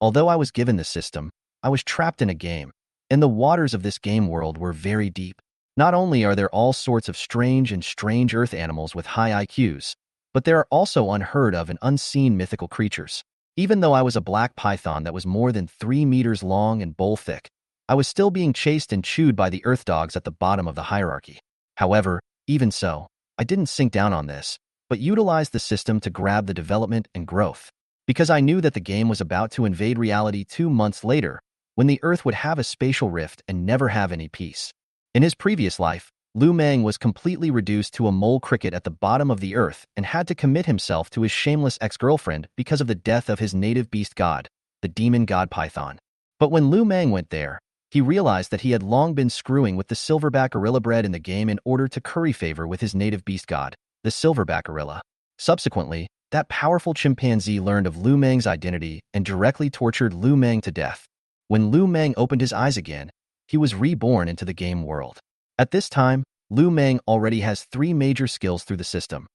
Although I was given the system, I was trapped in a game, and the waters of this game world were very deep. Not only are there all sorts of strange earth animals with high IQs, but there are also unheard of and unseen mythical creatures. Even though I was a black python that was more than 3 meters long and bowl thick, I was still being chased and chewed by the earth dogs at the bottom of the hierarchy. However, even so, I didn't sink down on this, but utilized the system to grab the development and growth. Because I knew that the game was about to invade reality 2 months later, when the Earth would have a spatial rift and never have any peace. In his previous life, Lu Meng was completely reduced to a mole cricket at the bottom of the Earth and had to commit himself to his shameless ex-girlfriend because of the death of his native beast god, the demon god Python. But when Lu Meng went there, he realized that he had long been screwing with the silverback gorilla bred in the game in order to curry favor with his native beast god, the silverback gorilla. Subsequently, that powerful chimpanzee learned of Lu Meng's identity and directly tortured Lu Meng to death. When Lu Meng opened his eyes again, he was reborn into the game world. At this time, Lu Meng already has 3 major skills through the system.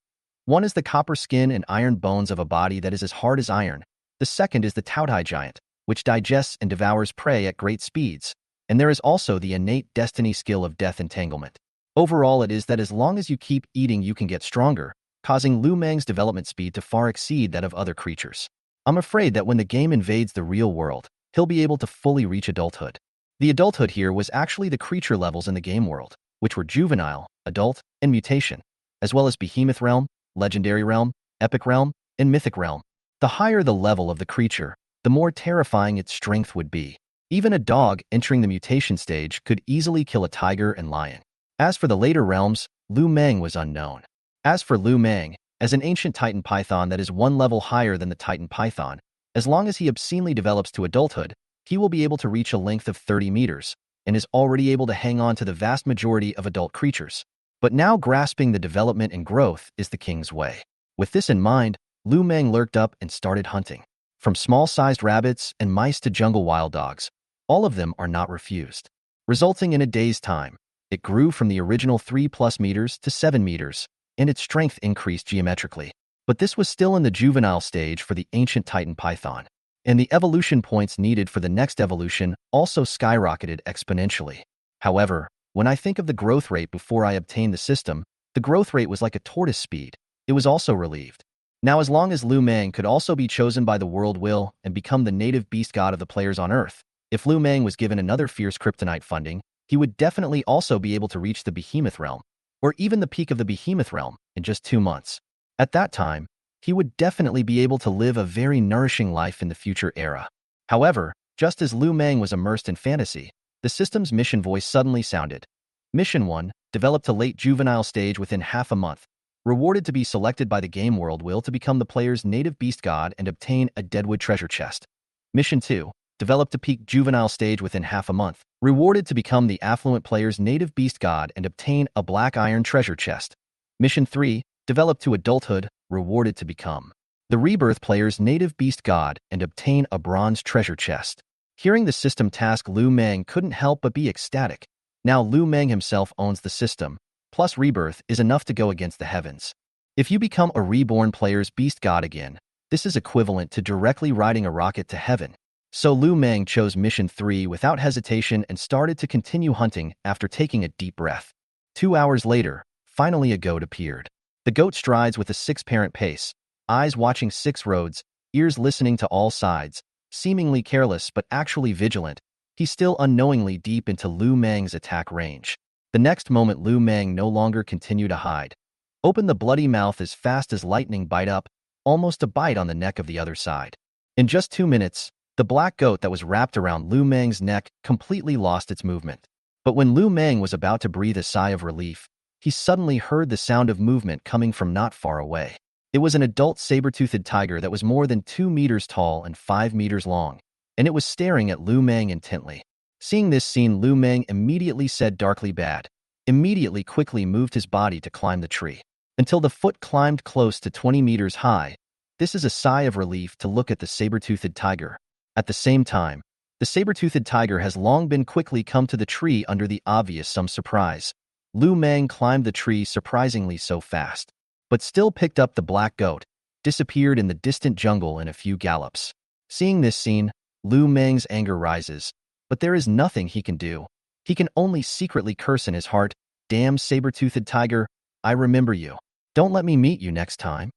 One is the copper skin and iron bones of a body that is as hard as iron. The second is the Taotai giant, which digests and devours prey at great speeds. And there is also the innate destiny skill of death entanglement. Overall, it is that as long as you keep eating, you can get stronger, causing Lu Meng's development speed to far exceed that of other creatures. I'm afraid that when the game invades the real world, he'll be able to fully reach adulthood. The adulthood here was actually the creature levels in the game world, which were juvenile, adult, and mutation, as well as behemoth realm, legendary realm, epic realm, and mythic realm. The higher the level of the creature, the more terrifying its strength would be. Even a dog entering the mutation stage could easily kill a tiger and lion. As for the later realms, Lu Meng was unknown. As for Lu Meng, as an ancient Titan Python that is 1 level higher than the Titan Python, as long as he obscenely develops to adulthood, he will be able to reach a length of 30 meters, and is already able to hang on to the vast majority of adult creatures. But now grasping the development and growth is the king's way. With this in mind, Lu Meng lurked up and started hunting. From small-sized rabbits and mice to jungle wild dogs, all of them are not refused. Resulting in a day's time, it grew from the original 3+ meters to 7 meters, and its strength increased geometrically. But this was still in the juvenile stage for the ancient Titan Python, and the evolution points needed for the next evolution also skyrocketed exponentially. However, when I think of the growth rate before I obtained the system, the growth rate was like a tortoise speed. It was also relieved. Now, as long as Lu Meng could also be chosen by the world will and become the native beast god of the players on Earth, if Lu Meng was given another fierce kryptonite funding, he would definitely also be able to reach the behemoth realm, or even the peak of the behemoth realm, in just 2 months. At that time, he would definitely be able to live a very nourishing life in the future era. However, just as Lu Meng was immersed in fantasy, the system's mission voice suddenly sounded. Mission 1, developed to late juvenile stage within half a month. Rewarded to be selected by the game world will to become the player's native beast god and obtain a deadwood treasure chest. Mission 2, developed to peak juvenile stage within half a month. Rewarded to become the affluent player's native beast god and obtain a black iron treasure chest. Mission 3, developed to adulthood, rewarded to become the rebirth player's native beast god and obtain a bronze treasure chest. Hearing the system task, Lu Meng couldn't help but be ecstatic. Now Lu Meng himself owns the system, plus rebirth is enough to go against the heavens. If you become a reborn player's beast god again, this is equivalent to directly riding a rocket to heaven. So Lu Meng chose mission 3 without hesitation and started to continue hunting after taking a deep breath. 2 hours later, finally a goat appeared. The goat strides with a 6-parent pace, eyes watching 6 roads, ears listening to all sides, seemingly careless but actually vigilant. He's still unknowingly deep into Lu Meng's attack range. The next moment, Lu Meng no longer continued to hide. Open the bloody mouth as fast as lightning, bite up, almost a bite on the neck of the other side. In just 2 minutes, the black goat that was wrapped around Lu Meng's neck completely lost its movement. But when Lu Meng was about to breathe a sigh of relief, he suddenly heard the sound of movement coming from not far away. It was an adult saber-toothed tiger that was more than 2 meters tall and 5 meters long, and it was staring at Lu Meng intently. Seeing this scene, Lu Meng immediately said darkly bad, immediately quickly moved his body to climb the tree, until the foot climbed close to 20 meters high. This is a sigh of relief to look at the saber-toothed tiger. At the same time, the saber-toothed tiger has long been quickly come to the tree under the obvious some surprise. Lu Meng climbed the tree surprisingly so fast, but still picked up the black goat, disappeared in the distant jungle in a few gallops. Seeing this scene, Lu Meng's anger rises, but there is nothing he can do. He can only secretly curse in his heart, "Damn saber-toothed tiger, I remember you. Don't let me meet you next time."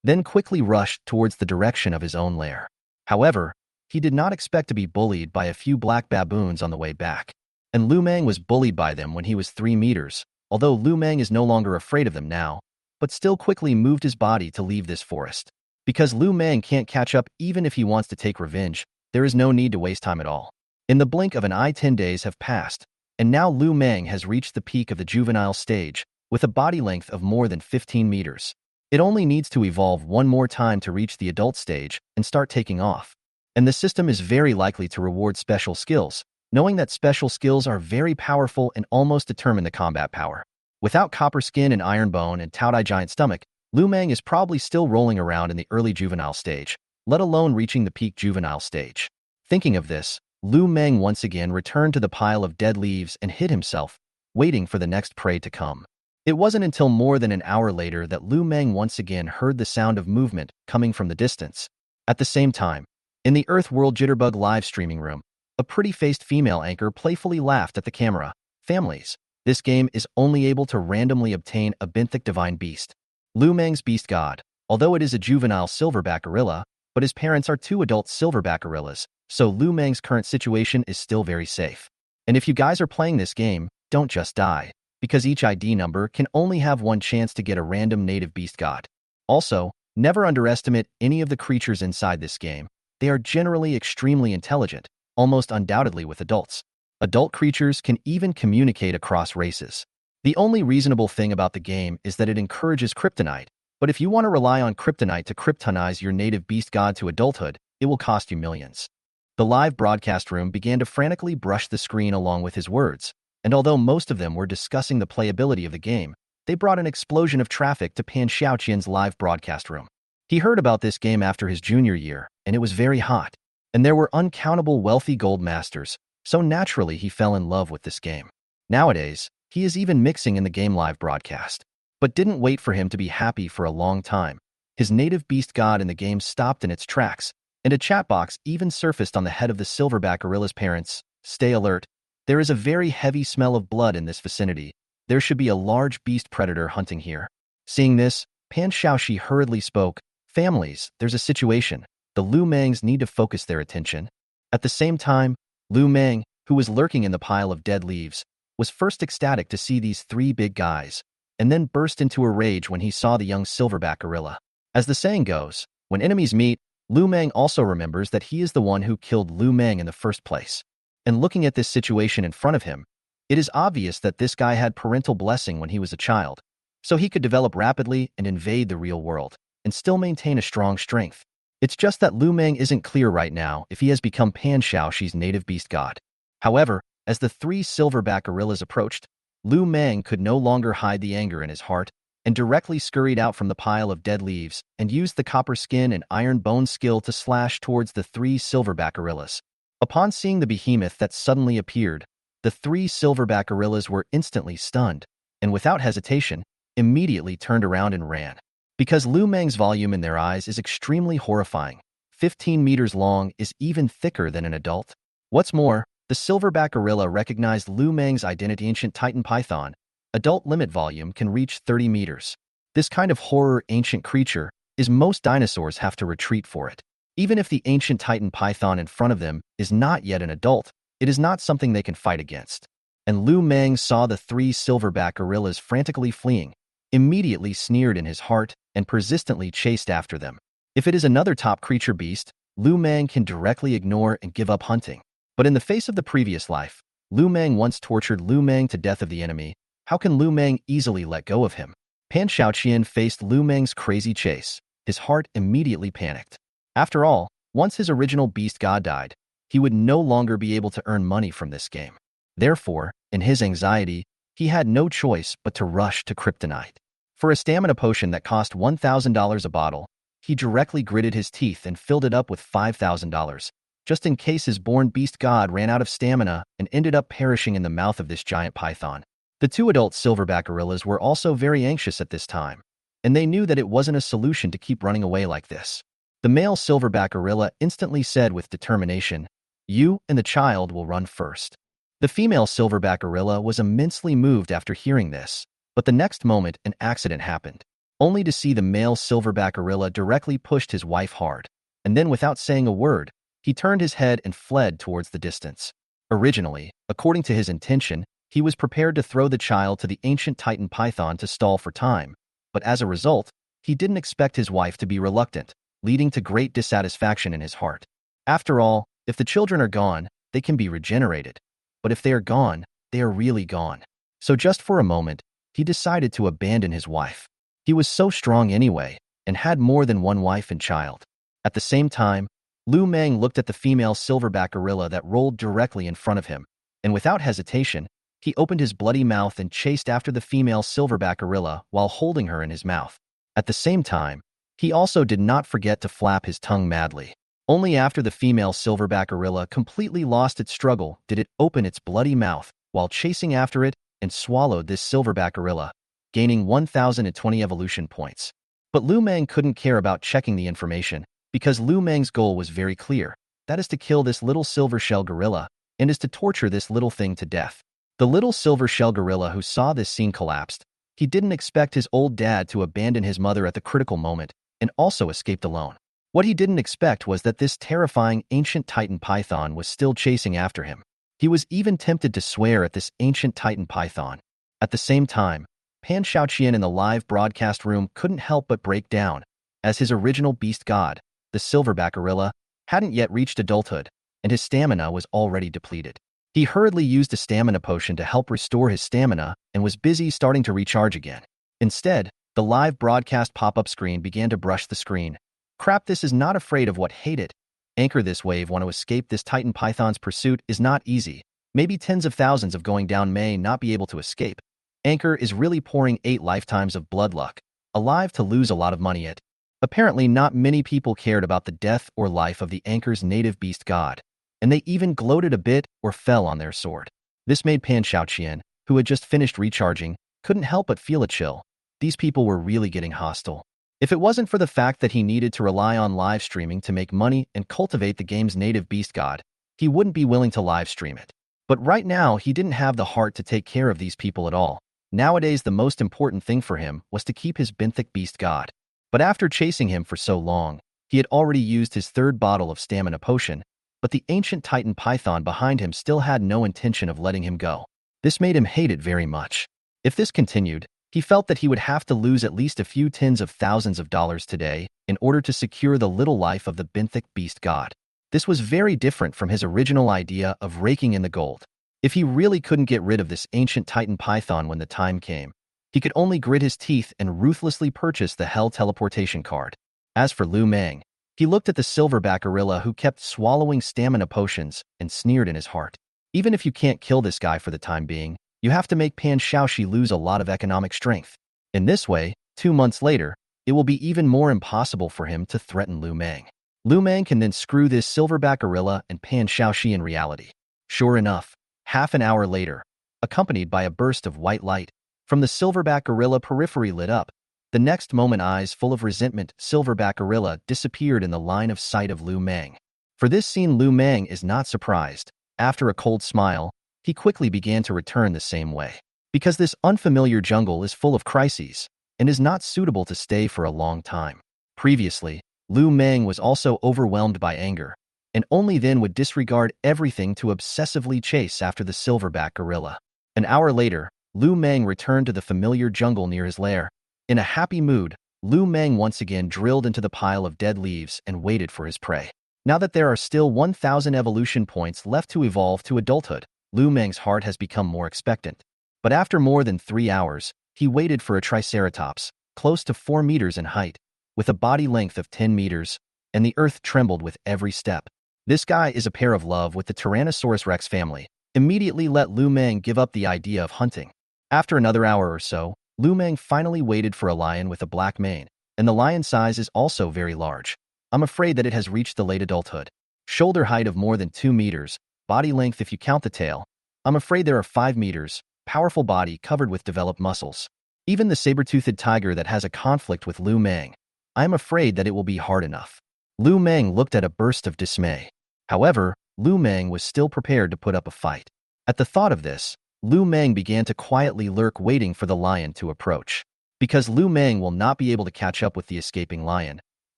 Then quickly rushed towards the direction of his own lair. However, he did not expect to be bullied by a few black baboons on the way back. And Lu Meng was bullied by them when he was 3 meters, although Lu Meng is no longer afraid of them now, but still quickly moved his body to leave this forest. Because Lu Meng can't catch up even if he wants to take revenge, there is no need to waste time at all. In the blink of an eye, 10 days have passed, and now Lu Meng has reached the peak of the juvenile stage, with a body length of more than 15 meters. It only needs to evolve one more time to reach the adult stage and start taking off. And the system is very likely to reward special skills, knowing that special skills are very powerful and almost determine the combat power. Without copper skin and iron bone and Taodai giant stomach, Lu Meng is probably still rolling around in the early juvenile stage, let alone reaching the peak juvenile stage. Thinking of this, Lu Meng once again returned to the pile of dead leaves and hid himself, waiting for the next prey to come. It wasn't until more than an hour later that Lu Meng once again heard the sound of movement coming from the distance. At the same time, in the Earth World Jitterbug live streaming room, a pretty-faced female anchor playfully laughed at the camera. "Families, this game is only able to randomly obtain a benthic divine beast. Lu Meng's beast god, although it is a juvenile silverback gorilla, but his parents are 2 adult silverback gorillas, so Lu Meng's current situation is still very safe. And if you guys are playing this game, don't just die, because each ID number can only have one chance to get a random native beast god. Also, never underestimate any of the creatures inside this game. They are generally extremely intelligent, almost undoubtedly with adults. Adult creatures can even communicate across races. The only reasonable thing about the game is that it encourages kryptonite, but if you want to rely on kryptonite to kryptonize your native beast god to adulthood, it will cost you millions." The live broadcast room began to frantically brush the screen along with his words, and although most of them were discussing the playability of the game, they brought an explosion of traffic to Pan Xiaoqian's live broadcast room. He heard about this game after his junior year, and it was very hot, and there were uncountable wealthy gold masters, so naturally he fell in love with this game. Nowadays, he is even mixing in the game live broadcast. But didn't wait for him to be happy for a long time. His native beast god in the game stopped in its tracks, and a chat box even surfaced on the head of the silverback gorilla's parents. "Stay alert. There is a very heavy smell of blood in this vicinity. There should be a large beast predator hunting here." Seeing this, Pan Xiaoxi hurriedly spoke, "Families, there's a situation. The Lu Mengs need to focus their attention." At the same time, Lu Meng, who was lurking in the pile of dead leaves, was first ecstatic to see these 3 big guys, and then burst into a rage when he saw the young silverback gorilla. As the saying goes, when enemies meet, Lu Meng also remembers that he is the one who killed Lu Meng in the first place. And looking at this situation in front of him, it is obvious that this guy had parental blessing when he was a child, so he could develop rapidly and invade the real world, and still maintain a strong strength. It's just that Lu Meng isn't clear right now if he has become Pan Xiaoxi's native beast god. However, as the 3 silverback gorillas approached, Lu Meng could no longer hide the anger in his heart and directly scurried out from the pile of dead leaves and used the copper skin and iron bone skill to slash towards the 3 silverback gorillas. Upon seeing the behemoth that suddenly appeared, the 3 silverback gorillas were instantly stunned, and without hesitation, immediately turned around and ran. Because Lu Meng's volume in their eyes is extremely horrifying, 15 meters long, is even thicker than an adult. What's more, the silverback gorilla recognized Lu Meng's identity. Ancient Titan Python. Adult limit volume can reach 30 meters. This kind of horror ancient creature is most dinosaurs have to retreat for it. Even if the ancient Titan Python in front of them is not yet an adult, it is not something they can fight against. And Lu Meng saw the 3 silverback gorillas frantically fleeing, immediately sneered in his heart, and persistently chased after them. If it is another top creature beast, Lu Meng can directly ignore and give up hunting. But in the face of the previous life, Lu Meng once tortured Lu Meng to death of the enemy. How can Lu Meng easily let go of him? Pan Xiaoqian faced Lu Meng's crazy chase. His heart immediately panicked. After all, once his original beast god died, he would no longer be able to earn money from this game. Therefore, in his anxiety, he had no choice but to rush to kryptonite. For a stamina potion that cost $1,000 a bottle, he directly gritted his teeth and filled it up with $5,000, just in case his born beast god ran out of stamina and ended up perishing in the mouth of this giant python. The 2 adult silverback gorillas were also very anxious at this time, and they knew that it wasn't a solution to keep running away like this. The male silverback gorilla instantly said with determination, You and the child will run first." The female silverback gorilla was immensely moved after hearing this, but the next moment an accident happened, only to see the male silverback gorilla directly pushed his wife hard, and then without saying a word, he turned his head and fled towards the distance. Originally, according to his intention, he was prepared to throw the child to the ancient Titan python to stall for time, but as a result, he didn't expect his wife to be reluctant, leading to great dissatisfaction in his heart. After all, if the children are gone, they can be regenerated. But if they are gone, they are really gone. So just for a moment, he decided to abandon his wife. He was so strong anyway, and had more than one wife and child. At the same time, Lu Meng looked at the female silverback gorilla that rolled directly in front of him, and without hesitation, he opened his bloody mouth and chased after the female silverback gorilla while holding her in his mouth. At the same time, he also did not forget to flap his tongue madly. Only after the female silverback gorilla completely lost its struggle did it open its bloody mouth while chasing after it and swallowed this silverback gorilla, gaining 1,020 evolution points. But Lu Meng couldn't care about checking the information because Lu Meng's goal was very clear. That is to kill this little silver shell gorilla and is to torture this little thing to death. The little silver shell gorilla who saw this scene collapsed. He didn't expect his old dad to abandon his mother at the critical moment and also escaped alone. What he didn't expect was that this terrifying ancient Titan python was still chasing after him. He was even tempted to swear at this ancient Titan python. At the same time, Pan Shaoqian in the live broadcast room couldn't help but break down, as his original beast god, the silverback gorilla, hadn't yet reached adulthood, and his stamina was already depleted. He hurriedly used a stamina potion to help restore his stamina and was busy starting to recharge again. Instead, the live broadcast pop-up screen began to brush the screen. Crap, this is not afraid of what hate it. Anchor this wave want to escape this Titan python's pursuit is not easy. Maybe tens of thousands of going down may not be able to escape. Anchor is really pouring 8 lifetimes of blood luck, alive to lose a lot of money it. Apparently not many people cared about the death or life of the Anchor's native beast god, and they even gloated a bit or fell on their sword. This made Pan Shaoqian, who had just finished recharging, couldn't help but feel a chill. These people were really getting hostile. If it wasn't for the fact that he needed to rely on live streaming to make money and cultivate the game's native beast god, he wouldn't be willing to live stream it. But right now, he didn't have the heart to take care of these people at all. Nowadays, the most important thing for him was to keep his benthic beast god. But after chasing him for so long, he had already used his 3rd bottle of stamina potion, but the ancient Titan python behind him still had no intention of letting him go. This made him hate it very much. If this continued, he felt that he would have to lose at least a few tens of thousands of dollars today in order to secure the little life of the benthic beast god. This was very different from his original idea of raking in the gold. If he really couldn't get rid of this ancient Titan python when the time came, he could only grit his teeth and ruthlessly purchase the Hell teleportation card. As for Lu Meng, he looked at the silverback gorilla who kept swallowing stamina potions and sneered in his heart. Even if you can't kill this guy for the time being, you have to make Pan Shaoxi lose a lot of economic strength. In this way, 2 months later, it will be even more impossible for him to threaten Lu Meng. Lu Meng can then screw this silverback gorilla and Pan Shaoxi in reality. Sure enough, half an hour later, accompanied by a burst of white light, from the silverback gorilla periphery lit up. The next moment, eyes full of resentment, silverback gorilla disappeared in the line of sight of Lu Meng. For this scene, Lu Meng is not surprised. After a cold smile, he quickly began to return the same way. Because this unfamiliar jungle is full of crises and is not suitable to stay for a long time. Previously, Lu Meng was also overwhelmed by anger, and only then would disregard everything to obsessively chase after the silverback gorilla. An hour later, Lu Meng returned to the familiar jungle near his lair. In a happy mood, Lu Meng once again drilled into the pile of dead leaves and waited for his prey. Now that there are still 1,000 evolution points left to evolve to adulthood, Lu Meng's heart has become more expectant. But after more than 3 hours, he waited for a triceratops, close to 4 meters in height, with a body length of 10 meters, and the earth trembled with every step. This guy is a pair of love with the Tyrannosaurus Rex family. Immediately let Lu Meng give up the idea of hunting. After another hour or so, Lu Meng finally waited for a lion with a black mane, and the lion size is also very large. I'm afraid that it has reached the late adulthood. Shoulder height of more than 2 meters, body length if you count the tail. I'm afraid there are 5 meters, powerful body covered with developed muscles. Even the saber-toothed tiger that has a conflict with Lu Meng. I am afraid that it will be hard enough. Lu Meng looked at a burst of dismay. However, Lu Meng was still prepared to put up a fight. At the thought of this, Lu Meng began to quietly lurk, waiting for the lion to approach. Because Lu Meng will not be able to catch up with the escaping lion.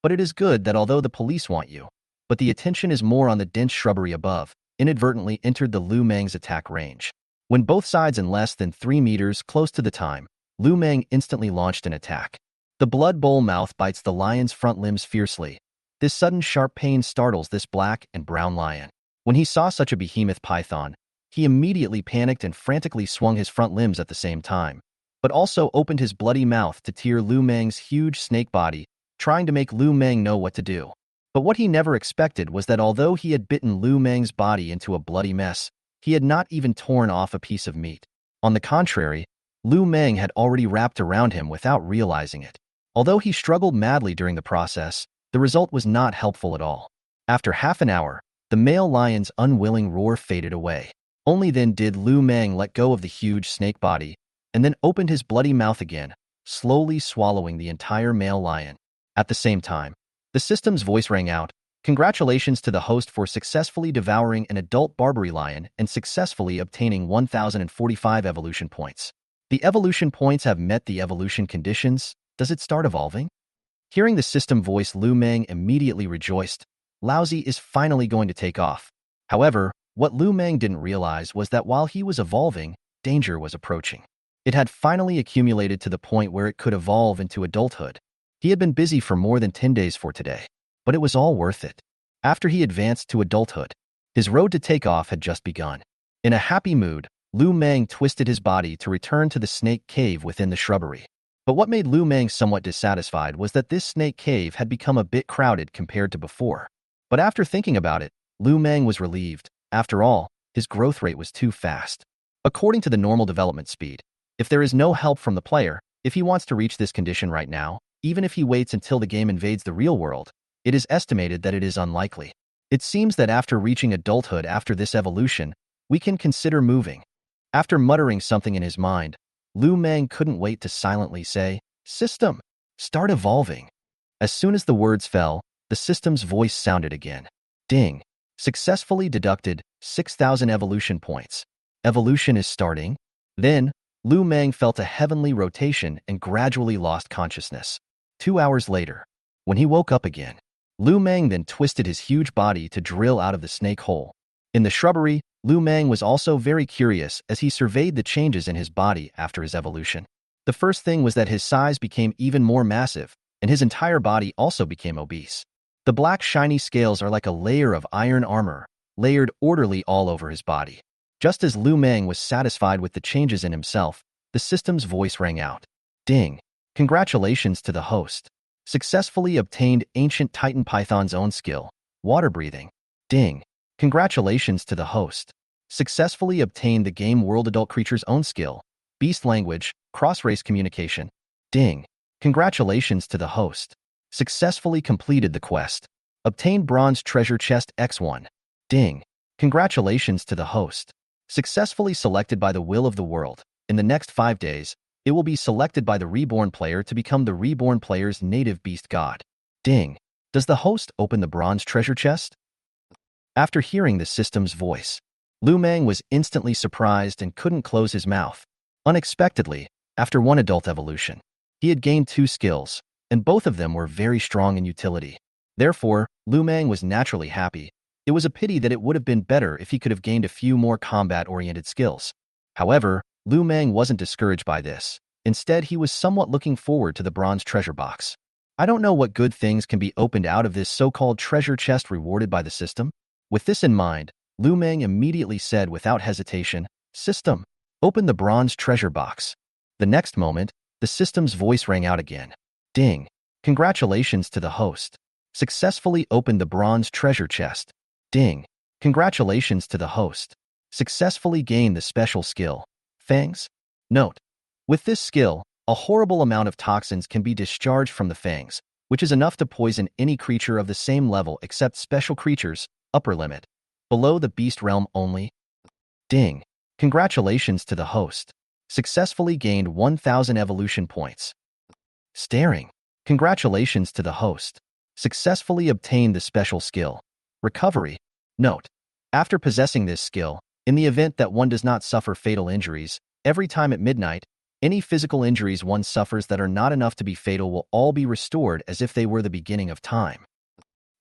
But it is good that although the police want you, but the attention is more on the dense shrubbery above, inadvertently entered the Lu Meng's attack range. When both sides in less than 3 meters close to the time, Lu Meng instantly launched an attack. The blood bowl mouth bites the lion's front limbs fiercely. This sudden sharp pain startles this black and brown lion. When he saw such a behemoth python, he immediately panicked and frantically swung his front limbs at the same time, but also opened his bloody mouth to tear Lu Meng's huge snake body, trying to make Lu Meng know what to do. But what he never expected was that although he had bitten Lu Meng's body into a bloody mess, he had not even torn off a piece of meat. On the contrary, Lu Meng had already wrapped around him without realizing it. Although he struggled madly during the process, the result was not helpful at all. After half an hour, the male lion's unwilling roar faded away. Only then did Lu Meng let go of the huge snake body, and then opened his bloody mouth again, slowly swallowing the entire male lion. At the same time, the system's voice rang out, "Congratulations to the host for successfully devouring an adult Barbary lion and successfully obtaining 1,045 evolution points. The evolution points have met the evolution conditions. Does it start evolving?" Hearing the system voice, Lu Meng immediately rejoiced. Lousy is finally going to take off. However, what Lu Meng didn't realize was that while he was evolving, danger was approaching. It had finally accumulated to the point where it could evolve into adulthood. He had been busy for more than 10 days for today, but it was all worth it. After he advanced to adulthood, his road to takeoff had just begun. In a happy mood, Lu Meng twisted his body to return to the snake cave within the shrubbery. But what made Lu Meng somewhat dissatisfied was that this snake cave had become a bit crowded compared to before. But after thinking about it, Lu Meng was relieved. After all, his growth rate was too fast. According to the normal development speed, if there is no help from the player, if he wants to reach this condition right now, even if he waits until the game invades the real world, it is estimated that it is unlikely. It seems that after reaching adulthood after this evolution, we can consider moving. After muttering something in his mind, Lu Meng couldn't wait to silently say, "System, start evolving." As soon as the words fell, the system's voice sounded again. Ding. Successfully deducted 6,000 evolution points. Evolution is starting. Then, Lu Meng felt a heavenly rotation and gradually lost consciousness. 2 hours later, when he woke up again, Lu Meng then twisted his huge body to drill out of the snake hole. In the shrubbery, Lu Meng was also very curious as he surveyed the changes in his body after his evolution. The first thing was that his size became even more massive, and his entire body also became obese. The black shiny scales are like a layer of iron armor, layered orderly all over his body. Just as Lu Meng was satisfied with the changes in himself, the system's voice rang out. Ding. Congratulations to the host. Successfully obtained ancient Titan Python's own skill, water breathing. Ding. Congratulations to the host. Successfully obtained the game world adult creature's own skill, beast language, cross-race communication. Ding. Congratulations to the host. Successfully completed the quest. Obtained bronze treasure chest X1. Ding. Congratulations to the host. Successfully selected by the will of the world. In the next 5 days, it will be selected by the Reborn player to become the Reborn player's native beast god. Ding. Does the host open the bronze treasure chest? After hearing the system's voice, Lu Meng was instantly surprised and couldn't close his mouth. Unexpectedly, after one adult evolution, he had gained 2 skills, and both of them were very strong in utility. Therefore, Lu Meng was naturally happy. It was a pity that it would have been better if he could have gained a few more combat-oriented skills. However, Lu Meng wasn't discouraged by this. Instead, he was somewhat looking forward to the bronze treasure box. I don't know what good things can be opened out of this so-called treasure chest rewarded by the system. With this in mind, Lu Meng immediately said without hesitation, "System, open the bronze treasure box." The next moment, the system's voice rang out again. Ding. Congratulations to the host. Successfully opened the bronze treasure chest. Ding. Congratulations to the host. Successfully gained the special skill, Fangs. Note: with this skill, a horrible amount of toxins can be discharged from the fangs, which is enough to poison any creature of the same level except special creatures, upper limit. Below the beast realm only. Ding. Congratulations to the host. Successfully gained 1,000 evolution points. Staring. Congratulations to the host. Successfully obtained the special skill, Recovery. Note: After possessing this skill, in the event that one does not suffer fatal injuries, every time at midnight, any physical injuries one suffers that are not enough to be fatal will all be restored as if they were the beginning of time.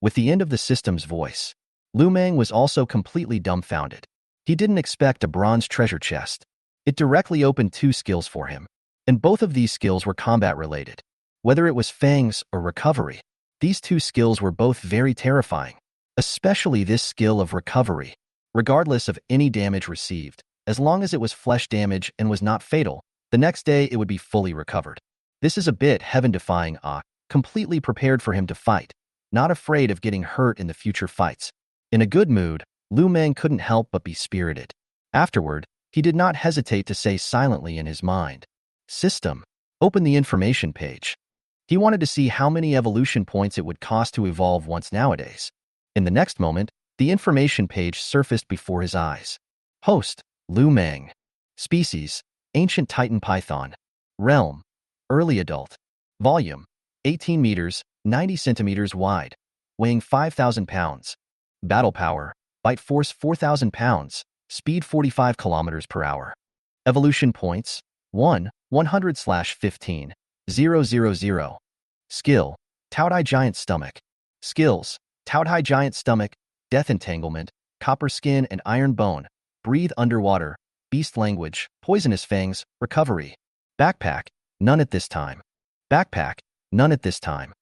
With the end of the system's voice, Lu Meng was also completely dumbfounded. He didn't expect a bronze treasure chest. It directly opened two skills for him, and both of these skills were combat-related. Whether it was fangs or recovery, these two skills were both very terrifying, especially this skill of recovery. Regardless of any damage received, as long as it was flesh damage and was not fatal, the next day it would be fully recovered. This is a bit heaven-defying, completely prepared for him to fight, not afraid of getting hurt in the future fights. In a good mood, Lu Meng couldn't help but be spirited. Afterward, he did not hesitate to say silently in his mind, "System, open the information page." He wanted to see how many evolution points it would cost to evolve once nowadays. In the next moment, the information page surfaced before his eyes. Host, Lu Meng. Species, Ancient Titan Python. Realm, Early Adult. Volume, 18 meters, 90 centimeters wide. Weighing 5,000 pounds. Battle power, bite force 4,000 pounds. Speed 45 kilometers per hour. Evolution points, 1, 100/15, 000. Skill, Taodai Giant Stomach. Skills, Taodai Giant Stomach, Death Entanglement, Copper Skin and Iron Bone, Breathe Underwater, Beast Language, Poisonous Fangs, Recovery. Backpack, none at this time. Backpack, none at this time.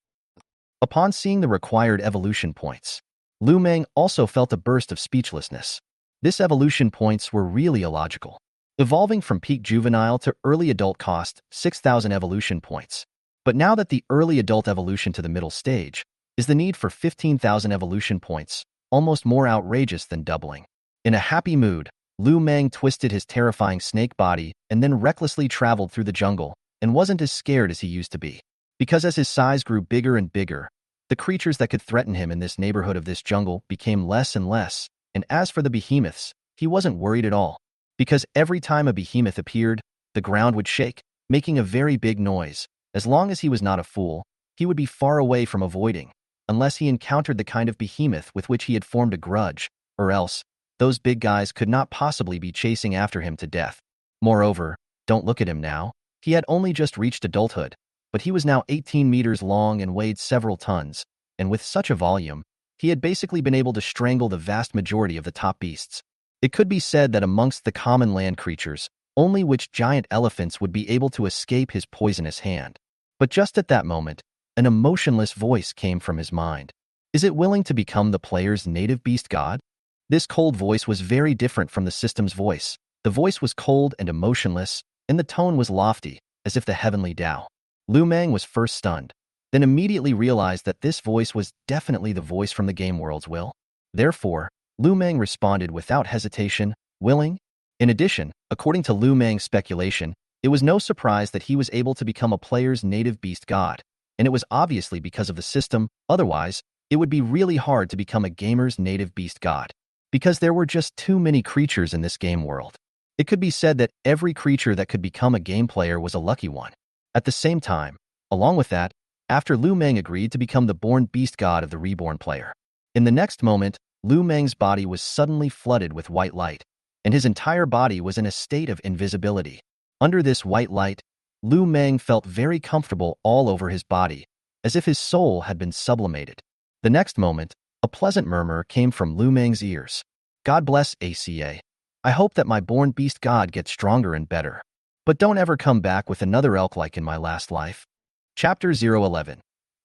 Upon seeing the required evolution points, Lu Meng also felt a burst of speechlessness. This evolution points were really illogical. Evolving from peak juvenile to early adult cost 6,000 evolution points. But now that the early adult evolution to the middle stage is the need for 15,000 evolution points, almost more outrageous than doubling. In a happy mood, Lu Meng twisted his terrifying snake body and then recklessly traveled through the jungle and wasn't as scared as he used to be. Because as his size grew bigger and bigger, the creatures that could threaten him in this neighborhood of this jungle became less and less, and as for the behemoths, he wasn't worried at all. Because every time a behemoth appeared, the ground would shake, making a very big noise. As long as he was not a fool, he would be far away from avoiding, unless he encountered the kind of behemoth with which he had formed a grudge, or else, those big guys could not possibly be chasing after him to death. Moreover, don't look at him now. He had only just reached adulthood, but he was now 18 meters long and weighed several tons, and with such a volume, he had basically been able to strangle the vast majority of the top beasts. It could be said that amongst the common land creatures, only which giant elephants would be able to escape his poisonous hand. But just at that moment, an emotionless voice came from his mind. Is it willing to become the player's native beast god? This cold voice was very different from the system's voice. The voice was cold and emotionless, and the tone was lofty, as if the heavenly Tao. Lu Meng was first stunned, then immediately realized that this voice was definitely the voice from the game world's will. Therefore, Lu Meng responded without hesitation, willing. In addition, according to Lu Meng's speculation, it was no surprise that he was able to become a player's native beast god, and it was obviously because of the system. Otherwise, it would be really hard to become a gamer's native beast god, because there were just too many creatures in this game world. It could be said that every creature that could become a game player was a lucky one. At the same time, along with that, after Lu Meng agreed to become the born beast god of the Reborn player. In the next moment, Lu Meng's body was suddenly flooded with white light, and his entire body was in a state of invisibility. Under this white light, Lu Meng felt very comfortable all over his body, as if his soul had been sublimated. The next moment, a pleasant murmur came from Lu Meng's ears. God bless ACA. I hope that my born beast god gets stronger and better. But don't ever come back with another elk like in my last life. Chapter 011.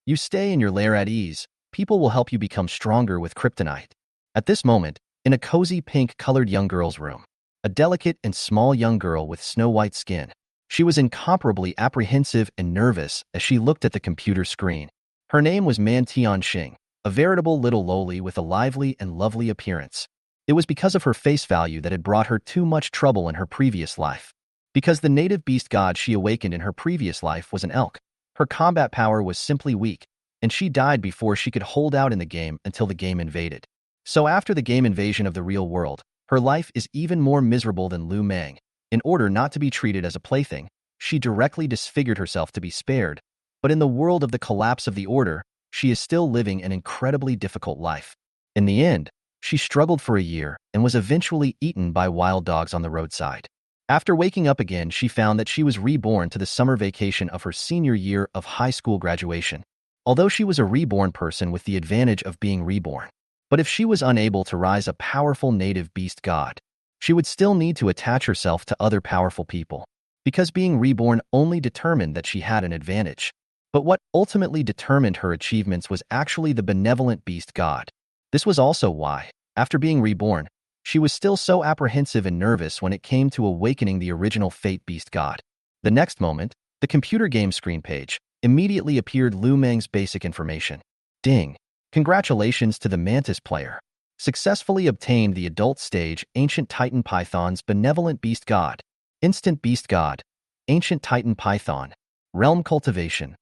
You stay in your lair at ease. People will help you become stronger with kryptonite. At this moment, in a cozy pink-colored young girl's room, a delicate and small young girl with snow-white skin. She was incomparably apprehensive and nervous as she looked at the computer screen. Her name was Mantion Shing, a veritable little loli with a lively and lovely appearance. It was because of her face value that had brought her too much trouble in her previous life. Because the native beast god she awakened in her previous life was an elk, her combat power was simply weak, and she died before she could hold out in the game until the game invaded. So after the game invasion of the real world, her life is even more miserable than Lu Meng. In order not to be treated as a plaything, she directly disfigured herself to be spared, but in the world of the collapse of the order, she is still living an incredibly difficult life. In the end, She struggled for a year and was eventually eaten by wild dogs on the roadside. After waking up again, she found that she was reborn to the summer vacation of her senior year of high school graduation. Although she was a reborn person with the advantage of being reborn. But if she was unable to rise a powerful native beast god, she would still need to attach herself to other powerful people, because being reborn only determined that she had an advantage. But what ultimately determined her achievements was actually the benevolent beast god. This was also why, after being reborn, she was still so apprehensive and nervous when it came to awakening the original fate beast god. The next moment, the computer game screen page immediately appeared Lu Meng's basic information. Ding! Congratulations to the Mantis player. Successfully obtained the adult stage Ancient Titan Python's benevolent beast god. Instant beast god. Ancient Titan Python. Realm cultivation.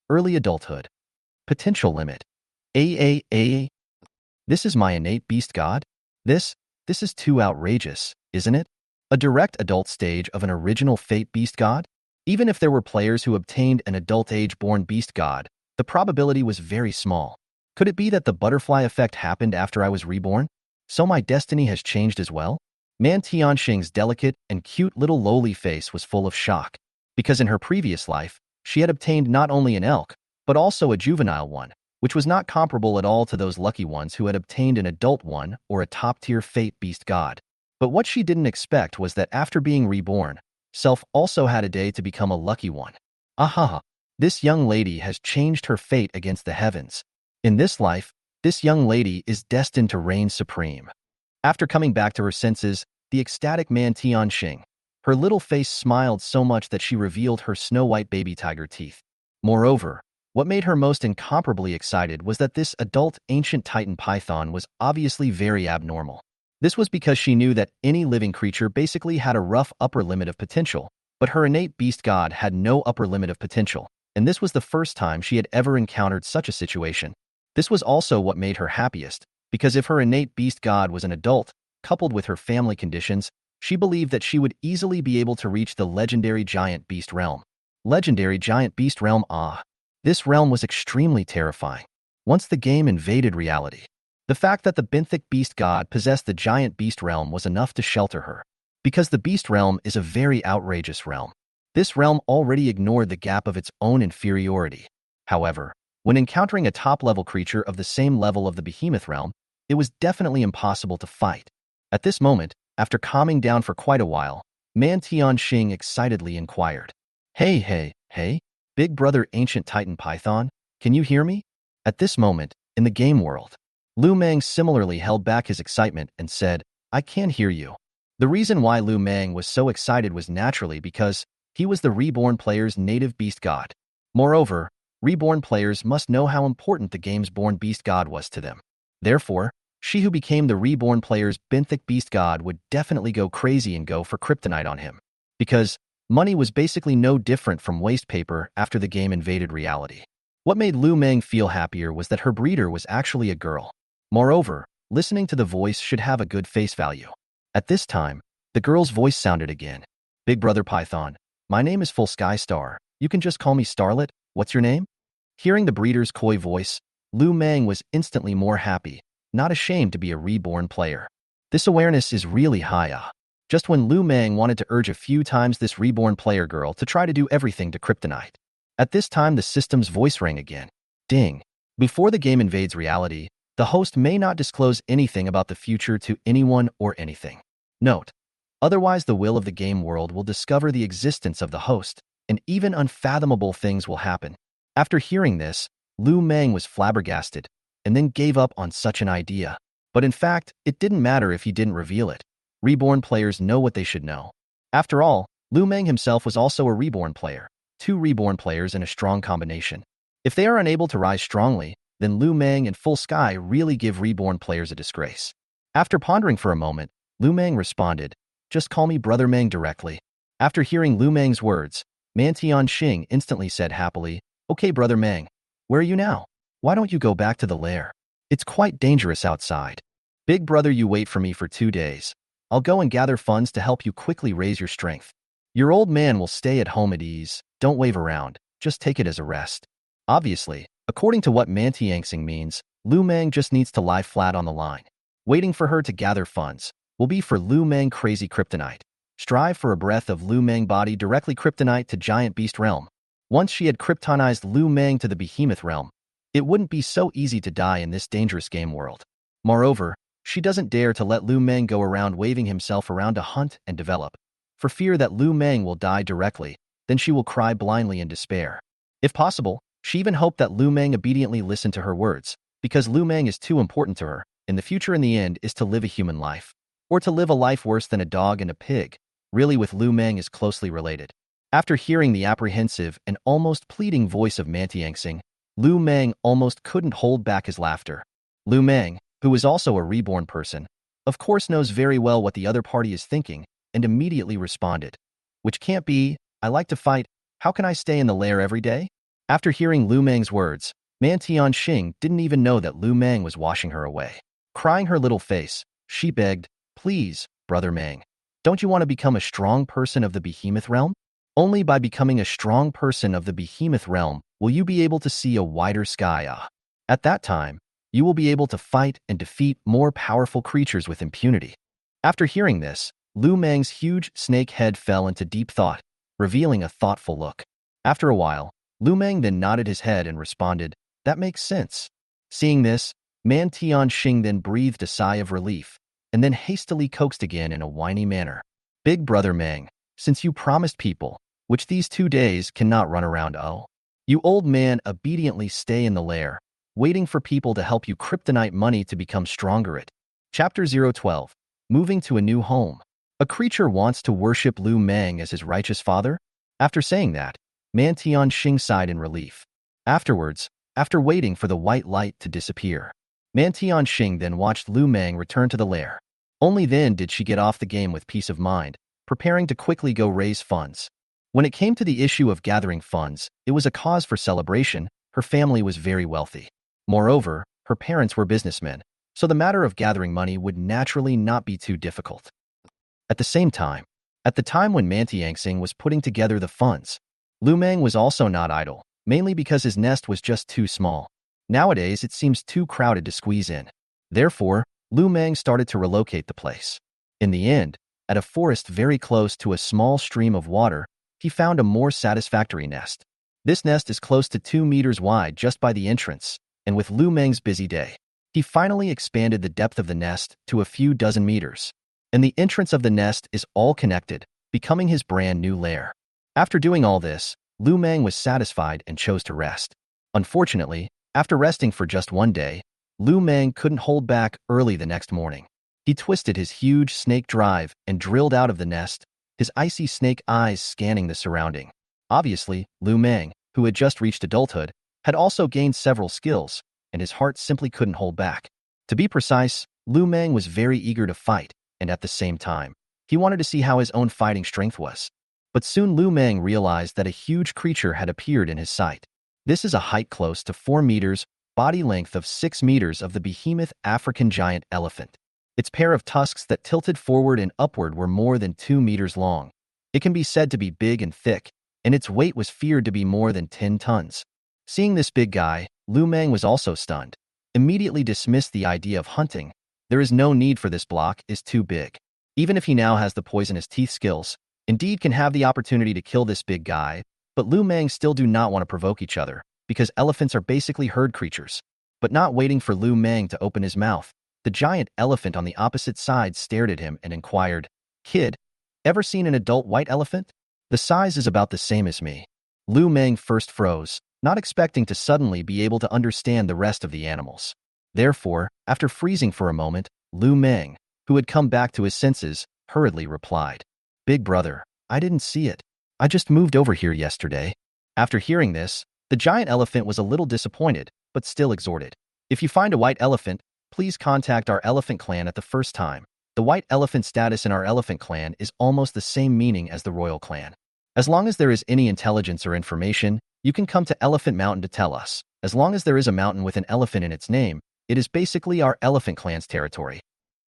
Early adulthood. Potential limit. AAA. This is my innate beast god? This is too outrageous, isn't it? A direct adult stage of an original fate beast god? Even if there were players who obtained an adult age-born beast god, the probability was very small. Could it be that the butterfly effect happened after I was reborn? So my destiny has changed as well? Mantion Shing's delicate and cute little lowly face was full of shock, because in her previous life, she had obtained not only an elk, but also a juvenile one, which was not comparable at all to those lucky ones who had obtained an adult one or a top-tier fate beast god. But what she didn't expect was that after being reborn, Self also had a day to become a lucky one. Aha! This young lady has changed her fate against the heavens. In this life, this young lady is destined to reign supreme. After coming back to her senses, the ecstatic Mantion Shing, her little face smiled so much that she revealed her snow-white baby tiger teeth. Moreover, what made her most incomparably excited was that this adult ancient Titan python was obviously very abnormal. This was because she knew that any living creature basically had a rough upper limit of potential, but her innate beast god had no upper limit of potential, and this was the first time she had ever encountered such a situation. This was also what made her happiest, because if her innate beast god was an adult, coupled with her family conditions, she believed that she would easily be able to reach the legendary giant beast realm. Legendary giant beast realm, ah. This realm was extremely terrifying. Once the game invaded reality, the fact that the benthic beast god possessed the giant beast realm was enough to shelter her. Because the beast realm is a very outrageous realm. This realm already ignored the gap of its own inferiority. However, when encountering a top-level creature of the same level of the behemoth realm, it was definitely impossible to fight. At this moment, after calming down for quite a while, Mantion Shing excitedly inquired, Hey, big brother ancient Titan Python, can you hear me? At this moment, in the game world, Lu Meng similarly held back his excitement and said, I can't hear you. The reason why Lu Meng was so excited was naturally because he was the reborn player's native beast god. Moreover, reborn players must know how important the game's born beast god was to them. Therefore, she who became the reborn player's benthic beast god would definitely go crazy and go for kryptonite on him. Because money was basically no different from waste paper after the game invaded reality. What made Lu Meng feel happier was that her breeder was actually a girl. Moreover, listening to the voice should have a good face value. At this time, the girl's voice sounded again. Big brother Python, my name is Full Sky Star. You can just call me Starlet. What's your name? Hearing the breeder's coy voice, Lu Meng was instantly more happy, not ashamed to be a reborn player. This awareness is really high. Just when Lu Meng wanted to urge a few times this reborn player girl to try to do everything to kryptonite. At this time, the system's voice rang again. Ding. Before the game invades reality, the host may not disclose anything about the future to anyone or anything. Note: otherwise the will of the game world will discover the existence of the host, and even unfathomable things will happen. After hearing this, Lu Meng was flabbergasted, and then gave up on such an idea. But in fact, it didn't matter if he didn't reveal it. Reborn players know what they should know. After all, Lu Meng himself was also a reborn player, two reborn players in a strong combination. If they are unable to rise strongly, then Lu Meng and Full Sky really give reborn players a disgrace. After pondering for a moment, Lu Meng responded, just call me Brother Meng directly. After hearing Lu Meng's words, Mantion Shing instantly said happily, okay Brother Meng, where are you now? Why don't you go back to the lair? It's quite dangerous outside. Big brother, you wait for me for 2 days. I'll go and gather funds to help you quickly raise your strength. Your old man will stay at home at ease, don't wave around, just take it as a rest. Obviously, according to what Mantion Shing means, Lu Meng just needs to lie flat on the line. Waiting for her to gather funds will be for Lu Meng crazy kryptonite. Strive for a breath of Lu Meng body directly kryptonite to giant beast realm. Once she had kryptonized Lu Meng to the behemoth realm, it wouldn't be so easy to die in this dangerous game world. Moreover, she doesn't dare to let Lu Meng go around waving himself around to hunt and develop, for fear that Lu Meng will die directly, then she will cry blindly in despair. If possible, she even hoped that Lu Meng obediently listened to her words, because Lu Meng is too important to her. In the future, in the end, is to live a human life, or to live a life worse than a dog and a pig, really with Lu Meng is closely related. After hearing the apprehensive and almost pleading voice of Mantion Shing, Lu Meng almost couldn't hold back his laughter. Lu Meng, who is also a reborn person, of course knows very well what the other party is thinking, and immediately responded. Which can't be, I like to fight, how can I stay in the lair every day? After hearing Lu Meng's words, Mantion Shing didn't even know that Lu Meng was washing her away. Crying her little face, she begged, please, Brother Meng, don't you want to become a strong person of the behemoth realm? Only by becoming a strong person of the behemoth realm will you be able to see a wider sky. At that time, you will be able to fight and defeat more powerful creatures with impunity. After hearing this, Lu Meng's huge snake head fell into deep thought, revealing a thoughtful look. After a while, Lu Meng then nodded his head and responded, that makes sense. Seeing this, Mantion Shing then breathed a sigh of relief, and then hastily coaxed again in a whiny manner. Big Brother Meng, since you promised people, which these 2 days cannot run around, you old man obediently stay in the lair, waiting for people to help you kryptonite money to become stronger at. Chapter 012. Moving to a new home. A creature wants to worship Lu Meng as his righteous father? After saying that, Mantion Shing sighed in relief. Afterwards, after waiting for the white light to disappear, Mantion Shing then watched Lu Meng return to the lair. Only then did she get off the game with peace of mind, preparing to quickly go raise funds. When it came to the issue of gathering funds, it was a cause for celebration. Her family was very wealthy. Moreover, her parents were businessmen, so the matter of gathering money would naturally not be too difficult. At the same time, at the time when Mantion Shing was putting together the funds, Lu Meng was also not idle, mainly because his nest was just too small. Nowadays, it seems too crowded to squeeze in. Therefore, Lu Meng started to relocate the place. In the end, at a forest very close to a small stream of water, he found a more satisfactory nest. This nest is close to 2 meters wide just by the entrance, and with Lu Meng's busy day, he finally expanded the depth of the nest to a few dozen meters. And the entrance of the nest is all connected, becoming his brand new lair. After doing all this, Lu Meng was satisfied and chose to rest. Unfortunately, after resting for just 1 day, Lu Meng couldn't hold back early the next morning. He twisted his huge snake drive and drilled out of the nest, his icy snake eyes scanning the surrounding. Obviously, Lu Meng, who had just reached adulthood, had also gained several skills, and his heart simply couldn't hold back. To be precise, Lu Meng was very eager to fight, and at the same time, he wanted to see how his own fighting strength was. But soon Lu Meng realized that a huge creature had appeared in his sight. This is a height close to 4 meters, body length of 6 meters of the behemoth African giant elephant. Its pair of tusks that tilted forward and upward were more than 2 meters long. It can be said to be big and thick, and its weight was feared to be more than 10 tons. Seeing this big guy, Lu Meng was also stunned. Immediately dismissed the idea of hunting. There is no need for this block, is too big. Even if he now has the poisonous teeth skills, indeed can have the opportunity to kill this big guy, but Lu Meng still do not want to provoke each other, because elephants are basically herd creatures. But not waiting for Lu Meng to open his mouth, the giant elephant on the opposite side stared at him and inquired, Kid, ever seen an adult white elephant? The size is about the same as me. Lu Meng first froze, not expecting to suddenly be able to understand the rest of the animals. Therefore, after freezing for a moment, Lu Meng, who had come back to his senses, hurriedly replied, Big brother, I didn't see it. I just moved over here yesterday. After hearing this, the giant elephant was a little disappointed, but still exhorted. If you find a white elephant, please contact our elephant clan at the first time. The white elephant status in our elephant clan is almost the same meaning as the royal clan. As long as there is any intelligence or information, you can come to Elephant Mountain to tell us. As long as there is a mountain with an elephant in its name, it is basically our elephant clan's territory.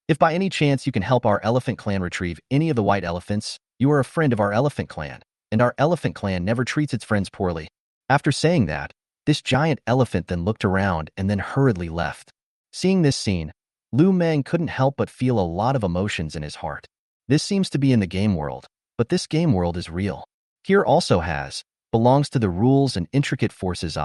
If by any chance you can help our elephant clan retrieve any of the white elephants, you are a friend of our elephant clan, and our elephant clan never treats its friends poorly. After saying that, this giant elephant then looked around and then hurriedly left. Seeing this scene, Lu Meng couldn't help but feel a lot of emotions in his heart. This seems to be in the game world, but this game world is real. Here also belongs to the rules and intricate forces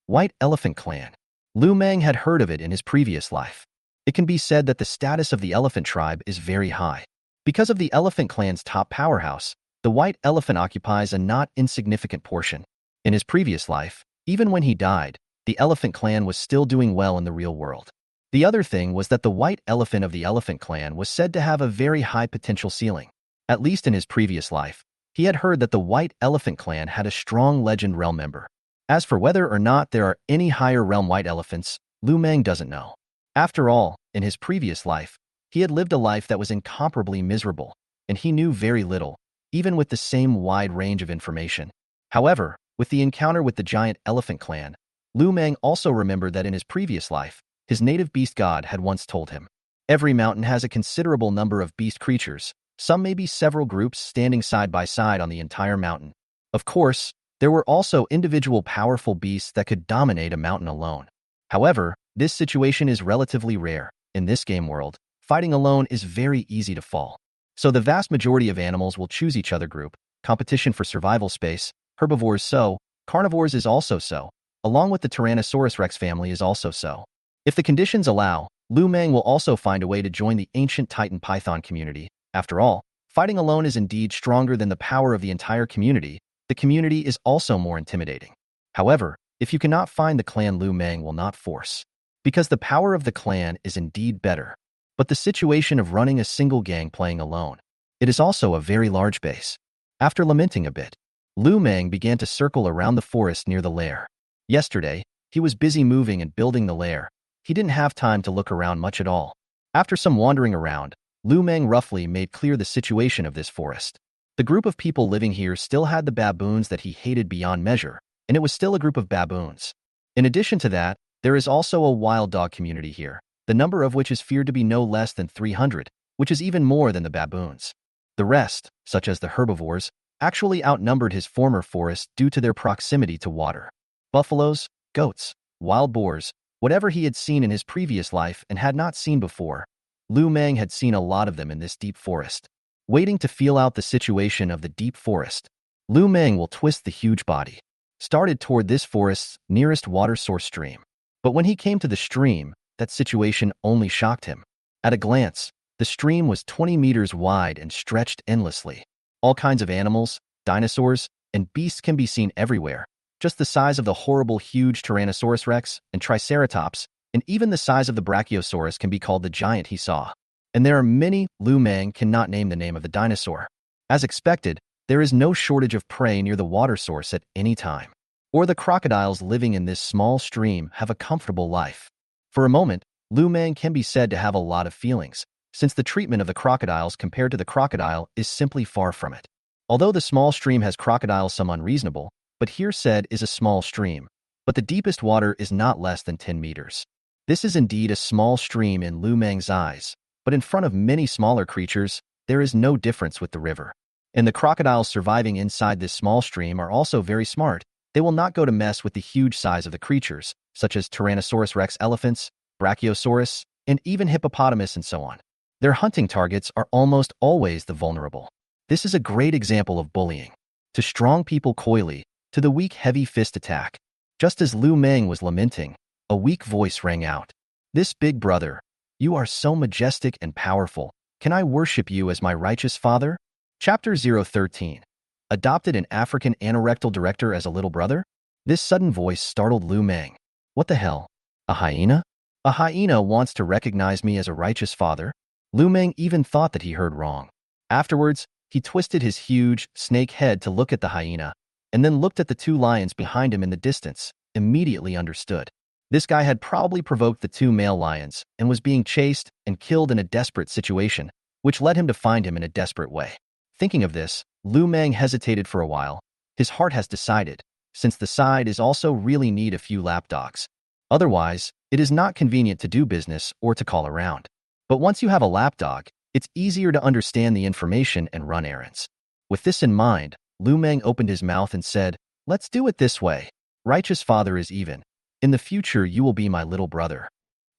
White Elephant Clan. Lu Meng had heard of it in his previous life. It can be said that the status of the elephant tribe is very high. Because of the elephant clan's top powerhouse, the white elephant occupies a not insignificant portion. In his previous life, even when he died, the elephant clan was still doing well in the real world. The other thing was that the white elephant of the elephant clan was said to have a very high potential ceiling. At least in his previous life, he had heard that the white elephant clan had a strong legend realm member. As for whether or not there are any higher realm white elephants, Lu Meng doesn't know. After all, in his previous life, he had lived a life that was incomparably miserable, and he knew very little, even with the same wide range of information. However, with the encounter with the giant elephant clan, Lu Meng also remembered that in his previous life, his native beast god had once told him, "Every mountain has a considerable number of beast creatures. Some may be several groups standing side by side on the entire mountain. Of course, there were also individual powerful beasts that could dominate a mountain alone. However, this situation is relatively rare. In this game world, fighting alone is very easy to fall. So the vast majority of animals will choose each other group. Competition for survival space, herbivores so, carnivores is also so, along with the Tyrannosaurus Rex family is also so. If the conditions allow, Lu Meng will also find a way to join the ancient Titan Python community. After all, fighting alone is indeed stronger than the power of the entire community. The community is also more intimidating. However, if you cannot find the clan, Lu Meng will not force, because the power of the clan is indeed better. But the situation of running a single gang playing alone, it is also a very large base. After lamenting a bit, Lu Meng began to circle around the forest near the lair. Yesterday, he was busy moving and building the lair. He didn't have time to look around much at all. After some wandering around, Lu Meng roughly made clear the situation of this forest. The group of people living here still had the baboons that he hated beyond measure, and it was still a group of baboons. In addition to that, there is also a wild dog community here, the number of which is feared to be no less than 300, which is even more than the baboons. The rest, such as the herbivores, actually outnumbered his former forest due to their proximity to water. Buffaloes, goats, wild boars, whatever he had seen in his previous life and had not seen before, Lu Meng had seen a lot of them in this deep forest. Waiting to feel out the situation of the deep forest, Lu Meng will twist the huge body, started toward this forest's nearest water source stream. But when he came to the stream, that situation only shocked him. At a glance, the stream was 20 meters wide and stretched endlessly. All kinds of animals, dinosaurs, and beasts can be seen everywhere, just the size of the horrible huge Tyrannosaurus Rex and Triceratops, and even the size of the Brachiosaurus can be called the giant he saw. And there are many. Lu Meng cannot name the name of the dinosaur. As expected, there is no shortage of prey near the water source at any time. Or the crocodiles living in this small stream have a comfortable life. For a moment, Lu Meng can be said to have a lot of feelings, since the treatment of the crocodiles compared to the crocodile is simply far from it. Although the small stream has crocodiles some unreasonable, but here said is a small stream, but the deepest water is not less than 10 meters. This is indeed a small stream in Lu Meng's eyes, but in front of many smaller creatures, there is no difference with the river. And the crocodiles surviving inside this small stream are also very smart. They will not go to mess with the huge size of the creatures, such as Tyrannosaurus Rex elephants, Brachiosaurus, and even hippopotamus and so on. Their hunting targets are almost always the vulnerable. This is a great example of bullying. To strong people coyly, to the weak heavy fist attack. Just as Lu Meng was lamenting, a weak voice rang out. "This big brother, you are so majestic and powerful. Can I worship you as my righteous father?" Chapter 013. Adopted an African anorectal director as a little brother? This sudden voice startled Lu Meng. What the hell? A hyena? A hyena wants to recognize me as a righteous father? Lu Meng even thought that he heard wrong. Afterwards, he twisted his huge, snake head to look at the hyena, and then looked at the two lions behind him in the distance, immediately understood. This guy had probably provoked the two male lions and was being chased and killed in a desperate situation, which led him to find him in a desperate way. Thinking of this, Lu Meng hesitated for a while. His heart has decided, since the side is also really need a few lapdogs. Otherwise, it is not convenient to do business or to call around. But once you have a lapdog, it's easier to understand the information and run errands. With this in mind, Lu Meng opened his mouth and said, "Let's do it this way. Righteous father is even. In the future you will be my little brother."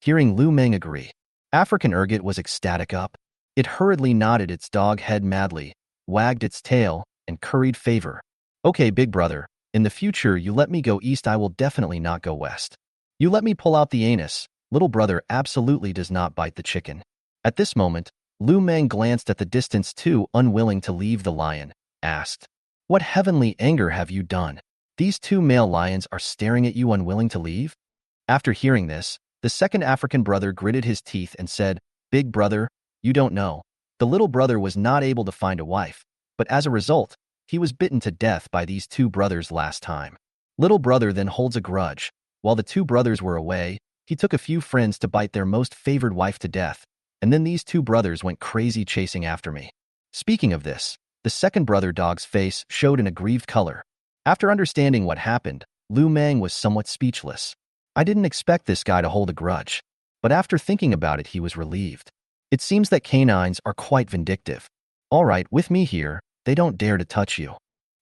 Hearing Lu Meng agree, African ergot was ecstatic up. It hurriedly nodded its dog head madly, wagged its tail, and curried favor. Okay, big brother, in the future you let me go east, I will definitely not go west. You let me pull out the anus. Little brother absolutely does not bite the chicken. At this moment, Lu Meng glanced at the distance too, unwilling to leave the lion, asked, "What heavenly anger have you done? These two male lions are staring at you, unwilling to leave?" After hearing this, the second African brother gritted his teeth and said, "Big brother, you don't know. The little brother was not able to find a wife, but as a result, he was bitten to death by these two brothers last time. Little brother then holds a grudge. While the two brothers were away, he took a few friends to bite their most favored wife to death, and then these two brothers went crazy chasing after me." Speaking of this, the second brother dog's face showed an aggrieved color. After understanding what happened, Lu Meng was somewhat speechless. I didn't expect this guy to hold a grudge, but after thinking about it, he was relieved. It seems that canines are quite vindictive. All right, with me here, they don't dare to touch you.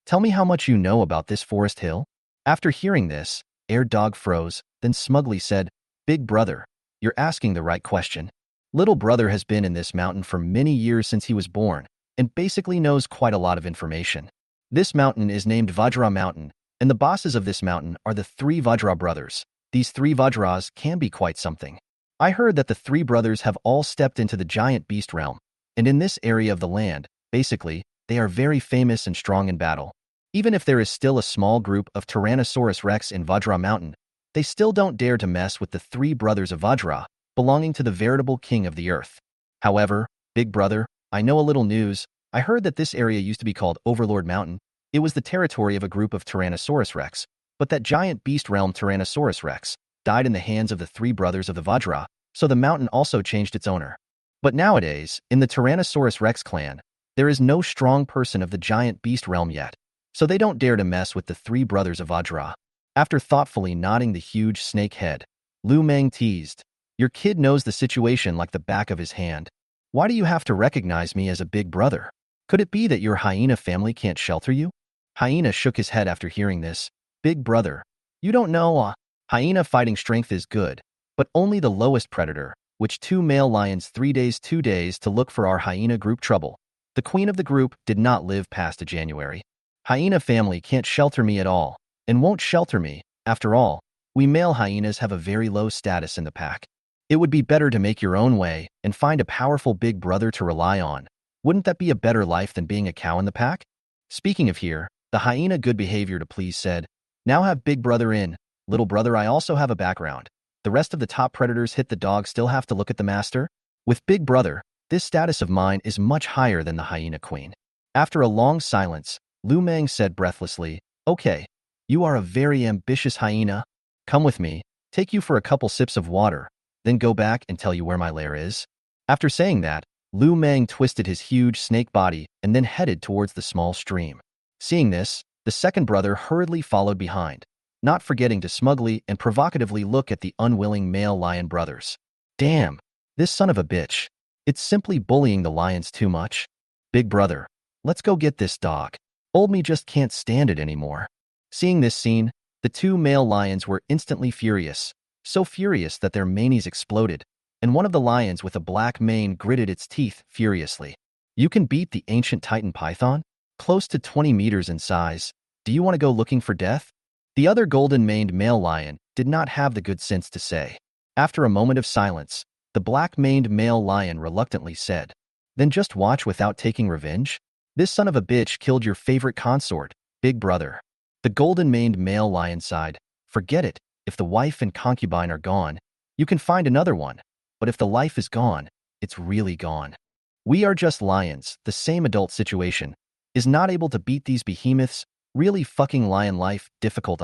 Tell me how much you know about this forest hill? After hearing this, Air Dog froze, then smugly said, "Big brother, you're asking the right question. Little brother has been in this mountain for many years since he was born, and basically knows quite a lot of information. This mountain is named Vajra Mountain, and the bosses of this mountain are the three Vajra brothers. These three Vajras can be quite something. I heard that the three brothers have all stepped into the giant beast realm, and in this area of the land, basically, they are very famous and strong in battle. Even if there is still a small group of Tyrannosaurus Rex in Vajra Mountain, they still don't dare to mess with the three brothers of Vajra, belonging to the veritable king of the earth. However, big brother, I know a little news. I heard that this area used to be called Overlord Mountain. It was the territory of a group of Tyrannosaurus Rex, but that giant beast realm Tyrannosaurus Rex died in the hands of the three brothers of the Vajra, so the mountain also changed its owner. But nowadays, in the Tyrannosaurus Rex clan, there is no strong person of the giant beast realm yet, so they don't dare to mess with the three brothers of Vajra." After thoughtfully nodding the huge snake head, Lu Meng teased, "Your kid knows the situation like the back of his hand. Why do you have to recognize me as a big brother? Could it be that your hyena family can't shelter you?" Hyena shook his head after hearing this. "Big brother, you don't know, hyena fighting strength is good, but only the lowest predator, which two male lions 3 days 2 days to look for our hyena group trouble. The queen of the group did not live past a January. Hyena family can't shelter me at all, and won't shelter me. After all, we male hyenas have a very low status in the pack. It would be better to make your own way and find a powerful big brother to rely on. Wouldn't that be a better life than being a cow in the pack?" Speaking of here, the hyena good behavior to please said, "Now have big brother in. Little brother, I also have a background. The rest of the top predators hit the dog still have to look at the master. With big brother, this status of mine is much higher than the hyena queen." After a long silence, Lu Meng said breathlessly, "Okay, you are a very ambitious hyena. Come with me, take you for a couple sips of water, then go back and tell you where my lair is." After saying that, Lu Meng twisted his huge snake body and then headed towards the small stream. Seeing this, the second brother hurriedly followed behind, not forgetting to smugly and provocatively look at the unwilling male lion brothers. Damn, this son of a bitch. It's simply bullying the lions too much. Big brother, let's go get this dog. Old me just can't stand it anymore. Seeing this scene, the two male lions were instantly furious, so furious that their manes exploded, and one of the lions with a black mane gritted its teeth furiously. "You can beat the ancient Titan python? Close to 20 meters in size. Do you want to go looking for death?" The other golden-maned male lion did not have the good sense to say. After a moment of silence, the black-maned male lion reluctantly said, "Then just watch without taking revenge? This son of a bitch killed your favorite consort, big brother." The golden-maned male lion sighed, "Forget it. If the wife and concubine are gone, you can find another one. But if the life is gone, it's really gone. We are just lions, the same adult situation. Is not able to beat these behemoths, really fucking lion life difficult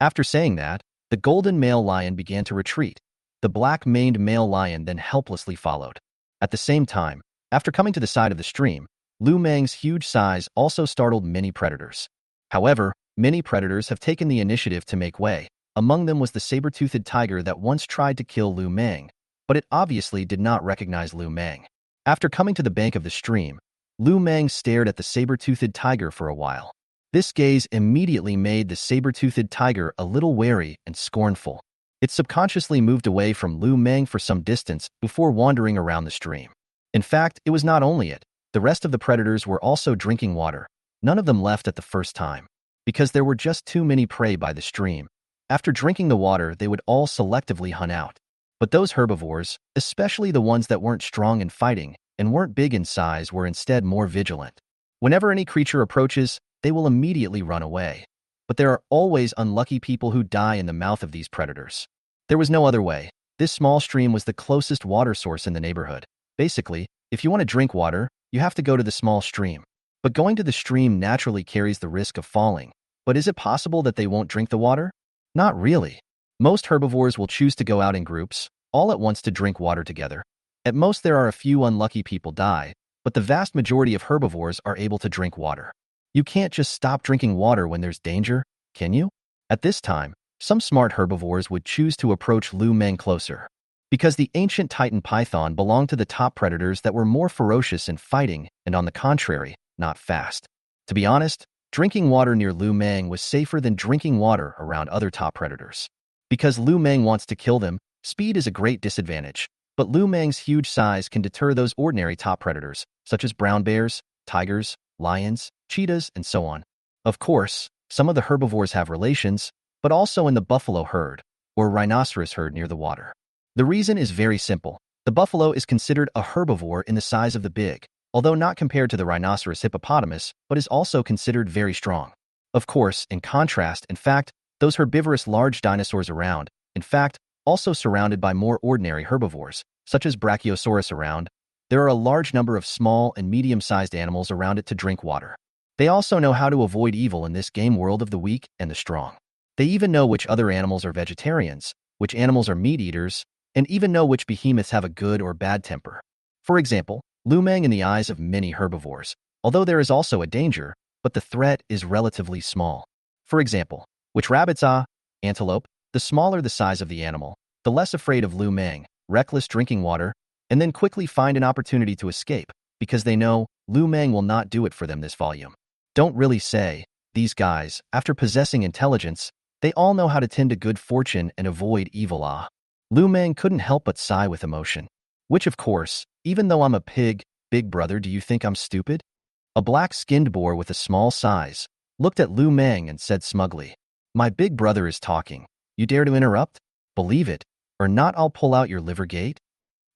After saying that, the golden male lion began to retreat. The black-maned male lion then helplessly followed. At the same time, after coming to the side of the stream, Lu Meng's huge size also startled many predators. However, many predators have taken the initiative to make way. Among them was the saber-toothed tiger that once tried to kill Lu Meng, but it obviously did not recognize Lu Meng. After coming to the bank of the stream, Lu Meng stared at the saber-toothed tiger for a while. This gaze immediately made the saber-toothed tiger a little wary and scornful. It subconsciously moved away from Lu Meng for some distance before wandering around the stream. In fact, it was not only it. The rest of the predators were also drinking water. None of them left at the first time, because there were just too many prey by the stream. After drinking the water, they would all selectively hunt out. But those herbivores, especially the ones that weren't strong in fighting and weren't big in size, were instead more vigilant. Whenever any creature approaches, they will immediately run away. But there are always unlucky people who die in the mouth of these predators. There was no other way. This small stream was the closest water source in the neighborhood. Basically, if you want to drink water, you have to go to the small stream. But going to the stream naturally carries the risk of falling. But is it possible that they won't drink the water? Not really. Most herbivores will choose to go out in groups, all at once to drink water together. At most there are a few unlucky people die, but the vast majority of herbivores are able to drink water. You can't just stop drinking water when there's danger, can you? At this time, some smart herbivores would choose to approach Lu Meng closer. Because the ancient Titan python belonged to the top predators that were more ferocious in fighting and, on the contrary, not fast. To be honest, drinking water near Lu Meng was safer than drinking water around other top predators. Because Lu Meng wants to kill them, speed is a great disadvantage. But Lu Meng's huge size can deter those ordinary top predators, such as brown bears, tigers, lions, cheetahs, and so on. Of course, some of the herbivores have relations, but also in the buffalo herd, or rhinoceros herd near the water. The reason is very simple. The buffalo is considered a herbivore in the size of the big, although not compared to the rhinoceros hippopotamus, but is also considered very strong. Of course, in contrast, in fact, those herbivorous large dinosaurs around, in fact, also surrounded by more ordinary herbivores, such as Brachiosaurus around, there are a large number of small and medium-sized animals around it to drink water. They also know how to avoid evil in this game world of the weak and the strong. They even know which other animals are vegetarians, which animals are meat-eaters, and even know which behemoths have a good or bad temper. For example, Lu Meng in the eyes of many herbivores, although there is also a danger, but the threat is relatively small. For example, which rabbits are antelope, the smaller the size of the animal, the less afraid of Lu Meng, reckless drinking water, and then quickly find an opportunity to escape, because they know Lu Meng will not do it for them this volume. Don't really say, these guys, after possessing intelligence, they all know how to tend to good fortune and avoid evil. Lu Meng couldn't help but sigh with emotion. Which of course, even though I'm a pig, big brother, do you think I'm stupid? A black-skinned boar with a small size looked at Lu Meng and said smugly, "My big brother is talking. You dare to interrupt? Believe it, or not I'll pull out your liver gate."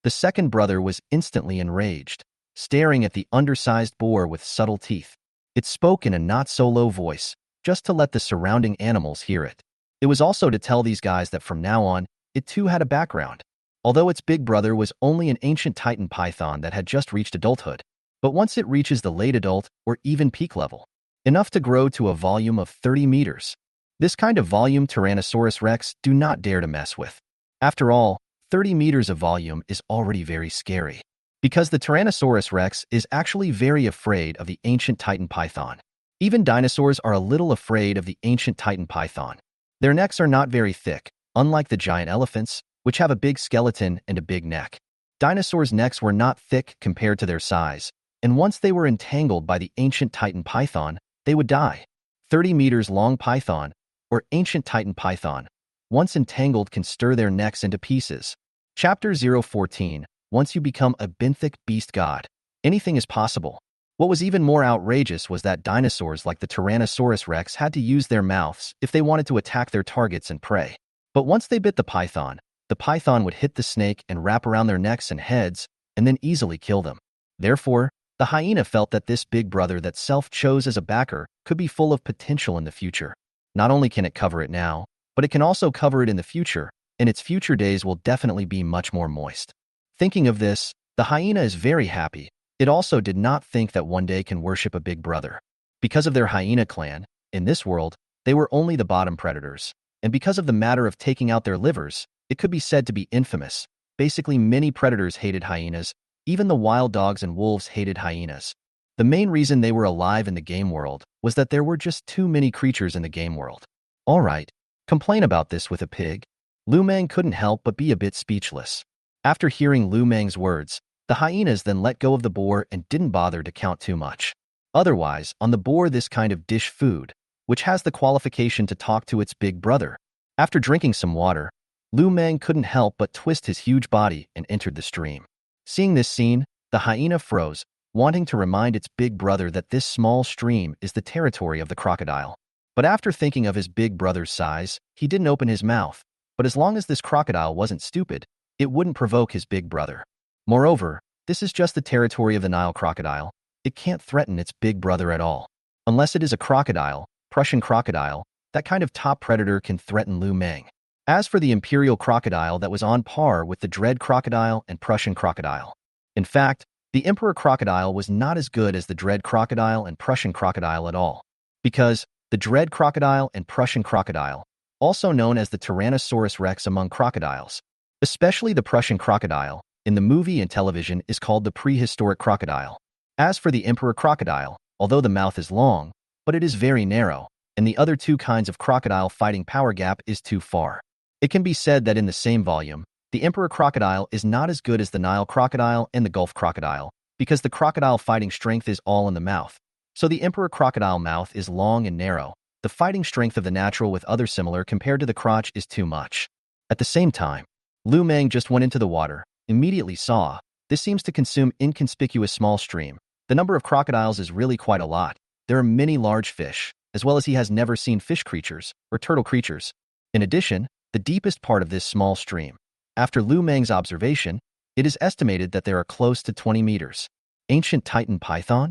The second brother was instantly enraged, staring at the undersized boar with subtle teeth. It spoke in a not-so-low voice, just to let the surrounding animals hear it. It was also to tell these guys that from now on, it too had a background. Although its big brother was only an ancient Titan python that had just reached adulthood, but once it reaches the late adult or even peak level, enough to grow to a volume of 30 meters. This kind of volume Tyrannosaurus rex do not dare to mess with. After all, 30 meters of volume is already very scary, because the Tyrannosaurus rex is actually very afraid of the ancient Titan python. Even dinosaurs are a little afraid of the ancient Titan python. Their necks are not very thick, unlike the giant elephants, which have a big skeleton and a big neck. Dinosaurs' necks were not thick compared to their size, and once they were entangled by the ancient Titan python, they would die. 30 meters long python, or ancient Titan python, once entangled can stir their necks into pieces. Chapter 014. Once you become a benthic beast god, anything is possible. What was even more outrageous was that dinosaurs like the Tyrannosaurus rex had to use their mouths if they wanted to attack their targets and prey. But once they bit the python would hit the snake and wrap around their necks and heads, and then easily kill them. Therefore, the hyena felt that this big brother that self chose as a backer could be full of potential in the future. Not only can it cover it now, but it can also cover it in the future, and its future days will definitely be much more moist. Thinking of this, the hyena is very happy. It also did not think that one day can worship a big brother. Because of their hyena clan, in this world, they were only the bottom predators, and because of the matter of taking out their livers, it could be said to be infamous. Basically, many predators hated hyenas. Even the wild dogs and wolves hated hyenas. The main reason they were alive in the game world was that there were just too many creatures in the game world. Alright, complain about this with a pig. Lu Meng couldn't help but be a bit speechless. After hearing Lu Meng's words, the hyenas then let go of the boar and didn't bother to count too much. Otherwise, on the boar this kind of dish food, which has the qualification to talk to its big brother. After drinking some water, Lu Meng couldn't help but twist his huge body and entered the stream. Seeing this scene, the hyena froze, wanting to remind its big brother that this small stream is the territory of the crocodile. But after thinking of his big brother's size, he didn't open his mouth. But as long as this crocodile wasn't stupid, it wouldn't provoke his big brother. Moreover, this is just the territory of the Nile crocodile. It can't threaten its big brother at all. Unless it is a crocodile, Prussian crocodile, that kind of top predator can threaten Lu Meng. As for the imperial crocodile, that was on par with the dread crocodile and Prussian crocodile. In fact, the emperor crocodile was not as good as the dread crocodile and Prussian crocodile at all. Because the dread crocodile and Prussian crocodile, also known as the Tyrannosaurus rex among crocodiles, especially the Prussian crocodile, in the movie and television is called the prehistoric crocodile. As for the emperor crocodile, although the mouth is long, but it is very narrow, and the other two kinds of crocodile fighting power gap is too far. It can be said that in the same volume, the emperor crocodile is not as good as the Nile crocodile and the Gulf crocodile, because the crocodile fighting strength is all in the mouth. So the emperor crocodile mouth is long and narrow. The fighting strength of the natural with other similar compared to the crotch is too much. At the same time, Lu Meng just went into the water, immediately saw, this seems to consume inconspicuous small stream. The number of crocodiles is really quite a lot. There are many large fish, as well as he has never seen fish creatures or turtle creatures. In addition, the deepest part of this small stream. After Lu Meng's observation, it is estimated that there are close to 20 meters. Ancient Titan python?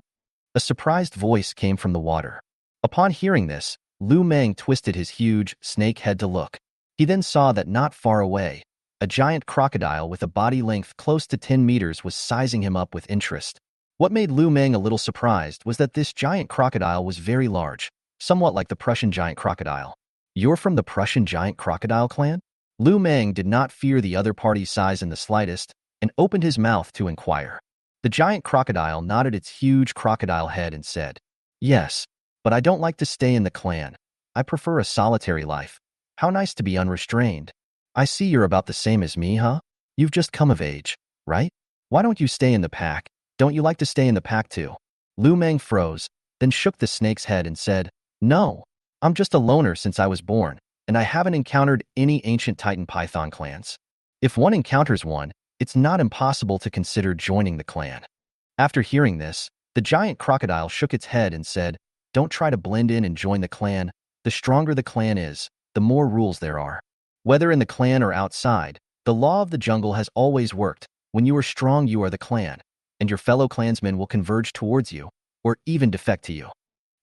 A surprised voice came from the water. Upon hearing this, Lu Meng twisted his huge snake head to look. He then saw that not far away, a giant crocodile with a body length close to 10 meters was sizing him up with interest. What made Lu Meng a little surprised was that this giant crocodile was very large, somewhat like the Prussian giant crocodile. You're from the Prussian giant crocodile clan? Lu Meng did not fear the other party's size in the slightest and opened his mouth to inquire. The giant crocodile nodded its huge crocodile head and said, "Yes, but I don't like to stay in the clan. I prefer a solitary life. How nice to be unrestrained. I see you're about the same as me, huh? You've just come of age, right? Why don't you stay in the pack? Don't you like to stay in the pack too?" Lu Meng froze, then shook the snake's head and said, "No, I'm just a loner since I was born, and I haven't encountered any ancient Titan python clans. If one encounters one, it's not impossible to consider joining the clan." After hearing this, the giant crocodile shook its head and said, "Don't try to blend in and join the clan. The stronger the clan is, the more rules there are. Whether in the clan or outside, the law of the jungle has always worked. When you are strong, you are the clan, and your fellow clansmen will converge towards you, or even defect to you."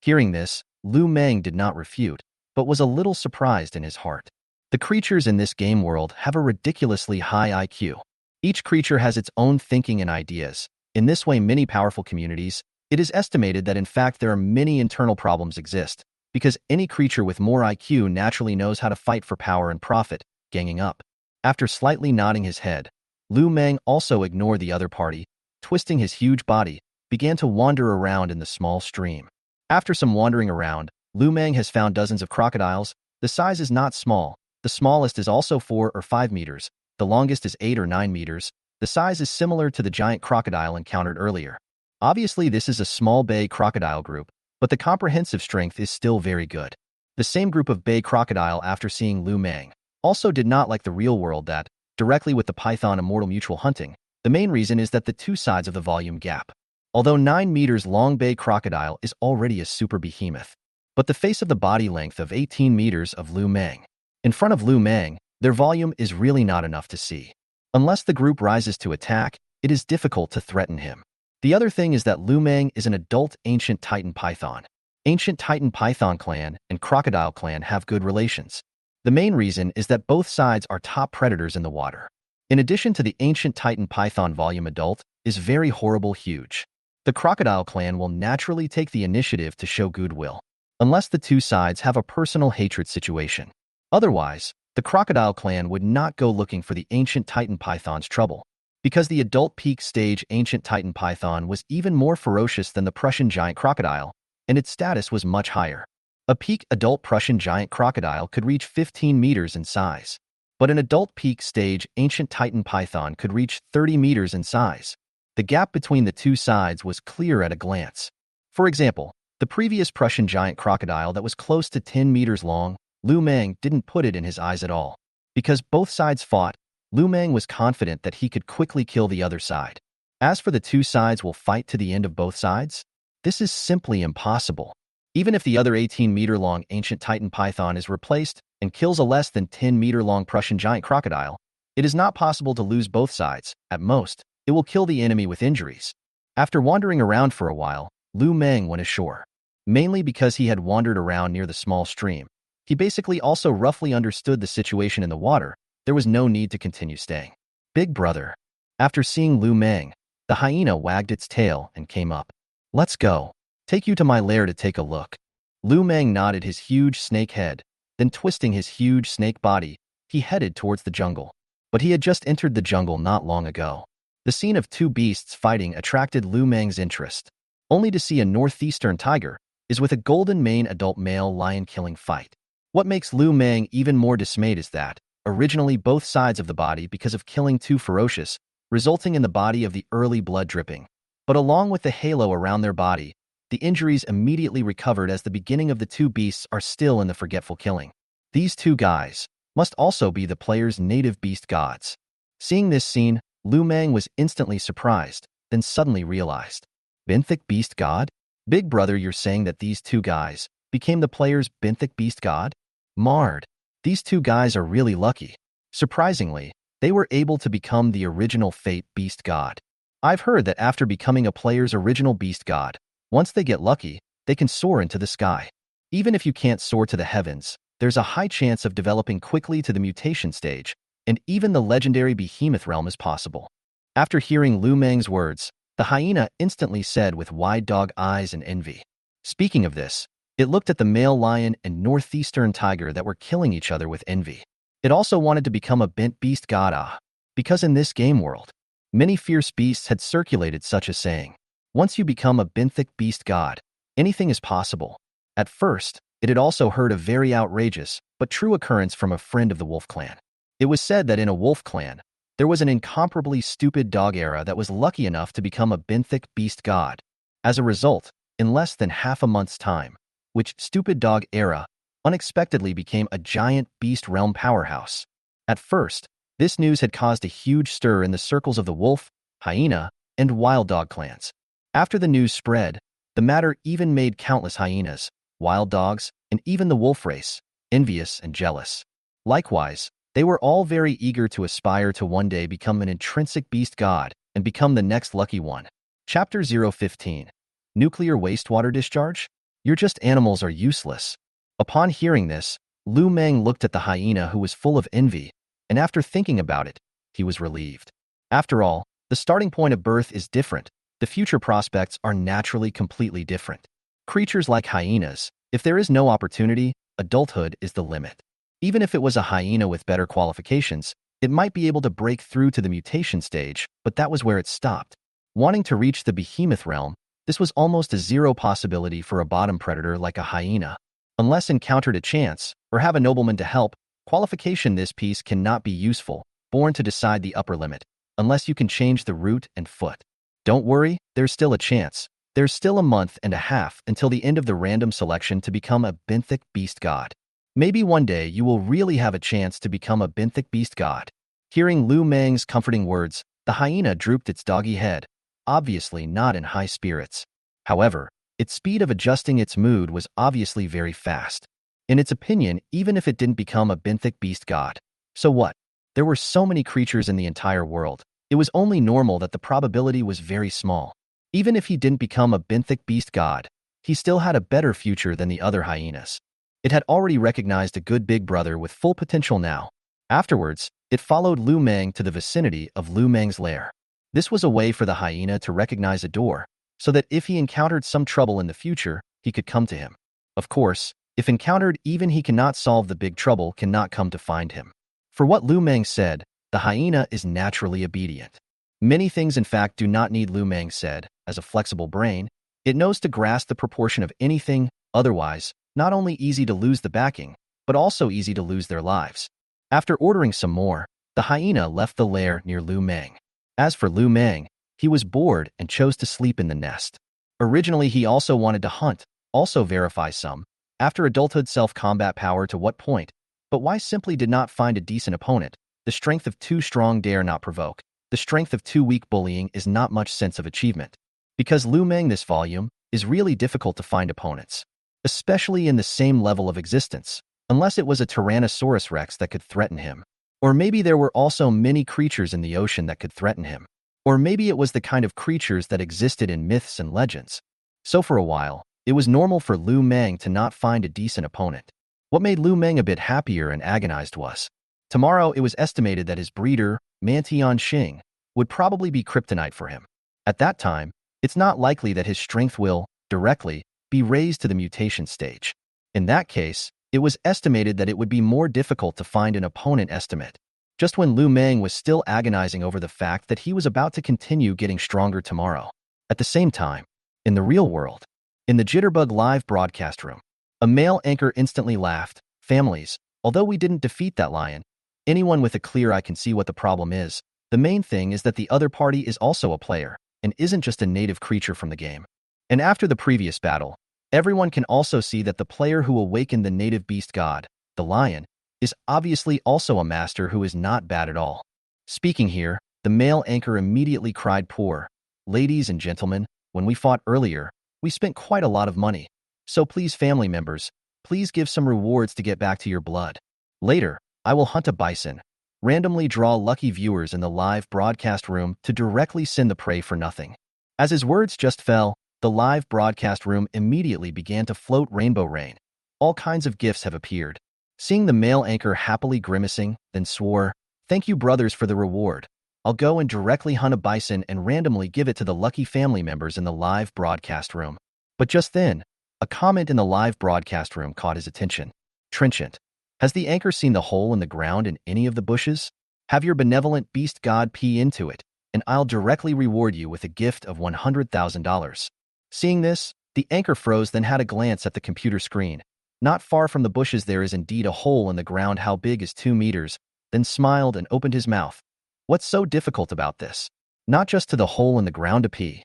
Hearing this, Lu Meng did not refute, but was a little surprised in his heart. The creatures in this game world have a ridiculously high IQ. Each creature has its own thinking and ideas. In this way, many powerful communities, it is estimated that in fact there are many internal problems exist, because any creature with more IQ naturally knows how to fight for power and profit, ganging up. After slightly nodding his head, Lu Meng also ignored the other party, twisting his huge body, began to wander around in the small stream. After some wandering around, Lu Meng has found dozens of crocodiles. The size is not small. The smallest is also 4 or 5 meters. The longest is 8 or 9 meters. The size is similar to the giant crocodile encountered earlier. Obviously, this is a small bay crocodile group, but the comprehensive strength is still very good. The same group of bay crocodile, after seeing Lu Meng, also did not like the real world that, directly with the python immortal mutual hunting. The main reason is that the two sides of the volume gap. Although 9 meters long bay crocodile is already a super behemoth, but the face of the body length of 18 meters of Lu Meng. In front of Lu Meng, their volume is really not enough to see. Unless the group rises to attack, it is difficult to threaten him. The other thing is that Lu Meng is an adult ancient Titan python. Ancient Titan python clan and crocodile clan have good relations. The main reason is that both sides are top predators in the water. In addition to the ancient Titan python volume, adult is very horrible huge. The crocodile clan will naturally take the initiative to show goodwill, unless the two sides have a personal hatred situation. Otherwise, the crocodile clan would not go looking for the ancient Titan python's trouble, because the adult peak stage ancient Titan python was even more ferocious than the Prussian giant crocodile, and its status was much higher. A peak adult Prussian giant crocodile could reach 15 meters in size, but an adult peak stage ancient Titan python could reach 30 meters in size. The gap between the two sides was clear at a glance. For example, the previous Prussian giant crocodile that was close to 10 meters long, Lu Meng didn't put it in his eyes at all. Because both sides fought, Lu Meng was confident that he could quickly kill the other side. As for the two sides will fight to the end of both sides, this is simply impossible. Even if the other 18-meter-long ancient Titan python is replaced and kills a less than 10-meter-long Prussian giant crocodile, it is not possible to lose both sides. At most, it will kill the enemy with injuries. After wandering around for a while, Lu Meng went ashore. Mainly because he had wandered around near the small stream. He basically also roughly understood the situation in the water. There was no need to continue staying. Big brother. After seeing Lu Meng, the hyena wagged its tail and came up. Let's go. Take you to my lair to take a look. Lu Meng nodded his huge snake head, then twisting his huge snake body, he headed towards the jungle. But he had just entered the jungle not long ago. The scene of two beasts fighting attracted Lu Meng's interest. Only to see a northeastern tiger is with a golden mane adult male lion-killing fight. What makes Lu Meng even more dismayed is that, originally both sides of the body because of killing too ferocious, resulting in the body of the early blood dripping. But along with the halo around their body, the injuries immediately recovered as the beginning of the two beasts are still in the forgetful killing. These two guys must also be the player's native beast gods. Seeing this scene, Lu Meng was instantly surprised, then suddenly realized. Benthic beast god? Big brother, you're saying that these two guys became the player's benthic beast god? Marred. These two guys are really lucky. Surprisingly, they were able to become the original Fate beast god. I've heard that after becoming a player's original beast god, once they get lucky, they can soar into the sky. Even if you can't soar to the heavens, there's a high chance of developing quickly to the mutation stage, and even the legendary behemoth realm is possible. After hearing Lu Meng's words, the hyena instantly said with wide dog eyes and envy. Speaking of this, it looked at the male lion and northeastern tiger that were killing each other with envy. It also wanted to become a bent beast god, because in this game world, many fierce beasts had circulated such a saying. Once you become a benthic beast god, anything is possible. At first, it had also heard a very outrageous but true occurrence from a friend of the wolf clan. It was said that in a wolf clan, there was an incomparably stupid dog era that was lucky enough to become a benthic beast god. As a result, in less than half a month's time, which stupid dog era unexpectedly became a giant beast realm powerhouse. At first, this news had caused a huge stir in the circles of the wolf, hyena, and wild dog clans. After the news spread, the matter even made countless hyenas, wild dogs, and even the wolf race envious and jealous. Likewise, they were all very eager to aspire to one day become an intrinsic beast god and become the next lucky one. Chapter 015. Nuclear wastewater discharge? You're just animals are useless. Upon hearing this, Lu Meng looked at the hyena who was full of envy, and after thinking about it, he was relieved. After all, the starting point of birth is different. The future prospects are naturally completely different. Creatures like hyenas, if there is no opportunity, adulthood is the limit. Even if it was a hyena with better qualifications, it might be able to break through to the mutation stage, but that was where it stopped. Wanting to reach the behemoth realm, this was almost a zero possibility for a bottom predator like a hyena. Unless encountered a chance, or have a nobleman to help, qualification this piece cannot be useful, born to decide the upper limit, unless you can change the root and foot. Don't worry, there's still a chance. There's still a month and a half until the end of the random selection to become a benthic beast god. Maybe one day you will really have a chance to become a benthic beast god. Hearing Lu Meng's comforting words, the hyena drooped its doggy head, obviously not in high spirits. However, its speed of adjusting its mood was obviously very fast. In its opinion, even if it didn't become a benthic beast god, so what? There were so many creatures in the entire world. It was only normal that the probability was very small. Even if he didn't become a benthic beast god, he still had a better future than the other hyenas. It had already recognized a good big brother with full potential now. Afterwards, it followed Lu Meng to the vicinity of Lu Meng's lair. This was a way for the hyena to recognize a door, so that if he encountered some trouble in the future, he could come to him. Of course, if encountered, even he cannot solve the big trouble cannot come to find him. For what Lu Meng said, the hyena is naturally obedient. Many things in fact do not need Lu Meng said, as a flexible brain, it knows to grasp the proportion of anything, otherwise, not only easy to lose the backing, but also easy to lose their lives. After ordering some more, the hyena left the lair near Lu Meng. As for Lu Meng, he was bored and chose to sleep in the nest. Originally he also wanted to hunt, also verify some, after adulthood self-combat power to what point, But why simply did not find a decent opponent? The strength of too strong dare not provoke. The strength of too weak bullying is not much sense of achievement. Because Lu Meng this volume is really difficult to find opponents, especially in the same level of existence, unless it was a Tyrannosaurus Rex that could threaten him. Or maybe there were also many creatures in the ocean that could threaten him. Or maybe it was the kind of creatures that existed in myths and legends. So for a while, it was normal for Lu Meng to not find a decent opponent. What made Lu Meng a bit happier and agonized was, tomorrow it was estimated that his breeder, Mantion Shing, would probably be kryptonite for him. At that time, it's not likely that his strength will, directly, be raised to the mutation stage. In that case, it was estimated that it would be more difficult to find an opponent estimate. Just when Lu Meng was still agonizing over the fact that he was about to continue getting stronger tomorrow. At the same time, in the real world, in the Jitterbug live broadcast room, a male anchor instantly laughed. Families, although we didn't defeat that lion, anyone with a clear eye can see what the problem is. The main thing is that the other party is also a player, and isn't just a native creature from the game. And after the previous battle, everyone can also see that the player who awakened the native beast god, the lion, is obviously also a master who is not bad at all. Speaking here, the male anchor immediately cried, "Poor ladies and gentlemen, when we fought earlier, we spent quite a lot of money. So please, family members, please give some rewards to get back to your blood. Later, I will hunt a bison, randomly draw lucky viewers in the live broadcast room to directly send the prey for nothing." As his words just fell, the live broadcast room immediately began to float rainbow rain. All kinds of gifts have appeared. Seeing the male anchor happily grimacing, then swore, "Thank you, brothers, for the reward. I'll go and directly hunt a bison and randomly give it to the lucky family members in the live broadcast room." But just then, a comment in the live broadcast room caught his attention. "Trenchant, has the anchor seen the hole in the ground in any of the bushes? Have your benevolent beast god pee into it, and I'll directly reward you with a gift of $100,000. Seeing this, the anchor froze, then had a glance at the computer screen. Not far from the bushes there is indeed a hole in the ground how big as 2 meters, then smiled and opened his mouth. What's so difficult about this? Not just to the hole in the ground to pee.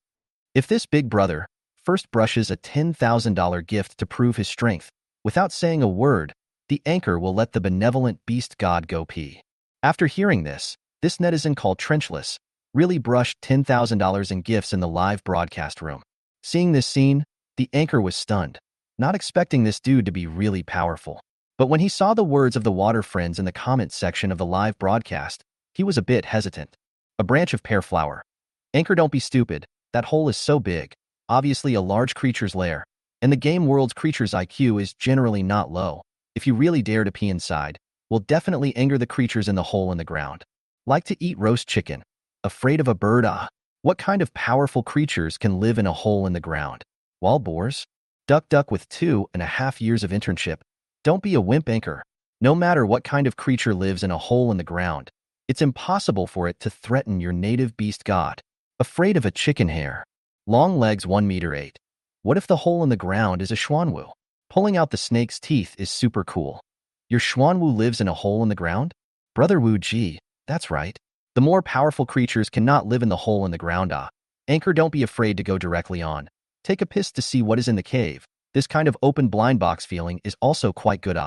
If this big brother first brushes a $10,000 gift to prove his strength, without saying a word, the anchor will let the benevolent beast god go pee. After hearing this netizen called Trenchless really brushed $10,000 in gifts in the live broadcast room. Seeing this scene, the anchor was stunned, not expecting this dude to be really powerful. But when he saw the words of the water friends in the comments section of the live broadcast, he was a bit hesitant. A branch of pear flower. Anchor, don't be stupid. That hole is so big. Obviously a large creature's lair. And the game world's creature's IQ is generally not low. If you really dare to pee inside, will definitely anger the creatures in the hole in the ground. Like to eat roast chicken. Afraid of a bird? What kind of powerful creatures can live in a hole in the ground? Wild boars? Duck with 2.5 years of internship. Don't be a wimp, anchor. No matter what kind of creature lives in a hole in the ground, it's impossible for it to threaten your native beast god. Afraid of a chicken hair. Long legs 1 meter 8. What if the hole in the ground is a Xuanwu? Pulling out the snake's teeth is super cool. Your Xuanwu lives in a hole in the ground? Brother Wu Ji, that's right. The more powerful creatures cannot live in the hole in the ground. Anchor, don't be afraid to go directly on. Take a piss to see what is in the cave. This kind of open blind box feeling is also quite good.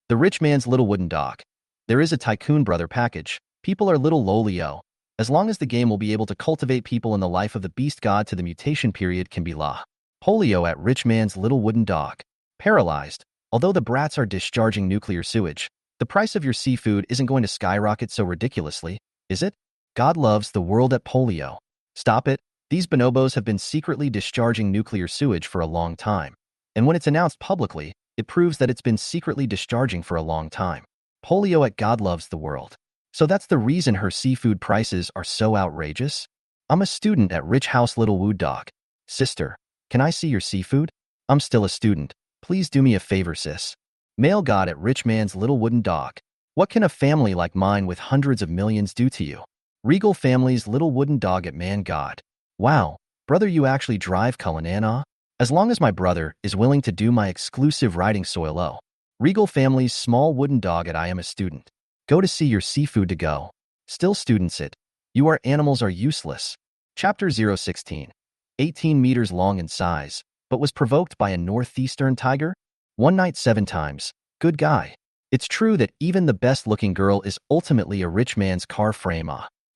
The rich man's little wooden dog. There is a tycoon brother package. People are little lowly-o. As long as the game will be able to cultivate people in the life of the beast god to the mutation period can be la. Polio at rich man's little wooden dog. Paralyzed. Although the brats are discharging nuclear sewage, the price of your seafood isn't going to skyrocket so ridiculously, is it? God loves the world at polio. Stop it. These bonobos have been secretly discharging nuclear sewage for a long time. And when it's announced publicly, it proves that it's been secretly discharging for a long time. Polio at God loves the world. So that's the reason her seafood prices are so outrageous? I'm a student at Rich House Little Wood Dog. Sister, can I see your seafood? I'm still a student. Please do me a favor, sis. Male god at Rich Man's Little Wooden Dog. What can a family like mine with hundreds of millions do to you? Regal Family's Little Wooden Dog at Man God. Wow, brother, you actually drive Cullinan? As long as my brother is willing to do my exclusive riding soil. Regal Family's Small Wooden Dog at I am a student. Go to see your seafood to go. Still students it. You are animals are useless. Chapter 016. 18 meters long in size, but was provoked by a northeastern tiger? One night 7 times. Good guy. It's true that even the best-looking girl is ultimately a rich man's car frame.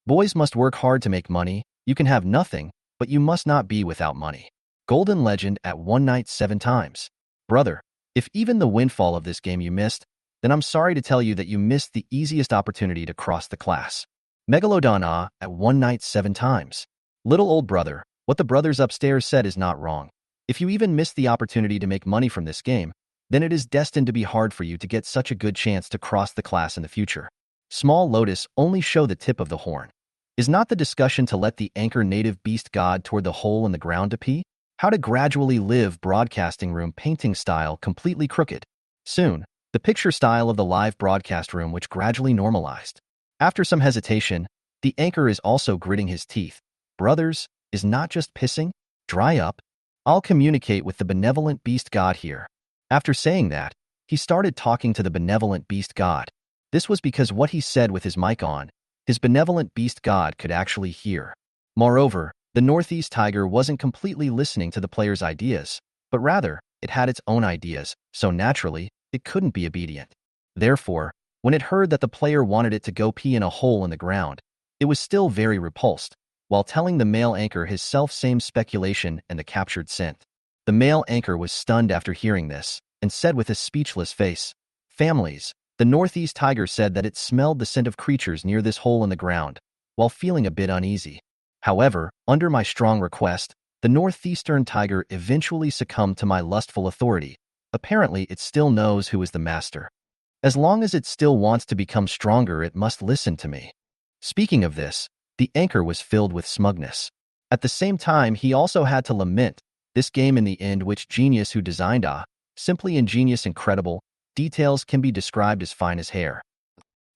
Boys must work hard to make money. You can have nothing, but you must not be without money. Golden legend at one night 7 times. Brother, if even the windfall of this game you missed, then I'm sorry to tell you that you missed the easiest opportunity to cross the class. Megalodon at one night 7 times. Little old brother, what the brothers upstairs said is not wrong. If you even missed the opportunity to make money from this game, then it is destined to be hard for you to get such a good chance to cross the class in the future. Small lotus only show the tip of the horn. Is not the discussion to let the anchor native beast god toward the hole in the ground to pee? How to gradually live broadcasting room painting style completely crooked. Soon, the picture style of the live broadcast room which gradually normalized. After some hesitation, the anchor is also gritting his teeth. Brothers, is not just pissing? Dry up. I'll communicate with the benevolent beast god here. After saying that, he started talking to the benevolent beast god. This was because what he said with his mic on, his benevolent beast god could actually hear. Moreover, the Northeast Tiger wasn't completely listening to the player's ideas, but rather, it had its own ideas, so naturally, it couldn't be obedient. Therefore, when it heard that the player wanted it to go pee in a hole in the ground, it was still very repulsed, while telling the male anchor his self-same speculation and the captured scent. The male anchor was stunned after hearing this, and said with a speechless face, "Families, the Northeast Tiger said that it smelled the scent of creatures near this hole in the ground, while feeling a bit uneasy. However, under my strong request, the Northeastern Tiger eventually succumbed to my lustful authority. Apparently, it still knows who is the master. As long as it still wants to become stronger, it must listen to me." Speaking of this, the anchor was filled with smugness. At the same time, he also had to lament this game in the end, which genius who designed simply ingenious, incredible, details can be described as fine as hair.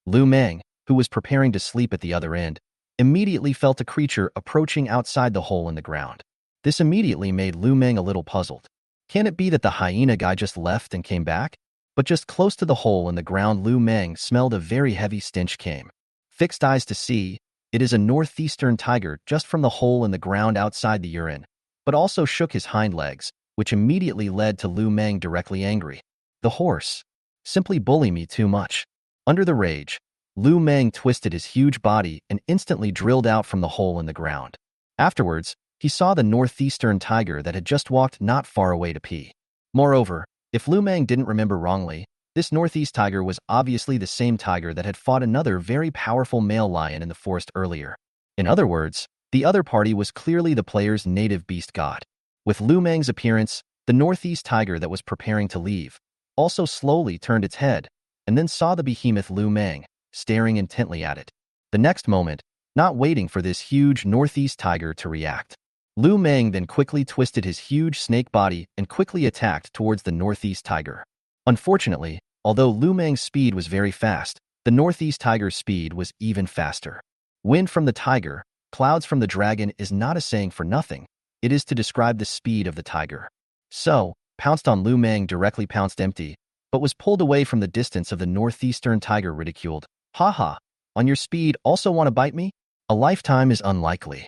Lu Meng, who was preparing to sleep at the other end, immediately felt a creature approaching outside the hole in the ground. This immediately made Lu Meng a little puzzled. Can it be that the hyena guy just left and came back? But just close to the hole in the ground, Lu Meng smelled a very heavy stench came. Fixed eyes to see, it is a Northeastern Tiger just from the hole in the ground outside the urine, but also shook his hind legs, which immediately led to Lu Meng directly angry. The horse simply bully me too much. Under the rage, Lu Meng twisted his huge body and instantly drilled out from the hole in the ground. Afterwards, he saw the Northeastern Tiger that had just walked not far away to pee. Moreover, if Lu Meng didn't remember wrongly, this Northeast Tiger was obviously the same tiger that had fought another very powerful male lion in the forest earlier. In other words, the other party was clearly the player's native beast god. With Lu Meng's appearance, the Northeast Tiger that was preparing to leave also slowly turned its head and then saw the behemoth Lu Meng staring intently at it. The next moment, not waiting for this huge Northeast Tiger to react, Lu Meng then quickly twisted his huge snake body and quickly attacked towards the Northeast Tiger. Unfortunately, although Lu Meng's speed was very fast, the Northeast Tiger's speed was even faster. Wind from the tiger, clouds from the dragon is not a saying for nothing. It is to describe the speed of the tiger. So, pounced on Lu Meng directly pounced empty, but was pulled away from the distance of the Northeastern Tiger ridiculed. "Haha, on your speed also want to bite me? A lifetime is unlikely."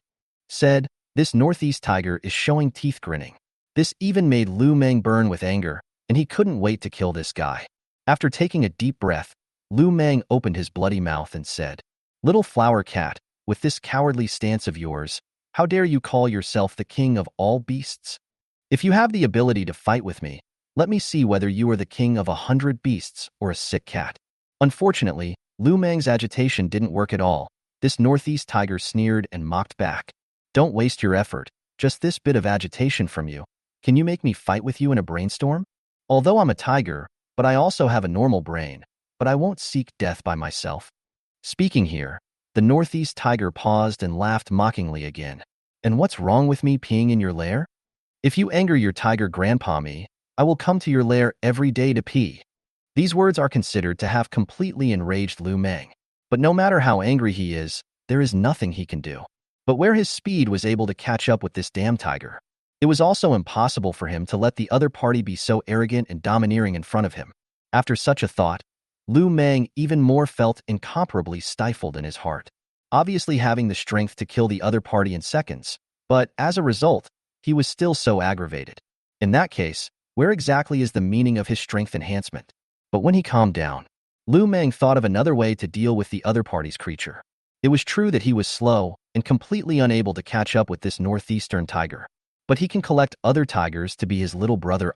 Said, this Northeast Tiger is showing teeth grinning. This even made Lu Meng burn with anger, and he couldn't wait to kill this guy. After taking a deep breath, Lu Meng opened his bloody mouth and said, "Little flower cat, with this cowardly stance of yours, how dare you call yourself the king of all beasts? If you have the ability to fight with me, let me see whether you are the king of 100 beasts or a sick cat." Unfortunately, Lu Meng's agitation didn't work at all. This Northeast Tiger sneered and mocked back. "Don't waste your effort, just this bit of agitation from you. Can you make me fight with you in a brainstorm? Although I'm a tiger, but I also have a normal brain, but I won't seek death by myself." Speaking here, the Northeast Tiger paused and laughed mockingly again. "And what's wrong with me peeing in your lair? If you anger your tiger grandpa me, I will come to your lair every day to pee." These words are considered to have completely enraged Lu Meng. But no matter how angry he is, there is nothing he can do. But where his speed was able to catch up with this damn tiger, it was also impossible for him to let the other party be so arrogant and domineering in front of him. After such a thought, Lu Meng even more felt incomparably stifled in his heart, obviously having the strength to kill the other party in seconds, but as a result, he was still so aggravated. In that case, where exactly is the meaning of his strength enhancement? But when he calmed down, Lu Meng thought of another way to deal with the other party's creature. It was true that he was slow and completely unable to catch up with this northeastern tiger, but he can collect other tigers to be his little brother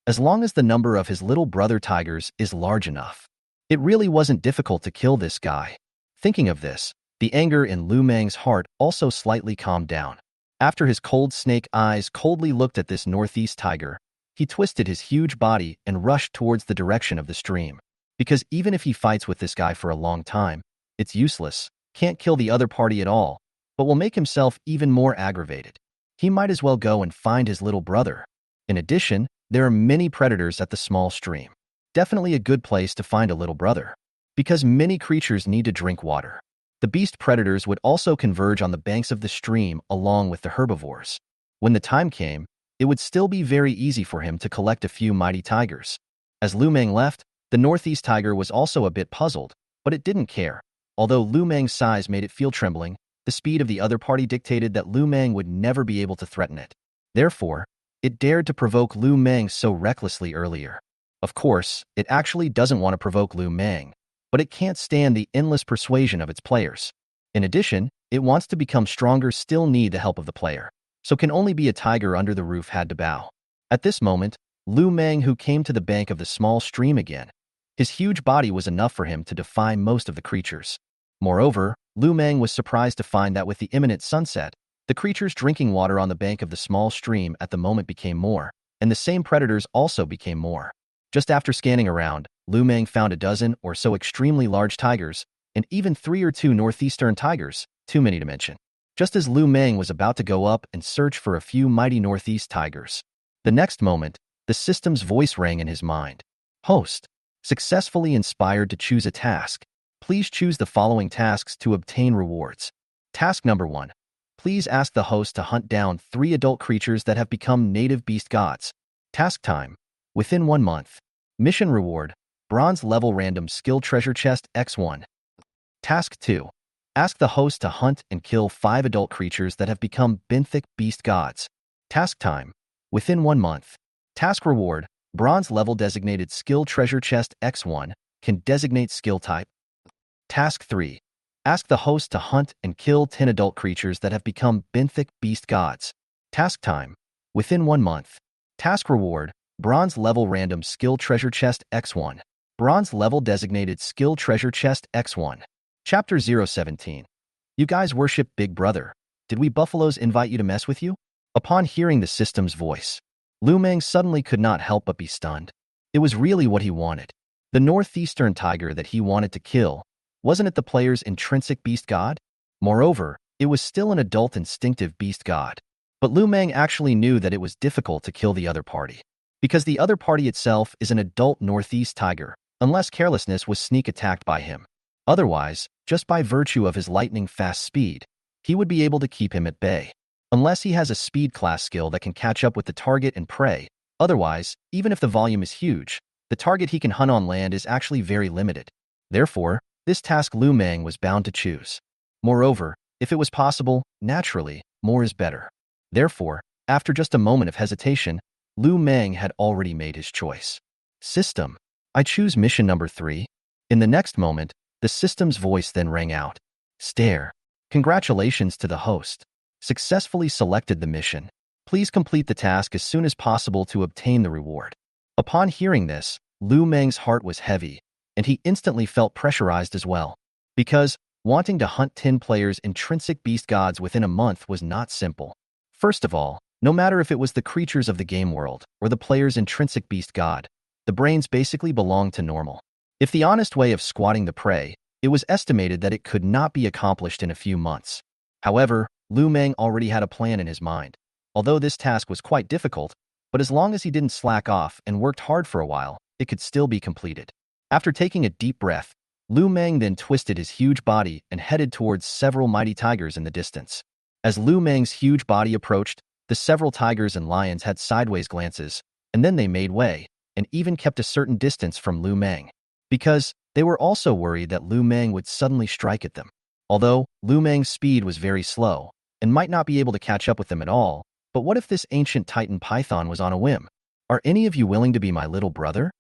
as long as the number of his little brother tigers is large enough. It really wasn't difficult to kill this guy. Thinking of this, the anger in Lu Meng's heart also slightly calmed down. After his cold snake eyes coldly looked at this northeast tiger, he twisted his huge body and rushed towards the direction of the stream. Because even if he fights with this guy for a long time, it's useless, can't kill the other party at all, but will make himself even more aggravated. He might as well go and find his little brother. In addition, there are many predators at the small stream. Definitely a good place to find a little brother, because many creatures need to drink water. The beast predators would also converge on the banks of the stream along with the herbivores. When the time came, it would still be very easy for him to collect a few mighty tigers. As Lu Meng left, the northeast tiger was also a bit puzzled, but it didn't care. Although Lu Meng's size made it feel trembling, the speed of the other party dictated that Lu Meng would never be able to threaten it. Therefore, it dared to provoke Lu Meng so recklessly earlier. Of course, it actually doesn't want to provoke Lu Meng, but it can't stand the endless persuasion of its players. In addition, it wants to become stronger, still need the help of the player, so can only be a tiger under the roof had to bow. At this moment, Lu Meng, who came to the bank of the small stream again, his huge body was enough for him to defy most of the creatures. Moreover, Lu Meng was surprised to find that with the imminent sunset, the creatures drinking water on the bank of the small stream at the moment became more, and the same predators also became more. Just after scanning around, Lu Meng found a dozen or so extremely large tigers, and even 3 or 2 northeastern tigers, too many to mention. Just as Lu Meng was about to go up and search for a few mighty northeast tigers, the next moment, the system's voice rang in his mind. Host, successfully inspired to choose a task. Please choose the following tasks to obtain rewards. Task number 1. Please ask the host to hunt down 3 adult creatures that have become native beast gods. Task time. Within 1 month. Mission reward. Bronze level random skill treasure chest X1. Task 2. Ask the host to hunt and kill 5 adult creatures that have become mythic beast gods. Task time. Within 1 month. Task reward. Bronze level designated skill treasure chest X1. Can designate skill type. Task 3. Ask the host to hunt and kill 10 adult creatures that have become mythic beast gods. Task time. Within 1 month. Task reward. Bronze level random skill treasure chest X1. Bronze level designated skill treasure chest X1. Chapter 017. You guys worship Big Brother. Did we buffaloes invite you to mess with you? Upon hearing the system's voice, Lu Meng suddenly could not help but be stunned. It was really what he wanted. The northeastern tiger that he wanted to kill. Wasn't it the player's intrinsic beast god? Moreover, it was still an adult instinctive beast god. But Lu Meng actually knew that it was difficult to kill the other party, because the other party itself is an adult northeast tiger, unless carelessness was sneak attacked by him. Otherwise, just by virtue of his lightning-fast speed, he would be able to keep him at bay. Unless he has a speed class skill that can catch up with the target and prey. Otherwise, even if the volume is huge, the target he can hunt on land is actually very limited. Therefore, this task Lu Meng was bound to choose. Moreover, if it was possible, naturally, more is better. Therefore, after just a moment of hesitation, Lu Meng had already made his choice. System. I choose mission number 3. In the next moment, the system's voice then rang out. Stare. Congratulations to the host. Successfully selected the mission. Please complete the task as soon as possible to obtain the reward. Upon hearing this, Lu Meng's heart was heavy, and he instantly felt pressurized as well. Because, wanting to hunt 10 players' intrinsic beast gods within a month was not simple. First of all, no matter if it was the creatures of the game world or the player's intrinsic beast god, the brains basically belonged to normal. If the honest way of squatting the prey, it was estimated that it could not be accomplished in a few months. However, Lu Meng already had a plan in his mind. Although this task was quite difficult, but as long as he didn't slack off and worked hard for a while, it could still be completed. After taking a deep breath, Lu Meng then twisted his huge body and headed towards several mighty tigers in the distance. As Lu Meng's huge body approached, the several tigers and lions had sideways glances, and then they made way, and even kept a certain distance from Lu Meng, because they were also worried that Lu Meng would suddenly strike at them. Although Lu Meng's speed was very slow, and might not be able to catch up with them at all, but what if this ancient titan python was on a whim? Are any of you willing to be my little brother?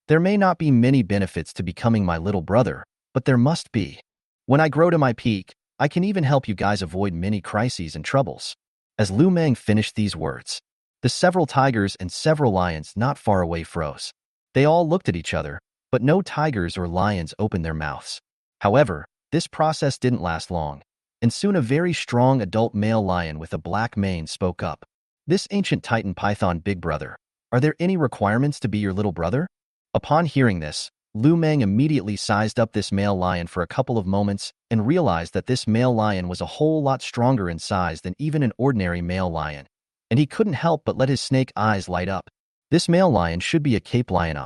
There may not be many benefits to becoming my little brother, but there must be. When I grow to my peak, I can even help you guys avoid many crises and troubles." As Lu Meng finished these words, the several tigers and several lions not far away froze. They all looked at each other, but no tigers or lions opened their mouths. However, this process didn't last long, and soon a very strong adult male lion with a black mane spoke up. "This ancient titan python big brother, are there any requirements to be your little brother?" Upon hearing this, Lu Meng immediately sized up this male lion for a couple of moments and realized that this male lion was a whole lot stronger in size than even an ordinary male lion, and he couldn't help but let his snake eyes light up. This male lion should be a Cape lion,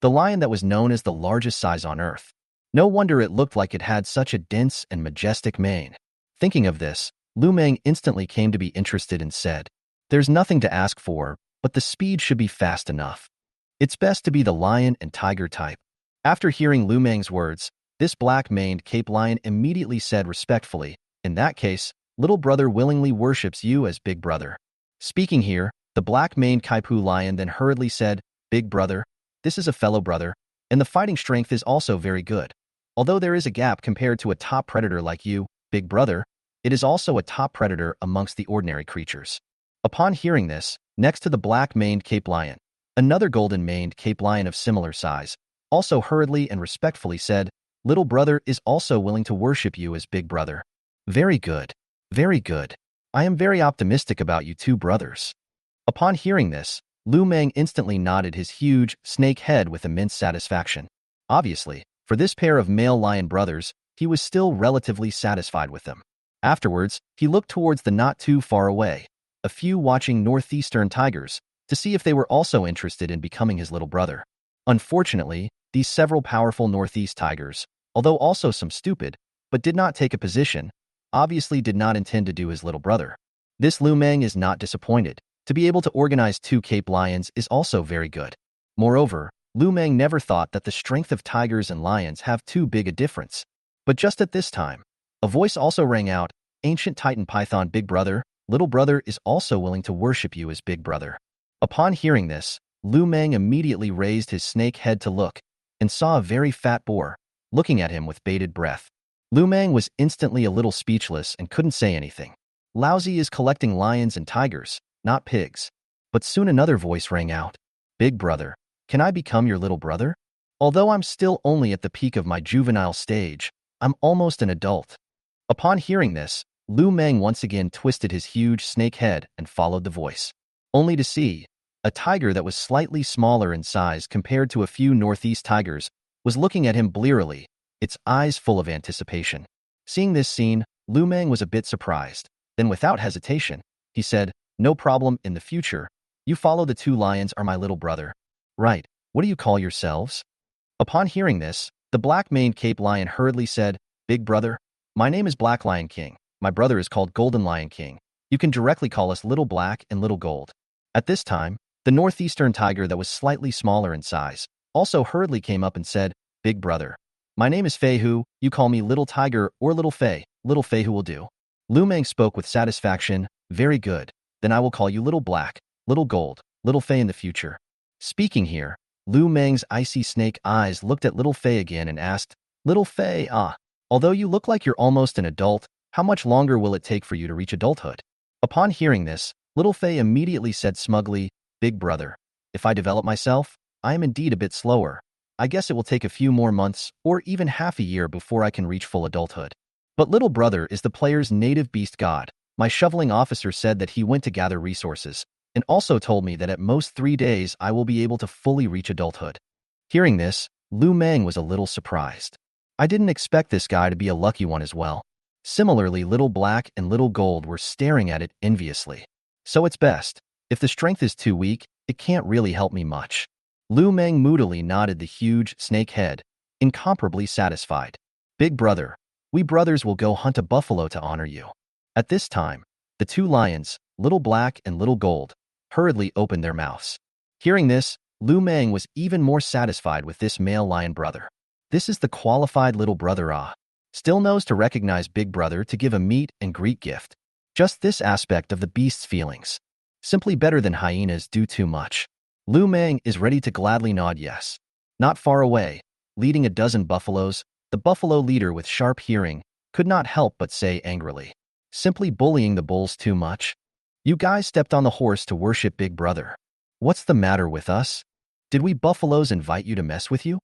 the lion that was known as the largest size on Earth. No wonder it looked like it had such a dense and majestic mane. Thinking of this, Lu Meng instantly came to be interested and said, "There's nothing to ask for, but the speed should be fast enough. It's best to be the lion and tiger type." After hearing Lu Meng's words, this black-maned Cape lion immediately said respectfully, "In that case, little brother willingly worships you as big brother." Speaking here, the black-maned Kaipu lion then hurriedly said, "Big brother, this is a fellow brother, and the fighting strength is also very good. Although there is a gap compared to a top predator like you, big brother, it is also a top predator amongst the ordinary creatures." Upon hearing this, next to the black-maned Cape lion, another golden-maned Cape lion of similar size also hurriedly and respectfully said, "Little brother is also willing to worship you as big brother." "Very good. Very good. I am very optimistic about you two brothers." Upon hearing this, Lu Meng instantly nodded his huge, snake head with immense satisfaction. Obviously, for this pair of male lion brothers, he was still relatively satisfied with them. Afterwards, he looked towards the not too far away, a few watching northeastern tigers, to see if they were also interested in becoming his little brother. Unfortunately, these several powerful northeast tigers, although also some stupid, but did not take a position, obviously did not intend to do his little brother. This Lu Meng is not disappointed. To be able to organize two Cape lions is also very good. Moreover, Lu Meng never thought that the strength of tigers and lions have too big a difference. But just at this time, a voice also rang out, "Ancient Titan Python big brother, little brother is also willing to worship you as big brother." Upon hearing this, Lu Meng immediately raised his snake head to look, and saw a very fat boar, looking at him with bated breath. Lu Meng was instantly a little speechless and couldn't say anything. Laozi is collecting lions and tigers, not pigs. But soon another voice rang out, "Big brother, can I become your little brother? Although I'm still only at the peak of my juvenile stage, I'm almost an adult." Upon hearing this, Lu Meng once again twisted his huge snake head and followed the voice, only to see a tiger that was slightly smaller in size compared to a few northeast tigers was looking at him blearily, its eyes full of anticipation. Seeing this scene, Lu Meng was a bit surprised. Then without hesitation, he said, "No problem in the future. You follow the two lions are my little brother." "Right, what do you call yourselves?" Upon hearing this, the black-maned Cape lion hurriedly said, "Big brother, my name is Black Lion King. My brother is called Golden Lion King. You can directly call us Little Black and Little Gold." At this time, the northeastern tiger that was slightly smaller in size also hurriedly came up and said, "Big brother, my name is Fei Hu. You call me Little Tiger or Little Fei. Little Fei Hu will do." Lu Meng spoke with satisfaction, "Very good. Then I will call you Little Black, Little Gold, Little Fei in the future." Speaking here, Lu Meng's icy snake eyes looked at Little Fei again and asked, "Little Fei, although you look like you're almost an adult, how much longer will it take for you to reach adulthood?" Upon hearing this, Little Fei immediately said smugly, "Big brother, if I develop myself, I am indeed a bit slower. I guess it will take a few more months or even half a year before I can reach full adulthood. But little brother is the player's native beast god. My shoveling officer said that he went to gather resources, and also told me that at most 3 days I will be able to fully reach adulthood." Hearing this, Lu Meng was a little surprised. I didn't expect this guy to be a lucky one as well. Similarly, Little Black and Little Gold were staring at it enviously. So it's best. If the strength is too weak, it can't really help me much. Lu Meng moodily nodded the huge snake head, incomparably satisfied. "Big brother, we brothers will go hunt a buffalo to honor you." At this time, the two lions, Little Black and Little Gold, hurriedly opened their mouths. Hearing this, Lu Meng was even more satisfied with this male lion brother. This is the qualified little brother still knows to recognize big brother to give a meet and greet gift. Just this aspect of the beast's feelings. Simply better than hyenas do too much. Lu Meng is ready to gladly nod yes. Not far away, leading a dozen buffaloes, the buffalo leader with sharp hearing could not help but say angrily, "Simply bullying the bulls too much? You guys stepped on the horse to worship Big Brother. What's the matter with us? Did we buffaloes invite you to mess with you?"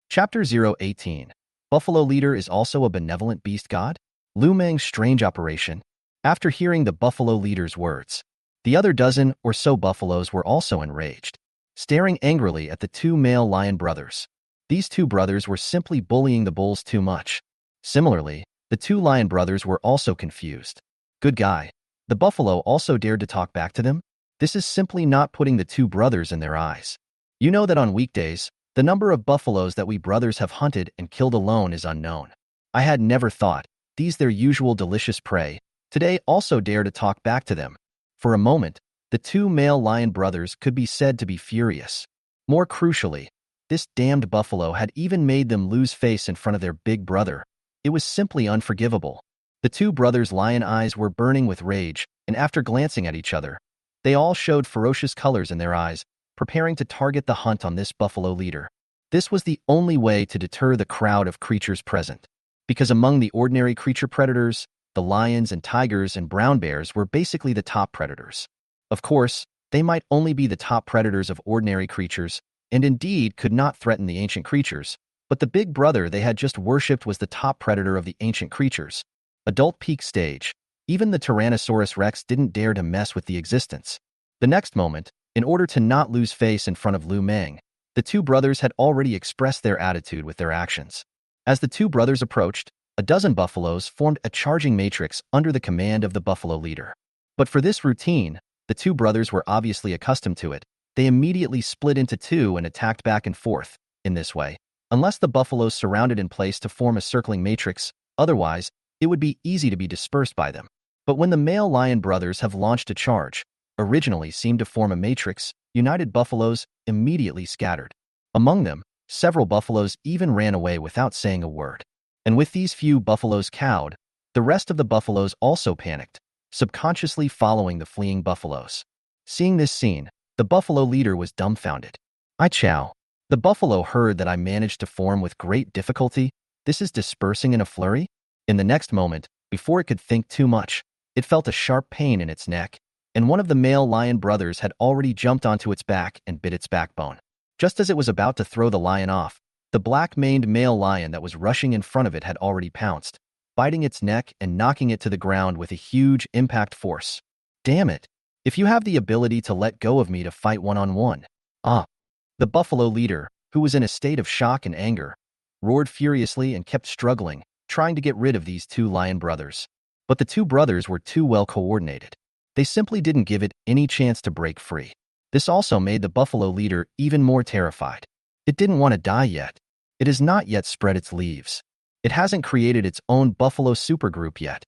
Chapter 018. Buffalo Leader is also a benevolent beast god? Lu Meng's strange operation. After hearing the buffalo leader's words, the other dozen or so buffaloes were also enraged, staring angrily at the two male lion brothers. These two brothers were simply bullying the bulls too much. Similarly, the two lion brothers were also confused. Good guy. The buffalo also dared to talk back to them? This is simply not putting the two brothers in their eyes. You know that on weekdays, the number of buffaloes that we brothers have hunted and killed alone is unknown. I had never thought these their usual delicious prey today also dare to talk back to them. For a moment, the two male lion brothers could be said to be furious. More crucially, this damned buffalo had even made them lose face in front of their big brother. It was simply unforgivable. The two brothers' lion eyes were burning with rage, and after glancing at each other, they all showed ferocious colors in their eyes, preparing to target the hunt on this buffalo leader. This was the only way to deter the crowd of creatures present, because among the ordinary creature predators, the lions and tigers and brown bears were basically the top predators. Of course, they might only be the top predators of ordinary creatures, and indeed could not threaten the ancient creatures, but the big brother they had just worshipped was the top predator of the ancient creatures. Adult peak stage. Even the Tyrannosaurus Rex didn't dare to mess with the existence. The next moment, in order to not lose face in front of Lu Meng, the two brothers had already expressed their attitude with their actions. As the two brothers approached, a dozen buffaloes formed a charging matrix under the command of the buffalo leader. But for this routine, the two brothers were obviously accustomed to it. They immediately split into two and attacked back and forth. In this way, unless the buffaloes surrounded in place to form a circling matrix, otherwise, it would be easy to be dispersed by them. But when the male lion brothers have launched a charge, originally seemed to form a matrix, united buffaloes immediately scattered. Among them, several buffaloes even ran away without saying a word. And with these few buffaloes cowed, the rest of the buffaloes also panicked, subconsciously following the fleeing buffaloes. Seeing this scene, the buffalo leader was dumbfounded. "I chow. The buffalo herd that I managed to form with great difficulty, this is dispersing in a flurry?" In the next moment, before it could think too much, it felt a sharp pain in its neck, and one of the male lion brothers had already jumped onto its back and bit its backbone. Just as it was about to throw the lion off, the black-maned male lion that was rushing in front of it had already pounced, biting its neck and knocking it to the ground with a huge impact force. "Damn it! If you have the ability to let go of me to fight one-on-one." Ah! The buffalo leader, who was in a state of shock and anger, roared furiously and kept struggling, trying to get rid of these two lion brothers. But the two brothers were too well coordinated. They simply didn't give it any chance to break free. This also made the buffalo leader even more terrified. It didn't want to die yet. It has not yet spread its leaves. It hasn't created its own buffalo supergroup yet.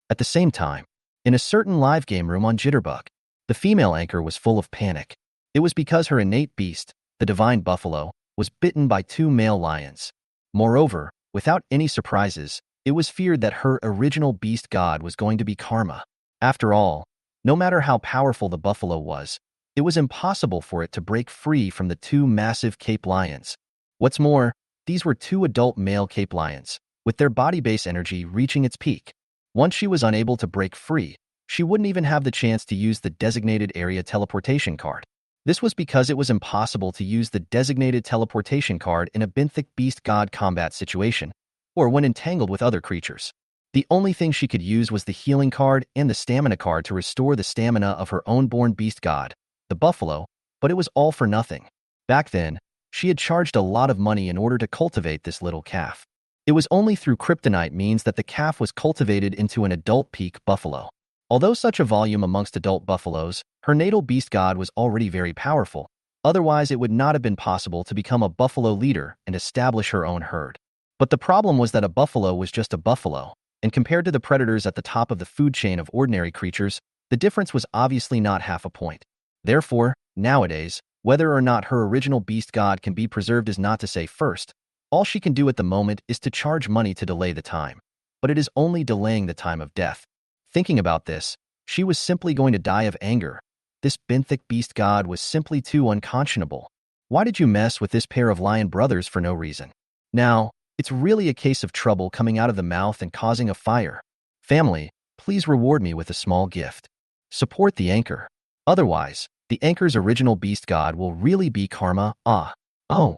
At the same time, in a certain live game room on Jitterbug, the female anchor was full of panic. It was because her innate beast, the divine buffalo, was bitten by two male lions. Moreover, without any surprises, it was feared that her original beast god was going to be Karma. After all, no matter how powerful the buffalo was, it was impossible for it to break free from the two massive Cape lions. What's more, these were two adult male Cape lions, with their body base energy reaching its peak. Once she was unable to break free, she wouldn't even have the chance to use the designated area teleportation card. This was because it was impossible to use the designated teleportation card in a benthic beast god combat situation, or when entangled with other creatures. The only thing she could use was the healing card and the stamina card to restore the stamina of her own born beast god, the buffalo, but it was all for nothing. Back then, she had charged a lot of money in order to cultivate this little calf. It was only through kryptonite means that the calf was cultivated into an adult peak buffalo. Although such a volume amongst adult buffaloes, her natal beast god was already very powerful. Otherwise, it would not have been possible to become a buffalo leader and establish her own herd. But the problem was that a buffalo was just a buffalo, and compared to the predators at the top of the food chain of ordinary creatures, the difference was obviously not half a point. Therefore, nowadays, whether or not her original beast god can be preserved is not to say first. All she can do at the moment is to charge money to delay the time. But it is only delaying the time of death. Thinking about this, she was simply going to die of anger. This benthic beast god was simply too unconscionable. Why did you mess with this pair of lion brothers for no reason? Now, it's really a case of trouble coming out of the mouth and causing a fire. Family, please reward me with a small gift. Support the anchor. Otherwise, the anchor's original beast god will really be karma. Oh.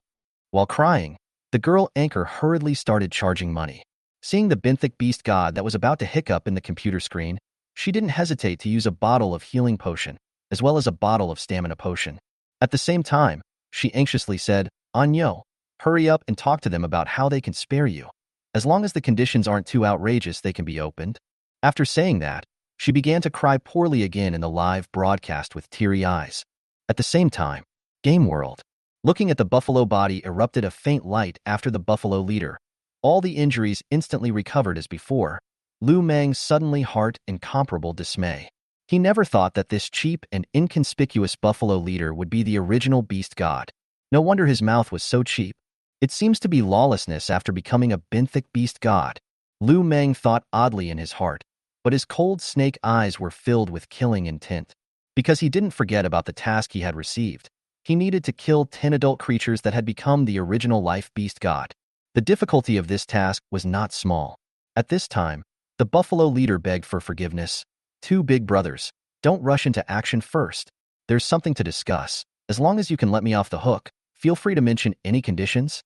While crying, the girl anchor hurriedly started charging money. Seeing the benthic beast god that was about to hiccup in the computer screen, she didn't hesitate to use a bottle of healing potion, as well as a bottle of stamina potion. At the same time, she anxiously said, Anyo, hurry up and talk to them about how they can spare you. As long as the conditions aren't too outrageous, they can be opened. After saying that, she began to cry poorly again in the live broadcast with teary eyes. At the same time, Game World. Looking at the buffalo body erupted a faint light after the buffalo leader. All the injuries instantly recovered as before. Lu Meng's suddenly heart incomparable dismay. He never thought that this cheap and inconspicuous buffalo leader would be the original beast god. No wonder his mouth was so cheap. It seems to be lawlessness after becoming a benthic beast god. Lu Meng thought oddly in his heart, but his cold snake eyes were filled with killing intent. Because he didn't forget about the task he had received. He needed to kill 10 adult creatures that had become the original life beast god. The difficulty of this task was not small. At this time, the buffalo leader begged for forgiveness. Two big brothers, don't rush into action first. There's something to discuss. As long as you can let me off the hook, feel free to mention any conditions.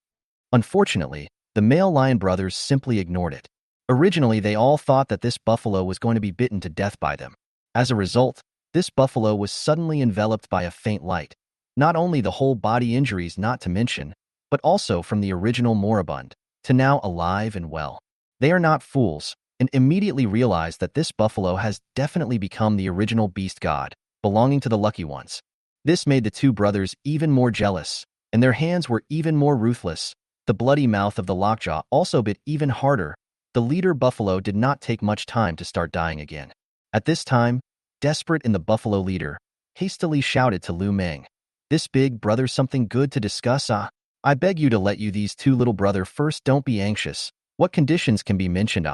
Unfortunately, the male lion brothers simply ignored it. Originally, they all thought that this buffalo was going to be bitten to death by them. As a result, this buffalo was suddenly enveloped by a faint light. Not only the whole body injuries not to mention, but also from the original moribund, to now alive and well. They are not fools, and immediately realized that this buffalo has definitely become the original beast god, belonging to the lucky ones. This made the two brothers even more jealous, and their hands were even more ruthless. The bloody mouth of the lockjaw also bit even harder. The leader buffalo did not take much time to start dying again. At this time, desperate in the buffalo leader, hastily shouted to Lu Meng, "This big brother something good to discuss, I beg you to let you these two little brother first, don't be anxious. What conditions can be mentioned,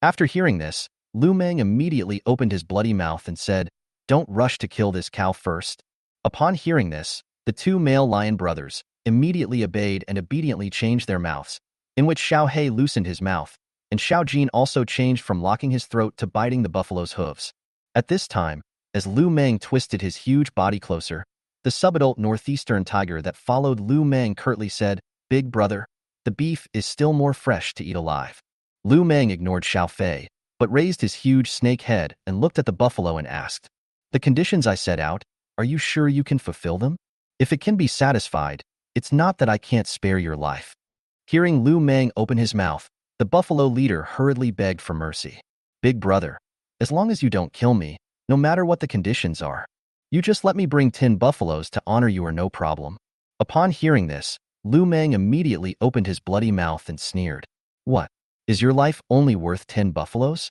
After hearing this, Lu Meng immediately opened his bloody mouth and said, "Don't rush to kill this cow first." Upon hearing this, the two male lion brothers immediately obeyed and obediently changed their mouths, in which Xiao He loosened his mouth, and Xiao Jin also changed from locking his throat to biting the buffalo's hooves. At this time, as Lu Meng twisted his huge body closer, the subadult northeastern tiger that followed Lu Meng curtly said, "Big brother, the beef is still more fresh to eat alive." Lu Meng ignored Xiao Fei, but raised his huge snake head and looked at the buffalo and asked, "The conditions I set out, are you sure you can fulfill them? If it can be satisfied, it's not that I can't spare your life." Hearing Lu Meng open his mouth, the buffalo leader hurriedly begged for mercy. "Big brother, as long as you don't kill me, no matter what the conditions are, you just let me bring 10 buffaloes to honor you or no problem." Upon hearing this, Lu Meng immediately opened his bloody mouth and sneered. "What? Is your life only worth 10 buffaloes?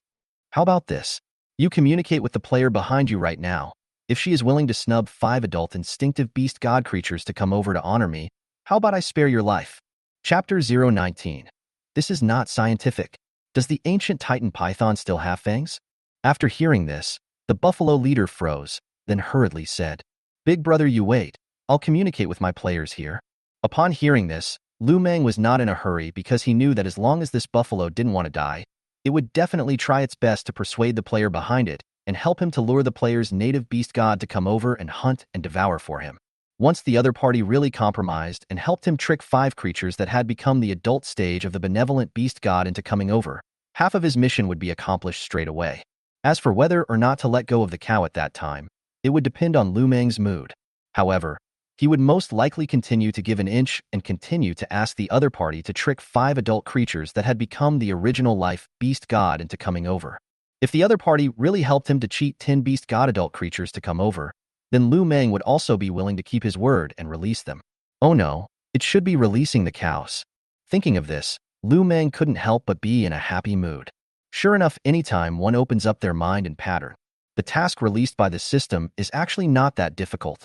How about this? You communicate with the player behind you right now. If she is willing to snub 5 adult instinctive beast god creatures to come over to honor me, how about I spare your life?" Chapter 019. This is not scientific. Does the ancient Titan python still have fangs? After hearing this, the buffalo leader froze, then hurriedly said, "Big brother, you wait. I'll communicate with my players here." Upon hearing this, Lu Meng was not in a hurry because he knew that as long as this buffalo didn't want to die, it would definitely try its best to persuade the player behind it and help him to lure the player's native beast god to come over and hunt and devour for him. Once the other party really compromised and helped him trick 5 creatures that had become the adult stage of the benevolent beast god into coming over, half of his mission would be accomplished straight away. As for whether or not to let go of the cow at that time, it would depend on Lu Meng's mood. However, he would most likely continue to give an inch and continue to ask the other party to trick 5 adult creatures that had become the original life beast god into coming over. If the other party really helped him to cheat 10 beast god adult creatures to come over, then Lu Meng would also be willing to keep his word and release them. Oh no, it should be releasing the cows. Thinking of this, Lu Meng couldn't help but be in a happy mood. Sure enough, anytime one opens up their mind and pattern, the task released by the system is actually not that difficult.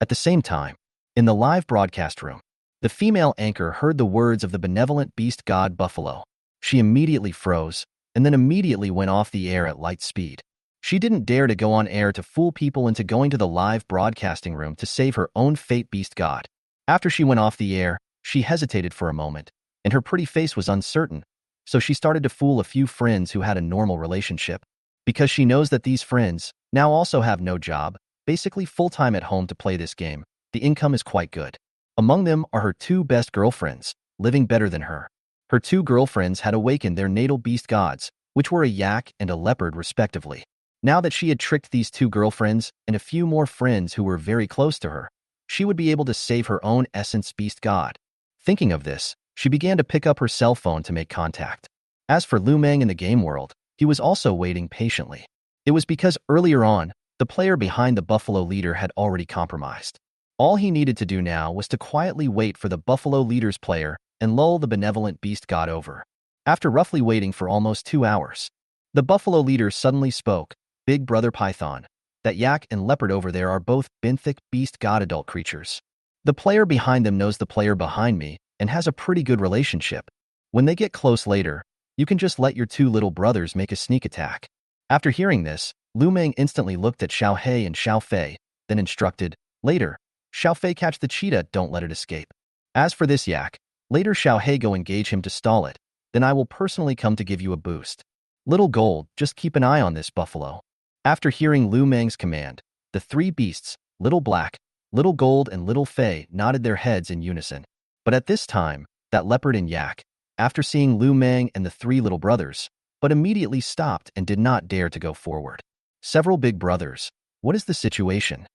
At the same time, in the live broadcast room, the female anchor heard the words of the benevolent beast god buffalo. She immediately froze, and then immediately went off the air at light speed. She didn't dare to go on air to fool people into going to the live broadcasting room to save her own fate beast god. After she went off the air, she hesitated for a moment, and her pretty face was uncertain, so she started to fool a few friends who had a normal relationship. Because she knows that these friends now also have no job, basically full-time at home to play this game, the income is quite good. Among them are her two best girlfriends, living better than her. Her two girlfriends had awakened their natal beast gods, which were a yak and a leopard respectively. Now that she had tricked these two girlfriends and a few more friends who were very close to her, she would be able to save her own essence beast god. Thinking of this, she began to pick up her cell phone to make contact. As for Lu Meng in the game world, he was also waiting patiently. It was because earlier on, the player behind the Buffalo leader had already compromised. All he needed to do now was to quietly wait for the Buffalo leader's player and lull the benevolent beast god over. After roughly waiting for almost 2 hours, the Buffalo leader suddenly spoke, "Big Brother Python, that yak and leopard over there are both mythic beast god adult creatures. The player behind them knows the player behind me and has a pretty good relationship. When they get close later, you can just let your two little brothers make a sneak attack." After hearing this, Lu Meng instantly looked at Xiao He and Xiao Fei, then instructed, "Later, Xiao Fei catch the cheetah, don't let it escape. As for this yak, later Xiao He go engage him to stall it, then I will personally come to give you a boost. Little Gold, just keep an eye on this buffalo." After hearing Lu Meng's command, the three beasts, Little Black, Little Gold, and Little Fei nodded their heads in unison. But at this time, that leopard and yak, after seeing Lu Meng and the three little brothers, but immediately stopped and did not dare to go forward. Several big brothers, what is the situation?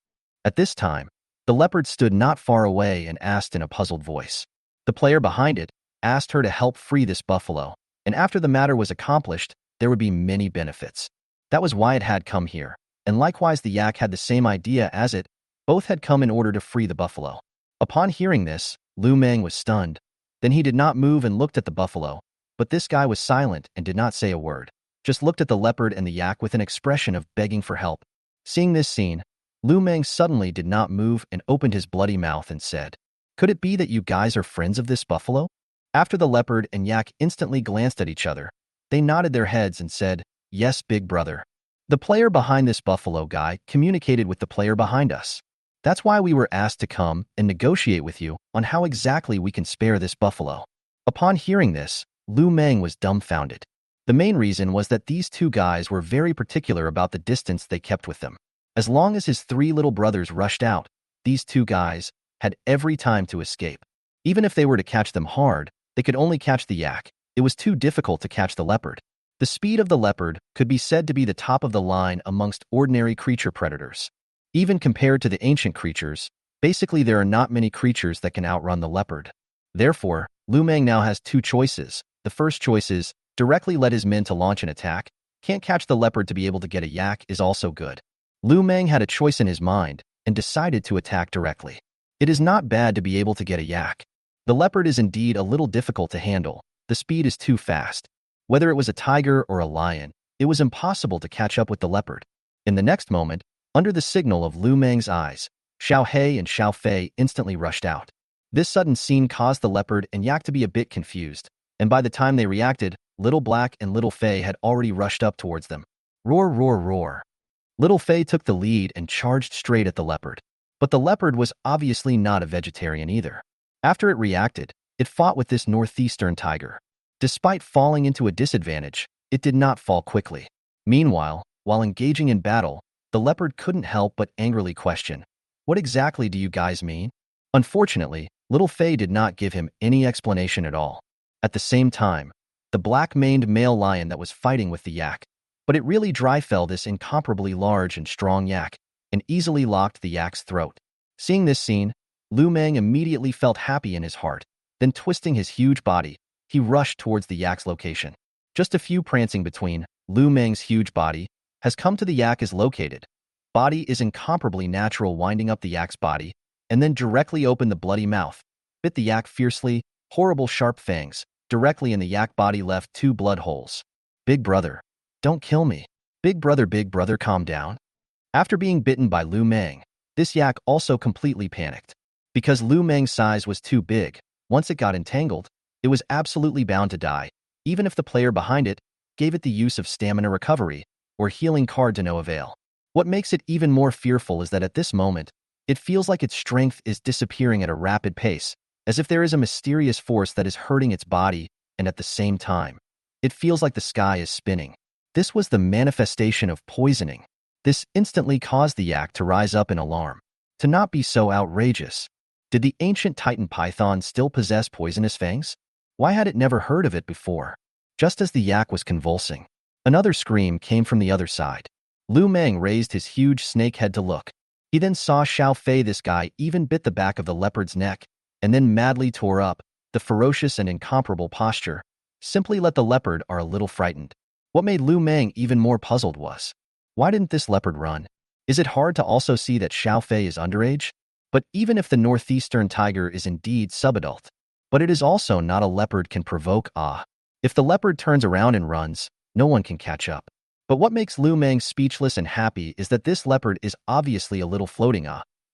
At this time, the leopard stood not far away and asked in a puzzled voice. The player behind it asked her to help free this buffalo, and after the matter was accomplished, there would be many benefits. That was why it had come here, and likewise the yak had the same idea as it. Both had come in order to free the buffalo. Upon hearing this, Lu Meng was stunned. Then he did not move and looked at the buffalo, but this guy was silent and did not say a word, just looked at the leopard and the yak with an expression of begging for help. Seeing this scene, Lu Meng suddenly did not move and opened his bloody mouth and said, "Could it be that you guys are friends of this buffalo?" After the leopard and yak instantly glanced at each other, they nodded their heads and said, "Yes, big brother. The player behind this buffalo guy communicated with the player behind us. That's why we were asked to come and negotiate with you on how exactly we can spare this buffalo." Upon hearing this, Lu Meng was dumbfounded. The main reason was that these two guys were very particular about the distance they kept with them. As long as his three little brothers rushed out, these two guys had every time to escape. Even if they were to catch them hard, they could only catch the yak. It was too difficult to catch the leopard. The speed of the leopard could be said to be the top of the line amongst ordinary creature predators. Even compared to the ancient creatures, basically there are not many creatures that can outrun the leopard. Therefore, Lu Meng now has two choices. The first choice is directly let his men to launch an attack. Can't catch the leopard to be able to get a yak is also good. Lu Meng had a choice in his mind and decided to attack directly. It is not bad to be able to get a yak. The leopard is indeed a little difficult to handle. The speed is too fast. Whether it was a tiger or a lion, it was impossible to catch up with the leopard. In the next moment, under the signal of Lu Meng's eyes, Xiao He and Xiao Fei instantly rushed out. This sudden scene caused the leopard and yak to be a bit confused, and by the time they reacted, Little Black and Little Fei had already rushed up towards them. Roar, roar, roar. Little Fei took the lead and charged straight at the leopard. But the leopard was obviously not a vegetarian either. After it reacted, it fought with this northeastern tiger. Despite falling into a disadvantage, it did not fall quickly. Meanwhile, while engaging in battle, the leopard couldn't help but angrily question, "What exactly do you guys mean?" Unfortunately, Little Fei did not give him any explanation at all. At the same time, the black-maned male lion that was fighting with the yak, but it really dry fell this incomparably large and strong yak, and easily locked the yak's throat. Seeing this scene, Lu Meng immediately felt happy in his heart. Then twisting his huge body, he rushed towards the yak's location. Just a few prancing between, Lu Meng's huge body has come to the yak is located. Body is incomparably natural, winding up the yak's body, and then directly opened the bloody mouth, bit the yak fiercely, horrible sharp fangs, directly in the yak body left 2 blood holes. "Big brother, don't kill me. Big brother, calm down." After being bitten by Lu Meng, this yak also completely panicked. Because Lu Meng's size was too big, once it got entangled, it was absolutely bound to die, even if the player behind it gave it the use of stamina recovery or healing card to no avail. What makes it even more fearful is that at this moment, It feels like its strength is disappearing at a rapid pace, as if there is a mysterious force that is hurting its body, and at the same time, it feels like the sky is spinning. This was the manifestation of poisoning. This instantly caused the yak to rise up in alarm. To not be so outrageous. Did the ancient Titan python still possess poisonous fangs? Why had it never heard of it before? Just as the yak was convulsing, another scream came from the other side. Lu Meng raised his huge snake head to look. He then saw Xiao Fei. This guy even bit the back of the leopard's neck, and then madly tore up. The ferocious and incomparable posture simply let the leopard are a little frightened. What made Lu Meng even more puzzled was, why didn't this leopard run? Is it hard to also see that Xiao Fei is underage? But even if the northeastern tiger is indeed subadult, but it is also not a leopard can provoke awe. If the leopard turns around and runs, no one can catch up. But what makes Lu Meng speechless and happy is that this leopard is obviously a little floating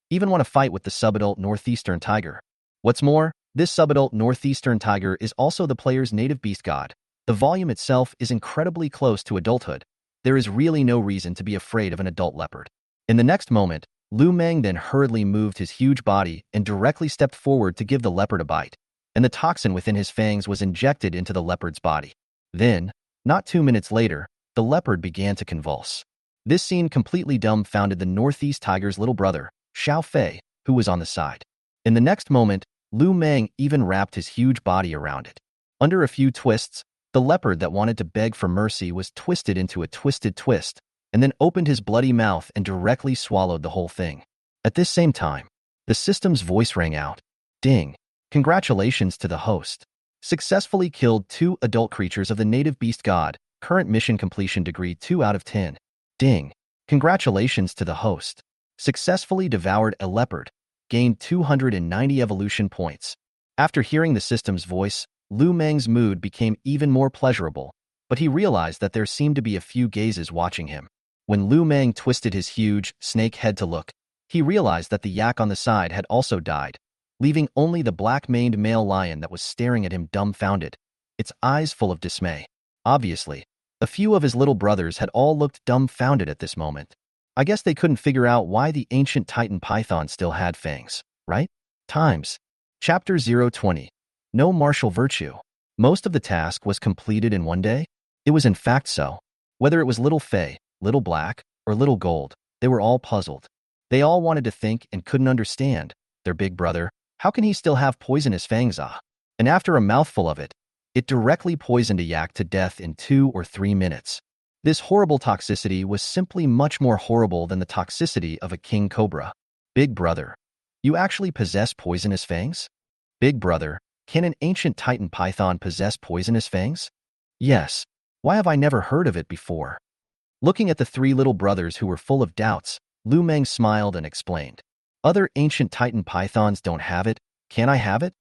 even want to fight with the subadult northeastern tiger. What's more, this subadult northeastern tiger is also the player's native beast god. The volume itself is incredibly close to adulthood. There is really no reason to be afraid of an adult leopard. In the next moment, Lu Meng then hurriedly moved his huge body and directly stepped forward to give the leopard a bite, and the toxin within his fangs was injected into the leopard's body. Then, not 2 minutes later, the leopard began to convulse. This scene completely dumbfounded the Northeast tiger's little brother, Xiao Fei, who was on the side. In the next moment, Lu Meng even wrapped his huge body around it. Under a few twists, the leopard that wanted to beg for mercy was twisted into a twisted twist, and then opened his bloody mouth and directly swallowed the whole thing. At this same time, the system's voice rang out. Ding! Congratulations to the host. Successfully killed 2 adult creatures of the native beast god. Current mission completion degree 2 out of 10. Ding! Congratulations to the host. Successfully devoured a leopard. Gained 290 evolution points. After hearing the system's voice, Lu Meng's mood became even more pleasurable, but he realized that there seemed to be a few gazes watching him. When Lu Meng twisted his huge, snake head to look, he realized that the yak on the side had also died, leaving only the black-maned male lion that was staring at him dumbfounded, its eyes full of dismay. Obviously, a few of his little brothers had all looked dumbfounded at this moment. I guess they couldn't figure out why the ancient Titan python still had fangs, right? Times. Chapter 020. No martial virtue. Most of the task was completed in one day? It was in fact so. Whether it was Little Fei, Little Black, or Little Gold, they were all puzzled. They all wanted to think and couldn't understand. Their big brother, how can he still have poisonous fangs? And after a mouthful of it directly poisoned a yak to death in 2 or 3 minutes. This horrible toxicity was simply much more horrible than the toxicity of a king cobra. Big brother, you actually possess poisonous fangs? Big brother, can an ancient Titan python possess poisonous fangs? Yes. Why have I never heard of it before? Looking at the 3 little brothers who were full of doubts, Lu Meng smiled and explained. Other ancient Titan pythons don't have it. Can I have it?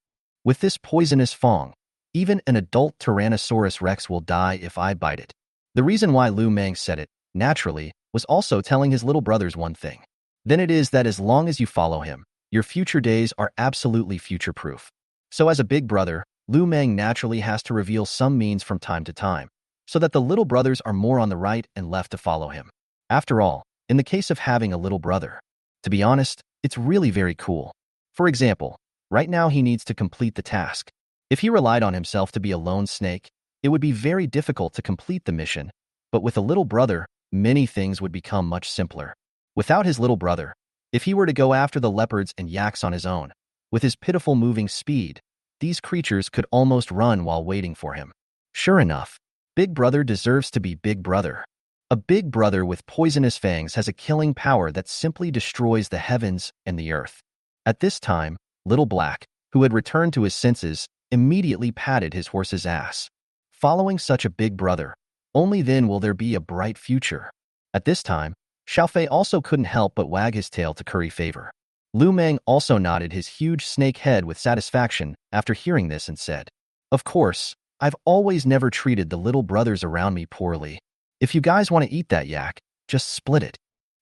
With this poisonous fang, even an adult Tyrannosaurus Rex will die if I bite it. The reason why Lu Meng said it, naturally, was also telling his little brothers one thing. Then it is that as long as you follow him, your future days are absolutely future-proof. So as a big brother, Lu Meng naturally has to reveal some means from time to time, so that the little brothers are more on the right and left to follow him. After all, in the case of having a little brother, to be honest, it's really very cool. For example, right now he needs to complete the task. If he relied on himself to be a lone snake, it would be very difficult to complete the mission, but with a little brother, many things would become much simpler. Without his little brother, if he were to go after the leopards and yaks on his own, with his pitiful moving speed, these creatures could almost run while waiting for him. Sure enough, Big Brother deserves to be Big Brother. A big brother with poisonous fangs has a killing power that simply destroys the heavens and the earth. At this time, Little Black, who had returned to his senses, immediately patted his horse's ass. Following such a big brother, only then will there be a bright future. At this time, Xiao Fei also couldn't help but wag his tail to curry favor. Lu Meng also nodded his huge snake head with satisfaction after hearing this and said, "Of course, I've always never treated the little brothers around me poorly. If you guys want to eat that yak, just split it."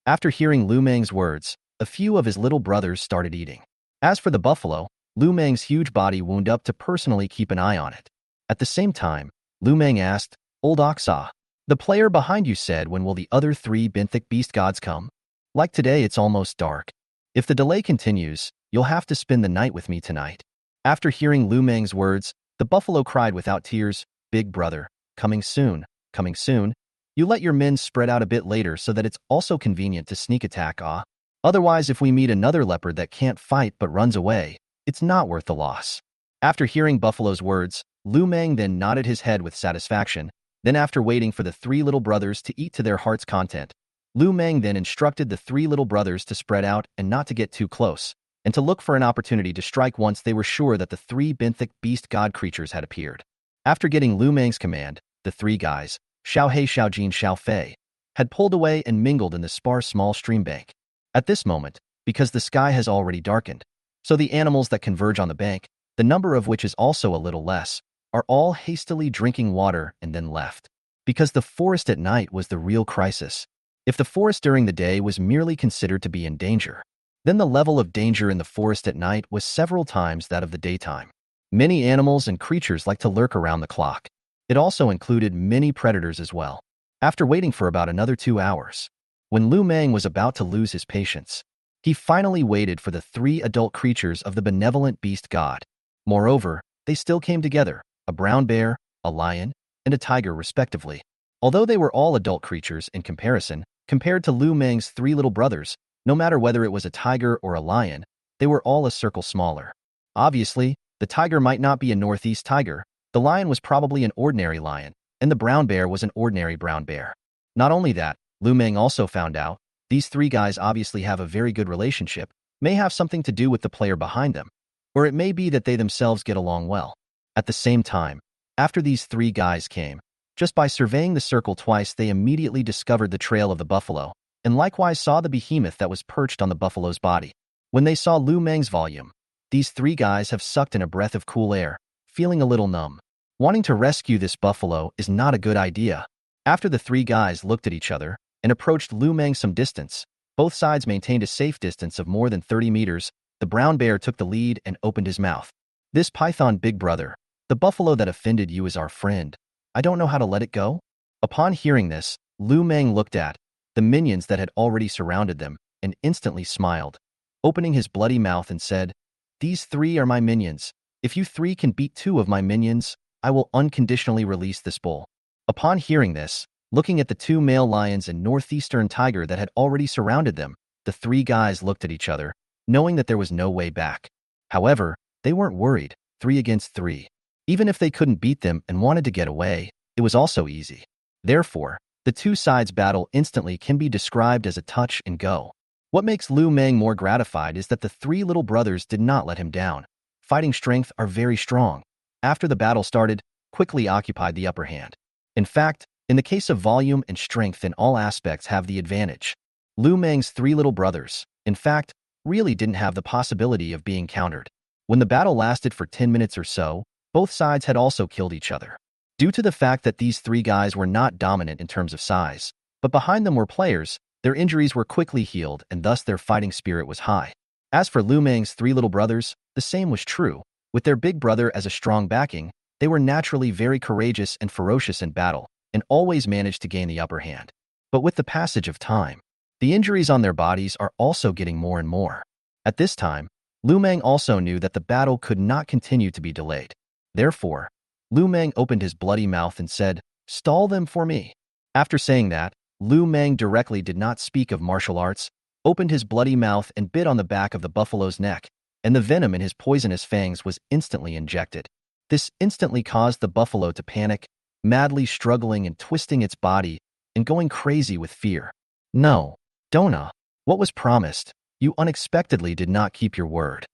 After hearing Lu Meng's words, a few of his little brothers started eating. As for the buffalo, Lu Meng's huge body wound up to personally keep an eye on it. At the same time, Lu Meng asked, "Old Oxa, the player behind you said when will the other 3 benthic beast gods come? Like today it's almost dark. If the delay continues, you'll have to spend the night with me tonight. After hearing Lu Meng's words, the buffalo cried without tears, Big brother, coming soon, coming soon. You let your men spread out a bit later so that it's also convenient to sneak attack, ah? Otherwise, if we meet another leopard that can't fight but runs away, it's not worth the loss. After hearing Buffalo's words, Lu Meng then nodded his head with satisfaction. Then after waiting for the three little brothers to eat to their heart's content, Lu Meng then instructed the three little brothers to spread out and not to get too close, and to look for an opportunity to strike once they were sure that the three benthic beast god creatures had appeared. After getting Lu Meng's command, the three guys, Xiao He, Xiao Jin, Xiao Fei, had pulled away and mingled in the sparse small stream bank. At this moment, because the sky has already darkened, so the animals that converge on the bank, the number of which is also a little less, are all hastily drinking water and then left. Because the forest at night was the real crisis. If the forest during the day was merely considered to be in danger, then the level of danger in the forest at night was several times that of the daytime. Many animals and creatures like to lurk around the clock. It also included many predators as well. After waiting for about another 2 hours, when Lu Meng was about to lose his patience, he finally waited for the three adult creatures of the benevolent beast god. Moreover, they still came together, a brown bear, a lion, and a tiger respectively. Although they were all adult creatures in comparison, compared to Lu Meng's three little brothers, no matter whether it was a tiger or a lion, they were all a circle smaller. Obviously, the tiger might not be a northeast tiger, the lion was probably an ordinary lion, and the brown bear was an ordinary brown bear. Not only that, Lu Meng also found out, these three guys obviously have a very good relationship, may have something to do with the player behind them, or it may be that they themselves get along well. At the same time, after these three guys came, just by surveying the circle twice they immediately discovered the trail of the buffalo, and likewise saw the behemoth that was perched on the buffalo's body. When they saw Lu Meng's volume, these three guys have sucked in a breath of cool air, feeling a little numb. Wanting to rescue this buffalo is not a good idea. After the three guys looked at each other and approached Lu Meng some distance, both sides maintained a safe distance of more than 30 meters, the brown bear took the lead and opened his mouth. This python big brother, the buffalo that offended you is our friend. I don't know how to let it go. Upon hearing this, Lu Meng looked at the minions that had already surrounded them and instantly smiled, opening his bloody mouth and said, These three are my minions. If you three can beat two of my minions, I will unconditionally release this bull. Upon hearing this, looking at the two male lions and northeastern tiger that had already surrounded them, the three guys looked at each other, knowing that there was no way back. However, they weren't worried, 3 against 3. Even if they couldn't beat them and wanted to get away, it was also easy. Therefore, the two sides' battle instantly can be described as a touch and go. What makes Lu Meng more gratified is that the three little brothers did not let him down. Fighting strength are very strong. After the battle started, quickly occupied the upper hand. In fact, in the case of volume and strength in all aspects have the advantage. Lu Meng's three little brothers, in fact, really didn't have the possibility of being countered. When the battle lasted for 10 minutes or so, both sides had also killed each other. Due to the fact that these three guys were not dominant in terms of size, but behind them were players, their injuries were quickly healed and thus their fighting spirit was high. As for Lu Meng's three little brothers, the same was true. With their big brother as a strong backing, they were naturally very courageous and ferocious in battle, and always managed to gain the upper hand. But with the passage of time, the injuries on their bodies are also getting more and more. At this time, Lu Meng also knew that the battle could not continue to be delayed. Therefore, Lu Meng opened his bloody mouth and said, Stall them for me. After saying that, Lu Meng directly did not speak of martial arts, opened his bloody mouth and bit on the back of the buffalo's neck, and the venom in his poisonous fangs was instantly injected. This instantly caused the buffalo to panic, madly struggling and twisting its body and going crazy with fear. No, Dona, what was promised? You unexpectedly did not keep your word.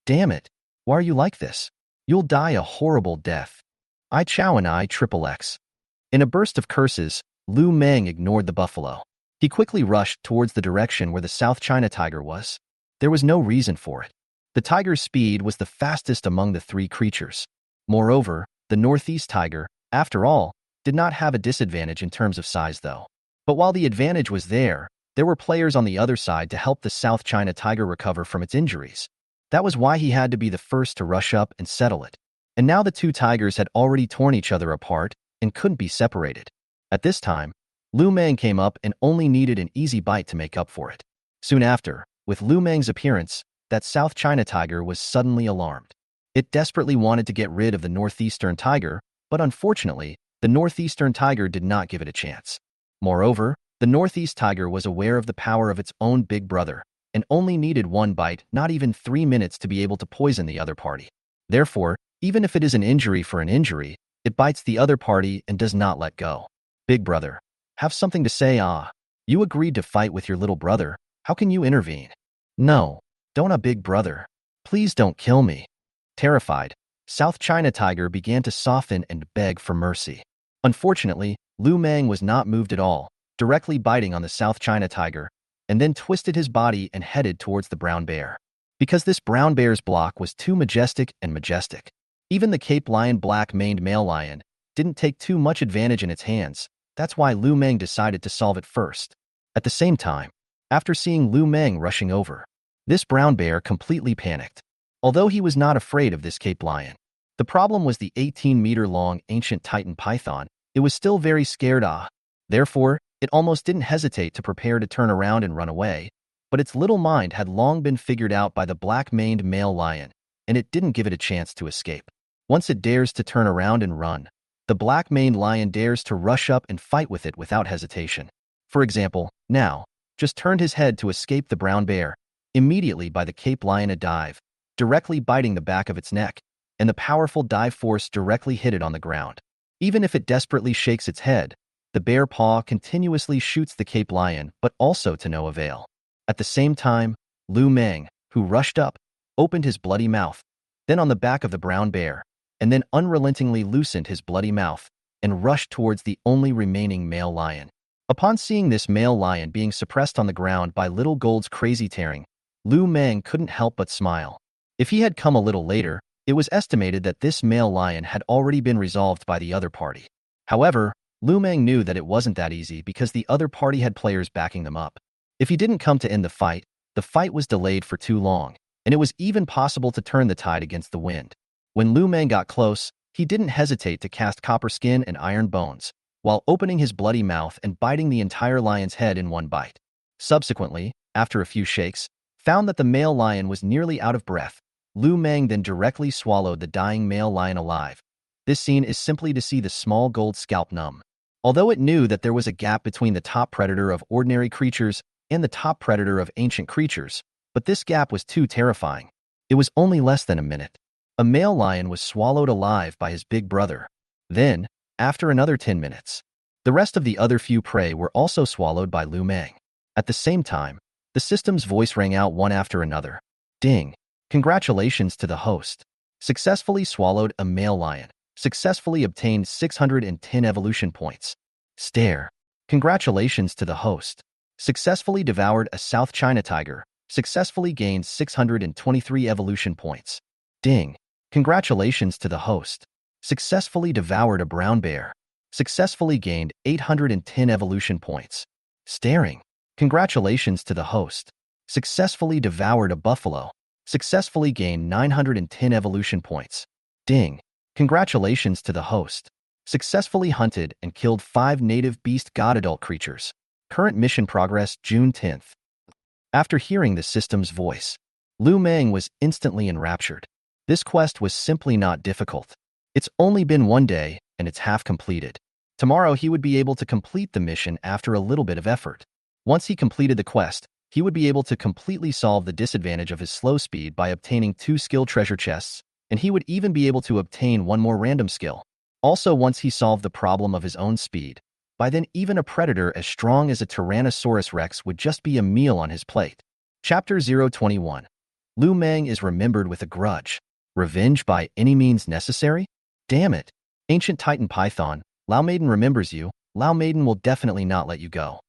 Damn it, why are you like this? You'll die a horrible death. I chow and I triple X. In a burst of curses, Lu Meng ignored the buffalo. He quickly rushed towards the direction where the South China tiger was. There was no reason for it. The tiger's speed was the fastest among the three creatures. Moreover, the northeast tiger, after all, did not have a disadvantage in terms of size though. But while the advantage was there were players on the other side to help the South China tiger recover from its injuries. That was why he had to be the first to rush up and settle it. And now the two tigers had already torn each other apart and couldn't be separated. At this time, Lu Meng came up and only needed an easy bite to make up for it. Soon after, With Lu Meng's appearance, that South China tiger was suddenly alarmed. It desperately wanted to get rid of the northeastern tiger, but unfortunately, the northeastern tiger did not give it a chance. Moreover, the northeast tiger was aware of the power of its own big brother, and only needed one bite, not even 3 minutes, to be able to poison the other party. Therefore, even if it is an injury for an injury, it bites the other party and does not let go. Big brother, have something to say? Ah, you agreed to fight with your little brother. How can you intervene? No, don't, big brother. Please don't kill me. Terrified, South China tiger began to soften and beg for mercy. Unfortunately, Lu Meng was not moved at all, directly biting on the South China tiger, and then twisted his body and headed towards the brown bear. Because this brown bear's block was too majestic and majestic. Even the Cape Lion black-maned male lion didn't take too much advantage in its hands. That's why Lu Meng decided to solve it first. At the same time, after seeing Lu Meng rushing over, this brown bear completely panicked. Although he was not afraid of this Cape Lion, the problem was the 18-meter-long ancient Titan python. It was still very scared. Therefore, it almost didn't hesitate to prepare to turn around and run away, but its little mind had long been figured out by the black-maned male lion, and it didn't give it a chance to escape. Once it dares to turn around and run, the black-maned lion dares to rush up and fight with it without hesitation. For example, now, just turned his head to escape the brown bear. Immediately by the Cape Lion a dive, directly biting the back of its neck, and the powerful dive force directly hit it on the ground. Even if it desperately shakes its head, the bear paw continuously shoots the Cape Lion, but also to no avail. At the same time, Lu Meng, who rushed up, opened his bloody mouth, then on the back of the brown bear, and then unrelentingly loosened his bloody mouth and rushed towards the only remaining male lion. Upon seeing this male lion being suppressed on the ground by Little Gold's crazy tearing, Lu Meng couldn't help but smile. If he had come a little later, it was estimated that this male lion had already been resolved by the other party. However, Lu Meng knew that it wasn't that easy because the other party had players backing them up. If he didn't come to end the fight was delayed for too long, and it was even possible to turn the tide against the wind. When Lu Meng got close, he didn't hesitate to cast copper skin and iron bones, while opening his bloody mouth and biting the entire lion's head in one bite. Subsequently, after a few shakes, found that the male lion was nearly out of breath. Lu Meng then directly swallowed the dying male lion alive. This scene is simply to see the small gold scalp numb. Although it knew that there was a gap between the top predator of ordinary creatures and the top predator of ancient creatures, but this gap was too terrifying. It was only less than a minute. A male lion was swallowed alive by his big brother. Then, after another 10 minutes, the rest of the other few prey were also swallowed by Lu Meng. At the same time, the system's voice rang out one after another. Ding! Congratulations to the host. Successfully swallowed a male lion. Successfully obtained 610 evolution points. Stare. Congratulations to the host. Successfully devoured a South China tiger. Successfully gained 623 evolution points. Ding. Congratulations to the host. Successfully devoured a brown bear. Successfully gained 810 evolution points. Staring. Congratulations to the host. Successfully devoured a buffalo. Successfully gained 910 evolution points. Ding. Congratulations to the host. Successfully hunted and killed 5 native beast god adult creatures. Current mission progress June 10th. After hearing the system's voice, Lu Meng was instantly enraptured. This quest was simply not difficult. It's only been 1 day, and it's half completed. Tomorrow he would be able to complete the mission after a little bit of effort. Once he completed the quest, he would be able to completely solve the disadvantage of his slow speed by obtaining 2 skill treasure chests, and he would even be able to obtain 1 more random skill. Also, once he solved the problem of his own speed, by then even a predator as strong as a Tyrannosaurus Rex would just be a meal on his plate. Chapter 021. Lu Meng is remembered with a grudge. Revenge by any means necessary? Damn it. Ancient Titan Python, Lao Maiden remembers you. Lao Maiden will definitely not let you go.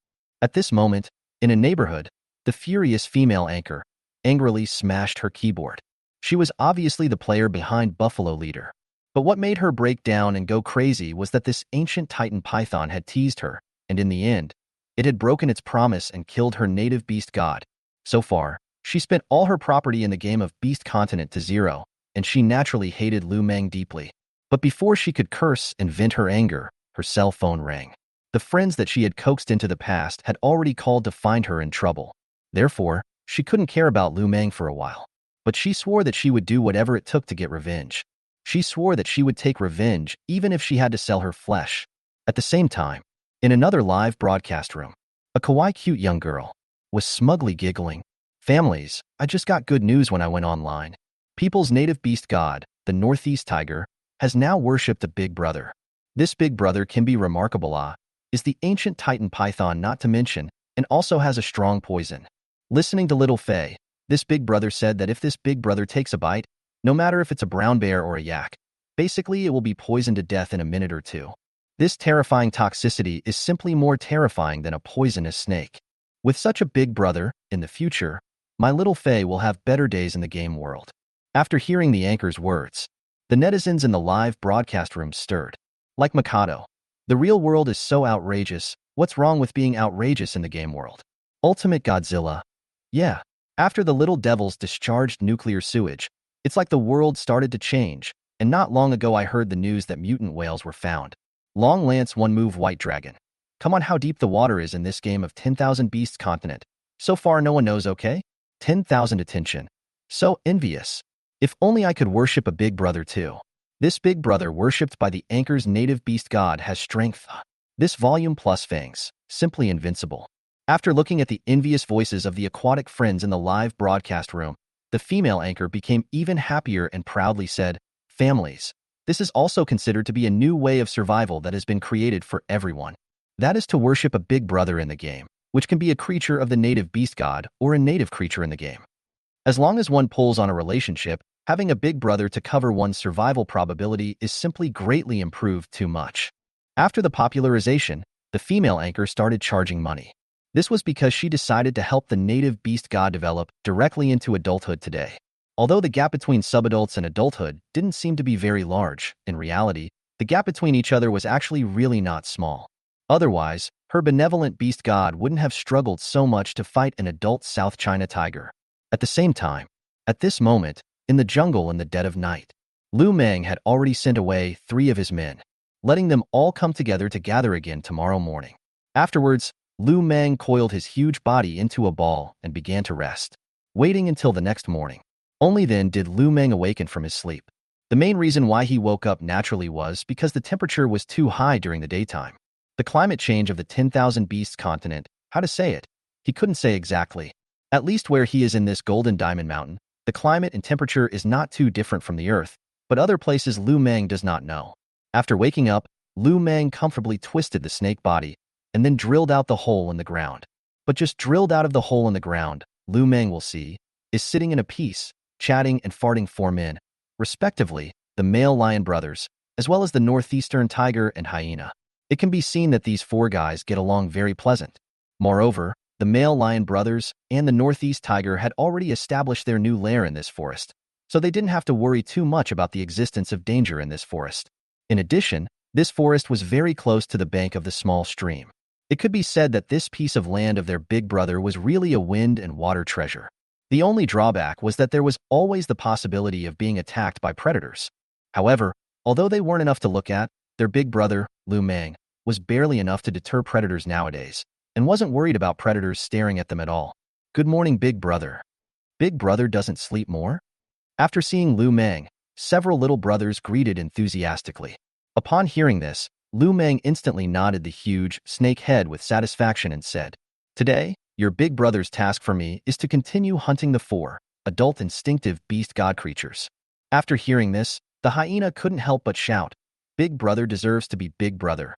At this moment, in a neighborhood, the furious female anchor angrily smashed her keyboard. She was obviously the player behind Buffalo Leader. But what made her break down and go crazy was that this ancient Titan Python had teased her, and in the end, it had broken its promise and killed her native beast god. So far, she spent all her property in the game of Beast Continent to 0, and she naturally hated Lu Meng deeply. But before she could curse and vent her anger, her cell phone rang. The friends that she had coaxed into the past had already called to find her in trouble. Therefore, She couldn't care about Lu Meng for a while, but she swore that she would do whatever it took to get revenge. She swore that she would take revenge even if she had to sell her flesh. At the same time, in another live broadcast room, a kawaii cute young girl was smugly giggling. Families, I just got good news when I went online. People's native beast god, the Northeast Tiger, has now worshipped a big brother. This big brother can be remarkable, is the ancient Titan python not to mention, and also has a strong poison. Listening to Little Faye, this big brother said that if this big brother takes a bite, no matter if it's a brown bear or a yak, basically it will be poisoned to death in a minute or two. This terrifying toxicity is simply more terrifying than a poisonous snake. With such a big brother, in the future, my little Faye will have better days in the game world. After hearing the anchor's words, the netizens in the live broadcast room stirred. Like Mikado, the real world is so outrageous, what's wrong with being outrageous in the game world? Ultimate Godzilla. Yeah. After the little devils discharged nuclear sewage, it's like the world started to change, and not long ago I heard the news that mutant whales were found. Long Lance one move White Dragon. Come on, how deep the water is in this game of 10,000 Beasts continent. So far no one knows, okay? 10,000 attention. So envious. If only I could worship a big brother too. This big brother worshipped by the anchor's native beast god has strength. This volume plus fangs, simply invincible. After looking at the envious voices of the aquatic friends in the live broadcast room, the female anchor became even happier and proudly said, families, this is also considered to be a new way of survival that has been created for everyone. That is to worship a big brother in the game, which can be a creature of the native beast god or a native creature in the game. As long as one pulls on a relationship, having a big brother to cover one's survival probability is simply greatly improved too much. After the popularization, the female anchor started charging money. This was because she decided to help the native beast god develop directly into adulthood today. Although the gap between subadults and adulthood didn't seem to be very large, in reality, the gap between each other was actually really not small. Otherwise, her benevolent beast god wouldn't have struggled so much to fight an adult South China tiger. At the same time, at this moment, in the jungle in the dead of night, Lu Meng had already sent away 3 of his men, letting them all come together to gather again tomorrow morning. Afterwards, Lu Meng coiled his huge body into a ball and began to rest, waiting until the next morning. Only then did Lu Meng awaken from his sleep. The main reason why he woke up naturally was because the temperature was too high during the daytime. The climate change of the 10,000 Beasts continent, how to say it? He couldn't say exactly. At least where he is in this Golden Diamond Mountain, the climate and temperature is not too different from the Earth, but other places Lu Meng does not know. After waking up, Lu Meng comfortably twisted the snake body and then drilled out the hole in the ground. But just drilled out of the hole in the ground, Lu Meng will see, is sitting in a piece, chatting and farting 4 men, respectively, the male lion brothers, as well as the northeastern tiger and hyena. It can be seen that these 4 guys get along very pleasant. Moreover, the male lion brothers and the northeast tiger had already established their new lair in this forest, so they didn't have to worry too much about the existence of danger in this forest. In addition, this forest was very close to the bank of the small stream. It could be said that this piece of land of their big brother was really a wind and water treasure. The only drawback was that there was always the possibility of being attacked by predators. However, although they weren't enough to look at, their big brother, Lu Meng, was barely enough to deter predators nowadays, and wasn't worried about predators staring at them at all. Good morning, big brother. Big brother doesn't sleep more? After seeing Lu Meng, several little brothers greeted enthusiastically. Upon hearing this, Lu Meng instantly nodded the huge snake head with satisfaction and said, "Today, your big brother's task for me is to continue hunting the 4 adult instinctive beast god creatures." After hearing this, the hyena couldn't help but shout, "Big brother deserves to be big brother."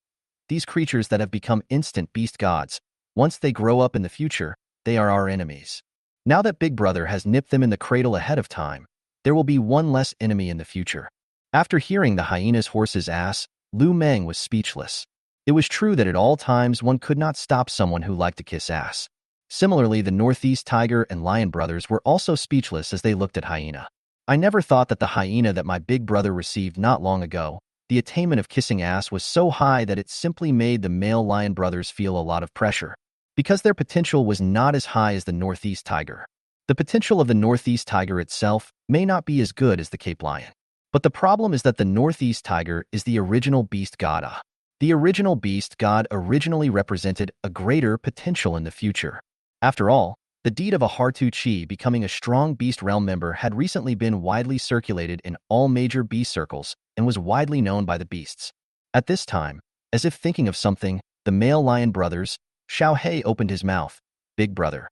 These creatures that have become instant beast gods, once they grow up in the future, they are our enemies. Now that big brother has nipped them in the cradle ahead of time, there will be one less enemy in the future. After hearing the hyena's horse's ass, Lu Meng was speechless. It was true that at all times one could not stop someone who liked to kiss ass. Similarly, the Northeast Tiger and Lion brothers were also speechless as they looked at Hyena. I never thought that the hyena that my big brother received not long ago, the attainment of kissing ass, was so high that it simply made the male Lion brothers feel a lot of pressure, because their potential was not as high as the Northeast Tiger. The potential of the Northeast Tiger itself may not be as good as the Cape Lion. But the problem is that the Northeast Tiger is the original beast god. The original beast god originally represented a greater potential in the future. After all, The deed of a Hartu Chi becoming a strong Beast Realm member had recently been widely circulated in all major beast circles and was widely known by the beasts. At this time, as if thinking of something, the male lion brothers, Xiao He opened his mouth. Big brother.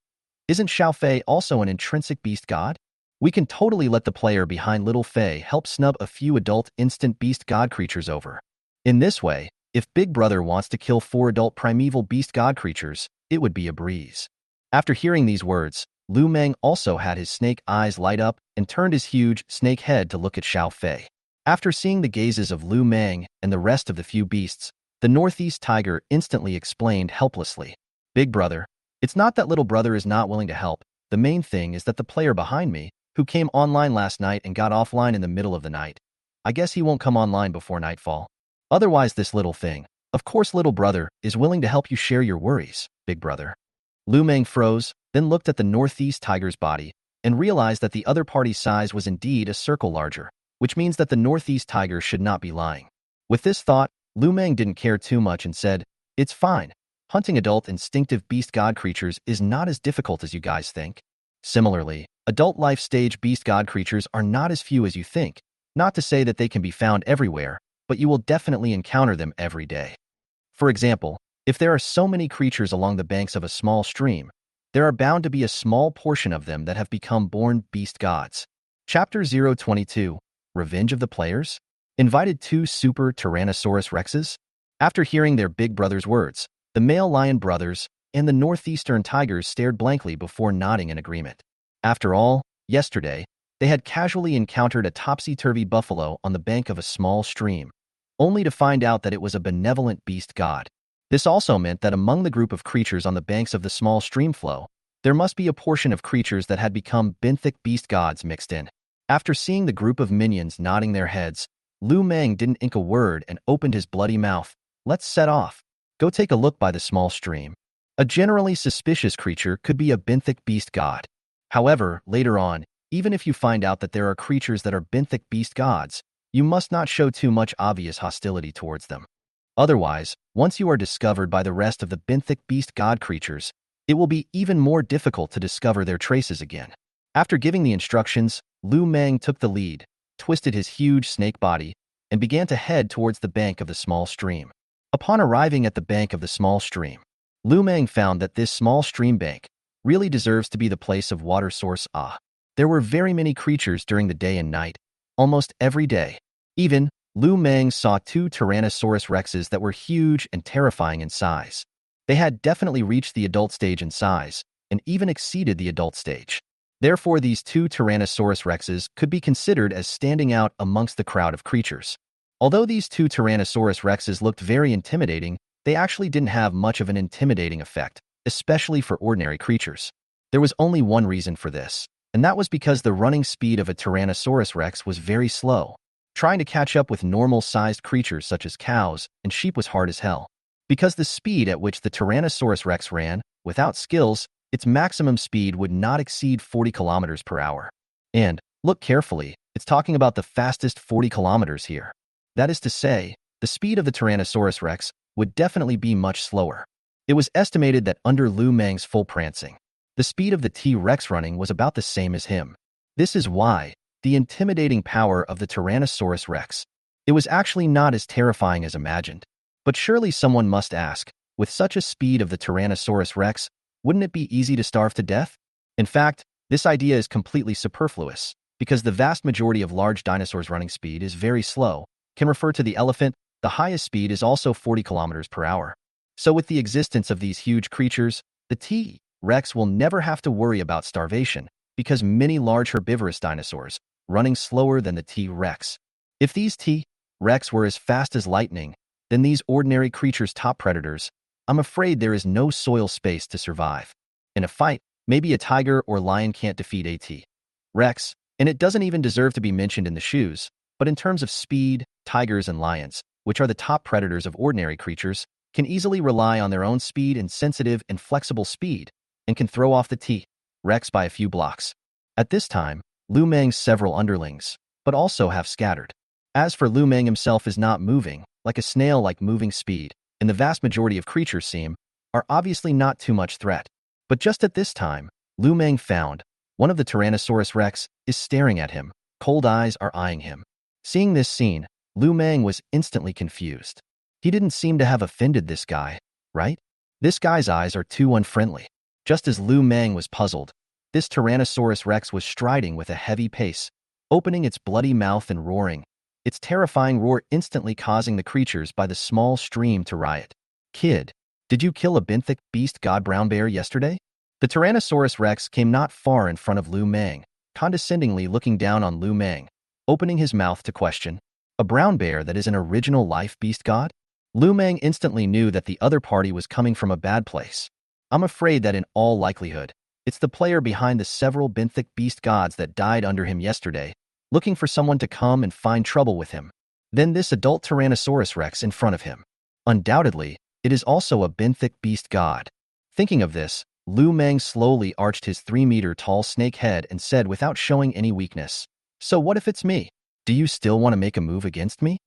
Isn't Xiao Fei also an intrinsic beast god? We can totally let the player behind Little Fei help snub a few adult instant beast god creatures over. In this way, if Big Brother wants to kill 4 adult primeval beast god creatures, it would be a breeze. After hearing these words, Lu Meng also had his snake eyes light up and turned his huge snake head to look at Xiao Fei. After seeing the gazes of Lu Meng and the rest of the few beasts, the Northeast Tiger instantly explained helplessly. Big Brother, it's not that Little Brother is not willing to help. The main thing is that the player behind me, who came online last night and got offline in the middle of the night, I guess he won't come online before nightfall. Otherwise this little thing, of course Little Brother, is willing to help you share your worries, Big Brother. Lu Meng froze, then looked at the Northeast Tiger's body, and realized that the other party's size was indeed a circle larger, which means that the Northeast Tiger should not be lying. With this thought, Lu Meng didn't care too much and said, "It's fine. Hunting adult instinctive beast god creatures is not as difficult as you guys think. Similarly, adult life stage beast god creatures are not as few as you think, not to say that they can be found everywhere, but you will definitely encounter them every day. For example, if there are so many creatures along the banks of a small stream, there are bound to be a small portion of them that have become born beast gods." Chapter 022, Revenge of the Players? Invited 2 super Tyrannosaurus Rexes? After hearing their big brother's words, the male lion brothers and the northeastern tigers stared blankly before nodding in agreement. After all, yesterday, they had casually encountered a topsy-turvy buffalo on the bank of a small stream, only to find out that it was a benevolent beast god. This also meant that among the group of creatures on the banks of the small stream flow, there must be a portion of creatures that had become benthic beast gods mixed in. After seeing the group of minions nodding their heads, Lu Meng didn't ink a word and opened his bloody mouth. "Let's set off. Go take a look by the small stream." A generally suspicious creature could be a benthic beast god. However, later on, even if you find out that there are creatures that are benthic beast gods, you must not show too much obvious hostility towards them. Otherwise, once you are discovered by the rest of the benthic beast god creatures, it will be even more difficult to discover their traces again. After giving the instructions, Lu Meng took the lead, twisted his huge snake body, and began to head towards the bank of the small stream. Upon arriving at the bank of the small stream, Lu Meng found that this small stream bank really deserves to be the place of water source. There were very many creatures during the day and night, almost every day. Even, Lu Meng saw 2 Tyrannosaurus Rexes that were huge and terrifying in size. They had definitely reached the adult stage in size, and even exceeded the adult stage. Therefore, these 2 Tyrannosaurus Rexes could be considered as standing out amongst the crowd of creatures. Although these 2 Tyrannosaurus Rexes looked very intimidating, they actually didn't have much of an intimidating effect, especially for ordinary creatures. There was only one reason for this, and that was because the running speed of a Tyrannosaurus Rex was very slow. Trying to catch up with normal-sized creatures such as cows and sheep was hard as hell. Because the speed at which the Tyrannosaurus Rex ran, without skills, its maximum speed would not exceed 40 kilometers per hour. And, look carefully, it's talking about the fastest 40 kilometers here. That is to say, the speed of the Tyrannosaurus Rex would definitely be much slower. It was estimated that under Lu Meng's full prancing, the speed of the T-Rex running was about the same as him. This is why, the intimidating power of the Tyrannosaurus Rex, it was actually not as terrifying as imagined. But surely someone must ask, with such a speed of the Tyrannosaurus Rex, wouldn't it be easy to starve to death? In fact, this idea is completely superfluous, because the vast majority of large dinosaurs' running speed is very slow, can refer to the elephant. The highest speed is also 40 kilometers per hour. So with the existence of these huge creatures, the T-Rex will never have to worry about starvation, because many large herbivorous dinosaurs running slower than the T-Rex. If these T-Rex were as fast as lightning, then these ordinary creatures' top predators, I'm afraid there is no soil space to survive. In a fight, maybe a tiger or lion can't defeat a T-Rex, and it doesn't even deserve to be mentioned in the shoes, but in terms of speed, tigers and lions, which are the top predators of ordinary creatures, can easily rely on their own speed and sensitive and flexible speed, and can throw off the T-Rex by a few blocks. At this time, Lu Meng's several underlings, but also have scattered. As for Lu Meng himself is not moving, like a snail-like moving speed, and the vast majority of creatures seem, are obviously not too much threat. But just at this time, Lu Meng found one of the Tyrannosaurus Rex is staring at him. Cold eyes are eyeing him. Seeing this scene, Lu Meng was instantly confused. He didn't seem to have offended this guy, right? This guy's eyes are too unfriendly. Just as Lu Meng was puzzled, this Tyrannosaurus Rex was striding with a heavy pace, opening its bloody mouth and roaring, its terrifying roar instantly causing the creatures by the small stream to riot. Kid, did you kill a benthic beast god brown bear yesterday? The Tyrannosaurus Rex came not far in front of Lu Meng, condescendingly looking down on Lu Meng, opening his mouth to question. A brown bear that is an original life beast god? Lu Meng instantly knew that the other party was coming from a bad place. I'm afraid that in all likelihood, it's the player behind the several benthic beast gods that died under him yesterday, looking for someone to come and find trouble with him. Then this adult Tyrannosaurus Rex in front of him. Undoubtedly, it is also a benthic beast god. Thinking of this, Lu Meng slowly arched his 3-meter-tall snake head and said without showing any weakness, "So what if it's me? Do you still want to make a move against me?"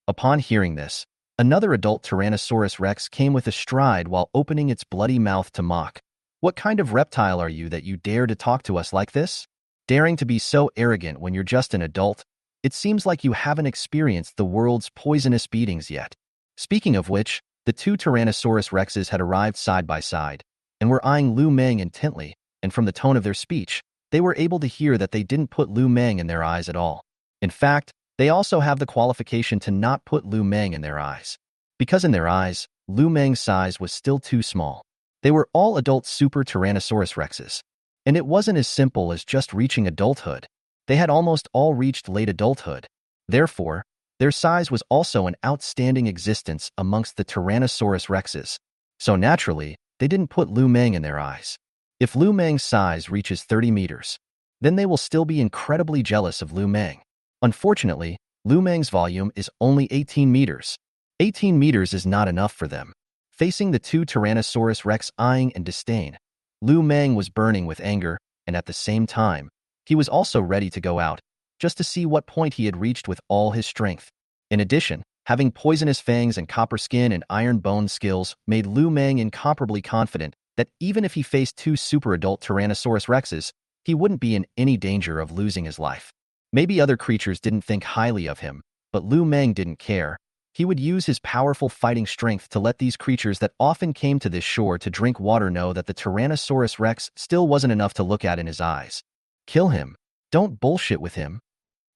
Upon hearing this, another adult Tyrannosaurus Rex came with a stride while opening its bloody mouth to mock. "What kind of reptile are you that you dare to talk to us like this? Daring to be so arrogant when you're just an adult? It seems like you haven't experienced the world's poisonous beatings yet." Speaking of which, the two Tyrannosaurus Rexes had arrived side by side, and were eyeing Lu Meng intently, and from the tone of their speech, they were able to hear that they didn't put Lu Meng in their eyes at all. In fact, they also have the qualification to not put Lu Meng in their eyes. Because in their eyes, Lu Meng's size was still too small. They were all adult super Tyrannosaurus Rexes. And it wasn't as simple as just reaching adulthood. They had almost all reached late adulthood. Therefore, their size was also an outstanding existence amongst the Tyrannosaurus Rexes. So naturally, they didn't put Lu Meng in their eyes. If Lu Meng's size reaches 30 meters, then they will still be incredibly jealous of Lu Meng. Unfortunately, Lu Meng's volume is only 18 meters. 18 meters is not enough for them. Facing the two Tyrannosaurus Rex eyeing and disdain, Lu Meng was burning with anger, and at the same time, he was also ready to go out, just to see what point he had reached with all his strength. In addition, having poisonous fangs and copper skin and iron bone skills made Lu Meng incomparably confident that even if he faced two super adult Tyrannosaurus Rexes, he wouldn't be in any danger of losing his life. Maybe other creatures didn't think highly of him, but Lu Meng didn't care. He would use his powerful fighting strength to let these creatures that often came to this shore to drink water know that the Tyrannosaurus Rex still wasn't enough to look at in his eyes. Kill him. Don't bullshit with him.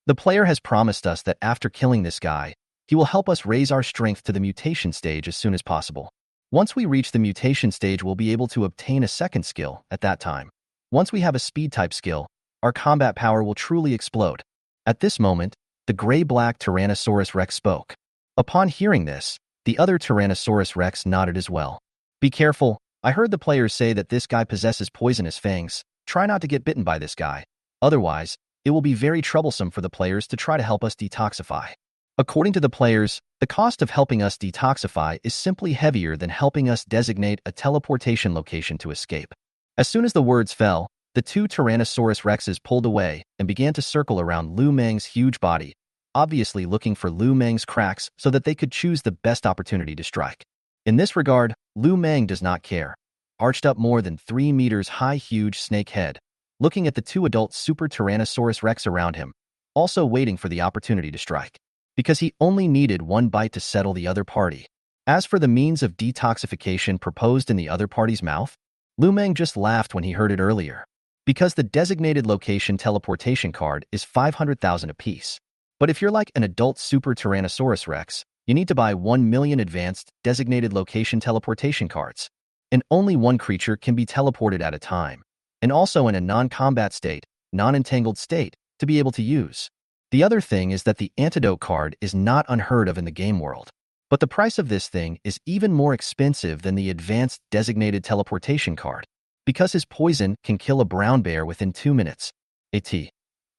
The player has promised us that after killing this guy, he will help us raise our strength to the mutation stage as soon as possible. Once we reach the mutation stage, we'll be able to obtain a second skill at that time. Once we have a speed-type skill, our combat power will truly explode. At this moment, the gray-black Tyrannosaurus Rex spoke. Upon hearing this, the other Tyrannosaurus Rex nodded as well. "Be careful. I heard the players say that this guy possesses poisonous fangs. Try not to get bitten by this guy. Otherwise, it will be very troublesome for the players to try to help us detoxify." According to the players, the cost of helping us detoxify is simply heavier than helping us designate a teleportation location to escape. As soon as the words fell, the two Tyrannosaurus Rexes pulled away and began to circle around Lu Meng's huge body, obviously looking for Lu Meng's cracks so that they could choose the best opportunity to strike. In this regard, Lu Meng does not care. Arched up more than 3 meters high huge snake head, looking at the two adult super Tyrannosaurus Rex around him, also waiting for the opportunity to strike. Because he only needed one bite to settle the other party. As for the means of detoxification proposed in the other party's mouth, Lu Meng just laughed when he heard it earlier. Because the designated location teleportation card is 500,000 apiece. But if you're like an adult super Tyrannosaurus Rex, you need to buy 1 million advanced designated location teleportation cards. And only one creature can be teleported at a time, and also in a non-combat state, non-entangled state, to be able to use. The other thing is that the antidote card is not unheard of in the game world. But the price of this thing is even more expensive than the advanced designated teleportation card, because his poison can kill a brown bear within 2 minutes.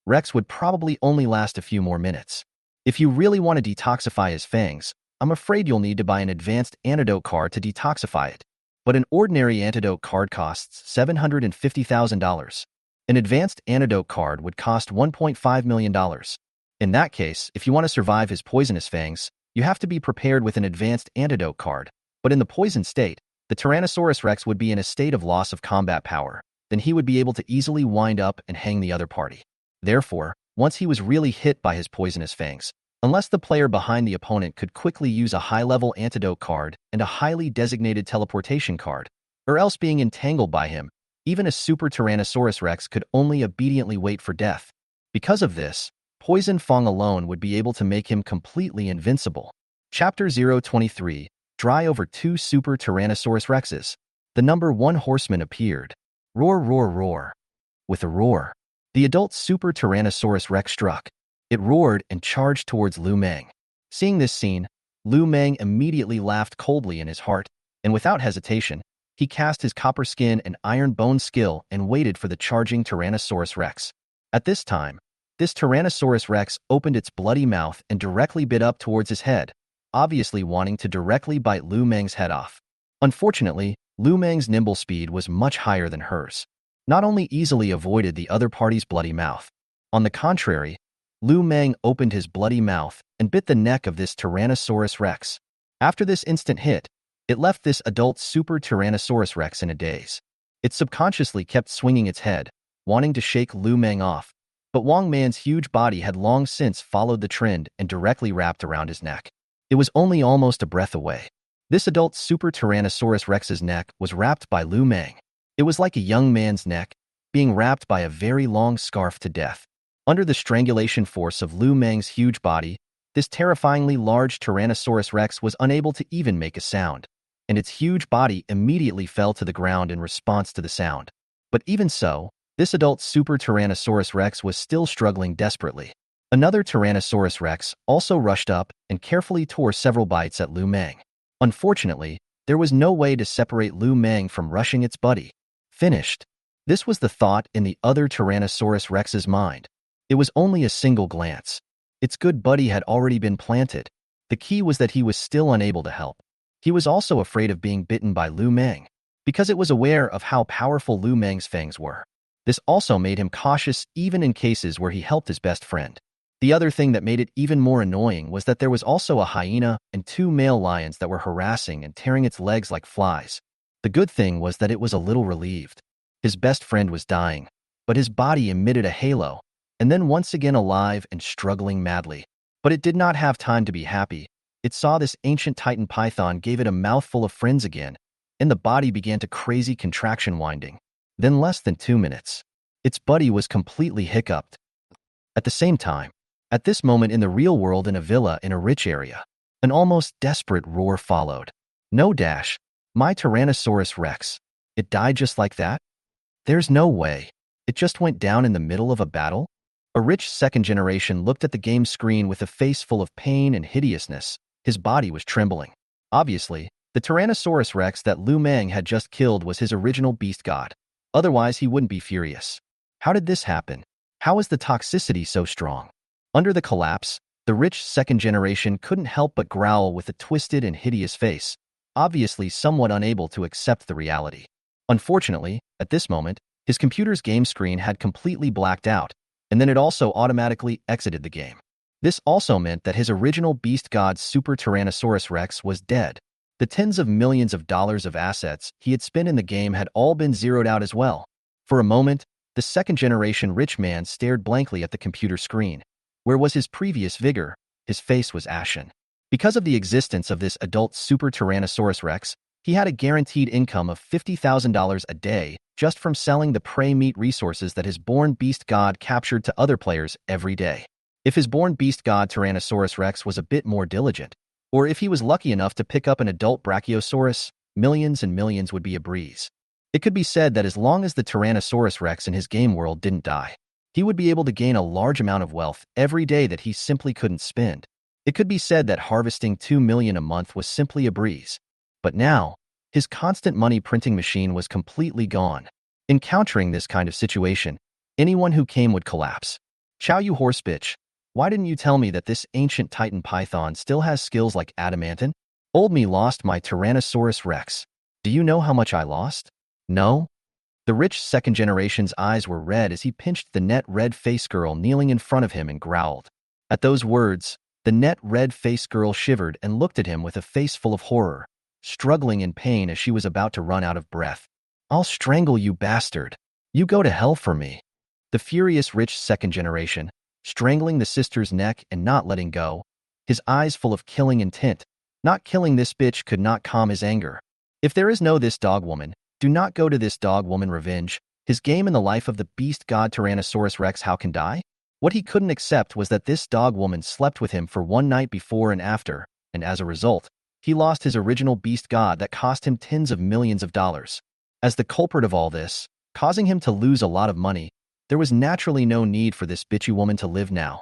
Rex would probably only last a few more minutes. If you really want to detoxify his fangs, I'm afraid you'll need to buy an advanced antidote card to detoxify it. But an ordinary antidote card costs $750,000. An advanced antidote card would cost $1.5 million. In that case, if you want to survive his poisonous fangs, you have to be prepared with an advanced antidote card. But in the poison state, the Tyrannosaurus Rex would be in a state of loss of combat power, then he would be able to easily wind up and hang the other party. Therefore, once he was really hit by his poisonous fangs, unless the player behind the opponent could quickly use a high-level antidote card and a highly designated teleportation card, or else being entangled by him, even a super Tyrannosaurus Rex could only obediently wait for death. Because of this, Poison Fang alone would be able to make him completely invincible. Chapter 023, Dry over 2 Super Tyrannosaurus Rexes. The number 1 horseman appeared. Roar, roar, roar. With a roar, the adult Super Tyrannosaurus Rex struck. It roared and charged towards Lu Meng. Seeing this scene, Lu Meng immediately laughed coldly in his heart, and without hesitation, he cast his copper skin and iron bone skill and waited for the charging Tyrannosaurus Rex. At this time, this Tyrannosaurus Rex opened its bloody mouth and directly bit up towards his head, obviously wanting to directly bite Lu Meng's head off. Unfortunately, Lu Meng's nimble speed was much higher than hers. Not only easily avoided the other party's bloody mouth. On the contrary, Lu Meng opened his bloody mouth and bit the neck of this Tyrannosaurus Rex. After this instant hit, it left this adult Super Tyrannosaurus Rex in a daze. It subconsciously kept swinging its head, wanting to shake Lu Meng off, but Wang Man's huge body had long since followed the trend and directly wrapped around his neck. It was only almost a breath away. This adult Super Tyrannosaurus Rex's neck was wrapped by Lu Meng. It was like a young man's neck, being wrapped by a very long scarf to death. Under the strangulation force of Lu Meng's huge body, this terrifyingly large Tyrannosaurus Rex was unable to even make a sound, and its huge body immediately fell to the ground in response to the sound. But even so, this adult Super Tyrannosaurus Rex was still struggling desperately. Another Tyrannosaurus Rex also rushed up and carefully tore several bites at Lu Meng. Unfortunately, there was no way to separate Lu Meng from rushing its buddy. Finished. This was the thought in the other Tyrannosaurus Rex's mind. It was only a single glance. Its good buddy had already been planted. The key was that he was still unable to help. He was also afraid of being bitten by Lu Meng, because it was aware of how powerful Lu Meng's fangs were. This also made him cautious even in cases where he helped his best friend. The other thing that made it even more annoying was that there was also a hyena and 2 male lions that were harassing and tearing its legs like flies. The good thing was that it was a little relieved. His best friend was dying, but his body emitted a halo, and then once again alive and struggling madly. But it did not have time to be happy. It saw this ancient titan python gave it a mouthful of friends again, and the body began to crazy contraction winding. Then less than 2 minutes, its buddy was completely hiccuped. At the same time, at this moment in the real world in a villa in a rich area, an almost desperate roar followed. No dash. My Tyrannosaurus Rex. It died just like that? There's no way. It just went down in the middle of a battle? A rich second generation looked at the game screen with a face full of pain and hideousness. His body was trembling. Obviously, the Tyrannosaurus Rex that Lu Meng had just killed was his original beast god. Otherwise, he wouldn't be furious. How did this happen? How is the toxicity so strong? Under the collapse, the rich second generation couldn't help but growl with a twisted and hideous face, obviously somewhat unable to accept the reality. Unfortunately, at this moment, his computer's game screen had completely blacked out, and then it also automatically exited the game. This also meant that his original beast god Super Tyrannosaurus Rex was dead. The tens of millions of dollars of assets he had spent in the game had all been zeroed out as well. For a moment, the second-generation rich man stared blankly at the computer screen. Where was his previous vigor? His face was ashen. Because of the existence of this adult Super Tyrannosaurus Rex, he had a guaranteed income of $50,000 a day just from selling the prey meat resources that his born beast god captured to other players every day. If his born beast god Tyrannosaurus Rex was a bit more diligent, or if he was lucky enough to pick up an adult Brachiosaurus, millions and millions would be a breeze. It could be said that as long as the Tyrannosaurus Rex in his game world didn't die, he would be able to gain a large amount of wealth every day that he simply couldn't spend. It could be said that harvesting $2 million a month was simply a breeze. But now, his constant money printing machine was completely gone. Encountering this kind of situation, anyone who came would collapse. Chow you horse bitch, why didn't you tell me that this ancient titan python still has skills like adamantine? Old me lost my Tyrannosaurus Rex. Do you know how much I lost? No? The rich second generation's eyes were red as he pinched the net red-faced girl kneeling in front of him and growled. At those words, the net red-faced girl shivered and looked at him with a face full of horror, struggling in pain as she was about to run out of breath. I'll strangle you, bastard. You go to hell for me. The furious rich second generation, strangling the sister's neck and not letting go, his eyes full of killing intent. Not killing this bitch could not calm his anger. If there is no this dog woman, do not go to this dog woman revenge. His game in the life of the beast god Tyrannosaurus Rex how can die? What he couldn't accept was that this dog woman slept with him for one night before and after, and as a result, he lost his original beast god that cost him tens of millions of dollars. As the culprit of all this, causing him to lose a lot of money, there was naturally no need for this bitchy woman to live now.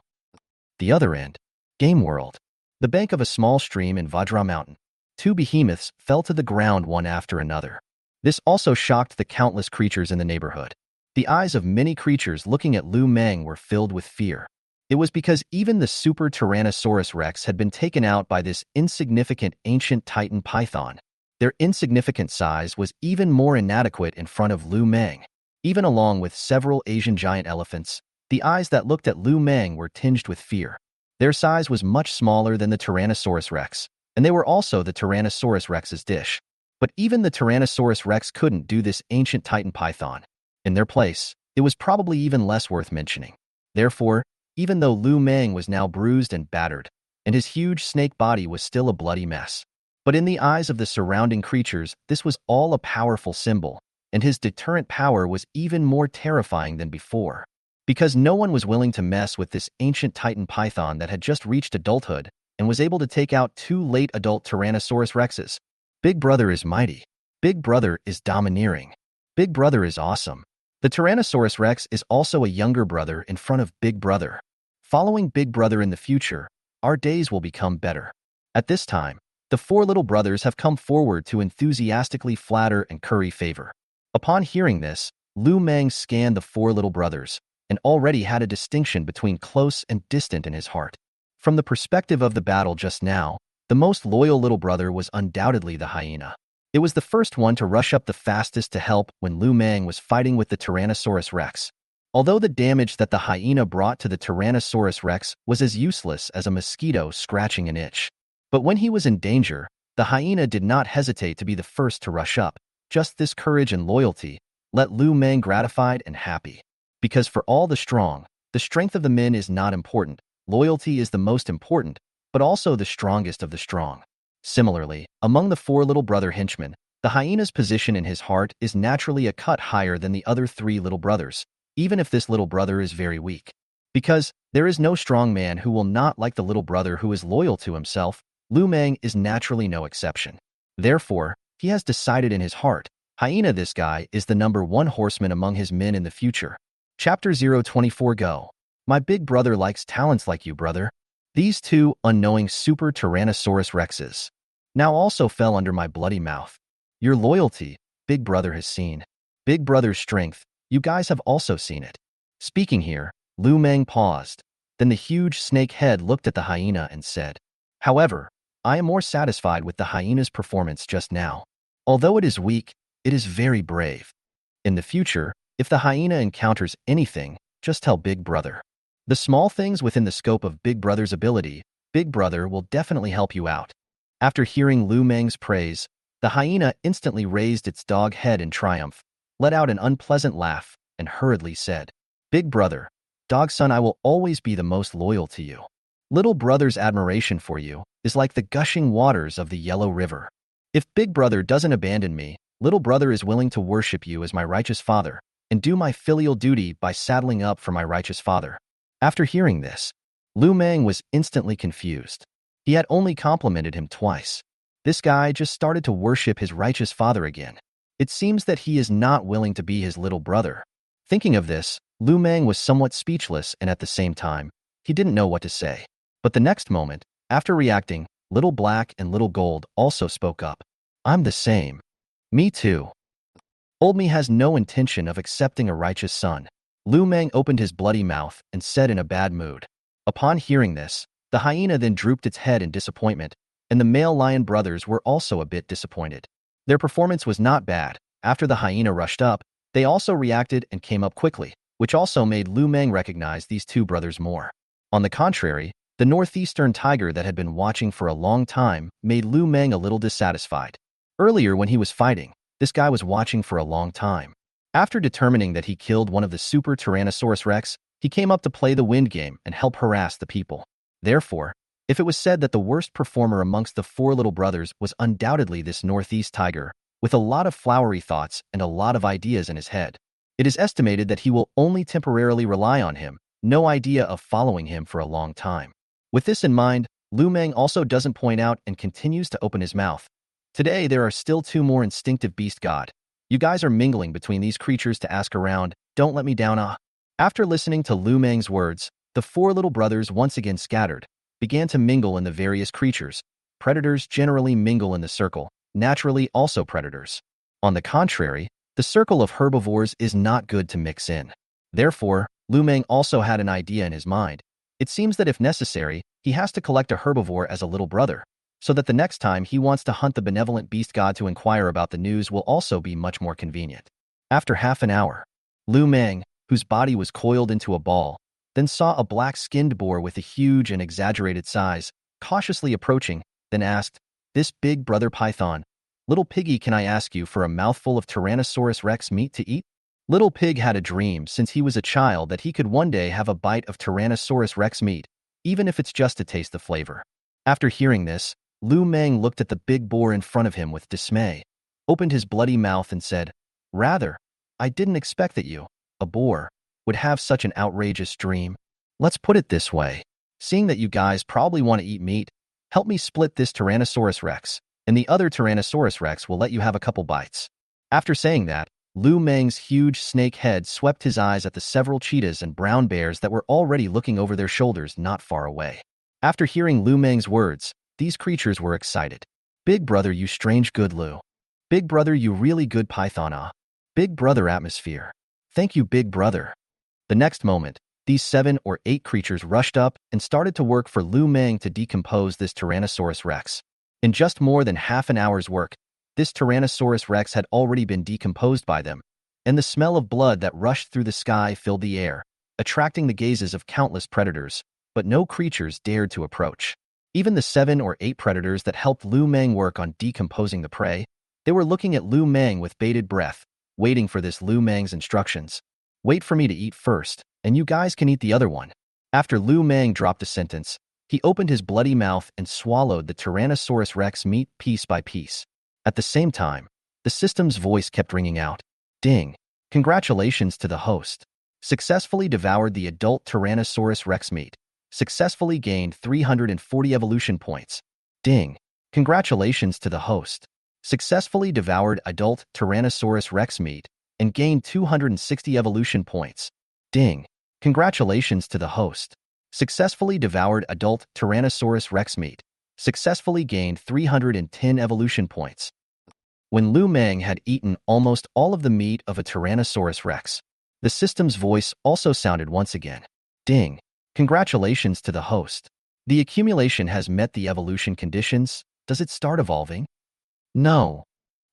The other end, game world. The bank of a small stream in Vajra Mountain. Two behemoths fell to the ground one after another. This also shocked the countless creatures in the neighborhood. The eyes of many creatures looking at Lu Meng were filled with fear. It was because even the super Tyrannosaurus Rex had been taken out by this insignificant ancient titan python. Their insignificant size was even more inadequate in front of Lu Meng. Even along with several Asian giant elephants, the eyes that looked at Lu Meng were tinged with fear. Their size was much smaller than the Tyrannosaurus Rex, and they were also the Tyrannosaurus Rex's dish. But even the Tyrannosaurus Rex couldn't do this ancient titan python. In their place, it was probably even less worth mentioning. Therefore, even though Lu Meng was now bruised and battered, and his huge snake body was still a bloody mess, but in the eyes of the surrounding creatures, this was all a powerful symbol, and his deterrent power was even more terrifying than before. Because no one was willing to mess with this ancient titan python that had just reached adulthood and was able to take out two late adult Tyrannosaurus Rexes. Big Brother is mighty. Big Brother is domineering. Big Brother is awesome. The Tyrannosaurus Rex is also a younger brother in front of Big Brother. Following Big Brother in the future, our days will become better. At this time, the four little brothers have come forward to enthusiastically flatter and curry favor. Upon hearing this, Lu Meng scanned the four little brothers and already had a distinction between close and distant in his heart. From the perspective of the battle just now, the most loyal little brother was undoubtedly the hyena. It was the first one to rush up the fastest to help when Lu Meng was fighting with the Tyrannosaurus Rex. Although the damage that the hyena brought to the Tyrannosaurus Rex was as useless as a mosquito scratching an itch. But when he was in danger, the hyena did not hesitate to be the first to rush up. Just this courage and loyalty let Lu Meng gratified and happy. Because for all the strong, the strength of the men is not important. Loyalty is the most important, but also the strongest of the strong. Similarly, among the four little brother henchmen, the hyena's position in his heart is naturally a cut higher than the other three little brothers, even if this little brother is very weak. Because there is no strong man who will not like the little brother who is loyal to himself, Lu Meng is naturally no exception. Therefore, he has decided in his heart, hyena this guy is the number one horseman among his men in the future. Chapter 024 Go. My big brother likes talents like you, brother. These two unknowing super Tyrannosaurus Rexes now also fell under my bloody mouth. Your loyalty, Big Brother has seen. Big Brother's strength, you guys have also seen it. Speaking here, Lu Meng paused. Then the huge snake head looked at the hyena and said, however, I am more satisfied with the hyena's performance just now. Although it is weak, it is very brave. In the future, if the hyena encounters anything, just tell Big Brother. The small things within the scope of Big Brother's ability, Big Brother will definitely help you out. After hearing Lu Meng's praise, the hyena instantly raised its dog head in triumph, let out an unpleasant laugh, and hurriedly said, Big Brother, dog son, I will always be the most loyal to you. Little brother's admiration for you is like the gushing waters of the Yellow River. If Big Brother doesn't abandon me, little brother is willing to worship you as my righteous father and do my filial duty by saddling up for my righteous father. After hearing this, Lu Meng was instantly confused. He had only complimented him twice. This guy just started to worship his righteous father again. It seems that he is not willing to be his little brother. Thinking of this, Lu Meng was somewhat speechless and at the same time, he didn't know what to say. But the next moment, after reacting, Little Black and Little Gold also spoke up. I'm the same. Me too. Old me has no intention of accepting a righteous son. Lu Meng opened his bloody mouth and said in a bad mood. Upon hearing this, the hyena then drooped its head in disappointment, and the male lion brothers were also a bit disappointed. Their performance was not bad. After the hyena rushed up, they also reacted and came up quickly, which also made Lu Meng recognize these two brothers more. On the contrary, the northeastern tiger that had been watching for a long time made Lu Meng a little dissatisfied. Earlier when he was fighting, this guy was watching for a long time. After determining that he killed one of the super Tyrannosaurus Rex, he came up to play the wind game and help harass the people. Therefore, if it was said that the worst performer amongst the four little brothers was undoubtedly this Northeast tiger, with a lot of flowery thoughts and a lot of ideas in his head, it is estimated that he will only temporarily rely on him, no idea of following him for a long time. With this in mind, Lu Meng also doesn't point out and continues to open his mouth. Today, there are still two more instinctive beast god. You guys are mingling between these creatures to ask around, don't let me down, ah. After listening to Lu Meng's words, the four little brothers once again scattered, began to mingle in the various creatures. Predators generally mingle in the circle, naturally also predators. On the contrary, the circle of herbivores is not good to mix in. Therefore, Lu Meng also had an idea in his mind. It seems that if necessary, he has to collect a herbivore as a little brother, so that the next time he wants to hunt the benevolent beast god to inquire about the news will also be much more convenient. After half an hour, Lu Meng, whose body was coiled into a ball, then saw a black-skinned boar with a huge and exaggerated size, cautiously approaching, then asked, "This big brother python, little piggy, can I ask you for a mouthful of Tyrannosaurus Rex meat to eat?" Little Pig had a dream since he was a child that he could one day have a bite of Tyrannosaurus Rex meat, even if it's just to taste the flavor. After hearing this, Lu Meng looked at the big boar in front of him with dismay, opened his bloody mouth and said, "Rather, I didn't expect that you, a boar, would have such an outrageous dream. Let's put it this way. Seeing that you guys probably want to eat meat, help me split this Tyrannosaurus Rex, and the other Tyrannosaurus Rex will let you have a couple bites." After saying that, Lu Meng's huge snake head swept his eyes at the several cheetahs and brown bears that were already looking over their shoulders not far away. After hearing Lu Meng's words, these creatures were excited. "Big brother, you strange good Lu. Big brother, you really good python, ah. Big brother atmosphere. Thank you, big brother." The next moment, these 7 or 8 creatures rushed up and started to work for Lu Meng to decompose this Tyrannosaurus Rex. In just more than half an hour's work, this Tyrannosaurus Rex had already been decomposed by them, and the smell of blood that rushed through the sky filled the air, attracting the gazes of countless predators, but no creatures dared to approach. Even the 7 or 8 predators that helped Lu Meng work on decomposing the prey, they were looking at Lu Meng with bated breath, waiting for this Lu Meng's instructions. "Wait for me to eat first, and you guys can eat the other one." After Lu Meng dropped a sentence, he opened his bloody mouth and swallowed the Tyrannosaurus Rex meat piece by piece. At the same time, the system's voice kept ringing out. "Ding! Congratulations to the host. Successfully devoured the adult Tyrannosaurus Rex meat. Successfully gained 340 evolution points. Ding! Congratulations to the host. Successfully devoured adult Tyrannosaurus Rex meat and gained 260 evolution points. Ding! Congratulations to the host. Successfully devoured adult Tyrannosaurus Rex meat. Successfully gained 310 evolution points." When Lu Meng had eaten almost all of the meat of a Tyrannosaurus Rex, the system's voice also sounded once again. "Ding! Congratulations to the host. The accumulation has met the evolution conditions. Does it start evolving?" "No."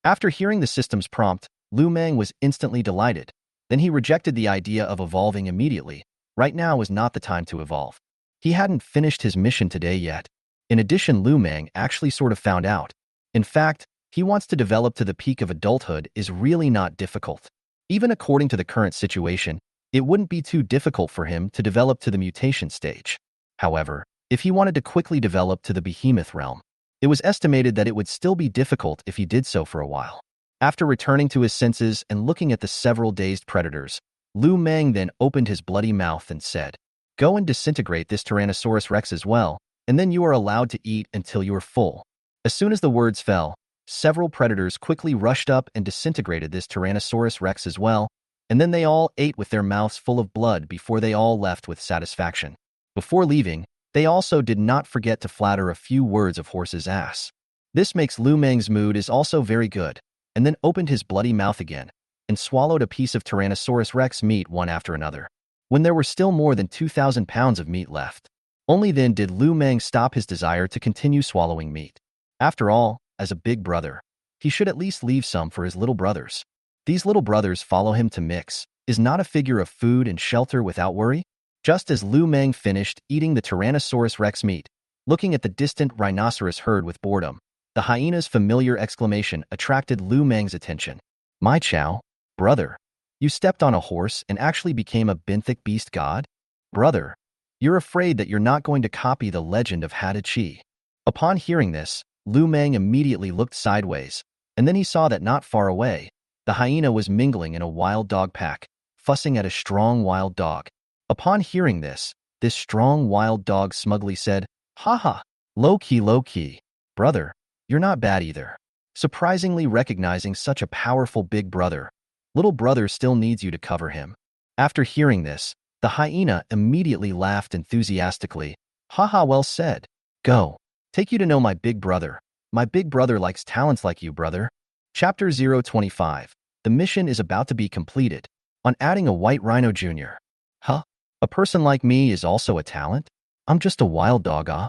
After hearing the system's prompt, Lu Meng was instantly delighted. Then he rejected the idea of evolving immediately. Right now was not the time to evolve. He hadn't finished his mission today yet. In addition, Lu Meng actually sort of found out. In fact, he wants to develop to the peak of adulthood is really not difficult. Even according to the current situation, it wouldn't be too difficult for him to develop to the mutation stage. However, if he wanted to quickly develop to the behemoth realm, it was estimated that it would still be difficult if he did so for a while. After returning to his senses and looking at the several dazed predators, Lu Meng then opened his bloody mouth and said, "Go and disintegrate this Tyrannosaurus Rex as well, and then you are allowed to eat until you are full." As soon as the words fell, several predators quickly rushed up and disintegrated this Tyrannosaurus Rex as well, and then they all ate with their mouths full of blood before they all left with satisfaction. Before leaving, they also did not forget to flatter a few words of horse's ass. This makes Lu Meng's mood is also very good, and then opened his bloody mouth again, and swallowed a piece of Tyrannosaurus Rex meat one after another. When there were still more than 2,000 pounds of meat left, only then did Lu Meng stop his desire to continue swallowing meat. After all, as a big brother, he should at least leave some for his little brothers. These little brothers follow him to mix, is not a figure of food and shelter without worry? Just as Lu Meng finished eating the Tyrannosaurus Rex meat, looking at the distant rhinoceros herd with boredom, the hyena's familiar exclamation attracted Lu Meng's attention. "My chow, brother, You stepped on a horse and actually became a benthic beast god? Brother, you're afraid that you're not going to copy the legend of Hadachi. Upon hearing this, Lu Meng immediately looked sideways, and then he saw that not far away, the hyena was mingling in a wild dog pack, fussing at a strong wild dog. Upon hearing this strong wild dog smugly said, "Haha, low key, brother, you're not bad either." Surprisingly recognizing such a powerful big brother, little brother still needs you to cover him. After hearing this, the hyena immediately laughed enthusiastically. "Haha, well said. Go. Take you to know my big brother. My big brother likes talents like you, brother." Chapter 025. The mission is about to be completed. On adding a white rhino jr. Huh? A person like me is also a talent? I'm just a wild dog, ah?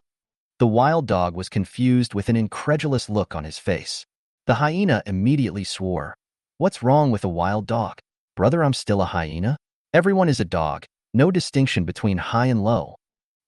The wild dog was confused with an incredulous look on his face. The hyena immediately swore. "What's wrong with a wild dog? Brother, I'm still a hyena. Everyone is a dog. No distinction between high and low."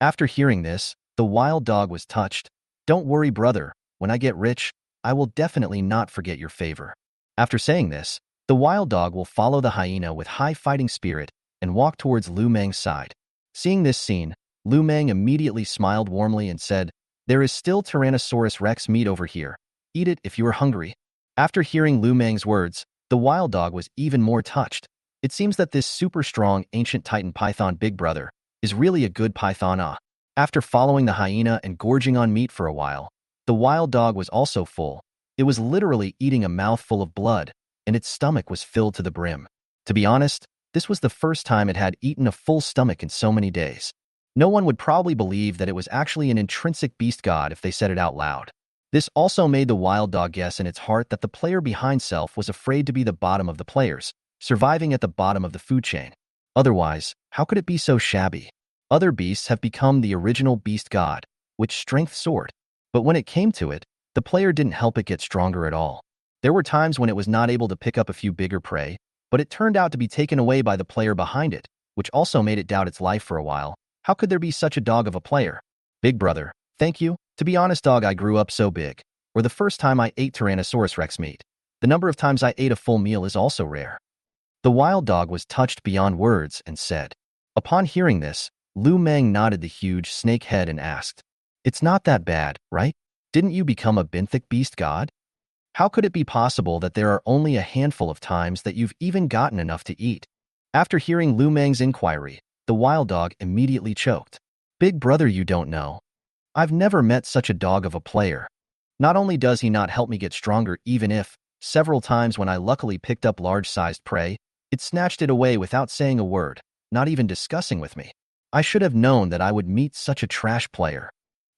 After hearing this, the wild dog was touched. "Don't worry, brother. When I get rich, I will definitely not forget your favor." After saying this, the wild dog will follow the hyena with high fighting spirit and walk towards Lu Meng's side. Seeing this scene, Lu Meng immediately smiled warmly and said, "There is still Tyrannosaurus Rex meat over here. Eat it if you are hungry." After hearing Lu Meng's words, the wild dog was even more touched. It seems that this super strong ancient titan python big brother is really a good python, ah. After following the hyena and gorging on meat for a while, the wild dog was also full. It was literally eating a mouthful of blood, and its stomach was filled to the brim. To be honest, this was the first time it had eaten a full stomach in so many days. No one would probably believe that it was actually an intrinsic beast god if they said it out loud. This also made the wild dog guess in its heart that the player behind self was afraid to be the bottom of the players, surviving at the bottom of the food chain. Otherwise, how could it be so shabby? Other beasts have become the original beast god, which strength soared. But when it came to it, the player didn't help it get stronger at all. There were times when it was not able to pick up a few bigger prey, but it turned out to be taken away by the player behind it, which also made it doubt its life for a while. How could there be such a dog of a player? Big brother, thank you. To be honest, dog, I grew up so big. Or the first time I ate Tyrannosaurus Rex meat. The number of times I ate a full meal is also rare. The wild dog was touched beyond words and said. Upon hearing this, Lu Meng nodded the huge snake head and asked, "It's not that bad, right? Didn't you become a benthic beast god? How could it be possible that there are only a handful of times that you've even gotten enough to eat?" After hearing Lu Meng's inquiry, the wild dog immediately choked. "Big brother, you don't know. I've never met such a dog of a player. Not only does he not help me get stronger, even if, several times when I luckily picked up large-sized prey, it snatched it away without saying a word, not even discussing with me. I should have known that I would meet such a trash player.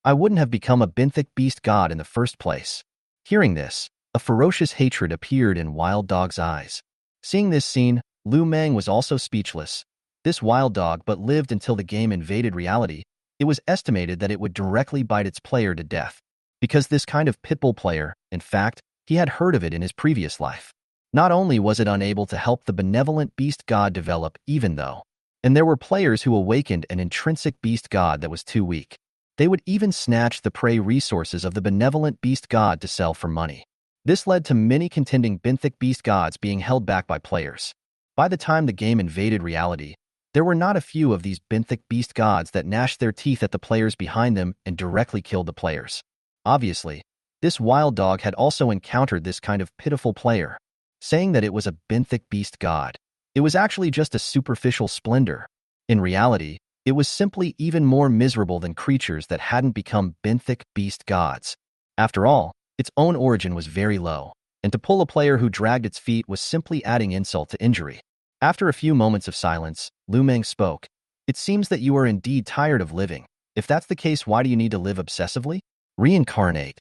I wouldn't have become a benthic beast god in the first place." Hearing this, a ferocious hatred appeared in Wild Dog's eyes. Seeing this scene, Lu Meng was also speechless. This wild dog but lived until the game invaded reality. It was estimated that it would directly bite its player to death. Because this kind of pitbull player, in fact, he had heard of it in his previous life. Not only was it unable to help the benevolent beast god develop even though, and there were players who awakened an intrinsic beast god that was too weak. They would even snatch the prey resources of the benevolent beast god to sell for money. This led to many contending benthic beast gods being held back by players. By the time the game invaded reality, there were not a few of these benthic beast gods that gnashed their teeth at the players behind them and directly killed the players. Obviously, this wild dog had also encountered this kind of pitiful player, saying that it was a benthic beast god. It was actually just a superficial splendor. In reality, it was simply even more miserable than creatures that hadn't become benthic beast gods. After all, its own origin was very low, and to pull a player who dragged its feet was simply adding insult to injury. After a few moments of silence, Lu Meng spoke. "It seems that you are indeed tired of living. If that's the case, why do you need to live obsessively? Reincarnate."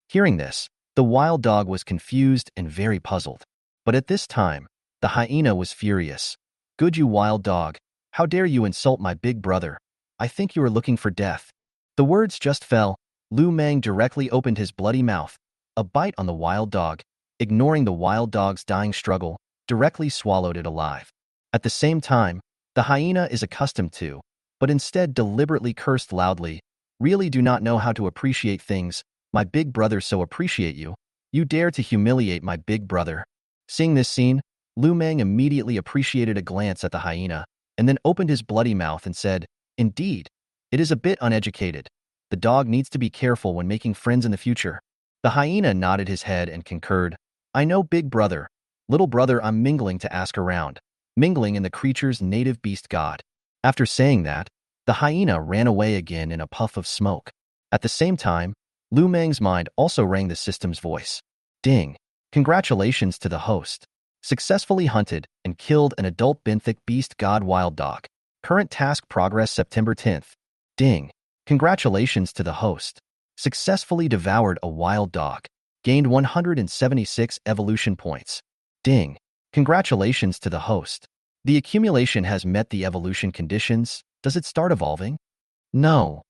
Hearing this, the wild dog was confused and very puzzled. But at this time, the hyena was furious. "Good, you wild dog. How dare you insult my big brother? I think you are looking for death." The words just fell. Lu Meng directly opened his bloody mouth. A bite on the wild dog, ignoring the wild dog's dying struggle, directly swallowed it alive. At the same time, the hyena is accustomed to, but instead deliberately cursed loudly. "Really do not know how to appreciate things. My big brother so appreciate you. You dare to humiliate my big brother." Seeing this scene, Lu Meng immediately appreciated a glance at the hyena, and then opened his bloody mouth and said, "Indeed, it is a bit uneducated. The dog needs to be careful when making friends in the future." The hyena nodded his head and concurred, "I know, big brother. Little brother, I'm mingling to ask around. Mingling in the creature's native beast god." After saying that, the hyena ran away again in a puff of smoke. At the same time, Lu Meng's mind also rang the system's voice. "Ding. Congratulations to the host. Successfully hunted and killed an adult benthic beast god wild dog. Current task progress September 10th. Ding. Congratulations to the host. Successfully devoured a wild dog. Gained 176 evolution points. Ding. Congratulations to the host. The accumulation has met the evolution conditions. Does it start evolving?" No.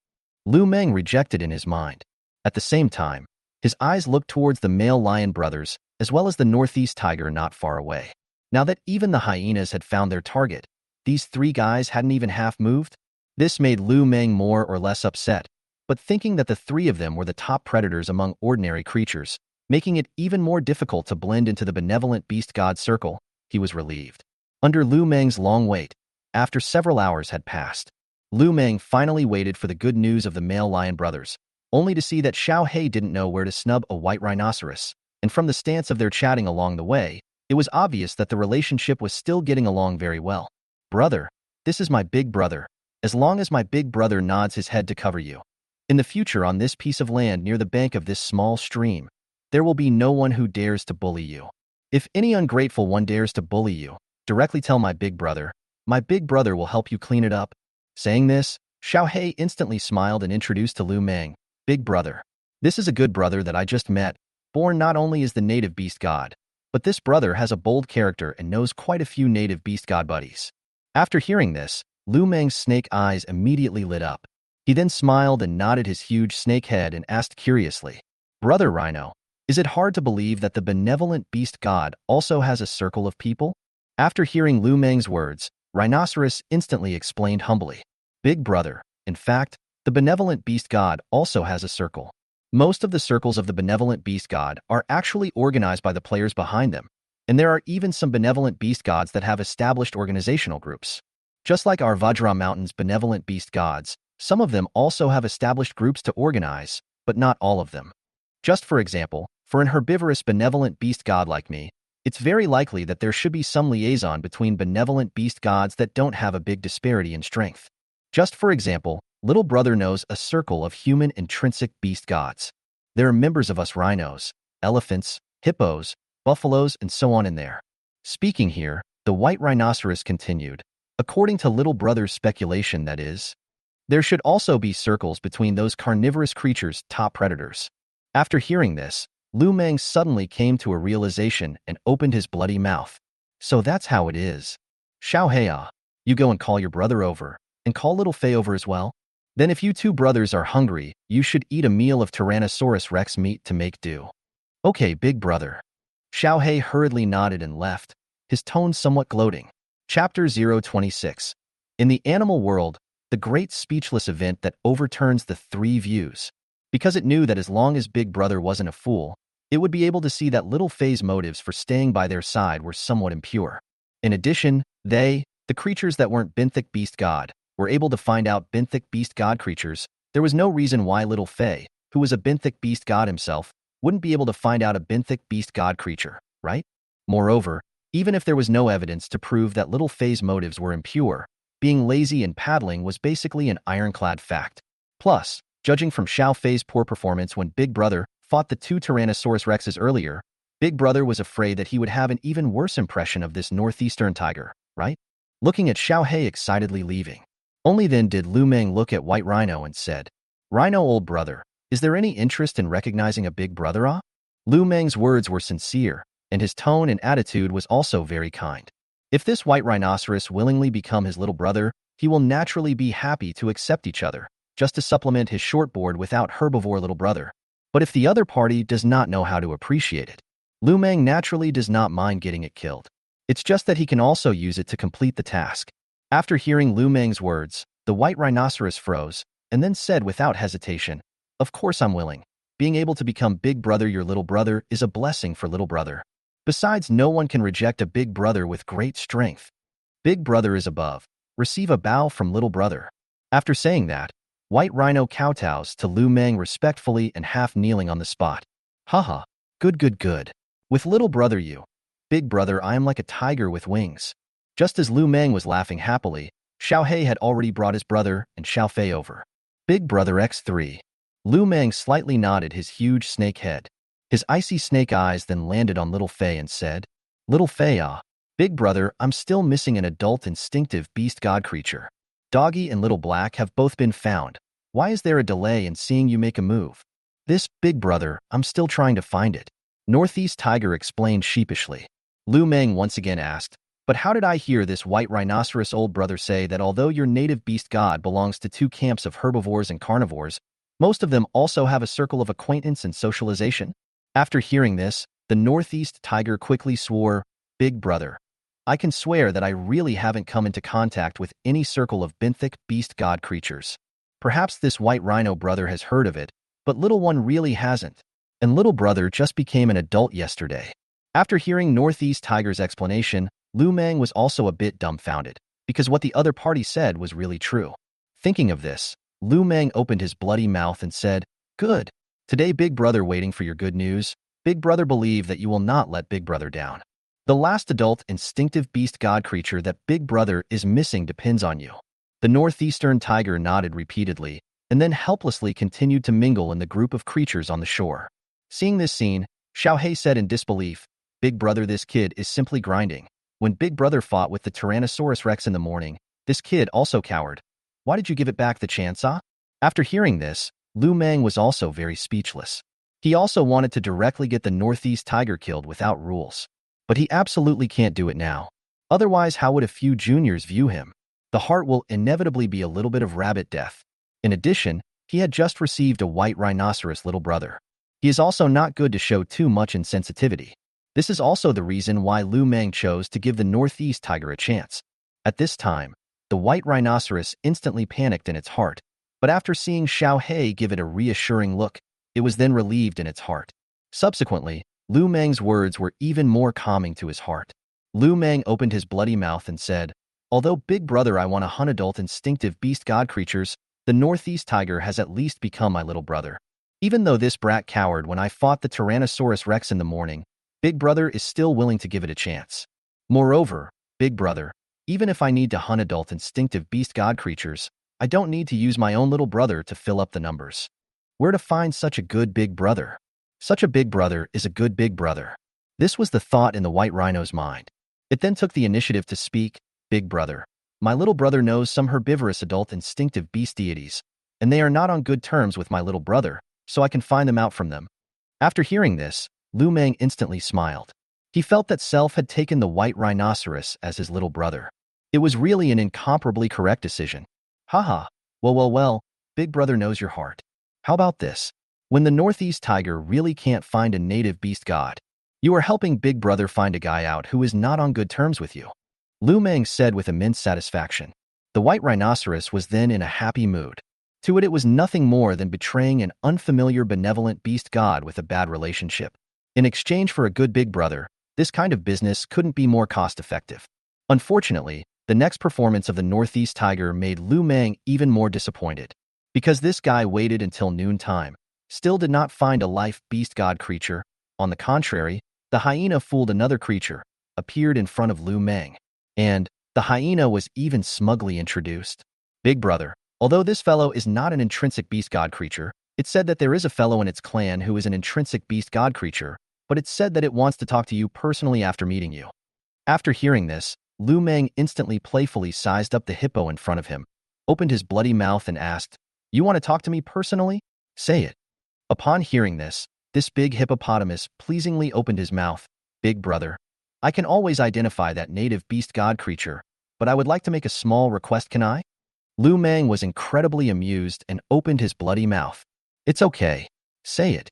Lu Meng rejected in his mind. At the same time, his eyes looked towards the male lion brothers, as well as the northeast tiger not far away. Now that even the hyenas had found their target, these three guys hadn't even half moved. This made Lu Meng more or less upset, but thinking that the three of them were the top predators among ordinary creatures, making it even more difficult to blend into the benevolent beast god circle, he was relieved. Under Lu Meng's long wait, after several hours had passed, Lu Meng finally waited for the good news of the male lion brothers, only to see that Xiao He didn't know where to snub a white rhinoceros, and from the stance of their chatting along the way, it was obvious that the relationship was still getting along very well. "Brother, this is my big brother, as long as my big brother nods his head to cover you. In the future on this piece of land near the bank of this small stream, there will be no one who dares to bully you. If any ungrateful one dares to bully you, directly tell my big brother. My big brother will help you clean it up." Saying this, Xiao He instantly smiled and introduced to Lu Meng, "Big brother. This is a good brother that I just met. Born not only is the native beast god, but this brother has a bold character and knows quite a few native beast god buddies." After hearing this, Lu Meng's snake eyes immediately lit up. He then smiled and nodded his huge snake head and asked curiously, "Brother Rhino, is it hard to believe that the benevolent beast god also has a circle of people?" After hearing Lu Meng's words, Rhinoceros instantly explained humbly, "Big brother, in fact, the benevolent beast god also has a circle. Most of the circles of the benevolent beast god are actually organized by the players behind them, and there are even some benevolent beast gods that have established organizational groups. Just like our Vajra Mountain's benevolent beast gods, some of them also have established groups to organize, but not all of them. Just for example, for an herbivorous benevolent beast god like me, it's very likely that there should be some liaison between benevolent beast gods that don't have a big disparity in strength. Just for example, little brother knows a circle of human intrinsic beast gods. There are members of us rhinos, elephants, hippos, buffaloes, and so on in there." Speaking here, the white rhinoceros continued, "According to little brother's speculation, that is, there should also be circles between those carnivorous creatures' top predators." After hearing this, Lu Meng suddenly came to a realization and opened his bloody mouth. "So that's how it is. Xiao Heya, you go and call your brother over, and call little Fei over as well. Then if you two brothers are hungry, you should eat a meal of Tyrannosaurus Rex meat to make do." "Okay, big brother." Xiao He hurriedly nodded and left, his tone somewhat gloating. Chapter 026. In the animal world, the great speechless event that overturns the three views. Because it knew that as long as Big Brother wasn't a fool, it would be able to see that little Fei's motives for staying by their side were somewhat impure. In addition, they, the creatures that weren't benthic beast god, were able to find out benthic beast god creatures. There was no reason why little Fei, who was a benthic beast god himself, wouldn't be able to find out a benthic beast god creature, right? Moreover, even if there was no evidence to prove that little Fei's motives were impure, being lazy and paddling was basically an ironclad fact. Plus, judging from Xiao Fei's poor performance when Big Brother fought the two Tyrannosaurus Rexes earlier, Big Brother was afraid that he would have an even worse impression of this northeastern tiger, right? Looking at Xiao He excitedly leaving. Only then did Lu Meng look at White Rhino and said, "Rhino old brother, is there any interest in recognizing a big brother, ah?" Lu Meng's words were sincere, and his tone and attitude was also very kind. If this white rhinoceros willingly become his little brother, he will naturally be happy to accept each other, just to supplement his shortboard without herbivore little brother. But if the other party does not know how to appreciate it, Lu Meng naturally does not mind getting it killed. It's just that he can also use it to complete the task. After hearing Lu Meng's words, the white rhinoceros froze, and then said without hesitation, "Of course I'm willing. Being able to become big brother your little brother is a blessing for little brother." Besides, no one can reject a big brother with great strength. Big brother is above. Receive a bow from little brother. After saying that, White Rhino kowtows to Lu Meng respectfully and half kneeling on the spot. Haha, good good good. With little brother you. Big brother, I am like a tiger with wings. Just as Lu Meng was laughing happily, Xiao He had already brought his brother and Xiao Fei over. Big brother X3. Lu Meng slightly nodded his huge snake head. His icy snake eyes then landed on little Fei and said, Little Fei, big brother, I'm still missing an adult instinctive beast god creature. Doggy and Little Black have both been found. Why is there a delay in seeing you make a move? This, big brother, I'm still trying to find it. Northeast Tiger explained sheepishly. Lu Meng once again asked, but how did I hear this white rhinoceros old brother say that although your native beast god belongs to two camps of herbivores and carnivores, most of them also have a circle of acquaintance and socialization? After hearing this, the Northeast Tiger quickly swore, Big brother, I can swear that I really haven't come into contact with any circle of benthic beast god creatures. Perhaps this white rhino brother has heard of it, but little one really hasn't. And little brother just became an adult yesterday. After hearing Northeast Tiger's explanation, Lu Meng was also a bit dumbfounded, because what the other party said was really true. Thinking of this, Lu Meng opened his bloody mouth and said, Good. Today, big brother, waiting for your good news. Big brother, believe that you will not let big brother down. The last adult instinctive beast god creature that big brother is missing depends on you. The Northeastern Tiger nodded repeatedly, and then helplessly continued to mingle in the group of creatures on the shore. Seeing this scene, Xiao He said in disbelief, Big brother, this kid is simply grinding. When big brother fought with the Tyrannosaurus Rex in the morning, this kid also cowered. Why did you give it back the chance, After hearing this, Lu Meng was also very speechless. He also wanted to directly get the Northeast Tiger killed without rules. But he absolutely can't do it now. Otherwise, how would a few juniors view him? The heart will inevitably be a little bit of rabbit death. In addition, he had just received a white rhinoceros little brother. He is also not good to show too much insensitivity. This is also the reason why Lu Meng chose to give the Northeast Tiger a chance. At this time, the white rhinoceros instantly panicked in its heart, but after seeing Xiao He give it a reassuring look, it was then relieved in its heart. Subsequently, Lu Meng's words were even more calming to his heart. Lu Meng opened his bloody mouth and said, Although big brother I want to hunt adult instinctive beast god creatures, the Northeast Tiger has at least become my little brother. Even though this brat cowered when I fought the Tyrannosaurus Rex in the morning, big brother is still willing to give it a chance. Moreover, big brother, even if I need to hunt adult instinctive beast god creatures, I don't need to use my own little brother to fill up the numbers. Where to find such a good big brother? Such a big brother is a good big brother. This was the thought in the white rhino's mind. It then took the initiative to speak, Big brother, my little brother knows some herbivorous adult instinctive beast deities, and they are not on good terms with my little brother, so I can find them out from them. After hearing this, Lu Meng instantly smiled. He felt that Self had taken the white rhinoceros as his little brother. It was really an incomparably correct decision. Haha, well, big brother knows your heart. How about this? When the Northeast Tiger really can't find a native beast god, you are helping big brother find a guy out who is not on good terms with you. Lu Meng said with immense satisfaction. The white rhinoceros was then in a happy mood. To it was nothing more than betraying an unfamiliar benevolent beast god with a bad relationship. In exchange for a good big brother, this kind of business couldn't be more cost-effective. Unfortunately, the next performance of the Northeast Tiger made Lu Meng even more disappointed. Because this guy waited until noontime, still did not find a life beast god creature. On the contrary, the hyena fooled another creature, appeared in front of Lu Meng. And the hyena was even smugly introduced. Big brother, although this fellow is not an intrinsic beast god creature, it's said that there is a fellow in its clan who is an intrinsic beast god creature, but it's said that it wants to talk to you personally after meeting you. After hearing this, Lu Meng instantly playfully sized up the hippo in front of him, opened his bloody mouth and asked, "You want to talk to me personally? Say it." Upon hearing this big hippopotamus pleasingly opened his mouth. "Big brother, I can always identify that native beast god creature, but I would like to make a small request, can I?" Lu Meng was incredibly amused and opened his bloody mouth. "It's okay. Say it."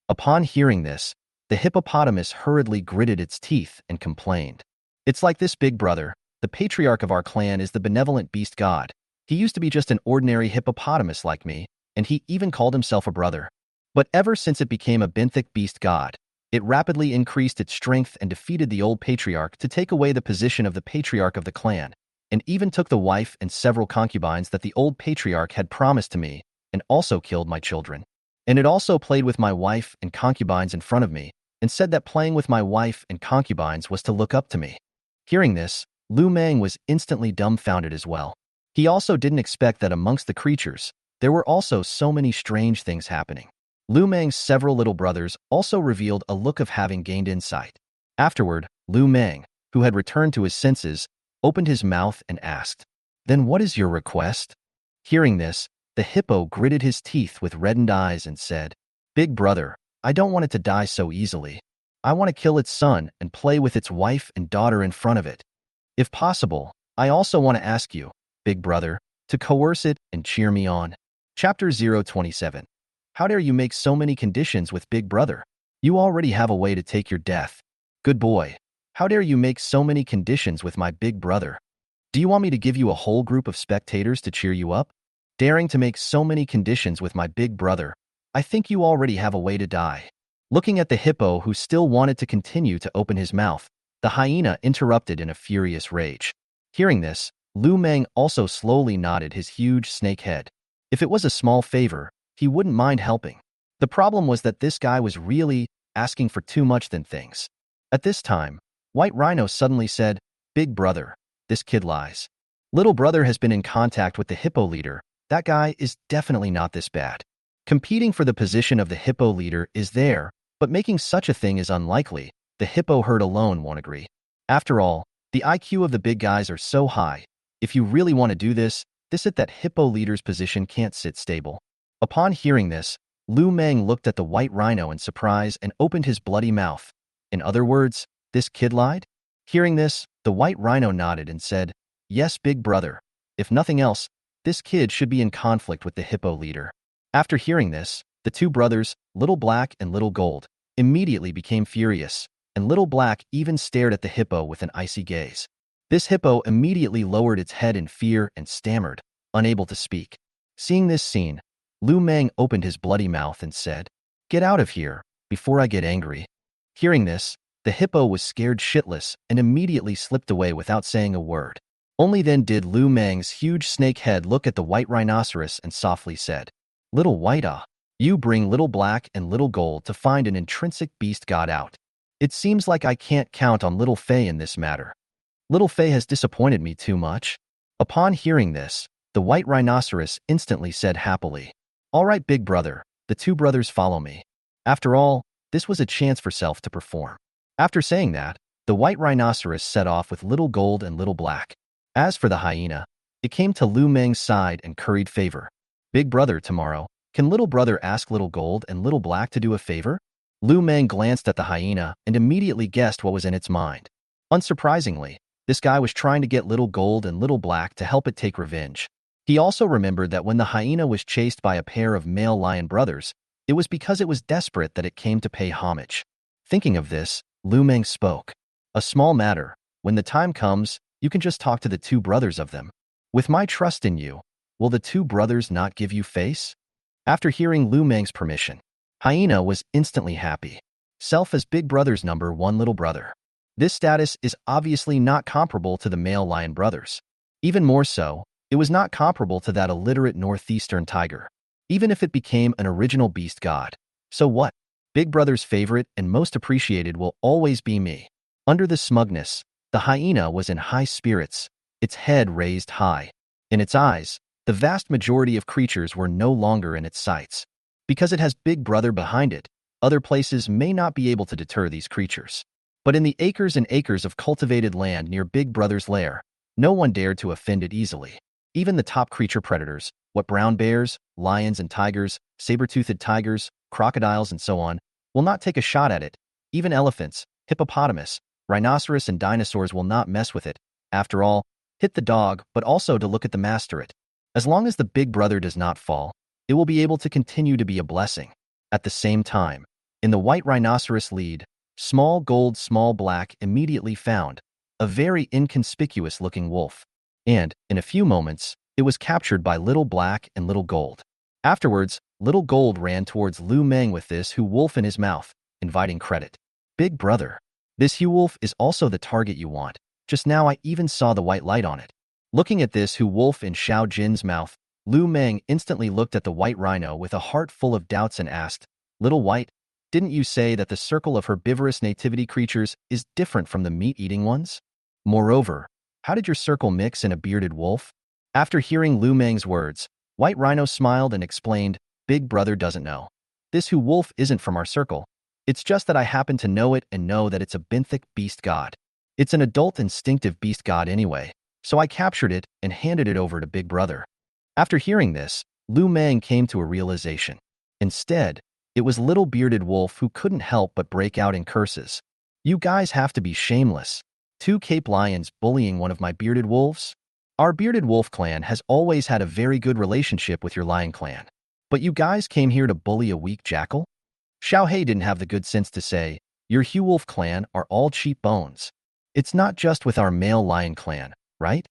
Upon hearing this, the hippopotamus hurriedly gritted its teeth and complained. "It's like this, big brother. The patriarch of our clan is the benevolent beast god. He used to be just an ordinary hippopotamus like me, and he even called himself a brother. But ever since it became a benthic beast god, It rapidly increased its strength and defeated the old patriarch to take away the position of the patriarch of the clan, and even took the wife and several concubines that the old patriarch had promised to me, and also killed my children. And it also played with my wife and concubines in front of me, and said that playing with my wife and concubines was to look up to me. Hearing this, Lu Meng was instantly dumbfounded as well. He also didn't expect that amongst the creatures, there were also so many strange things happening. Lu Meng's several little brothers also revealed a look of having gained insight. Afterward, Lu Meng, who had returned to his senses, opened his mouth and asked, "Then what is your request?" Hearing this, the hippo gritted his teeth with reddened eyes and said, "Big brother, I don't want it to die so easily. I want to kill its son and play with its wife and daughter in front of it. If possible, I also want to ask you, big brother, to coerce it and cheer me on." Chapter 027. How dare you make so many conditions with Big Brother? You already have a way to take your death. Good boy. How dare you make so many conditions with my big brother? Do you want me to give you a whole group of spectators to cheer you up? Daring to make so many conditions with my big brother, I think you already have a way to die. Looking at the hippo who still wanted to continue to open his mouth, the hyena interrupted in a furious rage. Hearing this, Lu Meng also slowly nodded his huge snake head. If it was a small favor, he wouldn't mind helping. The problem was that this guy was really asking for too much than things. At this time, White Rhino suddenly said, "Big brother, this kid lies. Little brother has been in contact with the hippo leader. That guy is definitely not this bad. Competing for the position of the hippo leader is there, but making such a thing is unlikely. The hippo herd alone won't agree. After all, the IQ of the big guys are so high. If you really want to do this at that hippo leader's position can't sit stable." Upon hearing this, Lu Meng looked at the white rhino in surprise and opened his bloody mouth. In other words, this kid lied? Hearing this, the white rhino nodded and said, "Yes, big brother. If nothing else, this kid should be in conflict with the hippo leader." After hearing this, the two brothers, Little Black and Little Gold, immediately became furious, and Little Black even stared at the hippo with an icy gaze. This hippo immediately lowered its head in fear and stammered, unable to speak. Seeing this scene, Lu Meng opened his bloody mouth and said, "Get out of here, before I get angry." Hearing this, the hippo was scared shitless and immediately slipped away without saying a word. Only then did Lu Meng's huge snake head look at the white rhinoceros and softly said, "Little White, you bring Little Black and Little Gold to find an intrinsic beast god out. It seems like I can't count on Little Fei in this matter. Little Fei has disappointed me too much." Upon hearing this, the white rhinoceros instantly said happily, "All right, big brother, the two brothers follow me." After all, this was a chance for Self to perform. After saying that, the white rhinoceros set off with Little Gold and Little Black. As for the hyena, it came to Lu Meng's side and curried favor. "Big brother, tomorrow, can Little brother ask Little Gold and Little Black to do a favor?" Lu Meng glanced at the hyena and immediately guessed what was in its mind. Unsurprisingly, this guy was trying to get Little Gold and Little Black to help it take revenge. He also remembered that when the hyena was chased by a pair of male lion brothers, it was because it was desperate that it came to pay homage. Thinking of this, Lu Meng spoke. "A small matter. When the time comes, you can just talk to the two brothers of them. With my trust in you, will the two brothers not give you face?" After hearing Lu Meng's permission, Hyena was instantly happy. Self as Big Brother's #1 little brother. This status is obviously not comparable to the male lion brothers. Even more so, it was not comparable to that illiterate northeastern tiger, even if it became an original beast god. So what? Big Brother's favorite and most appreciated will always be me. Under this smugness, the hyena was in high spirits, its head raised high. In its eyes, the vast majority of creatures were no longer in its sights. Because it has Big Brother behind it, other places may not be able to deter these creatures. But in the acres and acres of cultivated land near Big Brother's lair, no one dared to offend it easily. Even the top creature predators, what brown bears, lions and tigers, saber-toothed tigers, crocodiles and so on, will not take a shot at it. Even elephants, hippopotamus, rhinoceros and dinosaurs will not mess with it. After all, hit the dog, but also to look at the master it. As long as the Big Brother does not fall, it will be able to continue to be a blessing. At the same time, in the white rhinoceros lead, Small Gold Small Black immediately found a very inconspicuous-looking wolf. And, in a few moments, it was captured by Little Black and Little Gold. Afterwards, Little Gold ran towards Lu Meng with this wolf in his mouth, inviting credit. Big brother. This Hu-Wolf is also the target you want. Just now I even saw the white light on it. Looking at this Hu-Wolf in Xiao Jin's mouth, Lu Meng instantly looked at the white rhino with a heart full of doubts and asked, Little White, didn't you say that the circle of herbivorous nativity creatures is different from the meat-eating ones? Moreover, how did your circle mix in a bearded wolf? After hearing Lu Meng's words, White Rhino smiled and explained, Big brother doesn't know. This Hu-Wolf isn't from our circle. It's just that I happen to know it and know that it's a benthic beast god. It's an adult instinctive beast god anyway, so I captured it and handed it over to Big brother. After hearing this, Lu Meng came to a realization. Instead, it was little bearded wolf who couldn't help but break out in curses. You guys have to be shameless. 2 Cape lions bullying one of my bearded wolves? Our bearded wolf clan has always had a very good relationship with your lion clan. But you guys came here to bully a weak jackal? Xiao Hei didn't have the good sense to say, your Hu-Wolf clan are all cheap bones. It's not just with our male lion clan, right?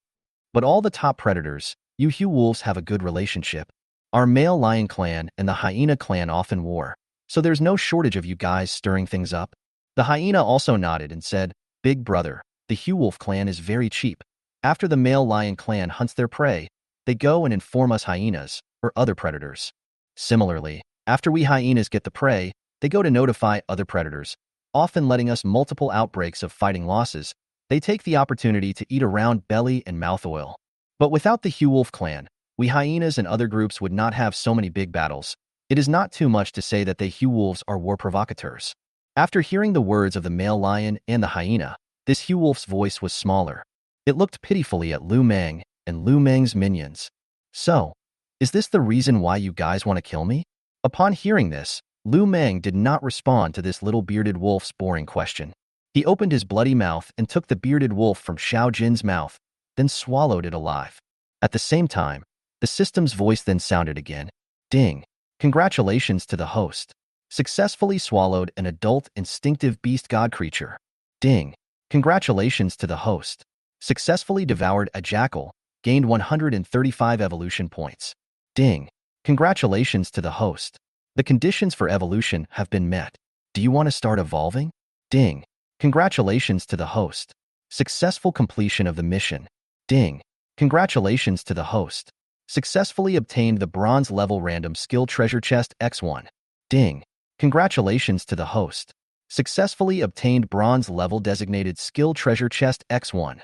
But all the top predators, you Hu-Wolves have a good relationship. Our male lion clan and the hyena clan often war, so there's no shortage of you guys stirring things up. The hyena also nodded and said, Big brother, the Hu-Wolf clan is very cheap. After the male lion clan hunts their prey, they go and inform us hyenas, or other predators. Similarly, after we hyenas get the prey, they go to notify other predators, often letting us multiple outbreaks of fighting losses. They take the opportunity to eat around belly and mouth oil. But without the Hu-Wolf clan, we hyenas and other groups would not have so many big battles. It is not too much to say that the Hu-Wolves are war provocateurs. After hearing the words of the male lion and the hyena, this Hu-Wolf's voice was smaller. It looked pitifully at Lu Meng and Lu Meng's minions. So, is this the reason why you guys want to kill me? Upon hearing this, Lu Meng did not respond to this little bearded wolf's boring question. He opened his bloody mouth and took the bearded wolf from Xiao Jin's mouth, then swallowed it alive. At the same time, the system's voice then sounded again. Ding. Congratulations to the host. Successfully swallowed an adult instinctive beast god creature. Ding. Congratulations to the host. Successfully devoured a jackal, gained 135 evolution points. Ding. Congratulations to the host. The conditions for evolution have been met. Do you want to start evolving? Ding. Congratulations to the host. Successful completion of the mission. Ding. Congratulations to the host. Successfully obtained the bronze level random skill treasure chest X1. Ding. Congratulations to the host. Successfully obtained bronze level designated skill treasure chest X1.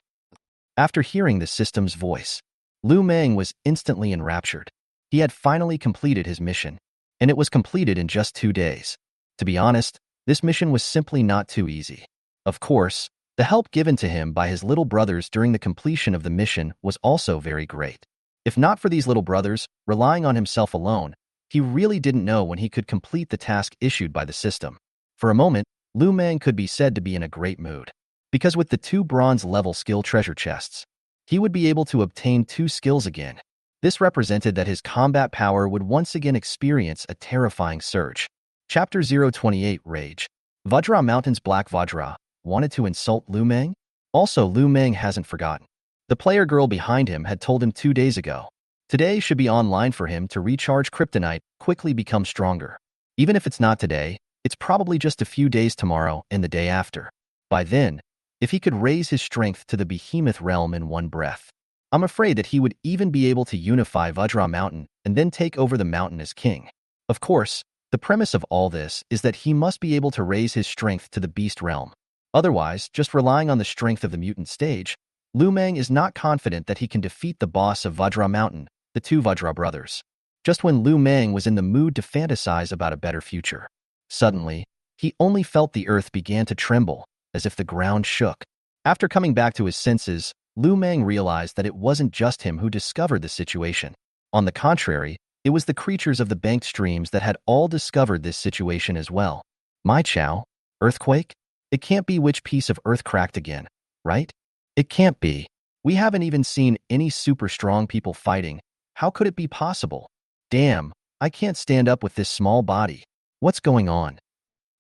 After hearing the system's voice, Lu Meng was instantly enraptured. He had finally completed his mission, and it was completed in just 2 days. To be honest, this mission was simply not too easy. Of course, the help given to him by his little brothers during the completion of the mission was also very great. If not for these little brothers, relying on himself alone, he really didn't know when he could complete the task issued by the system. For a moment, Lu Meng could be said to be in a great mood. Because with the 2 bronze-level skill treasure chests, he would be able to obtain 2 skills again. This represented that his combat power would once again experience a terrifying surge. Chapter 028 Rage. Vajra Mountain's Black Vajra wanted to insult Lu Meng? Also, Lu Meng hasn't forgotten. The player girl behind him had told him 2 days ago. Today should be online for him to recharge kryptonite, quickly become stronger. Even if it's not today, it's probably just a few days tomorrow and the day after. By then, if he could raise his strength to the behemoth realm in one breath, I'm afraid that he would even be able to unify Vajra Mountain and then take over the mountain as king. Of course, the premise of all this is that he must be able to raise his strength to the beast realm. Otherwise, just relying on the strength of the mutant stage, Lu Meng is not confident that he can defeat the boss of Vajra Mountain, the 2 Vajra brothers. Just when Lu Meng was in the mood to fantasize about a better future, suddenly, he only felt the earth began to tremble, as if the ground shook. After coming back to his senses, Lu Meng realized that it wasn't just him who discovered the situation. On the contrary, it was the creatures of the banked streams that had all discovered this situation as well. My chow, earthquake? It can't be which piece of earth cracked again, right? It can't be. We haven't even seen any super strong people fighting. How could it be possible? Damn, I can't stand up with this small body. What's going on?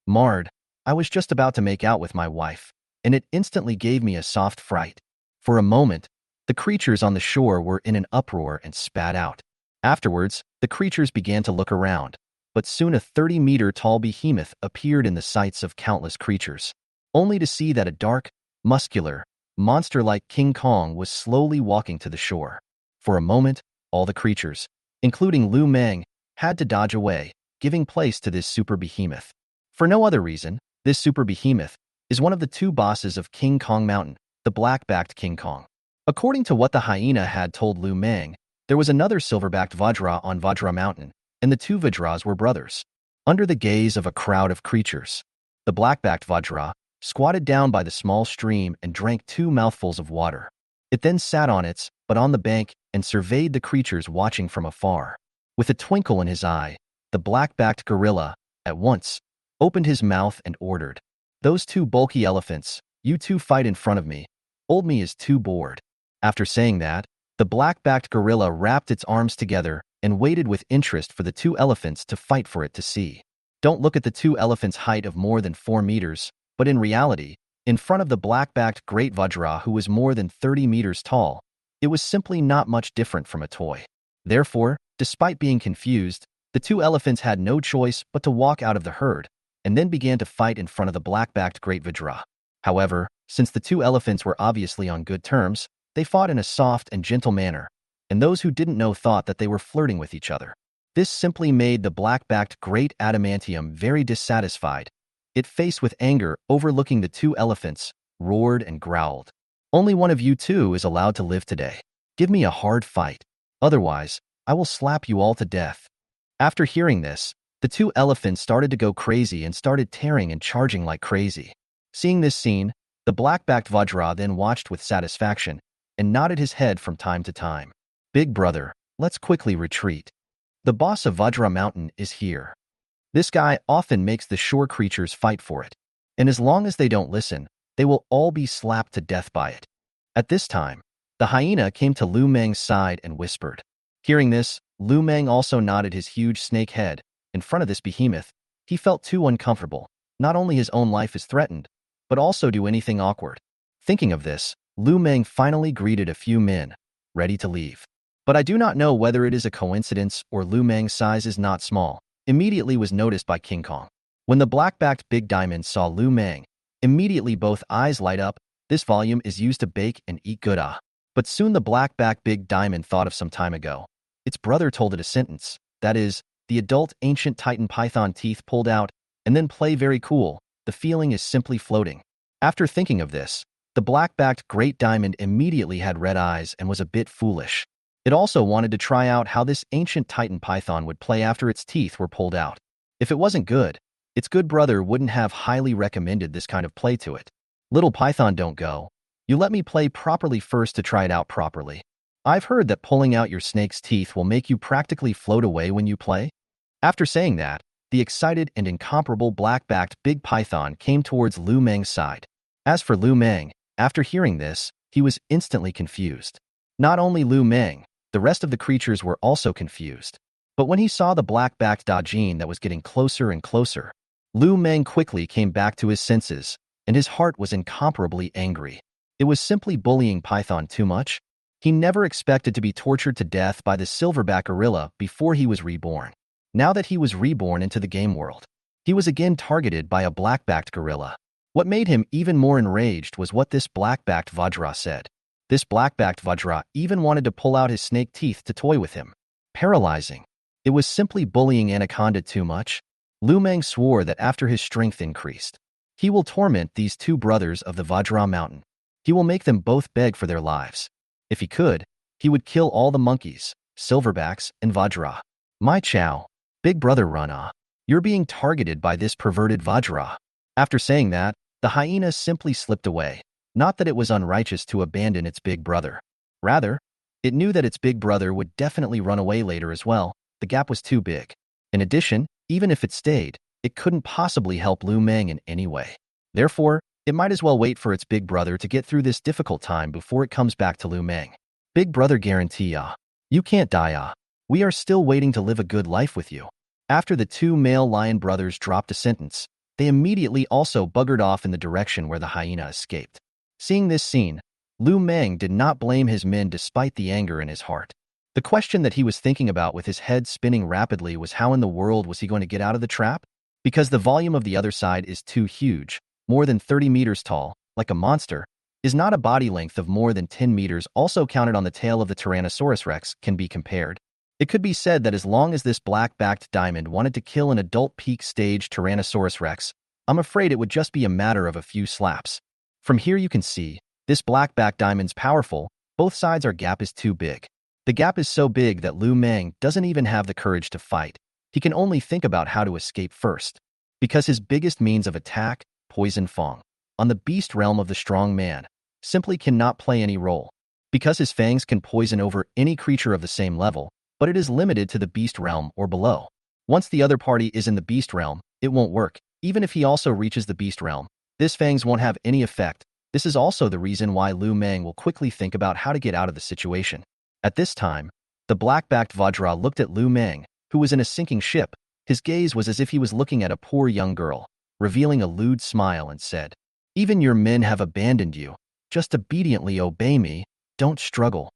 Marred, I was just about to make out with my wife, and it instantly gave me a soft fright. For a moment, the creatures on the shore were in an uproar and spat out. Afterwards, the creatures began to look around. but soon a 30-meter-tall behemoth appeared in the sights of countless creatures, only to see that a dark, muscular, monster like King Kong was slowly walking to the shore. For a moment, all the creatures, including Lu Meng, had to dodge away, giving place to this super behemoth. For no other reason, this super behemoth is one of the two bosses of King Kong Mountain, the black-backed King Kong. According to what the hyena had told Lu Meng, there was another silver-backed vajra on Vajra Mountain, and the two vajras were brothers. Under the gaze of a crowd of creatures, the black-backed vajra squatted down by the small stream and drank 2 mouthfuls of water. It then sat on its, but on the bank, and surveyed the creatures watching from afar. With a twinkle in his eye, the black-backed gorilla, at once, opened his mouth and ordered, "Those 2 bulky elephants, you 2 fight in front of me. Old me is too bored." After saying that, the black-backed gorilla wrapped its arms together and waited with interest for the 2 elephants to fight for it to see. Don't look at the 2 elephants' height of more than 4 meters, but in reality, in front of the black-backed great vajra who was more than 30 meters tall, it was simply not much different from a toy. Therefore, despite being confused, the 2 elephants had no choice but to walk out of the herd, and then began to fight in front of the black-backed great vajra. However, since the 2 elephants were obviously on good terms, they fought in a soft and gentle manner, and those who didn't know thought that they were flirting with each other. This simply made the black-backed great adamantium very dissatisfied. It faced with anger, overlooking the 2 elephants, roared and growled. "Only one of you 2 is allowed to live today. Give me a hard fight. Otherwise, I will slap you all to death." After hearing this, the 2 elephants started to go crazy and started tearing and charging like crazy. Seeing this scene, the black-backed vajra then watched with satisfaction and nodded his head from time to time. "Big brother, let's quickly retreat. The boss of Vajra Mountain is here. This guy often makes the shore creatures fight for it, and as long as they don't listen, they will all be slapped to death by it." At this time, the hyena came to Lu Meng's side and whispered. Hearing this, Lu Meng also nodded his huge snake head. In front of this behemoth, he felt too uncomfortable. Not only his own life is threatened, but also do anything awkward. Thinking of this, Lu Meng finally greeted a few men, ready to leave. But I do not know whether it is a coincidence or Lu Meng's size is not small. Immediately was noticed by King Kong. When the black-backed Big Diamond saw Lu Meng, immediately both eyes light up. This volume is used to bake and eat good. But soon the black-backed Big Diamond thought of some time ago. Its brother told it a sentence, that is, the adult ancient titan python teeth pulled out, and then play very cool. The feeling is simply floating. After thinking of this, the black-backed Great Diamond immediately had red eyes and was a bit foolish. It also wanted to try out how this ancient titan python would play after its teeth were pulled out. If it wasn't good, its good brother wouldn't have highly recommended this kind of play to it. "Little python, don't go. You let me play properly first to try it out properly. I've heard that pulling out your snake's teeth will make you practically float away when you play." After saying that, the excited and incomparable black-backed big python came towards Lu Meng's side. As for Lu Meng, after hearing this, he was instantly confused. Not only Lu Meng, the rest of the creatures were also confused. But when he saw the black-backed Dajin that was getting closer and closer, Lu Meng quickly came back to his senses, and his heart was incomparably angry. It was simply bullying Python too much. He never expected to be tortured to death by the silverback gorilla before he was reborn. Now that he was reborn into the game world, he was again targeted by a black-backed gorilla. What made him even more enraged was what this black-backed vajra said. This black-backed vajra even wanted to pull out his snake teeth to toy with him. Paralyzing. It was simply bullying Anaconda too much. Lu Meng swore that after his strength increased, he will torment these 2 brothers of the Vajra Mountain. He will make them both beg for their lives. If he could, he would kill all the monkeys, silverbacks, and vajra. "My chow. Big brother, run. You're being targeted by this perverted vajra." After saying that, the hyena simply slipped away. Not that it was unrighteous to abandon its big brother. Rather, it knew that its big brother would definitely run away later as well. The gap was too big. In addition, even if it stayed, it couldn't possibly help Lu Meng in any way. Therefore, it might as well wait for its big brother to get through this difficult time before it comes back to Lu Meng. "Big brother, guarantee you can't die. We are still waiting to live a good life with you." After the 2 male lion brothers dropped a sentence, they immediately also buggered off in the direction where the hyena escaped. Seeing this scene, Lu Meng did not blame his men despite the anger in his heart. The question that he was thinking about with his head spinning rapidly was how in the world was he going to get out of the trap? Because the volume of the other side is too huge, more than 30 meters tall, like a monster, is not a body length of more than 10 meters also counted on the tail of the Tyrannosaurus Rex can be compared. It could be said that as long as this black-backed diamond wanted to kill an adult peak stage Tyrannosaurus Rex, I'm afraid it would just be a matter of a few slaps. From here you can see, this black-backed diamond's powerful, both sides our gap is too big. The gap is so big that Lu Meng doesn't even have the courage to fight. He can only think about how to escape first. Because his biggest means of attack, Poison Fang, on the beast realm of the strong man, simply cannot play any role. Because his fangs can poison over any creature of the same level, but it is limited to the beast realm or below. Once the other party is in the beast realm, it won't work. Even if he also reaches the beast realm, this fangs won't have any effect. This is also the reason why Lu Meng will quickly think about how to get out of the situation. At this time, the black-backed Vajra looked at Lu Meng, who was in a sinking ship. His gaze was as if he was looking at a poor young girl, revealing a lewd smile and said, "Even your men have abandoned you. Just obediently obey me, don't struggle.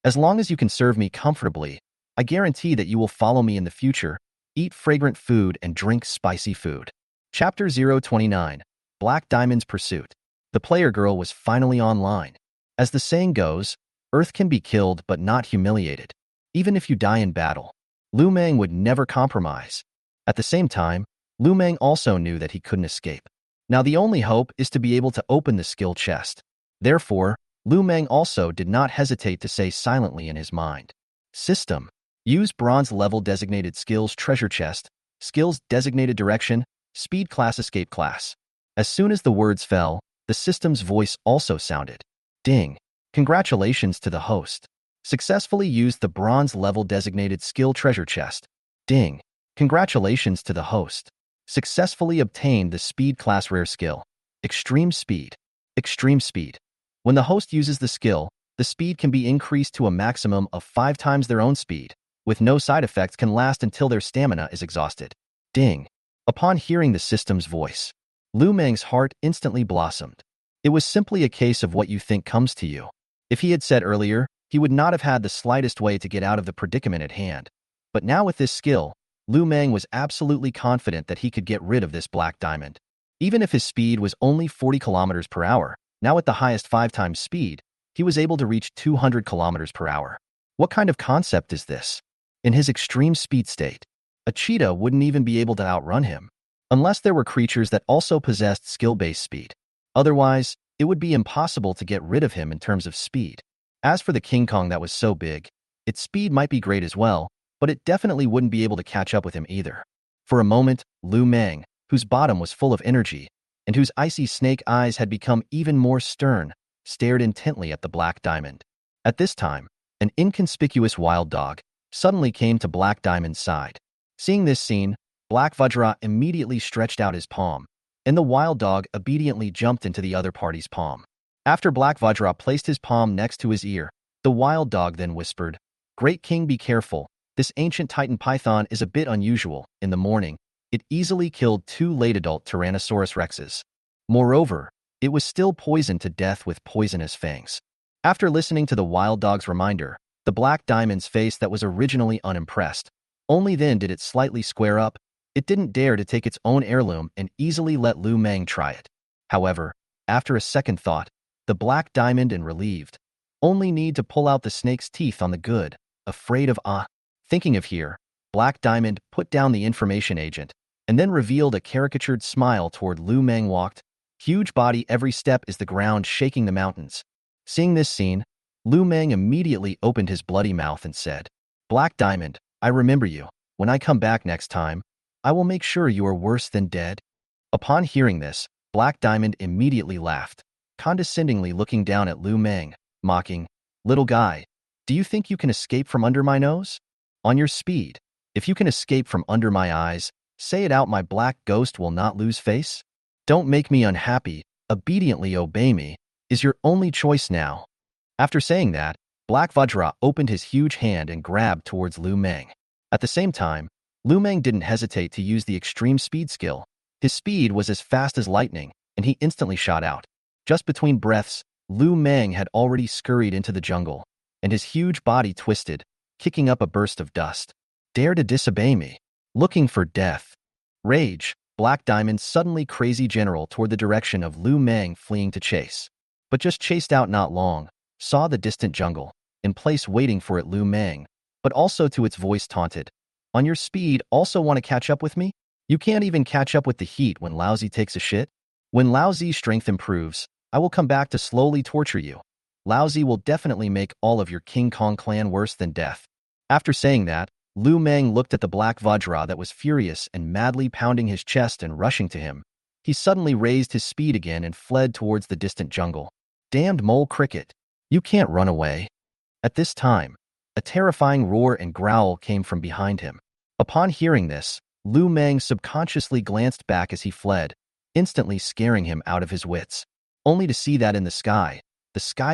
As long as you can serve me comfortably, I guarantee that you will follow me in the future, eat fragrant food and drink spicy food." Chapter 029, Black Diamond's Pursuit. The player girl was finally online. As the saying goes, Earth can be killed but not humiliated. Even if you die in battle, Lu Meng would never compromise. At the same time, Lu Meng also knew that he couldn't escape. Now the only hope is to be able to open the skill chest. Therefore, Lu Meng also did not hesitate to say silently in his mind, "System. Use bronze level designated skills treasure chest, skills designated direction, speed class escape class." As soon as the words fell, the system's voice also sounded. "Ding. Congratulations to the host. Successfully used the bronze level designated skill treasure chest." Ding. Congratulations to the host. Successfully obtained the speed class rare skill. Extreme speed. Extreme speed. When the host uses the skill, the speed can be increased to a maximum of 5 times their own speed, with no side effects can last until their stamina is exhausted. Ding. Upon hearing the system's voice, Lu Meng's heart instantly blossomed. It was simply a case of what you think comes to you. If he had said earlier, he would not have had the slightest way to get out of the predicament at hand. But now with this skill, Lu Meng was absolutely confident that he could get rid of this black diamond. Even if his speed was only 40 kilometers per hour, now at the highest 5 times speed, he was able to reach 200 kilometers per hour. What kind of concept is this? In his extreme speed state, a cheetah wouldn't even be able to outrun him, unless there were creatures that also possessed skill-based speed. Otherwise, it would be impossible to get rid of him in terms of speed. As for the King Kong that was so big, its speed might be great as well, but it definitely wouldn't be able to catch up with him either. For a moment, Lu Meng, whose bottom was full of energy, and whose icy snake eyes had become even more stern, stared intently at the black diamond. At this time, an inconspicuous wild dog suddenly came to Black Diamond's side. Seeing this scene, Black Vajra immediately stretched out his palm, and the wild dog obediently jumped into the other party's palm. After Black Vajra placed his palm next to his ear, the wild dog then whispered, "Great King, be careful. This ancient Titan python is a bit unusual. In the morning, it easily killed 2 late adult Tyrannosaurus Rexes. Moreover, it was still poisoned to death with poisonous fangs." After listening to the wild dog's reminder, the black diamond's face that was originally unimpressed, only then did it slightly square up. It didn't dare to take its own heirloom and easily let Lu Meng try it. However, after a second thought, the black diamond and relieved, only need to pull out the snake's teeth on the good, afraid of Thinking of here, Black Diamond put down the information agent, and then revealed a caricatured smile toward Lu Meng walked. Huge body every step is the ground shaking the mountains. Seeing this scene, Lu Meng immediately opened his bloody mouth and said, "Black Diamond, I remember you. When I come back next time, I will make sure you are worse than dead." Upon hearing this, Black Diamond immediately laughed, condescendingly looking down at Lu Meng, mocking, "Little guy, do you think you can escape from under my nose? On your speed. If you can escape from under my eyes, say it out, my black ghost will not lose face. Don't make me unhappy, obediently obey me, is your only choice now." After saying that, Black Vajra opened his huge hand and grabbed towards Lu Meng. At the same time, Lu Meng didn't hesitate to use the extreme speed skill. His speed was as fast as lightning, and he instantly shot out. Just between breaths, Lu Meng had already scurried into the jungle, and his huge body twisted, kicking up a burst of dust. Dare to disobey me. Looking for death. Rage. Black Diamond suddenly crazy general toward the direction of Lu Meng fleeing to chase. But just chased out not long, saw the distant jungle, in place waiting for it Lu Meng, but also to its voice taunted. On your speed, also want to catch up with me? You can't even catch up with the heat when Laozi takes a shit? When Laozi's strength improves, I will come back to slowly torture you. Laozi will definitely make all of your King Kong clan worse than death. After saying that, Lu Meng looked at the black vajra that was furious and madly pounding his chest and rushing to him. He suddenly raised his speed again and fled towards the distant jungle. Damned mole cricket! You can't run away. At this time, a terrifying roar and growl came from behind him. Upon hearing this, Lu Meng subconsciously glanced back as he fled, instantly scaring him out of his wits. Only to see that in the sky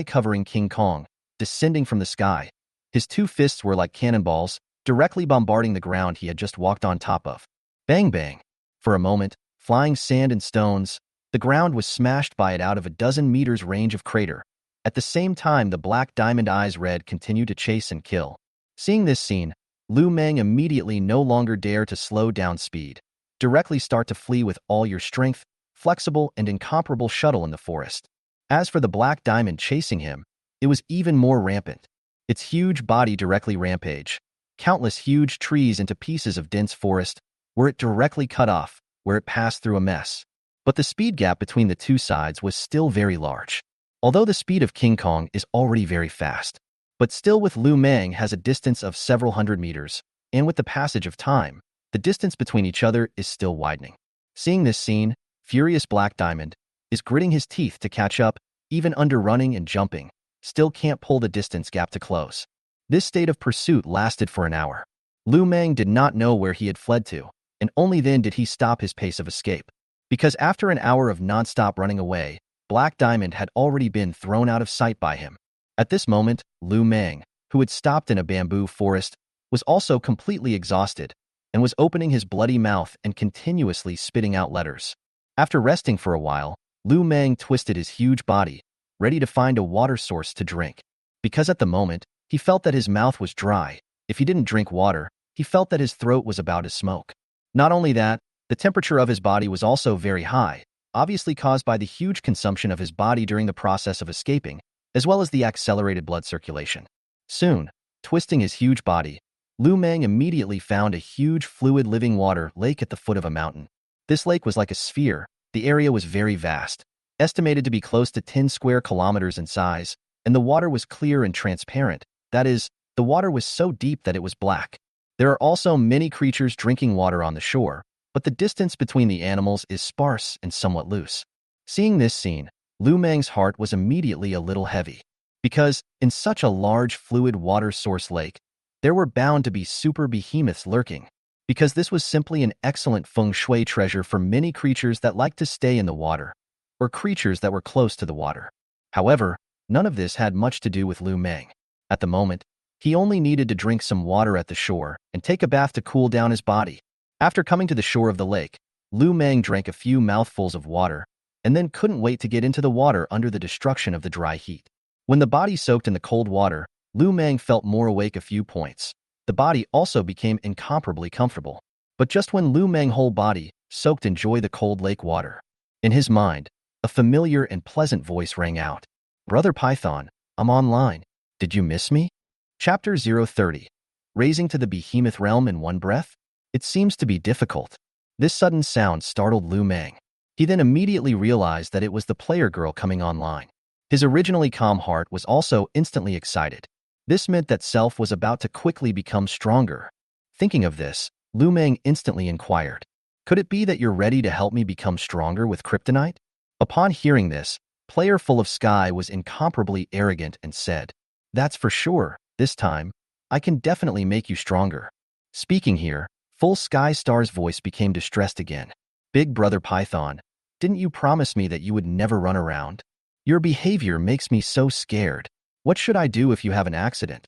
covering King Kong, descending from the sky. His two fists were like cannonballs, directly bombarding the ground he had just walked on top of. Bang bang. For a moment, flying sand and stones, the ground was smashed by it out of a dozen meters range of crater. At the same time, the black diamond eyes red continued to chase and kill. Seeing this scene, Lu Meng immediately no longer dare to slow down speed. Directly start to flee with all your strength, flexible and incomparable shuttle in the forest. As for the black diamond chasing him, it was even more rampant. Its huge body directly rampage. Countless huge trees into pieces of dense forest, were it directly cut off, where it passed through a mess. But the speed gap between the two sides was still very large. Although the speed of King Kong is already very fast, but still with Lu Meng has a distance of several hundred meters, and with the passage of time, the distance between each other is still widening. Seeing this scene, furious Black Diamond is gritting his teeth to catch up, even under running and jumping, still can't pull the distance gap to close. This state of pursuit lasted for an hour. Lu Meng did not know where he had fled to, and only then did he stop his pace of escape. Because after an hour of non-stop running away, Black Diamond had already been thrown out of sight by him. At this moment, Lu Meng, who had stopped in a bamboo forest, was also completely exhausted, and was opening his bloody mouth and continuously spitting out letters. After resting for a while, Lu Meng twisted his huge body, ready to find a water source to drink. Because at the moment, he felt that his mouth was dry. If he didn't drink water, he felt that his throat was about to smoke. Not only that, the temperature of his body was also very high, obviously caused by the huge consumption of his body during the process of escaping, as well as the accelerated blood circulation. Soon, twisting his huge body, Lu Meng immediately found a huge fluid living water lake at the foot of a mountain. This lake was like a sphere. The area was very vast, estimated to be close to 10 square kilometers in size, and the water was clear and transparent. That is, the water was so deep that it was black. There are also many creatures drinking water on the shore, but the distance between the animals is sparse and somewhat loose. Seeing this scene, Lu Meng's heart was immediately a little heavy. Because, in such a large fluid water source lake, there were bound to be super behemoths lurking. Because this was simply an excellent feng shui treasure for many creatures that like to stay in the water, or creatures that were close to the water. However, none of this had much to do with Lu Meng. At the moment, he only needed to drink some water at the shore and take a bath to cool down his body. After coming to the shore of the lake, Lu Meng drank a few mouthfuls of water and then couldn't wait to get into the water under the destruction of the dry heat. When the body soaked in the cold water, Lu Meng felt more awake a few points. The body also became incomparably comfortable. But just when Lu Meng's whole body soaked enjoy the cold lake water, in his mind, a familiar and pleasant voice rang out. Brother Python, I'm online. Did you miss me? Chapter 030. Raising to the behemoth realm in one breath? It seems to be difficult. This sudden sound startled Lu Meng. He then immediately realized that it was the player girl coming online. His originally calm heart was also instantly excited. This meant that Self was about to quickly become stronger. Thinking of this, Lu Meng instantly inquired, could it be that you're ready to help me become stronger with kryptonite? Upon hearing this, Player Full of Sky was incomparably arrogant and said, that's for sure, this time, I can definitely make you stronger. Speaking here, Full Sky Star's voice became distressed again. Big Brother Python, didn't you promise me that you would never run around? Your behavior makes me so scared. What should I do if you have an accident?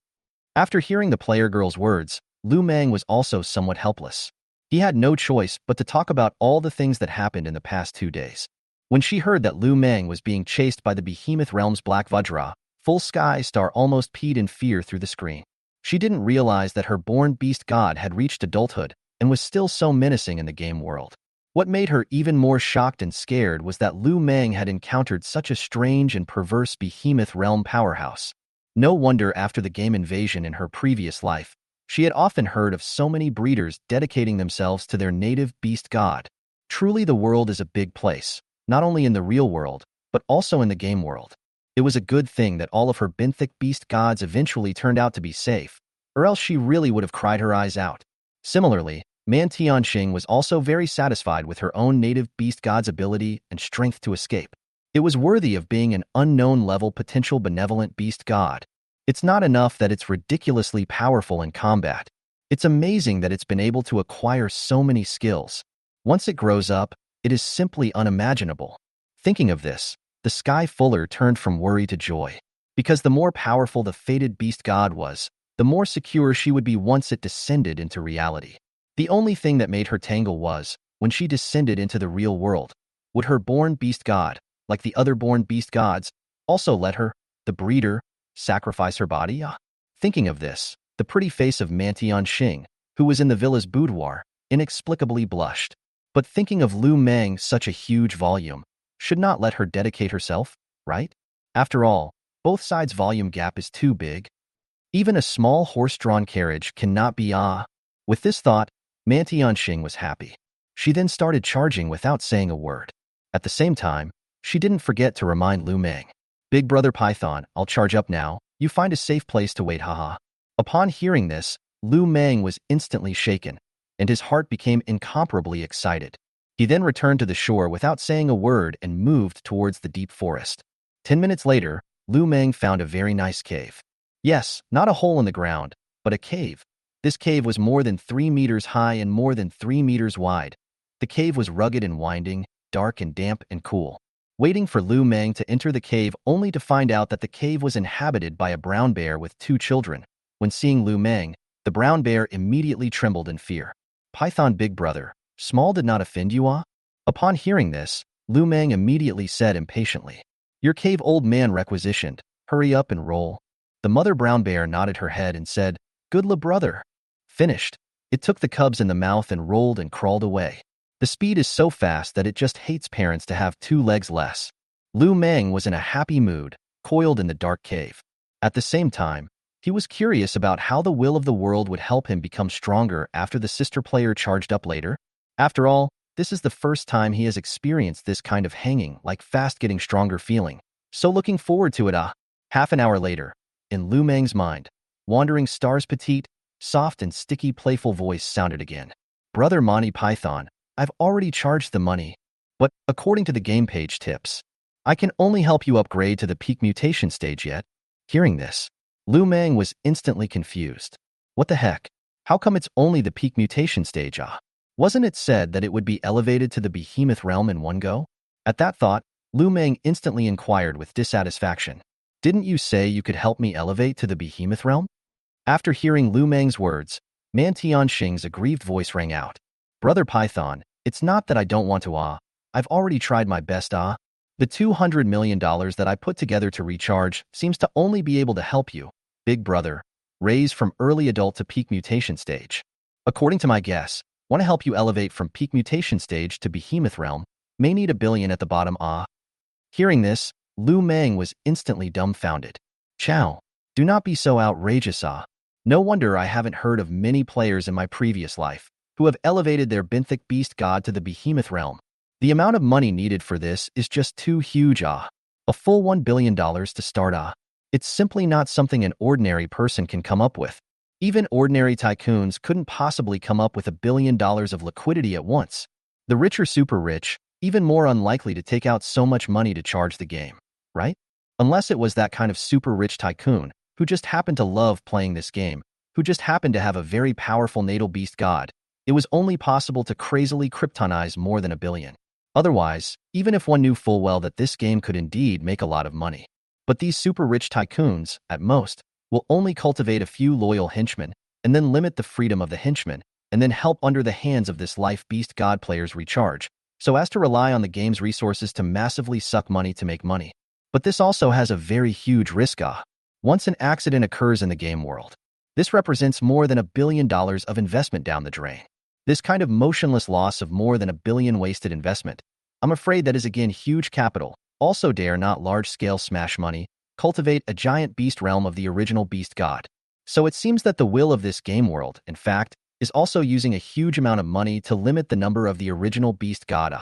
After hearing the player girl's words, Lu Meng was also somewhat helpless. He had no choice but to talk about all the things that happened in the past 2 days. When she heard that Lu Meng was being chased by the Behemoth Realm's Black Vajra, Full Sky Star almost peed in fear through the screen. She didn't realize that her born beast god had reached adulthood and was still so menacing in the game world. What made her even more shocked and scared was that Lu Meng had encountered such a strange and perverse behemoth realm powerhouse. No wonder after the game invasion in her previous life, she had often heard of so many breeders dedicating themselves to their native beast god. Truly, the world is a big place, not only in the real world, but also in the game world. It was a good thing that all of her benthic beast gods eventually turned out to be safe, or else she really would have cried her eyes out. Similarly, Mantion Shing was also very satisfied with her own native beast god's ability and strength to escape. It was worthy of being an unknown level potential benevolent beast god. It's not enough that it's ridiculously powerful in combat. It's amazing that it's been able to acquire so many skills. Once it grows up, it is simply unimaginable. Thinking of this, the Sky Fuller turned from worry to joy. Because the more powerful the fated beast god was, the more secure she would be once it descended into reality. The only thing that made her tangle was, when she descended into the real world, would her born beast god, like the other born beast gods, also let her, the breeder, sacrifice her body? Thinking of this, the pretty face of Mantion Shing, who was in the villa's boudoir, inexplicably blushed. But thinking of Lu Meng, such a huge volume, should not let her dedicate herself, right? After all, both sides' volume gap is too big. Even a small horse-drawn carriage cannot be With this thought, Mantion Shing was happy. She then started charging without saying a word. At the same time, she didn't forget to remind Lu Meng. Big brother Python, I'll charge up now. You find a safe place to wait, haha. Upon hearing this, Lu Meng was instantly shaken, and his heart became incomparably excited. He then returned to the shore without saying a word and moved towards the deep forest. 10 minutes later, Lu Meng found a very nice cave. Yes, not a hole in the ground, but a cave. This cave was more than 3 meters high and more than 3 meters wide. The cave was rugged and winding, dark and damp and cool. Waiting for Lu Meng to enter the cave only to find out that the cave was inhabited by a brown bear with 2 children. When seeing Lu Meng, the brown bear immediately trembled in fear. Python, big brother, small did not offend you, ah? Upon hearing this, Lu Meng immediately said impatiently, Your cave, old man requisitioned. Hurry up and roll. The mother brown bear nodded her head and said, Good la brother. Finished. It took the cubs in the mouth and rolled and crawled away. The speed is so fast that it just hates parents to have 2 legs less. Lu Meng was in a happy mood, coiled in the dark cave. At the same time, he was curious about how the will of the world would help him become stronger after the sister player charged up later. After all, this is the first time he has experienced this kind of hanging, like fast getting stronger feeling. So looking forward to it. Half an hour later, in Lu Meng's mind, wandering star's petite, soft and sticky playful voice sounded again. Brother Monty Python, I've already charged the money, but according to the game page tips, I can only help you upgrade to the peak mutation stage yet. Hearing this, Lu Meng was instantly confused. What the heck? How come it's only the peak mutation stage? Wasn't it said that it would be elevated to the behemoth realm in one go? At that thought, Lu Meng instantly inquired with dissatisfaction. Didn't you say you could help me elevate to the behemoth realm? After hearing Lu Meng's words, Mantion Shing's aggrieved voice rang out. Brother Python, it's not that I don't want to I've already tried my best The $200 million that I put together to recharge seems to only be able to help you, big brother, raise from early adult to peak mutation stage. According to my guess, want to help you elevate from peak mutation stage to behemoth realm, may need $1 billion at the bottom. Hearing this, Lu Meng was instantly dumbfounded. Chow, do not be so outrageous. No wonder I haven't heard of many players in my previous life who have elevated their benthic beast god to the behemoth realm. The amount of money needed for this is just too huge. A full $1 billion to start. It's simply not something an ordinary person can come up with. Even ordinary tycoons couldn't possibly come up with $1 billion of liquidity at once. The rich or super rich, even more unlikely to take out so much money to charge the game, right? Unless it was that kind of super rich tycoon who just happened to love playing this game, who just happened to have a very powerful natal beast god. It was only possible to crazily kryptonize more than $1 billion. Otherwise, even if one knew full well that this game could indeed make a lot of money. But these super rich tycoons, at most, will only cultivate a few loyal henchmen, and then limit the freedom of the henchmen, and then help under the hands of this life beast god players recharge, so as to rely on the game's resources to massively suck money to make money. But this also has a very huge risk. Once an accident occurs in the game world, This represents more than $1 billion of investment down the drain. This kind of motionless loss of more than $1 billion wasted investment, I'm afraid that is again huge capital. Also dare not large-scale smash money, cultivate a giant beast realm of the original beast god. So it seems that the will of this game world, in fact, is also using a huge amount of money to limit the number of the original beast god.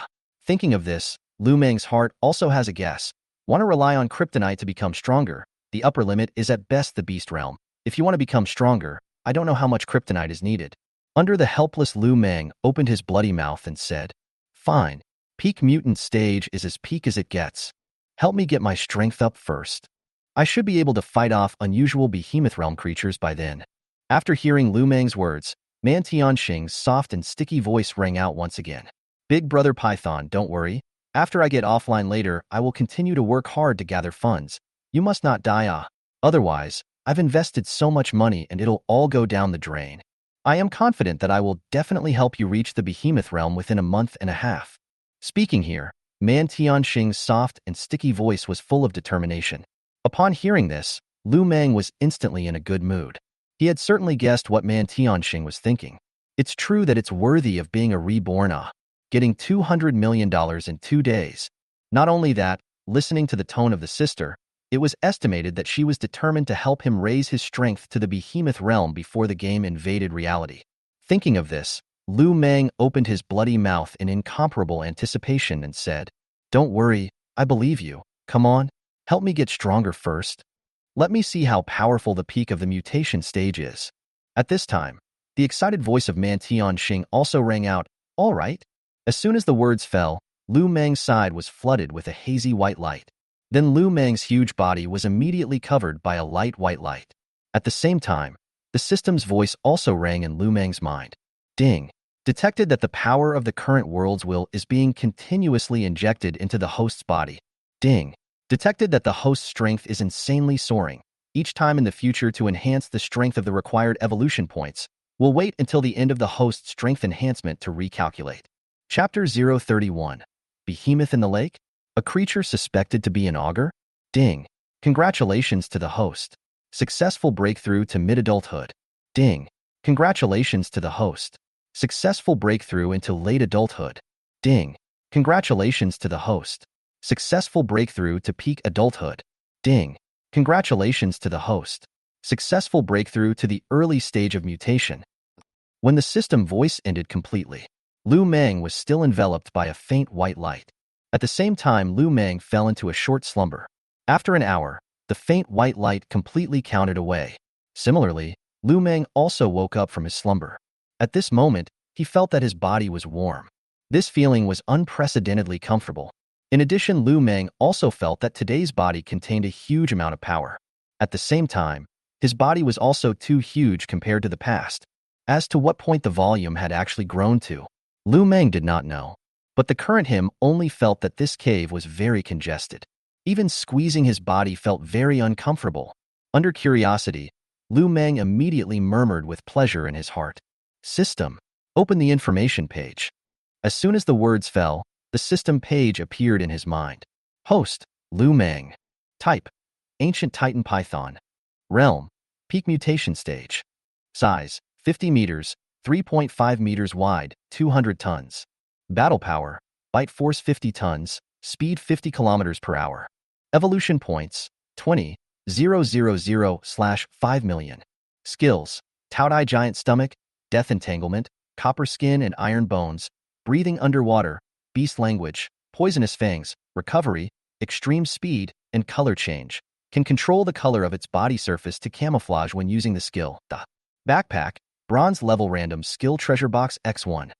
Thinking of this, Lu Meng's heart also has a guess. Want to rely on kryptonite to become stronger? The upper limit is at best the beast realm. If you want to become stronger, I don't know how much kryptonite is needed. Under the helpless Lu Meng opened his bloody mouth and said, "Fine. Peak mutant stage is as peak as it gets. Help me get my strength up first. I should be able to fight off unusual behemoth realm creatures by then." After hearing Lu Meng's words, Mantion Shing's soft and sticky voice rang out once again. "Big brother Python, don't worry. After I get offline later, I will continue to work hard to gather funds. You must not die. Otherwise, I've invested so much money and it'll all go down the drain. I am confident that I will definitely help you reach the behemoth realm within a month and a half." Speaking here, Mantion Shing's soft and sticky voice was full of determination. Upon hearing this, Lu Meng was instantly in a good mood. He had certainly guessed what Mantion Shing was thinking. It's true that it's worthy of being a reborn. Getting $200 million in 2 days. Not only that, listening to the tone of the sister, it was estimated that she was determined to help him raise his strength to the behemoth realm before the game invaded reality. Thinking of this, Lu Meng opened his bloody mouth in incomparable anticipation and said, "Don't worry, I believe you. Come on, help me get stronger first. Let me see how powerful the peak of the mutation stage is." At this time, the excited voice of Mantion Shing also rang out, "All right." As soon as the words fell, Lu Meng's side was flooded with a hazy white light. Then Lu Meng's huge body was immediately covered by a light white light. At the same time, the system's voice also rang in Lu Meng's mind. Ding. Detected that the power of the current world's will is being continuously injected into the host's body. Ding. Detected that the host's strength is insanely soaring. Each time in the future to enhance the strength of the required evolution points. We'll wait until the end of the host's strength enhancement to recalculate. Chapter 031. Behemoth in the Lake? A creature suspected to be an augur? Ding. Congratulations to the host. Successful breakthrough to mid-adulthood. Ding. Congratulations to the host. Successful breakthrough into late adulthood. Ding. Congratulations to the host. Successful breakthrough to peak adulthood. Ding. Congratulations to the host. Successful breakthrough to the early stage of mutation. When the system voice ended completely, Lu Meng was still enveloped by a faint white light. At the same time, Lu Meng fell into a short slumber. After an hour, the faint white light completely counted away. Similarly, Lu Meng also woke up from his slumber. At this moment, he felt that his body was warm. This feeling was unprecedentedly comfortable. In addition, Lu Meng also felt that today's body contained a huge amount of power. At the same time, his body was also too huge compared to the past. As to what point the volume had actually grown to, Lu Meng did not know. But the current him only felt that this cave was very congested. Even squeezing his body felt very uncomfortable. Under curiosity, Lu Meng immediately murmured with pleasure in his heart, "System, open the information page." As soon as the words fell, the system page appeared in his mind. Host, Lu Meng. Type, Ancient Titan Python. Realm, Peak Mutation Stage. Size, 50 meters, 3.5 meters wide, 200 tons. Battle power, bite force 50 tons, speed 50 kilometers per hour. Evolution points, 20,000/5 million. Skills, Taudai giant stomach, death entanglement, copper skin and iron bones, breathing underwater, beast language, poisonous fangs, recovery, extreme speed, and color change. Can control the color of its body surface to camouflage when using the skill. Backpack, bronze level random skill treasure box X1.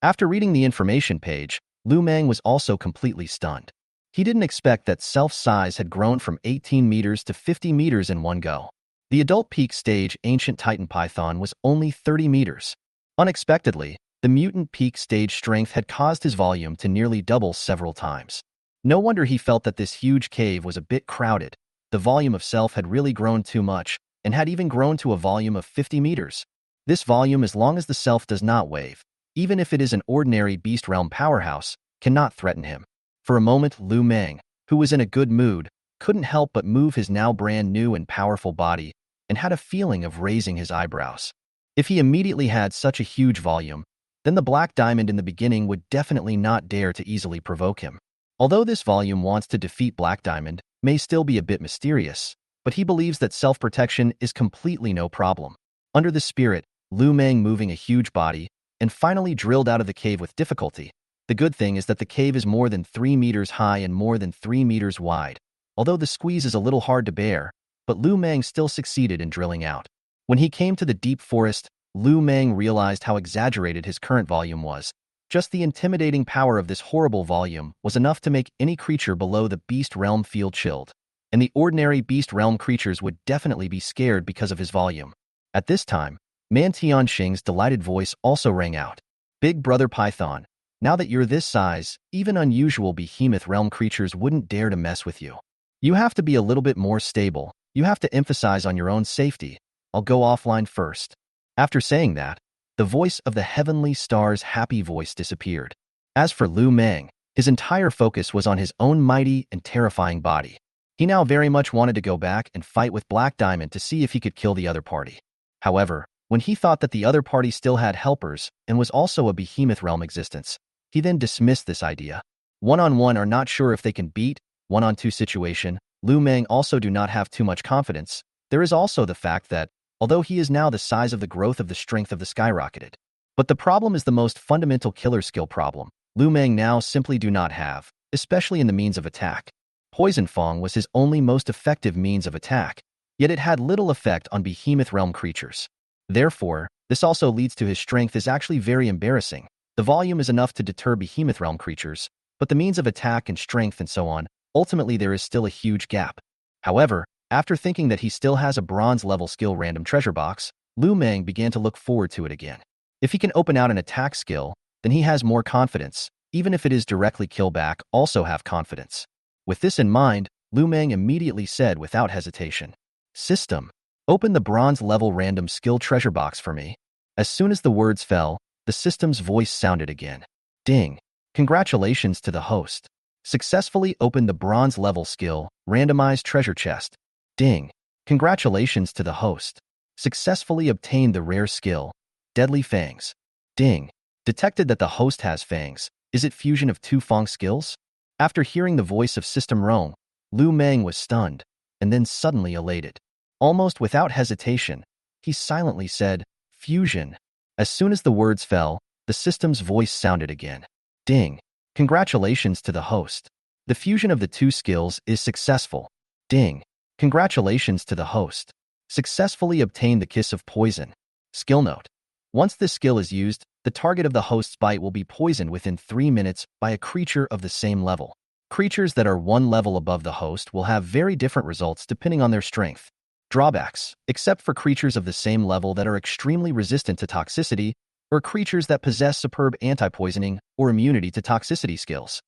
After reading the information page, Lu Meng was also completely stunned. He didn't expect that self-size had grown from 18 meters to 50 meters in one go. The adult peak stage Ancient Titan Python was only 30 meters. Unexpectedly, the mutant peak stage strength had caused his volume to nearly double several times. No wonder he felt that this huge cave was a bit crowded. The volume of self had really grown too much, and had even grown to a volume of 50 meters. This volume, as long as the self does not wave, even if it is an ordinary beast realm powerhouse, cannot threaten him. For a moment, Lu Meng, who was in a good mood, couldn't help but move his now brand new and powerful body, and had a feeling of raising his eyebrows. If he immediately had such a huge volume, then the black diamond in the beginning would definitely not dare to easily provoke him. Although this volume wants to defeat Black Diamond may still be a bit mysterious, but he believes that self-protection is completely no problem. Under the spirit, Lu Meng moving a huge body, and finally drilled out of the cave with difficulty. The good thing is that the cave is more than 3 meters high and more than 3 meters wide, although the squeeze is a little hard to bear, but Lu Meng still succeeded in drilling out. When he came to the deep forest, Lu Meng realized how exaggerated his current volume was. Just the intimidating power of this horrible volume was enough to make any creature below the beast realm feel chilled, and the ordinary beast realm creatures would definitely be scared because of his volume. At this time, Mantion Shing's delighted voice also rang out. Big Brother Python, now that you're this size, even unusual behemoth realm creatures wouldn't dare to mess with you. You have to be a little bit more stable. You have to emphasize on your own safety. I'll go offline first. After saying that, the voice of the heavenly star's happy voice disappeared. As for Lu Meng, his entire focus was on his own mighty and terrifying body. He now very much wanted to go back and fight with Black Diamond to see if he could kill the other party. However, when he thought that the other party still had helpers and was also a behemoth realm existence, he then dismissed this idea. One-on-one are not sure if they can beat, one-on-two situation, Lu Meng also do not have too much confidence. There is also the fact that, although he is now the size of the growth of the strength of the skyrocketed. But the problem is the most fundamental killer skill problem Lu Meng now simply do not have, especially in the means of attack. Poison Fang was his only most effective means of attack, yet it had little effect on behemoth realm creatures. Therefore, this also leads to his strength is actually very embarrassing. The volume is enough to deter behemoth realm creatures, but the means of attack and strength and so on, ultimately there is still a huge gap. However, after thinking that he still has a bronze-level skill random treasure box, Lu Meng began to look forward to it again. If he can open out an attack skill, then he has more confidence. Even if it is directly kill back, also have confidence. With this in mind, Lu Meng immediately said without hesitation, "System, open the bronze-level random skill treasure box for me." As soon as the words fell, the system's voice sounded again. Ding! Congratulations to the host. Successfully opened the bronze-level skill, randomized treasure chest. Ding! Congratulations to the host. Successfully obtained the rare skill, Deadly Fangs. Ding! Detected that the host has fangs. Is it fusion of two Fang skills? After hearing the voice of System Rong, Lu Meng was stunned, and then suddenly elated. Almost without hesitation, he silently said, "Fusion." As soon as the words fell, the system's voice sounded again. Ding! Congratulations to the host. The fusion of the two skills is successful. Ding! Congratulations to the host. Successfully obtained the Kiss of Poison. Skill note. Once this skill is used, the target of the host's bite will be poisoned within 3 minutes by a creature of the same level. Creatures that are one level above the host will have very different results depending on their strength. Drawbacks, except for creatures of the same level that are extremely resistant to toxicity, or creatures that possess superb anti-poisoning or immunity to toxicity skills.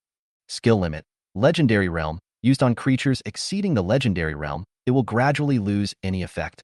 Skill limit. Legendary realm. Used on creatures exceeding the legendary realm, it will gradually lose any effect.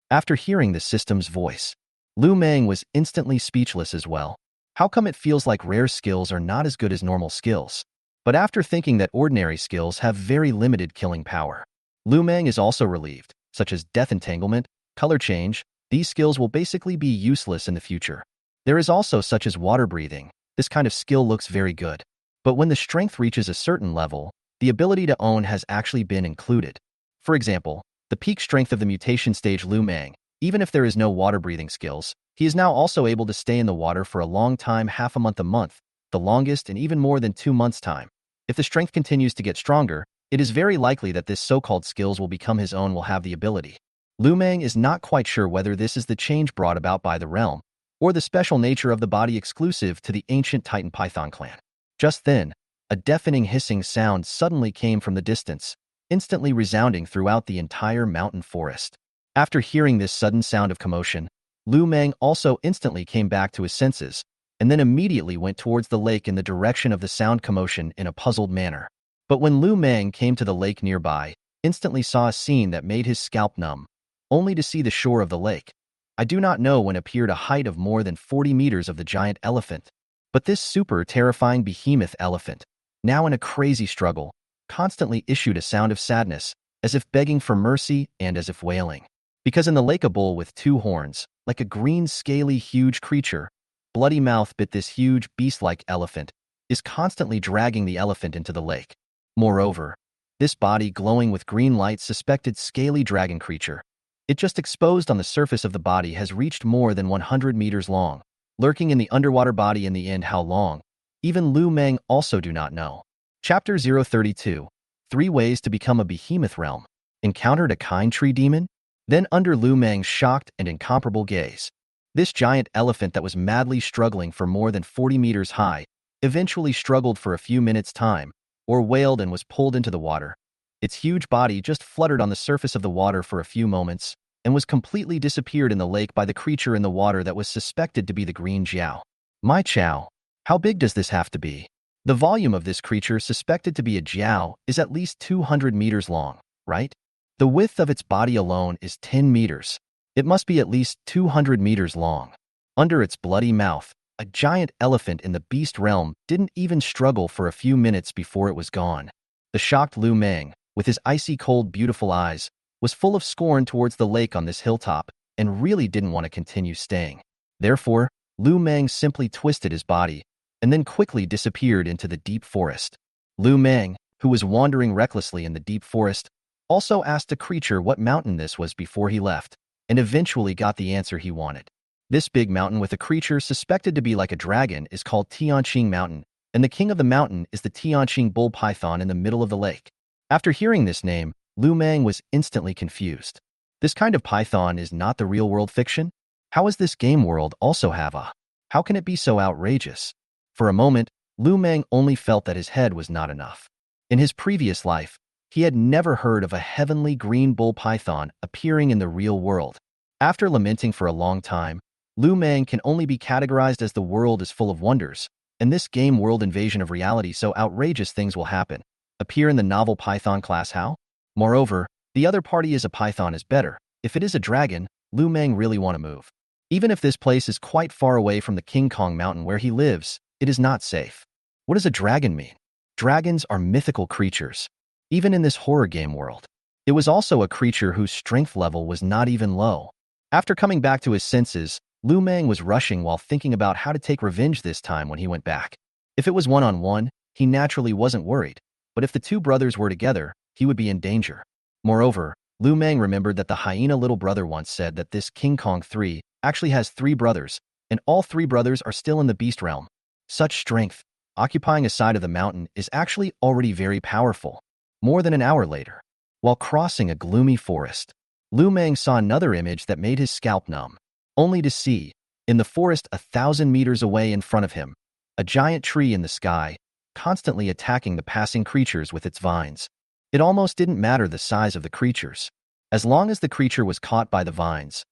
After hearing the system's voice, Lu Meng was instantly speechless as well. How come it feels like rare skills are not as good as normal skills? But after thinking that ordinary skills have very limited killing power, Lu Meng is also relieved, such as Death Entanglement, Color Change. These skills will basically be useless in the future. There is also such as Water Breathing. This kind of skill looks very good. But when the strength reaches a certain level, the ability to own has actually been included. For example, the peak strength of the mutation stage Lu Meng, even if there is no water breathing skills, he is now also able to stay in the water for a long time, half a month, the longest and even more than 2 months' time. If the strength continues to get stronger, it is very likely that this so-called skills will become his own will have the ability. Lu Meng is not quite sure whether this is the change brought about by the realm, or the special nature of the body exclusive to the ancient Titan Python clan. Just then, a deafening hissing sound suddenly came from the distance, instantly resounding throughout the entire mountain forest. After hearing this sudden sound of commotion, Lu Meng also instantly came back to his senses, and then immediately went towards the lake in the direction of the sound commotion in a puzzled manner. But when Lu Meng came to the lake nearby, instantly saw a scene that made his scalp numb, only to see the shore of the lake. I do not know when appeared a height of more than 40 meters of the giant elephant, but this super terrifying behemoth elephant, now in a crazy struggle, constantly issued a sound of sadness, as if begging for mercy and as if wailing. Because in the lake a bull with two horns, like a green scaly huge creature, bloody mouth bit this huge beast-like elephant, is constantly dragging the elephant into the lake. Moreover, this body glowing with green light suspected scaly dragon creature. It just exposed on the surface of the body has reached more than 100 meters long, lurking in the underwater body in the end how long. Even Lu Meng also do not know. Chapter 032. 3 Ways to Become a Behemoth Realm. Encountered a kind tree demon? Then under Lu Meng's shocked and incomparable gaze, this giant elephant that was madly struggling for more than 40 meters high, eventually struggled for a few minutes' time, or wailed and was pulled into the water. Its huge body just fluttered on the surface of the water for a few moments, and was completely disappeared in the lake by the creature in the water that was suspected to be the green Jiao. My Chow, how big does this have to be? The volume of this creature suspected to be a Jiao is at least 200 meters long, right? The width of its body alone is 10 meters. It must be at least 200 meters long. Under its bloody mouth, a giant elephant in the beast realm didn't even struggle for a few minutes before it was gone. The shocked Lu Meng, with his icy cold beautiful eyes, was full of scorn towards the lake on this hilltop and really didn't want to continue staying. Therefore, Lu Meng simply twisted his body and then quickly disappeared into the deep forest. Lu Meng, who was wandering recklessly in the deep forest, also asked a creature what mountain this was before he left, and eventually got the answer he wanted. This big mountain with a creature suspected to be like a dragon is called Tianqing Mountain, and the king of the mountain is the Tianqing bull python in the middle of the lake. After hearing this name, Lu Meng was instantly confused. This kind of python is not the real-world fiction? How is this game world also have a? How can it be so outrageous? For a moment, Lu Meng only felt that his head was not enough. In his previous life, he had never heard of a heavenly green bull python appearing in the real world. After lamenting for a long time, Lu Meng can only be categorized as the world is full of wonders, and this game world invasion of reality so outrageous things will happen. Appear in the novel Python class how? Moreover, the other party is a python is better. If it is a dragon, Lu Meng really want to move. Even if this place is quite far away from the King Kong mountain where he lives, it is not safe. What does a dragon mean? Dragons are mythical creatures. Even in this horror game world, it was also a creature whose strength level was not even low. After coming back to his senses, Lu Meng was rushing while thinking about how to take revenge this time when he went back. If it was one-on-one, he naturally wasn't worried, but if the two brothers were together, he would be in danger. Moreover, Lu Meng remembered that the hyena little brother once said that this King Kong 3 actually has 3 brothers, and all 3 brothers are still in the beast realm. Such strength, occupying a side of the mountain, is actually already very powerful. More than an hour later, while crossing a gloomy forest, Lu Meng saw another image that made his scalp numb, only to see, in the forest 1,000 meters away in front of him, a giant tree in the sky, constantly attacking the passing creatures with its vines. It almost didn't matter the size of the creatures. As long as the creature was caught by the vines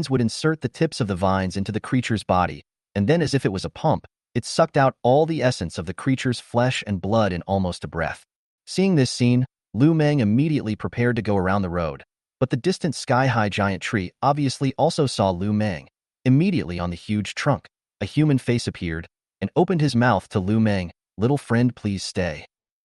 would insert the tips of the vines into the creature's body, and then as if it was a pump, it sucked out all the essence of the creature's flesh and blood in almost a breath. Seeing this scene, Lu Meng immediately prepared to go around the road, but the distant sky-high giant tree obviously also saw Lu Meng. Immediately on the huge trunk, a human face appeared and opened his mouth to Lu Meng. "Little friend, please stay."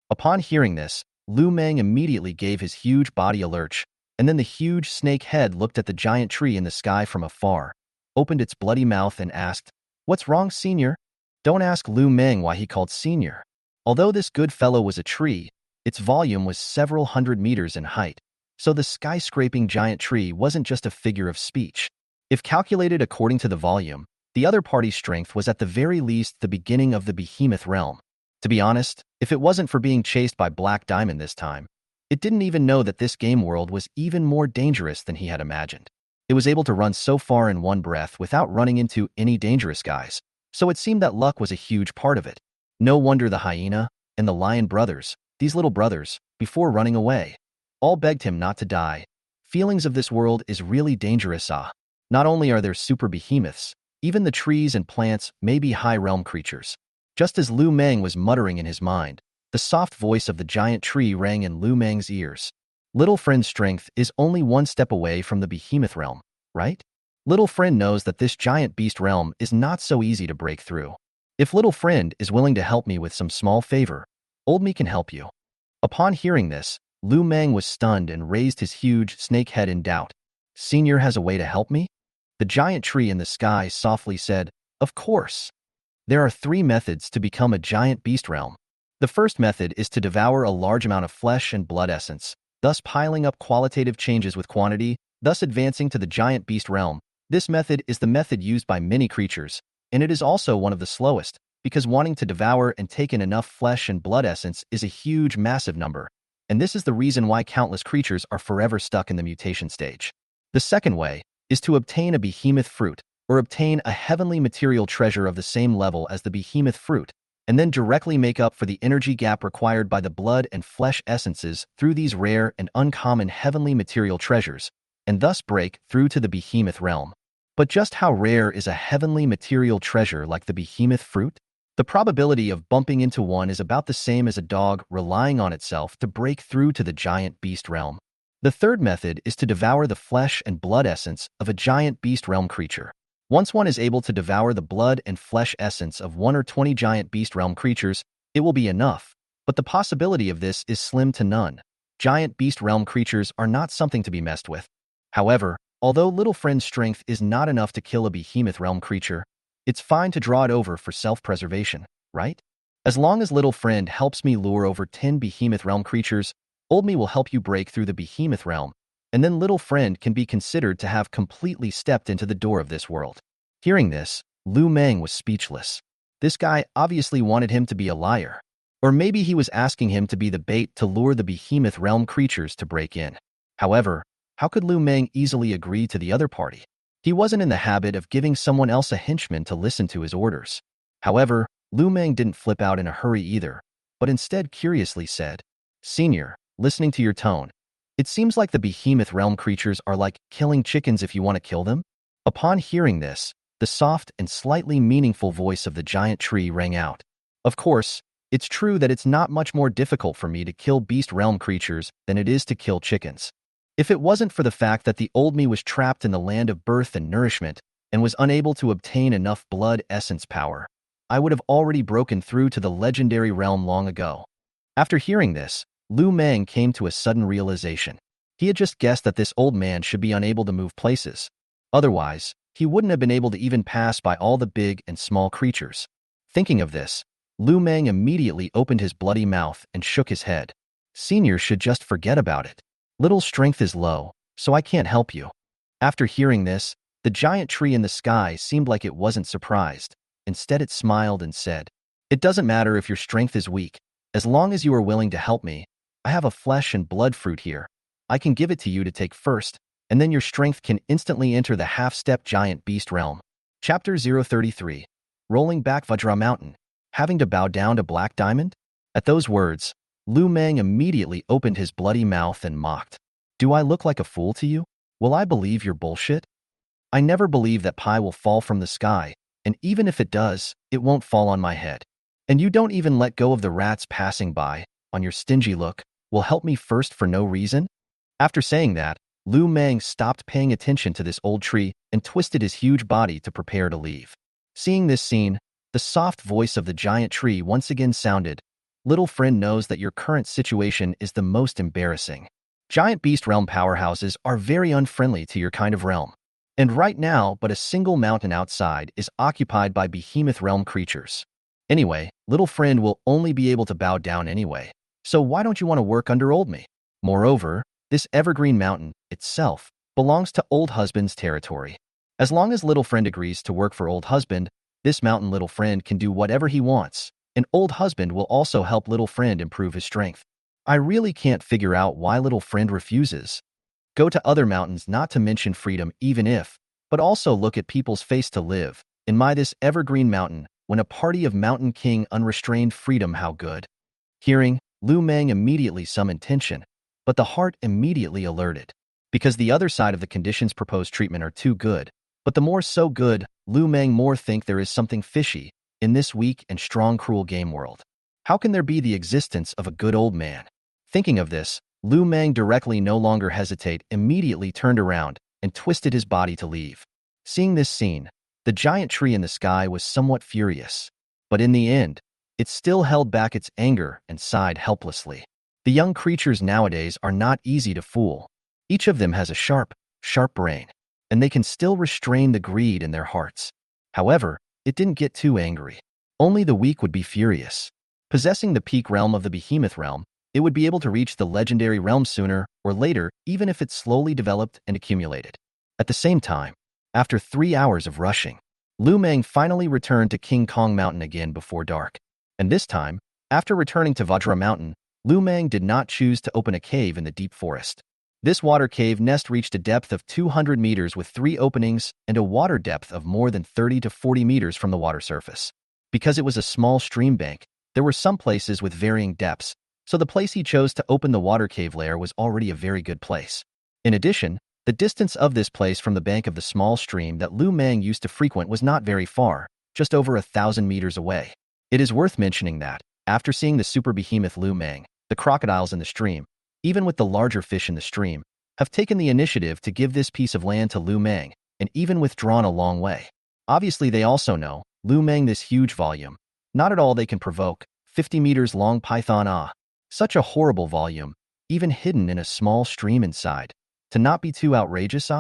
Upon hearing this, Lu Meng immediately gave his huge body a lurch, and then the huge snake head looked at the giant tree in the sky from afar, opened its bloody mouth and asked, "What's wrong, senior?" Don't ask Lu Meng why he called senior. Although this good fellow was a tree, its volume was several hundred meters in height, so the skyscraping giant tree wasn't just a figure of speech. If calculated according to the volume, the other party's strength was at the very least the beginning of the behemoth realm. To be honest, if it wasn't for being chased by Black Diamond this time, it didn't even know that this game world was even more dangerous than he had imagined. It was able to run so far in one breath without running into any dangerous guys, so it seemed that luck was a huge part of it. No wonder the hyena and the lion brothers, these little brothers, before running away, all begged him not to die. Feelings of this world is really dangerous. Not only are there super behemoths, even the trees and plants may be high realm creatures. Just as Lu Meng was muttering in his mind, the soft voice of the giant tree rang in Lu Meng's ears. Little friend's strength is only one step away from the behemoth realm, right? Little friend knows that this giant beast realm is not so easy to break through. If little friend is willing to help me with some small favor, old me can help you. Upon hearing this, Lu Meng was stunned and raised his huge snake head in doubt. Senior has a way to help me? The giant tree in the sky softly said, Of course. There are 3 methods to become a giant beast realm. The first method is to devour a large amount of flesh and blood essence, thus piling up qualitative changes with quantity, thus advancing to the giant beast realm. This method is the method used by many creatures, and it is also one of the slowest, because wanting to devour and take in enough flesh and blood essence is a huge, massive number. And this is the reason why countless creatures are forever stuck in the mutation stage. The second way is to obtain a behemoth fruit, or obtain a heavenly material treasure of the same level as the behemoth fruit, and then directly make up for the energy gap required by the blood and flesh essences through these rare and uncommon heavenly material treasures, and thus break through to the behemoth realm. But just how rare is a heavenly material treasure like the behemoth fruit? The probability of bumping into one is about the same as a dog relying on itself to break through to the giant beast realm. The third method is to devour the flesh and blood essence of a giant beast realm creature. Once one is able to devour the blood and flesh essence of 1 or 20 giant beast realm creatures, it will be enough, but the possibility of this is slim to none. Giant beast realm creatures are not something to be messed with. However, although Little Friend's strength is not enough to kill a behemoth realm creature, it's fine to draw it over for self-preservation, right? As long as Little Friend helps me lure over 10 behemoth realm creatures, Old Me will help you break through the behemoth realm, and then Little Friend can be considered to have completely stepped into the door of this world. Hearing this, Lu Meng was speechless. This guy obviously wanted him to be a liar. Or maybe he was asking him to be the bait to lure the behemoth realm creatures to break in. However, how could Lu Meng easily agree to the other party? He wasn't in the habit of giving someone else a henchman to listen to his orders. However, Lu Meng didn't flip out in a hurry either, but instead curiously said, Senior, listening to your tone, it seems like the behemoth realm creatures are like killing chickens if you want to kill them. Upon hearing this, the soft and slightly meaningful voice of the giant tree rang out. Of course, it's true that it's not much more difficult for me to kill beast realm creatures than it is to kill chickens. If it wasn't for the fact that the old me was trapped in the land of birth and nourishment and was unable to obtain enough blood essence power, I would have already broken through to the legendary realm long ago. After hearing this, Lu Meng came to a sudden realization. He had just guessed that this old man should be unable to move places. Otherwise, he wouldn't have been able to even pass by all the big and small creatures. Thinking of this, Lu Meng immediately opened his bloody mouth and shook his head. Senior should just forget about it. Little strength is low, so I can't help you. After hearing this, the giant tree in the sky seemed like it wasn't surprised. Instead, it smiled and said, It doesn't matter if your strength is weak. As long as you are willing to help me, I have a flesh and blood fruit here. I can give it to you to take first, and then your strength can instantly enter the half-step giant beast realm. Chapter 033. Rolling back Vajra Mountain. Having to bow down to Black Diamond? At those words, Lu Meng immediately opened his bloody mouth and mocked. Do I look like a fool to you? Will I believe your bullshit? I never believe that pie will fall from the sky, and even if it does, it won't fall on my head. And you don't even let go of the rats passing by, on your stingy look, will help me first for no reason? After saying that, Lu Meng stopped paying attention to this old tree and twisted his huge body to prepare to leave. Seeing this scene, the soft voice of the giant tree once again sounded, Little Friend knows that your current situation is the most embarrassing. Giant beast realm powerhouses are very unfriendly to your kind of realm. And right now, but a single mountain outside is occupied by behemoth realm creatures. Anyway, Little Friend will only be able to bow down anyway. So why don't you want to work under Old Me? Moreover, this evergreen mountain itself belongs to Old Husband's territory. As long as Little Friend agrees to work for Old Husband, this mountain Little Friend can do whatever he wants, and Old Husband will also help Little Friend improve his strength. I really can't figure out why Little Friend refuses. Go to other mountains not to mention freedom even if, but also look at people's face to live. In this evergreen mountain, when a party of Mountain King unrestrained freedom how good. Hearing, Lu Meng immediately summoned tension, but the heart immediately alerted. Because the other side of the conditions proposed treatment are too good, but the more so good, Lu Meng more think there is something fishy in this weak and strong cruel game world. How can there be the existence of a good old man? Thinking of this, Lu Meng directly no longer hesitate immediately turned around and twisted his body to leave. Seeing this scene, the giant tree in the sky was somewhat furious, but in the end, it still held back its anger and sighed helplessly. The young creatures nowadays are not easy to fool. Each of them has a sharp, sharp brain, and they can still restrain the greed in their hearts. However, it didn't get too angry. Only the weak would be furious. Possessing the peak realm of the behemoth realm, it would be able to reach the legendary realm sooner or later, even if it slowly developed and accumulated. At the same time, after 3 hours of rushing, Lu Meng finally returned to King Kong Mountain again before dark. And this time, after returning to Vajra Mountain, Lu Meng did not choose to open a cave in the deep forest. This water cave nest reached a depth of 200 meters with 3 openings and a water depth of more than 30 to 40 meters from the water surface. Because it was a small stream bank, there were some places with varying depths, so the place he chose to open the water cave lair was already a very good place. In addition, the distance of this place from the bank of the small stream that Lu Meng used to frequent was not very far, just over 1,000 meters away. It is worth mentioning that, after seeing the super behemoth Lu Meng, the crocodiles in the stream, even with the larger fish in the stream, have taken the initiative to give this piece of land to Lu Meng, and even withdrawn a long way. Obviously, they also know, Lu Meng this huge volume. Not at all they can provoke, 50 meters long python such a horrible volume, even hidden in a small stream inside. To not be too outrageous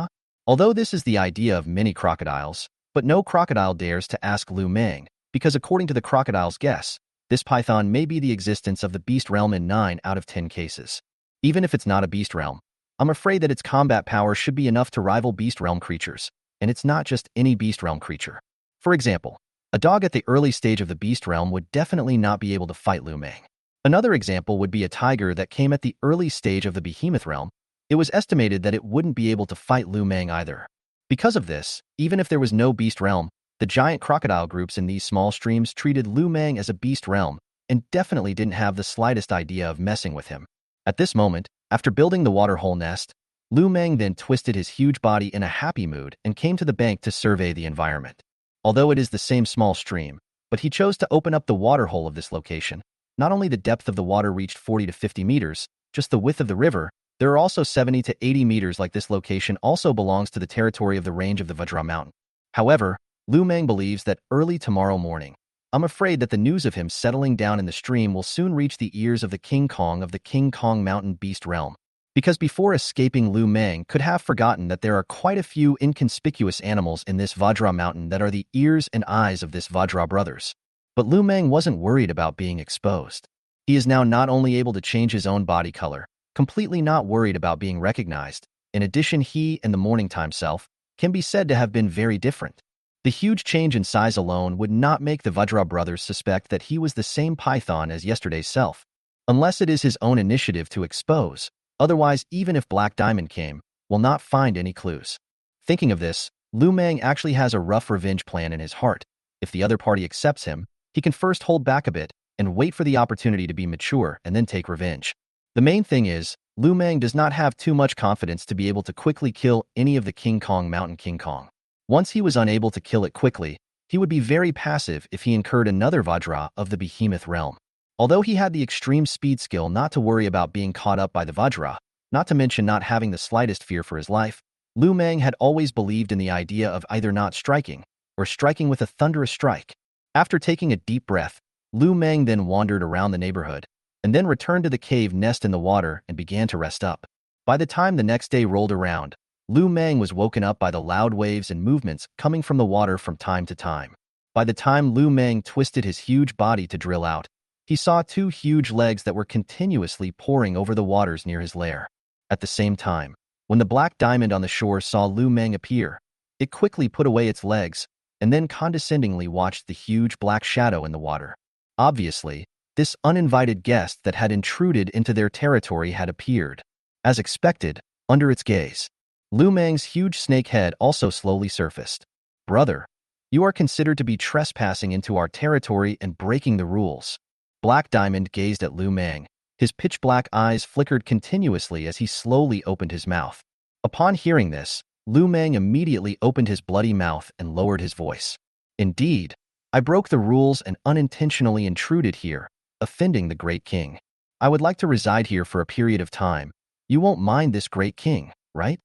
Although this is the idea of many crocodiles, but no crocodile dares to ask Lu Meng, because according to the crocodile's guess, this python may be the existence of the beast realm in 9 out of 10 cases. Even if it's not a beast realm, I'm afraid that its combat power should be enough to rival beast realm creatures, and it's not just any beast realm creature. For example, a dog at the early stage of the beast realm would definitely not be able to fight Lu Meng. Another example would be a tiger that came at the early stage of the behemoth realm. It was estimated that it wouldn't be able to fight Lu Meng either. Because of this, even if there was no beast realm, the giant crocodile groups in these small streams treated Lu Meng as a beast realm and definitely didn't have the slightest idea of messing with him. At this moment, after building the waterhole nest, Lu Meng then twisted his huge body in a happy mood and came to the bank to survey the environment. Although it is the same small stream, but he chose to open up the waterhole of this location. Not only the depth of the water reached 40 to 50 meters, just the width of the river, there are also 70 to 80 meters like this location also belongs to the territory of the range of the Vajra Mountain. However, Lu Meng believes that early tomorrow morning, I'm afraid that the news of him settling down in the stream will soon reach the ears of the King Kong of the King Kong Mountain Beast Realm. Because before escaping, Lu Meng could have forgotten that there are quite a few inconspicuous animals in this Vajra Mountain that are the ears and eyes of this Vajra brothers. But Lu Meng wasn't worried about being exposed. He is now not only able to change his own body color, completely not worried about being recognized. In addition, he and the morning time self can be said to have been very different. The huge change in size alone would not make the Vajra brothers suspect that he was the same python as yesterday's self, unless it is his own initiative to expose. Otherwise, even if Black Diamond came, will not find any clues. Thinking of this, Lu Meng actually has a rough revenge plan in his heart. If the other party accepts him, he can first hold back a bit and wait for the opportunity to be mature and then take revenge. The main thing is, Lu Meng does not have too much confidence to be able to quickly kill any of the King Kong Mountain King Kong. Once he was unable to kill it quickly, he would be very passive if he incurred another Vajra of the Behemoth realm. Although he had the extreme speed skill not to worry about being caught up by the Vajra, not to mention not having the slightest fear for his life, Lu Meng had always believed in the idea of either not striking or striking with a thunderous strike. After taking a deep breath, Lu Meng then wandered around the neighborhood, and then returned to the cave nest in the water and began to rest up. By the time the next day rolled around, Lu Meng was woken up by the loud waves and movements coming from the water from time to time. By the time Lu Meng twisted his huge body to drill out, he saw 2 huge legs that were continuously pouring over the waters near his lair. At the same time, when the Black Diamond on the shore saw Lu Meng appear, it quickly put away its legs and then condescendingly watched the huge black shadow in the water. Obviously, this uninvited guest that had intruded into their territory had appeared. As expected, under its gaze, Lu Meng's huge snake head also slowly surfaced. "Brother, you are considered to be trespassing into our territory and breaking the rules." Black Diamond gazed at Lu Meng. His pitch-black eyes flickered continuously as he slowly opened his mouth. Upon hearing this, Lu Meng immediately opened his bloody mouth and lowered his voice. "Indeed, I broke the rules and unintentionally intruded here, offending the great king. I would like to reside here for a period of time. You won't mind this great king, right?"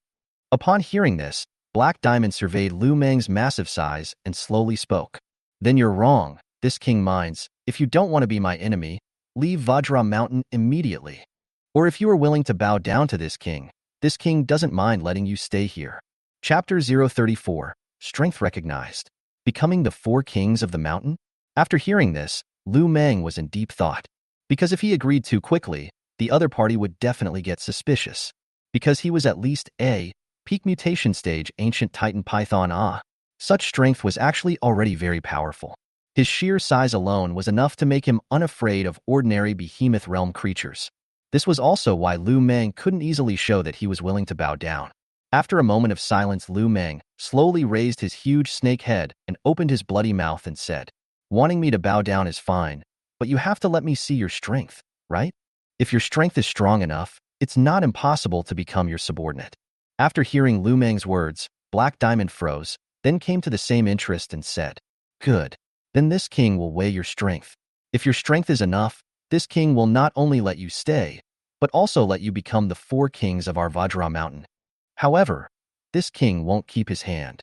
Upon hearing this, Black Diamond surveyed Lu Meng's massive size and slowly spoke. "Then you're wrong. This king minds. If you don't want to be my enemy, leave Vajra Mountain immediately. Or if you are willing to bow down to this king, This king doesn't mind letting you stay here. Chapter 034, Strength Recognized. Becoming the Four Kings of the Mountain? After hearing this, Lu Meng was in deep thought. Because if he agreed too quickly, the other party would definitely get suspicious. Because he was at least a peak mutation stage ancient Titan Python such strength was actually already very powerful. His sheer size alone was enough to make him unafraid of ordinary behemoth realm creatures. This was also why Lu Meng couldn't easily show that he was willing to bow down. After a moment of silence, Lu Meng slowly raised his huge snake head and opened his bloody mouth and said, "Wanting me to bow down is fine, but you have to let me see your strength, right? If your strength is strong enough, it's not impossible to become your subordinate." After hearing Lu Meng's words, Black Diamond froze, then came to the same interest and said, "Good. Then this king will weigh your strength. If your strength is enough, this king will not only let you stay, but also let you become the four kings of our Vajra mountain. However, this king won't keep his hand."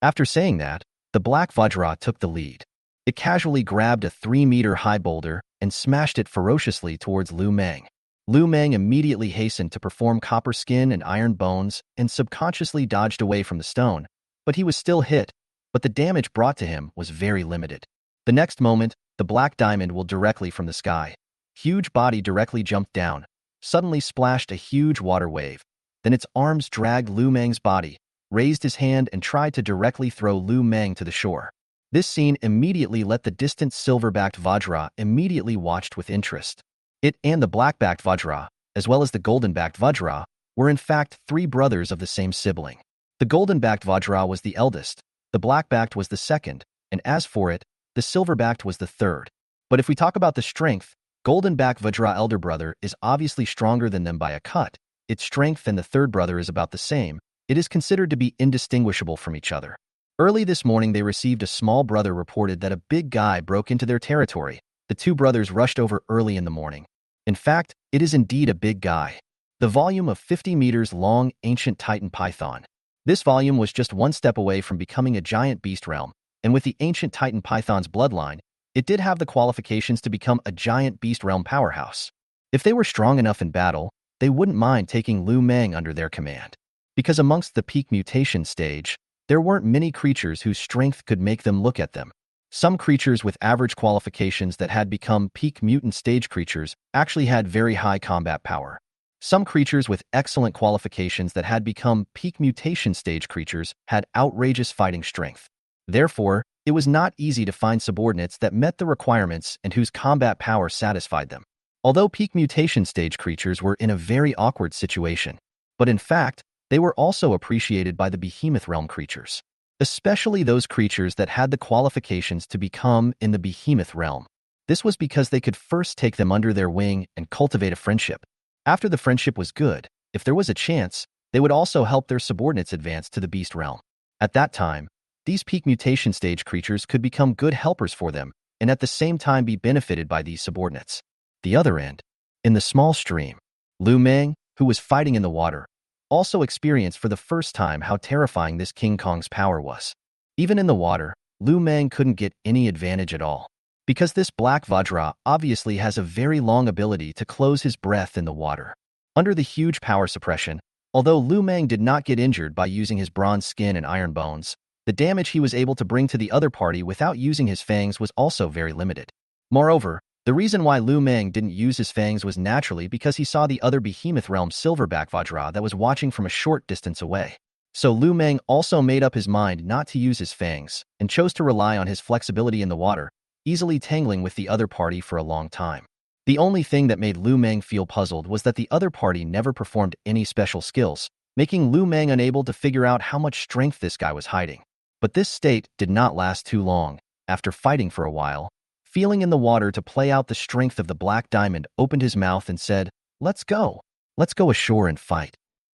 After saying that, the Black Vajra took the lead. It casually grabbed a 3-meter-high boulder and smashed it ferociously towards Lu Meng. Lu Meng immediately hastened to perform copper skin and iron bones and subconsciously dodged away from the stone, but he was still hit, but the damage brought to him was very limited. The next moment, the Black Diamond will directly from the sky. Huge body directly jumped down, suddenly splashed a huge water wave. Then its arms dragged Lu Meng's body, raised his hand and tried to directly throw Lu Meng to the shore. This scene immediately let the distant silver-backed Vajra immediately watched with interest. It and the black-backed Vajra, as well as the golden-backed Vajra, were in fact three brothers of the same sibling. The golden-backed Vajra was the eldest, the black-backed was the second, and as for it, the silver-backed was the third. But if we talk about the strength, golden-backed Vajra elder brother is obviously stronger than them by a cut. Its strength and the third brother is about the same. It is considered to be indistinguishable from each other. Early this morning they received a small brother reported that a big guy broke into their territory. The two brothers rushed over early in the morning. In fact, it is indeed a big guy. The volume of 50 meters long ancient Titan Python. This volume was just one step away from becoming a giant beast realm, and with the ancient Titan Python's bloodline, it did have the qualifications to become a giant beast realm powerhouse. If they were strong enough in battle, they wouldn't mind taking Lu Meng under their command. Because amongst the peak mutation stage, there weren't many creatures whose strength could make them look at them. Some creatures with average qualifications that had become peak mutant stage creatures actually had very high combat power. Some creatures with excellent qualifications that had become peak mutation stage creatures had outrageous fighting strength. Therefore, it was not easy to find subordinates that met the requirements and whose combat power satisfied them. Although peak mutation stage creatures were in a very awkward situation. But in fact, they were also appreciated by the behemoth realm creatures, especially those creatures that had the qualifications to become in the behemoth realm. This was because they could first take them under their wing and cultivate a friendship. After the friendship was good, if there was a chance, they would also help their subordinates advance to the beast realm. At that time, these peak mutation stage creatures could become good helpers for them and at the same time be benefited by these subordinates. The other end, in the small stream, Lu Meng, who was fighting in the water, also experienced for the first time how terrifying this King Kong's power was. Even in the water, Lu Meng couldn't get any advantage at all, because this Black Vajra obviously has a very long ability to close his breath in the water. Under the huge power suppression, although Lu Meng did not get injured by using his bronze skin and iron bones, the damage he was able to bring to the other party without using his fangs was also very limited. Moreover, the reason why Lu Meng didn't use his fangs was naturally because he saw the other Behemoth Realm Silverback Vajra that was watching from a short distance away. So Lu Meng also made up his mind not to use his fangs and chose to rely on his flexibility in the water, easily tangling with the other party for a long time. The only thing that made Lu Meng feel puzzled was that the other party never performed any special skills, making Lu Meng unable to figure out how much strength this guy was hiding. But this state did not last too long. After fighting for a while, feeling in the water to play out the strength of the Black Diamond opened his mouth and said, "Let's go. Let's go ashore and fight."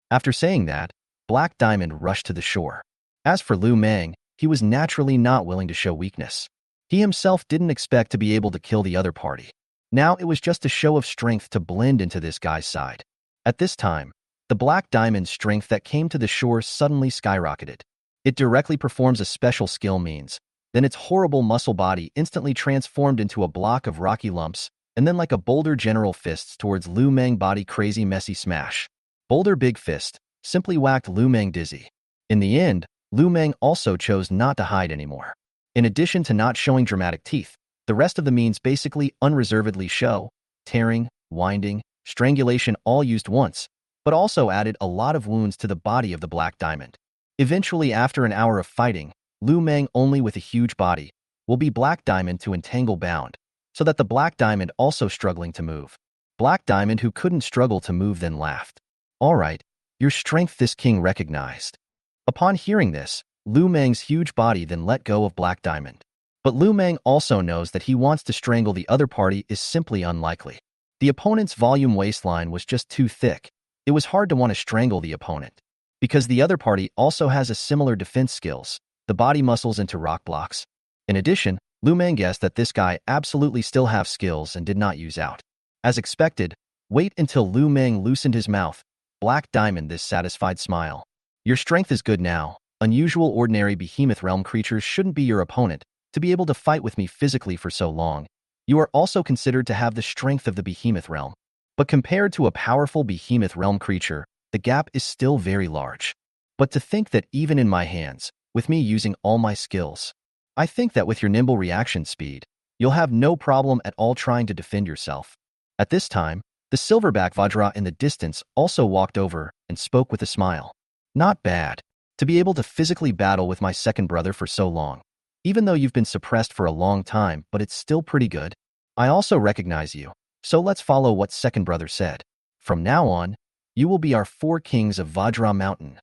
After saying that, Black Diamond rushed to the shore. As for Lu Meng, he was naturally not willing to show weakness. He himself didn't expect to be able to kill the other party. Now it was just a show of strength to blend into this guy's side. At this time, the Black Diamond's strength that came to the shore suddenly skyrocketed. It directly performs a special skill means. Then its horrible muscle body instantly transformed into a block of rocky lumps, and then like a boulder general fists towards Lu Meng body crazy messy smash. Boulder Big Fist simply whacked Lu Meng dizzy. In the end, Lu Meng also chose not to hide anymore. In addition to not showing dramatic teeth, the rest of the means basically unreservedly show tearing, winding, strangulation all used once, but also added a lot of wounds to the body of the Black Diamond. Eventually, after an hour of fighting, Lu Meng, only with a huge body, will be Black Diamond to entangle bound, so that the Black Diamond also struggling to move. Black Diamond, who couldn't struggle to move, then laughed. All right, your strength this king recognized. Upon hearing this, Lu Meng's huge body then let go of Black Diamond. But Lu Meng also knows that he wants to strangle the other party is simply unlikely. The opponent's volume waistline was just too thick. It was hard to want to strangle the opponent. Because the other party also has a similar defense skills, the body muscles into rock blocks. In addition, Lu Meng guessed that this guy absolutely still have skills and did not use out. As expected, wait until Lu Meng loosened his mouth. Black Diamond this satisfied smile. Your strength is good now. Unusual ordinary behemoth realm creatures shouldn't be your opponent. To be able to fight with me physically for so long, you are also considered to have the strength of the behemoth realm. But compared to a powerful behemoth realm creature, the gap is still very large. But to think that even in my hands, with me using all my skills, I think that with your nimble reaction speed, you'll have no problem at all trying to defend yourself. At this time, the silverback vajra in the distance also walked over and spoke with a smile. Not bad. To be able to physically battle with my second brother for so long. Even though you've been suppressed for a long time, but it's still pretty good. I also recognize you, so let's follow what second brother said. From now on, you will be our 4 kings of Vajra Mountain.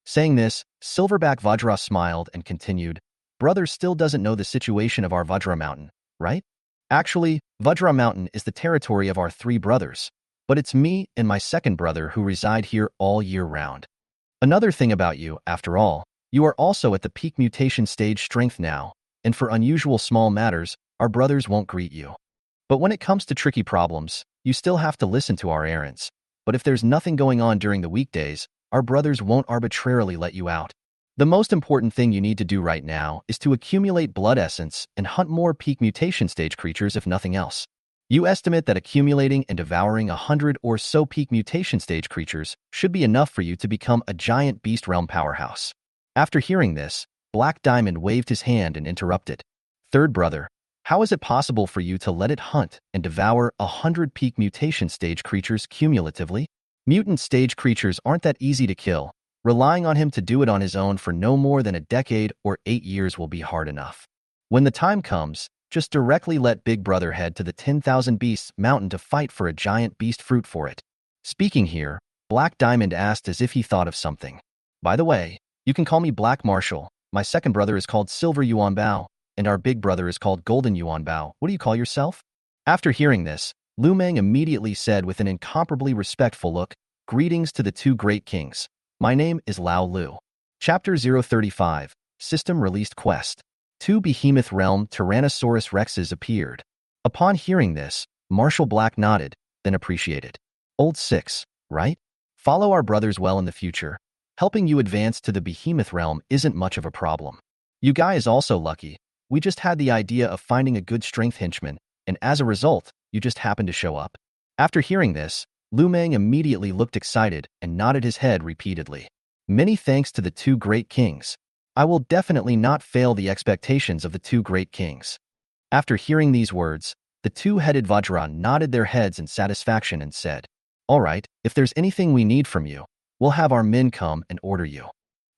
Saying this, Silverback Vajra smiled and continued, brother still doesn't know the situation of our Vajra Mountain, right? Actually, Vajra Mountain is the territory of our 3 brothers, but it's me and my second brother who reside here all year round. Another thing about you, after all, you are also at the peak mutation stage strength now, and for unusual small matters, our brothers won't greet you. But when it comes to tricky problems, you still have to listen to our errands. But if there's nothing going on during the weekdays, our brothers won't arbitrarily let you out. The most important thing you need to do right now is to accumulate blood essence and hunt more peak mutation stage creatures if nothing else. You estimate that accumulating and devouring 100 or so peak mutation stage creatures should be enough for you to become a giant beast realm powerhouse. After hearing this, Black Diamond waved his hand and interrupted. Third brother, how is it possible for you to let it hunt and devour 100 peak mutation stage creatures cumulatively? Mutant stage creatures aren't that easy to kill. Relying on him to do it on his own for no more than a decade or 8 years will be hard enough. When the time comes, just directly let Big Brother head to the 10,000 Beasts Mountain to fight for a giant beast fruit for it. Speaking here, Black Diamond asked as if he thought of something. By the way, you can call me Black Marshal. My second brother is called Silver Yuan Bao, and our big brother is called Golden Yuan Bao. What do you call yourself? After hearing this, Lu Meng immediately said with an incomparably respectful look, greetings to the 2 great kings. My name is Lao Lu. Chapter 035, System Released Quest. 2 Behemoth Realm Tyrannosaurus Rexes appeared. Upon hearing this, Marshal Black nodded, then appreciated. Old 6, right? Follow our brothers well in the future. Helping you advance to the Behemoth Realm isn't much of a problem. You guy is also lucky. We just had the idea of finding a good strength henchman, and as a result, you just happened to show up. After hearing this, Lu Meng immediately looked excited and nodded his head repeatedly. Many thanks to the 2 great kings. I will definitely not fail the expectations of the 2 great kings. After hearing these words, the 2-headed Vajra nodded their heads in satisfaction and said, all right, if there's anything we need from you, we'll have our men come and order you.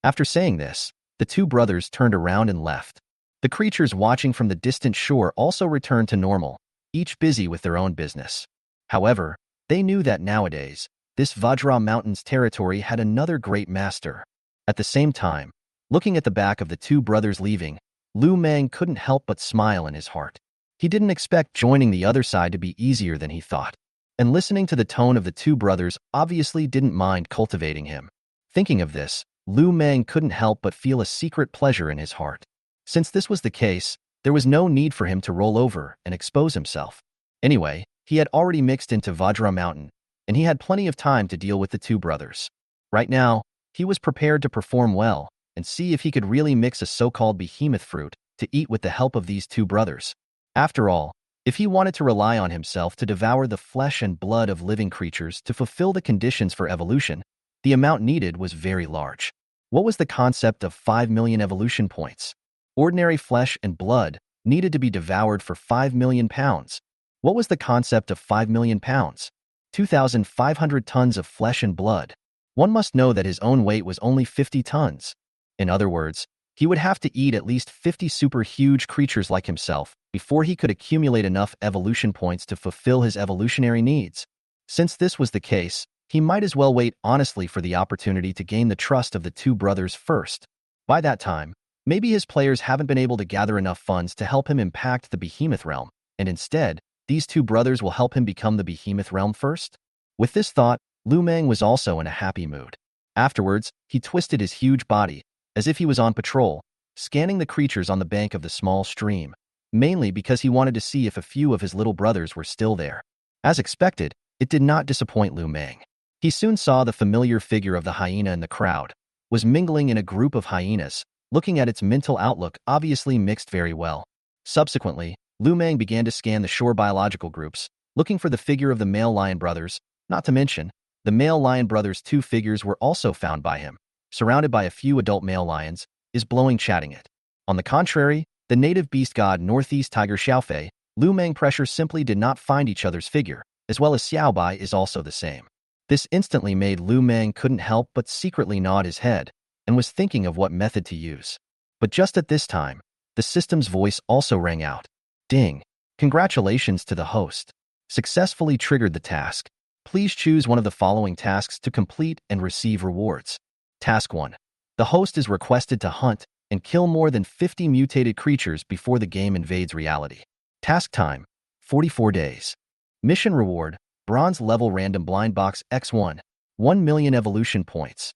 After saying this, the 2 brothers turned around and left. The creatures watching from the distant shore also returned to normal, each busy with their own business. However, they knew that nowadays, this Vajra Mountains territory had another great master. At the same time, looking at the back of the 2 brothers leaving, Lu Meng couldn't help but smile in his heart. He didn't expect joining the other side to be easier than he thought. And listening to the tone of the 2 brothers obviously didn't mind cultivating him. Thinking of this, Lu Meng couldn't help but feel a secret pleasure in his heart. Since this was the case, there was no need for him to roll over and expose himself. Anyway, he had already mixed into Vajra Mountain, and he had plenty of time to deal with the 2 brothers. Right now, he was prepared to perform well and see if he could really mix a so-called behemoth fruit to eat with the help of these 2 brothers. After all, If he wanted to rely on himself to devour the flesh and blood of living creatures to fulfill the conditions for evolution, the amount needed was very large. What was the concept of 5 million evolution points? Ordinary flesh and blood needed to be devoured for 5 million pounds. What was the concept of 5 million pounds? 2,500 tons of flesh and blood. One must know that his own weight was only 50 tons. In other words, he would have to eat at least 50 super huge creatures like himself before he could accumulate enough evolution points to fulfill his evolutionary needs. Since this was the case, he might as well wait honestly for the opportunity to gain the trust of the two brothers first. By that time, maybe his players haven't been able to gather enough funds to help him impact the behemoth realm, and instead, these two brothers will help him become the behemoth realm first? With this thought, Lu Meng was also in a happy mood. Afterwards, he twisted his huge body, as if he was on patrol, scanning the creatures on the bank of the small stream, mainly because he wanted to see if a few of his little brothers were still there. As expected, it did not disappoint Lu Meng. He soon saw the familiar figure of the hyena in the crowd, was mingling in a group of hyenas, looking at its mental outlook obviously mixed very well. Subsequently, Lu Meng began to scan the shore biological groups, looking for the figure of the male lion brothers, not to mention, the male lion brothers' two figures were also found by him, surrounded by a few adult male lions, is blowing chatting it. On the contrary, the native beast god Northeast Tiger Xiaofei, Lu Meng pressure simply did not find each other's figure, as well as Xiaobai is also the same. This instantly made Lu Meng couldn't help but secretly nod his head, and was thinking of what method to use. But just at this time, the system's voice also rang out. Ding! Congratulations to the host. Successfully triggered the task. Please choose one of the following tasks to complete and receive rewards. Task 1. The host is requested to hunt and kill more than 50 mutated creatures before the game invades reality. Task time, 44 days. Mission reward, bronze level random blind box X1, 1 million evolution points.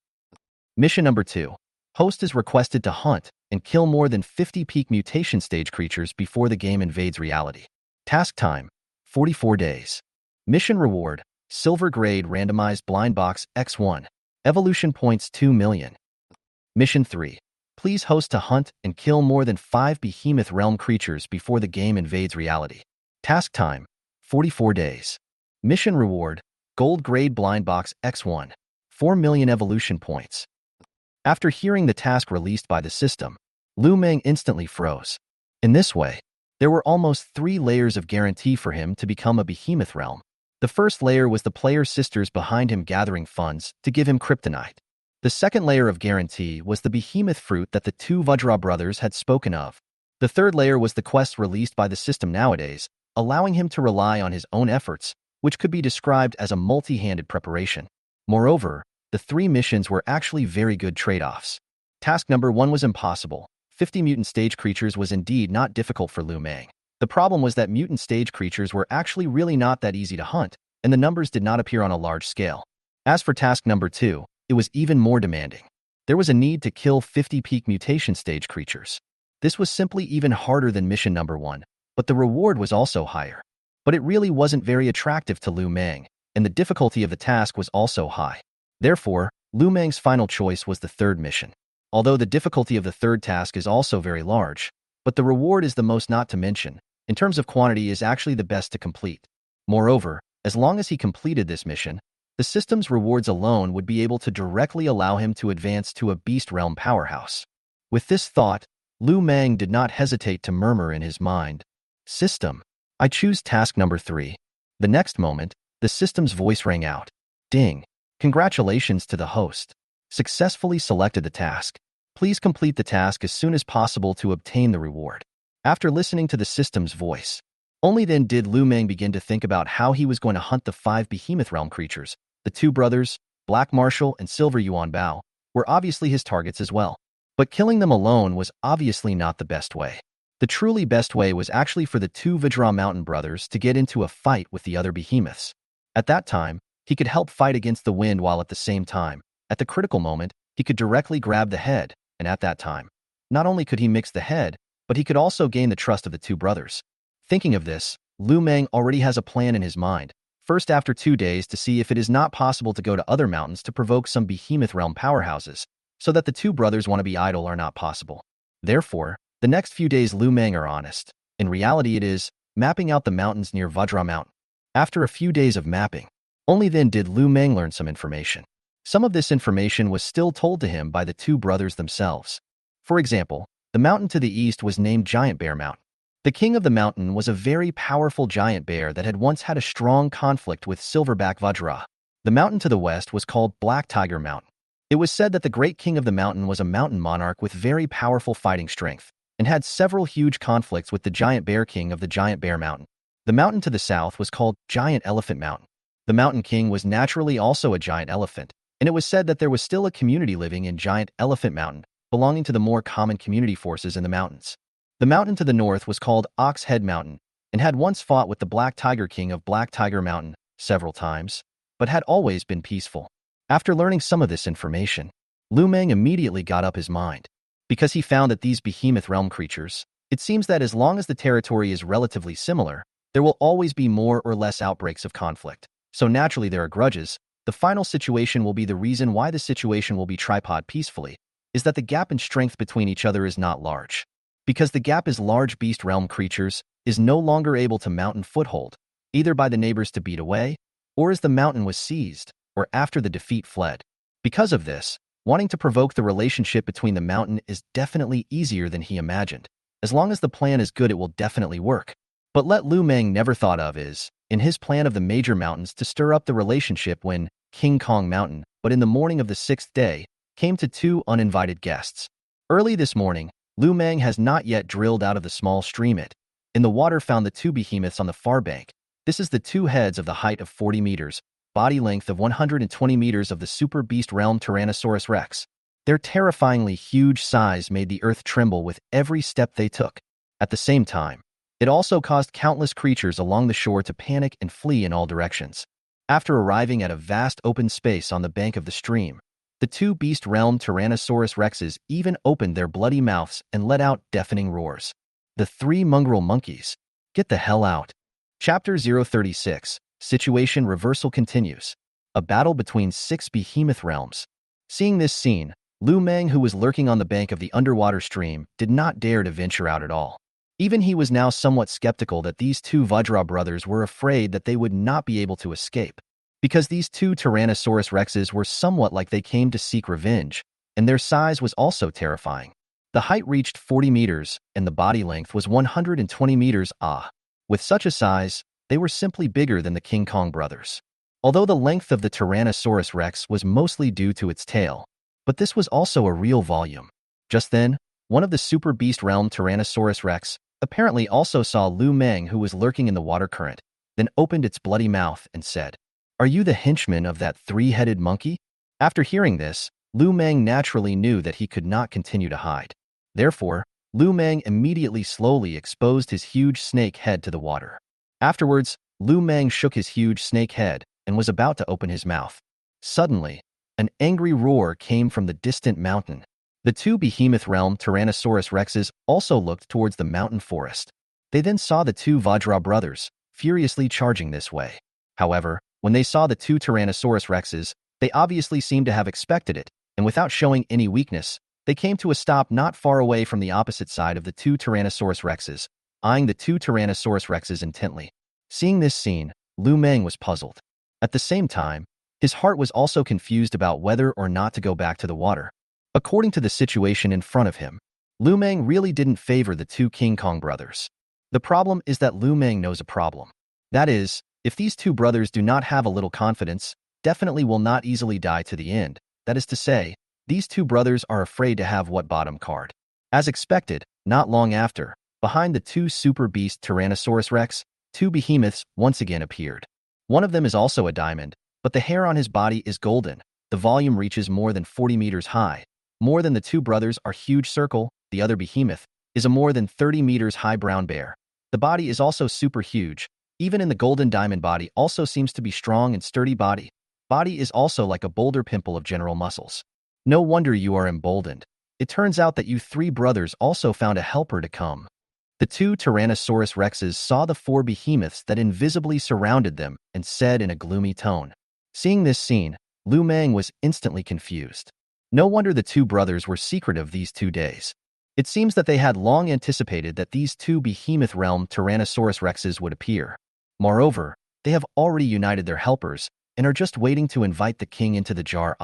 Mission number 2. Host is requested to hunt and kill more than 50 peak mutation stage creatures before the game invades reality. Task time, 44 days. Mission reward, silver grade randomized blind box X1, evolution points 2 million. Mission 3. Please host to hunt and kill more than 5 behemoth realm creatures before the game invades reality. Task time, 44 days. Mission reward, gold grade blind box X1, 4 million evolution points. After hearing the task released by the system, Lu Meng instantly froze. In this way, there were almost 3 layers of guarantee for him to become a behemoth realm. The first layer was the player's sisters behind him gathering funds to give him kryptonite. The second layer of guarantee was the behemoth fruit that the two Vajra brothers had spoken of. The third layer was the quest released by the system nowadays, allowing him to rely on his own efforts, which could be described as a multi-handed preparation. Moreover, the 3 missions were actually very good trade-offs. Task number 1 was impossible. 50 mutant stage creatures was indeed not difficult for Lu Meng. The problem was that mutant stage creatures were actually really not that easy to hunt, and the numbers did not appear on a large scale. As for task number 2, it was even more demanding. There was a need to kill 50 peak mutation stage creatures. This was simply even harder than mission number 1, but the reward was also higher. But it really wasn't very attractive to Lu Meng, and the difficulty of the task was also high. Therefore, Lu Meng's final choice was the third mission. Although the difficulty of the third task is also very large, but the reward is the most not to mention, in terms of quantity is actually the best to complete. Moreover, as long as he completed this mission, the system's rewards alone would be able to directly allow him to advance to a beast realm powerhouse. With this thought, Lu Meng did not hesitate to murmur in his mind, "System, I choose task number 3. The next moment, the system's voice rang out. Ding! Congratulations to the host. Successfully selected the task. Please complete the task as soon as possible to obtain the reward. After listening to the system's voice, only then did Lu Meng begin to think about how he was going to hunt the 5 behemoth realm creatures. The 2 brothers, Black Marshal and Silver Yuan Bao, were obviously his targets as well. But killing them alone was obviously not the best way. The truly best way was actually for the 2 Vajra Mountain brothers to get into a fight with the other behemoths. At that time, he could help fight against the wind while at the same time, at the critical moment, he could directly grab the head, and at that time, not only could he mix the head, but he could also gain the trust of the 2 brothers. Thinking of this, Lu Meng already has a plan in his mind, first after 2 days to see if it is not possible to go to other mountains to provoke some behemoth realm powerhouses, so that the 2 brothers want to be idle are not possible. Therefore, the next few days Lu Meng are honest. In reality it is, mapping out the mountains near Vajra Mountain. After a few days of mapping, only then did Lu Meng learn some information. Some of this information was still told to him by the two brothers themselves. For example, the mountain to the east was named Giant Bear Mountain. The king of the mountain was a very powerful giant bear that had once had a strong conflict with Silverback Vajra. The mountain to the west was called Black Tiger Mountain. It was said that the great king of the mountain was a mountain monarch with very powerful fighting strength, and had several huge conflicts with the giant bear king of the Giant Bear Mountain. The mountain to the south was called Giant Elephant Mountain. The mountain king was naturally also a giant elephant, and it was said that there was still a community living in Giant Elephant Mountain, belonging to the more common community forces in the mountains. The mountain to the north was called Ox Head Mountain, and had once fought with the Black Tiger King of Black Tiger Mountain several times, but had always been peaceful. After learning some of this information, Lu Meng immediately got up his mind. Because he found that these behemoth realm creatures, it seems that as long as the territory is relatively similar, there will always be more or less outbreaks of conflict. So naturally there are grudges. The final situation will be the reason why the situation will be tripod peacefully, is that the gap in strength between each other is not large. Because the gap is large, beast realm creatures is no longer able to mountain foothold, either by the neighbors to beat away, or as the mountain was seized, or after the defeat fled. Because of this, wanting to provoke the relationship between the mountain is definitely easier than he imagined. As long as the plan is good, it will definitely work. But what Lu Meng never thought of is, in his plan of the major mountains, to stir up the relationship when King Kong Mountain, but in the morning of the sixth day, came to two uninvited guests. Early this morning, Lu Meng has not yet drilled out of the small streamlet. In the water found the two behemoths on the far bank. This is the two heads of the height of 40 meters, body length of 120 meters of the super beast realm Tyrannosaurus rex. Their terrifyingly huge size made the earth tremble with every step they took. At the same time, it also caused countless creatures along the shore to panic and flee in all directions. After arriving at a vast open space on the bank of the stream, the two beast realm Tyrannosaurus rexes even opened their bloody mouths and let out deafening roars. The three mongrel monkeys. Get the hell out. Chapter 036. Situation reversal continues. A battle between 6 behemoth realms. Seeing this scene, Lu Meng, who was lurking on the bank of the underwater stream, did not dare to venture out at all. Even he was now somewhat skeptical that these two Vajra brothers were afraid that they would not be able to escape, because these two Tyrannosaurus rexes were somewhat like they came to seek revenge, and their size was also terrifying. The height reached 40 meters, and the body length was 120 meters. With such a size, they were simply bigger than the King Kong brothers. Although the length of the Tyrannosaurus rex was mostly due to its tail, but this was also a real volume. Just then, one of the super beast realm Tyrannosaurus rex apparently also saw Lu Meng, who was lurking in the water current, then opened its bloody mouth and said, "Are you the henchman of that three-headed monkey?" After hearing this, Lu Meng naturally knew that he could not continue to hide. Therefore, Lu Meng immediately slowly exposed his huge snake head to the water. Afterwards, Lu Meng shook his huge snake head and was about to open his mouth. Suddenly, an angry roar came from the distant mountain. The two behemoth realm Tyrannosaurus rexes also looked towards the mountain forest. They then saw the two Vajra brothers, furiously charging this way. However, when they saw the two Tyrannosaurus rexes, they obviously seemed to have expected it, and without showing any weakness, they came to a stop not far away from the opposite side of the two Tyrannosaurus rexes, eyeing the two Tyrannosaurus rexes intently. Seeing this scene, Lu Meng was puzzled. At the same time, his heart was also confused about whether or not to go back to the water. According to the situation in front of him, Lu Meng really didn't favor the two King Kong brothers. The problem is that Lu Meng knows a problem. That is, if these two brothers do not have a little confidence, definitely will not easily die to the end. That is to say, these two brothers are afraid to have what bottom card. As expected, not long after, behind the two super beast Tyrannosaurus rex, two behemoths once again appeared. One of them is also a diamond, but the hair on his body is golden. The volume reaches more than 40 meters high. More than the two brothers are huge circle. The other behemoth is a more than 30 meters high brown bear. The body is also super huge. Even in the golden diamond body also seems to be strong and sturdy body. Body is also like a boulder pimple of general muscles. No wonder you are emboldened. It turns out that you three brothers also found a helper to come. The two Tyrannosaurus rexes saw the four behemoths that invisibly surrounded them and said in a gloomy tone. Seeing this scene, Lu Meng was instantly confused. No wonder the two brothers were secretive these 2 days. It seems that they had long anticipated that these two behemoth realm Tyrannosaurus rexes would appear. Moreover, they have already united their helpers and are just waiting to invite the king into the jar.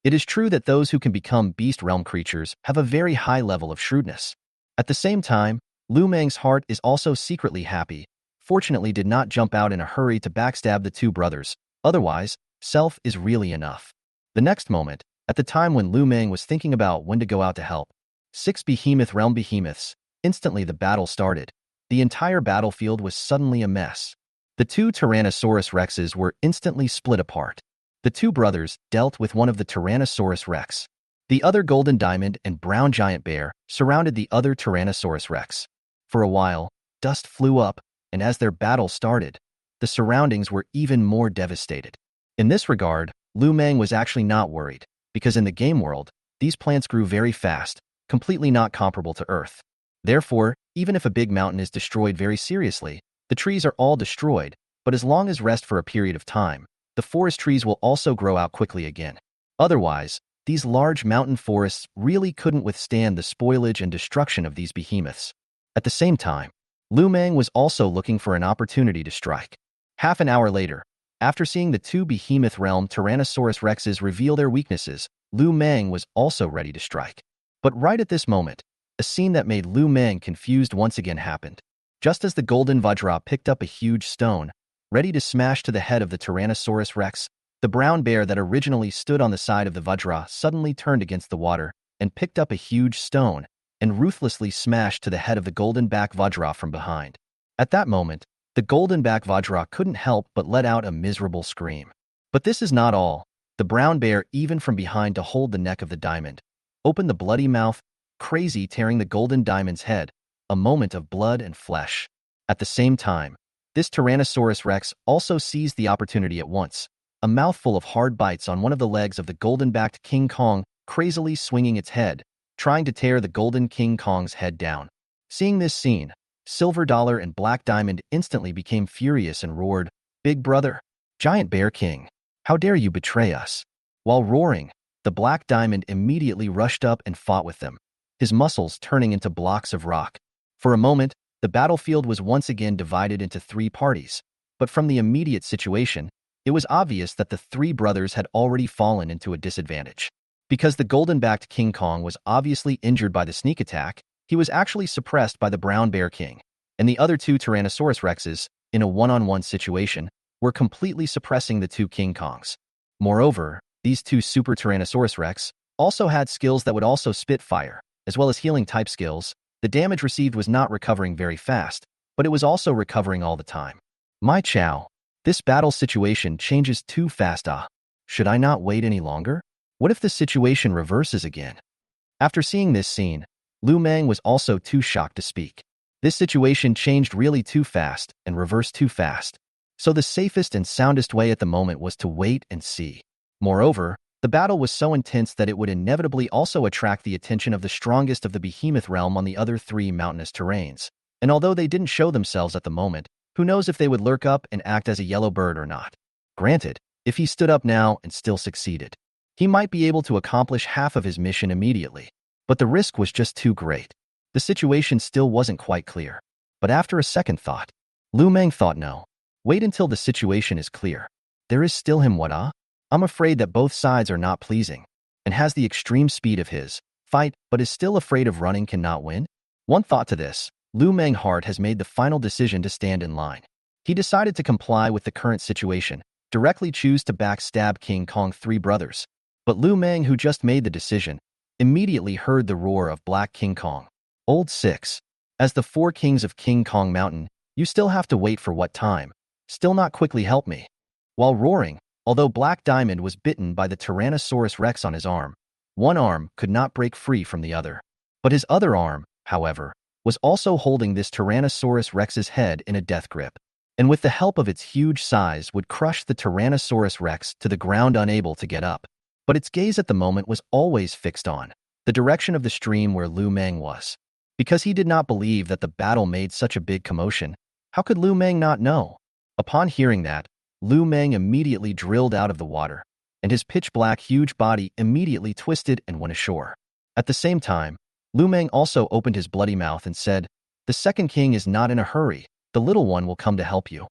It is true that those who can become beast realm creatures have a very high level of shrewdness. At the same time, Lu Meng's heart is also secretly happy. Fortunately did not jump out in a hurry to backstab the two brothers. Otherwise, self is really enough. The next moment, at the time when Lu Meng was thinking about when to go out to help, 6 behemoth realm behemoths, instantly the battle started. The entire battlefield was suddenly a mess. The two Tyrannosaurus rexes were instantly split apart. The two brothers dealt with one of the Tyrannosaurus rex. The other golden diamond and brown giant bear surrounded the other Tyrannosaurus rex. For a while, dust flew up, and as their battle started, the surroundings were even more devastated. In this regard, Lu Meng was actually not worried, because in the game world, these plants grew very fast, completely not comparable to Earth. Therefore, even if a big mountain is destroyed very seriously, the trees are all destroyed, but as long as rest for a period of time, the forest trees will also grow out quickly again. Otherwise, these large mountain forests really couldn't withstand the spoilage and destruction of these behemoths. At the same time, Lu Meng was also looking for an opportunity to strike. Half an hour later, after seeing the two behemoth realm Tyrannosaurus rexes reveal their weaknesses, Lu Meng was also ready to strike. But right at this moment, a scene that made Lu Meng confused once again happened. Just as the golden vajra picked up a huge stone, ready to smash to the head of the Tyrannosaurus rex, the brown bear that originally stood on the side of the vajra suddenly turned against the water and picked up a huge stone and ruthlessly smashed to the head of the golden back vajra from behind. At that moment, the golden back vajra couldn't help but let out a miserable scream. But this is not all. The brown bear, even from behind to hold the neck of the diamond, opened the bloody mouth, crazy tearing the golden diamond's head, a moment of blood and flesh. At the same time, this Tyrannosaurus rex also seized the opportunity at once, a mouthful of hard bites on one of the legs of the golden-backed King Kong, crazily swinging its head, trying to tear the golden King Kong's head down. Seeing this scene, Silver Dollar and Black Diamond instantly became furious and roared, "Big brother! Giant Bear King! How dare you betray us?" While roaring, the Black Diamond immediately rushed up and fought with them, his muscles turning into blocks of rock. For a moment, the battlefield was once again divided into 3 parties, but from the immediate situation, it was obvious that the 3 brothers had already fallen into a disadvantage. Because the golden-backed King Kong was obviously injured by the sneak attack, he was actually suppressed by the Brown Bear King, and the other 2 Tyrannosaurus rexes, in a one-on-one situation, were completely suppressing the 2 King Kongs. Moreover, these 2 Super Tyrannosaurus rex also had skills that would also spit fire, as well as healing-type skills. The damage received was not recovering very fast, but it was also recovering all the time. My chow, this battle situation changes too fast. Should I not wait any longer? What if the situation reverses again? After seeing this scene, Lu Meng was also too shocked to speak. This situation changed really too fast and reversed too fast. So the safest and soundest way at the moment was to wait and see. Moreover, the battle was so intense that it would inevitably also attract the attention of the strongest of the behemoth realm on the other 3 mountainous terrains. And although they didn't show themselves at the moment, who knows if they would lurk up and act as a yellow bird or not. Granted, if he stood up now and still succeeded, he might be able to accomplish half of his mission immediately. But the risk was just too great. The situation still wasn't quite clear. But after a second thought, Lu Meng thought, no. Wait until the situation is clear. There is still him what I'm afraid that both sides are not pleasing, and has the extreme speed of his fight, but is still afraid of running cannot win. One thought to this, Lu Meng Heart has made the final decision to stand in line. He decided to comply with the current situation, directly choose to backstab King Kong 3 brothers. But Lu Meng, who just made the decision, immediately heard the roar of Black King Kong. Old 6. As the 4 kings of King Kong Mountain, you still have to wait for what time? Still not quickly help me. While roaring, although Black Diamond was bitten by the Tyrannosaurus rex on his arm, one arm could not break free from the other. But his other arm, however, was also holding this Tyrannosaurus rex's head in a death grip, and with the help of its huge size would crush the Tyrannosaurus rex to the ground, unable to get up. But its gaze at the moment was always fixed on the direction of the stream where Lu Meng was. Because he did not believe that the battle made such a big commotion, how could Lu Meng not know? Upon hearing that, Lu Meng immediately drilled out of the water, and his pitch-black huge body immediately twisted and went ashore. At the same time, Lu Meng also opened his bloody mouth and said, "The second king is not in a hurry. The little one will come to help you."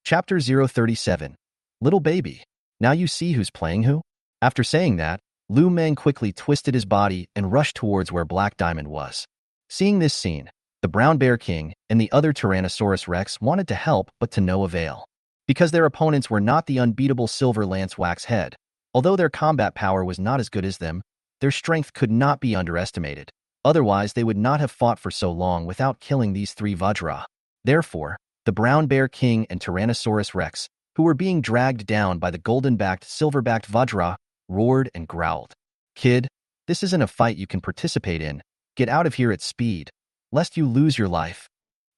Chapter 037. Little baby. Now you see who's playing who? After saying that, Lu Meng quickly twisted his body and rushed towards where Black Diamond was. Seeing this scene, the Brown Bear King and the other Tyrannosaurus Rex wanted to help but to no avail. Because their opponents were not the unbeatable Silver Lance Wax Head, although their combat power was not as good as them, their strength could not be underestimated. Otherwise, they would not have fought for so long without killing these three vajra. Therefore, the Brown Bear King and Tyrannosaurus Rex, who were being dragged down by the golden-backed, silver-backed vajra, roared and growled. "Kid, this isn't a fight you can participate in. Get out of here at speed, lest you lose your life."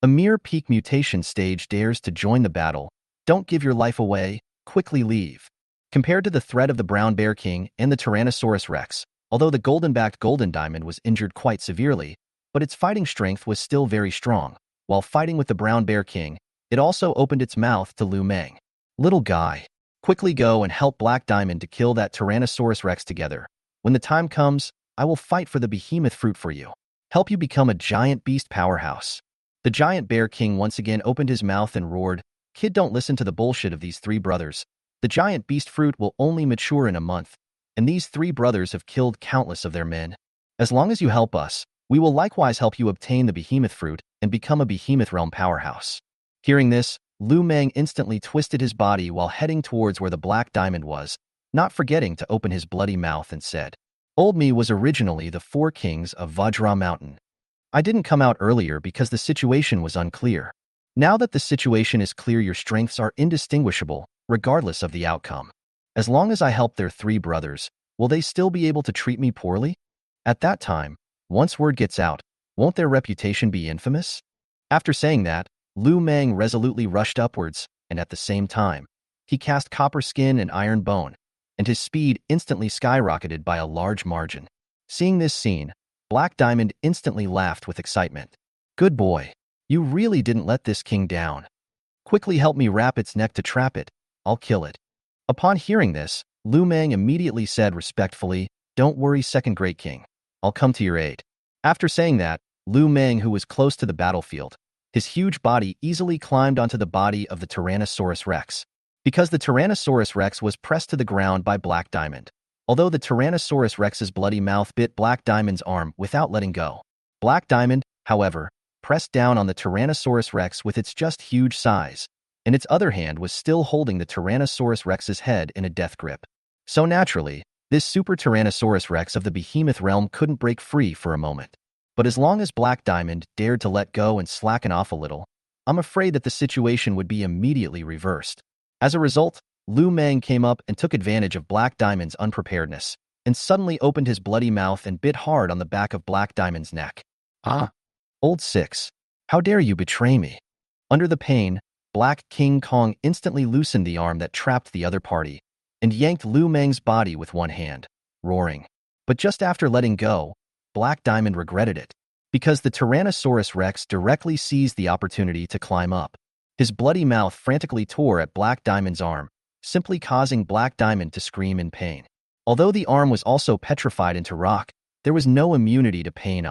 A mere peak mutation stage dares to join the battle. Don't give your life away, quickly leave. Compared to the threat of the Brown Bear King and the Tyrannosaurus Rex, although the golden-backed Golden Diamond was injured quite severely, but its fighting strength was still very strong. While fighting with the Brown Bear King, it also opened its mouth to Lu Meng. "Little guy, quickly go and help Black Diamond to kill that Tyrannosaurus Rex together. When the time comes, I will fight for the behemoth fruit for you. Help you become a giant beast powerhouse." The Giant Bear King once again opened his mouth and roared, "Kid, don't listen to the bullshit of these three brothers. The giant beast fruit will only mature in a month, and these three brothers have killed countless of their men. As long as you help us, we will likewise help you obtain the behemoth fruit and become a behemoth realm powerhouse." Hearing this, Lu Meng instantly twisted his body while heading towards where the Black Diamond was, not forgetting to open his bloody mouth and said, "Old me was originally the four kings of Vajra Mountain. I didn't come out earlier because the situation was unclear. Now that the situation is clear, your strengths are indistinguishable, regardless of the outcome. As long as I help their three brothers, will they still be able to treat me poorly? At that time, once word gets out, won't their reputation be infamous?" After saying that, Lu Meng resolutely rushed upwards, and at the same time, he cast Copper Skin and Iron Bone, and his speed instantly skyrocketed by a large margin. Seeing this scene, Black Diamond instantly laughed with excitement. "Good boy. You really didn't let this king down. Quickly help me wrap its neck to trap it. I'll kill it." Upon hearing this, Lu Meng immediately said respectfully, "Don't worry, second great king. I'll come to your aid." After saying that, Lu Meng, who was close to the battlefield, his huge body easily climbed onto the body of the Tyrannosaurus Rex. Because the Tyrannosaurus Rex was pressed to the ground by Black Diamond, although the Tyrannosaurus Rex's bloody mouth bit Black Diamond's arm without letting go. Black Diamond, however, pressed down on the Tyrannosaurus Rex with its just huge size, and its other hand was still holding the Tyrannosaurus Rex's head in a death grip. So naturally, this super Tyrannosaurus Rex of the behemoth realm couldn't break free for a moment. But as long as Black Diamond dared to let go and slacken off a little, I'm afraid that the situation would be immediately reversed. As a result, Lu Meng came up and took advantage of Black Diamond's unpreparedness, and suddenly opened his bloody mouth and bit hard on the back of Black Diamond's neck. "Ah! Old Six, how dare you betray me?" Under the pain, Black King Kong instantly loosened the arm that trapped the other party, and yanked Lu Meng's body with one hand, roaring. But just after letting go, Black Diamond regretted it, because the Tyrannosaurus Rex directly seized the opportunity to climb up. His bloody mouth frantically tore at Black Diamond's arm, simply causing Black Diamond to scream in pain. Although the arm was also petrified into rock, there was no immunity to pain.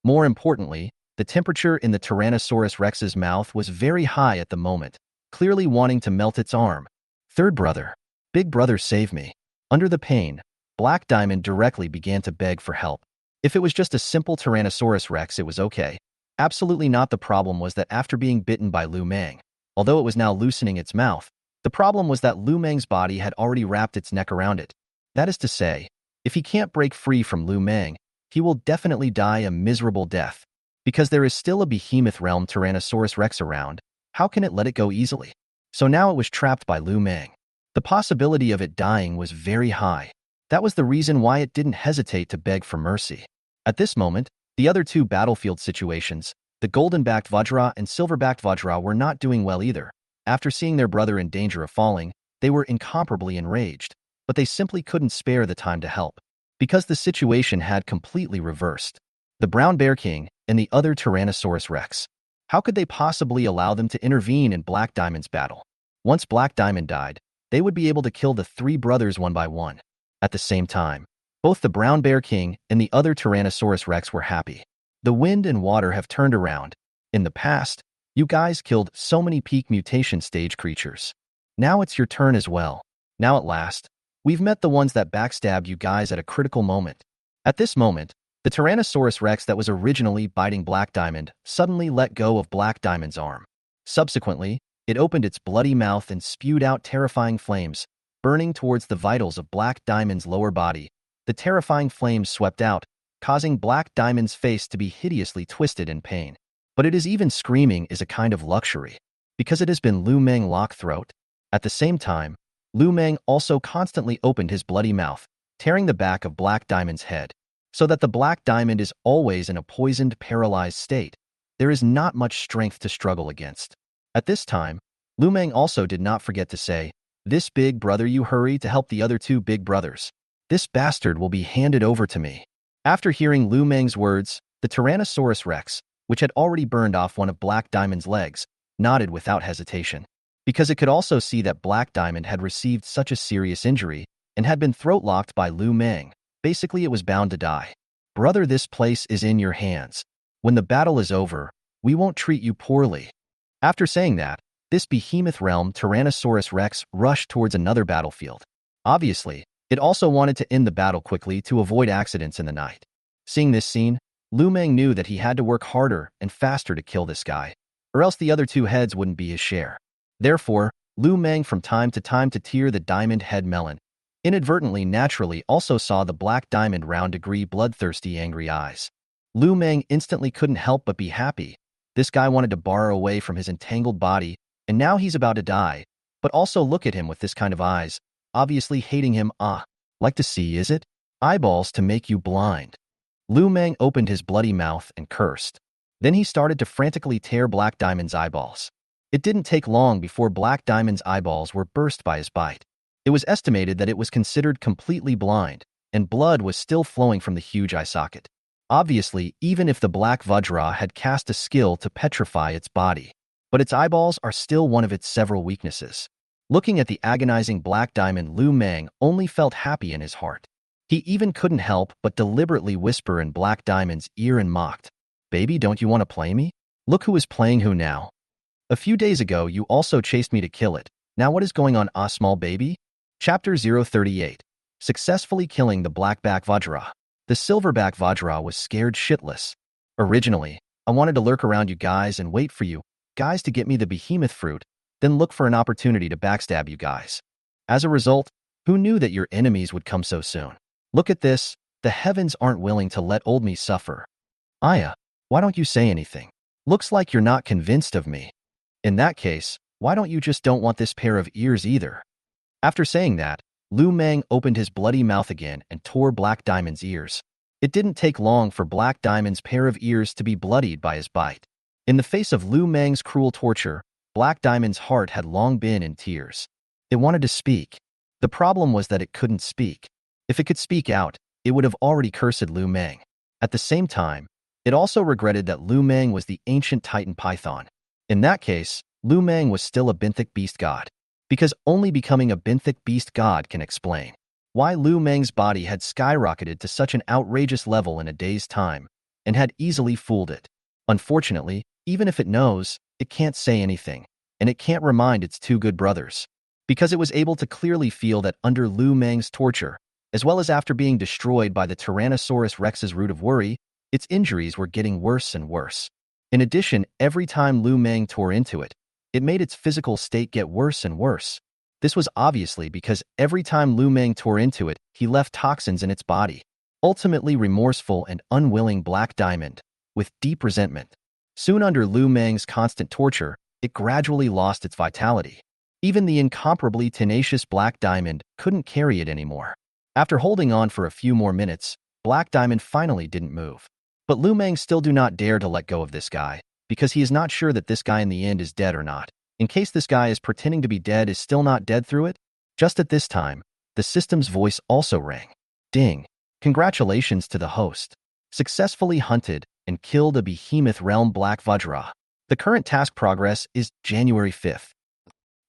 More importantly, the temperature in the Tyrannosaurus Rex's mouth was very high at the moment, clearly wanting to melt its arm. "Third brother, big brother, save me." Under the pain, Black Diamond directly began to beg for help. If it was just a simple Tyrannosaurus Rex, it was okay. Absolutely not. The problem was that after being bitten by Lu Meng, although it was now loosening its mouth, the problem was that Lu Meng's body had already wrapped its neck around it. That is to say, if he can't break free from Lu Meng, he will definitely die a miserable death. Because there is still a behemoth realm Tyrannosaurus Rex around, how can it let it go easily? So now it was trapped by Lu Meng. The possibility of it dying was very high. That was the reason why it didn't hesitate to beg for mercy. At this moment, the other two battlefield situations, the golden-backed Vajra and silver-backed Vajra, were not doing well either. After seeing their brother in danger of falling, they were incomparably enraged, but they simply couldn't spare the time to help, because the situation had completely reversed. The Brown Bear King and the other Tyrannosaurus Rex. How could they possibly allow them to intervene in Black Diamond's battle? Once Black Diamond died, they would be able to kill the three brothers one by one. At the same time, Both the brown bear king and the other Tyrannosaurus Rex were happy. The wind and water have turned around. In the past, you guys killed so many peak mutation stage creatures. Now it's your turn as well. Now at last, we've met the ones that backstabbed you guys at a critical moment. At this moment, the Tyrannosaurus Rex that was originally biting Black Diamond suddenly let go of Black Diamond's arm. Subsequently, it opened its bloody mouth and spewed out terrifying flames, burning towards the vitals of Black Diamond's lower body. The terrifying flames swept out, causing Black Diamond's face to be hideously twisted in pain. But it is even screaming is a kind of luxury, because it has been Lu Meng locked throat. At the same time, Lu Meng also constantly opened his bloody mouth, tearing the back of Black Diamond's head, so that the Black Diamond is always in a poisoned, paralyzed state. There is not much strength to struggle against. At this time, Lu Meng also did not forget to say, "This big brother, you hurry to help the other two big brothers. This bastard will be handed over to me." After hearing Lu Meng's words, the Tyrannosaurus Rex, which had already burned off one of Black Diamond's legs, nodded without hesitation, because it could also see that Black Diamond had received such a serious injury and had been throat-locked by Lu Meng. Basically, it was bound to die. "Brother, this place is in your hands. When the battle is over, we won't treat you poorly." After saying that, this behemoth realm Tyrannosaurus Rex rushed towards another battlefield. Obviously, it also wanted to end the battle quickly to avoid accidents in the night. Seeing this scene, Lu Meng knew that he had to work harder and faster to kill this guy, or else the other two heads wouldn't be his share. Therefore, Lu Meng from time to tear the diamond head melon. Inadvertently, naturally, also saw the Black Diamond round-degree bloodthirsty angry eyes. Lu Meng instantly couldn't help but be happy. This guy wanted to borrow away from his entangled body, and now he's about to die. But also look at him with this kind of eyes, obviously hating him. Like to see, is it? Eyeballs to make you blind. Lu Meng opened his bloody mouth and cursed. Then he started to frantically tear Black Diamond's eyeballs. It didn't take long before Black Diamond's eyeballs were burst by his bite. It was estimated that it was considered completely blind, and blood was still flowing from the huge eye socket. Obviously, even if the Black Vajra had cast a skill to petrify its body, but its eyeballs are still one of its several weaknesses. Looking at the agonizing Black Diamond, Lu Meng only felt happy in his heart. He even couldn't help but deliberately whisper in Black Diamond's ear and mocked, "Baby, don't you want to play me? Look who is playing who now. A few days ago, you also chased me to kill it. Now what is going on, small baby?" Chapter 038. Successfully killing the Blackback Vajra. The Silverback Vajra was scared shitless. "Originally, I wanted to lurk around you guys and wait for you guys to get me the behemoth fruit, then look for an opportunity to backstab you guys. As a result, who knew that your enemies would come so soon? Look at this, the heavens aren't willing to let old me suffer. Aya, why don't you say anything? Looks like you're not convinced of me. In that case, why don't you just don't want this pair of ears either?" After saying that, Lu Meng opened his bloody mouth again and tore Black Diamond's ears. It didn't take long for Black Diamond's pair of ears to be bloodied by his bite. In the face of Lu Meng's cruel torture, Black Diamond's heart had long been in tears. It wanted to speak. The problem was that it couldn't speak. If it could speak out, it would have already cursed Lu Meng. At the same time, it also regretted that Lu Meng was the ancient Titan Python. In that case, Lu Meng was still a benthic beast god, because only becoming a benthic beast god can explain why Lu Meng's body had skyrocketed to such an outrageous level in a day's time, and had easily fooled it. Unfortunately, even if it knows, it can't say anything, and it can't remind its two good brothers, because it was able to clearly feel that under Lu Meng's torture, as well as after being destroyed by the Tyrannosaurus Rex's root of worry, its injuries were getting worse and worse. In addition, every time Lu Meng tore into it, it made its physical state get worse and worse. This was obviously because every time Lu Meng tore into it, he left toxins in its body. Ultimately remorseful and unwilling Black Diamond, with deep resentment. Soon under Lu Meng's constant torture, it gradually lost its vitality. Even the incomparably tenacious Black Diamond couldn't carry it anymore. After holding on for a few more minutes, Black Diamond finally didn't move. But Lu Meng still do not dare to let go of this guy, because he is not sure that this guy in the end is dead or not. In case this guy is pretending to be dead is still not dead through it. Just at this time, the system's voice also rang. Ding! Congratulations to the host. Successfully hunted and killed a behemoth realm Black Vajra. The current task progress is January 5th.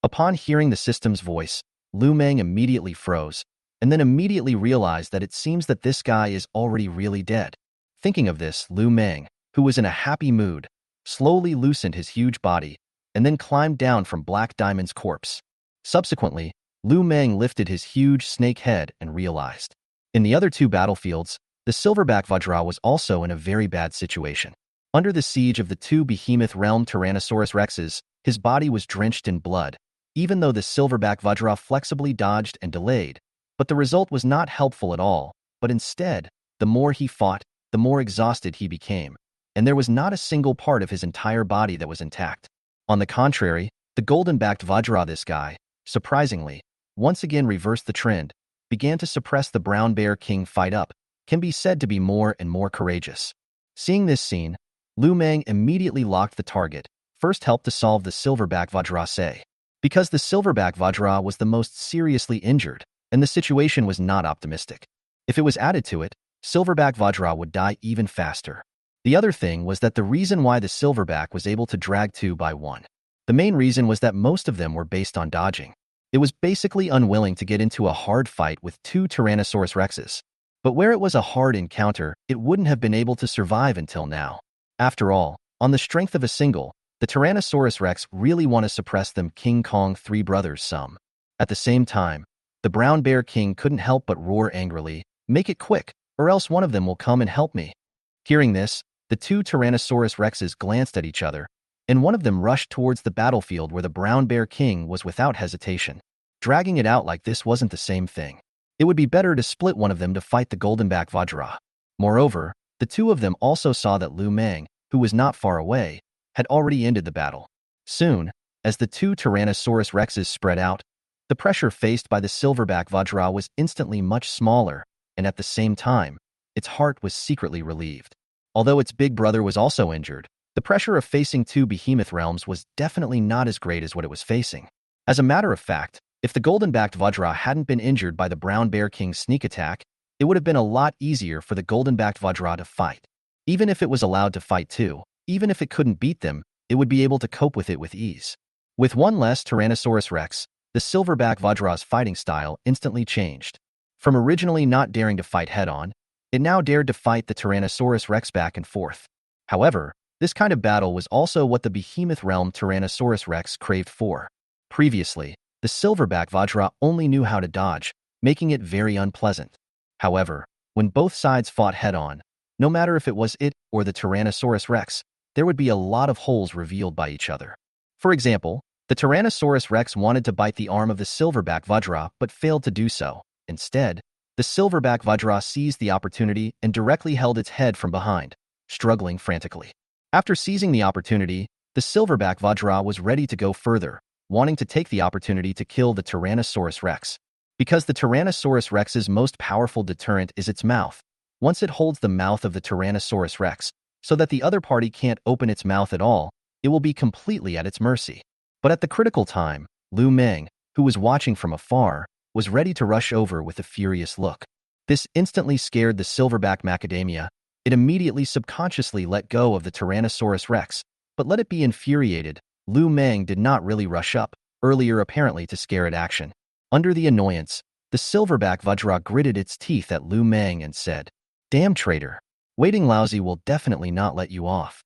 Upon hearing the system's voice, Lu Meng immediately froze, and then immediately realized that it seems that this guy is already really dead. Thinking of this, Lu Meng, who was in a happy mood, slowly loosened his huge body and then climbed down from Black Diamond's corpse. Subsequently, Lu Meng lifted his huge snake head and realized. In the other two battlefields, the silverback vajra was also in a very bad situation. Under the siege of the two behemoth realm Tyrannosaurus rexes, his body was drenched in blood, even though the silverback vajra flexibly dodged and delayed. But the result was not helpful at all, but instead, the more he fought, the more exhausted he became, and there was not a single part of his entire body that was intact. On the contrary, the golden-backed vajra, this guy, surprisingly, once again reversed the trend, began to suppress the brown bear king fight up, can be said to be more and more courageous. Seeing this scene, Lu Meng immediately locked the target, first helped to solve the silverback vajra say. Because the silverback vajra was the most seriously injured, and the situation was not optimistic. If it was added to it, silverback vajra would die even faster. The other thing was that the reason why the silverback was able to drag two by one. The main reason was that most of them were based on dodging. It was basically unwilling to get into a hard fight with two Tyrannosaurus rexes. But where it was a hard encounter, it wouldn't have been able to survive until now. After all, on the strength of a single, the Tyrannosaurus rex really want to suppress them King Kong three brothers some. At the same time, the brown bear king couldn't help but roar angrily, "Make it quick, or else one of them will come and help me." Hearing this, the two Tyrannosaurus rexes glanced at each other, and one of them rushed towards the battlefield where the brown bear king was without hesitation. Dragging it out like this wasn't the same thing. It would be better to split one of them to fight the goldenback vajra. Moreover, the two of them also saw that Lu Meng, who was not far away, had already ended the battle. Soon, as the two Tyrannosaurus rexes spread out, the pressure faced by the silverback vajra was instantly much smaller, and at the same time, its heart was secretly relieved. Although its big brother was also injured, the pressure of facing two behemoth realms was definitely not as great as what it was facing. As a matter of fact, if the golden-backed vajra hadn't been injured by the brown bear king's sneak attack, it would have been a lot easier for the golden-backed vajra to fight. Even if it was allowed to fight too, even if it couldn't beat them, it would be able to cope with it with ease. With one less Tyrannosaurus rex, the silverback vajra's fighting style instantly changed. From originally not daring to fight head-on, it now dared to fight the Tyrannosaurus rex back and forth. However, this kind of battle was also what the behemoth realm Tyrannosaurus rex craved for. Previously, the silverback vajra only knew how to dodge, making it very unpleasant. However, when both sides fought head-on, no matter if it was it or the Tyrannosaurus rex, there would be a lot of holes revealed by each other. For example, the Tyrannosaurus rex wanted to bite the arm of the silverback vajra but failed to do so. Instead, the silverback vajra seized the opportunity and directly held its head from behind, struggling frantically. After seizing the opportunity, the silverback vajra was ready to go further, wanting to take the opportunity to kill the Tyrannosaurus rex. Because the Tyrannosaurus rex's most powerful deterrent is its mouth. Once it holds the mouth of the Tyrannosaurus rex, so that the other party can't open its mouth at all, it will be completely at its mercy. But at the critical time, Lu Meng, who was watching from afar, was ready to rush over with a furious look. This instantly scared the silverback macadamia. It immediately subconsciously let go of the Tyrannosaurus rex, but let it be infuriated. Lu Meng did not really rush up, earlier apparently to scare at action. Under the annoyance, the silverback vajra gritted its teeth at Lu Meng and said, "Damn traitor. Waiting lousy will definitely not let you off."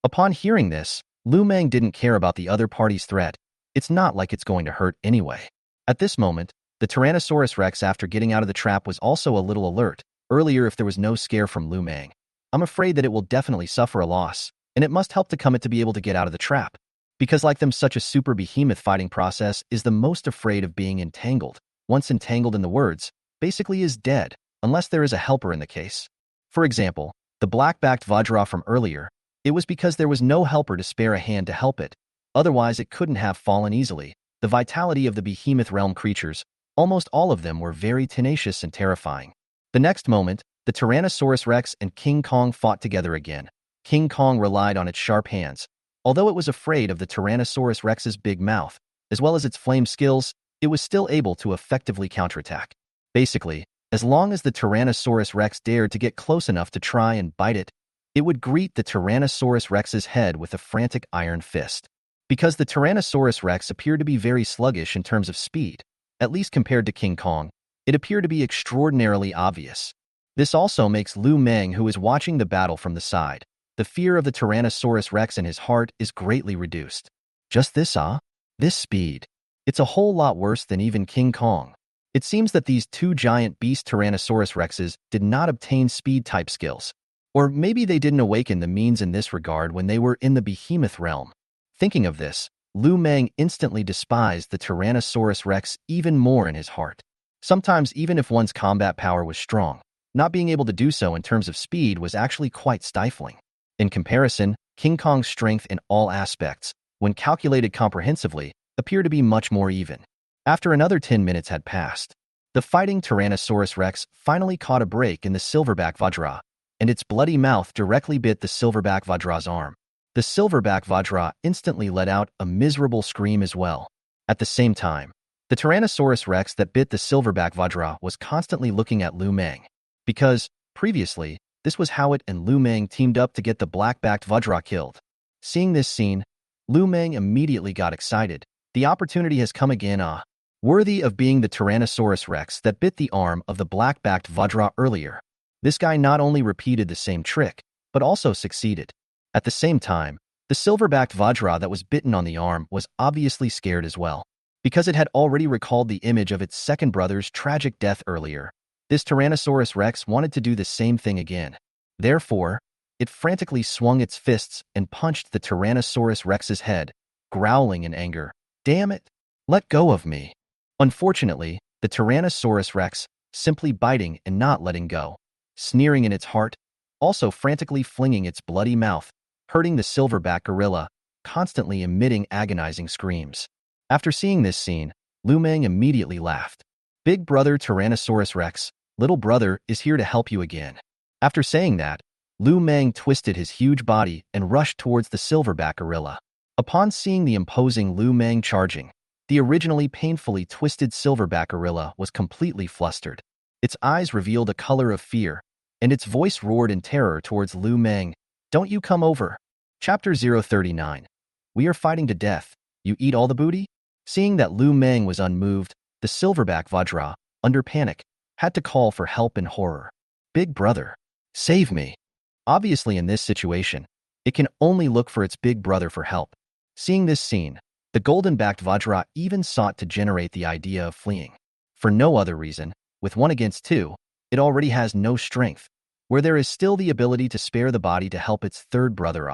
Upon hearing this, Lu Meng didn't care about the other party's threat. It's not like it's going to hurt anyway. At this moment, the Tyrannosaurus rex, after getting out of the trap, was also a little alert. Earlier, if there was no scare from Lu Meng, I'm afraid that it will definitely suffer a loss, and it must help to come it to be able to get out of the trap. Because like them, such a super behemoth fighting process is the most afraid of being entangled. Once entangled, in the words, basically is dead, unless there is a helper in the case. For example, the black-backed vajra from earlier, it was because there was no helper to spare a hand to help it. Otherwise, it couldn't have fallen easily. The vitality of the behemoth realm creatures, almost all of them, were very tenacious and terrifying. The next moment, the Tyrannosaurus rex and King Kong fought together again. King Kong relied on its sharp hands. Although it was afraid of the Tyrannosaurus rex's big mouth, as well as its flame skills, it was still able to effectively counterattack. Basically, as long as the Tyrannosaurus rex dared to get close enough to try and bite it, it would greet the Tyrannosaurus rex's head with a frantic iron fist. Because the Tyrannosaurus rex appeared to be very sluggish in terms of speed, at least compared to King Kong, It appeared to be extraordinarily obvious. This also makes Lu Meng, who is watching the battle from the side. The fear of the Tyrannosaurus Rex in his heart is greatly reduced. Just this, This speed. It's a whole lot worse than even King Kong. It seems that these two giant beast Tyrannosaurus Rexes did not obtain speed-type skills. Or maybe they didn't awaken the means in this regard when they were in the behemoth realm. Thinking of this, Lu Meng instantly despised the Tyrannosaurus Rex even more in his heart. Sometimes, even if one's combat power was strong, not being able to do so in terms of speed was actually quite stifling. In comparison, King Kong's strength in all aspects, when calculated comprehensively, appeared to be much more even. After another 10 minutes had passed, the fighting Tyrannosaurus Rex finally caught a break in the silverback vajra, and its bloody mouth directly bit the silverback vajra's arm. The silverback vajra instantly let out a miserable scream as well. At the same time, the Tyrannosaurus Rex that bit the silverback vajra was constantly looking at Lu Meng, because, previously, this was how it and Lu Meng teamed up to get the black-backed vajra killed. Seeing this scene, Lu Meng immediately got excited. The opportunity has come again, worthy of being the Tyrannosaurus Rex that bit the arm of the black-backed vajra earlier. This guy not only repeated the same trick, but also succeeded. At the same time, the silverbacked vajra that was bitten on the arm was obviously scared as well, because it had already recalled the image of its second brother's tragic death earlier. This Tyrannosaurus Rex wanted to do the same thing again. Therefore, it frantically swung its fists and punched the Tyrannosaurus Rex's head, growling in anger. "Damn it! Let go of me!" Unfortunately, the Tyrannosaurus Rex, simply biting and not letting go, sneering in its heart, also frantically flinging its bloody mouth, hurting the silverback gorilla, constantly emitting agonizing screams. After seeing this scene, Lu Meng immediately laughed. "Big brother Tyrannosaurus Rex, little brother is here to help you again." After saying that, Lu Meng twisted his huge body and rushed towards the silverback gorilla. Upon seeing the imposing Lu Meng charging, the originally painfully twisted silverback gorilla was completely flustered. Its eyes revealed a color of fear, and its voice roared in terror towards Lu Meng. "Don't you come over." Chapter 039. We are fighting to death. You eat all the booty? Seeing that Lu Meng was unmoved, the silverback vajra, under panic, had to call for help in horror. "Big brother, save me." Obviously, in this situation, it can only look for its big brother for help. Seeing this scene, the golden-backed vajra even sought to generate the idea of fleeing. For no other reason, with 1 against 2, it already has no strength, where there is still the ability to spare the body to help its third brother.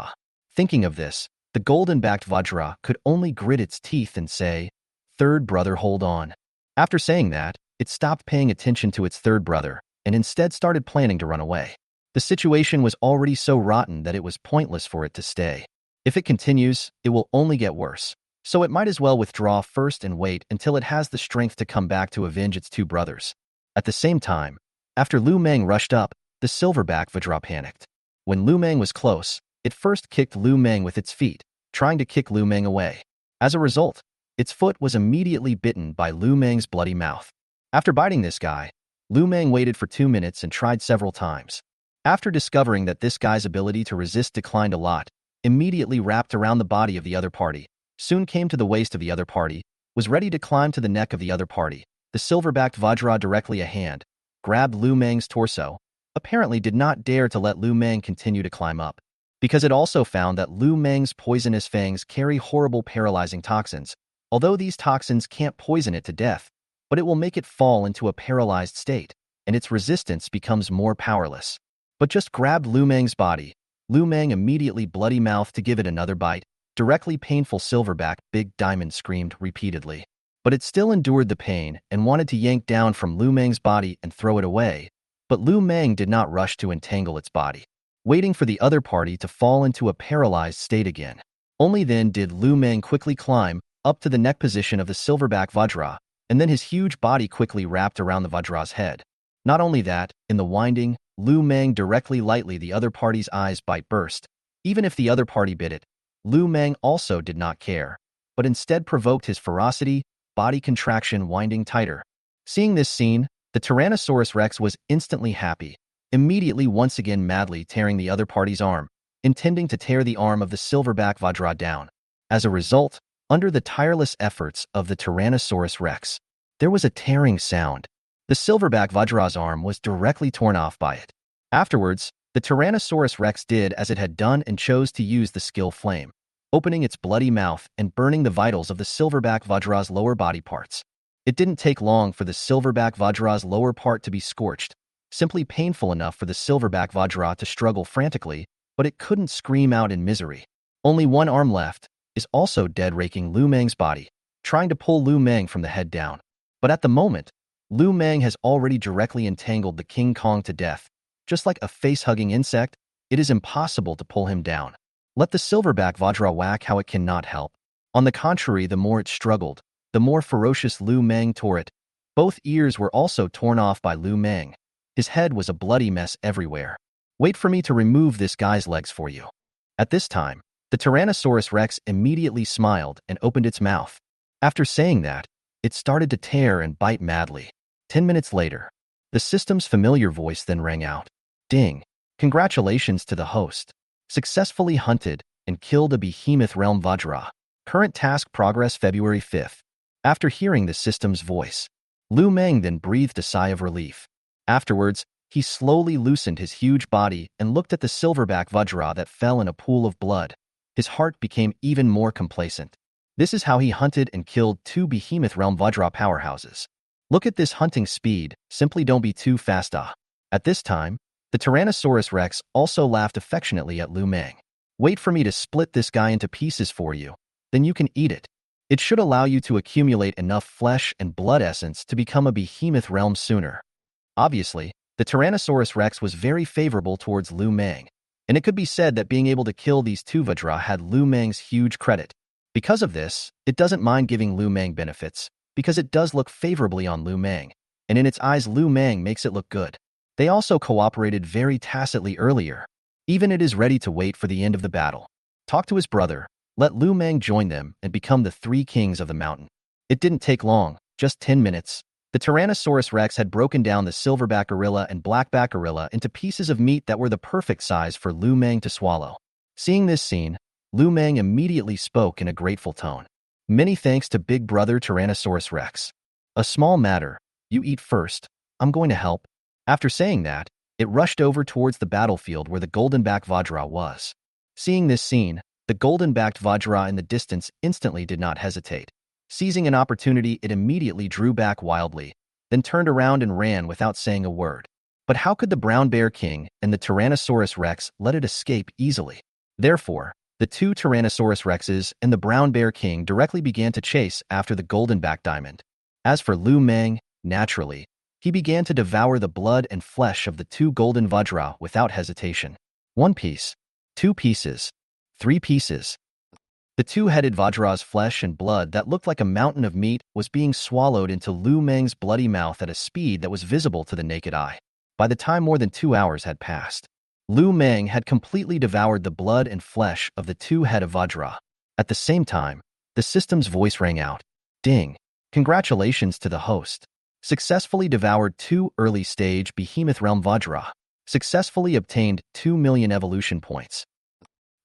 Thinking of this, the golden-backed vajra could only grit its teeth and say, "Third brother, hold on." After saying that, it stopped paying attention to its third brother and instead started planning to run away. The situation was already so rotten that it was pointless for it to stay. If it continues, it will only get worse. So it might as well withdraw first and wait until it has the strength to come back to avenge its two brothers. At the same time, after Lu Meng rushed up, the silverback vajra panicked. When Lu Meng was close, it first kicked Lu Meng with its feet, trying to kick Lu Meng away. As a result, its foot was immediately bitten by Lu Meng's bloody mouth. After biting this guy, Lu Meng waited for 2 minutes and tried several times. After discovering that this guy's ability to resist declined a lot, immediately wrapped around the body of the other party, soon came to the waist of the other party, was ready to climb to the neck of the other party. The silverbacked vajra directly a hand, grabbed Lu Meng's torso, apparently did not dare to let Lu Meng continue to climb up, because it also found that Lu Meng's poisonous fangs carry horrible paralyzing toxins. Although these toxins can't poison it to death, but it will make it fall into a paralyzed state, and its resistance becomes more powerless. But just grabbed Lu Meng's body. Lu Meng immediately bloody-mouthed to give it another bite. Directly painful silverback Big Diamond screamed repeatedly. But it still endured the pain and wanted to yank down from Lu Meng's body and throw it away. But Lu Meng did not rush to entangle its body, waiting for the other party to fall into a paralyzed state again. Only then did Lu Meng quickly climb up to the neck position of the silverback vajra, and then his huge body quickly wrapped around the vajra's head. Not only that, in the winding, Lu Meng directly lightly the other party's eyes bite burst. Even if the other party bit it, Lu Meng also did not care, but instead provoked his ferocity, body contraction winding tighter. Seeing this scene, the Tyrannosaurus Rex was instantly happy, immediately once again madly tearing the other party's arm, intending to tear the arm of the silverback vajra down. As a result, under the tireless efforts of the Tyrannosaurus Rex, there was a tearing sound. The silverback vajra's arm was directly torn off by it. Afterwards, the Tyrannosaurus rex did as it had done and chose to use the skill flame, opening its bloody mouth and burning the vitals of the silverback vajra's lower body parts. It didn't take long for the silverback vajra's lower part to be scorched, simply painful enough for the silverback vajra to struggle frantically, but it couldn't scream out in misery. Only one arm left, is also dead, raking Lu Meng's body, trying to pull Lu Meng from the head down. But at the moment, Lu Meng has already directly entangled the King Kong to death. Just like a face-hugging insect, it is impossible to pull him down. Let the silverback vajra whack how it cannot help. On the contrary, the more it struggled, the more ferocious Lu Meng tore it. Both ears were also torn off by Lu Meng. His head was a bloody mess everywhere. Wait for me to remove this guy's legs for you. At this time, the Tyrannosaurus rex immediately smiled and opened its mouth. After saying that, it started to tear and bite madly. 10 minutes later, the system's familiar voice then rang out. Ding! Congratulations to the host. Successfully hunted and killed a behemoth realm vajra. Current task progress February 5th. After hearing the system's voice, Lu Meng then breathed a sigh of relief. Afterwards, he slowly loosened his huge body and looked at the silverback vajra that fell in a pool of blood. His heart became even more complacent. This is how he hunted and killed 2 behemoth realm vajra powerhouses. Look at this hunting speed, simply don't be too fast. At this time, the Tyrannosaurus rex also laughed affectionately at Lu Meng. Wait for me to split this guy into pieces for you, then you can eat it. It should allow you to accumulate enough flesh and blood essence to become a behemoth realm sooner. Obviously, the Tyrannosaurus rex was very favorable towards Lu Meng, and it could be said that being able to kill these 2 vajra had Lu Meng's huge credit. Because of this, it doesn't mind giving Lu Meng benefits, because it does look favorably on Lu Meng, and in its eyes Lu Meng makes it look good. They also cooperated very tacitly earlier. Even it is ready to wait for the end of the battle. Talk to his brother, let Lu Meng join them and become the 3 kings of the mountain. It didn't take long, just 10 minutes. The Tyrannosaurus rex had broken down the silverback gorilla and blackback gorilla into pieces of meat that were the perfect size for Lu Meng to swallow. Seeing this scene, Lu Meng immediately spoke in a grateful tone. Many thanks to big brother Tyrannosaurus rex. A small matter, you eat first, I'm going to help. After saying that, it rushed over towards the battlefield where the golden-backed vajra was. Seeing this scene, the golden-backed vajra in the distance instantly did not hesitate. Seizing an opportunity, it immediately drew back wildly, then turned around and ran without saying a word. But how could the brown bear king and the Tyrannosaurus rex let it escape easily? Therefore, the 2 Tyrannosaurus rexes and the brown bear king directly began to chase after the golden-backed diamond. As for Lu Meng, naturally, he began to devour the blood and flesh of the 2 golden vajra without hesitation. 1 piece, 2 pieces, 3 pieces. The 2-headed vajra's flesh and blood that looked like a mountain of meat was being swallowed into Lu Meng's bloody mouth at a speed that was visible to the naked eye. By the time more than 2 hours had passed, Lu Meng had completely devoured the blood and flesh of the 2-headed vajra. At the same time, the system's voice rang out. Ding! Congratulations to the host. Successfully devoured 2 early-stage behemoth realm vajra. Successfully obtained 2 million evolution points.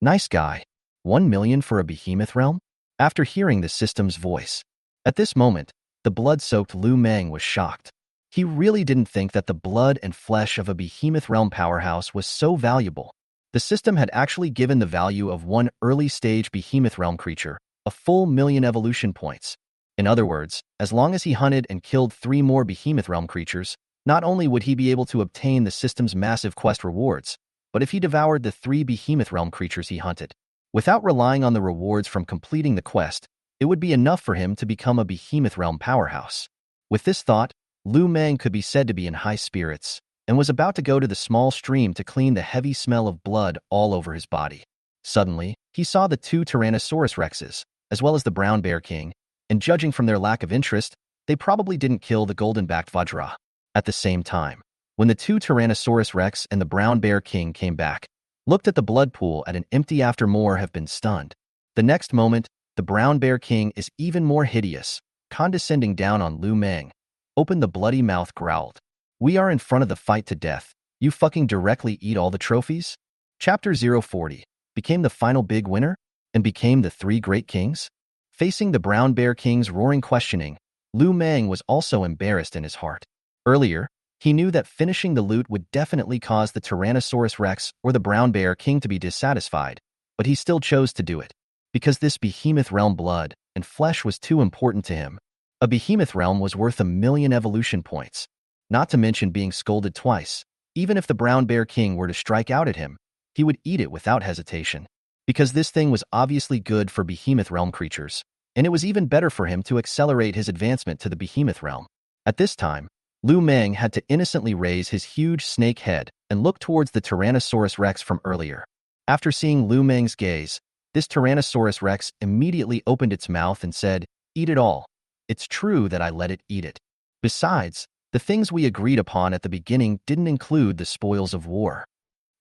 Nice guy. 1 million for a behemoth realm? After hearing the system's voice. At this moment, the blood-soaked Lu Meng was shocked. He really didn't think that the blood and flesh of a behemoth realm powerhouse was so valuable. The system had actually given the value of 1 early-stage behemoth realm creature a full 1,000,000 evolution points. In other words, as long as he hunted and killed 3 more behemoth realm creatures, not only would he be able to obtain the system's massive quest rewards, but if he devoured the 3 behemoth realm creatures he hunted, without relying on the rewards from completing the quest, it would be enough for him to become a behemoth realm powerhouse. With this thought, Lu Meng could be said to be in high spirits, and was about to go to the small stream to clean the heavy smell of blood all over his body. Suddenly, he saw the 2 Tyrannosaurus rexes, as well as the brown bear king, and judging from their lack of interest, they probably didn't kill the golden-backed vajra. At the same time, when the 2 Tyrannosaurus rex and the brown bear king came back, looked at the blood pool at an empty after more have been stunned. The next moment, the brown bear king is even more hideous, condescending down on Lu Meng. Opened the bloody mouth, growled. We are in front of the fight to death. You fucking directly eat all the trophies? Chapter 040 became the final big winner and became the 3 great kings? Facing the brown bear king's roaring questioning, Lu Meng was also embarrassed in his heart. Earlier, he knew that finishing the loot would definitely cause the Tyrannosaurus Rex or the Brown Bear King to be dissatisfied, but he still chose to do it, because this behemoth realm blood and flesh was too important to him. A behemoth realm was worth 1,000,000 evolution points, not to mention being scolded twice. Even if the Brown Bear King were to strike out at him, he would eat it without hesitation, because this thing was obviously good for behemoth realm creatures, and it was even better for him to accelerate his advancement to the behemoth realm. At this time, Lu Meng had to innocently raise his huge snake head and look towards the Tyrannosaurus Rex from earlier. After seeing Lu Meng's gaze, this Tyrannosaurus Rex immediately opened its mouth and said, "Eat it all. It's true that I let it eat it. Besides, the things we agreed upon at the beginning didn't include the spoils of war."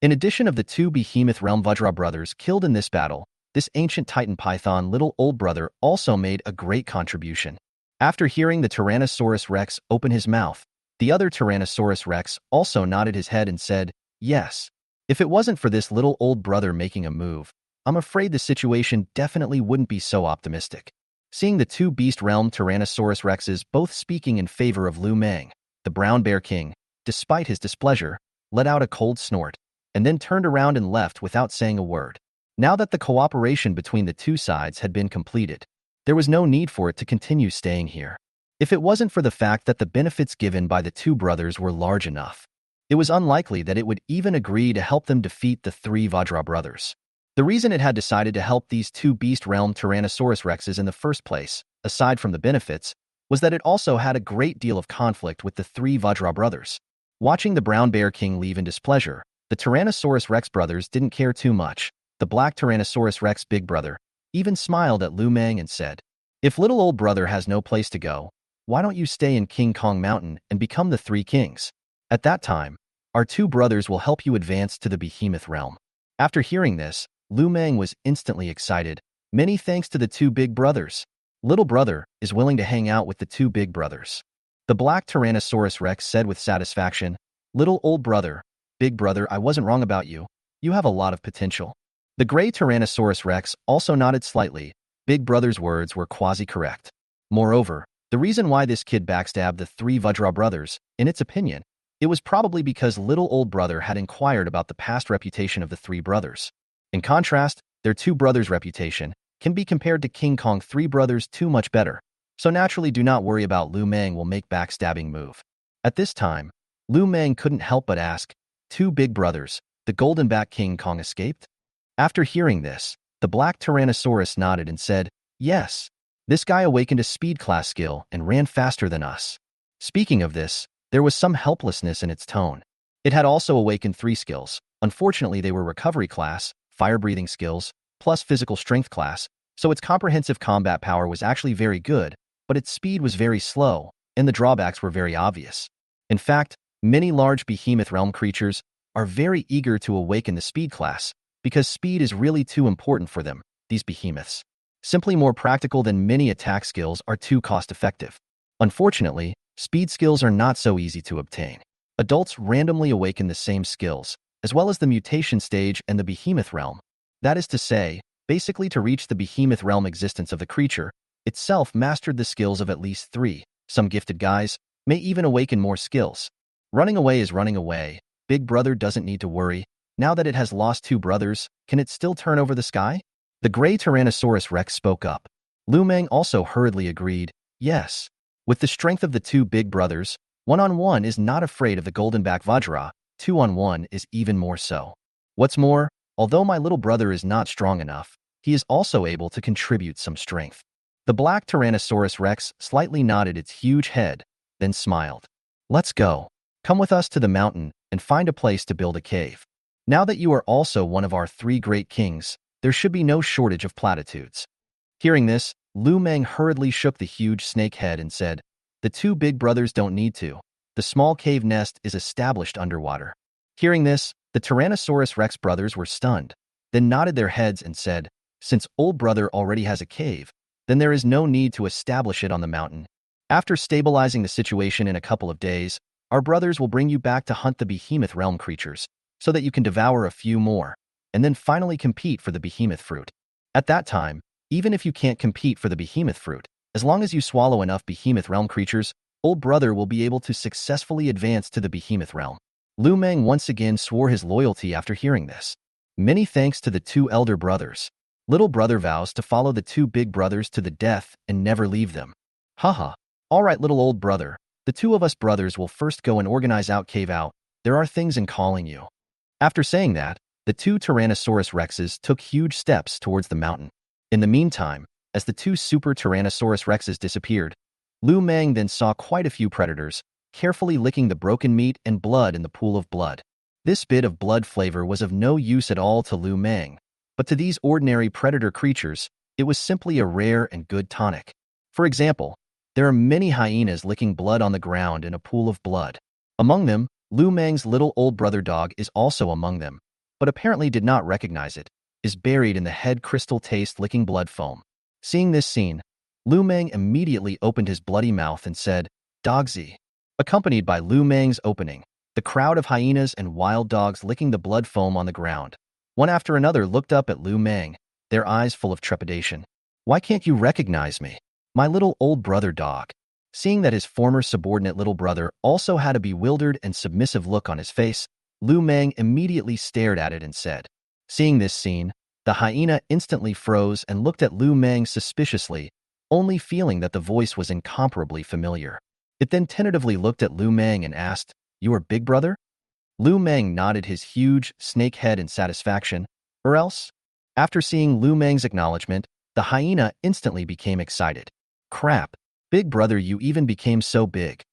In addition of the two Behemoth Realm Vajra brothers killed in this battle, this ancient Titan Python little old brother also made a great contribution. After hearing the Tyrannosaurus Rex open his mouth, the other Tyrannosaurus Rex also nodded his head and said, "Yes. If it wasn't for this little old brother making a move, I'm afraid the situation definitely wouldn't be so optimistic." Seeing the two Beast Realm Tyrannosaurus Rexes both speaking in favor of Lu Meng, the Brown Bear King, despite his displeasure, let out a cold snort, and then turned around and left without saying a word. Now that the cooperation between the two sides had been completed, there was no need for it to continue staying here. If it wasn't for the fact that the benefits given by the two brothers were large enough, it was unlikely that it would even agree to help them defeat the three Vajra brothers. The reason it had decided to help these two Beast Realm Tyrannosaurus Rexes in the first place, aside from the benefits, was that it also had a great deal of conflict with the three Vajra brothers. Watching the Brown Bear King leave in displeasure, the Tyrannosaurus Rex brothers didn't care too much. The Black Tyrannosaurus Rex big brother even smiled at Lu Meng and said, "If little old brother has no place to go, why don't you stay in King Kong Mountain and become the three kings? At that time, our two brothers will help you advance to the Behemoth realm." After hearing this, Lu Meng was instantly excited. Many thanks to the two big brothers. Little brother is willing to hang out with the two big brothers. The Black Tyrannosaurus Rex said with satisfaction, "Little old brother, big brother, I wasn't wrong about you. You have a lot of potential." The Gray Tyrannosaurus Rex also nodded slightly. Big brother's words were quasi-correct. Moreover, the reason why this kid backstabbed the three Vajra brothers, in its opinion, it was probably because little old brother had inquired about the past reputation of the three brothers. In contrast, their two brothers' reputation can be compared to King Kong three brothers too much better, so naturally do not worry about Lu Meng will make backstabbing move. At this time, Lu Meng couldn't help but ask, "Two big brothers, the golden back King Kong escaped?" After hearing this, the Black Tyrannosaurus nodded and said, "Yes. This guy awakened a speed class skill and ran faster than us." Speaking of this, there was some helplessness in its tone. It had also awakened 3 skills. Unfortunately, they were recovery class, fire-breathing skills, plus physical strength class, so its comprehensive combat power was actually very good, but its speed was very slow, and the drawbacks were very obvious. In fact, many large Behemoth Realm creatures are very eager to awaken the speed class, because speed is really too important for them. These behemoths, simply more practical than many attack skills, are too cost-effective. Unfortunately, speed skills are not so easy to obtain. Adults randomly awaken the same skills, as well as the mutation stage and the behemoth realm. That is to say, basically to reach the behemoth realm existence of the creature itself mastered the skills of at least 3. Some gifted guys may even awaken more skills. Running away is running away. Big brother doesn't need to worry. Now that it has lost 2 brothers, can it still turn over the sky? The Gray Tyrannosaurus Rex spoke up. Lu Meng also hurriedly agreed, "Yes. With the strength of the 2 big brothers, 1-on-1 is not afraid of the Goldenback Vajra, 2-on-1 is even more so. What's more, although my little brother is not strong enough, he is also able to contribute some strength." The Black Tyrannosaurus Rex slightly nodded its huge head, then smiled. "Let's go. Come with us to the mountain and find a place to build a cave. Now that you are also one of our 3 great kings, there should be no shortage of platitudes." Hearing this, Lu Meng hurriedly shook the huge snake head and said, "The 2 big brothers don't need to. The small cave nest is established underwater." Hearing this, the Tyrannosaurus Rex brothers were stunned, then nodded their heads and said, "Since old brother already has a cave, then there is no need to establish it on the mountain. After stabilizing the situation in a couple of days, our brothers will bring you back to hunt the Behemoth Realm creatures, so that you can devour a few more, and then finally compete for the Behemoth fruit. At that time, even if you can't compete for the Behemoth fruit, as long as you swallow enough Behemoth Realm creatures, old brother will be able to successfully advance to the behemoth realm. Lu Meng once again swore his loyalty after hearing this. Many thanks to the two elder brothers. Little brother vows to follow the two big brothers to the death and never leave them. Haha. All right, little old brother. The two of us brothers will first go and organize out cave out. There are things in calling you. After saying that, the two Tyrannosaurus rexes took huge steps towards the mountain. In the meantime, as the two super Tyrannosaurus rexes disappeared, Lu Meng then saw quite a few predators, carefully licking the broken meat and blood in the pool of blood. This bit of blood flavor was of no use at all to Lu Meng, but to these ordinary predator creatures, it was simply a rare and good tonic. For example, there are many hyenas licking blood on the ground in a pool of blood. Among them, Lu Meng's little old brother dog is also among them, but apparently did not recognize it, is buried in the head crystal taste licking blood foam. Seeing this scene, Lu Meng immediately opened his bloody mouth and said, "Dogzy." Accompanied by Lu Meng's opening, the crowd of hyenas and wild dogs licking the blood foam on the ground, one after another looked up at Lu Meng, their eyes full of trepidation. "Why can't you recognize me? My little old brother dog." Seeing that his former subordinate little brother also had a bewildered and submissive look on his face, Lu Meng immediately stared at it and said. Seeing this scene, the hyena instantly froze and looked at Lu Meng suspiciously, only feeling that the voice was incomparably familiar. It then tentatively looked at Lu Meng and asked, "You are big brother?" Lu Meng nodded his huge snake head in satisfaction, or else? After seeing Lu Meng's acknowledgement, the hyena instantly became excited. "Crap, big brother, you even became so big.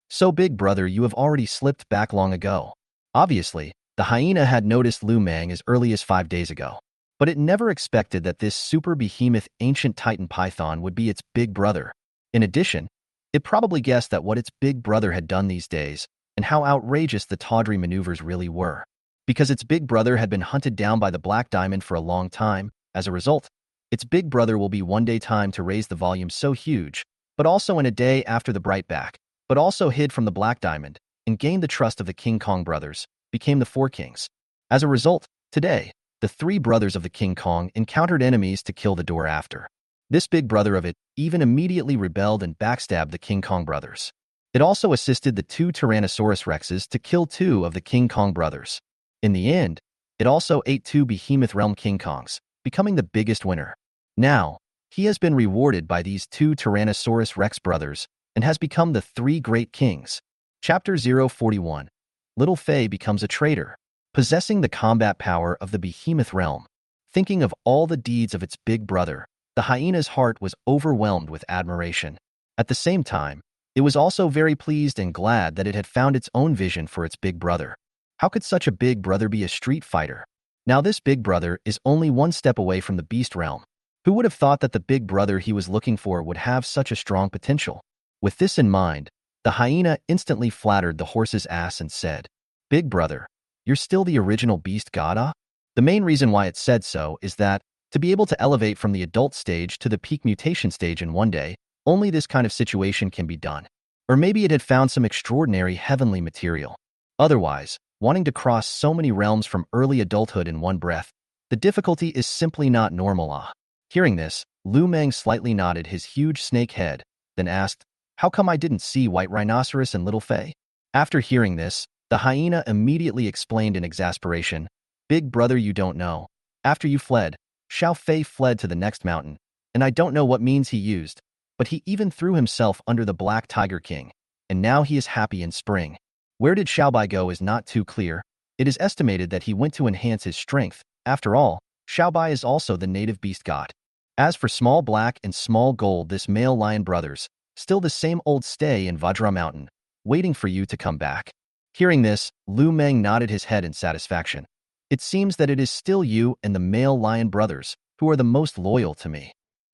So big brother, you have already slipped back long ago." Obviously, the hyena had noticed Lu Meng as early as 5 days ago, but it never expected that this super behemoth ancient titan python would be its big brother. In addition, it probably guessed that what its big brother had done these days, and how outrageous the tawdry maneuvers really were. Because its big brother had been hunted down by the Black Diamond for a long time, as a result, its big brother will be one day time to raise the volume so huge, but also in a day after the Brightback, but also hid from the Black Diamond, and gained the trust of the King Kong brothers, became the Four Kings. As a result, today, the three brothers of the King Kong encountered enemies to kill the door after. This big brother of it even immediately rebelled and backstabbed the King Kong brothers. It also assisted the two Tyrannosaurus rexes to kill two of the King Kong brothers. In the end, it also ate two Behemoth Realm King Kongs, becoming the biggest winner. Now, he has been rewarded by these two Tyrannosaurus Rex brothers and has become the three great kings. Chapter 041. Little Fei becomes a traitor. Possessing the combat power of the Behemoth Realm, thinking of all the deeds of its big brother, the hyena's heart was overwhelmed with admiration. At the same time, it was also very pleased and glad that it had found its own vision for its big brother. How could such a big brother be a street fighter? Now this big brother is only one step away from the beast realm. Who would have thought that the big brother he was looking for would have such a strong potential? With this in mind, the hyena instantly flattered the horse's ass and said, "Big brother, you're still the original beast god, ah?" The main reason why it said so is that, to be able to elevate from the adult stage to the peak mutation stage in one day, only this kind of situation can be done. Or maybe it had found some extraordinary heavenly material. Otherwise, wanting to cross so many realms from early adulthood in one breath, the difficulty is simply not normal, ah. Hearing this, Lu Meng slightly nodded his huge snake head, then asked, "How come I didn't see White Rhinoceros and Little Fei?" After hearing this, the hyena immediately explained in exasperation, "Big brother, you don't know. After you fled, Xiao Fei fled to the next mountain, and I don't know what means he used, but he even threw himself under the Black Tiger King, and now he is happy in spring. Where did Xiao Bai go is not too clear. It is estimated that he went to enhance his strength. After all, Xiao Bai is also the native beast god. As for Small Black and Small Gold, this male lion brothers, still the same old stay in Vajra Mountain, waiting for you to come back." Hearing this, Lu Meng nodded his head in satisfaction. "It seems that it is still you and the male lion brothers who are the most loyal to me."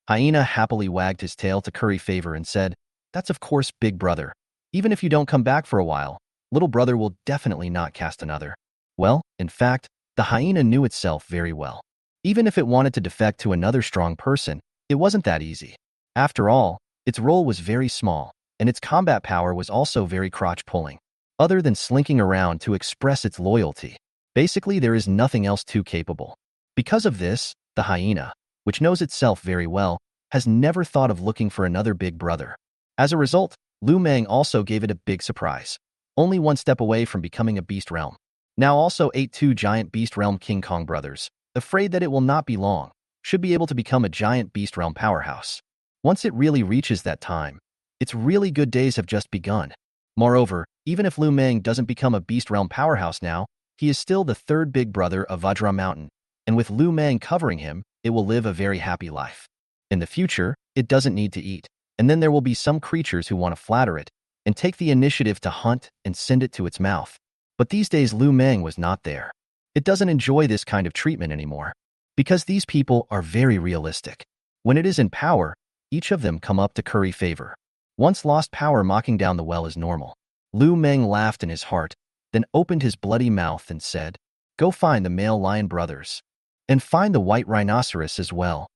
Hyena happily wagged his tail to curry favor and said, "That's of course, big brother. Even if you don't come back for a while, little brother will definitely not cast another." Well, in fact, the hyena knew itself very well. Even if it wanted to defect to another strong person, it wasn't that easy. After all, its role was very small, and its combat power was also very crotch-pulling. Other than slinking around to express its loyalty, basically there is nothing else too capable. Because of this, the hyena, which knows itself very well, has never thought of looking for another big brother. As a result, Lu Meng also gave it a big surprise. Only one step away from becoming a beast realm. Now also ate two giant beast realm King Kong brothers, afraid that it will not be long, should be able to become a giant beast realm powerhouse. Once it really reaches that time, its really good days have just begun. Moreover, even if Lu Meng doesn't become a beast realm powerhouse now, he is still the third big brother of Vajra Mountain, and with Lu Meng covering him, it will live a very happy life. In the future, it doesn't need to eat, and then there will be some creatures who want to flatter it and take the initiative to hunt and send it to its mouth. But these days Lu Meng was not there. It doesn't enjoy this kind of treatment anymore, because these people are very realistic. When it is in power, each of them come up to curry favor. Once lost power mocking down the well is normal. Lu Meng laughed in his heart, then opened his bloody mouth and said, "Go find the male lion brothers. And find the white rhinoceros as well.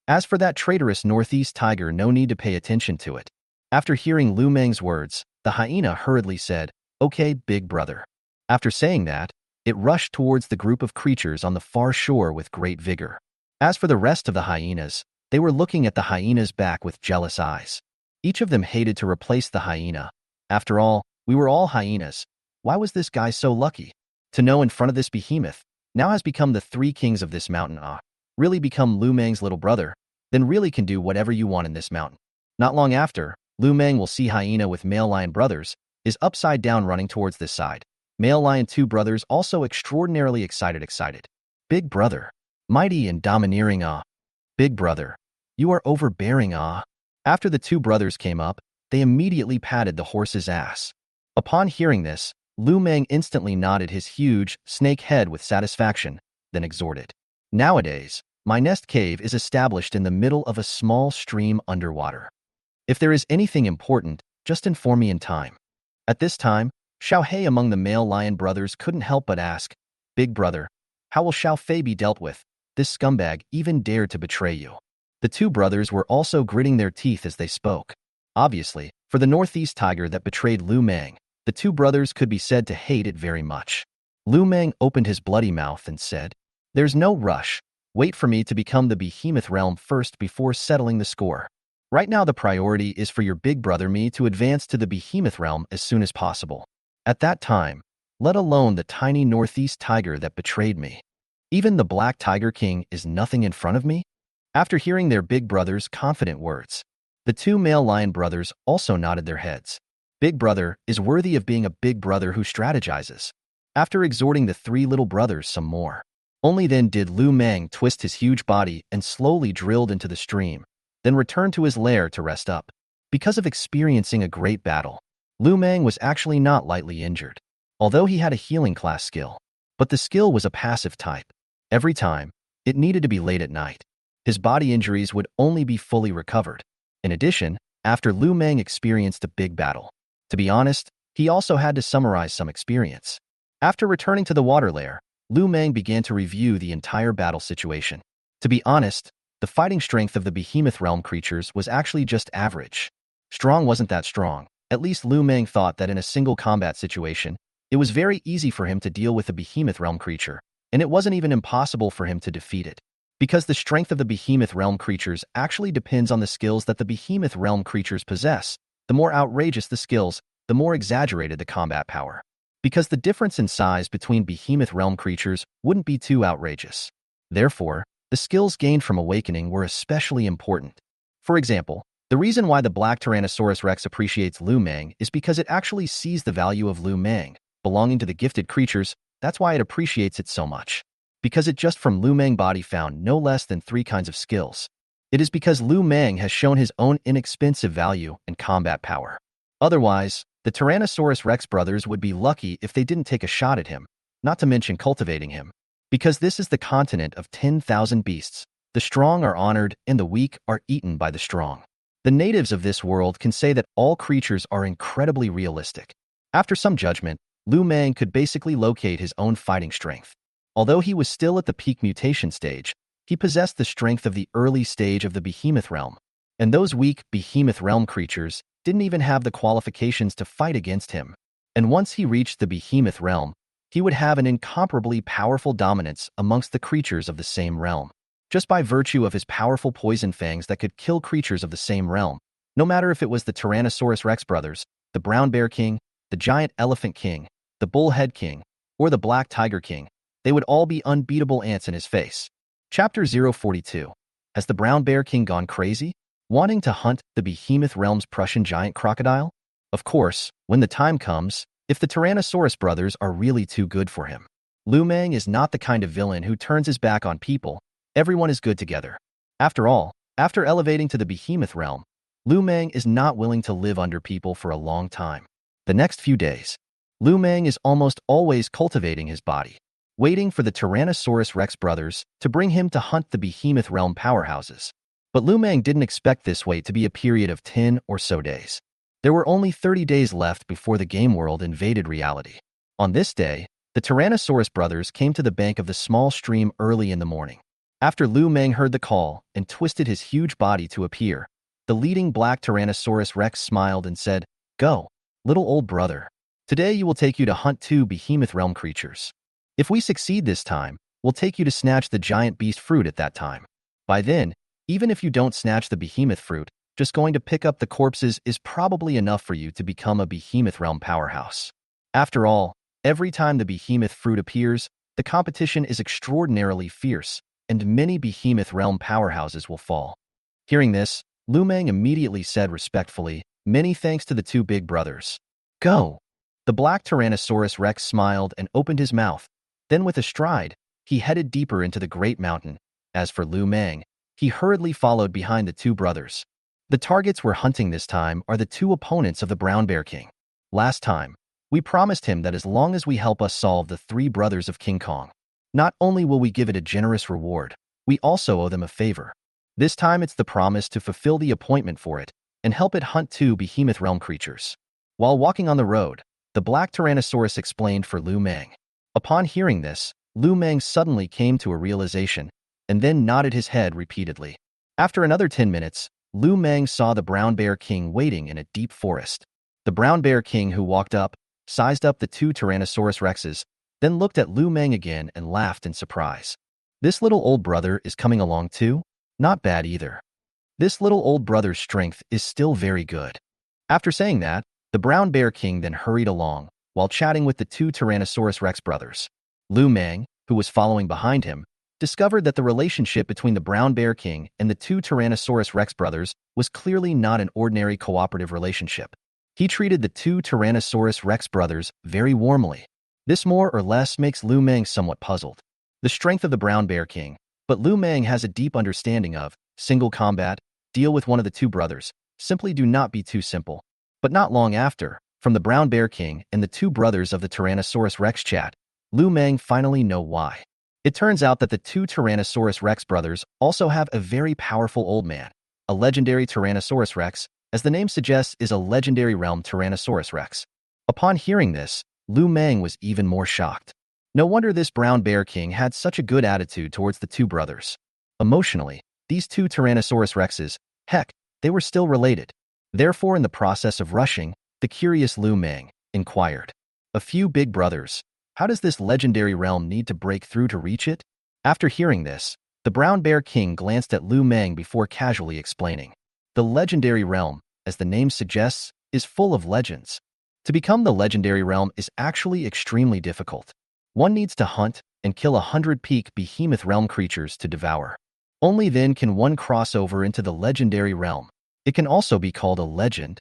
As for that traitorous northeast tiger, no need to pay attention to it." After hearing Lu Meng's words, the hyena hurriedly said, "Okay, big brother." After saying that, it rushed towards the group of creatures on the far shore with great vigor. As for the rest of the hyenas, they were looking at the hyena's back with jealous eyes. Each of them hated to replace the hyena. After all, we were all hyenas. Why was this guy so lucky? To know in front of this behemoth, now has become the three kings of this mountain, really become Lu Meng's little brother, then really can do whatever you want in this mountain. Not long after, Lu Meng will see hyena with male lion brothers, is upside down running towards this side. Male lion two brothers also extraordinarily excited. Big brother, mighty and domineering, Big brother, you are overbearing, After the two brothers came up, they immediately patted the horse's ass. Upon hearing this, Lu Meng instantly nodded his huge, snake head with satisfaction, then exhorted. Nowadays, my nest cave is established in the middle of a small stream underwater. If there is anything important, just inform me in time. At this time, Xiao He among the male lion brothers couldn't help but ask, "Big brother, how will Xiao Fei be dealt with? This scumbag even dared to betray you." The two brothers were also gritting their teeth as they spoke. Obviously, for the northeast tiger that betrayed Lu Meng, the two brothers could be said to hate it very much. Lu Meng opened his bloody mouth and said, "There's no rush. Wait for me to become the behemoth realm first before settling the score. Right now the priority is for your big brother me to advance to the behemoth realm as soon as possible. At that time, let alone the tiny northeast tiger that betrayed me. Even the black tiger king is nothing in front of me." After hearing their big brother's confident words, the two male lion brothers also nodded their heads. Big brother is worthy of being a big brother who strategizes. After exhorting the three little brothers some more, only then did Lu Meng twist his huge body and slowly drilled into the stream, then returned to his lair to rest up. Because of experiencing a great battle, Lu Meng was actually not lightly injured, although he had a healing class skill. But the skill was a passive type. Every time, it needed to be late at night. His body injuries would only be fully recovered. In addition, after Lu Meng experienced a big battle, to be honest, he also had to summarize some experience. After returning to the water lair, Lu Meng began to review the entire battle situation. To be honest, the fighting strength of the behemoth realm creatures was actually just average. Strong wasn't that strong. At least Lu Meng thought that in a single combat situation, it was very easy for him to deal with a behemoth realm creature, and it wasn't even impossible for him to defeat it. Because the strength of the behemoth realm creatures actually depends on the skills that the behemoth realm creatures possess. The more outrageous the skills, the more exaggerated the combat power. Because the difference in size between behemoth realm creatures wouldn't be too outrageous. Therefore, the skills gained from awakening were especially important. For example, the reason why the black Tyrannosaurus Rex appreciates Lu Meng is because it actually sees the value of Lu Meng, belonging to the gifted creatures. That's why it appreciates it so much. Because it just from Lu Meng body found no less than 3 kinds of skills. It is because Lu Meng has shown his own inexpensive value and combat power. Otherwise, the Tyrannosaurus Rex brothers would be lucky if they didn't take a shot at him, not to mention cultivating him. Because this is the continent of 10,000 beasts. The strong are honored and the weak are eaten by the strong. The natives of this world can say that all creatures are incredibly realistic. After some judgment, Lu Meng could basically locate his own fighting strength. Although he was still at the peak mutation stage, he possessed the strength of the early stage of the behemoth realm. And those weak behemoth realm creatures didn't even have the qualifications to fight against him. And once he reached the behemoth realm, he would have an incomparably powerful dominance amongst the creatures of the same realm. Just by virtue of his powerful poison fangs that could kill creatures of the same realm, No matter if it was the Tyrannosaurus Rex brothers, the Brown Bear King, the Giant Elephant King, the Bullhead King, or the Black Tiger King, they would all be unbeatable ants in his face. Chapter 042. Has the Brown Bear King gone crazy? Wanting to hunt the Behemoth realm's Prussian giant crocodile? Of course, when the time comes, if the Tyrannosaurus brothers are really too good for him. Lu Meng is not the kind of villain who turns his back on people. Everyone is good together. After all, after elevating to the Behemoth realm, Lu Meng is not willing to live under people for a long time. The next few days, Lu Meng is almost always cultivating his body, waiting for the Tyrannosaurus Rex brothers to bring him to hunt the Behemoth realm powerhouses. But Lu Meng didn't expect this wait to be a period of 10 or so days. There were only 30 days left before the game world invaded reality. On this day, the Tyrannosaurus brothers came to the bank of the small stream early in the morning. After Lu Meng heard the call and twisted his huge body to appear, the leading black Tyrannosaurus Rex smiled and said, "Go, little old brother. Today you will take you to hunt 2 Behemoth realm creatures. If we succeed this time, we'll take you to snatch the giant beast fruit at that time. By then, even if you don't snatch the Behemoth fruit, just going to pick up the corpses is probably enough for you to become a Behemoth realm powerhouse. After all, every time the Behemoth fruit appears, the competition is extraordinarily fierce, and many Behemoth realm powerhouses will fall." Hearing this, Lu Meng immediately said respectfully, "Many thanks to the 2 big brothers. Go." The black Tyrannosaurus Rex smiled and opened his mouth. Then with a stride, he headed deeper into the great mountain. As for Lu Meng, he hurriedly followed behind the 2 brothers. The targets we're hunting this time are the 2 opponents of the Brown Bear King. Last time, we promised him that as long as we help us solve the 3 brothers of King Kong, not only will we give it a generous reward, we also owe them a favor. This time it's the promise to fulfill the appointment for it and help it hunt 2 Behemoth realm creatures. While walking on the road, the black Tyrannosaurus explained for Lu Meng. Upon hearing this, Lu Meng suddenly came to a realization and then nodded his head repeatedly. After another 10 minutes, Lu Meng saw the Brown Bear King waiting in a deep forest. The Brown Bear King, who walked up, sized up the 2 Tyrannosaurus Rexes, then looked at Lu Meng again and laughed in surprise. "This little old brother is coming along too? Not bad either. This little old brother's strength is still very good." After saying that, the Brown Bear King then hurried along, while chatting with the 2 Tyrannosaurus Rex brothers. Lu Meng, who was following behind him, discovered that the relationship between the Brown Bear King and the 2 Tyrannosaurus Rex brothers was clearly not an ordinary cooperative relationship. He treated the 2 Tyrannosaurus Rex brothers very warmly. This more or less makes Lu Meng somewhat puzzled. The strength of the Brown Bear King, but Lu Meng has a deep understanding of single combat, deal with one of the 2 brothers, simply do not be too simple. But not long after, from the Brown Bear King and the 2 brothers of the Tyrannosaurus Rex chat, Lu Meng finally know why. It turns out that the 2 Tyrannosaurus Rex brothers also have a very powerful old man, a legendary Tyrannosaurus Rex, as the name suggests is a legendary realm Tyrannosaurus Rex. Upon hearing this, Lu Meng was even more shocked. No wonder this Brown Bear King had such a good attitude towards the 2 brothers. Emotionally, these 2 Tyrannosaurus Rexes, heck, they were still related. Therefore, in the process of rushing, the curious Lu Meng inquired, "A few big brothers. How does this legendary realm need to break through to reach it?" After hearing this, the Brown Bear King glanced at Lu Meng before casually explaining. The legendary realm, as the name suggests, is full of legends. To become the legendary realm is actually extremely difficult. One needs to hunt and kill 100 peak Behemoth realm creatures to devour. Only then can one cross over into the legendary realm. It can also be called a legend.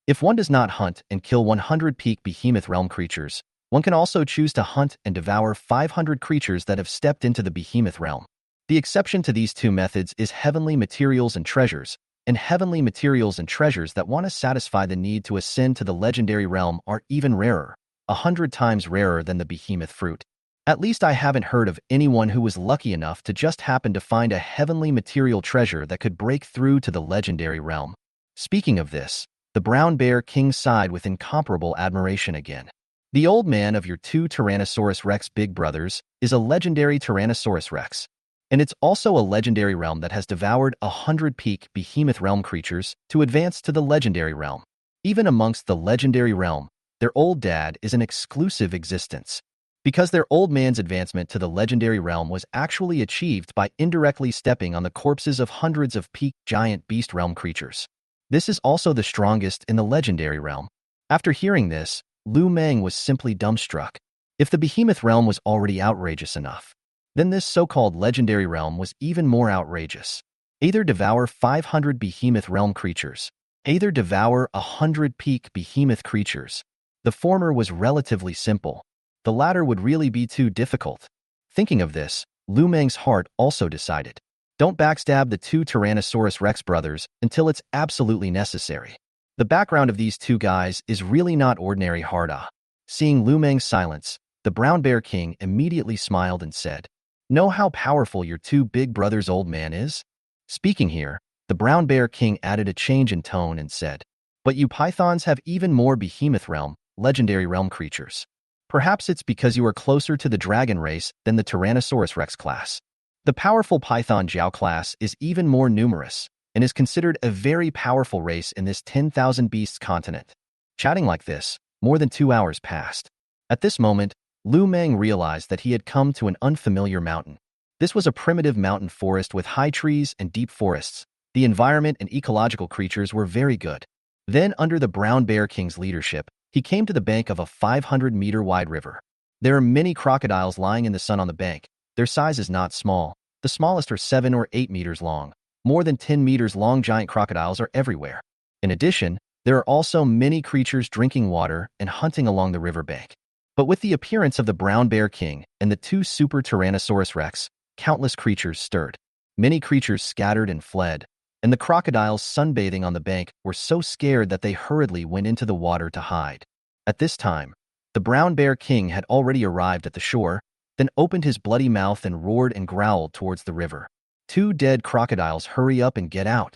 If one does not hunt and kill 100 peak Behemoth realm creatures, one can also choose to hunt and devour 500 creatures that have stepped into the Behemoth realm. The exception to these 2 methods is heavenly materials and treasures, and heavenly materials and treasures that want to satisfy the need to ascend to the legendary realm are even rarer, 100 times rarer than the Behemoth fruit. At least I haven't heard of anyone who was lucky enough to just happen to find a heavenly material treasure that could break through to the legendary realm. Speaking of this, the Brown Bear King sighed with incomparable admiration again. The old man of your 2 Tyrannosaurus Rex big brothers is a legendary Tyrannosaurus Rex. And it's also a legendary realm that has devoured 100 peak Behemoth realm creatures to advance to the legendary realm. Even amongst the legendary realm, their old dad is an exclusive existence. Because their old man's advancement to the legendary realm was actually achieved by indirectly stepping on the corpses of hundreds of peak giant beast realm creatures. This is also the strongest in the legendary realm. After hearing this, Lu Meng was simply dumbstruck. If the behemoth realm was already outrageous enough, then this so-called legendary realm was even more outrageous. Either devour 500 behemoth realm creatures, either devour 100 peak behemoth creatures. The former was relatively simple. The latter would really be too difficult. Thinking of this, Lu Meng's heart also decided. Don't backstab the two Tyrannosaurus Rex brothers until it's absolutely necessary. The background of these two guys is really not ordinary hard-ah. Seeing Lu Meng's silence, the Brown Bear King immediately smiled and said, "Know how powerful your two big brothers, old man, is?" Speaking here, the Brown Bear King added a change in tone and said, "But you pythons have even more behemoth realm, legendary realm creatures. Perhaps it's because you are closer to the dragon race than the Tyrannosaurus Rex class. The powerful Python Jiao class is even more numerous and is considered a very powerful race in this 10,000 beasts continent." Chatting like this, more than 2 hours passed. At this moment, Lu Meng realized that he had come to an unfamiliar mountain. This was a primitive mountain forest with high trees and deep forests. The environment and ecological creatures were very good. Then, under the Brown Bear King's leadership, he came to the bank of a 500-meter-wide river. There are many crocodiles lying in the sun on the bank. Their size is not small. The smallest are 7 or 8 meters long. More than 10 meters long giant crocodiles are everywhere. In addition, there are also many creatures drinking water and hunting along the riverbank. But with the appearance of the Brown Bear King and the two super Tyrannosaurus Rex, countless creatures stirred. Many creatures scattered and fled, and the crocodiles sunbathing on the bank were so scared that they hurriedly went into the water to hide. At this time, the Brown Bear King had already arrived at the shore, then opened his bloody mouth and roared and growled towards the river. "Two dead crocodiles, hurry up and get out."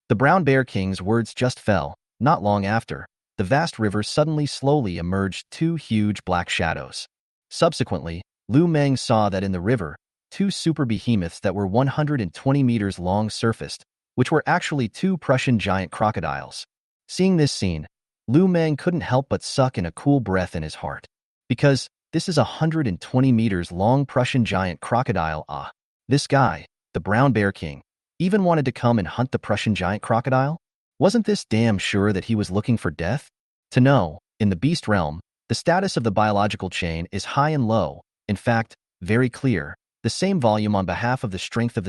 The Brown Bear King's words just fell. Not long after, the vast river suddenly slowly emerged two huge black shadows. Subsequently, Lu Meng saw that in the river, two super behemoths that were 120 meters long surfaced, which were actually two Prussian giant crocodiles. Seeing this scene, Lu Meng couldn't help but suck in a cool breath in his heart. Because this is a 120 meters long Prussian giant crocodile. This guy, the Brown Bear King, even wanted to come and hunt the Prussian giant crocodile? Wasn't this damn sure that he was looking for death? To know, in the beast realm, the status of the biological chain is high and low, in fact, very clear, the same volume on behalf of the strength of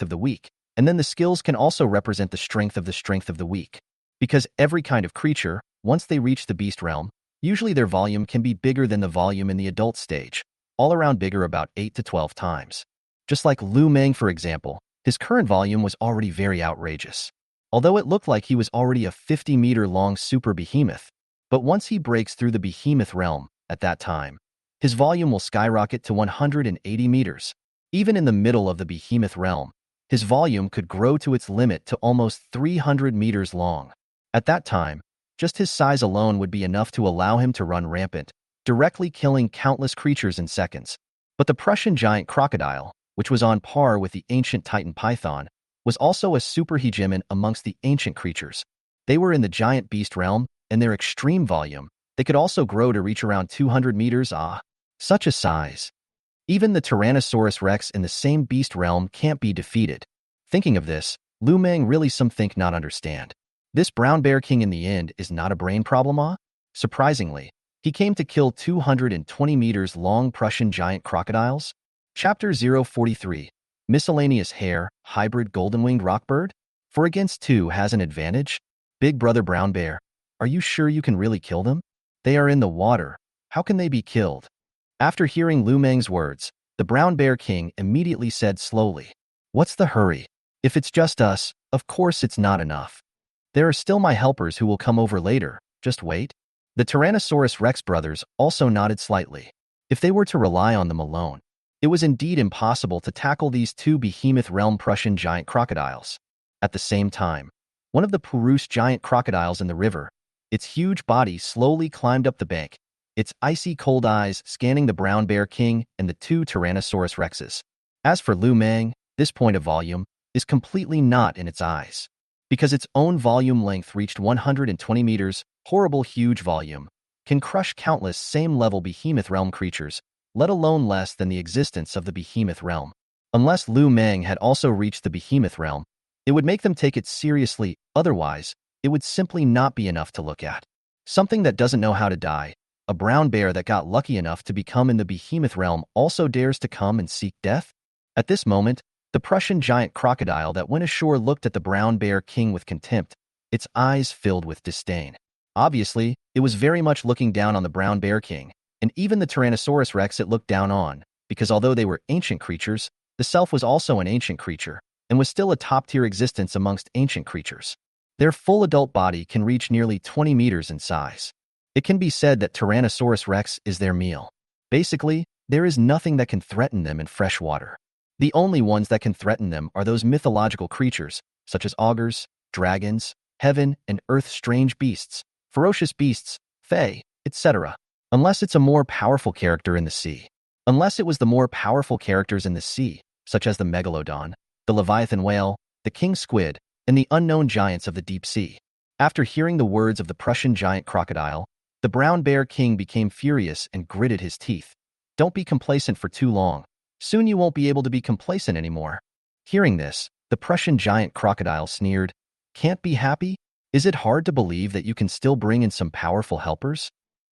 the weak, and then the skills can also represent the strength of the weak. Because every kind of creature, once they reach the beast realm, usually their volume can be bigger than the volume in the adult stage, all around bigger about 8 to 12 times. Just like Lu Meng, for example, his current volume was already very outrageous. Although it looked like he was already a 50-meter-long super behemoth, but once he breaks through the behemoth realm, at that time, his volume will skyrocket to 180 meters. Even in the middle of the behemoth realm, his volume could grow to its limit to almost 300 meters long. At that time, just his size alone would be enough to allow him to run rampant, directly killing countless creatures in seconds. But the Prussian giant crocodile, which was on par with the ancient Titan python, was also a superhegemon amongst the ancient creatures. They were in the giant beast realm, and their extreme volume, they could also grow to reach around 200 meters. Such a size. Even the Tyrannosaurus Rex in the same beast realm can't be defeated. Thinking of this, Lu Meng really think not understand. This Brown Bear King in the end is not a brain problem. Surprisingly, he came to kill 220 meters long Prussian giant crocodiles. Chapter 043. Miscellaneous Hare, Hybrid Golden-Winged Rockbird? For against two has an advantage? Big Brother Brown Bear, are you sure you can really kill them? They are in the water. How can they be killed? After hearing Lu Meng's words, the Brown Bear King immediately said slowly, "What's the hurry? If it's just us, of course it's not enough. There are still my helpers who will come over later. Just wait." The Tyrannosaurus Rex brothers also nodded slightly. If they were to rely on them alone, it was indeed impossible to tackle these two behemoth realm Prussian giant crocodiles. At the same time, one of the Purus giant crocodiles in the river, its huge body slowly climbed up the bank, its icy cold eyes scanning the Brown Bear King and the two Tyrannosaurus Rexes. As for Lu Meng, this point of volume is completely not in its eyes. Because its own volume length reached 120 meters, horrible huge volume, can crush countless same-level behemoth realm creatures, let alone less than the existence of the behemoth realm. Unless Lu Meng had also reached the behemoth realm, it would make them take it seriously. Otherwise, it would simply not be enough to look at. Something that doesn't know how to die, a brown bear that got lucky enough to become in the behemoth realm also dares to come and seek death? At this moment, the Prussian giant crocodile that went ashore looked at the brown bear king with contempt, its eyes filled with disdain. Obviously, it was very much looking down on the brown bear king, and even the Tyrannosaurus rex it looked down on, because although they were ancient creatures, the self was also an ancient creature, and was still a top-tier existence amongst ancient creatures. Their full adult body can reach nearly 20 meters in size. It can be said that Tyrannosaurus rex is their meal. Basically, there is nothing that can threaten them in fresh water. The only ones that can threaten them are those mythological creatures, such as augurs, dragons, heaven and earth strange beasts, ferocious beasts, fae, etc. Unless it's a more powerful character in the sea. Unless it was the more powerful characters in the sea, such as the megalodon, the leviathan whale, the king squid, and the unknown giants of the deep sea. After hearing the words of the Prussian giant crocodile, the brown bear king became furious and gritted his teeth. Don't be complacent for too long. Soon you won't be able to be complacent anymore. Hearing this, the Prussian giant crocodile sneered, "Can't be happy? Is it hard to believe that you can still bring in some powerful helpers?"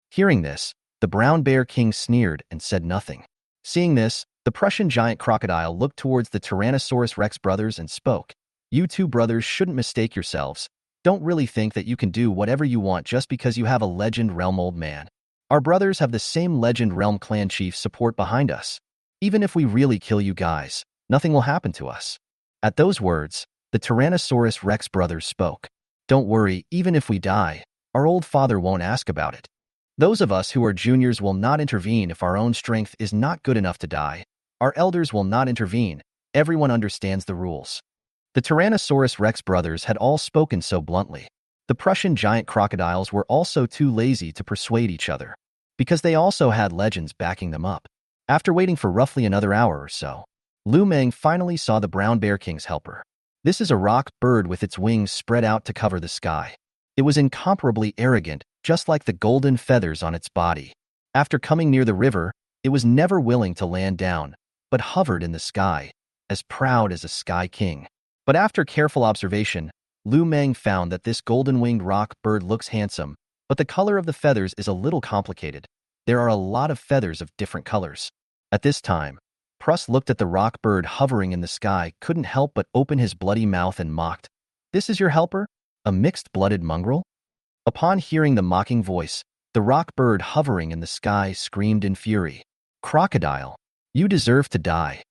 Hearing this, the brown bear king sneered and said nothing. Seeing this, the Prussian giant crocodile looked towards the Tyrannosaurus rex brothers and spoke. "You two brothers shouldn't mistake yourselves. Don't really think that you can do whatever you want just because you have a legend realm old man. Our brothers have the same legend realm clan chief support behind us. Even if we really kill you guys, nothing will happen to us." At those words, the Tyrannosaurus rex brothers spoke. "Don't worry, even if we die, our old father won't ask about it. Those of us who are juniors will not intervene if our own strength is not good enough to die. Our elders will not intervene. Everyone understands the rules." The Tyrannosaurus rex brothers had all spoken so bluntly. The Prussian giant crocodiles were also too lazy to persuade each other, because they also had legends backing them up. After waiting for roughly another hour or so, Lu Meng finally saw the brown bear king's helper. This is a rock bird with its wings spread out to cover the sky. It was incomparably arrogant, just like the golden feathers on its body. After coming near the river, it was never willing to land down, but hovered in the sky, as proud as a sky king. But after careful observation, Lu Meng found that this golden-winged rock bird looks handsome, but the color of the feathers is a little complicated. There are a lot of feathers of different colors. At this time, Pruss looked at the rock bird hovering in the sky, couldn't help but open his bloody mouth and mocked. "This is your helper? A mixed-blooded mongrel?" Upon hearing the mocking voice, the rock bird hovering in the sky screamed in fury. "Crocodile, you deserve to die."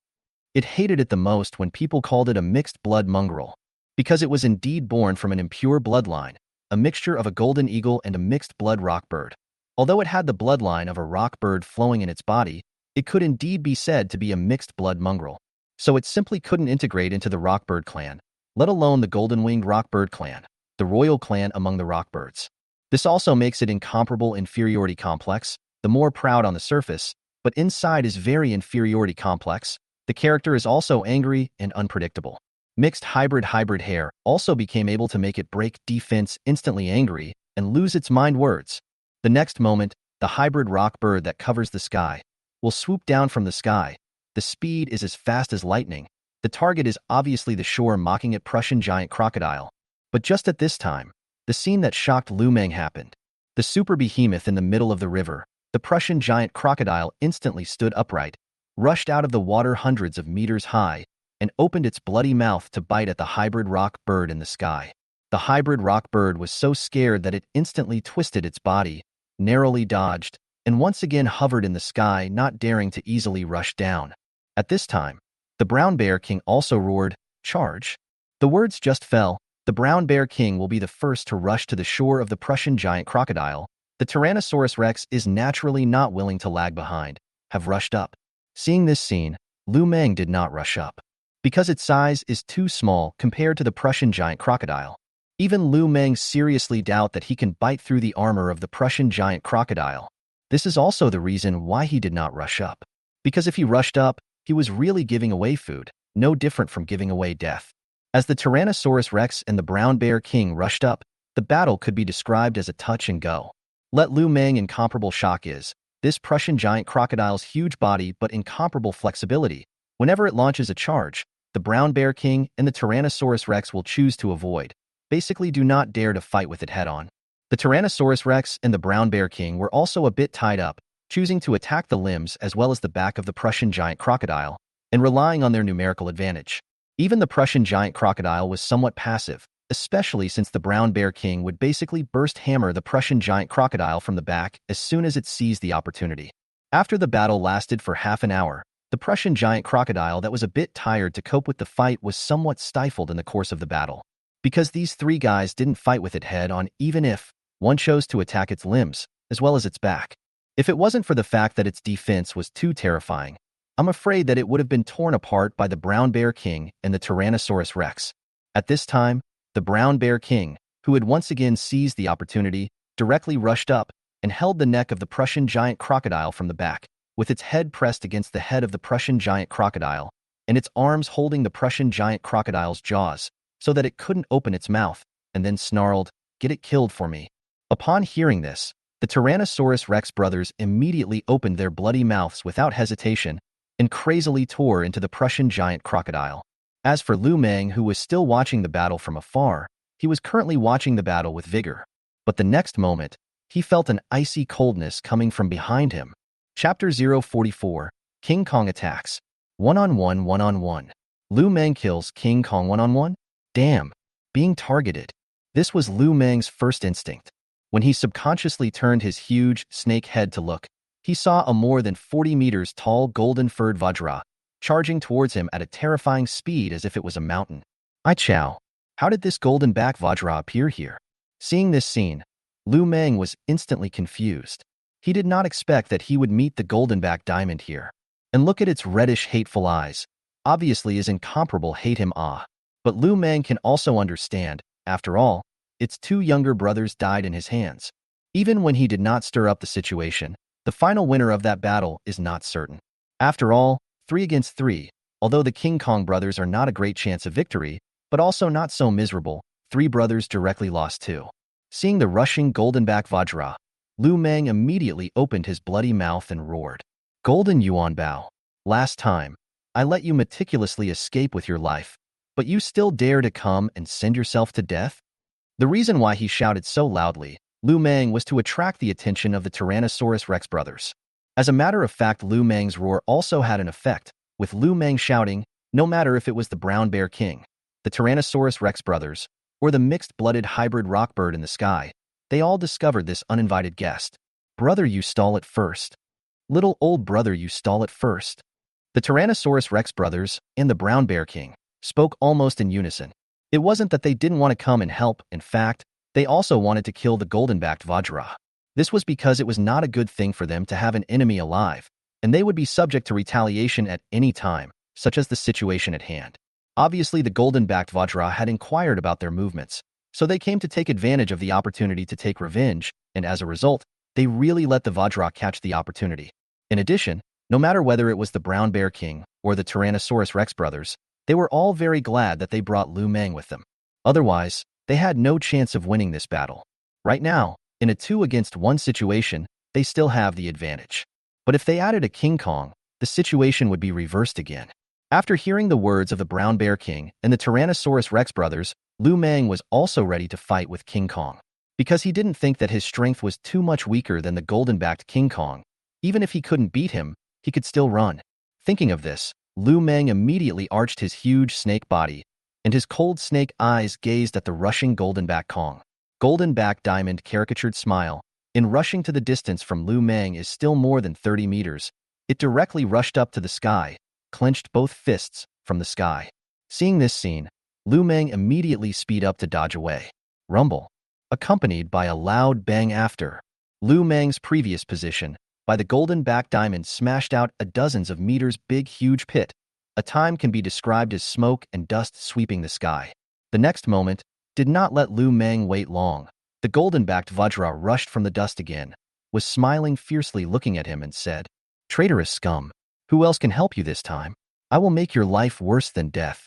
It hated it the most when people called it a mixed-blood mongrel, because it was indeed born from an impure bloodline, a mixture of a golden eagle and a mixed-blood rock bird. Although it had the bloodline of a rock bird flowing in its body, it could indeed be said to be a mixed-blood mongrel. So it simply couldn't integrate into the rockbird clan, let alone the golden-winged rockbird clan, the royal clan among the rockbirds. This also makes it incomparable inferiority complex, the more proud on the surface, but inside is very inferiority complex. The character is also angry and unpredictable. Mixed hybrid hair also became able to make it break defense instantly angry and lose its mind words. The next moment, the hybrid rock bird that covers the sky will swoop down from the sky. The speed is as fast as lightning. The target is obviously the shore mocking at Prussian giant crocodile. But just at this time, the scene that shocked Lu Meng happened. The super behemoth in the middle of the river, the Prussian giant crocodile instantly stood upright, rushed out of the water hundreds of meters high, and opened its bloody mouth to bite at the hybrid rock bird in the sky. The hybrid rock bird was so scared that it instantly twisted its body, narrowly dodged, and once again hovered in the sky, not daring to easily rush down. At this time, the brown bear king also roared, "Charge!" The words just fell. The brown bear king will be the first to rush to the shore of the Prussian giant crocodile. The Tyrannosaurus rex is naturally not willing to lag behind, have rushed up. Seeing this scene, Lu Meng did not rush up, because its size is too small compared to the Prussian giant crocodile. Even Lu Meng seriously doubt that he can bite through the armor of the Prussian giant crocodile. This is also the reason why he did not rush up. Because if he rushed up, he was really giving away food, no different from giving away death. As the Tyrannosaurus rex and the brown bear king rushed up, the battle could be described as a touch and go. Let Lu Meng incomparable shock is, this Prussian giant crocodile's huge body but incomparable flexibility. Whenever it launches a charge, the brown bear king and the Tyrannosaurus rex will choose to avoid. basically do not dare to fight with it head-on. The Tyrannosaurus Rex and the Brown Bear King were also a bit tied up, choosing to attack the limbs as well as the back of the Prussian giant crocodile, and relying on their numerical advantage. Even the Prussian giant crocodile was somewhat passive, especially since the Brown Bear King would basically burst hammer the Prussian giant crocodile from the back as soon as it seized the opportunity. After the battle lasted for half an hour, the Prussian giant crocodile that was a bit tired to cope with the fight was somewhat stifled in the course of the battle. Because these three guys didn't fight with it head-on even if one chose to attack its limbs, as well as its back. If it wasn't for the fact that its defense was too terrifying, I'm afraid that it would have been torn apart by the Brown Bear King and the Tyrannosaurus Rex. At this time, the Brown Bear King, who had once again seized the opportunity, directly rushed up and held the neck of the Prussian giant crocodile from the back, with its head pressed against the head of the Prussian giant crocodile, and its arms holding the Prussian giant crocodile's jaws, so that it couldn't open its mouth, and then snarled, "Get it killed for me." Upon hearing this, the Tyrannosaurus Rex brothers immediately opened their bloody mouths without hesitation and crazily tore into the Prussian giant crocodile. As for Lu Meng, who was still watching the battle from afar, he was currently watching the battle with vigor. But the next moment, he felt an icy coldness coming from behind him. Chapter 044, King Kong Attacks. One-on-one, one-on-one. Lu Meng kills King Kong one-on-one? Damn, being targeted. This was Lu Meng's first instinct. When he subconsciously turned his huge snake head to look, he saw a more than 40 meters tall golden-furred vajra, charging towards him at a terrifying speed as if it was a mountain. I chow. How did this golden-back vajra appear here? Seeing this scene, Lu Meng was instantly confused. He did not expect that he would meet the golden-back diamond here. And look at its reddish, hateful eyes. Obviously his incomparable hate him ah. But Lu Meng can also understand, after all, its two younger brothers died in his hands. Even when he did not stir up the situation, the final winner of that battle is not certain. After all, 3 against 3, although the King Kong brothers are not a great chance of victory, but also not so miserable, 3 brothers directly lost too. Seeing the rushing golden-back vajra, Lu Meng immediately opened his bloody mouth and roared, "Golden Yuan Bao, last time, I let you meticulously escape with your life, but you still dare to come and send yourself to death?" The reason why he shouted so loudly, Lu Meng, was to attract the attention of the Tyrannosaurus Rex brothers. As a matter of fact, Lu Meng's roar also had an effect, with Lu Meng shouting, no matter if it was the Brown Bear King, the Tyrannosaurus Rex brothers, or the mixed-blooded hybrid rock bird in the sky, they all discovered this uninvited guest. "Brother, you stall it first. Little old brother, you stall it first." The Tyrannosaurus Rex brothers and the Brown Bear King spoke almost in unison. It wasn't that they didn't want to come and help, in fact, they also wanted to kill the golden-backed vajra. This was because it was not a good thing for them to have an enemy alive, and they would be subject to retaliation at any time, such as the situation at hand. Obviously, the golden-backed vajra had inquired about their movements, so they came to take advantage of the opportunity to take revenge, and as a result, they really let the vajra catch the opportunity. In addition, no matter whether it was the Brown Bear King or the Tyrannosaurus Rex brothers, they were all very glad that they brought Lu Meng with them. Otherwise, they had no chance of winning this battle. Right now, in a 2-against-1 situation, they still have the advantage. But if they added a King Kong, the situation would be reversed again. After hearing the words of the Brown Bear King and the Tyrannosaurus Rex brothers, Lu Meng was also ready to fight with King Kong. Because he didn't think that his strength was too much weaker than the golden-backed King Kong. Even if he couldn't beat him, he could still run. Thinking of this, Lu Meng immediately arched his huge snake body, and his cold snake eyes gazed at the rushing golden-back Kong. Golden-back diamond caricatured smile, in rushing to the distance from Lu Meng is still more than 30 meters. It directly rushed up to the sky, clenched both fists from the sky. Seeing this scene, Lu Meng immediately speed up to dodge away. Rumble, accompanied by a loud bang after. Lu Meng's previous position, by the golden-back diamond, smashed out a dozens of meters big huge pit. A time can be described as smoke and dust sweeping the sky. The next moment did not let Lu Meng wait long. The golden-backed vajra rushed from the dust again, was smiling fiercely looking at him and said, "Traitorous scum, who else can help you this time? I will make your life worse than death."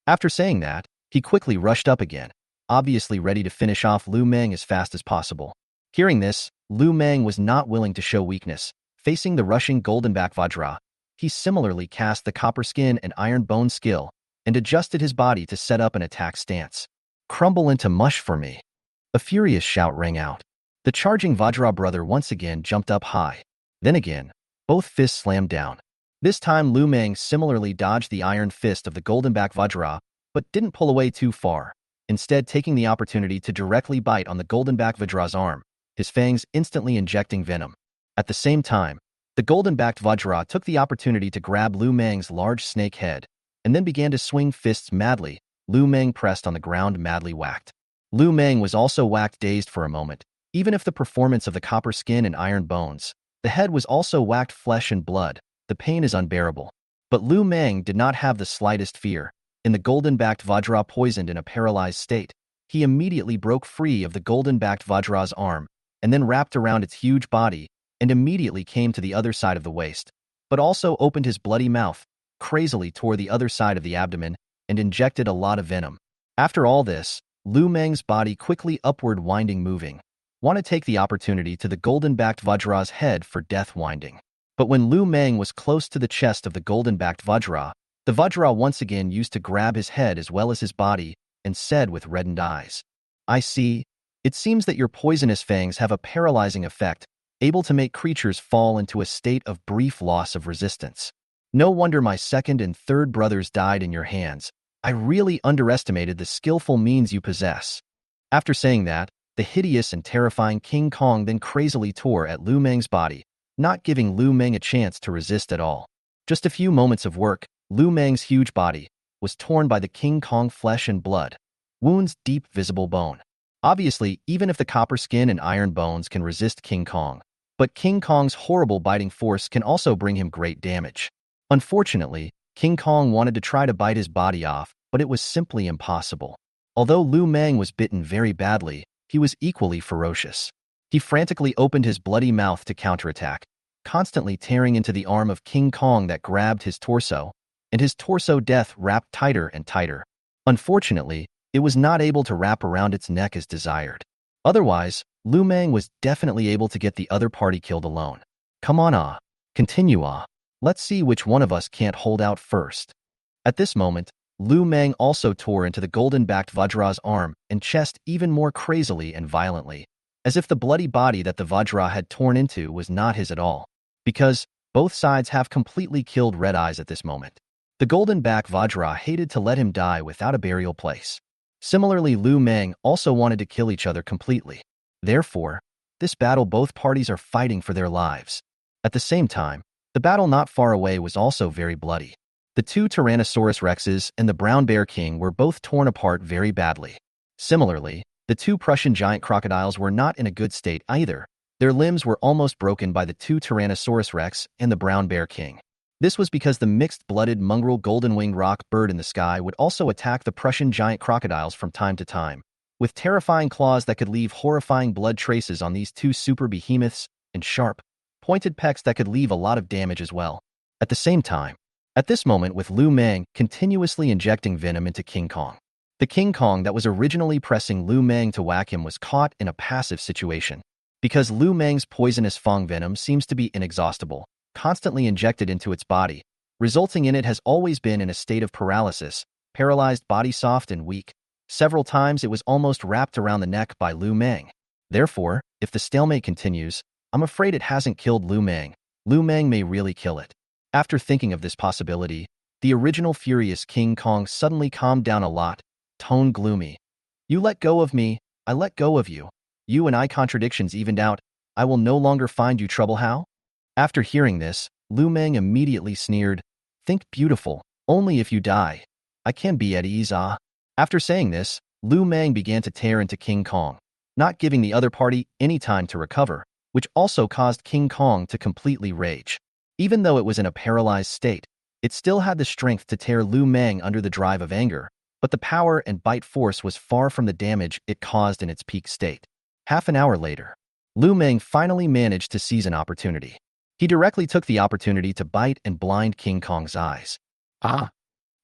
After saying that, he quickly rushed up again, obviously ready to finish off Lu Meng as fast as possible. Hearing this, Lu Meng was not willing to show weakness. Facing the rushing golden-back vajra, he similarly cast the copper skin and iron bone skill and adjusted his body to set up an attack stance. Crumble into mush for me. A furious shout rang out. The charging Vajra brother once again jumped up high. Then again, both fists slammed down. This time Lu Meng similarly dodged the iron fist of the golden-back Vajra, but didn't pull away too far, instead taking the opportunity to directly bite on the golden-back Vajra's arm, his fangs instantly injecting venom. At the same time, the golden-backed Vajra took the opportunity to grab Lu Meng's large snake head, and then began to swing fists madly. Lu Meng pressed on the ground, madly whacked. Lu Meng was also whacked, dazed for a moment. Even if the performance of the copper skin and iron bones, the head was also whacked flesh and blood. The pain is unbearable. But Lu Meng did not have the slightest fear. In the golden-backed Vajra poisoned in a paralyzed state, he immediately broke free of the golden-backed Vajra's arm, and then wrapped around its huge body, and immediately came to the other side of the waist, but also opened his bloody mouth, crazily tore the other side of the abdomen, and injected a lot of venom. After all this, Lu Meng's body quickly upward winding moving. Want to take the opportunity to the golden-backed Vajra's head for death winding. But when Lu Meng was close to the chest of the golden-backed Vajra, the Vajra once again used to grab his head as well as his body, and said with reddened eyes, "I see. It seems that your poisonous fangs have a paralyzing effect, able to make creatures fall into a state of brief loss of resistance. No wonder my second and third brothers died in your hands. I really underestimated the skillful means you possess." After saying that, the hideous and terrifying King Kong then crazily tore at Lu Meng's body, not giving Lu Meng a chance to resist at all. Just a few moments of work, Lu Meng's huge body was torn by the King Kong flesh and blood, wounds deep visible bone. Obviously, even if the copper skin and iron bones can resist King Kong, but King Kong's horrible biting force can also bring him great damage. Unfortunately, King Kong wanted to try to bite his body off, but it was simply impossible. Although Lu Meng was bitten very badly, he was equally ferocious. He frantically opened his bloody mouth to counterattack, constantly tearing into the arm of King Kong that grabbed his torso, and his torso death wrapped tighter and tighter. Unfortunately, it was not able to wrap around its neck as desired. Otherwise, Lu Meng was definitely able to get the other party killed alone. Come on, continue, let's see which one of us can't hold out first. At this moment, Lu Meng also tore into the golden-backed Vajra's arm and chest even more crazily and violently, as if the bloody body that the Vajra had torn into was not his at all, because both sides have completely killed Red Eyes at this moment. The golden-backed Vajra hated to let him die without a burial place. Similarly, Lu Meng also wanted to kill each other completely. Therefore, this battle both parties are fighting for their lives. At the same time, the battle not far away was also very bloody. The two Tyrannosaurus Rexes and the Brown Bear King were both torn apart very badly. Similarly, the two Prussian giant crocodiles were not in a good state either. Their limbs were almost broken by the two Tyrannosaurus Rex and the Brown Bear King. This was because the mixed-blooded mongrel golden-winged rock bird in the sky would also attack the Prussian giant crocodiles from time to time, with terrifying claws that could leave horrifying blood traces on these two super behemoths, and sharp, pointed pecks that could leave a lot of damage as well. At the same time, at this moment with Lu Meng continuously injecting venom into King Kong. The King Kong that was originally pressing Lu Meng to whack him was caught in a passive situation. Because Lu Meng's poisonous fang venom seems to be inexhaustible, constantly injected into its body, resulting in it has always been in a state of paralysis, paralyzed body soft and weak. Several times it was almost wrapped around the neck by Lu Meng. Therefore, if the stalemate continues, I'm afraid it hasn't killed Lu Meng. Lu Meng may really kill it. After thinking of this possibility, the original furious King Kong suddenly calmed down a lot, tone gloomy. You let go of me, I let go of you. You and I contradictions evened out, I will no longer find you trouble how? After hearing this, Lu Meng immediately sneered, think beautiful, only if you die. I can be at ease, After saying this, Lu Meng began to tear into King Kong, not giving the other party any time to recover, which also caused King Kong to completely rage. Even though it was in a paralyzed state, it still had the strength to tear Lu Meng under the drive of anger, but the power and bite force was far from the damage it caused in its peak state. Half an hour later, Lu Meng finally managed to seize an opportunity. He directly took the opportunity to bite and blind King Kong's eyes.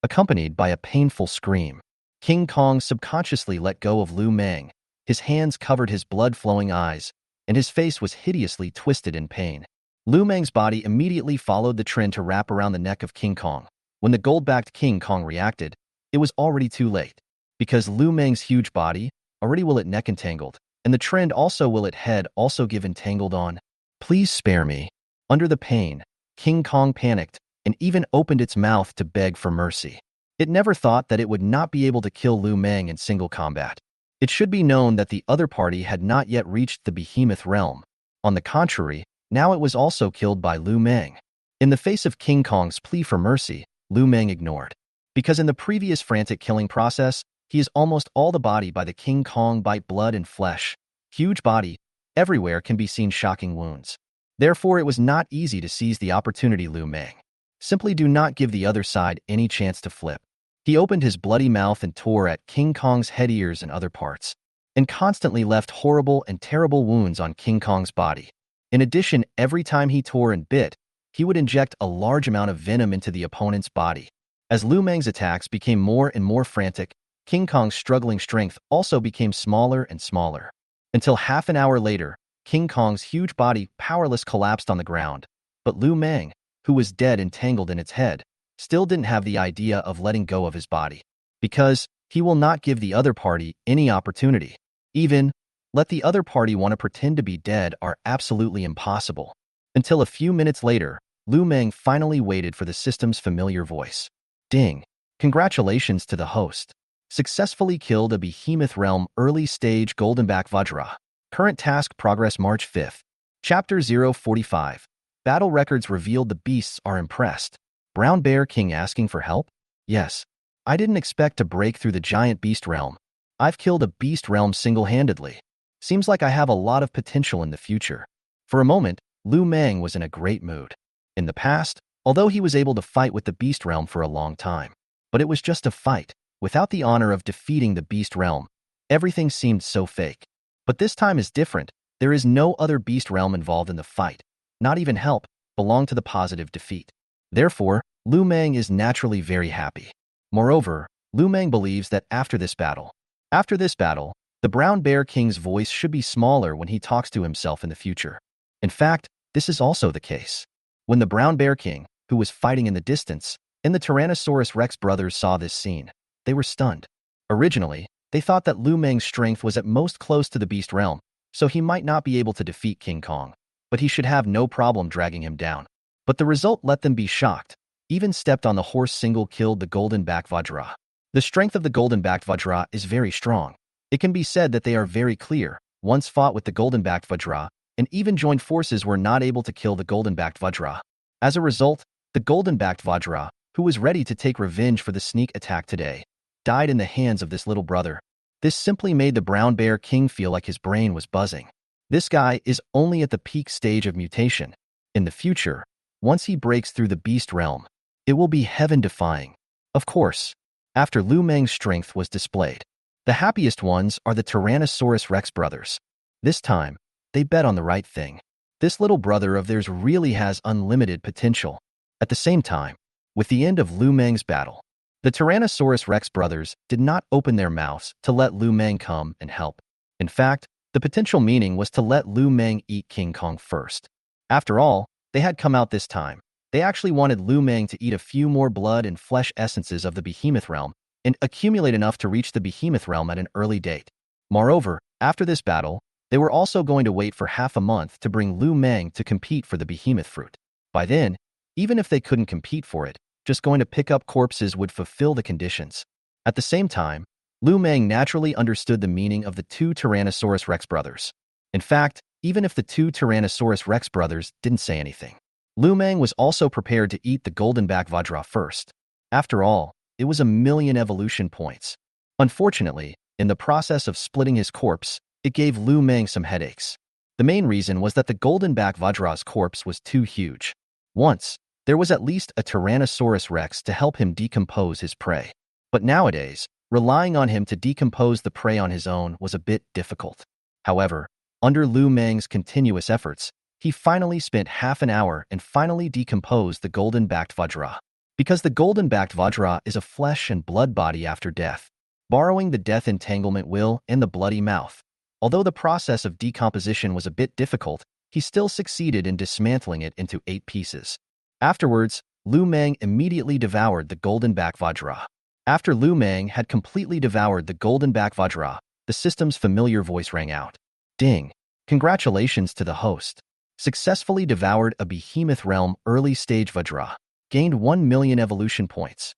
Accompanied by a painful scream, King Kong subconsciously let go of Lu Meng. His hands covered his blood-flowing eyes, and his face was hideously twisted in pain. Lu Meng's body immediately followed the trend to wrap around the neck of King Kong. When the gold-backed King Kong reacted, it was already too late. because Lu Meng's huge body already will it neck entangled, and the trend also will it head also give entangled on. Please spare me. Under the pain, King Kong panicked and even opened its mouth to beg for mercy. It never thought that it would not be able to kill Lu Meng in single combat. It should be known that the other party had not yet reached the behemoth realm. On the contrary, now it was also killed by Lu Meng. In the face of King Kong's plea for mercy, Lu Meng ignored. Because in the previous frantic killing process, he is almost all the body by the King Kong bite blood and flesh. Huge body, everywhere can be seen shocking wounds. Therefore, it was not easy to seize the opportunity. Lu Meng simply do not give the other side any chance to flip. He opened his bloody mouth and tore at King Kong's head, ears, and other parts, and constantly left horrible and terrible wounds on King Kong's body. In addition, every time he tore and bit, he would inject a large amount of venom into the opponent's body. As Lu Meng's attacks became more and more frantic, King Kong's struggling strength also became smaller and smaller. Until half an hour later, King Kong's huge body powerless collapsed on the ground, but Lu Meng, who was dead entangled in its head, still didn't have the idea of letting go of his body, because he will not give the other party any opportunity. Even let the other party want to pretend to be dead are absolutely impossible. Until a few minutes later, Lu Meng finally waited for the system's familiar voice. Ding! Congratulations to the host. Successfully killed a behemoth realm early stage goldenback vajra. Current task progress March 5th. Chapter 045. Battle records revealed the beasts are impressed. Brown Bear King asking for help? Yes. I didn't expect to break through the giant beast realm. I've killed a beast realm single-handedly. Seems like I have a lot of potential in the future. For a moment, Lu Meng was in a great mood. In the past, although he was able to fight with the beast realm for a long time, but it was just a fight, without the honor of defeating the beast realm. Everything seemed so fake. But this time is different. There is no other beast realm involved in the fight. Not even help belong to the positive defeat. Therefore, Lu Meng is naturally very happy. Moreover, Lu Meng believes that after this battle, the Brown Bear King's voice should be smaller when he talks to himself in the future. In fact, this is also the case. When the Brown Bear King, who was fighting in the distance, and the Tyrannosaurus Rex brothers saw this scene, they were stunned. Originally, they thought that Lu Meng's strength was at most close to the beast realm, so he might not be able to defeat King Kong, but he should have no problem dragging him down. But the result let them be shocked. Even stepped on the horse single-killed the golden-backed vajra. The strength of the golden-backed vajra is very strong. It can be said that they are very clear. Once fought with the golden-backed vajra, and even joined forces were not able to kill the golden-backed vajra. As a result, the golden-backed vajra, who was ready to take revenge for the sneak attack today, died in the hands of this little brother. This simply made the Brown Bear King feel like his brain was buzzing. This guy is only at the peak stage of mutation. In the future, once he breaks through the beast realm, it will be heaven-defying. Of course, after Lu Meng's strength was displayed, the happiest ones are the Tyrannosaurus Rex brothers. This time, they bet on the right thing. This little brother of theirs really has unlimited potential. At the same time, with the end of Lu Meng's battle, the Tyrannosaurus Rex brothers did not open their mouths to let Lu Meng come and help. In fact, the potential meaning was to let Lu Meng eat King Kong first. After all, they had come out this time. They actually wanted Lu Meng to eat a few more blood and flesh essences of the behemoth realm and accumulate enough to reach the behemoth realm at an early date. Moreover, after this battle, they were also going to wait for half a month to bring Lu Meng to compete for the behemoth fruit. By then, even if they couldn't compete for it, just going to pick up corpses would fulfill the conditions. At the same time, Lu Meng naturally understood the meaning of the two Tyrannosaurus Rex brothers. In fact, even if the two Tyrannosaurus Rex brothers didn't say anything, Lu Meng was also prepared to eat the golden-back vajra first. After all, it was 1,000,000 evolution points. Unfortunately, in the process of splitting his corpse, it gave Lu Meng some headaches. The main reason was that the golden-back vajra's corpse was too huge. Once, there was at least a Tyrannosaurus Rex to help him decompose his prey. But nowadays, relying on him to decompose the prey on his own was a bit difficult. However, under Lu Meng's continuous efforts, he finally spent half an hour and finally decomposed the golden-backed vajra. Because the golden-backed vajra is a flesh and blood body after death, borrowing the death entanglement will and the bloody mouth. Although the process of decomposition was a bit difficult, he still succeeded in dismantling it into 8 pieces. Afterwards, Lu Meng immediately devoured the golden-backed vajra. After Lu Meng had completely devoured the golden back vajra, the system's familiar voice rang out. Ding! Congratulations to the host. Successfully devoured a behemoth realm early stage vajra. Gained 1 million evolution points.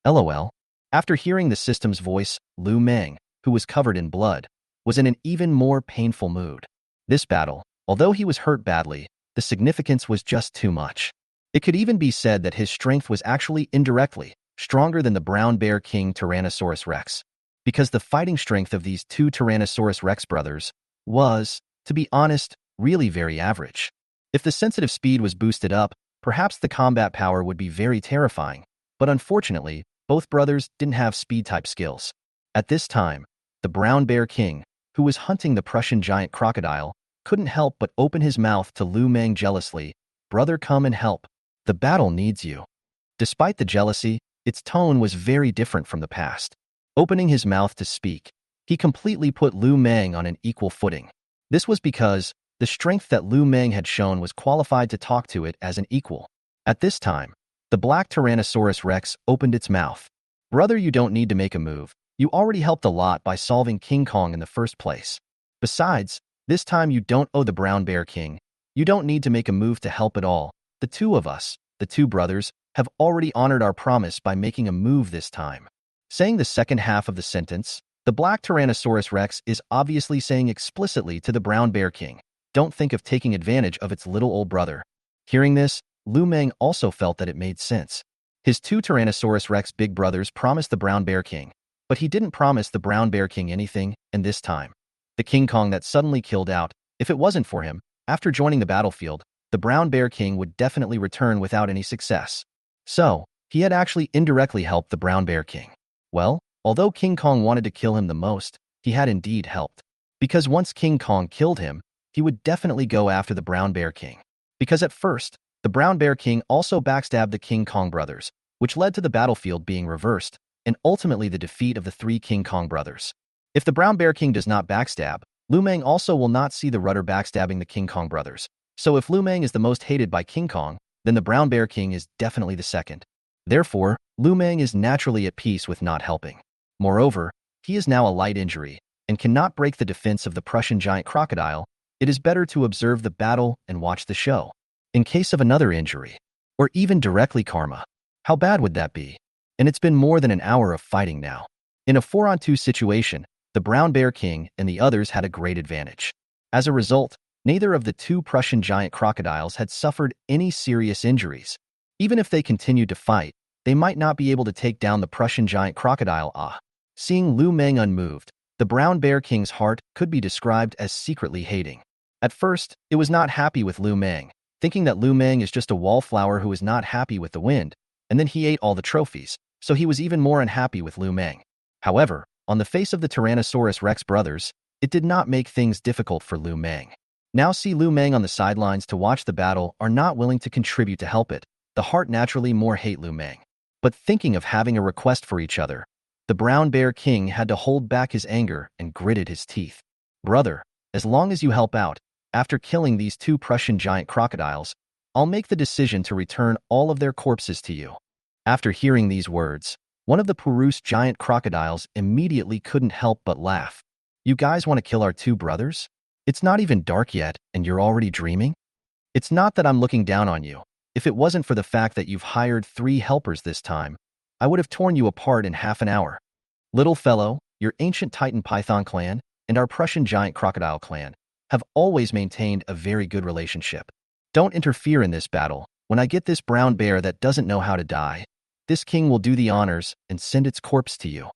LOL. After hearing the system's voice, Lu Meng, who was covered in blood, was in an even more painful mood. This battle, although he was hurt badly, the significance was just too much. It could even be said that his strength was actually indirectly stronger than the brown bear king Tyrannosaurus Rex, because the fighting strength of these two Tyrannosaurus Rex brothers was, to be honest, really very average. If the sensitive speed was boosted up, perhaps the combat power would be very terrifying, but unfortunately, both brothers didn't have speed-type skills. At this time, the brown bear king, who was hunting the Prussian giant crocodile, couldn't help but open his mouth to Lu Meng jealously. Brother, come and help. The battle needs you. Despite the jealousy, its tone was very different from the past. Opening his mouth to speak, he completely put Lu Meng on an equal footing. This was because the strength that Lu Meng had shown was qualified to talk to it as an equal. At this time, the black Tyrannosaurus Rex opened its mouth. Brother, you don't need to make a move. You already helped a lot by solving King Kong in the first place. Besides, this time you don't owe the brown bear king. You don't need to make a move to help at all. The two of us, the two brothers, have already honored our promise by making a move this time. Saying the second half of the sentence, the black Tyrannosaurus Rex is obviously saying explicitly to the brown bear king, don't think of taking advantage of its little old brother. Hearing this, Lu Meng also felt that it made sense. His two Tyrannosaurus Rex big brothers promised the brown bear king, but he didn't promise the brown bear king anything, and this time, the King Kong that suddenly killed out, if it wasn't for him, after joining the battlefield, the brown bear king would definitely return without any success. So, he had actually indirectly helped the brown bear king. Well, although King Kong wanted to kill him the most, he had indeed helped. Because once King Kong killed him, he would definitely go after the brown bear king. Because at first, the brown bear king also backstabbed the King Kong brothers, which led to the battlefield being reversed, and ultimately the defeat of the three King Kong brothers. If the brown bear king does not backstab, Lu Meng also will not see the rudder backstabbing the King Kong brothers. So if Lu Meng is the most hated by King Kong, then the brown bear king is definitely the second. Therefore, Lu Meng is naturally at peace with not helping. Moreover, he is now a light injury and cannot break the defense of the Prussian giant crocodile. It is better to observe the battle and watch the show. In case of another injury, or even directly karma, how bad would that be? And it's been more than an hour of fighting now. In a 4-on-2 situation, the brown bear king and the others had a great advantage. As a result, neither of the two Prussian giant crocodiles had suffered any serious injuries. Even if they continued to fight, they might not be able to take down the Prussian giant crocodile. Seeing Lu Meng unmoved, the brown bear king's heart could be described as secretly hating. At first, it was not happy with Lu Meng, thinking that Lu Meng is just a wallflower who is not happy with the wind, and then he ate all the trophies, so he was even more unhappy with Lu Meng. However, on the face of the Tyrannosaurus Rex brothers, it did not make things difficult for Lu Meng. Now see Lu Meng on the sidelines to watch the battle are not willing to contribute to help it. The heart naturally more hate Lu Meng. But thinking of having a request for each other, the brown bear king had to hold back his anger and gritted his teeth. Brother, as long as you help out, after killing these two Prussian giant crocodiles, I'll make the decision to return all of their corpses to you. After hearing these words, one of the Purus giant crocodiles immediately couldn't help but laugh. You guys want to kill our two brothers? It's not even dark yet, and you're already dreaming? It's not that I'm looking down on you. If it wasn't for the fact that you've hired 3 helpers this time, I would have torn you apart in half an hour. Little fellow, your ancient Titan Python clan and our Prussian giant crocodile clan have always maintained a very good relationship. Don't interfere in this battle. When I get this brown bear that doesn't know how to die, this king will do the honors and send its corpse to you.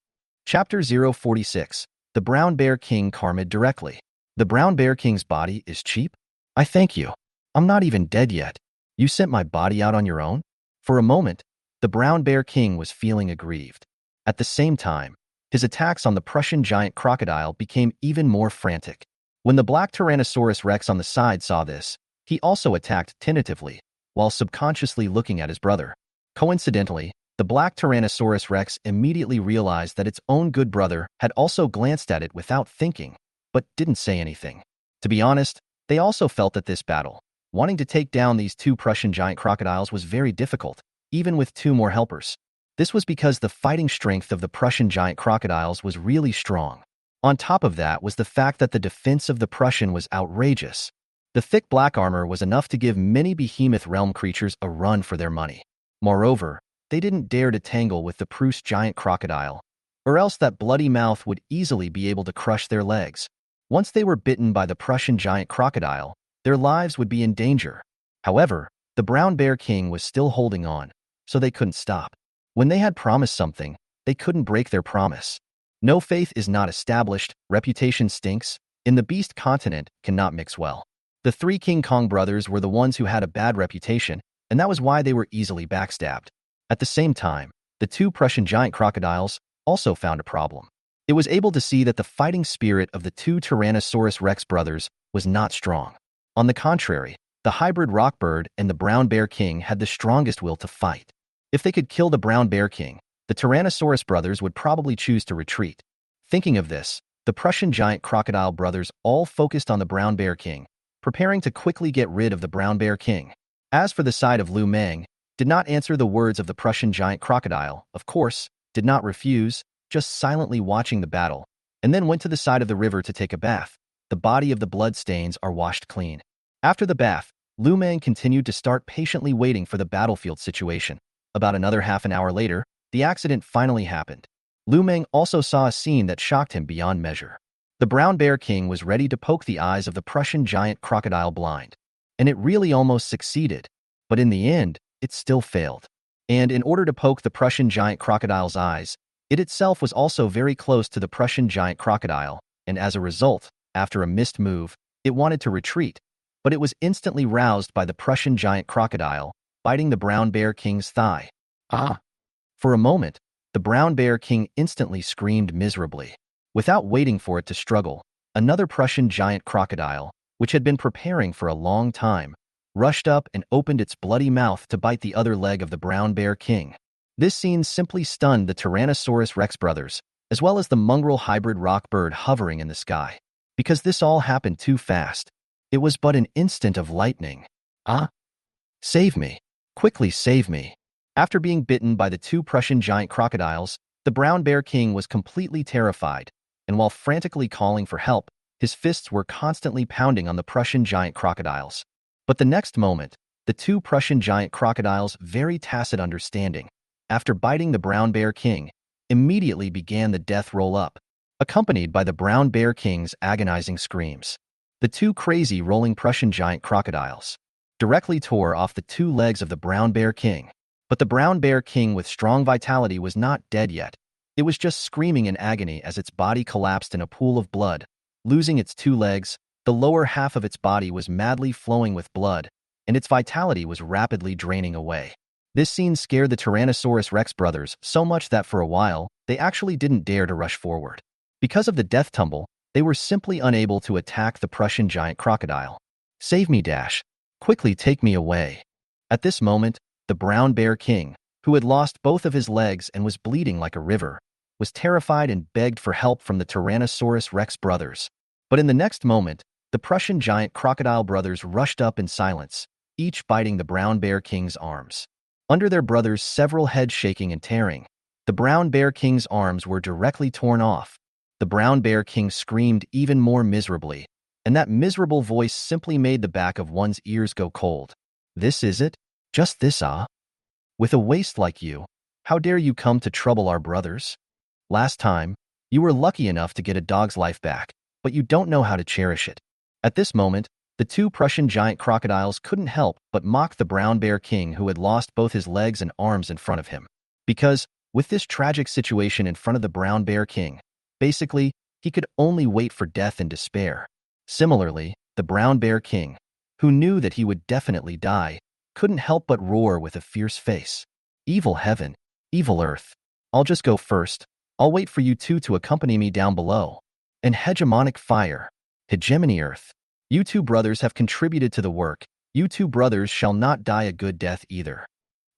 Chapter 046. The Brown Bear King karma'd directly. The brown bear king's body is cheap? I thank you. I'm not even dead yet. You sent my body out on your own? For a moment, the brown bear king was feeling aggrieved. At the same time, his attacks on the Prussian giant crocodile became even more frantic. When the black Tyrannosaurus Rex on the side saw this, he also attacked tentatively, while subconsciously looking at his brother. Coincidentally, the black Tyrannosaurus Rex immediately realized that its own good brother had also glanced at it without thinking, but didn't say anything. To be honest, they also felt that this battle, wanting to take down these two Prussian giant crocodiles, was very difficult, even with 2 more helpers. This was because the fighting strength of the Prussian giant crocodiles was really strong. On top of that was the fact that the defense of the Prussian was outrageous. The thick black armor was enough to give many behemoth realm creatures a run for their money. Moreover, they didn't dare to tangle with the Pruss giant crocodile, or else that bloody mouth would easily be able to crush their legs. Once they were bitten by the Prussian giant crocodile, their lives would be in danger. However, the Brown Bear King was still holding on, so they couldn't stop. When they had promised something, they couldn't break their promise. No faith is not established, reputation stinks, in the beast continent cannot mix well. The three King Kong brothers were the ones who had a bad reputation, and that was why they were easily backstabbed. At the same time, the two Prussian giant crocodiles also found a problem. It was able to see that the fighting spirit of the two Tyrannosaurus Rex brothers was not strong. On the contrary, the hybrid rockbird and the Brown Bear King had the strongest will to fight. If they could kill the Brown Bear King, the Tyrannosaurus brothers would probably choose to retreat. Thinking of this, the Prussian giant crocodile brothers all focused on the Brown Bear King, preparing to quickly get rid of the Brown Bear King. As for the side of Lu Meng, did not answer the words of the Prussian giant crocodile, of course, did not refuse, just silently watching the battle, and then went to the side of the river to take a bath. The body of the blood stains are washed clean. After the bath, Lu Meng continued to start patiently waiting for the battlefield situation. About another half an hour later, the accident finally happened. Lu Meng also saw a scene that shocked him beyond measure. The Brown Bear King was ready to poke the eyes of the Prussian giant crocodile blind, and it really almost succeeded, but in the end, it still failed. And in order to poke the Prussian giant crocodile's eyes, it itself was also very close to the Prussian giant crocodile, and as a result, after a missed move, it wanted to retreat, but it was instantly roused by the Prussian giant crocodile, biting the Brown Bear King's thigh. Ah! For a moment, the Brown Bear King instantly screamed miserably. Without waiting for it to struggle, another Prussian giant crocodile, which had been preparing for a long time, rushed up and opened its bloody mouth to bite the other leg of the Brown Bear King. This scene simply stunned the Tyrannosaurus Rex brothers, as well as the mongrel hybrid rock bird hovering in the sky. Because this all happened too fast. It was but an instant of lightning. Ah! Save me! Quickly save me! After being bitten by the two Prussian giant crocodiles, the Brown Bear King was completely terrified, and while frantically calling for help, his fists were constantly pounding on the Prussian giant crocodiles. But the next moment, the two Prussian giant crocodiles' very tacit understanding, after biting the Brown Bear King, immediately began the death roll-up, accompanied by the Brown Bear King's agonizing screams. The two crazy rolling Prussian giant crocodiles directly tore off the two legs of the Brown Bear King. But the Brown Bear King with strong vitality was not dead yet. It was just screaming in agony as its body collapsed in a pool of blood. Losing its two legs, the lower half of its body was madly flowing with blood, and its vitality was rapidly draining away. This scene scared the Tyrannosaurus Rex brothers so much that for a while, they actually didn't dare to rush forward. Because of the death tumble, they were simply unable to attack the Prussian giant crocodile. Save me, Dash! Quickly take me away! At this moment, the Brown Bear King, who had lost both of his legs and was bleeding like a river, was terrified and begged for help from the Tyrannosaurus Rex brothers. But in the next moment, the Prussian giant crocodile brothers rushed up in silence, each biting the Brown Bear King's arms. Under their brothers' several heads shaking and tearing, the Brown Bear King's arms were directly torn off. The Brown Bear King screamed even more miserably, and that miserable voice simply made the back of one's ears go cold. This is it? Just this, ah? With a waste like you, how dare you come to trouble our brothers? Last time, you were lucky enough to get a dog's life back, but you don't know how to cherish it. At this moment, the two Prussian giant crocodiles couldn't help but mock the Brown Bear King who had lost both his legs and arms in front of him. Because, with this tragic situation in front of the Brown Bear King, basically, he could only wait for death in despair. Similarly, the Brown Bear King, who knew that he would definitely die, couldn't help but roar with a fierce face. Evil heaven, evil earth. I'll just go first. I'll wait for you two to accompany me down below. And hegemonic fire. Hegemony earth. You two brothers have contributed to the work. You two brothers shall not die a good death either.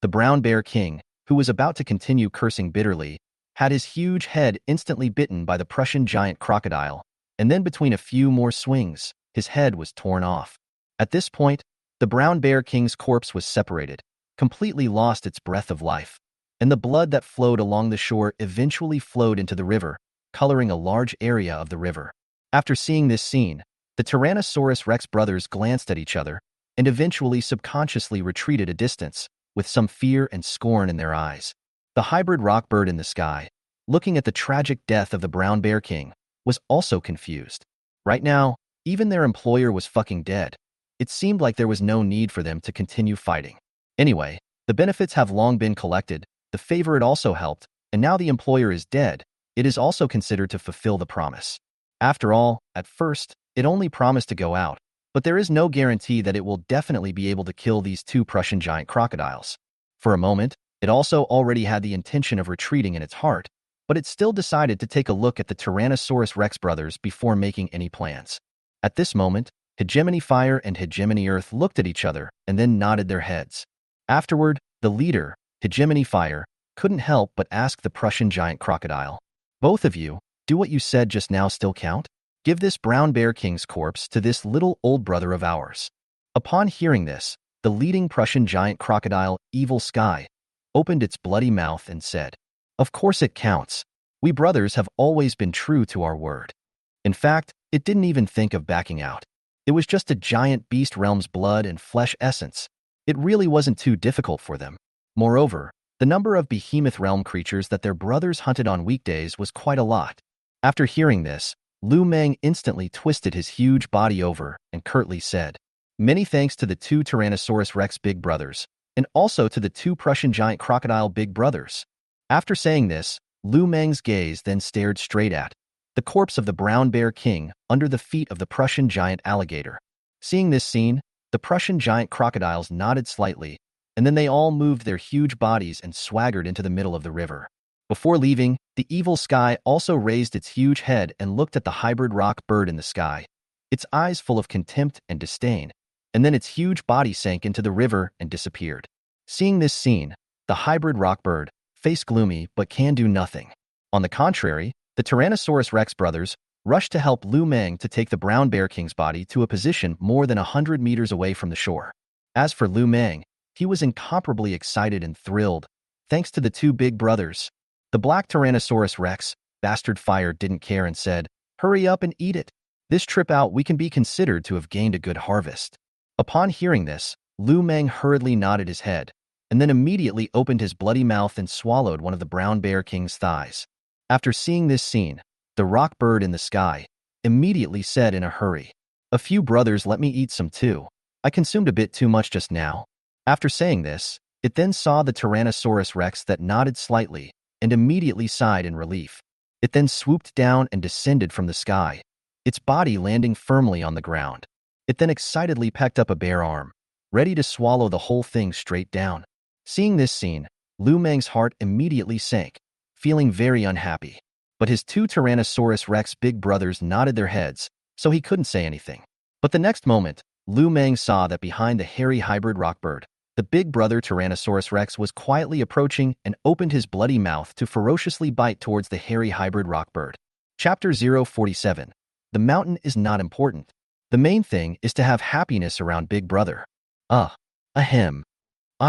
The Brown Bear King, who was about to continue cursing bitterly, had his huge head instantly bitten by the Prussian giant crocodile, and then between a few more swings, his head was torn off. At this point, the Brown Bear King's corpse was separated, completely lost its breath of life. and the blood that flowed along the shore eventually flowed into the river, coloring a large area of the river. After seeing this scene, the Tyrannosaurus Rex brothers glanced at each other and eventually subconsciously retreated a distance, with some fear and scorn in their eyes. The hybrid rock bird in the sky, looking at the tragic death of the brown bear king, was also confused. Right now, even their employer was fucking dead. It seemed like there was no need for them to continue fighting. Anyway, the benefits have long been collected, the favor it also helped, and now the employer is dead. It is also considered to fulfill the promise. After all, at first, it only promised to go out, but there is no guarantee that it will definitely be able to kill these two Prussian giant crocodiles. For a moment, it also already had the intention of retreating in its heart, but it still decided to take a look at the Tyrannosaurus Rex brothers before making any plans. At this moment, Hegemony Fire and Hegemony Earth looked at each other and then nodded their heads. Afterward, the leader, Hegemony Fire, couldn't help but ask the Prussian giant crocodile, "Both of you, do what you said just now still count? Give this brown bear king's corpse to this little old brother of ours." Upon hearing this, the leading Prussian giant crocodile, Evil Sky, opened its bloody mouth and said, "Of course it counts. We brothers have always been true to our word." In fact, it didn't even think of backing out. It was just a giant beast realm's blood and flesh essence. It really wasn't too difficult for them. Moreover, the number of behemoth realm creatures that their brothers hunted on weekdays was quite a lot. After hearing this, Lu Meng instantly twisted his huge body over and curtly said, "Many thanks to the two Tyrannosaurus Rex big brothers, and also to the two Prussian giant crocodile big brothers." After saying this, Lu Meng's gaze then stared straight at the corpse of the brown bear king under the feet of the Prussian giant alligator. Seeing this scene, the Prussian giant crocodiles nodded slightly, and then they all moved their huge bodies and swaggered into the middle of the river. Before leaving, the Evil Sky also raised its huge head and looked at the hybrid rock bird in the sky, its eyes full of contempt and disdain, and then its huge body sank into the river and disappeared. Seeing this scene, the hybrid rock bird, face gloomy but can do nothing. On the contrary, the Tyrannosaurus Rex brothers rushed to help Lu Meng to take the brown bear king's body to a position more than 100 meters away from the shore. As for Lu Meng, he was incomparably excited and thrilled, thanks to the two big brothers. The black Tyrannosaurus Rex, Bastard Fire, didn't care and said, "Hurry up and eat it. This trip out we can be considered to have gained a good harvest." Upon hearing this, Lu Meng hurriedly nodded his head, and then immediately opened his bloody mouth and swallowed one of the brown bear king's thighs. After seeing this scene, the rock bird in the sky immediately said in a hurry, "A few brothers, let me eat some too. I consumed a bit too much just now." After saying this, it then saw the Tyrannosaurus Rex that nodded slightly and immediately sighed in relief. It then swooped down and descended from the sky, its body landing firmly on the ground. It then excitedly pecked up a bare arm, ready to swallow the whole thing straight down. Seeing this scene, Lu Meng's heart immediately sank, feeling very unhappy. But his two Tyrannosaurus Rex big brothers nodded their heads, so he couldn't say anything. But the next moment, Lu Meng saw that behind the hairy hybrid rockbird, the big brother Tyrannosaurus Rex was quietly approaching and opened his bloody mouth to ferociously bite towards the hairy hybrid rockbird. Chapter 047. The mountain is not important. The main thing is to have happiness around Big Brother. Ahem.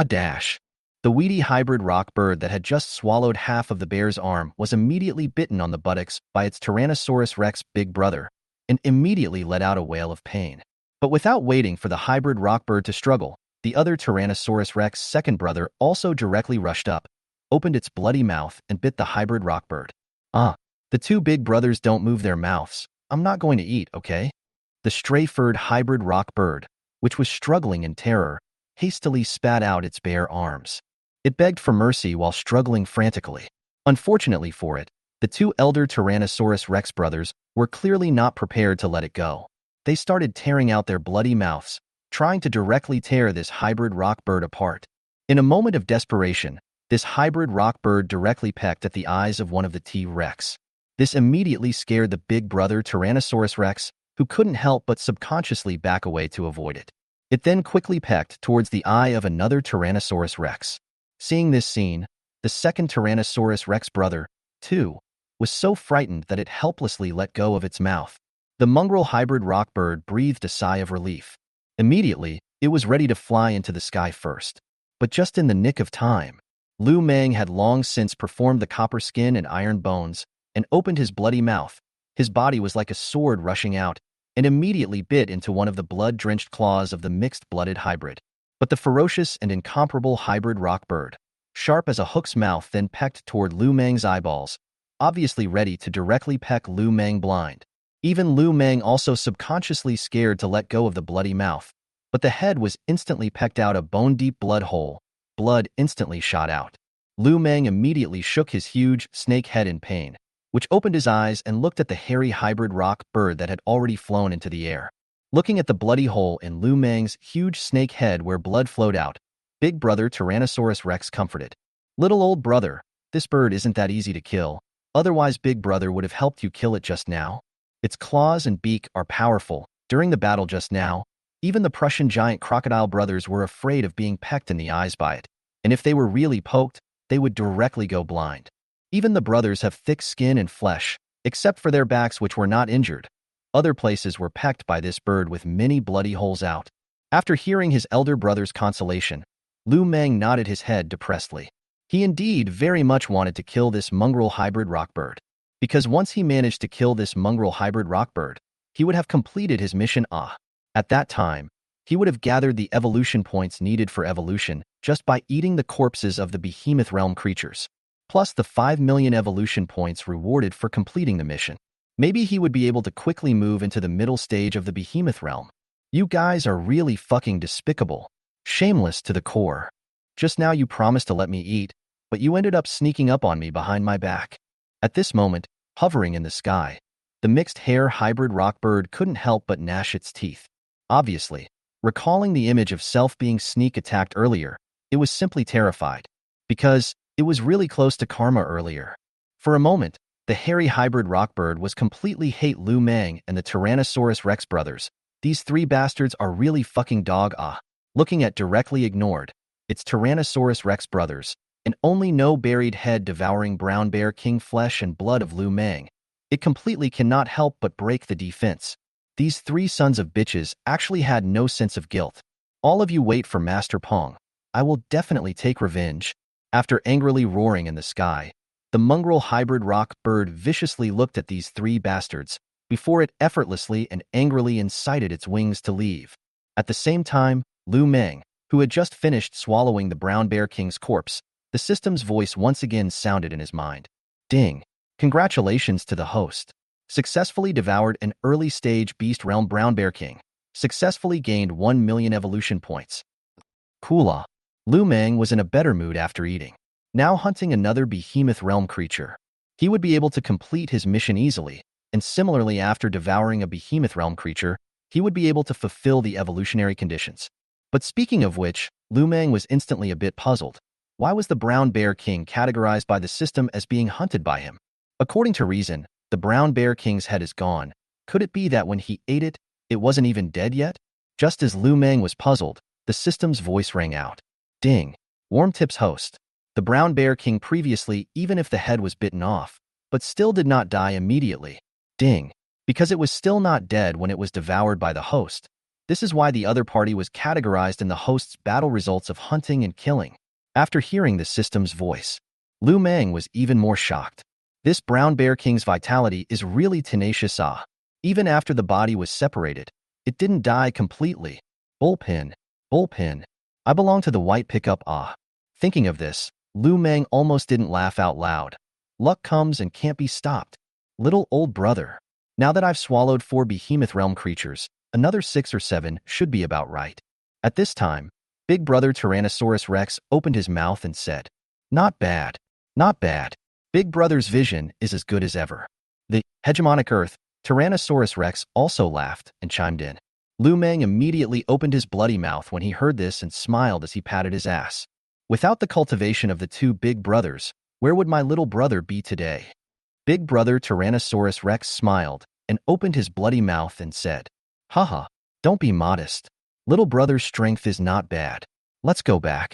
Dash. The weedy hybrid rock bird that had just swallowed half of the bear's arm was immediately bitten on the buttocks by its Tyrannosaurus Rex big brother and immediately let out a wail of pain. But without waiting for the hybrid rock bird to struggle, the other Tyrannosaurus Rex second brother also directly rushed up, opened its bloody mouth and bit the hybrid rock bird. The two big brothers don't move their mouths. I'm not going to eat, okay? The stray-furred hybrid rock bird, which was struggling in terror, hastily spat out its bare arms. It begged for mercy while struggling frantically. Unfortunately for it, the two elder Tyrannosaurus Rex brothers were clearly not prepared to let it go. They started tearing out their bloody mouths, trying to directly tear this hybrid rock bird apart. In a moment of desperation, this hybrid rock bird directly pecked at the eyes of one of the T-Rex. This immediately scared the big brother Tyrannosaurus Rex, who couldn't help but subconsciously back away to avoid it. It then quickly pecked towards the eye of another Tyrannosaurus Rex. Seeing this scene, the second Tyrannosaurus Rex brother, too, was so frightened that it helplessly let go of its mouth. The mongrel hybrid rock bird breathed a sigh of relief. Immediately, it was ready to fly into the sky first. But just in the nick of time, Lu Meng had long since performed the copper skin and iron bones and opened his bloody mouth. His body was like a sword rushing out and immediately bit into one of the blood-drenched claws of the mixed-blooded hybrid. But the ferocious and incomparable hybrid rock bird, sharp as a hook's mouth, then pecked toward Lu Meng's eyeballs, obviously ready to directly peck Lu Meng blind. Even Lu Meng also subconsciously scared to let go of the bloody mouth, but the head was instantly pecked out a bone-deep blood hole. Blood instantly shot out. Lu Meng immediately shook his huge snake head in pain, which opened his eyes and looked at the hairy hybrid rock bird that had already flown into the air. Looking at the bloody hole in Lu Meng's huge snake head where blood flowed out, Big Brother Tyrannosaurus Rex comforted. Little old brother, this bird isn't that easy to kill, otherwise Big Brother would have helped you kill it just now. Its claws and beak are powerful. During the battle just now, even the Prussian giant crocodile brothers were afraid of being pecked in the eyes by it, and if they were really poked, they would directly go blind. Even the brothers have thick skin and flesh, except for their backs which were not injured. Other places were pecked by this bird with many bloody holes out. After hearing his elder brother's consolation, Lu Meng nodded his head depressedly. He indeed very much wanted to kill this mongrel hybrid rockbird, because once he managed to kill this mongrel hybrid rockbird, he would have completed his mission. At that time, he would have gathered the evolution points needed for evolution just by eating the corpses of the behemoth realm creatures, plus the 5 million evolution points rewarded for completing the mission. Maybe he would be able to quickly move into the middle stage of the behemoth realm. You guys are really fucking despicable. Shameless to the core. Just now you promised to let me eat, but you ended up sneaking up on me behind my back. At this moment, hovering in the sky, the mixed-hair hybrid rockbird couldn't help but gnash its teeth. Obviously, recalling the image of self being sneak-attacked earlier, it was simply terrified, because it was really close to karma earlier. For a moment, the hairy hybrid rockbird was completely hate Lu Meng and the Tyrannosaurus Rex brothers. These three bastards are really fucking dog. Looking at directly ignored, it's Tyrannosaurus Rex brothers, and only no buried head devouring brown bear king flesh and blood of Lu Meng. It completely cannot help but break the defense. These three sons of bitches actually had no sense of guilt. All of you wait for Master Pong. I will definitely take revenge. After angrily roaring in the sky, the mongrel hybrid rock bird viciously looked at these three bastards before it effortlessly and angrily incited its wings to leave. At the same time, Lu Meng, who had just finished swallowing the brown bear king's corpse, the system's voice once again sounded in his mind. Ding! Congratulations to the host. Successfully devoured an early-stage beast realm brown bear king. Successfully gained 1 million evolution points. Kula. Lu Meng was in a better mood after eating. Now hunting another behemoth realm creature, he would be able to complete his mission easily, and similarly after devouring a behemoth realm creature, he would be able to fulfill the evolutionary conditions. But speaking of which, Lu Meng was instantly a bit puzzled. Why was the brown bear king categorized by the system as being hunted by him? According to reason, the brown bear king's head is gone. Could it be that when he ate it, it wasn't even dead yet? Just as Lu Meng was puzzled, the system's voice rang out. Ding! Wormtip's host. The brown bear king previously, even if the head was bitten off, but still did not die immediately. Ding! Because it was still not dead when it was devoured by the host. This is why the other party was categorized in the host's battle results of hunting and killing. After hearing the system's voice, Lu Meng was even more shocked. This brown bear king's vitality is really tenacious. Even after the body was separated, it didn't die completely. Bullpen. Bullpen. I belong to the white pickup. Thinking of this, Lu Meng almost didn't laugh out loud. Luck comes and can't be stopped. Little old brother. Now that I've swallowed 4 behemoth realm creatures, another 6 or 7 should be about right. At this time, Big Brother Tyrannosaurus Rex opened his mouth and said, Not bad. Not bad. Big Brother's vision is as good as ever. The hegemonic Earth, Tyrannosaurus Rex also laughed and chimed in. Lu Meng immediately opened his bloody mouth when he heard this and smiled as he patted his ass. Without the cultivation of the 2 big brothers, where would my little brother be today? Big Brother Tyrannosaurus Rex smiled and opened his bloody mouth and said, Haha, don't be modest. Little brother's strength is not bad. Let's go back.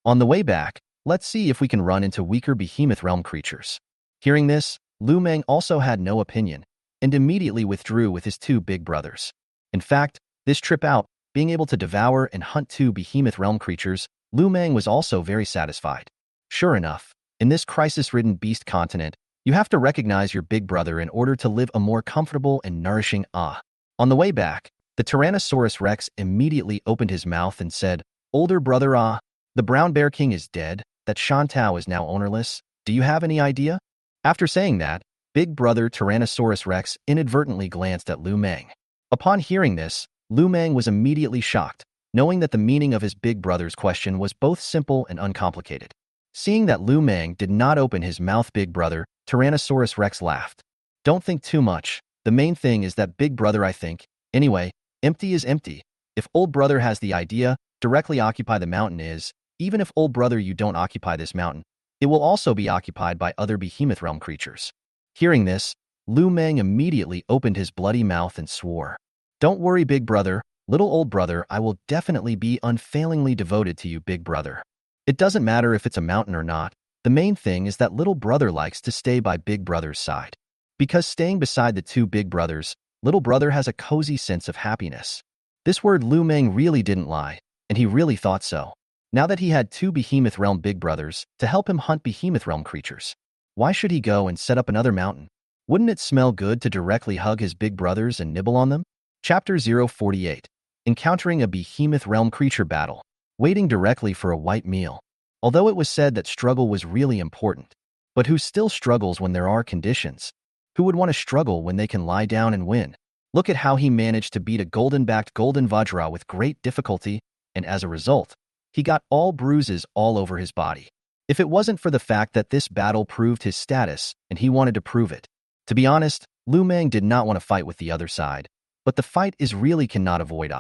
On the way back, let's see if we can run into weaker behemoth realm creatures. Hearing this, Lu Meng also had no opinion and immediately withdrew with his 2 big brothers. In fact, this trip out, being able to devour and hunt 2 behemoth realm creatures, Lu Meng was also very satisfied. Sure enough, in this crisis-ridden beast continent, you have to recognize your big brother in order to live a more comfortable and nourishing On the way back, the Tyrannosaurus Rex immediately opened his mouth and said, "Older brother the brown bear king is dead, that Shantao is now ownerless. Do you have any idea?" After saying that, big brother Tyrannosaurus Rex inadvertently glanced at Lu Meng. Upon hearing this, Lu Meng was immediately shocked, knowing that the meaning of his big brother's question was both simple and uncomplicated. Seeing that Lu Meng did not open his mouth, big brother Tyrannosaurus Rex laughed. "Don't think too much. The main thing is that big brother, I think. Anyway, empty is empty. If old brother has the idea, directly occupy the mountain is, even if old brother you don't occupy this mountain, it will also be occupied by other behemoth realm creatures." Hearing this, Lu Meng immediately opened his bloody mouth and swore, "Don't worry, big brother, little old brother, I will definitely be unfailingly devoted to you, big brother. It doesn't matter if it's a mountain or not. The main thing is that little brother likes to stay by big brother's side. Because staying beside the two big brothers, little brother has a cozy sense of happiness." This word Lu Meng really didn't lie, and he really thought so. Now that he had two behemoth realm big brothers to help him hunt behemoth realm creatures, why should he go and set up another mountain? Wouldn't it smell good to directly hug his big brothers and nibble on them? Chapter 048. Encountering a behemoth realm creature battle. Waiting directly for a white meal. Although it was said that struggle was really important, but who still struggles when there are conditions? Who would want to struggle when they can lie down and win? Look at how he managed to beat a golden-backed golden vajra with great difficulty, and as a result, he got all bruises all over his body. If it wasn't for the fact that this battle proved his status and he wanted to prove it. To be honest, Lu Meng did not want to fight with the other side, but the fight is really cannot avoid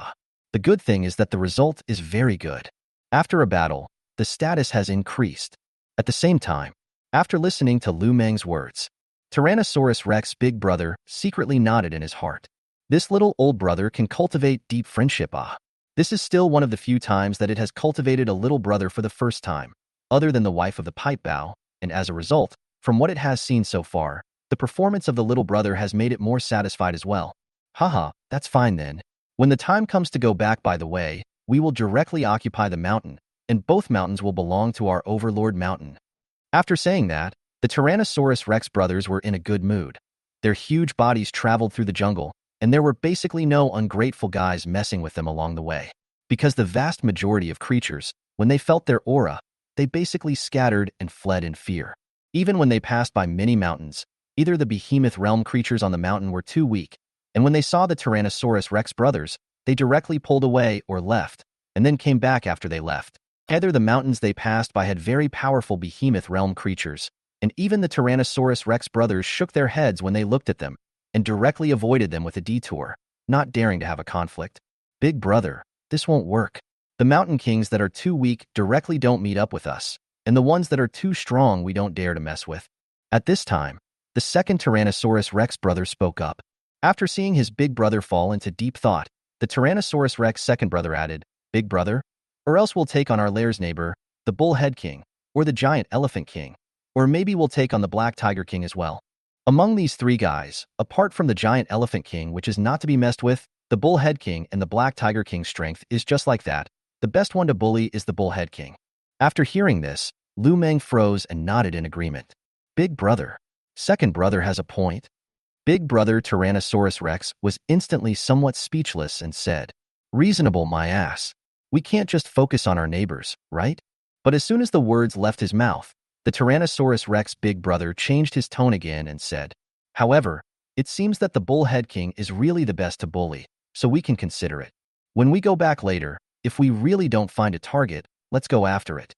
The good thing is that the result is very good. After a battle, the status has increased. At the same time, after listening to Lu Meng's words, Tyrannosaurus Rex big brother secretly nodded in his heart. This little old brother can cultivate deep friendship This is still one of the few times that it has cultivated a little brother for the first time, other than the wife of the pipe bow, and as a result, from what it has seen so far, the performance of the little brother has made it more satisfied as well. Haha, that's fine then. When the time comes to go back, by the way, we will directly occupy the mountain, and both mountains will belong to our overlord mountain. After saying that, the Tyrannosaurus Rex brothers were in a good mood. Their huge bodies traveled through the jungle, and there were basically no ungrateful guys messing with them along the way. Because the vast majority of creatures, when they felt their aura, they basically scattered and fled in fear. Even when they passed by many mountains, either the behemoth realm creatures on the mountain were too weak, and when they saw the Tyrannosaurus Rex brothers, they directly pulled away or left, and then came back after they left. Either the mountains they passed by had very powerful behemoth realm creatures, and even the Tyrannosaurus Rex brothers shook their heads when they looked at them, and directly avoided them with a detour, not daring to have a conflict. Big brother, this won't work. The mountain kings that are too weak directly don't meet up with us, and the ones that are too strong we don't dare to mess with. At this time, the second Tyrannosaurus Rex brother spoke up. After seeing his big brother fall into deep thought, the Tyrannosaurus Rex second brother added, "Big brother? Or else we'll take on our lair's neighbor, the bullhead king, or the giant elephant king, or maybe we'll take on the black tiger king as well." Among these three guys, apart from the giant elephant king, which is not to be messed with, the bullhead king and the black tiger king's strength is just like that. The best one to bully is the bullhead king. After hearing this, Lu Meng froze and nodded in agreement. Big brother. Second brother has a point. Big brother Tyrannosaurus Rex was instantly somewhat speechless and said, "Reasonable, my ass. We can't just focus on our neighbors, right?" But as soon as the words left his mouth, the Tyrannosaurus Rex big brother changed his tone again and said, "However, it seems that the bullhead king is really the best to bully, so we can consider it. When we go back later, if we really don't find a target, let's go after it."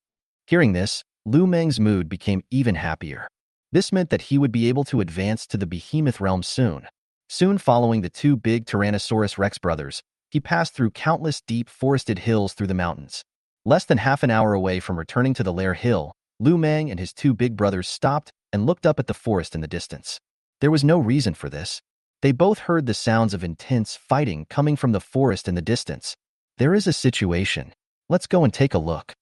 Hearing this, Lu Meng's mood became even happier. This meant that he would be able to advance to the behemoth realm soon. Soon following the two big Tyrannosaurus Rex brothers, he passed through countless deep forested hills through the mountains. Less than half an hour away from returning to the lair hill, Lu Meng and his two big brothers stopped and looked up at the forest in the distance. There was no reason for this. They both heard the sounds of intense fighting coming from the forest in the distance. There is a situation. Let's go and take a look.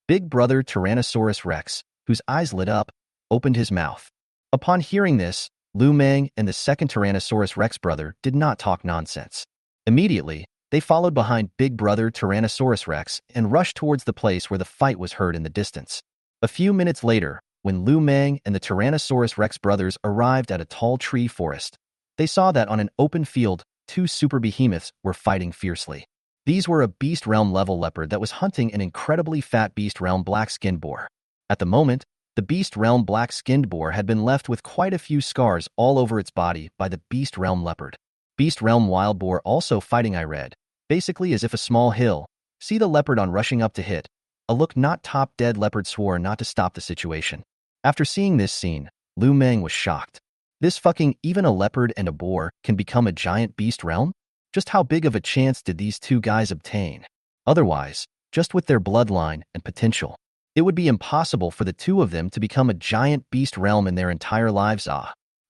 Big brother Tyrannosaurus Rex, whose eyes lit up, opened his mouth. Upon hearing this, Lu Meng and the second Tyrannosaurus Rex brother did not talk nonsense. Immediately, they followed behind big brother Tyrannosaurus Rex and rushed towards the place where the fight was heard in the distance. A few minutes later, when Lu Meng and the Tyrannosaurus Rex brothers arrived at a tall tree forest, they saw that on an open field, two super behemoths were fighting fiercely. These were a Beast Realm level leopard that was hunting an incredibly fat Beast Realm black-skinned boar. At the moment, the Beast Realm black-skinned boar had been left with quite a few scars all over its body by the Beast Realm leopard. Beast Realm wild boar also fighting, I read, basically as if a small hill. See the leopard on rushing up to hit. A look not top dead leopard swore not to stop the situation. After seeing this scene, Lu Meng was shocked. This fucking even a leopard and a boar can become a giant beast realm? Just how big of a chance did these two guys obtain? Otherwise, just with their bloodline and potential, it would be impossible for the two of them to become a giant beast realm in their entire lives.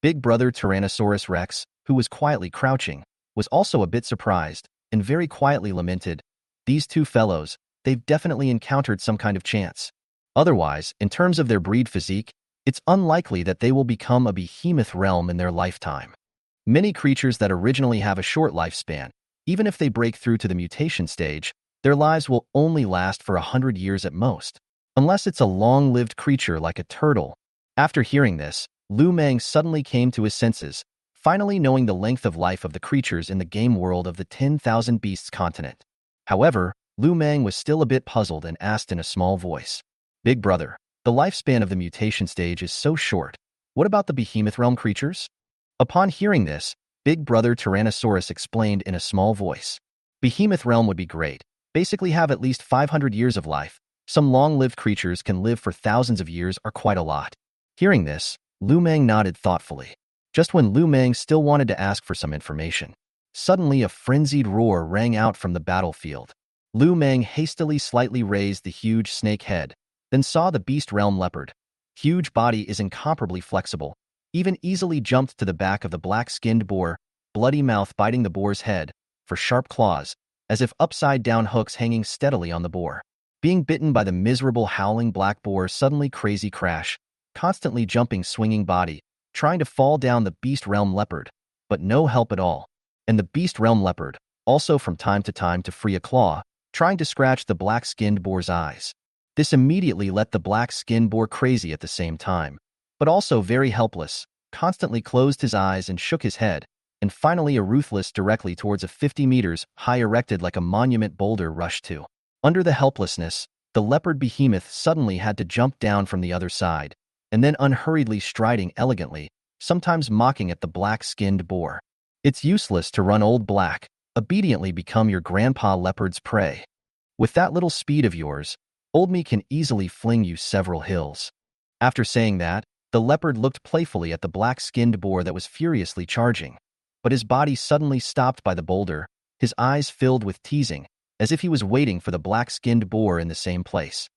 Big brother Tyrannosaurus Rex, who was quietly crouching, was also a bit surprised and very quietly lamented. These two fellows, they've definitely encountered some kind of chance. Otherwise, in terms of their breed physique, it's unlikely that they will become a behemoth realm in their lifetime. Many creatures that originally have a short lifespan, even if they break through to the mutation stage, their lives will only last for 100 years at most, unless it's a long-lived creature like a turtle. After hearing this, Lu Meng suddenly came to his senses, finally knowing the length of life of the creatures in the game world of the 10,000 Beasts continent. However, Lu Meng was still a bit puzzled and asked in a small voice, "Big brother, the lifespan of the mutation stage is so short. What about the behemoth realm creatures?" Upon hearing this, Big Brother Tyrannosaurus explained in a small voice. Behemoth realm would be great. Basically have at least 500 years of life. Some long-lived creatures can live for thousands of years are quite a lot. Hearing this, Lu Meng nodded thoughtfully. Just when Lu Meng still wanted to ask for some information, suddenly a frenzied roar rang out from the battlefield. Lu Meng hastily slightly raised the huge snake head, then saw the beast realm leopard. Huge body is incomparably flexible, even easily jumped to the back of the black-skinned boar, bloody mouth biting the boar's head, for sharp claws, as if upside-down hooks hanging steadily on the boar. Being bitten by the miserable howling black boar, suddenly crazy crash, constantly jumping swinging body, trying to fall down the beast realm leopard, but no help at all. And the beast realm leopard, also from time to free a claw, trying to scratch the black-skinned boar's eyes. This immediately let the black-skinned boar crazy at the same time, but also very helpless, constantly closed his eyes and shook his head, and finally a ruthless directly towards a 50 meters high erected like a monument boulder rushed to. Under the helplessness, the leopard behemoth suddenly had to jump down from the other side, and then unhurriedly striding elegantly, sometimes mocking at the black-skinned boar. It's useless to run, old black, obediently become your grandpa leopard's prey. With that little speed of yours, old me can easily fling you several hills. After saying that, the leopard looked playfully at the black-skinned boar that was furiously charging, but his body suddenly stopped by the boulder, his eyes filled with teasing, as if he was waiting for the black-skinned boar in the same place.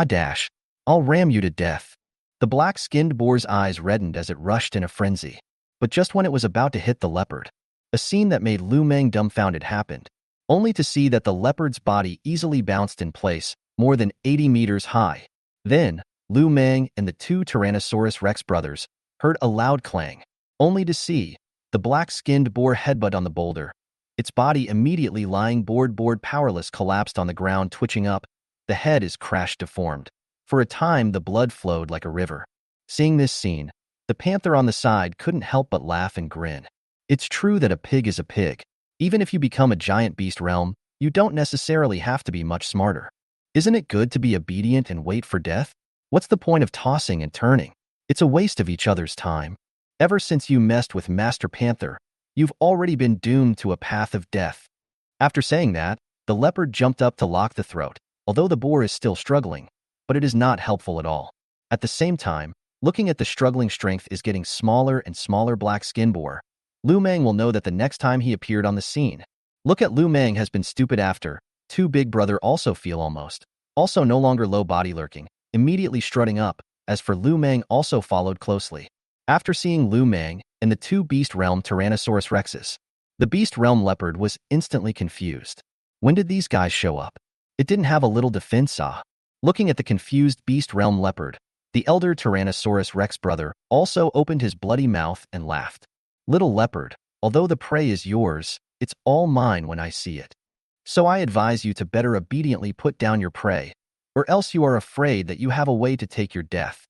Dash, I'll ram you to death. The black-skinned boar's eyes reddened as it rushed in a frenzy. But just when it was about to hit the leopard, a scene that made Lu Meng dumbfounded happened, only to see that the leopard's body easily bounced in place, more than 80 meters high. Then, Lu Meng and the two Tyrannosaurus Rex brothers heard a loud clang, only to see the black-skinned boar headbutt on the boulder. Its body immediately lying board powerless collapsed on the ground, twitching up. The head is crashed deformed. For a time, the blood flowed like a river. Seeing this scene, the panther on the side couldn't help but laugh and grin. It's true that a pig is a pig. Even if you become a giant beast realm, you don't necessarily have to be much smarter. Isn't it good to be obedient and wait for death? What's the point of tossing and turning? It's a waste of each other's time. Ever since you messed with Master Panther, you've already been doomed to a path of death. After saying that, the leopard jumped up to lock the throat, although the boar is still struggling, but it is not helpful at all. At the same time, looking at the struggling strength is getting smaller and smaller black-skin boar, Lu Meng will know that the next time he appeared on the scene. Look at Lu Meng has been stupid after, two big brother also feel also no longer low body lurking, immediately strutting up, as for Lu Meng also followed closely. After seeing Lu Meng and the two Beast Realm Tyrannosaurus Rexes, the Beast Realm leopard was instantly confused. When did these guys show up? It didn't have a little defense. Looking at the confused Beast Realm leopard, the elder Tyrannosaurus Rex brother also opened his bloody mouth and laughed. Little leopard, although the prey is yours, it's all mine when I see it. So I advise you to better obediently put down your prey, or else you are afraid that you have a way to take your death.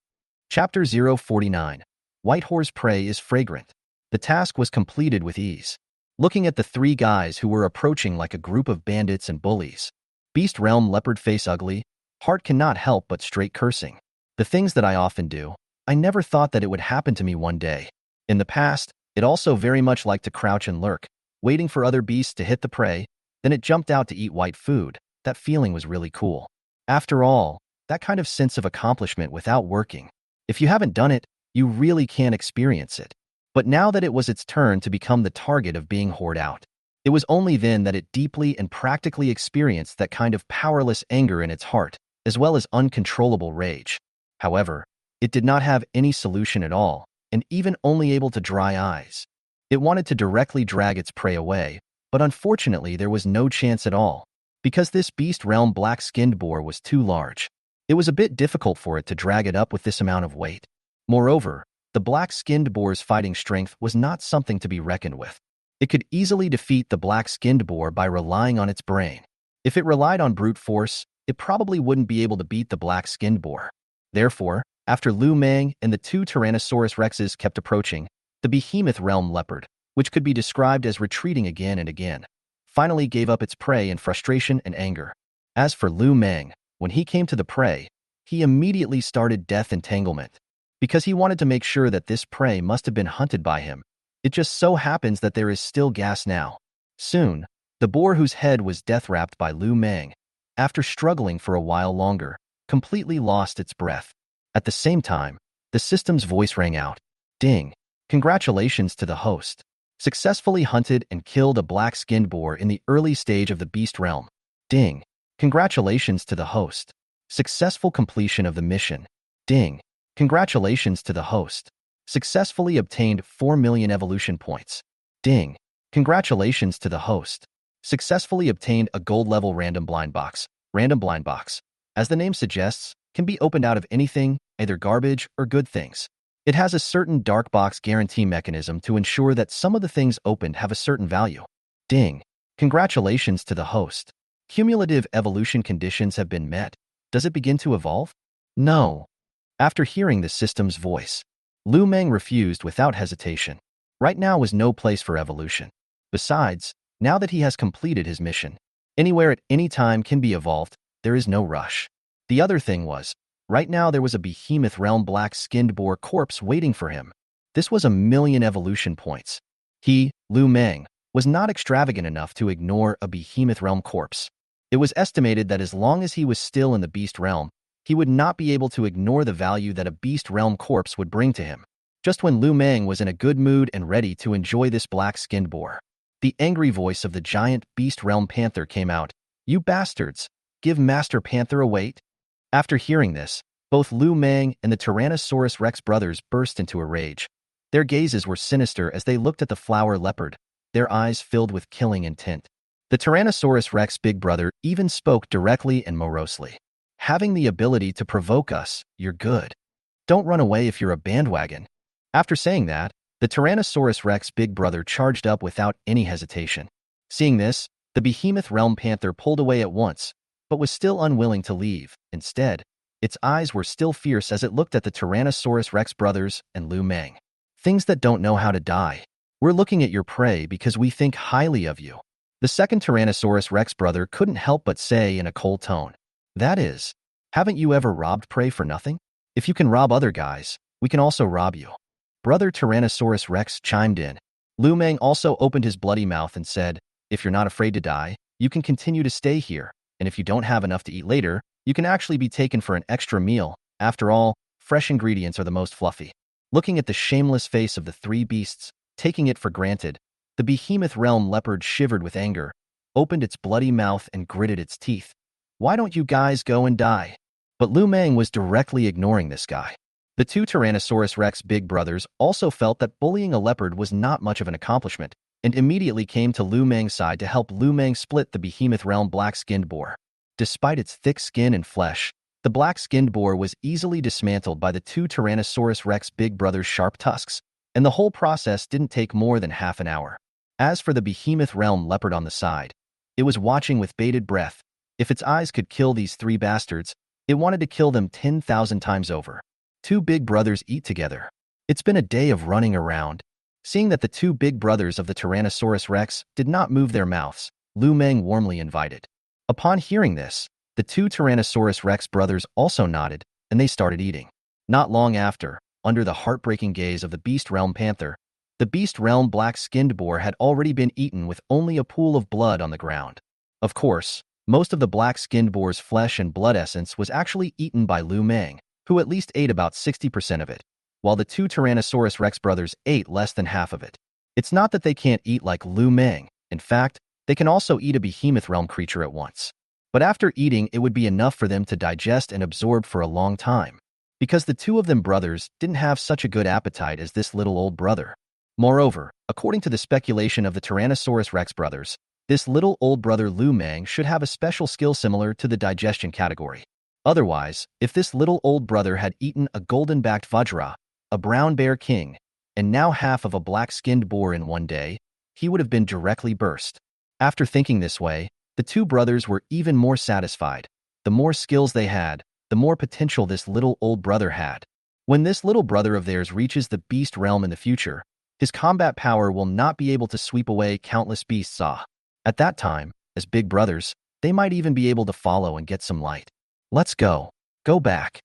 Chapter 049. Whitehorse Prey is Fragrant. The task was completed with ease. Looking at the three guys who were approaching like a group of bandits and bullies, Beast Realm Leopard Face Ugly, Heart cannot help but straight cursing. The things that I often do, I never thought that it would happen to me one day. In the past, it also very much liked to crouch and lurk, waiting for other beasts to hit the prey, then it jumped out to eat white food. That feeling was really cool. After all, that kind of sense of accomplishment without working. If you haven't done it, you really can't experience it. But now that it was its turn to become the target of being hoard out, it was only then that it deeply and practically experienced that kind of powerless anger in its heart, as well as uncontrollable rage. However, it did not have any solution at all, and even only able to dry eyes. It wanted to directly drag its prey away, but unfortunately there was no chance at all, because this beast realm black-skinned boar was too large. It was a bit difficult for it to drag it up with this amount of weight. Moreover, the black-skinned boar's fighting strength was not something to be reckoned with. It could easily defeat the black-skinned boar by relying on its brain. If it relied on brute force, it probably wouldn't be able to beat the black-skinned boar. Therefore, after Lu Meng and the two Tyrannosaurus Rexes kept approaching, the behemoth realm leopard, which could be described as retreating again and again, finally gave up its prey in frustration and anger. As for Lu Meng, when he came to the prey, he immediately started death entanglement. Because he wanted to make sure that this prey must have been hunted by him. It just so happens that there is still gas now. Soon, the boar whose head was death-wrapped by Lu Meng, after struggling for a while longer, completely lost its breath. At the same time, the system's voice rang out. Ding! Congratulations to the host. Successfully hunted and killed a black-skinned boar in the early stage of the beast realm. Ding! Congratulations to the host. Successful completion of the mission. Ding! Congratulations to the host. Successfully obtained 4 million evolution points. Ding! Congratulations to the host. Successfully obtained a gold-level random blind box. Random blind box, as the name suggests, can be opened out of anything, either garbage or good things. It has a certain dark box guarantee mechanism to ensure that some of the things opened have a certain value. Ding! Congratulations to the host. Cumulative evolution conditions have been met. Does it begin to evolve? No. After hearing the system's voice, Lu Meng refused without hesitation. Right now was no place for evolution. Besides, now that he has completed his mission, anywhere at any time can be evolved, there is no rush. The other thing was, right now there was a behemoth realm black-skinned boar corpse waiting for him. This was 1 million evolution points. He, Lu Meng, was not extravagant enough to ignore a behemoth realm corpse. It was estimated that as long as he was still in the beast realm, he would not be able to ignore the value that a beast realm corpse would bring to him. Just when Lu Meng was in a good mood and ready to enjoy this black-skinned boar, the angry voice of the giant beast realm panther came out. You bastards! Give Master Panther a wait? After hearing this, both Lu Meng and the Tyrannosaurus Rex brothers burst into a rage. Their gazes were sinister as they looked at the flower leopard, their eyes filled with killing intent. The Tyrannosaurus Rex big brother even spoke directly and morosely. Having the ability to provoke us, you're good. Don't run away if you're a bandwagon. After saying that, the Tyrannosaurus Rex big brother charged up without any hesitation. Seeing this, the behemoth realm panther pulled away at once, but was still unwilling to leave. Instead, its eyes were still fierce as it looked at the Tyrannosaurus Rex brothers and Lu Meng. Things that don't know how to die. We're looking at your prey because we think highly of you. The second Tyrannosaurus Rex brother couldn't help but say in a cold tone. That is, haven't you ever robbed prey for nothing? If you can rob other guys, we can also rob you. Brother Tyrannosaurus Rex chimed in. Lu Meng also opened his bloody mouth and said, if you're not afraid to die, you can continue to stay here, and if you don't have enough to eat later, you can actually be taken for an extra meal. After all, fresh ingredients are the most fluffy. Looking at the shameless face of the three beasts, taking it for granted, the behemoth realm leopard shivered with anger, opened its bloody mouth and gritted its teeth. Why don't you guys go and die? But Lu Meng was directly ignoring this guy. The two Tyrannosaurus Rex big brothers also felt that bullying a leopard was not much of an accomplishment, and immediately came to Lu Meng's side to help Lu Meng split the behemoth realm black-skinned boar. Despite its thick skin and flesh, the black-skinned boar was easily dismantled by the two Tyrannosaurus Rex big brothers' sharp tusks, and the whole process didn't take more than half an hour. As for the behemoth realm leopard on the side, it was watching with bated breath. If its eyes could kill these three bastards, It wanted to kill them 10,000 times over. Two big brothers eat together. It's been a day of running around. Seeing that the two big brothers of the Tyrannosaurus Rex did not move their mouths, Lu Meng warmly invited. Upon hearing this, the two Tyrannosaurus Rex brothers also nodded, and they started eating. Not long after, under the heartbreaking gaze of the Beast Realm Panther, the Beast Realm black-skinned boar had already been eaten with only a pool of blood on the ground. Of course, most of the black-skinned boar's flesh and blood essence was actually eaten by Lu Meng, who at least ate about 60% of it, while the two Tyrannosaurus Rex brothers ate less than half of it. It's not that they can't eat like Lu Meng. In fact, they can also eat a behemoth realm creature at once. But after eating, it would be enough for them to digest and absorb for a long time, because the two of them brothers didn't have such a good appetite as this little old brother. Moreover, according to the speculation of the Tyrannosaurus Rex brothers, this little old brother Lu Meng should have a special skill similar to the digestion category. Otherwise, if this little old brother had eaten a golden-backed vajra, a brown bear king, and now half of a black-skinned boar in one day, he would have been directly burst. After thinking this way, the two brothers were even more satisfied. The more skills they had, the more potential this little old brother had. When this little brother of theirs reaches the beast realm in the future, his combat power will not be able to sweep away countless beasts. At that time, as big brothers, they might even be able to follow and get some light. Let's go. Go back.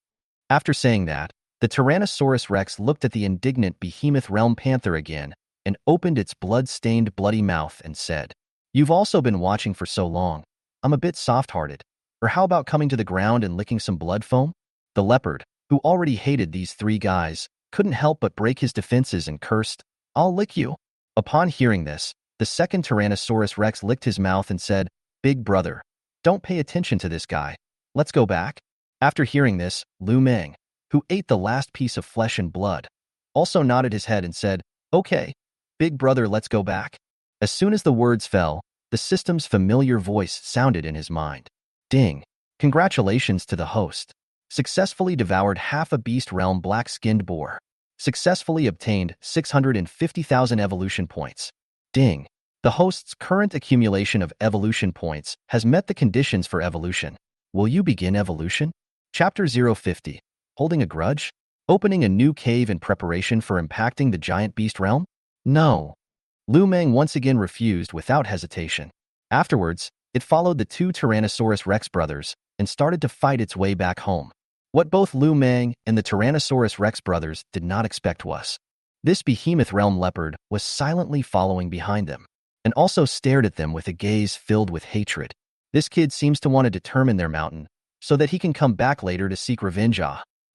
After saying that, the Tyrannosaurus Rex looked at the indignant Behemoth Realm Panther again and opened its blood-stained bloody mouth and said, "You've also been watching for so long. I'm a bit soft-hearted. Or how about coming to the ground and licking some blood foam?" The leopard, who already hated these three guys, couldn't help but break his defenses and cursed, "I'll lick you." Upon hearing this, the second Tyrannosaurus Rex licked his mouth and said, "Big brother, don't pay attention to this guy. Let's go back." After hearing this, Lu Meng, who ate the last piece of flesh and blood, also nodded his head and said, "Okay, big brother, let's go back." As soon as the words fell, the system's familiar voice sounded in his mind. "Ding. Congratulations to the host. Successfully devoured half a beast realm black-skinned boar. Successfully obtained 650,000 evolution points. Ding. The host's current accumulation of evolution points has met the conditions for evolution. Will you begin evolution?" Chapter 050. Holding a grudge? Opening a new cave in preparation for impacting the giant beast realm? No. Lu Meng once again refused without hesitation. Afterwards, it followed the two Tyrannosaurus Rex brothers and started to fight its way back home. What both Lu Meng and the Tyrannosaurus Rex brothers did not expect was this behemoth realm leopard was silently following behind them and also stared at them with a gaze filled with hatred. This kid seems to want to determine their mountain so that he can come back later to seek revenge.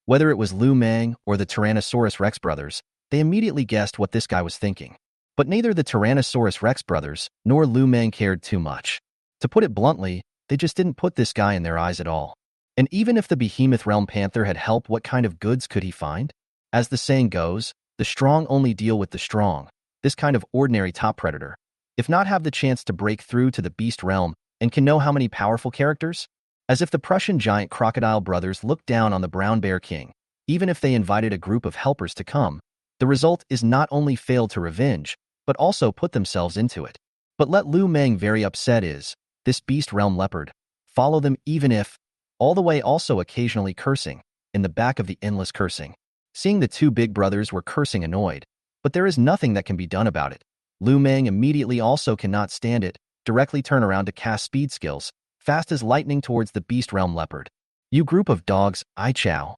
Whether it was Lu Meng or the Tyrannosaurus Rex brothers, they immediately guessed what this guy was thinking. But neither the Tyrannosaurus Rex brothers nor Lu Meng cared too much. To put it bluntly, they just didn't put this guy in their eyes at all. And even if the Behemoth Realm Panther had help, what kind of goods could he find? As the saying goes, the strong only deal with the strong. This kind of ordinary top predator, if not have the chance to break through to the beast realm and can know how many powerful characters? As if the Prussian giant crocodile brothers looked down on the brown bear king, even if they invited a group of helpers to come, the result is not only failed to revenge, but also put themselves into it. But let Lu Meng very upset is, this beast realm leopard, follow them even if, all the way also occasionally cursing, in the back of the endless cursing. Seeing the two big brothers were cursing annoyed, but there is nothing that can be done about it. Lu Meng immediately also cannot stand it, directly turn around to cast speed skills, fast as lightning towards the beast realm leopard. "You group of dogs, I chow."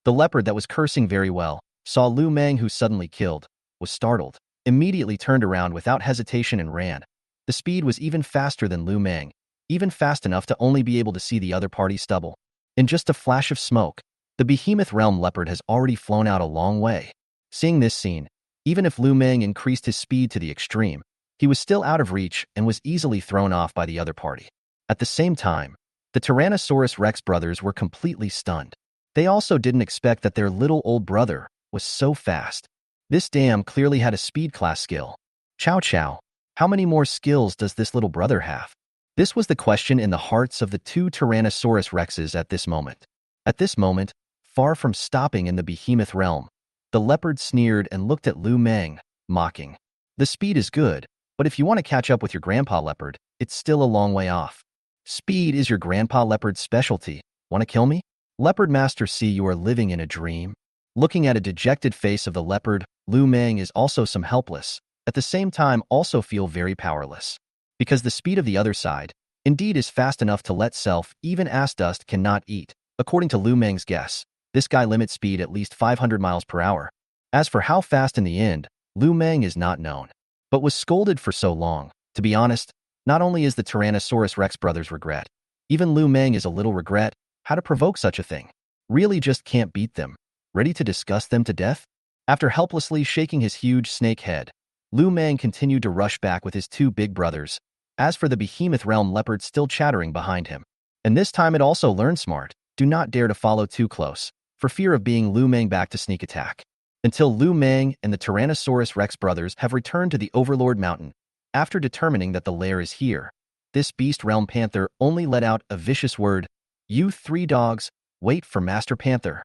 The leopard that was cursing very well, saw Lu Meng who suddenly killed, was startled, immediately turned around without hesitation and ran. The speed was even faster than Lu Meng, even fast enough to only be able to see the other party's stubble. In just a flash of smoke, the Behemoth Realm leopard has already flown out a long way. Seeing this scene, even if Lu Meng increased his speed to the extreme, he was still out of reach and was easily thrown off by the other party. At the same time, the Tyrannosaurus Rex brothers were completely stunned. They also didn't expect that their little old brother was so fast. This dam clearly had a speed class skill. Chow chow. How many more skills does this little brother have? This was the question in the hearts of the two Tyrannosaurus Rexes at this moment. At this moment, far from stopping in the Behemoth realm, the leopard sneered and looked at Lu Meng, mocking. "The speed is good, but if you want to catch up with your grandpa leopard, it's still a long way off." "Speed is your grandpa leopard's specialty. Want to kill me?" Leopard Master see you are living in a dream. Looking at a dejected face of the leopard, Lu Meng is also some helpless, at the same time also feel very powerless. Because the speed of the other side, indeed is fast enough to let self, even ass dust cannot eat. According to Lu Meng's guess, this guy limits speed at least 500 miles per hour. As for how fast in the end, Lu Meng is not known. But was scolded for so long. To be honest, not only is the Tyrannosaurus Rex brothers regret, even Lu Meng is a little regret how to provoke such a thing. Really just can't beat them. Ready to discuss them to death? After helplessly shaking his huge snake head, Lu Meng continued to rush back with his two big brothers. As for the behemoth realm leopard still chattering behind him. And this time it also learned smart. Do not dare to follow too close, for fear of being Lu Meng back to sneak attack. Until Lu Meng and the Tyrannosaurus Rex brothers have returned to the Overlord Mountain, after determining that the lair is here. This beast realm panther only let out a vicious word, "You three dogs, wait for Master Panther."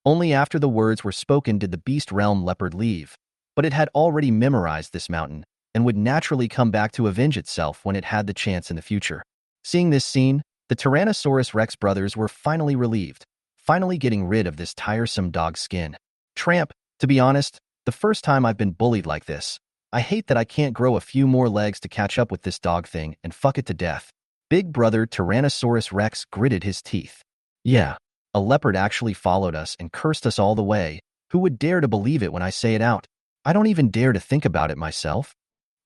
Only after the words were spoken did the beast realm leopard leave, but it had already memorized this mountain and would naturally come back to avenge itself when it had the chance in the future. Seeing this scene, the Tyrannosaurus Rex brothers were finally relieved, finally getting rid of this tiresome dog skin. Tramp, to be honest, the first time I've been bullied like this. I hate that I can't grow a few more legs to catch up with this dog thing and fuck it to death. Big brother Tyrannosaurus Rex gritted his teeth. Yeah, a leopard actually followed us and cursed us all the way. Who would dare to believe it when I say it out? I don't even dare to think about it myself.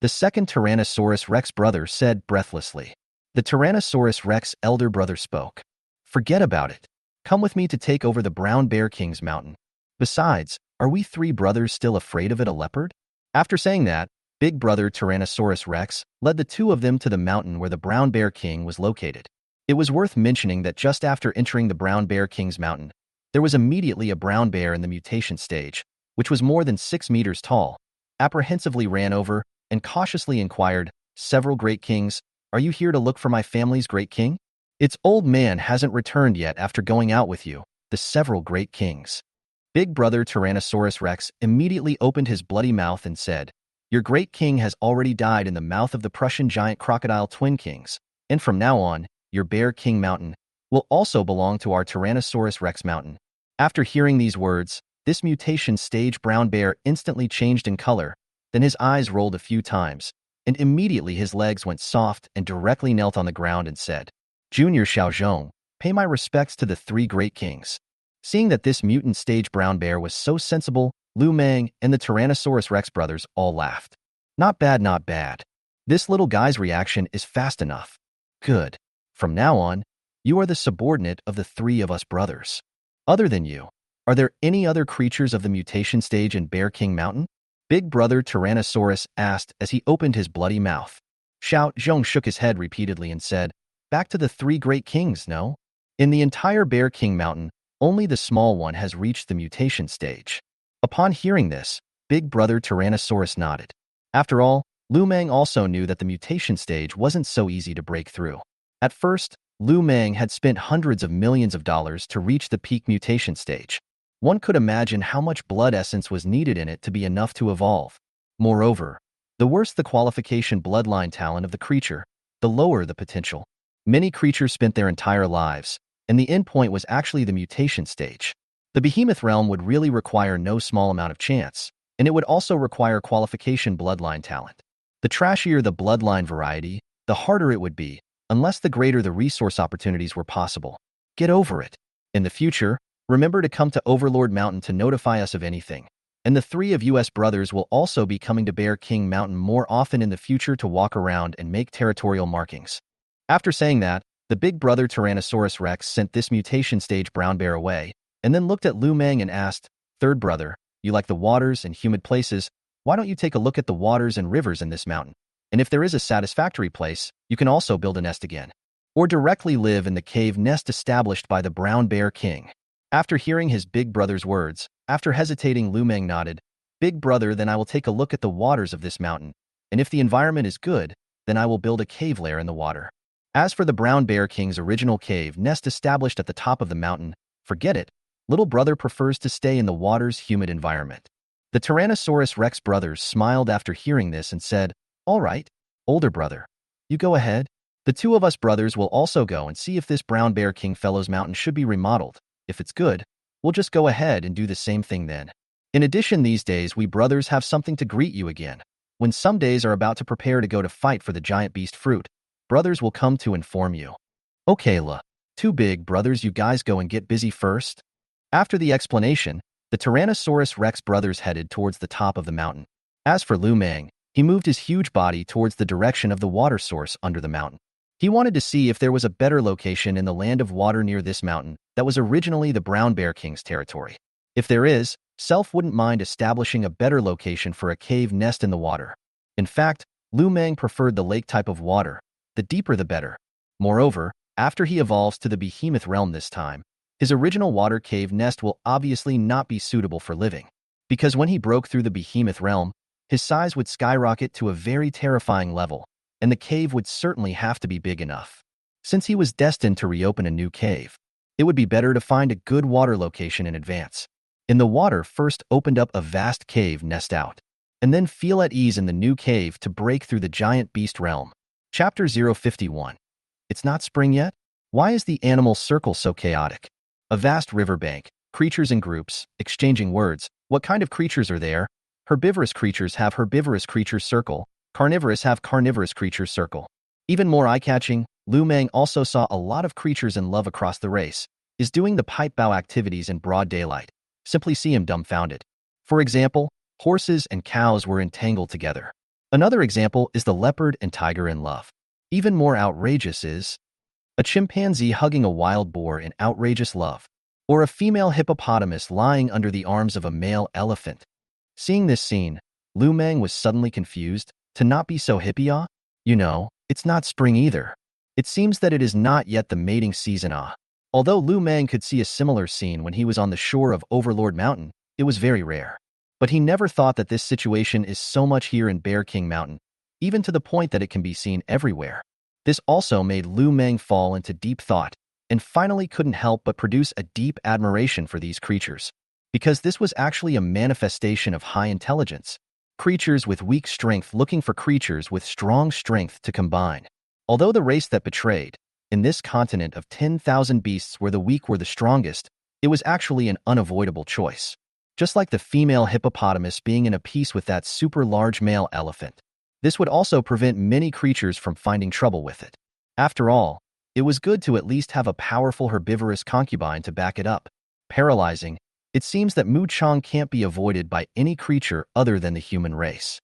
The second Tyrannosaurus Rex brother said breathlessly. The Tyrannosaurus Rex elder brother spoke. Forget about it. Come with me to take over the Brown Bear King's mountain. Besides, are we three brothers still afraid of it, a leopard? After saying that, big brother Tyrannosaurus Rex led the two of them to the mountain where the Brown Bear King was located. It was worth mentioning that just after entering the Brown Bear King's mountain, there was immediately a brown bear in the mutation stage, which was more than 6 meters tall, apprehensively ran over and cautiously inquired, "Several great kings, are you here to look for my family's great king?" Its old man hasn't returned yet after going out with you, the several great kings. Big brother Tyrannosaurus Rex immediately opened his bloody mouth and said, "Your great king has already died in the mouth of the Prussian giant crocodile twin kings, and from now on, your Bear King Mountain will also belong to our Tyrannosaurus Rex Mountain." After hearing these words, this mutation stage brown bear instantly changed in color, then his eyes rolled a few times, and immediately his legs went soft and directly knelt on the ground and said, "Junior Xiaozhong, pay my respects to the three great kings." Seeing that this mutant stage brown bear was so sensible, Lu Meng and the Tyrannosaurus Rex brothers all laughed. Not bad, not bad. This little guy's reaction is fast enough. Good. From now on, you are the subordinate of the three of us brothers. Other than you, are there any other creatures of the mutation stage in Bear King Mountain? Big brother Tyrannosaurus asked as he opened his bloody mouth. Xiao Zhong shook his head repeatedly and said, "Back to the three great kings, no? In the entire Bear King Mountain, only the small one has reached the mutation stage." Upon hearing this, big brother Tyrannosaurus nodded. After all, Lu Meng also knew that the mutation stage wasn't so easy to break through. At first, Lu Meng had spent hundreds of millions of dollars to reach the peak mutation stage. One could imagine how much blood essence was needed in it to be enough to evolve. Moreover, the worse the qualification bloodline talent of the creature, the lower the potential. Many creatures spent their entire lives, and the endpoint was actually the mutation stage. The behemoth realm would really require no small amount of chance, and it would also require qualification bloodline talent. The trashier the bloodline variety, the harder it would be, unless the greater the resource opportunities were possible. Get over it. In the future, remember to come to Overlord Mountain to notify us of anything, and the three of US brothers will also be coming to Bear King Mountain more often in the future to walk around and make territorial markings. After saying that, the big brother Tyrannosaurus Rex sent this mutation stage brown bear away, and then looked at Lu Meng and asked, "Third brother, you like the waters and humid places, why don't you take a look at the waters and rivers in this mountain? And if there is a satisfactory place, you can also build a nest again. Or directly live in the cave nest established by the Brown Bear King." After hearing his big brother's words, after hesitating, Lu Meng nodded, "Big brother, then I will take a look at the waters of this mountain, and if the environment is good, then I will build a cave lair in the water." As for the Brown Bear King's original cave nest established at the top of the mountain, forget it. Little brother prefers to stay in the water's humid environment. The Tyrannosaurus Rex brothers smiled after hearing this and said, "All right, older brother, you go ahead. The two of us brothers will also go and see if this Brown Bear King fellow's mountain should be remodeled. If it's good, we'll just go ahead and do the same thing then. In addition, these days, we brothers have something to greet you again. When some days are about to prepare to go to fight for the giant beast fruit, brothers will come to inform you. Okay, too big, brothers, you guys go and get busy first. After the explanation, the Tyrannosaurus Rex brothers headed towards the top of the mountain. As for Lu Meng, he moved his huge body towards the direction of the water source under the mountain. He wanted to see if there was a better location in the land of water near this mountain that was originally the Brown Bear King's territory. If there is, Self wouldn't mind establishing a better location for a cave nest in the water. In fact, Lu Meng preferred the lake type of water, the deeper the better. Moreover, after he evolves to the behemoth realm this time, his original water cave nest will obviously not be suitable for living, because when he broke through the behemoth realm, his size would skyrocket to a very terrifying level, and the cave would certainly have to be big enough. Since he was destined to reopen a new cave, it would be better to find a good water location in advance. In the water first opened up a vast cave nest out, and then feel at ease in the new cave to break through the giant beast realm. Chapter 051. It's not spring yet? Why is the animal circle so chaotic? A vast riverbank, creatures in groups, exchanging words. What kind of creatures are there? Herbivorous creatures have herbivorous creatures circle, carnivorous have carnivorous creatures circle. Even more eye-catching, Lu Meng also saw a lot of creatures in love across the race, is doing the pipe bow activities in broad daylight. Simply see him dumbfounded. For example, horses and cows were entangled together. Another example is the leopard and tiger in love. Even more outrageous is a chimpanzee hugging a wild boar in outrageous love, or a female hippopotamus lying under the arms of a male elephant. Seeing this scene, Lu Meng was suddenly confused. To not be so hippie, it's not spring either. It seems that it is not yet the mating season. Although Lu Meng could see a similar scene when he was on the shore of Overlord Mountain, it was very rare. But he never thought that this situation is so much here in Bear King Mountain, even to the point that it can be seen everywhere. This also made Lu Meng fall into deep thought, and finally couldn't help but produce a deep admiration for these creatures, because this was actually a manifestation of high intelligence. Creatures with weak strength looking for creatures with strong strength to combine. Although the race that betrayed, in this continent of 10,000 beasts where the weak were the strongest, it was actually an unavoidable choice. Just like the female hippopotamus being in a piece with that super large male elephant. This would also prevent many creatures from finding trouble with it. After all, it was good to at least have a powerful herbivorous concubine to back it up. Paralyzing, it seems that Mu Chang can't be avoided by any creature other than the human race.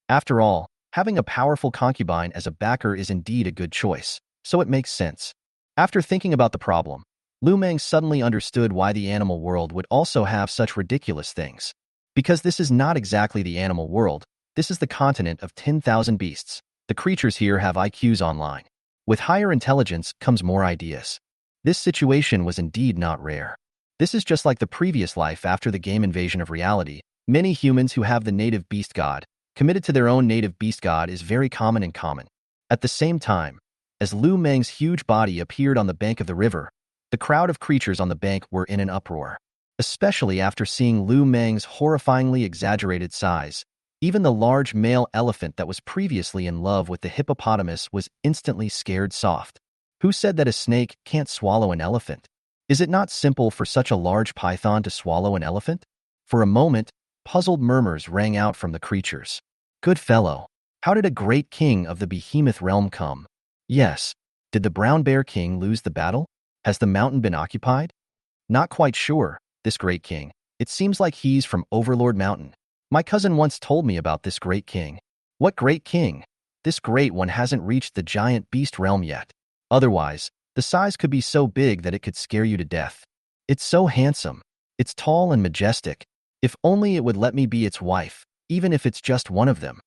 After all, having a powerful concubine as a backer is indeed a good choice, so it makes sense. After thinking about the problem, Lu Meng suddenly understood why the animal world would also have such ridiculous things. Because this is not exactly the animal world, this is the continent of 10,000 beasts. The creatures here have IQs online. With higher intelligence comes more ideas. This situation was indeed not rare. This is just like the previous life after the game Invasion of Reality. Many humans who have the native beast god, committed to their own native beast god is very common and common. At the same time, as Lu Meng's huge body appeared on the bank of the river, the crowd of creatures on the bank were in an uproar. Especially after seeing Lu Meng's horrifyingly exaggerated size, even the large male elephant that was previously in love with the hippopotamus was instantly scared soft. Who said that a snake can't swallow an elephant? Is it not simple for such a large python to swallow an elephant? For a moment, puzzled murmurs rang out from the creatures. Good fellow, how did a great king of the behemoth realm come? Yes, did the brown bear king lose the battle? Has the mountain been occupied? Not quite sure, this great king. It seems like he's from Overlord Mountain. My cousin once told me about this great king. What great king? This great one hasn't reached the giant beast realm yet. Otherwise, the size could be so big that it could scare you to death. It's so handsome. It's tall and majestic. If only it would let me be its wife, even if it's just one of them.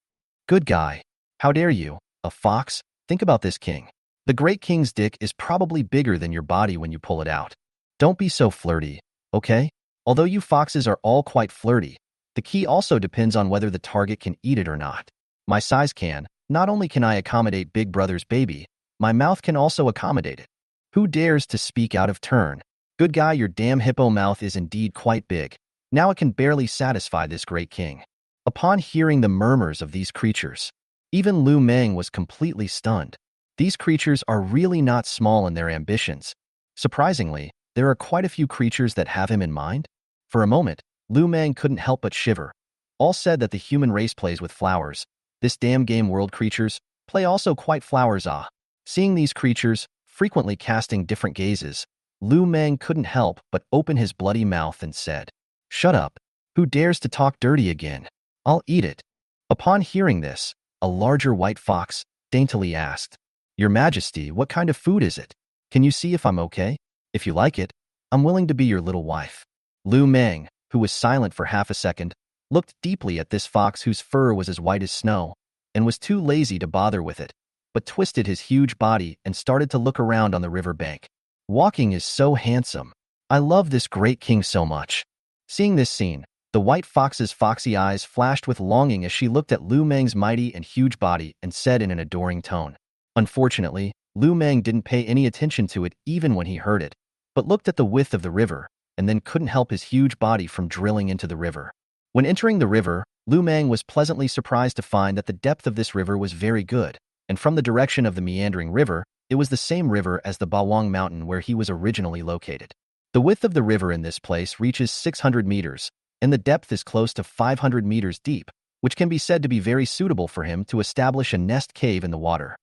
Good guy. How dare you, a fox? Think about this king. The great king's dick is probably bigger than your body when you pull it out. Don't be so flirty, okay? Although you foxes are all quite flirty, the key also depends on whether the target can eat it or not. My size can. Not only can I accommodate Big Brother's baby, my mouth can also accommodate it. Who dares to speak out of turn? Good guy, your damn hippo mouth is indeed quite big. Now it can barely satisfy this great king. Upon hearing the murmurs of these creatures, even Lu Meng was completely stunned. These creatures are really not small in their ambitions. Surprisingly, there are quite a few creatures that have him in mind? For a moment, Lu Meng couldn't help but shiver. All said that the human race plays with flowers. This damn game world creatures play also quite flowers ah. Seeing these creatures, frequently casting different gazes, Lu Meng couldn't help but open his bloody mouth and said, "Shut up. Who dares to talk dirty again? I'll eat it." Upon hearing this, a larger white fox daintily asked, "Your Majesty, what kind of food is it? Can you see if I'm okay? If you like it, I'm willing to be your little wife." Lu Meng, who was silent for half a second, looked deeply at this fox whose fur was as white as snow, and was too lazy to bother with it, but twisted his huge body and started to look around on the river bank. "Walking is so handsome. I love this great king so much." Seeing this scene, the white fox's foxy eyes flashed with longing as she looked at Lu Meng's mighty and huge body and said in an adoring tone. Unfortunately, Lu Meng didn't pay any attention to it even when he heard it, but looked at the width of the river and then couldn't help his huge body from drilling into the river. When entering the river, Lu Meng was pleasantly surprised to find that the depth of this river was very good, and from the direction of the meandering river, it was the same river as the Bawang mountain where he was originally located. The width of the river in this place reaches 600 meters, and the depth is close to 500 meters deep, which can be said to be very suitable for him to establish a nest cave in the water.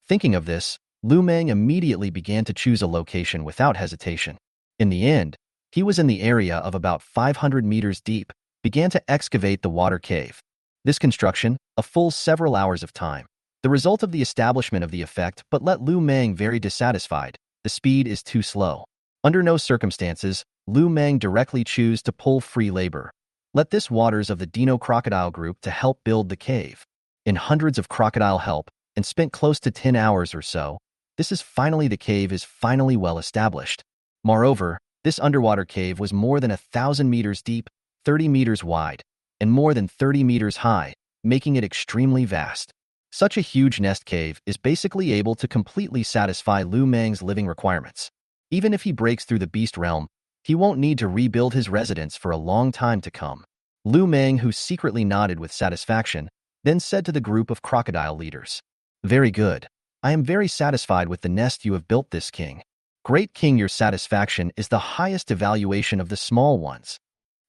Thinking of this, Lu Meng immediately began to choose a location without hesitation. In the end, he was in the area of about 500 meters deep, began to excavate the water cave. This construction, a full several hours of time, the result of the establishment of the effect but let Lu Meng very dissatisfied. The speed is too slow. Under no circumstances, Lu Meng directly choose to pull free labor. Let this waters of the Dino crocodile group to help build the cave. In hundreds of crocodile help, and spent close to 10 hours or so, the cave is finally well established. Moreover, this underwater cave was more than 1,000 meters deep, 30 meters wide, and more than 30 meters high, making it extremely vast. Such a huge nest cave is basically able to completely satisfy Lu Meng's living requirements. Even if he breaks through the beast realm, he won't need to rebuild his residence for a long time to come. Lu Meng, who secretly nodded with satisfaction, then said to the group of crocodile leaders, "Very good. I am very satisfied with the nest you have built this king. Great king, your satisfaction is the highest evaluation of the small ones."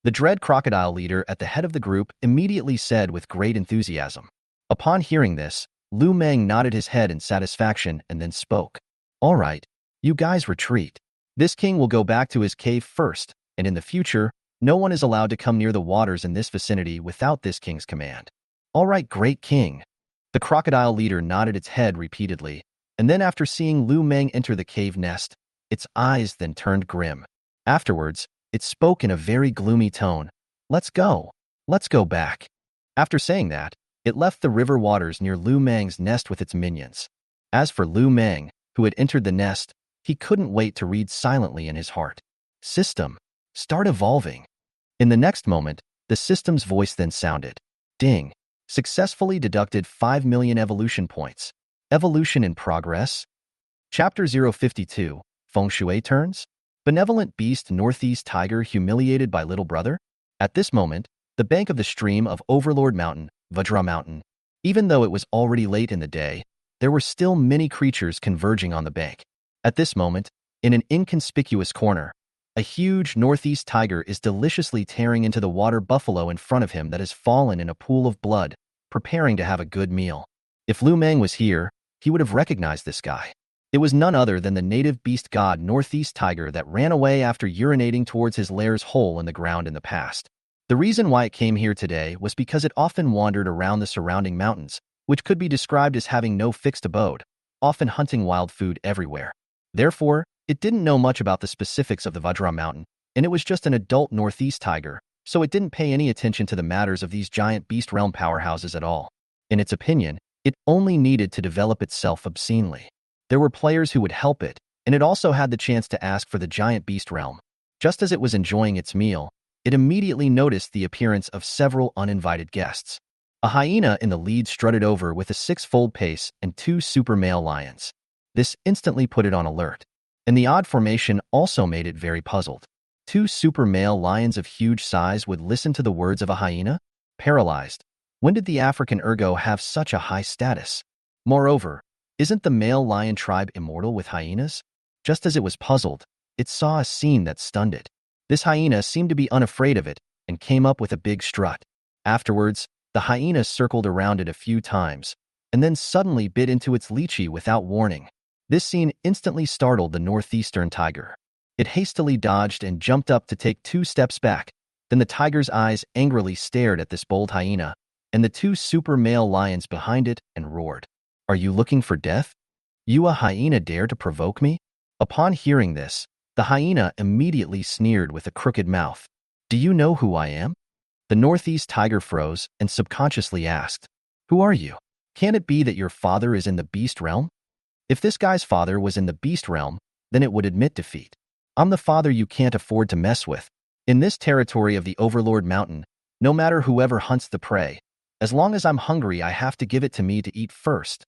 The dread crocodile leader at the head of the group immediately said with great enthusiasm. Upon hearing this, Lu Meng nodded his head in satisfaction and then spoke. "All right, you guys retreat. This king will go back to his cave first, and in the future, no one is allowed to come near the waters in this vicinity without this king's command." "All right, great king." The crocodile leader nodded its head repeatedly, and then after seeing Lu Meng enter the cave nest, its eyes then turned grim. Afterwards, it spoke in a very gloomy tone. Let's go back." After saying that, it left the river waters near Lu Meng's nest with its minions. As for Lu Meng, who had entered the nest, he couldn't wait to read silently in his heart. "System, start evolving." In the next moment, the system's voice then sounded. "Ding. Successfully deducted 5 million evolution points. Evolution in progress." Chapter 052, Feng Shui turns? Benevolent beast Northeast tiger humiliated by little brother? At this moment, the bank of the stream of Overlord Mountain, Vajra Mountain. Even though it was already late in the day, there were still many creatures converging on the bank. At this moment, in an inconspicuous corner, a huge Northeast tiger is deliciously tearing into the water buffalo in front of him that has fallen in a pool of blood, preparing to have a good meal. If Lu Meng was here, he would have recognized this guy. It was none other than the native beast god Northeast tiger that ran away after urinating towards his lair's hole in the ground in the past. The reason why it came here today was because it often wandered around the surrounding mountains, which could be described as having no fixed abode, often hunting wild food everywhere. Therefore, it didn't know much about the specifics of the Vajra mountain, and it was just an adult Northeast tiger, so it didn't pay any attention to the matters of these giant beast realm powerhouses at all. In its opinion, it only needed to develop itself obscenely. There were players who would help it, and it also had the chance to ask for the giant beast realm. Just as it was enjoying its meal, it immediately noticed the appearance of several uninvited guests. A hyena in the lead strutted over with a 6-fold pace and 2 super male lions. This instantly put it on alert, and the odd formation also made it very puzzled. 2 super male lions of huge size would listen to the words of a hyena? Paralyzed. When did the African ergo have such a high status? Moreover, isn't the male lion tribe immortal with hyenas? Just as it was puzzled, it saw a scene that stunned it. This hyena seemed to be unafraid of it and came up with a big strut. Afterwards, the hyena circled around it a few times and then suddenly bit into its lychee without warning. This scene instantly startled the northeastern tiger. It hastily dodged and jumped up to take 2 steps back. Then the tiger's eyes angrily stared at this bold hyena and the 2 super male lions behind it and roared, "Are you looking for death? You a hyena dare to provoke me?" Upon hearing this, the hyena immediately sneered with a crooked mouth. "Do you know who I am?" The northeast tiger froze and subconsciously asked, "Who are you? Can it be that your father is in the beast realm?" If this guy's father was in the beast realm, then it would admit defeat. "I'm the father you can't afford to mess with. In this territory of the Overlord Mountain, no matter whoever hunts the prey, as long as I'm hungry, I have to give it to me to eat first.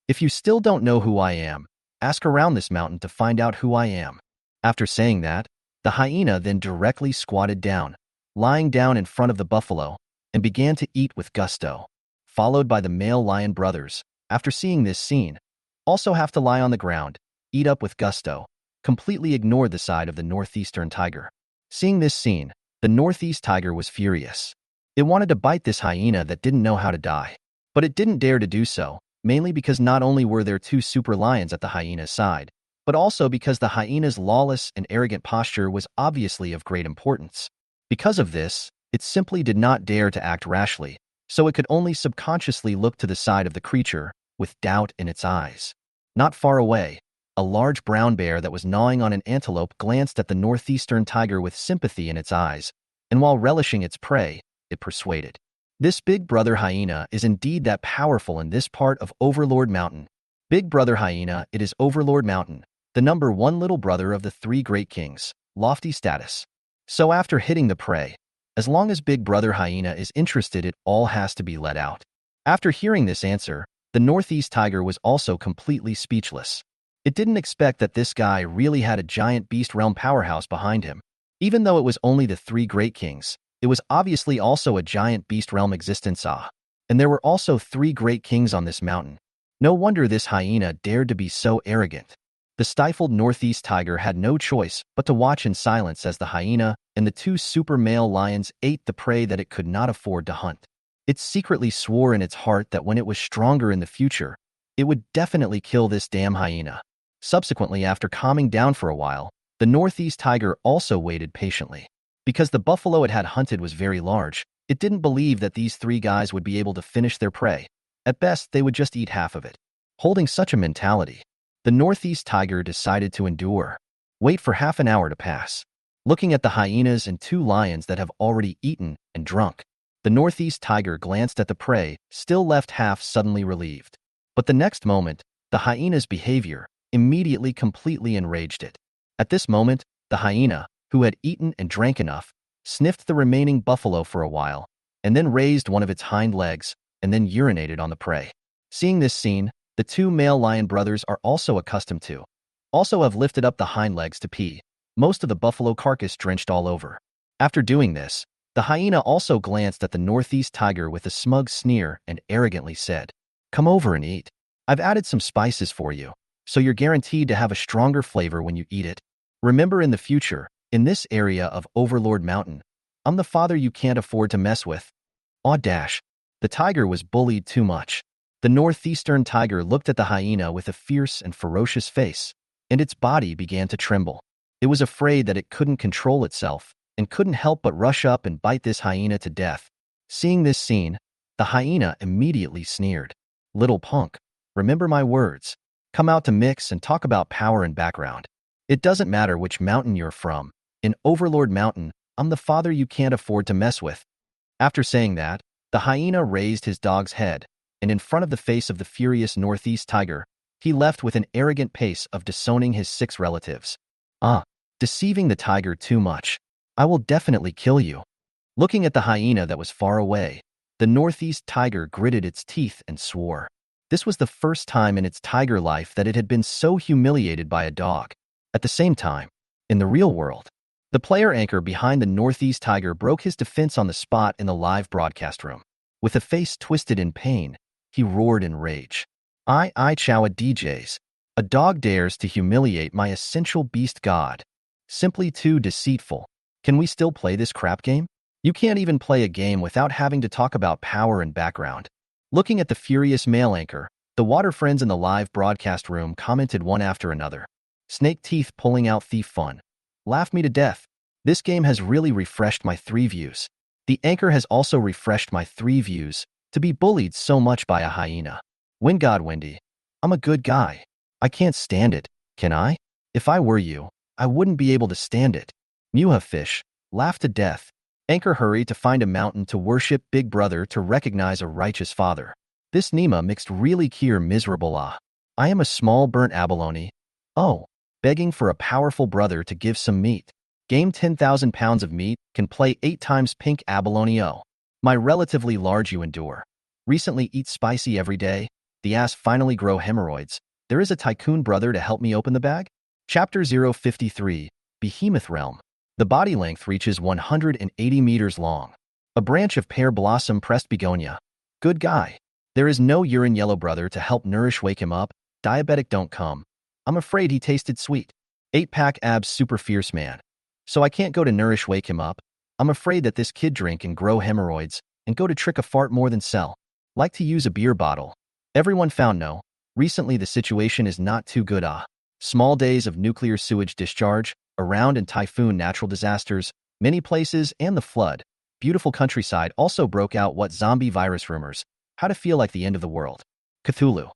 If you still don't know who I am, ask around this mountain to find out who I am." After saying that, the hyena then directly squatted down, lying down in front of the buffalo, and began to eat with gusto, followed by the male lion brothers. After seeing this scene, also have to lie on the ground, eat up with gusto, completely ignored the side of the northeastern tiger. Seeing this scene, the northeast tiger was furious. It wanted to bite this hyena that didn't know how to die, but it didn't dare to do so, mainly because not only were there 2 super lions at the hyena's side, but also because the hyena's lawless and arrogant posture was obviously of great importance. Because of this, it simply did not dare to act rashly, so it could only subconsciously look to the side of the creature with doubt in its eyes. Not far away, a large brown bear that was gnawing on an antelope glanced at the northeastern tiger with sympathy in its eyes, and while relishing its prey, it persuaded. This big brother hyena is indeed that powerful in this part of Overlord Mountain. Big brother hyena, it is Overlord Mountain, the number 1 little brother of the 3 great kings, lofty status. So after hitting the prey, as long as big brother hyena is interested, it all has to be let out. After hearing this answer, the northeast tiger was also completely speechless. It didn't expect that this guy really had a giant beast realm powerhouse behind him. Even though it was only the 3 great kings, it was obviously also a giant beast realm existence. And there were also 3 great kings on this mountain. No wonder this hyena dared to be so arrogant. The stifled northeast tiger had no choice but to watch in silence as the hyena and the 2 super male lions ate the prey that it could not afford to hunt. It secretly swore in its heart that when it was stronger in the future, it would definitely kill this damn hyena. Subsequently, after calming down for a while, the northeast tiger also waited patiently. Because the buffalo it had hunted was very large, it didn't believe that these 3 guys would be able to finish their prey. At best, they would just eat half of it. Holding such a mentality, the northeast tiger decided to endure. Wait for half an hour to pass. Looking at the hyenas and 2 lions that have already eaten and drunk, the northeast tiger glanced at the prey, still left half suddenly relieved. But the next moment, the hyena's behavior immediately completely enraged it. At this moment, the hyena, who had eaten and drank enough, sniffed the remaining buffalo for a while, and then raised one of its hind legs, and then urinated on the prey. Seeing this scene, the 2 male lion brothers are also accustomed to, also have lifted up the hind legs to pee, most of the buffalo carcass drenched all over. After doing this, the hyena also glanced at the northeast tiger with a smug sneer and arrogantly said, "Come over and eat. I've added some spices for you, so you're guaranteed to have a stronger flavor when you eat it. Remember, in the future, in this area of Overlord Mountain, I'm the father you can't afford to mess with." Aw dash. The tiger was bullied too much. The northeastern tiger looked at the hyena with a fierce and ferocious face, and its body began to tremble. It was afraid that it couldn't control itself and couldn't help but rush up and bite this hyena to death. Seeing this scene, the hyena immediately sneered. "Little punk, remember my words. Come out to mix and talk about power and background. It doesn't matter which mountain you're from. In Overlord Mountain, I'm the father you can't afford to mess with." After saying that, the hyena raised his dog's head, and in front of the face of the furious northeast tiger, he left with an arrogant pace of disowning his 6 relatives. Deceiving the tiger too much. I will definitely kill you." Looking at the hyena that was far away, the northeast tiger gritted its teeth and swore. This was the first time in its tiger life that it had been so humiliated by a dog. At the same time, in the real world, the player anchor behind the northeast tiger broke his defense on the spot in the live broadcast room. With a face twisted in pain, he roared in rage. I chow a DJs. A dog dares to humiliate my essential beast god. Simply too deceitful. Can we still play this crap game? You can't even play a game without having to talk about power and background. Looking at the furious male anchor, the water friends in the live broadcast room commented one after another. Snake teeth pulling out thief fun. Laugh me to death. This game has really refreshed my 3 views. The anchor has also refreshed my 3 views to be bullied so much by a hyena. Wind God Wendy. I'm a good guy. I can't stand it, can I? If I were you, I wouldn't be able to stand it. Muha fish. Laugh to death. Anchor hurry to find a mountain to worship Big Brother to recognize a righteous father. This Nima mixed really kier miserable ah. I am a small burnt abalone. Oh. Begging for a powerful brother to give some meat. Game 10,000 pounds of meat can play 8 times pink abalone oh. My relatively large you endure. Recently eat spicy every day. The ass finally grow hemorrhoids. There is a tycoon brother to help me open the bag? Chapter 053, Behemoth Realm. The body length reaches 180 meters long. A branch of pear blossom pressed begonia. Good guy. There is no urine yellow brother to help nourish wake him up. Diabetic don't come. I'm afraid he tasted sweet. 8-pack abs super fierce man. So I can't go to nourish wake him up. I'm afraid that this kid drink and grow hemorrhoids and go to trick a fart more than sell. Like to use a beer bottle. Everyone found no. Recently the situation is not too good ah. Small days of nuclear sewage discharge, around and typhoon natural disasters, many places and the flood. Beautiful countryside also broke out what zombie virus rumors. How to feel like the end of the world. Cthulhu.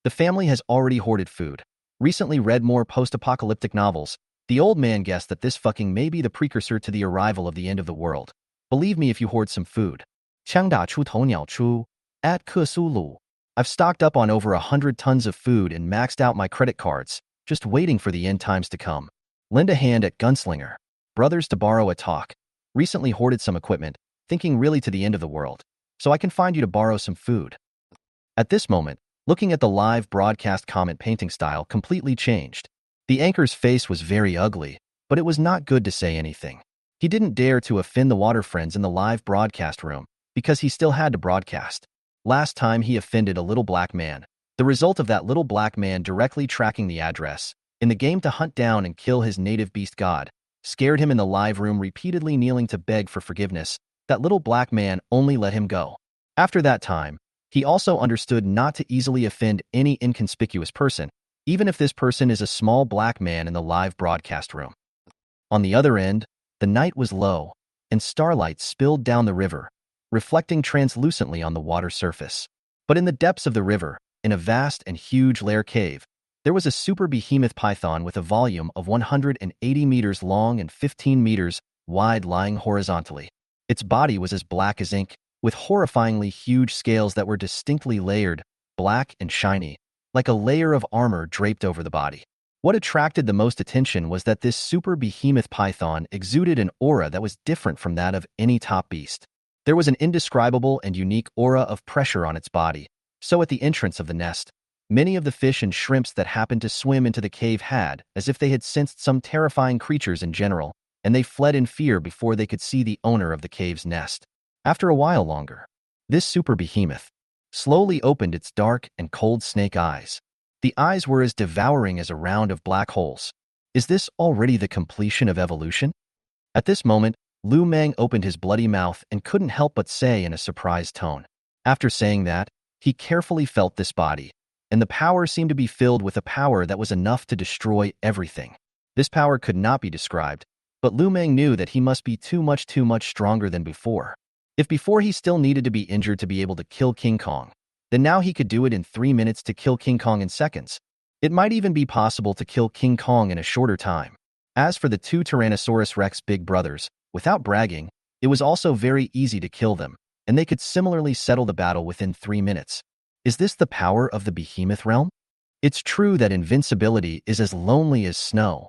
The family has already hoarded food. Recently read more post-apocalyptic novels. The old man guessed that this fucking may be the precursor to the arrival of the end of the world. Believe me if you hoard some food. 枪打出头鸟出 at Cthulhu. I've stocked up on over 100 tons of food and maxed out my credit cards, just waiting for the end times to come. Lend a hand at Gunslinger. Brothers to borrow a talk. Recently hoarded some equipment, thinking really to the end of the world. So I can find you to borrow some food. At this moment, looking at the live broadcast comment painting style completely changed. The anchor's face was very ugly, but it was not good to say anything. He didn't dare to offend the water friends in the live broadcast room, because he still had to broadcast. Last time he offended a little black man. The result of that little black man directly tracking the address, in the game to hunt down and kill his native beast god, scared him in the live room repeatedly kneeling to beg for forgiveness. That little black man only let him go. After that time, he also understood not to easily offend any inconspicuous person, even if this person is a small black man in the live broadcast room. On the other end, the night was low, and starlight spilled down the river, reflecting translucently on the water surface. But in the depths of the river, in a vast and huge lair cave, there was a super behemoth python with a volume of 180 meters long and 15 meters wide lying horizontally. Its body was as black as ink, with horrifyingly huge scales that were distinctly layered, black and shiny, like a layer of armor draped over the body. What attracted the most attention was that this super behemoth python exuded an aura that was different from that of any top beast. There was an indescribable and unique aura of pressure on its body. So at the entrance of the nest, many of the fish and shrimps that happened to swim into the cave had, as if they had sensed some terrifying creatures in general, and they fled in fear before they could see the owner of the cave's nest. After a while longer, this super behemoth slowly opened its dark and cold snake eyes. The eyes were as devouring as a round of black holes. Is this already the completion of evolution? At this moment, Lu Meng opened his bloody mouth and couldn't help but say in a surprised tone. After saying that, he carefully felt this body, and the power seemed to be filled with a power that was enough to destroy everything. This power could not be described, but Lu Meng knew that he must be too much stronger than before. If before he still needed to be injured to be able to kill King Kong, then now he could do it in 3 minutes to kill King Kong in seconds. It might even be possible to kill King Kong in a shorter time. As for the 2 Tyrannosaurus Rex big brothers, without bragging, it was also very easy to kill them, and they could similarly settle the battle within 3 minutes. Is this the power of the behemoth realm? It's true that invincibility is as lonely as snow.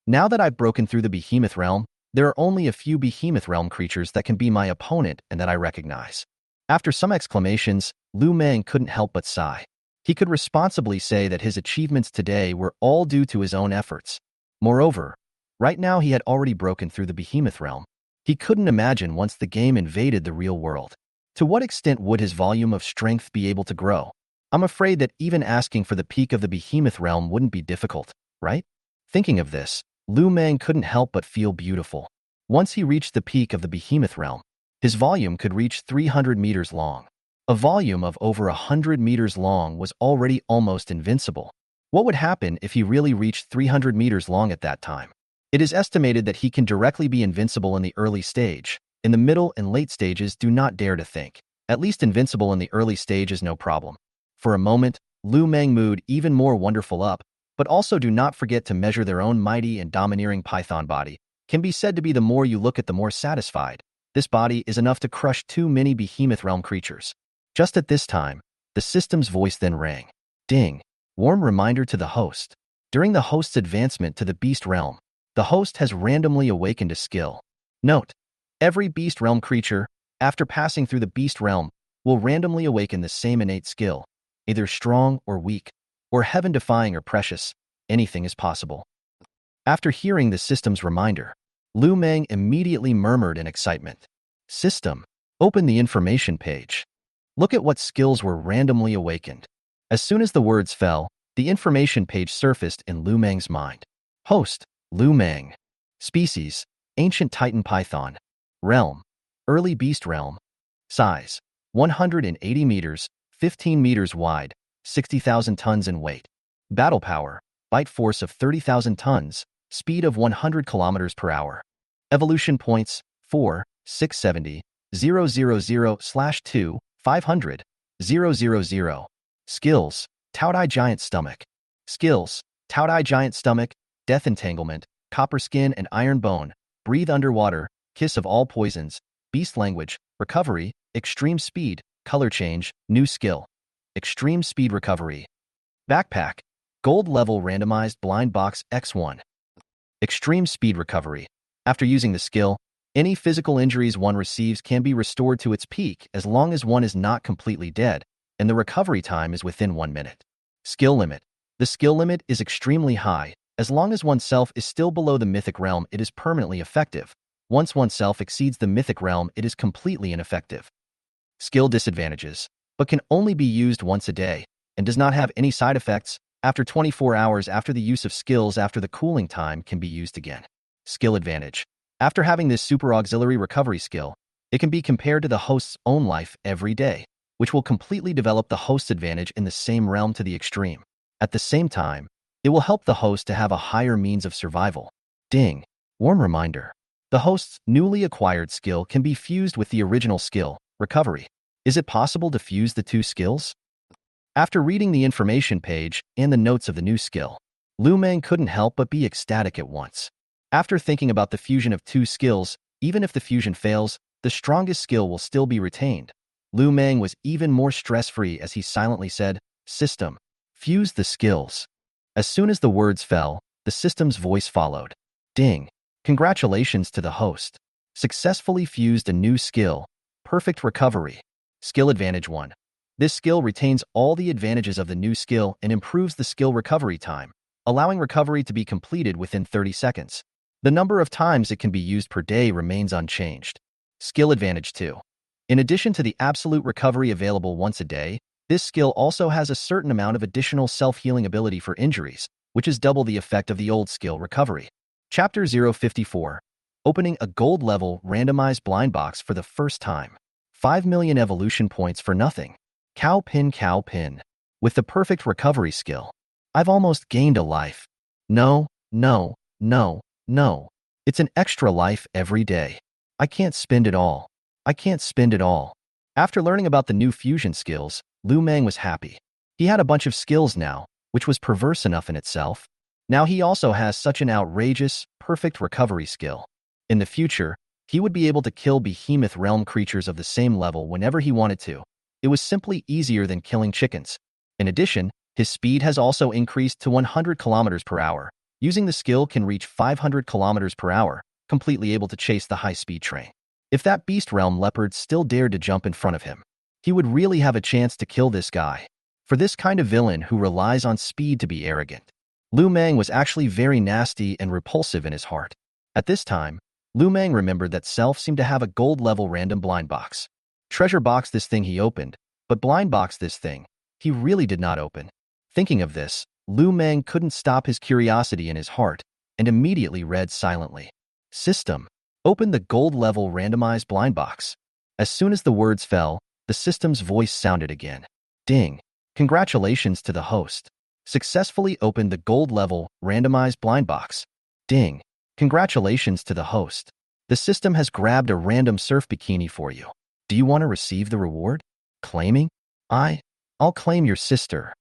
Now that I've broken through the behemoth realm, there are only a few behemoth realm creatures that can be my opponent and that I recognize. After some exclamations, Lu Meng couldn't help but sigh. He could responsibly say that his achievements today were all due to his own efforts. Moreover, right now he had already broken through the behemoth realm. He couldn't imagine once the game invaded the real world. To what extent would his volume of strength be able to grow? I'm afraid that even asking for the peak of the behemoth realm wouldn't be difficult, right? Thinking of this, Lu Meng couldn't help but feel beautiful. Once he reached the peak of the behemoth realm, his volume could reach 300 meters long. A volume of over 100 meters long was already almost invincible. What would happen if he really reached 300 meters long at that time? It is estimated that he can directly be invincible in the early stage. In the middle and late stages, do not dare to think. At least invincible in the early stage is no problem. For a moment, Lu Meng mood even more wonderful up, but also do not forget to measure their own mighty and domineering python body. Can be said to be the more you look at the more satisfied. This body is enough to crush too many behemoth realm creatures. Just at this time, the system's voice then rang. Ding. Warm reminder to the host. During the host's advancement to the beast realm, the host has randomly awakened a skill. Note, every beast realm creature, after passing through the beast realm, will randomly awaken the same innate skill, either strong or weak, or heaven-defying or precious. Anything is possible. After hearing the system's reminder, Lu Meng immediately murmured in excitement. System, open the information page. Look at what skills were randomly awakened. As soon as the words fell, the information page surfaced in Lu Meng's mind. Host, Lu Meng. Species, ancient titan python. Realm, early beast realm. Size, 180 meters, 15 meters wide, 60,000 tons in weight. Battle power, bite force of 30,000 tons, speed of 100 kilometers per hour. Evolution points, 4, 670, 000/2, 500, 000. Skills, Taodai Giant Stomach. Skills, Taodai Giant Stomach, Death Entanglement, Copper Skin and Iron Bone, Breathe Underwater, Kiss of All Poisons, Beast Language, Recovery, Extreme Speed, Color Change, New Skill. Extreme Speed Recovery. Backpack, Gold Level Randomized Blind Box X1. Extreme Speed Recovery. After using the skill, any physical injuries one receives can be restored to its peak as long as one is not completely dead, and the recovery time is within 1 minute. Skill Limit. The skill limit is extremely high. As long as oneself is still below the mythic realm, it is permanently effective. Once oneself exceeds the mythic realm, it is completely ineffective. Skill disadvantages, but can only be used once a day, and does not have any side effects. After 24 hours after the use of skills, after the cooling time, can be used again. Skill advantage. After having this super auxiliary recovery skill, it can be compared to the host's own life every day, which will completely develop the host's advantage in the same realm to the extreme. At the same time, it will help the host to have a higher means of survival. Ding. Warm reminder. The host's newly acquired skill can be fused with the original skill, recovery. Is it possible to fuse the two skills? After reading the information page and the notes of the new skill, Lu Meng couldn't help but be ecstatic at once. After thinking about the fusion of two skills, even if the fusion fails, the strongest skill will still be retained. Lu Meng was even more stress-free as he silently said, System, fuse the skills. As soon as the words fell, the system's voice followed. Ding. Congratulations to the host. Successfully fused a new skill. Perfect recovery. Skill Advantage 1. This skill retains all the advantages of the new skill and improves the skill recovery time, allowing recovery to be completed within 30 seconds. The number of times it can be used per day remains unchanged. Skill Advantage 2. In addition to the absolute recovery available once a day, this skill also has a certain amount of additional self-healing ability for injuries, which is double the effect of the old skill recovery. Chapter 054. Opening a gold-level randomized blind box for the first time. 5 million evolution points for nothing. Cow pin. With the perfect recovery skill, I've almost gained a life. No. It's an extra life every day. I can't spend it all. After learning about the new fusion skills, Lu Meng was happy. He had a bunch of skills now, which was perverse enough in itself. Now he also has such an outrageous, perfect recovery skill. In the future, he would be able to kill behemoth realm creatures of the same level whenever he wanted to. It was simply easier than killing chickens. In addition, his speed has also increased to 100 kilometers per hour. Using the skill can reach 500 kilometers per hour, completely able to chase the high-speed train. If that beast realm leopard still dared to jump in front of him, he would really have a chance to kill this guy. For this kind of villain who relies on speed to be arrogant, Lu Meng was actually very nasty and repulsive in his heart. At this time, Lu Meng remembered that self seemed to have a gold-level random blind box. Treasure box this thing he opened, but blind box this thing he really did not open. Thinking of this, Lu Meng couldn't stop his curiosity in his heart. and immediately read silently. System. Open the gold-level randomized blind box. As soon as the words fell, the system's voice sounded again. Ding. Congratulations to the host. Successfully opened the gold-level randomized blind box. Ding. Congratulations to the host. The system has grabbed a random surf bikini for you. Do you want to receive the reward? Claiming? I'll claim your sister.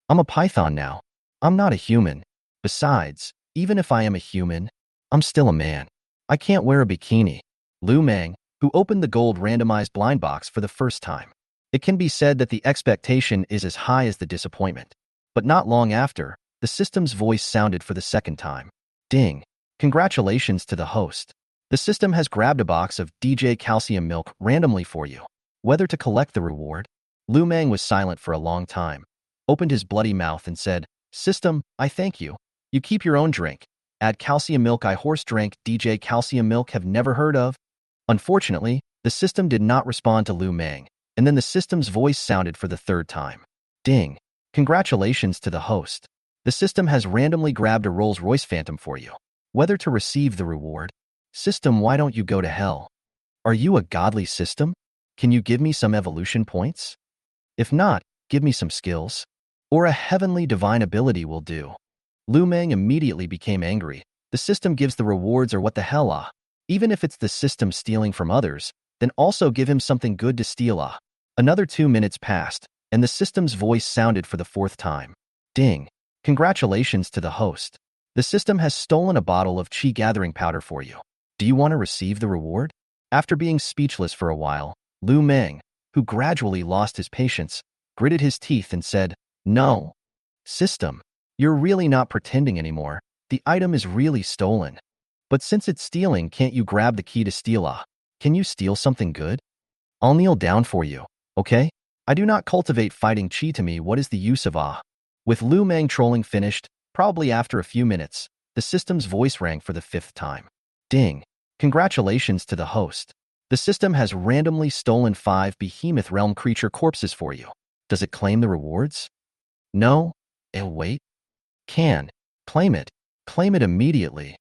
I'm a python now. I'm not a human. Besides, even if I am a human, I'm still a man. I can't wear a bikini. Lu Meng, who opened the gold randomized blind box for the first time. It can be said that the expectation is as high as the disappointment. But not long after, the system's voice sounded for the second time. Ding. Congratulations to the host. The system has grabbed a box of DJ calcium milk randomly for you. Whether to collect the reward? Lu Meng was silent for a long time, opened his bloody mouth and said, System, I thank you. You keep your own drink. Add calcium milk. I horse drank DJ calcium milk have never heard of. Unfortunately, the system did not respond to Lu Meng, and then the system's voice sounded for the third time. Ding. Congratulations to the host. The system has randomly grabbed a Rolls-Royce Phantom for you. Whether to receive the reward? System, why don't you go to hell? Are you a godly system? Can you give me some evolution points? If not, give me some skills. Or a heavenly divine ability will do. Lu Meng immediately became angry. The system gives the rewards or what the hell ah? Even if it's the system stealing from others, then also give him something good to steal ah. Another 2 minutes passed, and the system's voice sounded for the fourth time. Ding. Congratulations to the host. The system has stolen a bottle of chi gathering powder for you. Do you want to receive the reward? After being speechless for a while, Lu Meng, who gradually lost his patience, gritted his teeth and said, No. System, you're really not pretending anymore. The item is really stolen. But since it's stealing, can't you grab the key to steal ah? Can you steal something good? I'll kneel down for you, okay? I do not cultivate fighting chi to me. What is the use of ah? With Lu Meng trolling finished, probably after a few minutes, the system's voice rang for the fifth time. Ding. Congratulations to the host. The system has randomly stolen 5 behemoth realm creature corpses for you. Does it claim the rewards? No? Wait. Can. Claim it. Claim it immediately.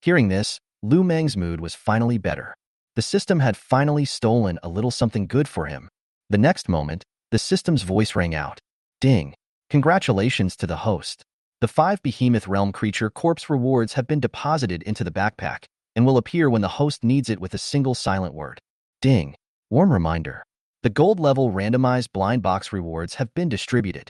Hearing this, Lu Meng's mood was finally better. The system had finally stolen a little something good for him. The next moment, the system's voice rang out. Ding. Congratulations to the host. The 5 behemoth realm creature corpse rewards have been deposited into the backpack and will appear when the host needs it with a single silent word. Ding. Warm reminder. The gold-level randomized blind box rewards have been distributed.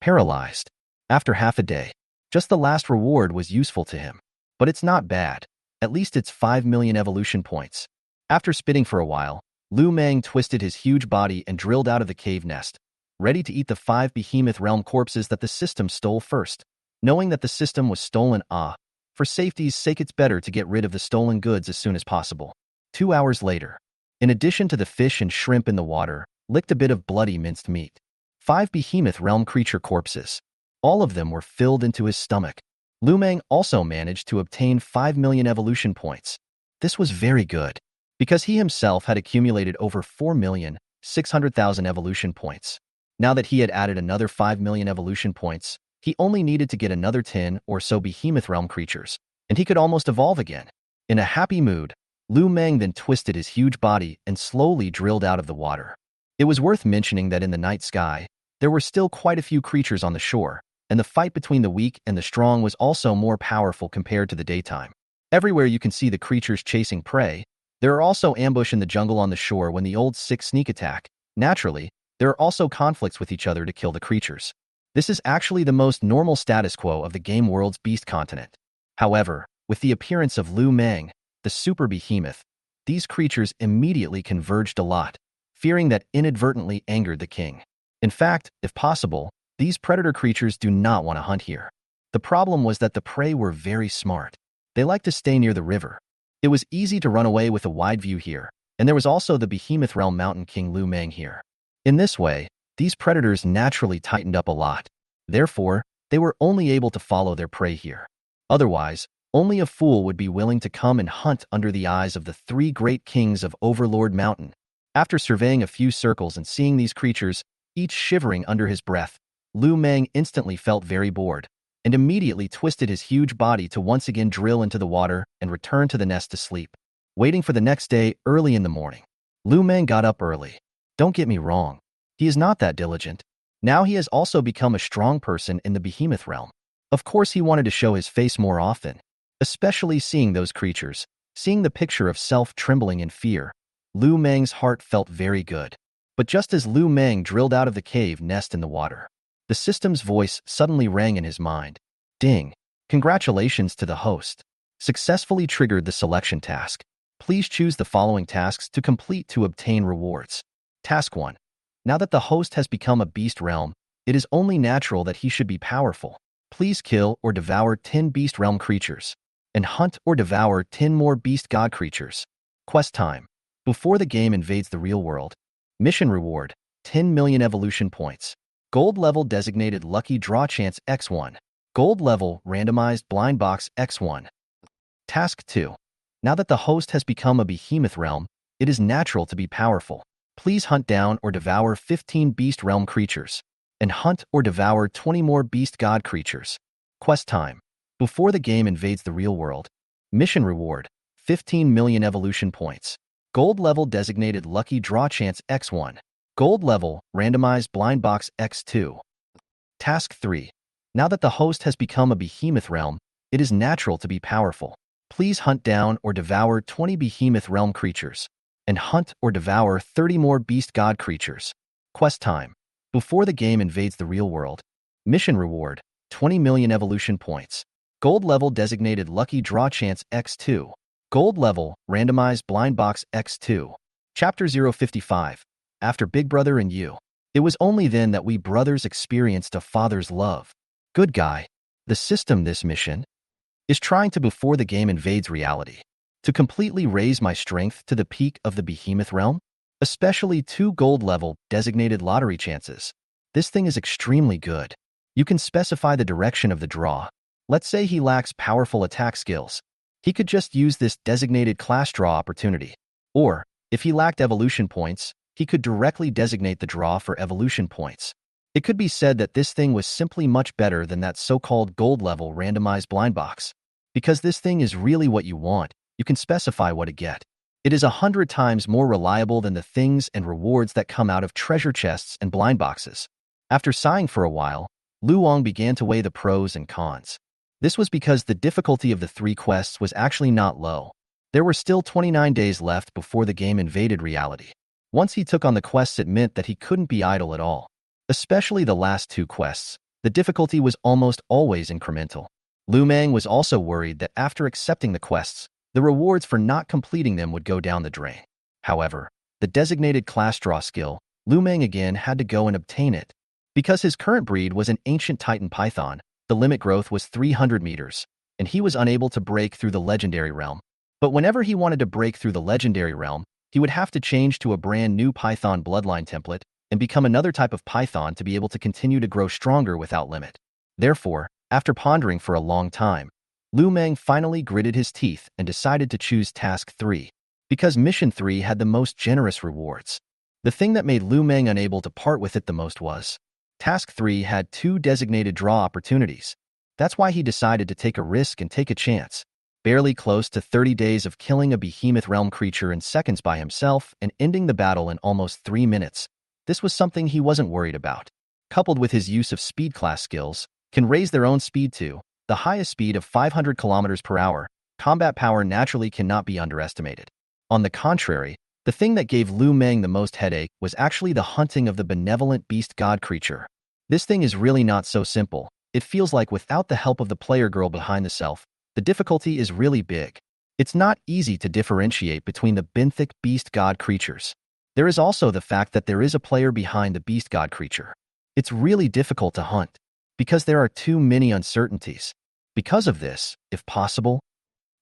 Paralyzed. After half a day, just the last reward was useful to him. But it's not bad. At least it's 5 million evolution points. After spitting for a while, Lu Meng twisted his huge body and drilled out of the cave nest, ready to eat the 5 behemoth realm corpses that the system stole first. Knowing that the system was stolen, for safety's sake it's better to get rid of the stolen goods as soon as possible. 2 hours later, in addition to the fish and shrimp in the water, licked a bit of bloody minced meat. 5 behemoth realm creature corpses. All of them were filled into his stomach. Lu Meng also managed to obtain 5 million evolution points. This was very good, because he himself had accumulated over 4,600,000 evolution points. Now that he had added another 5 million evolution points, he only needed to get another 10 or so behemoth realm creatures, and he could almost evolve again. In a happy mood, Lu Meng then twisted his huge body and slowly drilled out of the water. It was worth mentioning that in the night sky, there were still quite a few creatures on the shore, and the fight between the weak and the strong was also more powerful compared to the daytime. Everywhere you can see the creatures chasing prey. There are also ambush in the jungle on the shore when the old sick sneak attack. Naturally, there are also conflicts with each other to kill the creatures. This is actually the most normal status quo of the game world's beast continent. However, with the appearance of Lu Meng, the super behemoth, these creatures immediately converged a lot, fearing that inadvertently angered the king. In fact, if possible, these predator creatures do not want to hunt here. The problem was that the prey were very smart. They like to stay near the river. It was easy to run away with a wide view here, and there was also the behemoth realm mountain king Lu Meng here. In this way, these predators naturally tightened up a lot. Therefore, they were only able to follow their prey here. Otherwise, only a fool would be willing to come and hunt under the eyes of the 3 great kings of Overlord Mountain. After surveying a few circles and seeing these creatures, each shivering under his breath, Lu Meng instantly felt very bored. and immediately twisted his huge body to once again drill into the water and return to the nest to sleep, waiting for the next day early in the morning. Lu Meng got up early. Don't get me wrong. He is not that diligent. Now he has also become a strong person in the behemoth realm. Of course he wanted to show his face more often, especially seeing those creatures, seeing the picture of self trembling in fear. Lu Meng's heart felt very good. But just as Lu Meng drilled out of the cave nest in the water, the system's voice suddenly rang in his mind. Ding! Congratulations to the host. Successfully triggered the selection task. Please choose the following tasks to complete to obtain rewards. Task 1. Now that the host has become a beast realm, it is only natural that he should be powerful. Please kill or devour 10 beast realm creatures, and hunt or devour 10 more beast god creatures. Quest time. Before the game invades the real world. Mission reward, 10 million evolution points. Gold level designated lucky draw chance X1. Gold level randomized blind box X1. Task 2. Now that the host has become a behemoth realm, it is natural to be powerful. Please hunt down or devour 15 beast realm creatures, and hunt or devour 20 more beast god creatures. Quest time. Before the game invades the real world. Mission reward, 15 million evolution points. Gold level designated lucky draw chance X1. Gold level randomized blind box X2. Task 3. Now that the host has become a behemoth realm, it is natural to be powerful. Please hunt down or devour 20 behemoth realm creatures, and hunt or devour 30 more beast god creatures. Quest time. Before the game invades the real world. Mission reward, 20 million evolution points. Gold level designated lucky draw chance X2. Gold level randomized blind box X2. Chapter 055. After Big Brother and You. It was only then that we brothers experienced a father's love. Good guy. The system this mission is trying to before the game invades reality. To completely raise my strength to the peak of the behemoth realm, especially 2 gold level designated lottery chances. This thing is extremely good. You can specify the direction of the draw. Let's say he lacks powerful attack skills. He could just use this designated class draw opportunity. Or, if he lacked evolution points, he could directly designate the draw for evolution points. It could be said that this thing was simply much better than that so-called gold level randomized blind box. Because this thing is really what you want, you can specify what to get. It is 100 times more reliable than the things and rewards that come out of treasure chests and blind boxes. After sighing for a while, Luong began to weigh the pros and cons. This was because the difficulty of the 3 quests was actually not low. There were still 29 days left before the game invaded reality. Once he took on the quests, it meant that he couldn't be idle at all. Especially the last 2 quests, the difficulty was almost always incremental. Lu Meng was also worried that after accepting the quests, the rewards for not completing them would go down the drain. However, the designated class draw skill, Lu Meng again had to go and obtain it. Because his current breed was an ancient Titan python, the limit growth was 300 meters, and he was unable to break through the legendary realm. But whenever he wanted to break through the legendary realm, he would have to change to a brand new python bloodline template and become another type of python to be able to continue to grow stronger without limit. Therefore, after pondering for a long time, Lu Meng finally gritted his teeth and decided to choose Task 3, because Mission 3 had the most generous rewards. The thing that made Lu Meng unable to part with it the most was Task 3 had 2 designated draw opportunities. That's why he decided to take a risk and take a chance. Barely close to 30 days of killing a behemoth realm creature in seconds by himself and ending the battle in almost 3 minutes. This was something he wasn't worried about. Coupled with his use of speed class skills, can raise their own speed to the highest speed of 500 kilometers per hour. Combat power naturally cannot be underestimated. On the contrary, the thing that gave Lu Meng the most headache was actually the hunting of the benevolent beast god creature. This thing is really not so simple. It feels like without the help of the player girl behind the self, the difficulty is really big. It's not easy to differentiate between the benthic beast god creatures. There is also the fact that there is a player behind the beast god creature. It's really difficult to hunt, because there are too many uncertainties. Because of this, if possible,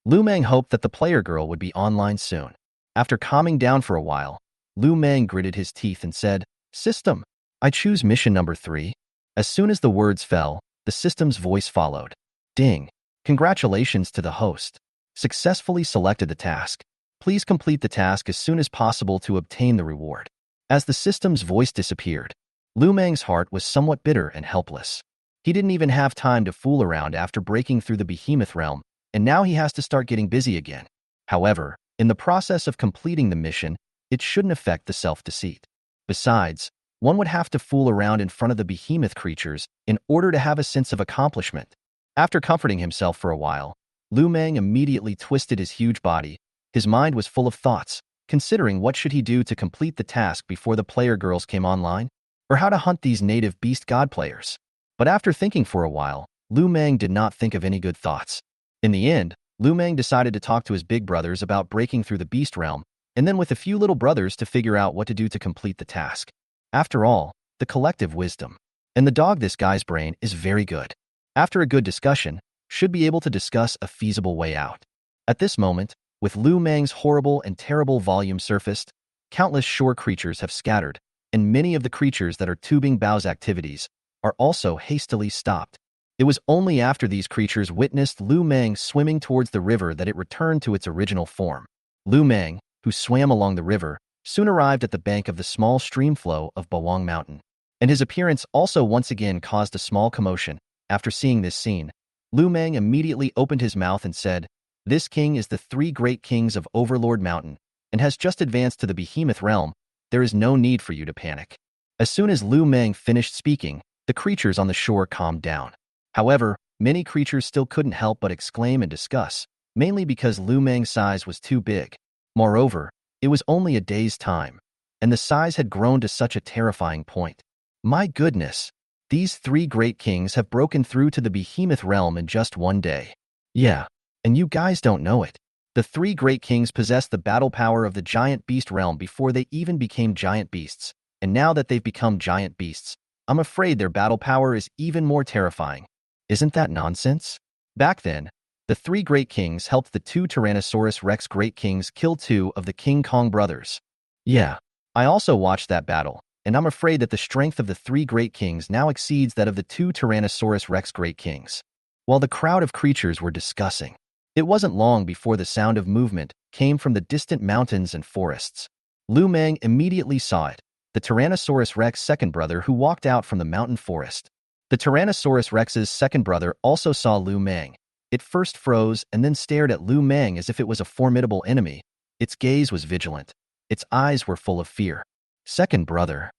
Lu Meng hoped that the player girl would be online soon. After calming down for a while, Lu Meng gritted his teeth and said, "System, I choose mission number 3. As soon as the words fell, the system's voice followed. Ding. Congratulations to the host. Successfully selected the task. Please complete the task as soon as possible to obtain the reward." As the system's voice disappeared, Lu Meng's heart was somewhat bitter and helpless. He didn't even have time to fool around after breaking through the behemoth realm, and now he has to start getting busy again. However, in the process of completing the mission, it shouldn't affect the self-deceit. Besides, one would have to fool around in front of the behemoth creatures in order to have a sense of accomplishment. After comforting himself for a while, Lu Meng immediately twisted his huge body. His mind was full of thoughts, considering what should he do to complete the task before the player girls came online, or how to hunt these native beast god players. But after thinking for a while, Lu Meng did not think of any good thoughts. In the end, Lu Meng decided to talk to his big brothers about breaking through the beast realm, and then with a few little brothers to figure out what to do to complete the task. After all, the collective wisdom. And the dog this guy's brain is very good. After a good discussion, should be able to discuss a feasible way out. At this moment, with Lu Meng's horrible and terrible volume surfaced, countless shore creatures have scattered, and many of the creatures that are tubing Bao's activities are also hastily stopped. It was only after these creatures witnessed Lu Meng swimming towards the river that it returned to its original form. Lu Meng, who swam along the river, soon arrived at the bank of the small stream flow of Bawang Mountain, and his appearance also once again caused a small commotion. After seeing this scene, Lu Meng immediately opened his mouth and said, "This king is the three great kings of Overlord Mountain, and has just advanced to the behemoth realm. There is no need for you to panic." As soon as Lu Meng finished speaking, the creatures on the shore calmed down. However, many creatures still couldn't help but exclaim and discuss, mainly because Lu Meng's size was too big. Moreover, it was only a day's time, and the size had grown to such a terrifying point. My goodness, these three great kings have broken through to the behemoth realm in just one day. Yeah, and you guys don't know it. The three great kings possessed the battle power of the giant beast realm before they even became giant beasts, and now that they've become giant beasts, I'm afraid their battle power is even more terrifying. Isn't that nonsense? Back then, the three great kings helped the two Tyrannosaurus Rex great kings kill two of the King Kong brothers. Yeah, I also watched that battle, and I'm afraid that the strength of the three great kings now exceeds that of the two Tyrannosaurus Rex great kings. While the crowd of creatures were discussing, it wasn't long before the sound of movement came from the distant mountains and forests. Lu Meng immediately saw it, the Tyrannosaurus Rex second brother who walked out from the mountain forest. The Tyrannosaurus Rex's second brother also saw Lu Meng. It first froze and then stared at Lu Meng as if it was a formidable enemy. Its gaze was vigilant. Its eyes were full of fear. Second brother,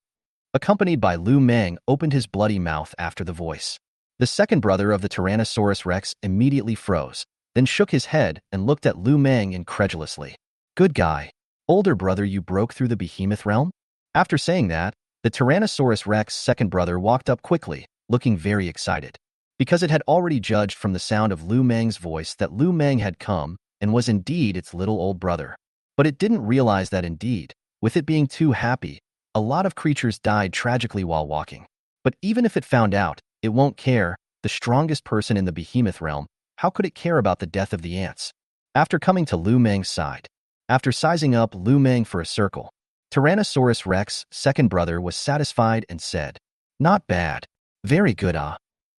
accompanied by Lu Meng, opened his bloody mouth after the voice. The second brother of the Tyrannosaurus Rex immediately froze, then shook his head and looked at Lu Meng incredulously. Good guy. Older brother, you broke through the behemoth realm? After saying that, the Tyrannosaurus Rex second brother walked up quickly, looking very excited. Because it had already judged from the sound of Lu Meng's voice that Lu Meng had come and was indeed its little old brother. But it didn't realize that indeed, with it being too happy, a lot of creatures died tragically while walking. But even if it found out, it won't care. The strongest person in the behemoth realm, how could it care about the death of the ants? After coming to Lu Meng's side, after sizing up Lu Meng for a circle, Tyrannosaurus Rex second brother was satisfied and said, "Not bad. Very good, ah.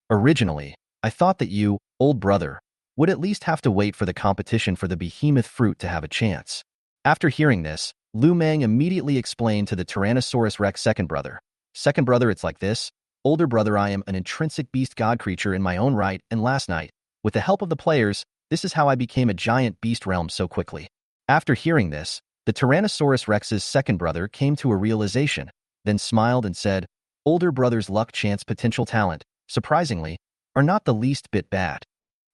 Originally, I thought that you, old brother, would at least have to wait for the competition for the behemoth fruit to have a chance." After hearing this, Lu Meng immediately explained to the Tyrannosaurus Rex second brother, "Second brother, it's like this. Older brother, I am an intrinsic beast god creature in my own right, and last night, with the help of the players, this is how I became a giant beast realm so quickly." After hearing this, the Tyrannosaurus Rex's second brother came to a realization, then smiled and said, "Older brother's luck, chance, potential talent, surprisingly, are not the least bit bad.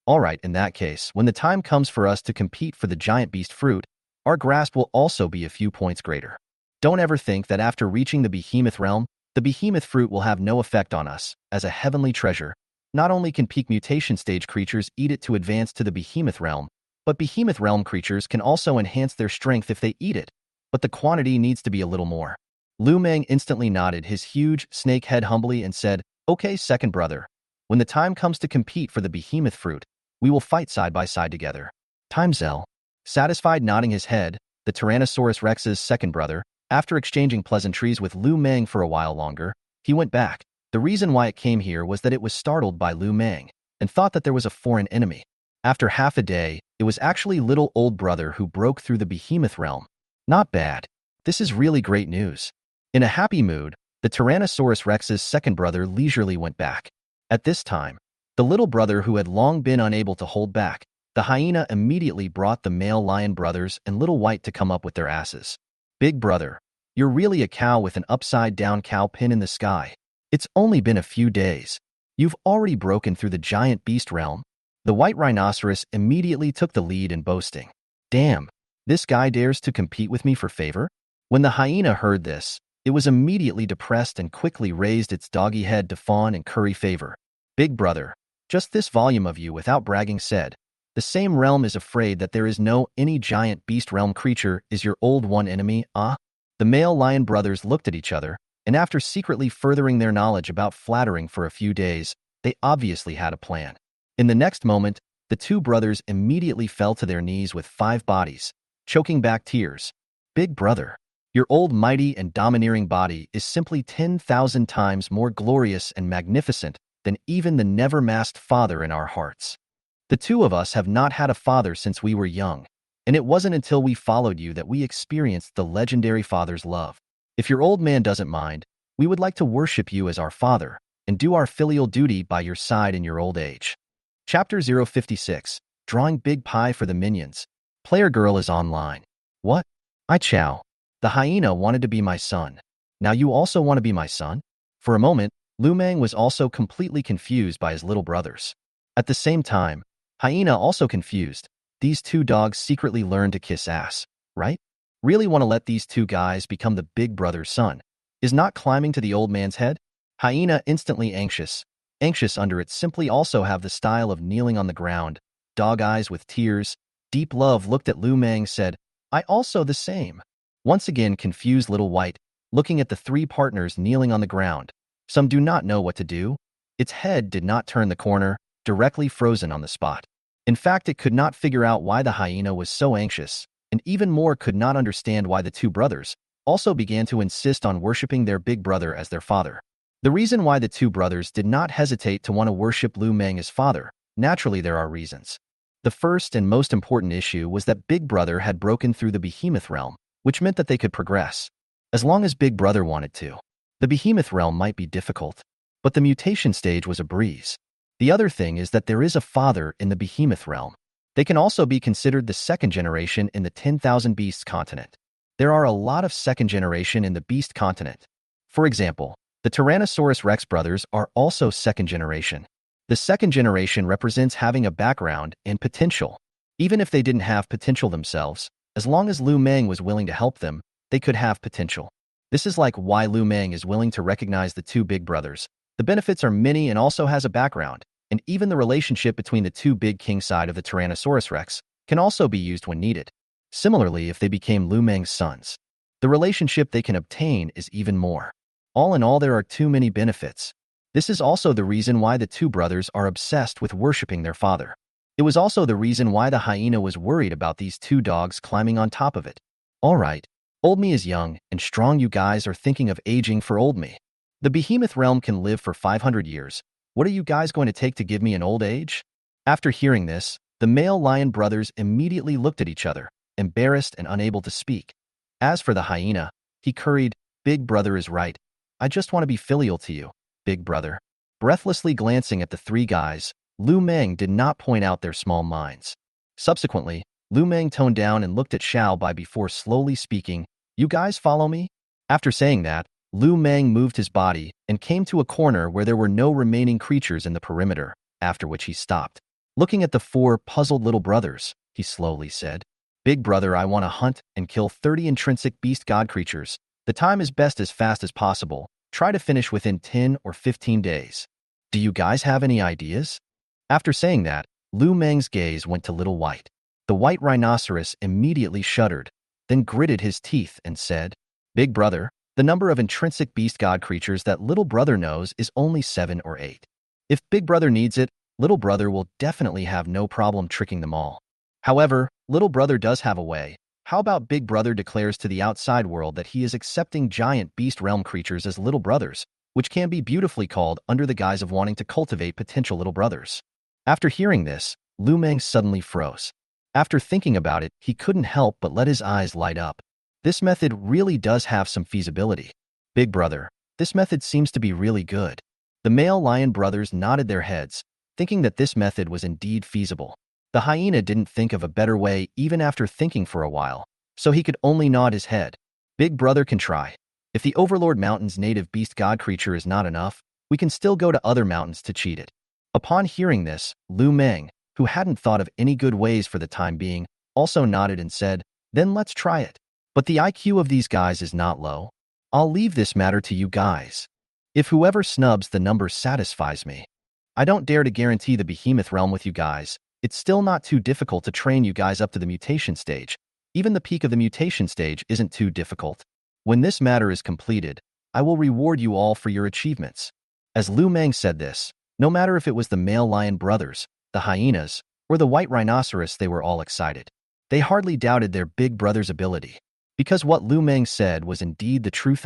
Alright, in that case, when the time comes for us to compete for the giant beast fruit, our grasp will also be a few points greater. Don't ever think that after reaching the behemoth realm, the behemoth fruit will have no effect on us. As a heavenly treasure, not only can peak mutation stage creatures eat it to advance to the behemoth realm, but behemoth realm creatures can also enhance their strength if they eat it, but the quantity needs to be a little more." Lu Meng instantly nodded his huge snake head humbly and said, "Okay, second brother. When the time comes to compete for the behemoth fruit, we will fight side by side together. Timesel." Satisfied, nodding his head, the Tyrannosaurus Rex's second brother, after exchanging pleasantries with Lu Meng for a while longer, he went back. The reason why it came here was that it was startled by Lu Meng and thought that there was a foreign enemy. After half a day, it was actually little old brother who broke through the behemoth realm. Not bad. This is really great news. In a happy mood, the Tyrannosaurus Rex's second brother leisurely went back. At this time, the little brother who had long been unable to hold back, the hyena immediately brought the male lion brothers and Little White to come up with their asses. Big brother, you're really a cow with an upside-down cow pin in the sky. It's only been a few days. You've already broken through the giant beast realm. The white rhinoceros immediately took the lead in boasting. Damn, this guy dares to compete with me for favor? When the hyena heard this, it was immediately depressed and quickly raised its doggy head to fawn and curry favor. Big brother, just this volume of you without bragging said, the same realm is afraid that there is no any giant beast realm creature is your old one enemy, ah? The male lion brothers looked at each other, and after secretly furthering their knowledge about flattering for a few days, they obviously had a plan. In the next moment, the two brothers immediately fell to their knees with 5 bodies, choking back tears. Big brother, your old mighty and domineering body is simply 10,000 times more glorious and magnificent than even the never-masked father in our hearts. The two of us have not had a father since we were young, and it wasn't until we followed you that we experienced the legendary father's love. If your old man doesn't mind, we would like to worship you as our father and do our filial duty by your side in your old age. Chapter 056, Drawing Big Pie for the Minions. Player girl is online. What? I chow. The hyena wanted to be my son. Now you also want to be my son? For a moment, Lu Meng was also completely confused by his little brothers. At the same time, hyena also confused. These two dogs secretly learned to kiss ass, right? Really want to let these two guys become the big brother's son. Is not climbing to the old man's head? Hyena instantly anxious under it simply also have the style of kneeling on the ground. Dog eyes with tears. Deep love looked at Lu Meng said, I also the same. Once again confused Little White, looking at the 3 partners kneeling on the ground. Some do not know what to do. Its head did not turn the corner, directly frozen on the spot. In fact, it could not figure out why the hyena was so anxious, and even more could not understand why the 2 brothers also began to insist on worshipping their big brother as their father. The reason why the 2 brothers did not hesitate to want to worship Lu Meng as father, naturally there are reasons. The first and most important issue was that Big Brother had broken through the behemoth realm, which meant that they could progress. As long as Big Brother wanted to. The behemoth realm might be difficult, but the mutation stage was a breeze. The other thing is that there is a father in the behemoth realm. They can also be considered the second generation in the 10,000 Beasts continent. There are a lot of second generation in the Beast continent. For example, the Tyrannosaurus Rex brothers are also second generation. The second generation represents having a background and potential. Even if they didn't have potential themselves, as long as Lu Meng was willing to help them, they could have potential. This is like why Lu Meng is willing to recognize the 2 big brothers. The benefits are many and also has a background, and even the relationship between the 2 big king side of the Tyrannosaurus Rex can also be used when needed. Similarly, if they became Lu Meng's sons, the relationship they can obtain is even more. All in all, there are too many benefits. This is also the reason why the 2 brothers are obsessed with worshipping their father. It was also the reason why the hyena was worried about these 2 dogs climbing on top of it. All right, old me is young and strong. You guys are thinking of aging for old me. The behemoth realm can live for 500 years. What are you guys going to take to give me an old age? After hearing this, the male lion brothers immediately looked at each other, embarrassed and unable to speak. As for the hyena, he curried, Big brother is right. I just want to be filial to you, big brother. Breathlessly glancing at the 3 guys, Lu Meng did not point out their small minds. Subsequently, Lu Meng toned down and looked at Xiao Bai before slowly speaking, You guys follow me? After saying that, Lu Meng moved his body and came to a corner where there were no remaining creatures in the perimeter, after which he stopped. Looking at the 4 puzzled little brothers, he slowly said, Big brother, I want to hunt and kill 30 intrinsic beast god creatures. The time is best as fast as possible. Try to finish within 10 or 15 days. Do you guys have any ideas? After saying that, Lu Meng's gaze went to Little White. The white rhinoceros immediately shuddered, then gritted his teeth and said, Big brother, the number of intrinsic beast god creatures that little brother knows is only 7 or 8. If big brother needs it, little brother will definitely have no problem tricking them all. However, little brother does have a way. How about big brother declares to the outside world that he is accepting giant beast realm creatures as little brothers, which can be beautifully called under the guise of wanting to cultivate potential little brothers. After hearing this, Lu Meng suddenly froze. After thinking about it, he couldn't help but let his eyes light up. This method really does have some feasibility. Big brother, this method seems to be really good. The male lion brothers nodded their heads, thinking that this method was indeed feasible. The hyena didn't think of a better way even after thinking for a while, so he could only nod his head. Big brother can try. If the Overlord Mountain's native beast god creature is not enough, we can still go to other mountains to cheat it. Upon hearing this, Lu Meng, who hadn't thought of any good ways for the time being, also nodded and said, then let's try it. But the IQ of these guys is not low. I'll leave this matter to you guys. If whoever snubs the number satisfies me. I don't dare to guarantee the behemoth realm with you guys. It's still not too difficult to train you guys up to the mutation stage. Even the peak of the mutation stage isn't too difficult. When this matter is completed, I will reward you all for your achievements. As Lu Meng said this, no matter if it was the male lion brothers, the hyenas, or the white rhinoceros, they were all excited. They hardly doubted their big brother's ability. Because what Lu Meng said was indeed the truth.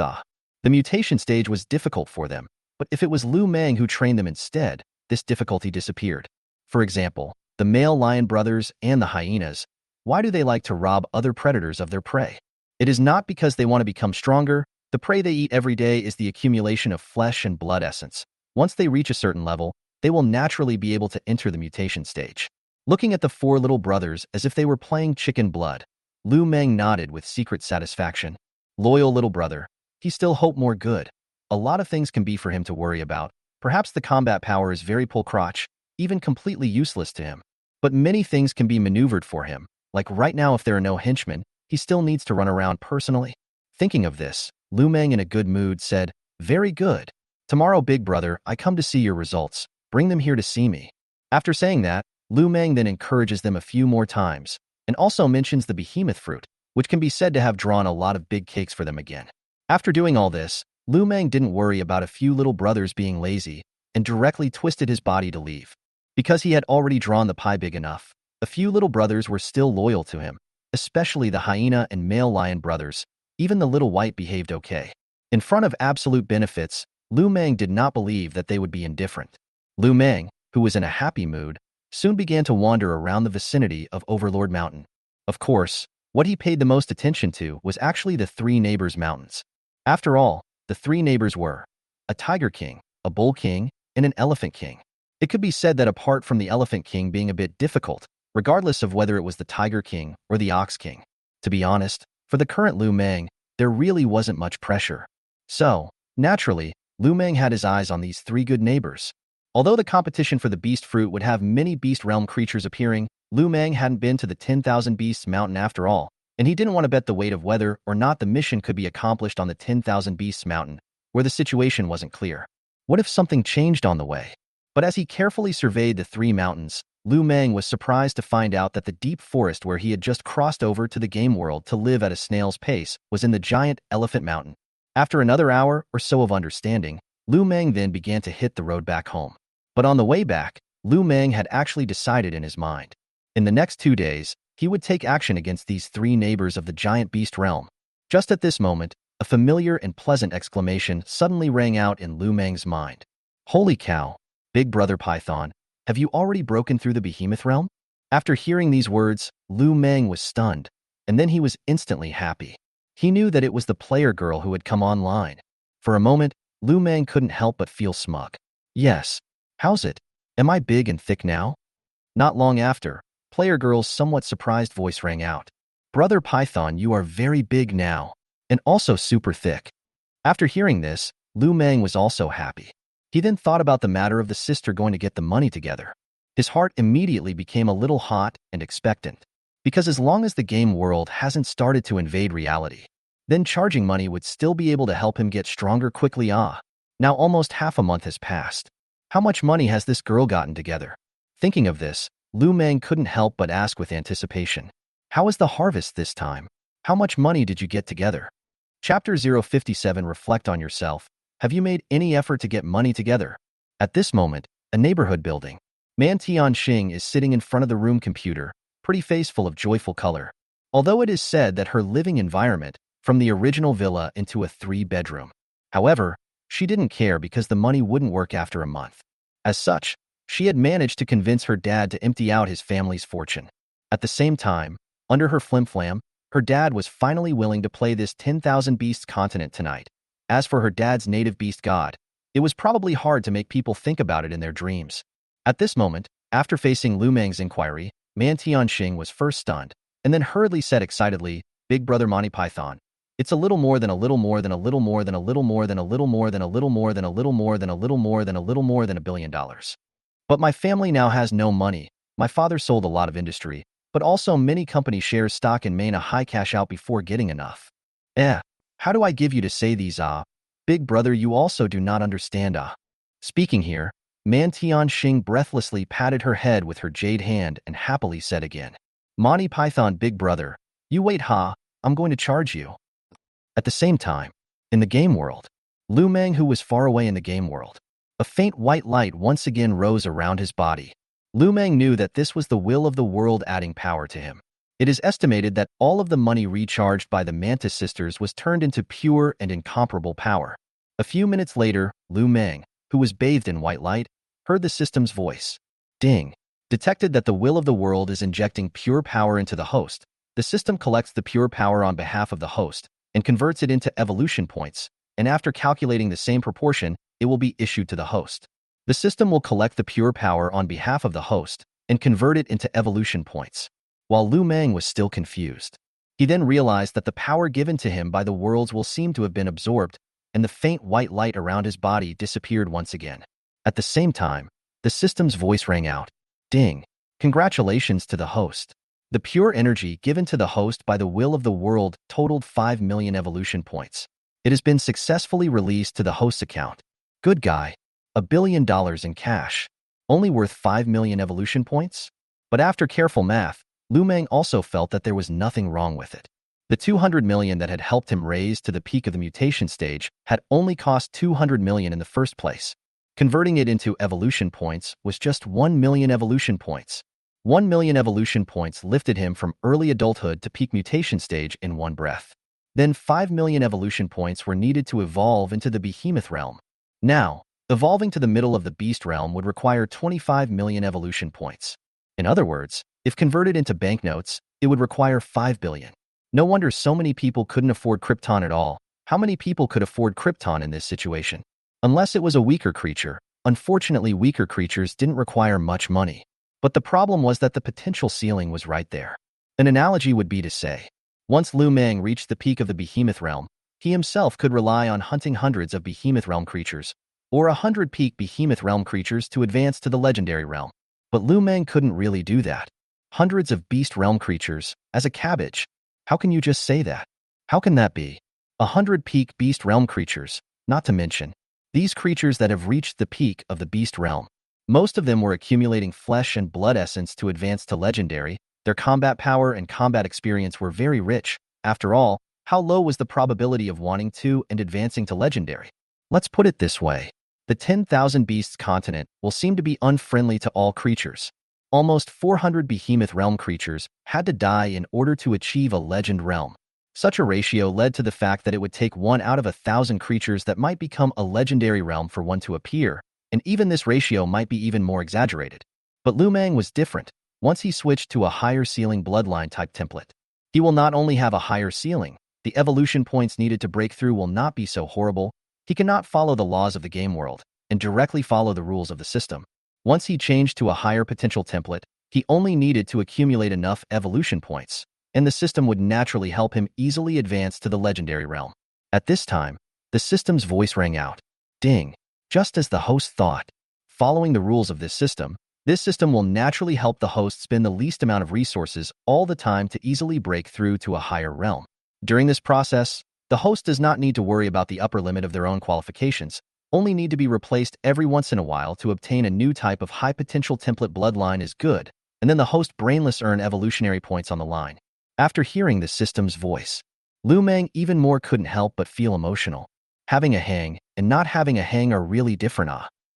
The mutation stage was difficult for them, but if it was Lu Meng who trained them instead, this difficulty disappeared. For example, the male lion brothers and the hyenas, why do they like to rob other predators of their prey? It is not because they want to become stronger. The prey they eat every day is the accumulation of flesh and blood essence. Once they reach a certain level, they will naturally be able to enter the mutation stage. Looking at the four little brothers as if they were playing chicken blood, Lu Meng nodded with secret satisfaction. Loyal little brother. He still hoped more good. A lot of things can be for him to worry about. Perhaps the combat power is very pull crotch, even completely useless to him. But many things can be maneuvered for him. Like right now, if there are no henchmen, he still needs to run around personally. Thinking of this, Lu Meng in a good mood said, very good. Tomorrow, big brother, I come to see your results. Bring them here to see me. After saying that, Lu Meng then encourages them a few more times, and also mentions the behemoth fruit, which can be said to have drawn a lot of big cakes for them again. After doing all this, Lu Meng didn't worry about a few little brothers being lazy and directly twisted his body to leave. Because he had already drawn the pie big enough, a few little brothers were still loyal to him, especially the hyena and male lion brothers. Even the little white behaved okay. In front of absolute benefits, Lu Meng did not believe that they would be indifferent. Lu Meng, who was in a happy mood, soon began to wander around the vicinity of Overlord Mountain. Of course, what he paid the most attention to was actually the three neighbors' mountains. After all, the three neighbors were a tiger king, a bull king, and an elephant king. It could be said that apart from the elephant king being a bit difficult, regardless of whether it was the tiger king or the ox king. To be honest, for the current Lu Meng, there really wasn't much pressure. So, naturally, Lu Meng had his eyes on these three good neighbors. Although the competition for the beast fruit would have many beast realm creatures appearing, Lu Meng hadn't been to the 10,000 Beasts Mountain after all, and he didn't want to bet the weight of whether or not the mission could be accomplished on the 10,000 Beasts Mountain, where the situation wasn't clear. What if something changed on the way? But as he carefully surveyed the three mountains, Lu Meng was surprised to find out that the deep forest where he had just crossed over to the game world to live at a snail's pace was in the giant Elephant Mountain. After another hour or so of understanding, Lu Meng then began to hit the road back home. But on the way back, Lu Meng had actually decided in his mind. In the next 2 days, he would take action against these three neighbors of the giant beast realm. Just at this moment, a familiar and pleasant exclamation suddenly rang out in Lu Meng's mind. Holy cow, Big Brother Python, have you already broken through the behemoth realm? After hearing these words, Lu Meng was stunned, and then he was instantly happy. He knew that it was the player girl who had come online. For a moment, Lu Meng couldn't help but feel smug. Yes. How's it? Am I big and thick now? Not long after, player girl's somewhat surprised voice rang out. Brother Python, you are very big now, and also super thick. After hearing this, Lu Meng was also happy. He then thought about the matter of the sister going to get the money together. His heart immediately became a little hot and expectant, because as long as the game world hasn't started to invade reality, then charging money would still be able to help him get stronger quickly. Now almost half a month has passed. How much money has this girl gotten together? Thinking of this, Lu Meng couldn't help but ask with anticipation. How is the harvest this time? How much money did you get together? Chapter 057 Reflect on yourself. Have you made any effort to get money together? At this moment, a neighborhood building. Mantion Shing is sitting in front of the room computer, pretty face full of joyful color. Although it is said that her living environment, from the original villa into a 3-bedroom. However, she didn't care because the money wouldn't work after a month. As such, she had managed to convince her dad to empty out his family's fortune. At the same time, under her flimflam, her dad was finally willing to play this 10,000 Beasts continent tonight. As for her dad's native beast god, It was probably hard to make people think about it in their dreams. At this moment, after facing Lu Meng's inquiry, Mantion Shing was first stunned, and then hurriedly said excitedly, "Big brother Monty Python. It's a little more than a little more than a little more than a little more than a little more than a little more than a little more than a little more than a little more than $1 billion. But my family now has no money. My father sold a lot of industry, but also many company shares stock and made a high cash out before getting enough. How do I give you to say these big brother, you also do not understand Speaking here, Mantion Shing breathlessly patted her head with her jade hand and happily said again, Monty Python big brother, you wait I'm going to charge you. At the same time, in the game world, Lu Meng, who was far away in the game world, a faint white light once again rose around his body. Lu Meng knew that this was the will of the world adding power to him. It is estimated that all of the money recharged by the Mantis sisters was turned into pure and incomparable power. A few minutes later, Lu Meng, who was bathed in white light, heard the system's voice. Ding. Detected that the will of the world is injecting pure power into the host. The system collects the pure power on behalf of the host and converts it into evolution points, and after calculating the same proportion, it will be issued to the host. The system will collect the pure power on behalf of the host and convert it into evolution points. While Lu Meng was still confused, he then realized that the power given to him by the worlds will seem to have been absorbed, and the faint white light around his body disappeared once again. At the same time, the system's voice rang out. Ding. Congratulations to the host. The pure energy given to the host by the will of the world totaled 5 million evolution points. It has been successfully released to the host's account. Good guy. $1 billion in cash. Only worth 5 million evolution points? But after careful math, Lu Meng also felt that there was nothing wrong with it. The 200 million that had helped him raise to the peak of the mutation stage had only cost 200 million in the first place. Converting it into evolution points was just 1 million evolution points. 1 million evolution points lifted him from early adulthood to peak mutation stage in one breath. Then 5 million evolution points were needed to evolve into the behemoth realm. Now, evolving to the middle of the beast realm would require 25 million evolution points. In other words, if converted into banknotes, it would require 5 billion. No wonder so many people couldn't afford Krypton at all. How many people could afford Krypton in this situation? Unless it was a weaker creature. Unfortunately, weaker creatures didn't require much money. But the problem was that the potential ceiling was right there. An analogy would be to say, once Lu Meng reached the peak of the behemoth realm, he himself could rely on hunting hundreds of behemoth realm creatures, or 100 peak behemoth realm creatures to advance to the legendary realm. But Lu Meng couldn't really do that. Hundreds of beast realm creatures, as a cabbage. How can you just say that? How can that be? 100 peak beast realm creatures, not to mention these creatures that have reached the peak of the beast realm. Most of them were accumulating flesh and blood essence to advance to legendary. Their combat power and combat experience were very rich. After all, how low was the probability of wanting to and advancing to legendary? Let's put it this way. The 10,000 Beasts continent will seem to be unfriendly to all creatures. Almost 400 behemoth realm creatures had to die in order to achieve a legend realm. Such a ratio led to the fact that it would take 1 out of 1,000 creatures that might become a legendary realm for one to appear, and even this ratio might be even more exaggerated. But Lu Meng was different. Once he switched to a higher ceiling bloodline type template, he will not only have a higher ceiling, the evolution points needed to break through will not be so horrible. He cannot follow the laws of the game world and directly follow the rules of the system. Once he changed to a higher potential template, he only needed to accumulate enough evolution points, and the system would naturally help him easily advance to the legendary realm. At this time, the system's voice rang out. Ding. Just as the host thought. Following the rules of this system will naturally help the host spend the least amount of resources all the time to easily break through to a higher realm. During this process, the host does not need to worry about the upper limit of their own qualifications, only need to be replaced every once in a while to obtain a new type of high-potential template bloodline is good, and then the host brainless earn evolutionary points on the line. After hearing the system's voice, Lu Meng even more couldn't help but feel emotional. Having a hang and not having a hang are really different.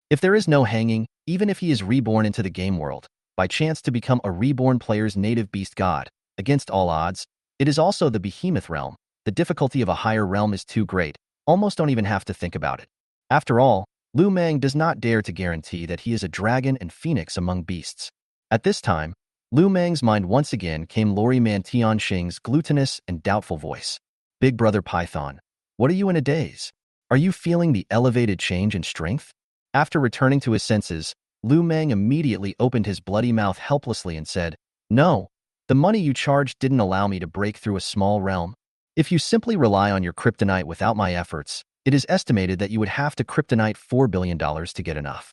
If there is no hanging, even if he is reborn into the game world, by chance to become a reborn player's native beast god, against all odds, it is also the behemoth realm. The difficulty of a higher realm is too great, almost don't even have to think about it. After all, Lu Meng does not dare to guarantee that he is a dragon and phoenix among beasts. At this time, Lu Meng's mind once again came Lori Mantion Shing's glutinous and doubtful voice. Big brother Python, what are you in a daze? Are you feeling the elevated change in strength? After returning to his senses, Lu Meng immediately opened his bloody mouth helplessly and said, "No, the money you charged didn't allow me to break through a small realm. If you simply rely on your kryptonite without my efforts, it is estimated that you would have to kryptonite $4 billion to get enough."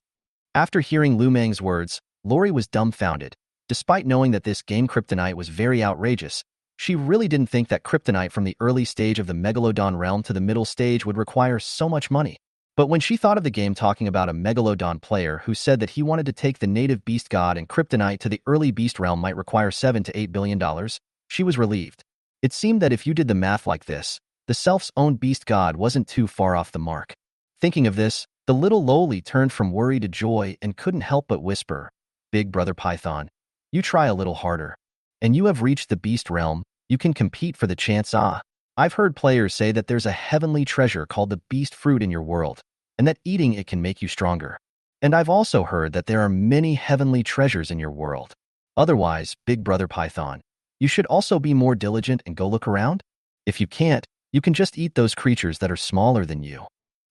After hearing Lu Meng's words, Lori was dumbfounded. Despite knowing that this game kryptonite was very outrageous, she really didn't think that kryptonite from the early stage of the Megalodon realm to the middle stage would require so much money. But when she thought of the game talking about a Megalodon player who said that he wanted to take the native beast god and kryptonite to the early beast realm might require $7 to $8 billion, she was relieved. It seemed that if you did the math like this, the self's own beast god wasn't too far off the mark. Thinking of this, the little lowly turned from worry to joy and couldn't help but whisper, "Big Brother Python, you try a little harder. And you have reached the beast realm, you can compete for the chance. I've heard players say that there's a heavenly treasure called the beast fruit in your world, and that eating it can make you stronger. And I've also heard that there are many heavenly treasures in your world. Otherwise, Big Brother Python, you should also be more diligent and go look around. If you can't, you can just eat those creatures that are smaller than you."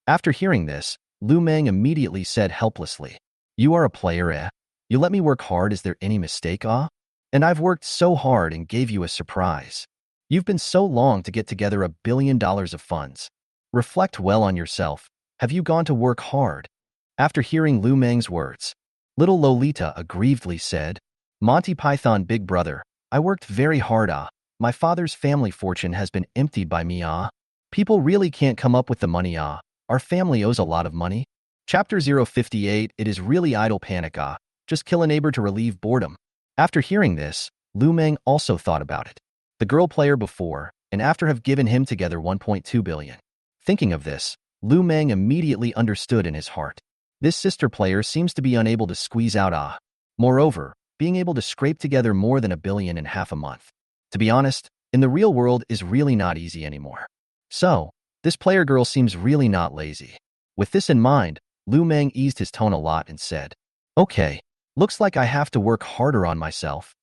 After hearing this, Lu Meng immediately said helplessly, "You are a player, eh? You let me work hard, is there any mistake, And I've worked so hard and gave you a surprise. You've been so long to get together $1 billion of funds. Reflect well on yourself. Have you gone to work hard?" After hearing Lu Meng's words, little Lolita aggrievedly said, "Monty Python Big Brother, I worked very hard. My father's family fortune has been emptied by me. People really can't come up with the money. Our family owes a lot of money." Chapter 058, It is really idle panic. Just kill a neighbor to relieve boredom. After hearing this, Lu Meng also thought about it. The girl player before, and after have given him together 1.2 billion. Thinking of this, Lu Meng immediately understood in his heart. This sister player seems to be unable to squeeze out Moreover, being able to scrape together more than $1 billion in half a month. To be honest, in the real world is really not easy anymore. So, this player girl seems really not lazy. With this in mind, Lu Meng eased his tone a lot and said, "Okay, looks like I have to work harder on myself."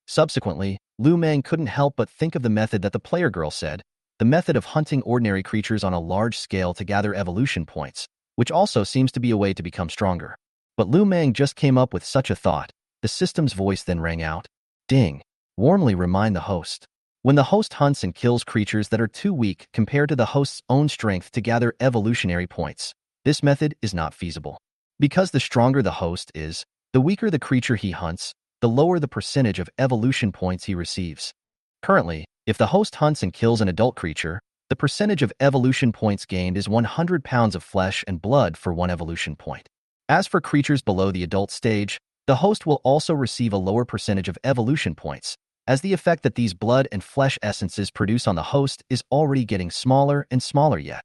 Subsequently, Lu Meng couldn't help but think of the method that the player girl said, the method of hunting ordinary creatures on a large scale to gather evolution points, which also seems to be a way to become stronger. But Lu Meng just came up with such a thought. The system's voice then rang out. "Ding. Warmly remind the host. When the host hunts and kills creatures that are too weak compared to the host's own strength to gather evolutionary points, this method is not feasible. Because the stronger the host is, the weaker the creature he hunts, the lower the percentage of evolution points he receives. Currently, if the host hunts and kills an adult creature, the percentage of evolution points gained is 100 pounds of flesh and blood for 1 evolution point. As for creatures below the adult stage, the host will also receive a lower percentage of evolution points, as the effect that these blood and flesh essences produce on the host is already getting smaller and smaller yet."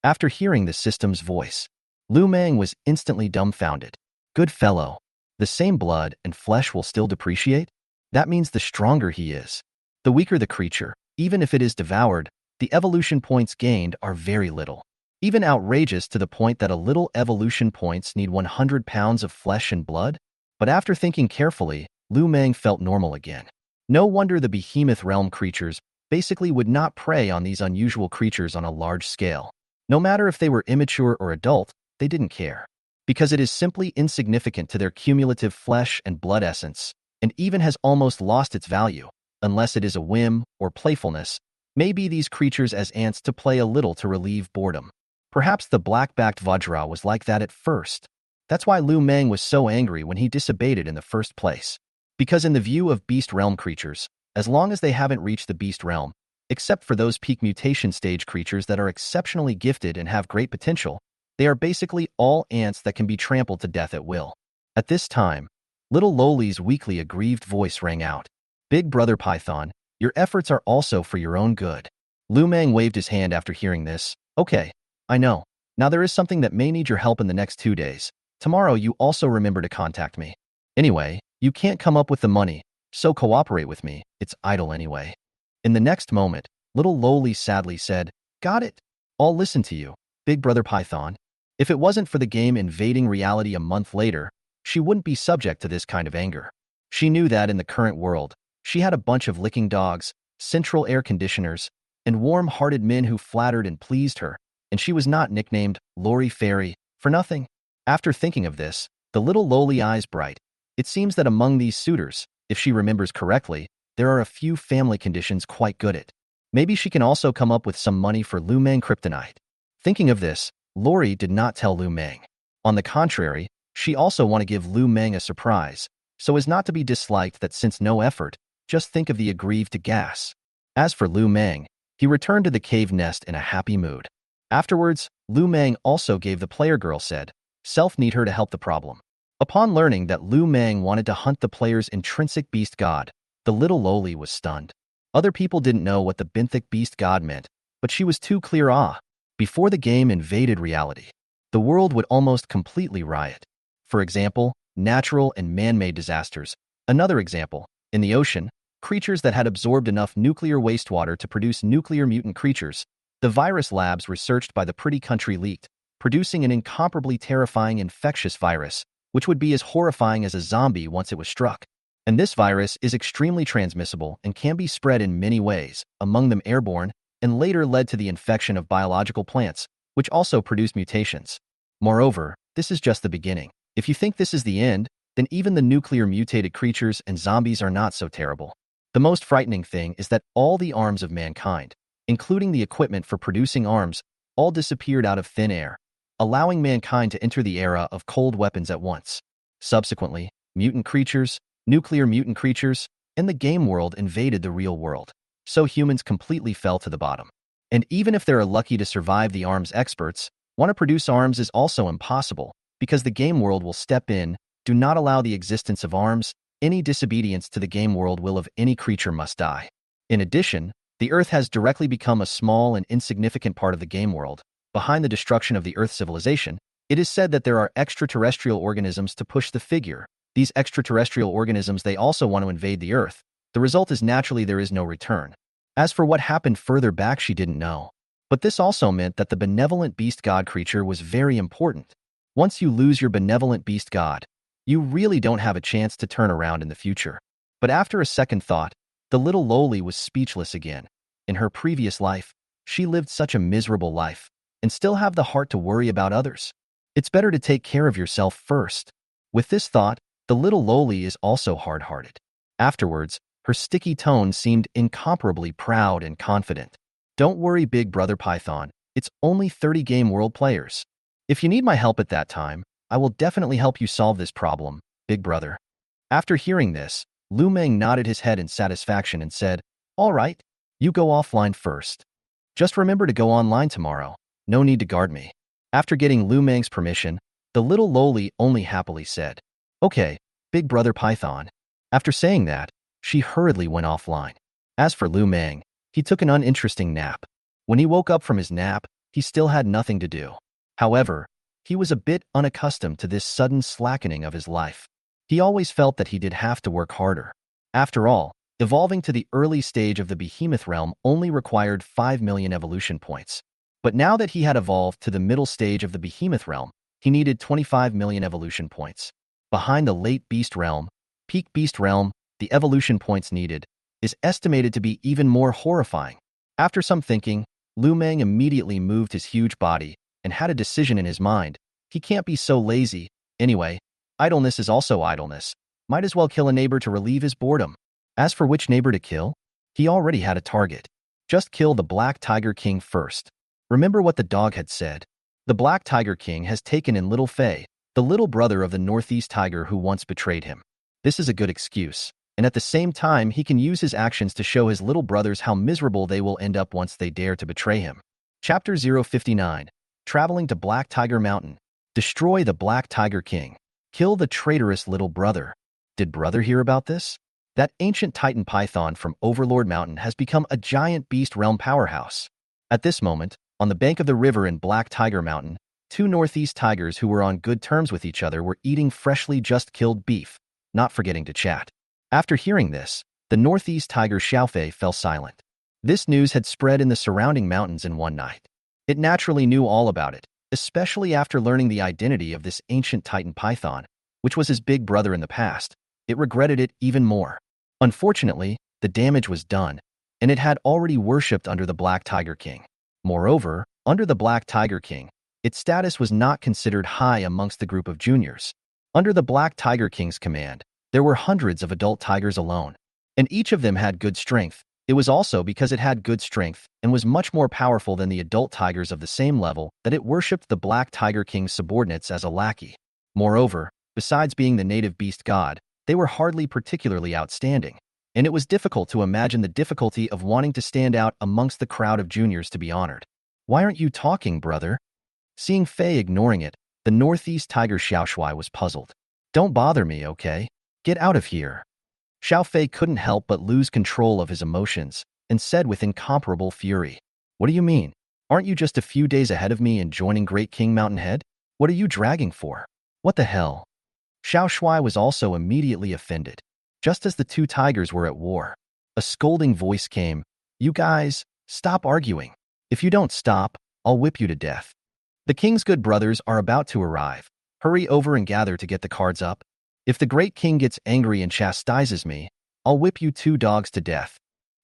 After hearing the system's voice, Lu Meng was instantly dumbfounded. Good fellow. The same blood and flesh will still depreciate? That means the stronger he is, the weaker the creature, even if it is devoured, the evolution points gained are very little. Even outrageous to the point that a little evolution points need 100 pounds of flesh and blood? But after thinking carefully, Lu Meng felt normal again. No wonder the behemoth realm creatures basically would not prey on these unusual creatures on a large scale. No matter if they were immature or adult, they didn't care. Because it is simply insignificant to their cumulative flesh and blood essence, and even has almost lost its value, unless it is a whim or playfulness. Maybe these creatures as ants to play a little to relieve boredom. Perhaps the black-backed vajra was like that at first. That's why Lu Meng was so angry when he disobeyed it in the first place. Because in the view of beast realm creatures, as long as they haven't reached the beast realm, except for those peak mutation stage creatures that are exceptionally gifted and have great potential, they are basically all ants that can be trampled to death at will. At this time, little Loli's weakly aggrieved voice rang out. "Big Brother Python, your efforts are also for your own good." Lu Meng waved his hand after hearing this. "Okay, I know. Now there is something that may need your help in the next 2 days. Tomorrow you also remember to contact me. Anyway, you can't come up with the money, so cooperate with me, it's idle anyway." In the next moment, little Loli sadly said, "Got it. I'll listen to you, Big Brother Python." If it wasn't for the game invading reality a month later, she wouldn't be subject to this kind of anger. She knew that in the current world, she had a bunch of licking dogs, central air conditioners, and warm-hearted men who flattered and pleased her, and she was not nicknamed Lori Fairy for nothing. After thinking of this, the little lowly eyes bright. It seems that among these suitors, if she remembers correctly, there are a few family conditions quite good at. Maybe she can also come up with some money for Lu Meng kryptonite. Thinking of this, Lori did not tell Lu Meng. On the contrary, she also wanted to give Lu Meng a surprise, so as not to be disliked that since no effort, just think of the aggrieved to gas. As for Lu Meng, he returned to the cave nest in a happy mood. Afterwards, Lu Meng also gave the player girl said, self need her to help the problem. Upon learning that Lu Meng wanted to hunt the player's intrinsic beast god, the little lowly was stunned. Other people didn't know what the binthic beast god meant, but she was too clear. Before the game invaded reality, the world would almost completely riot. For example, natural and man-made disasters. Another example, in the ocean, creatures that had absorbed enough nuclear wastewater to produce nuclear mutant creatures. The virus labs researched by the pretty country leaked, producing an incomparably terrifying infectious virus, which would be as horrifying as a zombie once it was struck. And this virus is extremely transmissible and can be spread in many ways, among them airborne, and later led to the infection of biological plants, which also produce mutations. Moreover, this is just the beginning. If you think this is the end, then even the nuclear mutated creatures and zombies are not so terrible. The most frightening thing is that all the arms of mankind, including the equipment for producing arms, all disappeared out of thin air, allowing mankind to enter the era of cold weapons at once. Subsequently, mutant creatures, nuclear mutant creatures, and the game world invaded the real world, so humans completely fell to the bottom. And even if they are lucky to survive, the arms experts want to produce arms is also impossible, because the game world will step in, do not allow the existence of arms, any disobedience to the game world will of any creature must die. In addition, the Earth has directly become a small and insignificant part of the game world. Behind the destruction of the Earth civilization, it is said that there are extraterrestrial organisms to push the figure. These extraterrestrial organisms, they also want to invade the Earth. The result is naturally there is no return. As for what happened further back, she didn't know. But this also meant that the benevolent beast god creature was very important. Once you lose your benevolent beast god, you really don't have a chance to turn around in the future. But after a second thought, the little lowly was speechless again. In her previous life, she lived such a miserable life, and still have the heart to worry about others. It's better to take care of yourself first. With this thought, the little lowly is also hard-hearted. Afterwards, her sticky tone seemed incomparably proud and confident. Don't worry, Big Brother Python, it's only 30 game world players. If you need my help at that time, I will definitely help you solve this problem, Big Brother. After hearing this, Lu Meng nodded his head in satisfaction and said, all right, you go offline first. Just remember to go online tomorrow. No need to guard me. After getting Lu Meng's permission, the little lowly only happily said, okay, Big Brother Python. After saying that, she hurriedly went offline. As for Lu Meng, he took an uninteresting nap. When he woke up from his nap, he still had nothing to do. However, he was a bit unaccustomed to this sudden slackening of his life. He always felt that he did have to work harder. After all, evolving to the early stage of the behemoth realm only required 5 million evolution points. But now that he had evolved to the middle stage of the behemoth realm, he needed 25 million evolution points. Behind the late beast realm, peak beast realm, the evolution points needed is estimated to be even more horrifying. After some thinking, Lu Meng immediately moved his huge body and had a decision in his mind. He can't be so lazy. Anyway, idleness is also idleness. Might as well kill a neighbor to relieve his boredom. As for which neighbor to kill, he already had a target. Just kill the Black Tiger King first. Remember what the dog had said. The Black Tiger King has taken in Little Fei, the little brother of the Northeast Tiger who once betrayed him. This is a good excuse, and at the same time he can use his actions to show his little brothers how miserable they will end up once they dare to betray him. Chapter 059. Traveling to Black Tiger Mountain. Destroy the Black Tiger King. Kill the traitorous little brother. Did brother hear about this? That ancient Titan python from Overlord Mountain has become a giant beast realm powerhouse. At this moment, on the bank of the river in Black Tiger Mountain, two Northeast tigers who were on good terms with each other were eating freshly just killed beef, not forgetting to chat. After hearing this, the Northeast tiger Xiaofei fell silent. This news had spread in the surrounding mountains in one night. It naturally knew all about it, especially after learning the identity of this ancient Titan python, which was his big brother in the past. It regretted it even more. Unfortunately, the damage was done, and it had already worshipped under the Black Tiger King. Moreover, Under the Black Tiger King, its status was not considered high amongst the group of juniors. Under the Black Tiger King's command, there were hundreds of adult tigers alone, and each of them had good strength. It was also because it had good strength and was much more powerful than the adult tigers of the same level that it worshipped the Black Tiger King's subordinates as a lackey. Moreover, besides being the native beast god, they were hardly particularly outstanding, and it was difficult to imagine the difficulty of wanting to stand out amongst the crowd of juniors to be honored. "Why aren't you talking, brother?" Seeing Fei ignoring it, the Northeast Tiger Xiaoshui was puzzled. "Don't bother me, okay? Get out of here." Xiao Fei couldn't help but lose control of his emotions and said with incomparable fury, "What do you mean? Aren't you just a few days ahead of me in joining Great King Mountain Head? What are you dragging for? What the hell?" Xiao Shui was also immediately offended. Just as the two tigers were at war, a scolding voice came, "You guys, stop arguing. If you don't stop, I'll whip you to death. The king's good brothers are about to arrive. Hurry over and gather to get the cards up. If the great king gets angry and chastises me, I'll whip you two dogs to death."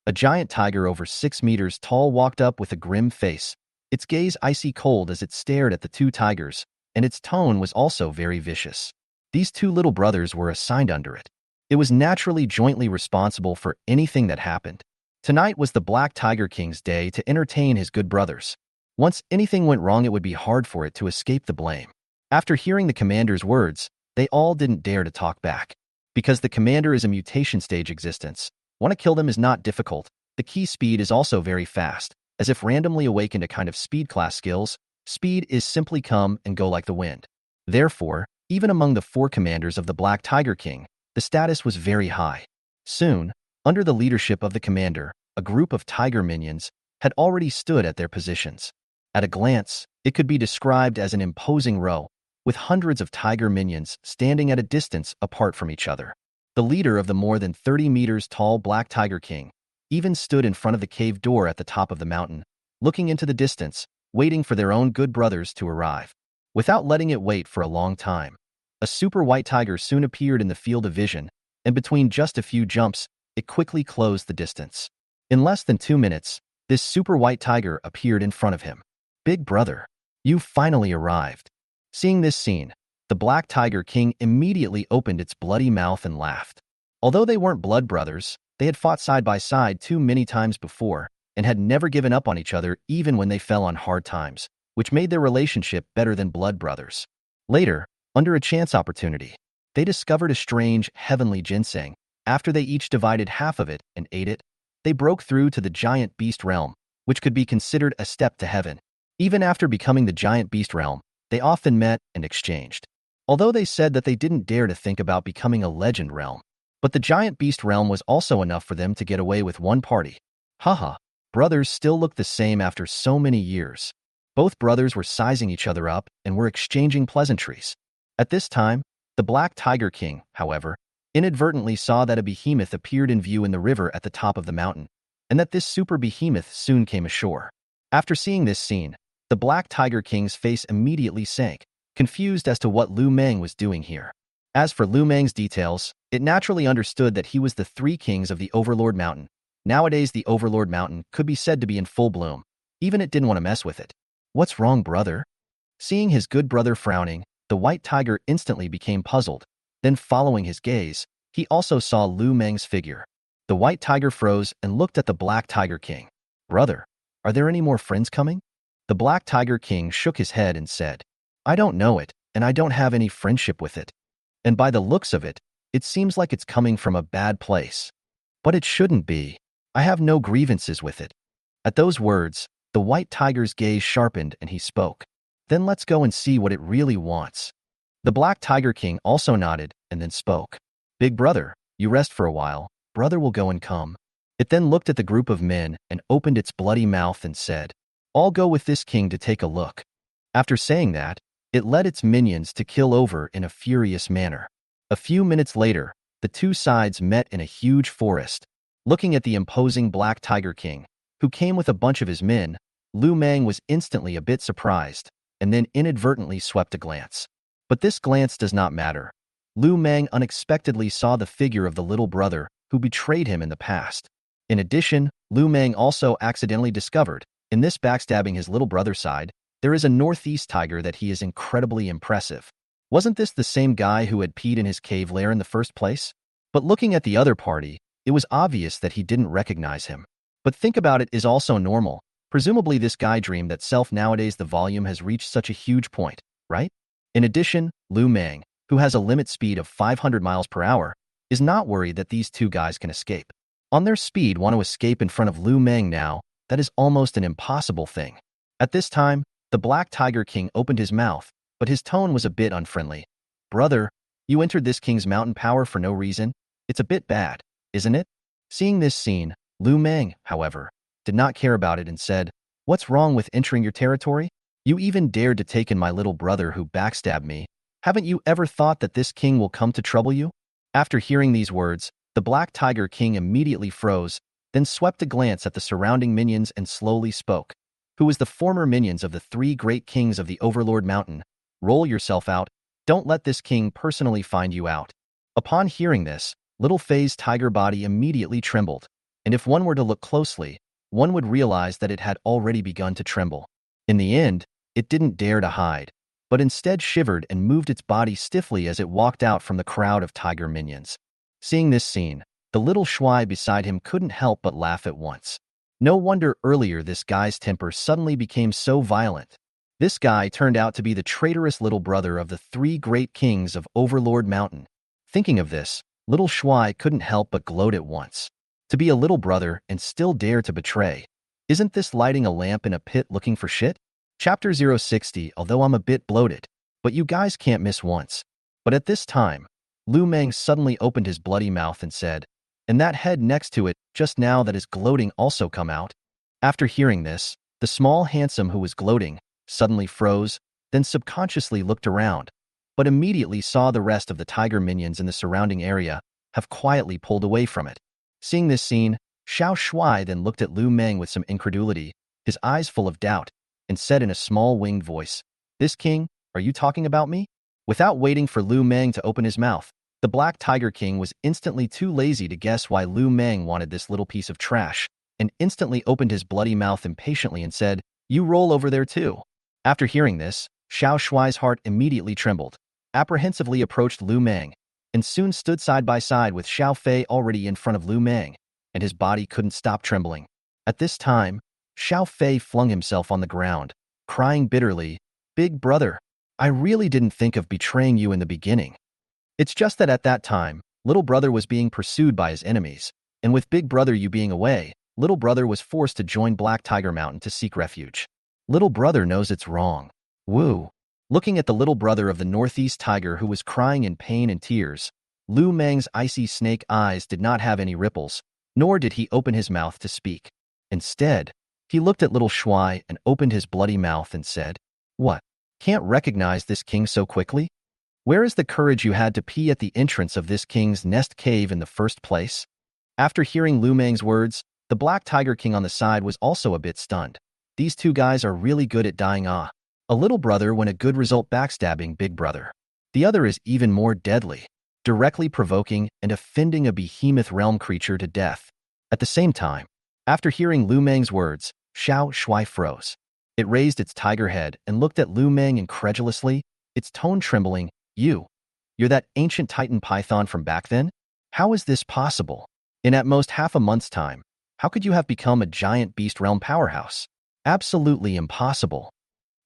A giant tiger over 6 meters tall walked up with a grim face, its gaze icy cold as it stared at the two tigers, and its tone was also very vicious. These two little brothers were assigned under it. It was naturally jointly responsible for anything that happened. Tonight was the Black Tiger King's day to entertain his good brothers. Once anything went wrong, it would be hard for it to escape the blame. After hearing the commander's words, they all didn't dare to talk back. Because the commander is a mutation stage existence, want to kill them is not difficult. The key speed is also very fast, as if randomly awakened a kind of speed class skills. Speed is simply come and go like the wind. Therefore, even among the 4 commanders of the Black Tiger King, the status was very high. Soon, under the leadership of the commander, a group of tiger minions had already stood at their positions. At a glance, it could be described as an imposing row, with hundreds of tiger minions standing at a distance apart from each other. The leader of the more than 30 meters tall Black Tiger King even stood in front of the cave door at the top of the mountain, looking into the distance, waiting for their own good brothers to arrive. Without letting it wait for a long time, a super white tiger soon appeared in the field of vision, and between just a few jumps, it quickly closed the distance. In less than 2 minutes, this super white tiger appeared in front of him. "Big brother, you've finally arrived." Seeing this scene, the Black Tiger King immediately opened its bloody mouth and laughed. Although they weren't blood brothers, they had fought side by side too many times before and had never given up on each other even when they fell on hard times, which made their relationship better than blood brothers. Later, under a chance opportunity, they discovered a strange, heavenly ginseng. After they each divided half of it and ate it, they broke through to the giant beast realm, which could be considered a step to heaven. Even after becoming the giant beast realm, they often met and exchanged. Although they said that they didn't dare to think about becoming a legend realm, but the giant beast realm was also enough for them to get away with one party. Haha, brothers still look the same after so many years. Both brothers were sizing each other up and were exchanging pleasantries. At this time, the Black Tiger King, however, inadvertently saw that a behemoth appeared in view in the river at the top of the mountain, and that this super behemoth soon came ashore. After seeing this scene, the Black Tiger King's face immediately sank, confused as to what Lu Meng was doing here. As for Lu Meng's details, it naturally understood that he was the 3 kings of the Overlord Mountain. Nowadays, the Overlord Mountain could be said to be in full bloom. Even it didn't want to mess with it. "What's wrong, brother?" Seeing his good brother frowning, the white tiger instantly became puzzled. Then, following his gaze, he also saw Lu Meng's figure. The white tiger froze and looked at the Black Tiger King. "Brother, are there any more friends coming?" The Black Tiger King shook his head and said, "I don't know it, and I don't have any friendship with it. And by the looks of it, it seems like it's coming from a bad place. But it shouldn't be. I have no grievances with it." At those words, the white tiger's gaze sharpened and he spoke. "Then let's go and see what it really wants." The Black Tiger King also nodded and then spoke. "Big brother, you rest for a while. Brother will go and come." It then looked at the group of men and opened its bloody mouth and said, "I'll go with this king to take a look." After saying that, it led its minions to kill over in a furious manner. A few minutes later, the two sides met in a huge forest. Looking at the imposing Black Tiger King, who came with a bunch of his men, Lu Meng was instantly a bit surprised, and then inadvertently swept a glance. But this glance does not matter. Lu Meng unexpectedly saw the figure of the little brother who betrayed him in the past. In addition, Lu Meng also accidentally discovered, In this backstabbing his little brother side, there is a northeast tiger that he is incredibly impressive. Wasn't this the same guy who had peed in his cave lair in the first place? But looking at the other party, it was obvious that he didn't recognize him. But think about it is also normal. Presumably this guy dreamed that self nowadays the volume has reached such a huge point, right? In addition, Lu Meng, who has a limit speed of 500 miles per hour, is not worried that these two guys can escape. On their speed, want to escape in front of Lu Meng now, that is almost an impossible thing. At this time, the Black Tiger King opened his mouth, but his tone was a bit unfriendly. Brother, you entered this king's mountain power for no reason? It's a bit bad, isn't it? Seeing this scene, Lu Meng, however, did not care about it and said, "What's wrong with entering your territory? You even dared to take in my little brother who backstabbed me. Haven't you ever thought that this king will come to trouble you?" After hearing these words, the Black Tiger King immediately froze, then swept a glance at the surrounding minions and slowly spoke. "Who is the former minions of the three great kings of the Overlord Mountain? Roll yourself out. Don't let this king personally find you out." Upon hearing this, Little Fei's tiger body immediately trembled, and if one were to look closely, one would realize that it had already begun to tremble. In the end, it didn't dare to hide, but instead shivered and moved its body stiffly as it walked out from the crowd of tiger minions. Seeing this scene, the little Shuai beside him couldn't help but laugh at once. No wonder earlier this guy's temper suddenly became so violent. This guy turned out to be the traitorous little brother of the three great kings of Overlord Mountain. Thinking of this, little Shuai couldn't help but gloat at once. To be a little brother and still dare to betray. Isn't this lighting a lamp in a pit looking for shit? Chapter 060. Although I'm a bit bloated, but you guys can't miss once. But at this time, Lu Meng suddenly opened his bloody mouth and said, "And that head next to it, just now that is gloating also come out?" After hearing this, the small handsome who was gloating suddenly froze, then subconsciously looked around, but immediately saw the rest of the tiger minions in the surrounding area have quietly pulled away from it. Seeing this scene, Xiao Shuai then looked at Lu Meng with some incredulity, his eyes full of doubt, and said in a small winged voice, "This king, are you talking about me?" Without waiting for Lu Meng to open his mouth, the Black Tiger King was instantly too lazy to guess why Lu Meng wanted this little piece of trash, and instantly opened his bloody mouth impatiently and said, "You roll over there too." After hearing this, Xiao Shuai's heart immediately trembled, apprehensively approached Lu Meng, and soon stood side by side with Xiao Fei already in front of Lu Meng, and his body couldn't stop trembling. At this time, Xiao Fei flung himself on the ground, crying bitterly, "Big brother, I really didn't think of betraying you in the beginning. It's just that at that time, little brother was being pursued by his enemies, and with big brother you being away, little brother was forced to join Black Tiger Mountain to seek refuge. Little brother knows it's wrong. Woo." Looking at the little brother of the Northeast Tiger who was crying in pain and tears, Lu Meng's icy snake eyes did not have any ripples, nor did he open his mouth to speak. Instead, he looked at little Shuai and opened his bloody mouth and said, "What? Can't recognize this king so quickly? Where is the courage you had to pee at the entrance of this king's nest cave in the first place?" After hearing Lu Meng's words, the Black Tiger King on the side was also a bit stunned. These two guys are really good at dying a little brother when a good result backstabbing big brother. The other is even more deadly, directly provoking and offending a behemoth realm creature to death. At the same time, after hearing Lu Meng's words, Xiao Shuai froze. It raised its tiger head and looked at Lu Meng incredulously, its tone trembling. You're that ancient titan python from back then? How is this possible? In at most half a month's time, how could you have become a giant beast realm powerhouse? Absolutely impossible."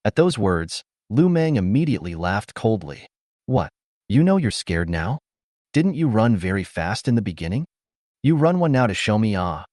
At those words, Lu Meng immediately laughed coldly. "What? You know you're scared now? Didn't you run very fast in the beginning? You run one now to show me ah."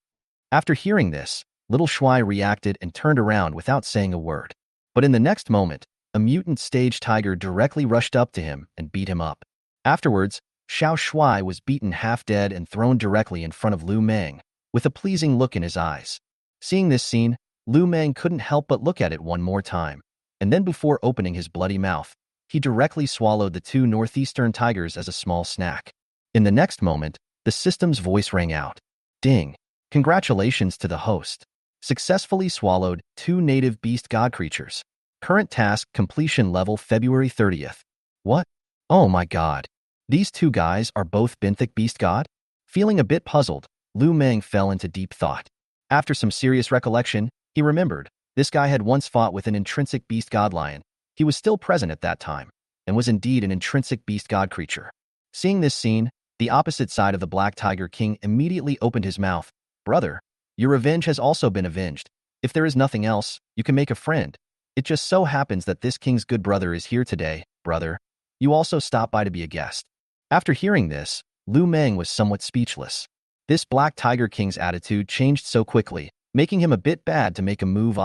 After hearing this, little Shuai reacted and turned around without saying a word. But in the next moment, a mutant stage tiger directly rushed up to him and beat him up. Afterwards, Xiao Shuai was beaten half dead and thrown directly in front of Lu Meng, with a pleasing look in his eyes. Seeing this scene, Lu Meng couldn't help but look at it one more time, and then before opening his bloody mouth, he directly swallowed the two northeastern tigers as a small snack. In the next moment, the system's voice rang out. "Ding! Congratulations to the host. Successfully swallowed 2 native beast god creatures. Current task completion level February 30th. What? Oh my god. These two guys are both benthic beast god?" Feeling a bit puzzled, Lu Meng fell into deep thought. After some serious recollection, he remembered, This guy had once fought with an intrinsic beast god lion. He was still present at that time, and was indeed an intrinsic beast god creature. Seeing this scene, the opposite side of the Black Tiger King immediately opened his mouth. Brother, your revenge has also been avenged. If there is nothing else, you can make a friend. It just so happens that this king's good brother is here today, brother. You also stopped by to be a guest. After hearing this, Lu Meng was somewhat speechless. This Black Tiger King's attitude changed so quickly, making him a bit bad to make a move.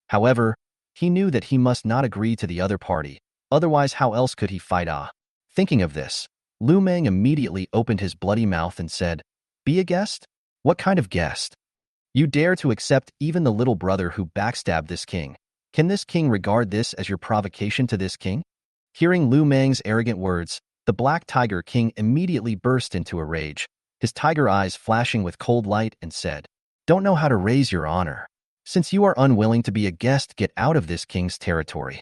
However, he knew that he must not agree to the other party, otherwise how else could he fight? Thinking of this, Lu Meng immediately opened his bloody mouth and said, "Be a guest? What kind of guest? You dare to accept even the little brother who backstabbed this king? Can this king regard this as your provocation to this king?" Hearing Lu Meng's arrogant words, the Black Tiger King immediately burst into a rage, his tiger eyes flashing with cold light, and said, "Don't know how to raise your honor. Since you are unwilling to be a guest, get out of this king's territory.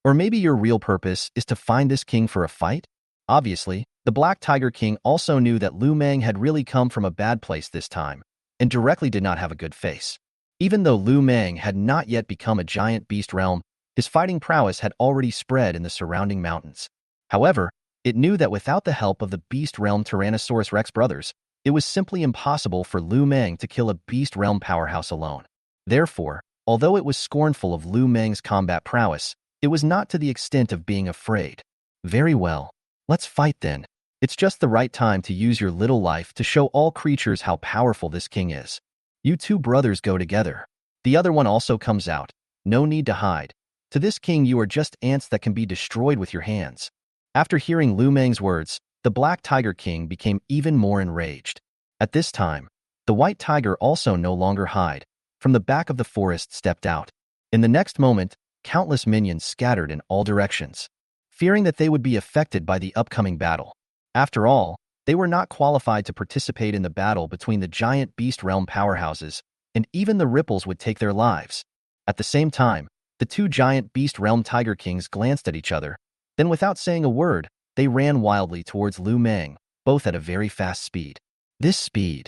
Or maybe your real purpose is to find this king for a fight?" Obviously, the Black Tiger King also knew that Lu Meng had really come from a bad place this time, and directly did not have a good face. Even though Lu Meng had not yet become a giant beast realm, his fighting prowess had already spread in the surrounding mountains. However, it knew that without the help of the beast realm Tyrannosaurus Rex brothers, it was simply impossible for Lu Meng to kill a beast realm powerhouse alone. Therefore, although it was scornful of Lu Meng's combat prowess, it was not to the extent of being afraid. "Very well. Let's fight then. It's just the right time to use your little life to show all creatures how powerful this king is. You two brothers go together. The other one also comes out. No need to hide. To this king you are just ants that can be destroyed with your hands." After hearing Lu Meng's words, the Black Tiger King became even more enraged. At this time, the White Tiger also no longer hid. From the back of the forest stepped out. In the next moment, countless minions scattered in all directions, fearing that they would be affected by the upcoming battle. After all, they were not qualified to participate in the battle between the giant beast realm powerhouses, and even the ripples would take their lives. At the same time, the two giant beast realm tiger kings glanced at each other. Then without saying a word, they ran wildly towards Lu Meng, both at a very fast speed. This speed.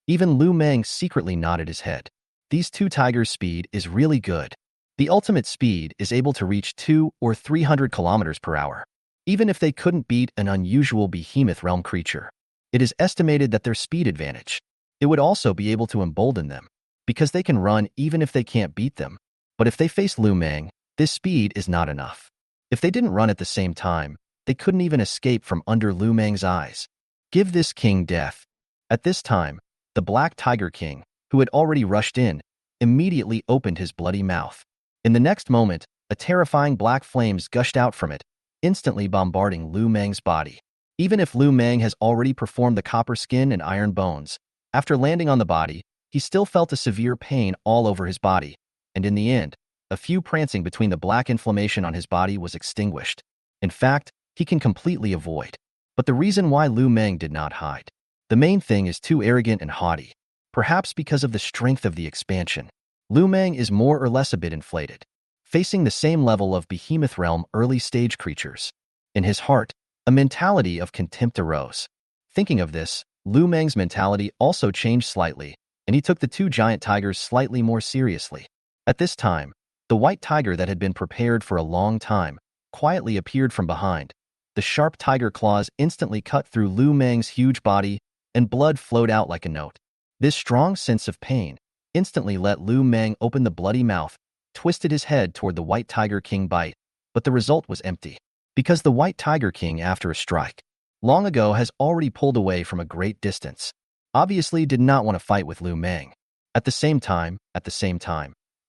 Even Lu Meng secretly nodded his head. These two tigers' speed is really good. The ultimate speed is able to reach 200 or 300 kilometers per hour. Even if they couldn't beat an unusual behemoth realm creature, it is estimated that their speed advantage, it would also be able to embolden them, because they can run even if they can't beat them. But if they face Lu Meng, this speed is not enough. If they didn't run at the same time, they couldn't even escape from under Lu Meng's eyes. Give this king death. At this time, the Black Tiger King, who had already rushed in, immediately opened his bloody mouth. In the next moment, a terrifying black flames gushed out from it, instantly bombarding Lu Meng's body. Even if Lu Meng has already performed the copper skin and iron bones, after landing on the body, he still felt a severe pain all over his body, and in the end, a few prancing between the black inflammation on his body was extinguished. In fact, he can completely avoid. But the reason why Lu Meng did not hide. The main thing is too arrogant and haughty. Perhaps because of the strength of the expansion, Lu Meng is more or less a bit inflated, facing the same level of behemoth realm early stage creatures. In his heart, a mentality of contempt arose. Thinking of this, Lu Meng's mentality also changed slightly, and he took the two giant tigers slightly more seriously. At this time, the white tiger that had been prepared for a long time quietly appeared from behind. The sharp tiger claws instantly cut through Lu Meng's huge body, and blood flowed out like a note. This strong sense of pain instantly let Lu Meng open the bloody mouth, twisted his head toward the White Tiger King bite, but the result was empty. Because the White Tiger King, after a strike, long ago has already pulled away from a great distance, obviously did not want to fight with Lu Meng. At the same time,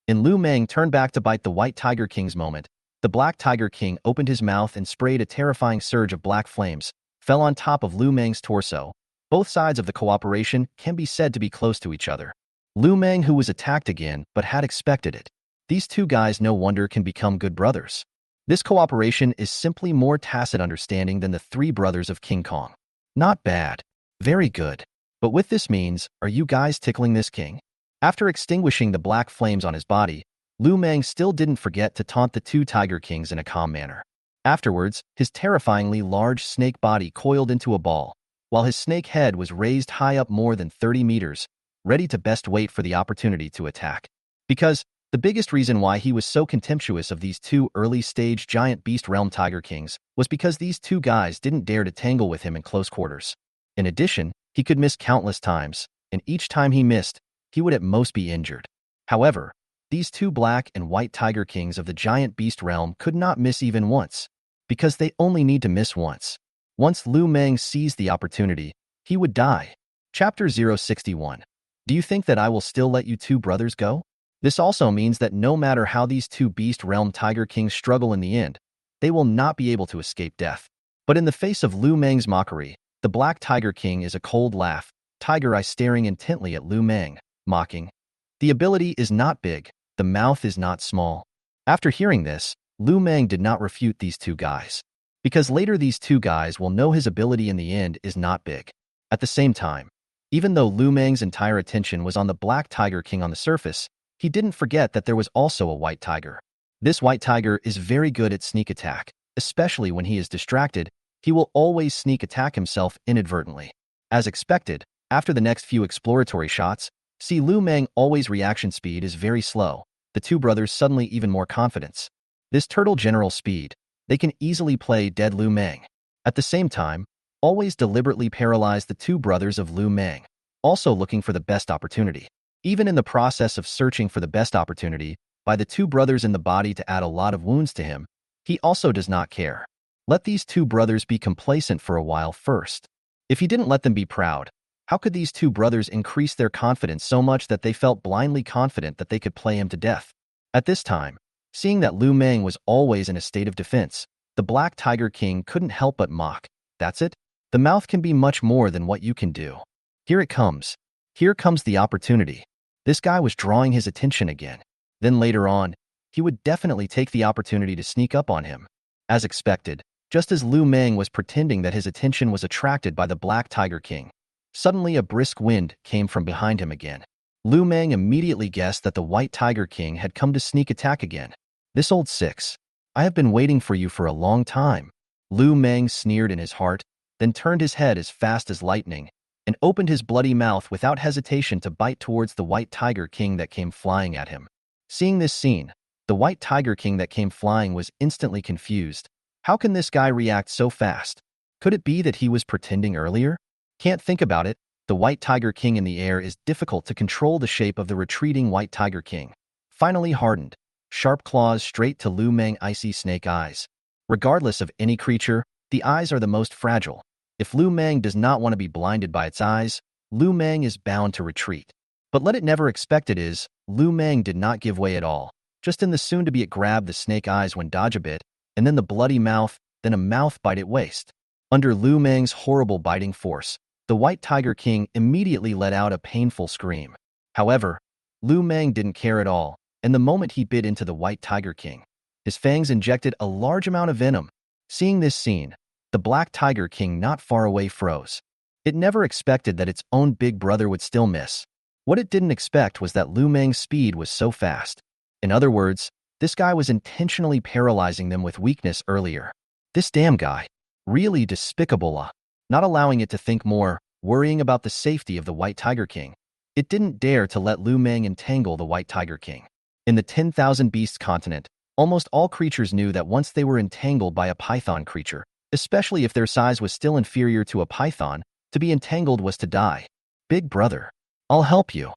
in Lu Meng turned back to bite the White Tiger King's moment, the Black Tiger King opened his mouth and sprayed a terrifying surge of black flames, fell on top of Lu Meng's torso. Both sides of the cooperation can be said to be close to each other. Lu Meng, who was attacked again but had expected it. These two guys no wonder can become good brothers. This cooperation is simply more tacit understanding than the three brothers of King Kong. Not bad. Very good. But with this means, are you guys tickling this king? After extinguishing the black flames on his body, Lu Meng still didn't forget to taunt the two Tiger Kings in a calm manner. Afterwards, his terrifyingly large snake body coiled into a ball, while his snake head was raised high up more than 30 meters, ready to best wait for the opportunity to attack. Because, The biggest reason why he was so contemptuous of these two early-stage giant beast realm tiger kings was because these two guys didn't dare to tangle with him in close quarters. In addition, he could miss countless times, and each time he missed, he would at most be injured. However, these two black and white tiger kings of the giant beast realm could not miss even once, because they only need to miss once. Once Lu Meng seized the opportunity, he would die. Chapter 061. Do you think that I will still let you two brothers go? This also means that no matter how these two beast realm tiger kings struggle in the end, they will not be able to escape death. But in the face of Lu Meng's mockery, the black tiger king is a cold laugh, tiger eye staring intently at Lu Meng, mocking. The ability is not big, the mouth is not small. After hearing this, Lu Meng did not refute these two guys, because later these two guys will know his ability in the end is not big. At the same time, even though Lu Meng's entire attention was on the black tiger king on the surface, he didn't forget that there was also a white tiger. This white tiger is very good at sneak attack, especially when he is distracted. He will always sneak attack himself inadvertently. As expected, after the next few exploratory shots, see Lu Meng always reaction speed is very slow. The two brothers suddenly even more confidence. This turtle general speed, they can easily play dead Lu Meng. At the same time, always deliberately paralyze the two brothers of Lu Meng, also looking for the best opportunity. Even in the process of searching for the best opportunity, by the two brothers in the body to add a lot of wounds to him, he also does not care. Let these two brothers be complacent for a while first. If he didn't let them be proud, how could these two brothers increase their confidence so much that they felt blindly confident that they could play him to death? At this time, seeing that Lu Meng was always in a state of defense, the Black Tiger King couldn't help but mock. That's it? The mouth can be much more than what you can do. Here it comes. Here comes the opportunity. This guy was drawing his attention again. Then later on, he would definitely take the opportunity to sneak up on him. As expected, just as Lu Meng was pretending that his attention was attracted by the Black Tiger King, suddenly a brisk wind came from behind him again. Lu Meng immediately guessed that the White Tiger King had come to sneak attack again. This old six. I have been waiting for you for a long time. Lu Meng sneered in his heart, then turned his head as fast as lightning, and opened his bloody mouth without hesitation to bite towards the White Tiger King that came flying at him. Seeing this scene, the White Tiger King that came flying was instantly confused. How can this guy react so fast? Could it be that he was pretending earlier? Can't think about it. The White Tiger King in the air is difficult to control the shape of the retreating White Tiger King. Finally hardened, sharp claws straight to Lu Meng icy snake eyes. Regardless of any creature, the eyes are the most fragile. If Lu Meng does not want to be blinded by its eyes, Lu Meng is bound to retreat. But let it never expect it is, Lu Meng did not give way at all. Just in the soon-to-be it grabbed the snake eyes when dodge a bit, and then the bloody mouth, then a mouth bite at waist. Under Lu Meng's horrible biting force, the White Tiger King immediately let out a painful scream. However, Lu Meng didn't care at all, and the moment he bit into the White Tiger King, his fangs injected a large amount of venom. Seeing this scene, the Black Tiger King not far away froze. It never expected that its own big brother would still miss. What it didn't expect was that Lu Meng's speed was so fast. In other words, this guy was intentionally paralyzing them with weakness earlier. This damn guy. Really despicable. Not allowing it to think more, worrying about the safety of the White Tiger King. It didn't dare to let Lu Meng entangle the White Tiger King. In the 10,000 Beasts continent, almost all creatures knew that once they were entangled by a python creature, especially if their size was still inferior to a python, to be entangled was to die. Big brother, I'll help you.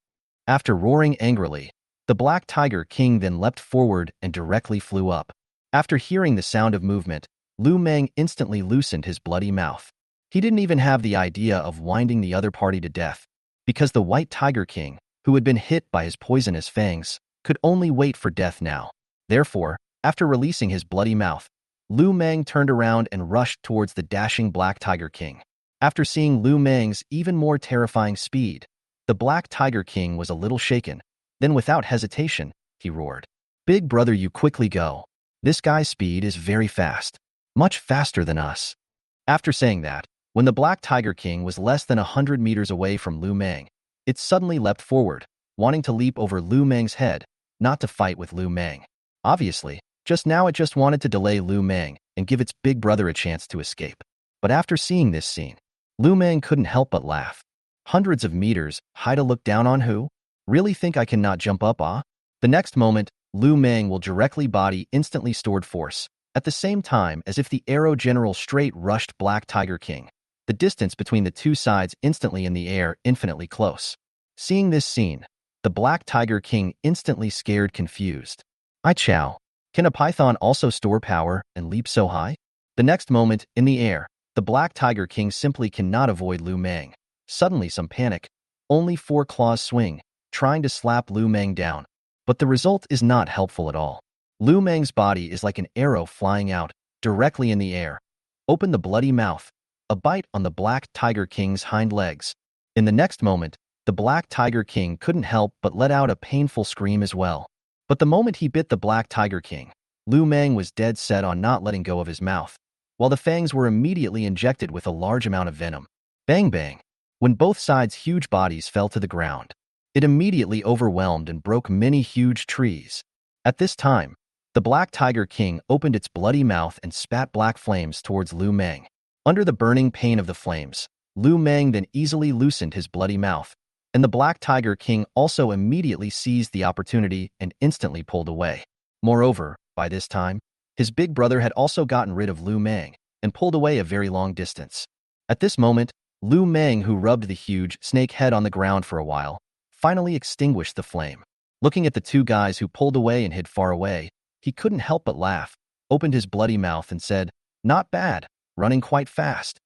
After roaring angrily, the Black Tiger King then leapt forward and directly flew up. After hearing the sound of movement, Lu Meng instantly loosened his bloody mouth. He didn't even have the idea of winding the other party to death, because the White Tiger King, who had been hit by his poisonous fangs, could only wait for death now. Therefore, after releasing his bloody mouth, Lu Meng turned around and rushed towards the dashing Black Tiger King. After seeing Lu Meng's even more terrifying speed, the Black Tiger King was a little shaken. Then without hesitation, he roared, "Big brother, you quickly go. This guy's speed is very fast. Much faster than us." After saying that, when the Black Tiger King was less than 100 meters away from Lu Meng, it suddenly leapt forward, wanting to leap over Lu Meng's head, not to fight with Lu Meng. Obviously, just now it just wanted to delay Lu Meng and give its big brother a chance to escape. But after seeing this scene, Lu Meng couldn't help but laugh. Hundreds of meters, high to look down on who? Really think I cannot jump up, ah? The next moment, Lu Meng will directly body instantly stored force, at the same time as if the arrow general straight rushed Black Tiger King. The distance between the two sides instantly in the air infinitely close. Seeing this scene, the Black Tiger King instantly scared confused. I chow. Can a python also store power and leap so high? The next moment, in the air, the Black Tiger King simply cannot avoid Lu Meng. Suddenly some panic. Only four claws swing, trying to slap Lu Meng down. But the result is not helpful at all. Lu Meng's body is like an arrow flying out, directly in the air. Open the bloody mouth. A bite on the Black Tiger King's hind legs. In the next moment, the Black Tiger King couldn't help but let out a painful scream as well. But the moment he bit the Black Tiger King, Lu Meng was dead set on not letting go of his mouth, while the fangs were immediately injected with a large amount of venom. Bang bang. When both sides' huge bodies fell to the ground, it immediately overwhelmed and broke many huge trees. At this time, the Black Tiger King opened its bloody mouth and spat black flames towards Lu Meng. Under the burning pain of the flames, Lu Meng then easily loosened his bloody mouth, and the Black Tiger King also immediately seized the opportunity and instantly pulled away. Moreover, by this time, his big brother had also gotten rid of Lu Meng and pulled away a very long distance. At this moment, Lu Meng, who rubbed the huge snake head on the ground for a while, finally extinguished the flame. Looking at the two guys who pulled away and hid far away, he couldn't help but laugh, opened his bloody mouth and said, "Not bad, running quite fast."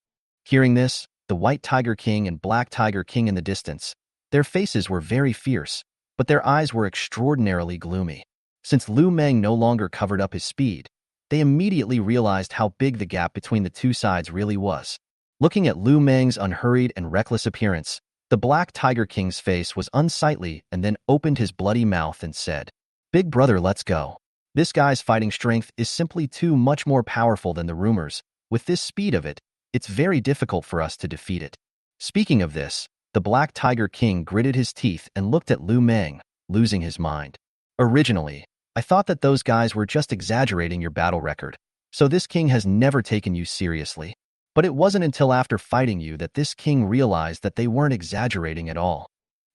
Hearing this, the White Tiger King and Black Tiger King in the distance, their faces were very fierce, but their eyes were extraordinarily gloomy. Since Lu Meng no longer covered up his speed, they immediately realized how big the gap between the two sides really was. Looking at Lu Meng's unhurried and reckless appearance, the Black Tiger King's face was unsightly and then opened his bloody mouth and said, "Big brother, let's go. This guy's fighting strength is simply too much more powerful than the rumors. With this speed of it, it's very difficult for us to defeat it." Speaking of this, the Black Tiger King gritted his teeth and looked at Lu Meng, losing his mind. "Originally, I thought that those guys were just exaggerating your battle record, so this king has never taken you seriously. But it wasn't until after fighting you that this king realized that they weren't exaggerating at all.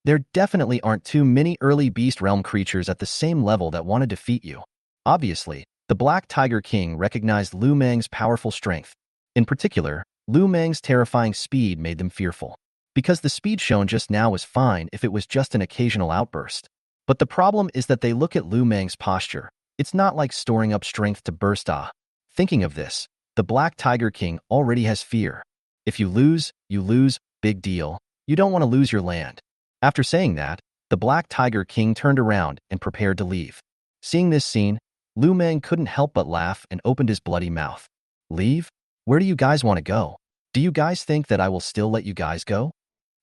There definitely aren't too many early Beast Realm creatures at the same level that want to defeat you." Obviously, the Black Tiger King recognized Lu Meng's powerful strength. In particular, Lu Meng's terrifying speed made them fearful. Because the speed shown just now was fine if it was just an occasional outburst. But the problem is that they look at Lu Meng's posture. It's not like storing up strength to burst. Thinking of this, the Black Tiger King already has fear. If you lose, big deal. You don't want to lose your land. After saying that, the Black Tiger King turned around and prepared to leave. Seeing this scene, Lu Meng couldn't help but laugh and opened his bloody mouth. "Leave? Where do you guys want to go? Do you guys think that I will still let you guys go?"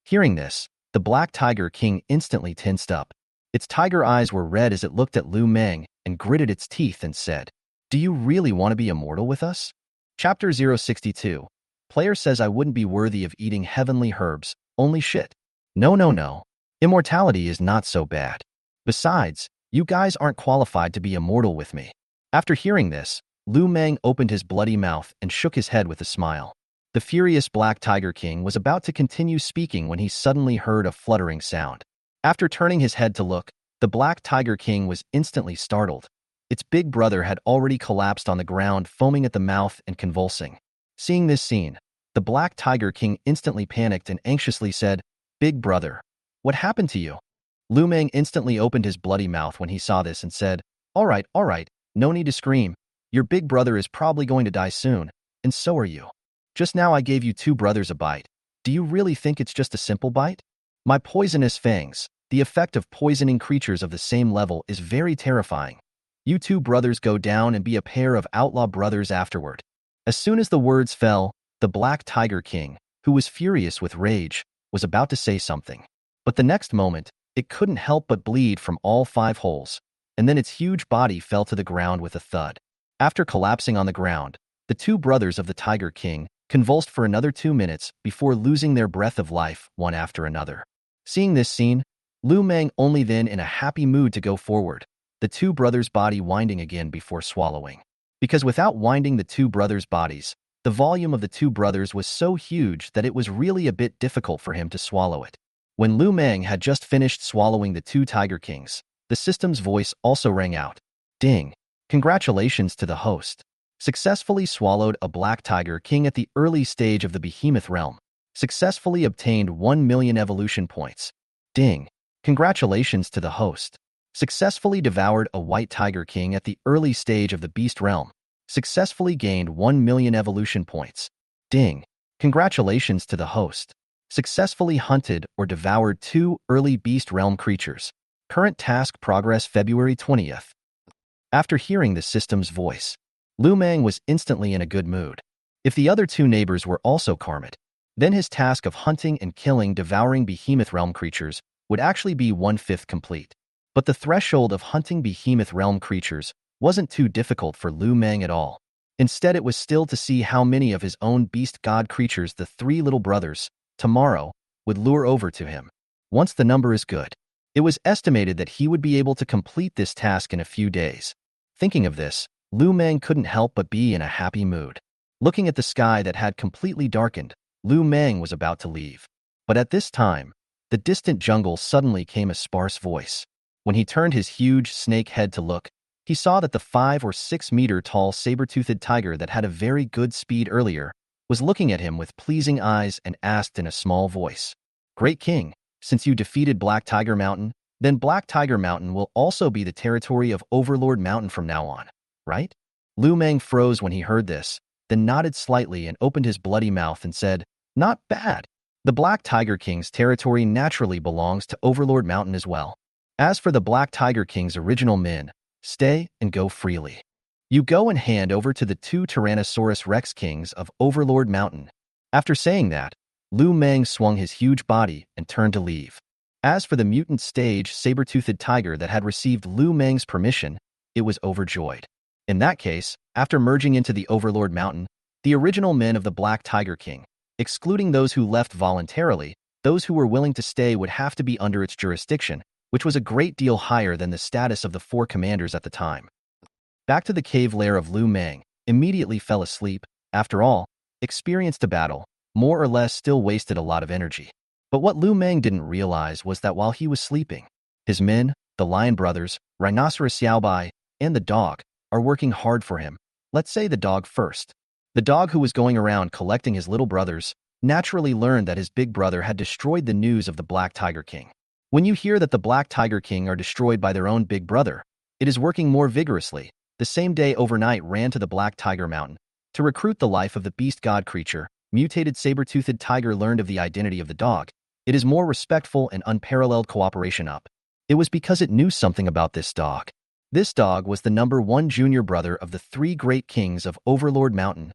Hearing this, the Black Tiger King instantly tensed up. Its tiger eyes were red as it looked at Lu Meng and gritted its teeth and said, "Do you really want to be immortal with us?" Chapter 062. Player says I wouldn't be worthy of eating heavenly herbs, only shit. No. Immortality is not so bad. Besides, you guys aren't qualified to be immortal with me. After hearing this, Lu Meng opened his bloody mouth and shook his head with a smile. The furious Black Tiger King was about to continue speaking when he suddenly heard a fluttering sound. After turning his head to look, the Black Tiger King was instantly startled. Its big brother had already collapsed on the ground, foaming at the mouth and convulsing. Seeing this scene, the Black Tiger King instantly panicked and anxiously said, "Big brother, what happened to you?" Lu Meng instantly opened his bloody mouth when he saw this and said, all right, no need to scream. Your big brother is probably going to die soon, and so are you. Just now I gave you two brothers a bite. Do you really think it's just a simple bite? My poisonous fangs, the effect of poisoning creatures of the same level, is very terrifying. You two brothers go down and be a pair of outlaw brothers afterward." As soon as the words fell, the Black Tiger King, who was furious with rage, was about to say something. But the next moment, it couldn't help but bleed from all 5 holes, and then its huge body fell to the ground with a thud. After collapsing on the ground, the two brothers of the Tiger King convulsed for another 2 minutes before losing their breath of life one after another. Seeing this scene, Lu Meng only then in a happy mood to go forward, the two brothers' body winding again before swallowing. Because without winding the two brothers' bodies, the volume of the two brothers was so huge that it was really a bit difficult for him to swallow it. When Lu Meng had just finished swallowing the two Tiger Kings, the system's voice also rang out. Ding! Congratulations to the host. Successfully swallowed a black tiger king at the early stage of the behemoth realm. Successfully obtained 1 million evolution points. Ding! Congratulations to the host. Successfully devoured a white tiger king at the early stage of the beast realm. Successfully gained 1 million evolution points. Ding! Congratulations to the host. Successfully hunted or devoured 2 early beast realm creatures. Current task progress February 20th. After hearing the system's voice, Lu Meng was instantly in a good mood. If the other 2 neighbors were also karmic, then his task of hunting and killing devouring behemoth realm creatures would actually be 1/5 complete. But the threshold of hunting behemoth realm creatures wasn't too difficult for Lu Meng at all. Instead, it was still to see how many of his own beast god creatures the 3 little brothers, tomorrow, would lure over to him. Once the number is good, it was estimated that he would be able to complete this task in a few days. Thinking of this, Lu Meng couldn't help but be in a happy mood. Looking at the sky that had completely darkened, Lu Meng was about to leave. But at this time, the distant jungle suddenly came a sparse voice. When he turned his huge snake head to look, he saw that the 5 or 6 meter tall saber-toothed tiger that had a very good speed earlier was looking at him with pleasing eyes and asked in a small voice, "Great King, since you defeated Black Tiger Mountain, then Black Tiger Mountain will also be the territory of Overlord Mountain from now on, right?" Lu Meng froze when he heard this, then nodded slightly and opened his bloody mouth and said, "Not bad. The Black Tiger King's territory naturally belongs to Overlord Mountain as well. As for the Black Tiger King's original men, stay and go freely. You go and hand over to the 2 Tyrannosaurus Rex Kings of Overlord Mountain." After saying that, Lu Meng swung his huge body and turned to leave. As for the mutant stage saber-toothed tiger that had received Lu Meng's permission, it was overjoyed. In that case, after merging into the Overlord Mountain, the original men of the Black Tiger King, excluding those who left voluntarily, those who were willing to stay would have to be under its jurisdiction, which was a great deal higher than the status of the 4 commanders at the time. Back to the cave lair of Lu Meng, immediately fell asleep. After all, experienced a battle, more or less still wasted a lot of energy. But what Lu Meng didn't realize was that while he was sleeping, his men, the Lion Brothers, Rhinoceros Xiaobai, and the dog, are working hard for him. Let's say the dog first. The dog, who was going around collecting his little brothers, naturally learned that his big brother had destroyed the news of the Black Tiger King. When you hear that the Black Tiger King are destroyed by their own big brother, it is working more vigorously. The same day overnight ran to the Black Tiger Mountain to recruit the life of the beast god creature. Mutated saber-toothed tiger learned of the identity of the dog. It is more respectful and unparalleled cooperation up. It was because it knew something about this dog. This dog was the number 1 junior brother of the 3 great kings of Overlord Mountain.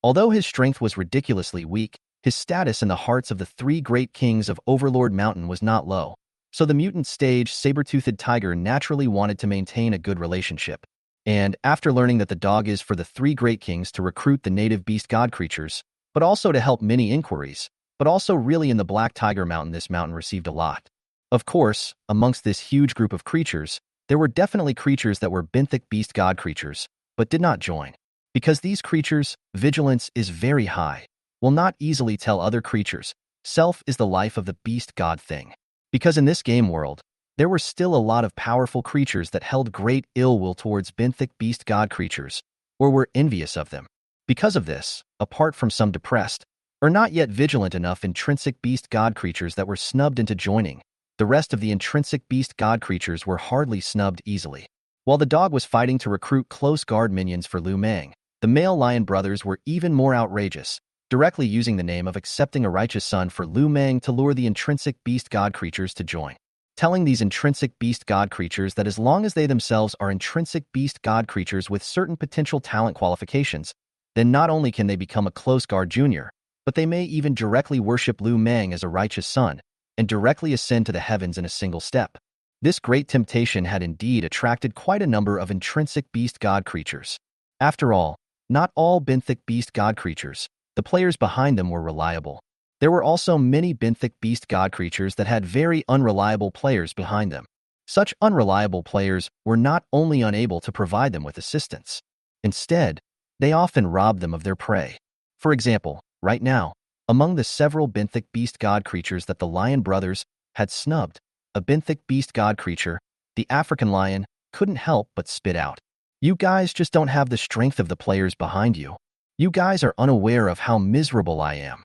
Although his strength was ridiculously weak, his status in the hearts of the 3 great kings of Overlord Mountain was not low. So the mutant stage saber-toothed tiger naturally wanted to maintain a good relationship. And after learning that the dog is for the 3 great kings to recruit the native beast god creatures, but also to help many inquiries, but also really in the Black Tiger Mountain, this mountain received a lot. Of course, amongst this huge group of creatures, there were definitely creatures that were benthic beast god creatures, but did not join. Because these creatures' vigilance is very high, will not easily tell other creatures, self is the life of the beast god thing. Because in this game world, there were still a lot of powerful creatures that held great ill will towards benthic beast god creatures, or were envious of them. Because of this, apart from some depressed, or not yet vigilant enough intrinsic beast god creatures that were snubbed into joining, the rest of the intrinsic beast god creatures were hardly snubbed easily. While the dog was fighting to recruit close guard minions for Lu Meng, the male Lion Brothers were even more outrageous, directly using the name of accepting a righteous son for Lu Meng to lure the intrinsic beast god creatures to join. Telling these intrinsic beast god creatures that as long as they themselves are intrinsic beast god creatures with certain potential talent qualifications, then not only can they become a close guard junior, but they may even directly worship Lu Meng as a righteous son, and directly ascend to the heavens in a single step. This great temptation had indeed attracted quite a number of intrinsic beast god creatures. After all, not all benthic beast god creatures, the players behind them were reliable. There were also many benthic beast god creatures that had very unreliable players behind them. Such unreliable players were not only unable to provide them with assistance. Instead, they often robbed them of their prey. For example, right now, among the several benthic beast god creatures that the Lion Brothers had snubbed, a benthic beast god creature, the African lion couldn't help but spit out. You guys just don't have the strength of the players behind you. You guys are unaware of how miserable I am.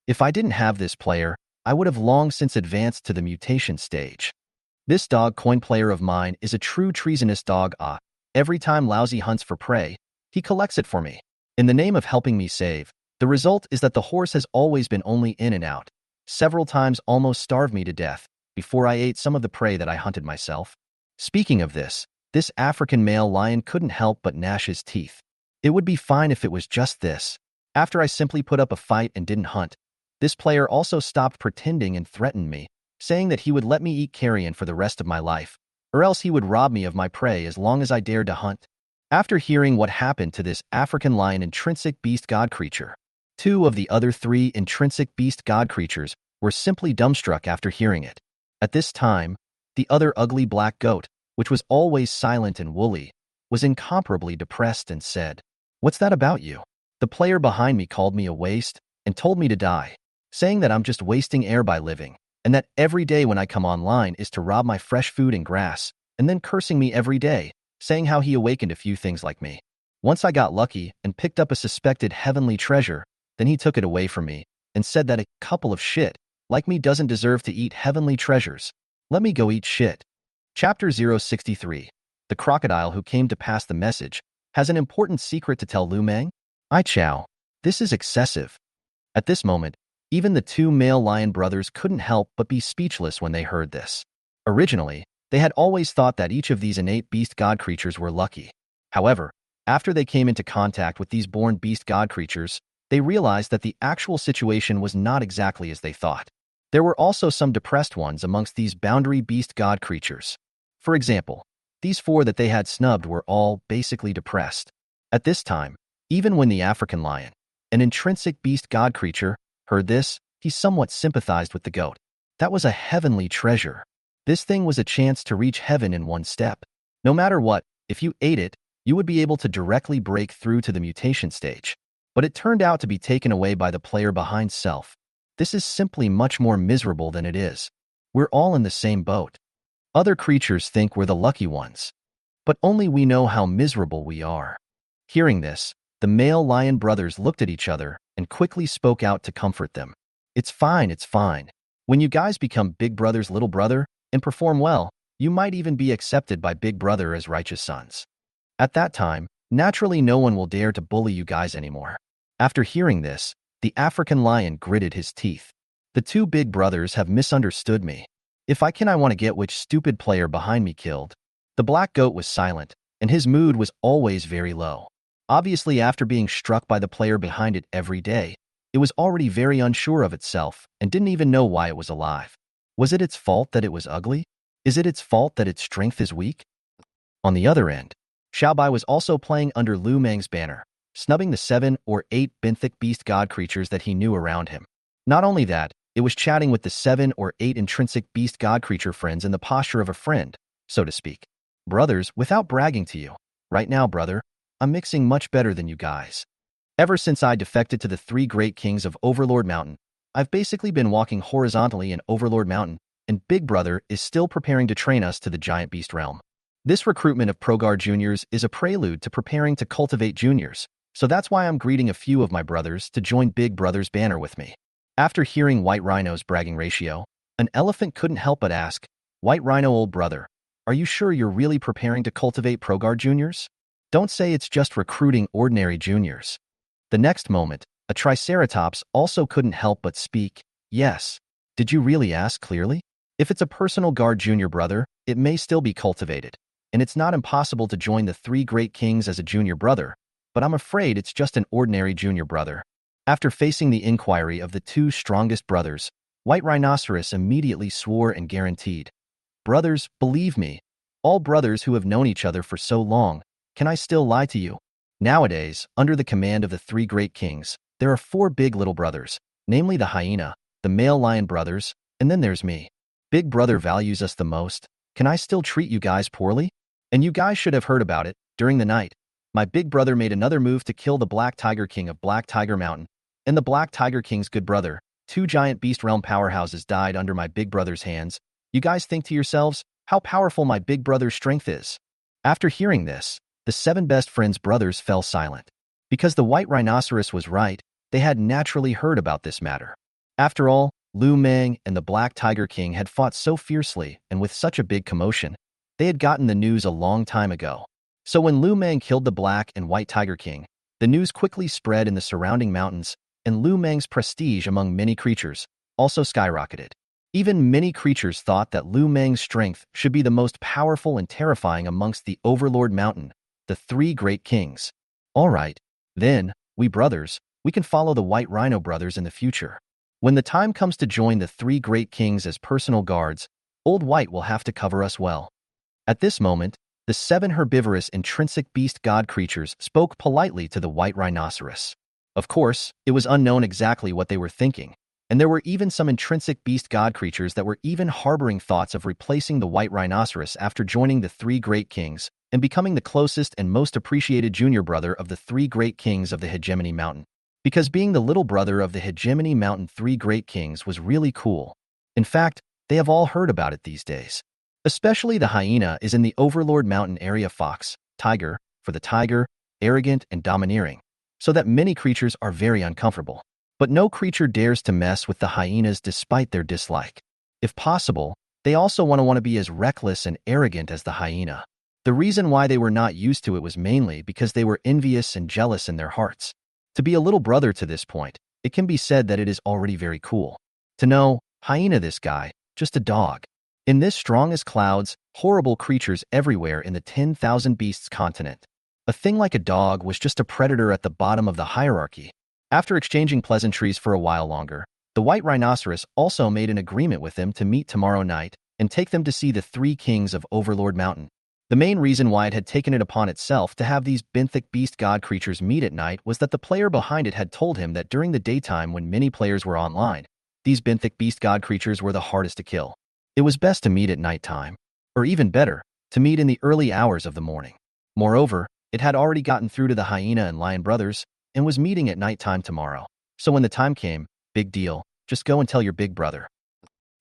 If I didn't have this player, I would have long since advanced to the mutation stage. This dog coin player of mine is a true treasonous dog. Every time Lousy hunts for prey, he collects it for me. In the name of helping me save, the result is that the horse has always been only in and out. Several times almost starved me to death before I ate some of the prey that I hunted myself. Speaking of this African male lion couldn't help but gnash his teeth. It would be fine if it was just this. After I simply put up a fight and didn't hunt, this player also stopped pretending and threatened me, saying that he would let me eat carrion for the rest of my life, or else he would rob me of my prey as long as I dared to hunt. After hearing what happened to this African lion intrinsic beast god creature, 2 of the other 3 intrinsic beast god creatures were simply dumbstruck after hearing it. At this time, the other ugly black goat, which was always silent and woolly, was incomparably depressed and said, "What's that about you?" The player behind me called me a waste and told me to die, saying that I'm just wasting air by living, and that every day when I come online is to rob my fresh food and grass, and then cursing me every day, saying how he awakened a few things like me. Once I got lucky and picked up a suspected heavenly treasure, then he took it away from me and said that a couple of shit like me doesn't deserve to eat heavenly treasures. Let me go eat shit. Chapter 063. The crocodile who came to pass the message has an important secret to tell Lu Meng. I chow. This is excessive. At this moment, even the 2 male lion brothers couldn't help but be speechless when they heard this. Originally, they had always thought that each of these innate beast god creatures were lucky. However, after they came into contact with these born beast god creatures, they realized that the actual situation was not exactly as they thought. There were also some depressed ones amongst these boundary beast god creatures. For example, these 4 that they had snubbed were all basically depressed. At this time, even when the African lion, an intrinsic beast god creature, heard this, he somewhat sympathized with the goat. That was a heavenly treasure. This thing was a chance to reach heaven in one step. No matter what, if you ate it, you would be able to directly break through to the mutation stage. But it turned out to be taken away by the player behind self. This is simply much more miserable than it is. We're all in the same boat. Other creatures think we're the lucky ones. But only we know how miserable we are. Hearing this, the male lion brothers looked at each other and quickly spoke out to comfort them. It's fine, it's fine. When you guys become Big Brother's little brother and perform well, you might even be accepted by Big Brother as righteous sons. At that time, naturally no one will dare to bully you guys anymore. After hearing this, the African lion gritted his teeth. The 2 big brothers have misunderstood me. If I want to get which stupid player behind me killed. The black goat was silent, and his mood was always very low. Obviously, after being struck by the player behind it every day, it was already very unsure of itself and didn't even know why it was alive. Was it its fault that it was ugly? Is it its fault that its strength is weak? On the other end, Xiaobai was also playing under Lu Meng's banner, snubbing the 7 or 8 benthic beast god creatures that he knew around him. Not only that, it was chatting with the 7 or 8 intrinsic beast god creature friends in the posture of a friend, so to speak. Brothers, without bragging to you, right now, brother, I'm mixing much better than you guys. Ever since I defected to the 3 great kings of Overlord Mountain, I've basically been walking horizontally in Overlord Mountain, and Big Brother is still preparing to train us to the giant beast realm. This recruitment of ProGuard juniors is a prelude to preparing to cultivate juniors, so that's why I'm greeting a few of my brothers to join Big Brother's banner with me. After hearing White Rhino's bragging ratio, an elephant couldn't help but ask, "White Rhino, old brother, are you sure you're really preparing to cultivate ProGuard juniors? Don't say it's just recruiting ordinary juniors." The next moment, a Triceratops also couldn't help but speak, "Yes. Did you really ask clearly? If it's a personal guard junior brother, it may still be cultivated, and it's not impossible to join the 3 great kings as a junior brother, but I'm afraid it's just an ordinary junior brother." After facing the inquiry of the 2 strongest brothers, White Rhinoceros immediately swore and guaranteed, "Brothers, believe me, all brothers who have known each other for so long, can I still lie to you?" Nowadays, under the command of the 3 great kings, there are 4 big little brothers, namely the hyena, the male lion brothers, and then there's me. Big Brother values us the most. Can I still treat you guys poorly? And you guys should have heard about it. During the night, my Big Brother made another move to kill the Black Tiger King of Black Tiger Mountain, and the Black Tiger King's good brother. 2 giant beast realm powerhouses died under my Big Brother's hands. You guys think to yourselves, how powerful my big brother's strength is. After hearing this, the 7 best friends brothers fell silent. Because the white rhinoceros was right, they had naturally heard about this matter. After all, Lu Meng and the Black Tiger King had fought so fiercely and with such a big commotion. They had gotten the news a long time ago. So when Lu Meng killed the Black and White Tiger King, the news quickly spread in the surrounding mountains, and Lu Meng's prestige among many creatures also skyrocketed. Even many creatures thought that Lu Meng's strength should be the most powerful and terrifying amongst the Overlord Mountain, the 3 great kings. All right, then, we brothers, we can follow the White Rhino brothers in the future. When the time comes to join the 3 great kings as personal guards, Old White will have to cover us well. At this moment, the 7 herbivorous intrinsic beast god creatures spoke politely to the white rhinoceros. Of course, it was unknown exactly what they were thinking, and there were even some intrinsic beast god creatures that were even harboring thoughts of replacing the white rhinoceros after joining the 3 great kings and becoming the closest and most appreciated junior brother of the 3 great kings of the Hegemony Mountain. Because being the little brother of the Hegemony Mountain 3 great kings was really cool. In fact, they have all heard about it these days. Especially the hyena is in the Overlord Mountain area, fox, tiger, for the tiger, arrogant and domineering, so that many creatures are very uncomfortable. But no creature dares to mess with the hyenas despite their dislike. If possible, they also want to be as reckless and arrogant as the hyena. The reason why they were not used to it was mainly because they were envious and jealous in their hearts. To be a little brother to this point, it can be said that it is already very cool. To know, hyena this guy, just a dog. In this strong as clouds, horrible creatures everywhere in the 10,000 beasts continent. A thing like a dog was just a predator at the bottom of the hierarchy. After exchanging pleasantries for a while longer, the white rhinoceros also made an agreement with them to meet tomorrow night and take them to see the 3 kings of Overlord Mountain. The main reason why it had taken it upon itself to have these benthic beast god creatures meet at night was that the player behind it had told him that during the daytime when many players were online, these benthic beast god creatures were the hardest to kill. It was best to meet at nighttime, or even better, to meet in the early hours of the morning. Moreover, it had already gotten through to the hyena and lion brothers and was meeting at nighttime tomorrow. So when the time came, big deal, just go and tell your big brother.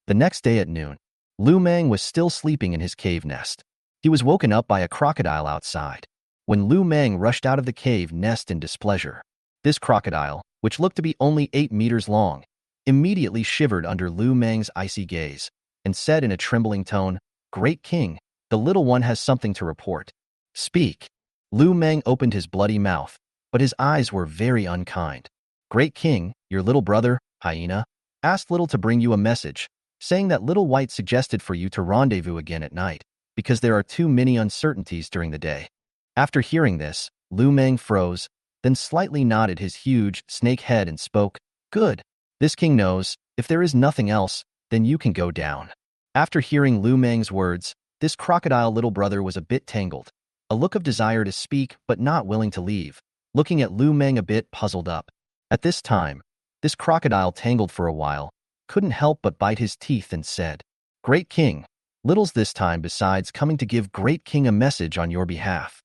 The next day at noon, Lu Meng was still sleeping in his cave nest. He was woken up by a crocodile outside. When Lu Meng rushed out of the cave nest in displeasure, this crocodile, which looked to be only 8 meters long, immediately shivered under Lu Meng's icy gaze and said in a trembling tone, "Great King, the little one has something to report." "Speak." Lu Meng opened his bloody mouth, but his eyes were very unkind. "Great King, your little brother, hyena, asked Little to bring you a message, saying that Little White suggested for you to rendezvous again at night, because there are too many uncertainties during the day." After hearing this, Lu Meng froze, then slightly nodded his huge snake head and spoke, "Good. This king knows, if there is nothing else, then you can go down." After hearing Lu Meng's words, this crocodile little brother was a bit tangled, a look of desire to speak but not willing to leave, looking at Lu Meng a bit puzzled up. At this time, this crocodile tangled for a while, couldn't help but bite his teeth and said, "Great King, Little's this time besides coming to give Great King a message on your behalf.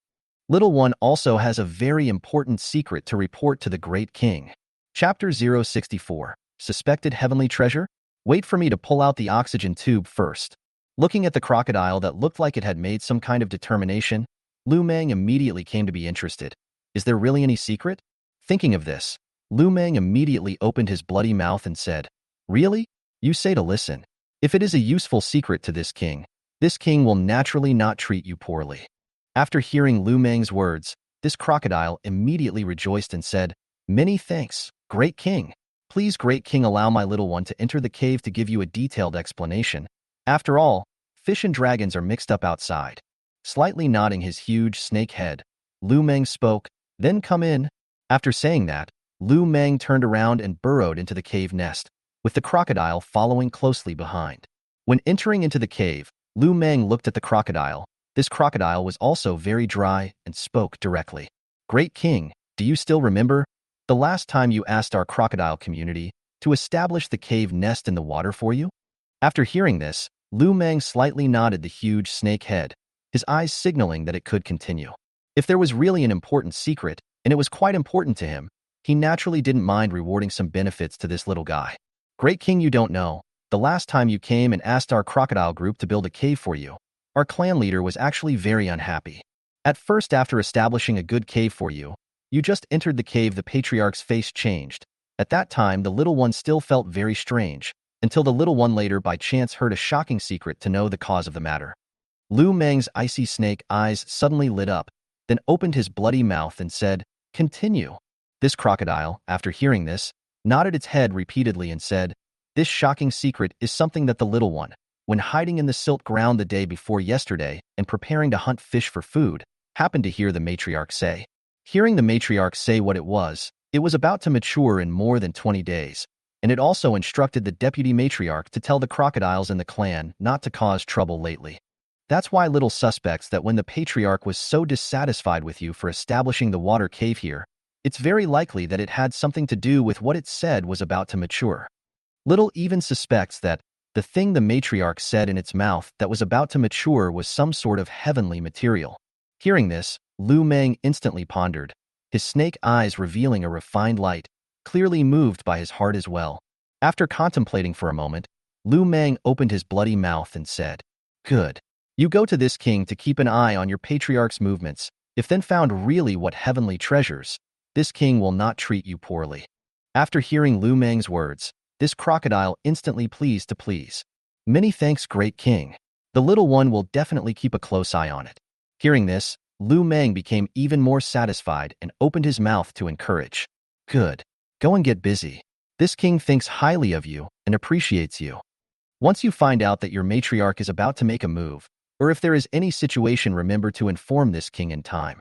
Little One also has a very important secret to report to the Great King." Chapter 064, Suspected Heavenly Treasure? Wait for me to pull out the oxygen tube first. Looking at the crocodile that looked like it had made some kind of determination, Lu Meng immediately came to be interested. Is there really any secret? Thinking of this, Lu Meng immediately opened his bloody mouth and said, "Really? You say to listen. If it is a useful secret to this king will naturally not treat you poorly." After hearing Lu Meng's words, this crocodile immediately rejoiced and said, "Many thanks, Great King. Please, Great King, allow my little one to enter the cave to give you a detailed explanation. After all, fish and dragons are mixed up outside." Slightly nodding his huge snake head, Lu Meng spoke, "Then come in." After saying that, Lu Meng turned around and burrowed into the cave nest, with the crocodile following closely behind. When entering into the cave, Lu Meng looked at the crocodile. This crocodile was also very dry and spoke directly. "Great King, do you still remember the last time you asked our crocodile community to establish the cave nest in the water for you?" After hearing this, Lu Meng slightly nodded the huge snake head, his eyes signaling that it could continue. If there was really an important secret, and it was quite important to him, he naturally didn't mind rewarding some benefits to this little guy. "Great King, you don't know, the last time you came and asked our crocodile group to build a cave for you, our clan leader was actually very unhappy. At first, after establishing a good cave for you, you just entered the cave, the patriarch's face changed. At that time, the little one still felt very strange, until the little one later by chance heard a shocking secret to know the cause of the matter. Lu Meng's icy snake eyes suddenly lit up, then opened his bloody mouth and said, "Continue." This crocodile, after hearing this, nodded its head repeatedly and said, "This shocking secret is something that the little one, when hiding in the silt ground the day before yesterday and preparing to hunt fish for food, happened to hear the matriarch say." Hearing the matriarch say what it was about to mature in more than 20 days, and it also instructed the deputy matriarch to tell the crocodiles in the clan not to cause trouble lately. That's why little suspects that when the patriarch was so dissatisfied with you for establishing the water cave here, it's very likely that it had something to do with what it said was about to mature. Little even suspects that the thing the matriarch said in its mouth that was about to mature was some sort of heavenly material. Hearing this, Lu Meng instantly pondered, his snake eyes revealing a refined light, clearly moved by his heart as well. After contemplating for a moment, Lu Meng opened his bloody mouth and said, "Good. You go to this king to keep an eye on your patriarch's movements. If then found really what heavenly treasures, this king will not treat you poorly." After hearing Lu Meng's words, this crocodile instantly pleased to please. "Many thanks, great king. The little one will definitely keep a close eye on it." Hearing this, Lu Meng became even more satisfied and opened his mouth to encourage. "Good. Go and get busy. This king thinks highly of you and appreciates you. Once you find out that your matriarch is about to make a move, or if there is any situation, remember to inform this king in time."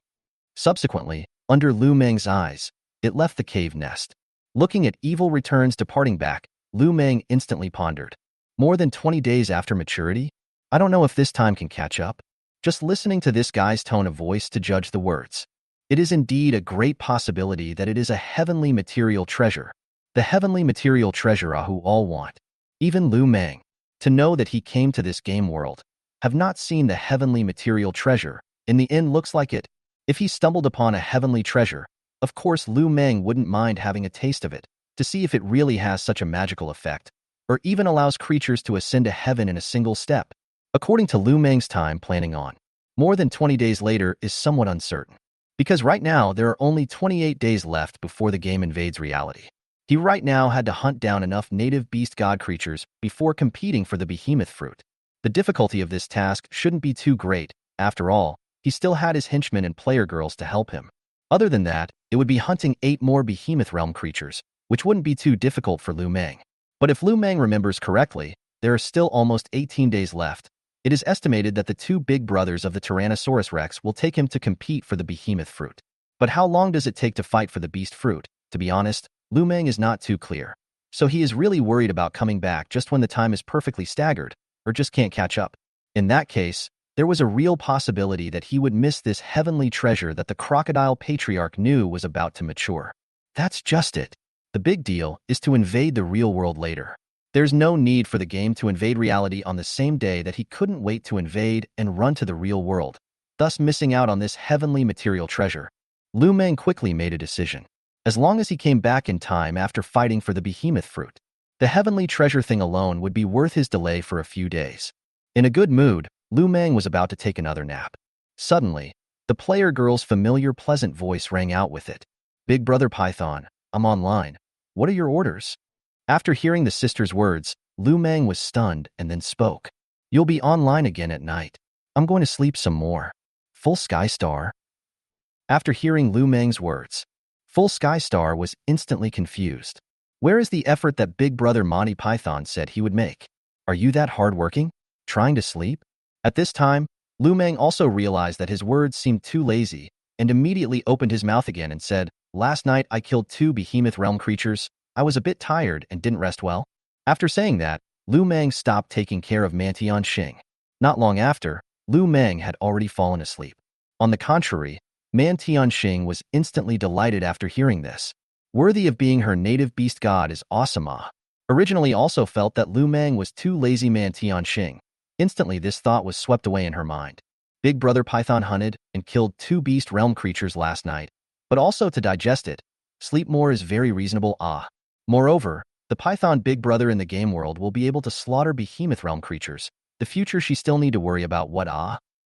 Subsequently, under Lu Meng's eyes, it left the cave nest. Looking at evil returns departing back, Lu Meng instantly pondered. More than 20 days after maturity? I don't know if this time can catch up. Just listening to this guy's tone of voice to judge the words. It is indeed a great possibility that it is a heavenly material treasure. The heavenly material treasure who all want. Even Lu Meng. To know that he came to this game world. Have not seen the heavenly material treasure. In the end looks like it. If he stumbled upon a heavenly treasure, of course Lu Meng wouldn't mind having a taste of it, to see if it really has such a magical effect, or even allows creatures to ascend to heaven in a single step. According to Lu Meng's time planning on, more than 20 days later is somewhat uncertain. Because right now there are only 28 days left before the game invades reality. He right now had to hunt down enough native beast god creatures before competing for the behemoth fruit. The difficulty of this task shouldn't be too great. After all, he still had his henchmen and player girls to help him. Other than that, it would be hunting 8 more behemoth realm creatures, which wouldn't be too difficult for Lu Meng. But if Lu Meng remembers correctly, there are still almost 18 days left. It is estimated that the 2 big brothers of the Tyrannosaurus Rex will take him to compete for the behemoth fruit. But how long does it take to fight for the beast fruit? To be honest, Lu Meng is not too clear. So he is really worried about coming back just when the time is perfectly staggered, or just can't catch up. In that case, there was a real possibility that he would miss this heavenly treasure that the crocodile patriarch knew was about to mature. That's just it. The big deal is to invade the real world later. There's no need for the game to invade reality on the same day that he couldn't wait to invade and run to the real world, thus missing out on this heavenly material treasure. Lu Meng quickly made a decision. As long as he came back in time after fighting for the behemoth fruit, the heavenly treasure thing alone would be worth his delay for a few days. In a good mood, Lu Meng was about to take another nap. Suddenly, the player girl's familiar pleasant voice rang out with it. "Big Brother Python, I'm online. What are your orders?" After hearing the sister's words, Lu Meng was stunned and then spoke. "You'll be online again at night. I'm going to sleep some more. Full Sky Star." After hearing Lu Meng's words, Full Sky Star was instantly confused. Where is the effort that Big Brother Monty Python said he would make? Are you that hardworking? Trying to sleep? At this time, Lu Meng also realized that his words seemed too lazy and immediately opened his mouth again and said, "Last night I killed 2 behemoth realm creatures. I was a bit tired and didn't rest well." After saying that, Lu Meng stopped taking care of Mantion Shing. Not long after, Lu Meng had already fallen asleep. On the contrary, Mantion Shing was instantly delighted after hearing this. Worthy of being her native beast god is awesome. Originally also felt that Lu Meng was too lazy. Mantion Shing. Instantly this thought was swept away in her mind. Big Brother Python hunted and killed 2 beast realm creatures last night, but also to digest it, sleep more is very reasonable. Moreover, the Python Big Brother in the game world will be able to slaughter behemoth realm creatures, The future she still need to worry about what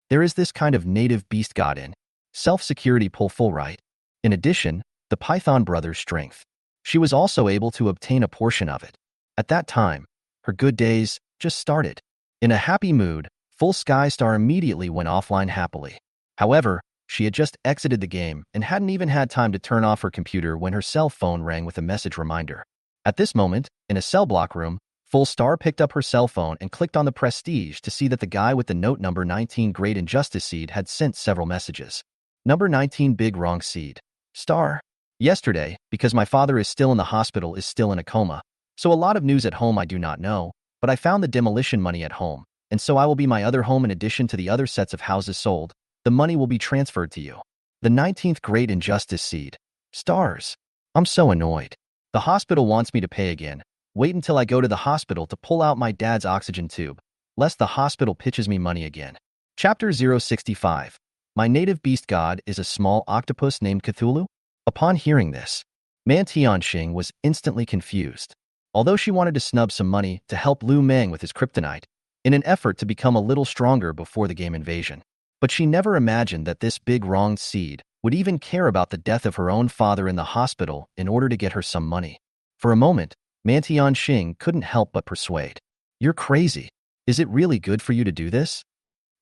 there is this kind of native beast god in. Self-security pull full right. In addition, the Python brother's strength. She was also able to obtain a portion of it. At that time, her good days just started. In a happy mood, Full Sky Star immediately went offline happily. However, she had just exited the game and hadn't even had time to turn off her computer when her cell phone rang with a message reminder. At this moment, in a cell block room, Full Star picked up her cell phone and clicked on the prestige to see that the guy with the note number 19 Great Injustice Seed had sent several messages. Number 19 Big Wrong Seed. Star. Yesterday, because my father is still in the hospital is still in a coma. So a lot of news at home I do not know, but I found the demolition money at home, and so I will be my other home in addition to the other sets of houses sold. The money will be transferred to you. The 19th Great Injustice Seed. Stars. I'm so annoyed. The hospital wants me to pay again. Wait until I go to the hospital to pull out my dad's oxygen tube, lest the hospital pitches me money again. Chapter 065. My native beast god is a small octopus named Cthulhu. Upon hearing this, Mantion Shing was instantly confused. Although she wanted to snub some money to help Liu Meng with his kryptonite, in an effort to become a little stronger before the game invasion. But she never imagined that this big wronged seed would even care about the death of her own father in the hospital in order to get her some money. For a moment, Mantion Shing couldn't help but persuade. You're crazy. Is it really good for you to do this?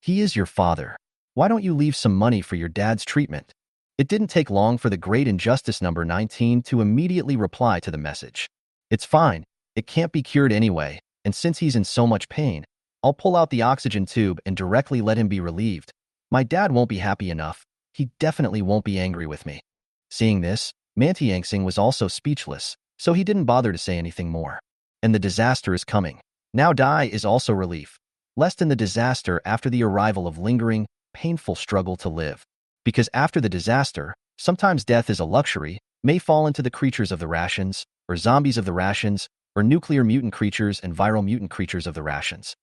He is your father. Why don't you leave some money for your dad's treatment? It didn't take long for the Great Injustice number 19 to immediately reply to the message. It's fine. It can't be cured anyway, and since he's in so much pain, I'll pull out the oxygen tube and directly let him be relieved. My dad won't be happy enough. He definitely won't be angry with me. Seeing this, Mantion Shing was also speechless, so he didn't bother to say anything more. And the disaster is coming. Now die is also relief. Lest in the disaster after the arrival of lingering, painful struggle to live. Because after the disaster, sometimes death is a luxury, may fall into the creatures of the rations, or zombies of the rations, or nuclear mutant creatures and viral mutant creatures of the rations.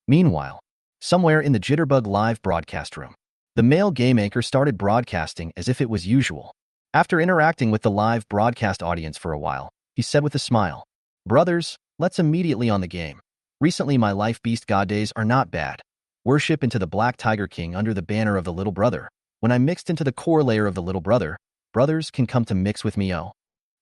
Meanwhile, somewhere in the Jitterbug live broadcast room, the male game anchor started broadcasting as if it was usual. After interacting with the live broadcast audience for a while, he said with a smile, "Brothers, let's immediately on the game. Recently my life beast god days are not bad. Worship into the Black Tiger King under the banner of the Little Brother. When I mixed into the core layer of the Little Brother, brothers can come to mix with me oh."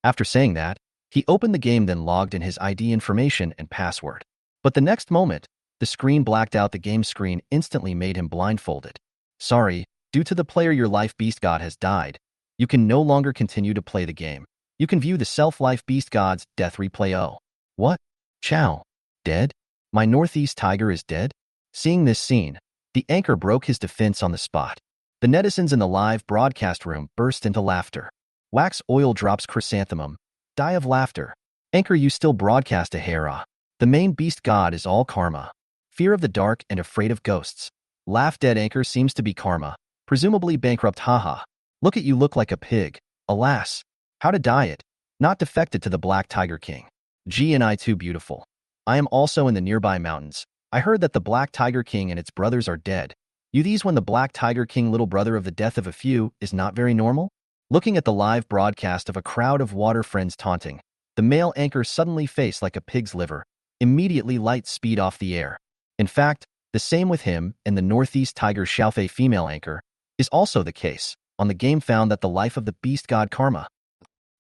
After saying that, he opened the game then logged in his ID information and password. But the next moment, the screen blacked out. The game screen instantly made him blindfolded. Sorry, due to the player your life beast god has died. You can no longer continue to play the game. You can view the self-life beast god's death replay oh. What? Chow. Dead? My Northeast Tiger is dead? Seeing this scene, the anchor broke his defense on the spot. The netizens in the live broadcast room burst into laughter. Wax oil drops chrysanthemum. Die of laughter. Anchor, you still broadcast a hera. The main beast god is all karma. Fear of the dark and afraid of ghosts. Laugh dead anchor seems to be karma. Presumably bankrupt haha. Look at you look like a pig. Alas. How to die it. Not defected to the Black Tiger King. G and I too beautiful. I am also in the nearby mountains. I heard that the Black Tiger King and its brothers are dead. You these when the Black Tiger King little brother of the death of a few is not very normal? Looking at the live broadcast of a crowd of water friends taunting, the male anchor suddenly faced like a pig's liver, immediately light speed off the air. In fact, the same with him and the Northeast Tiger Xiaofei female anchor is also the case. On the game found that the life of the beast god karma.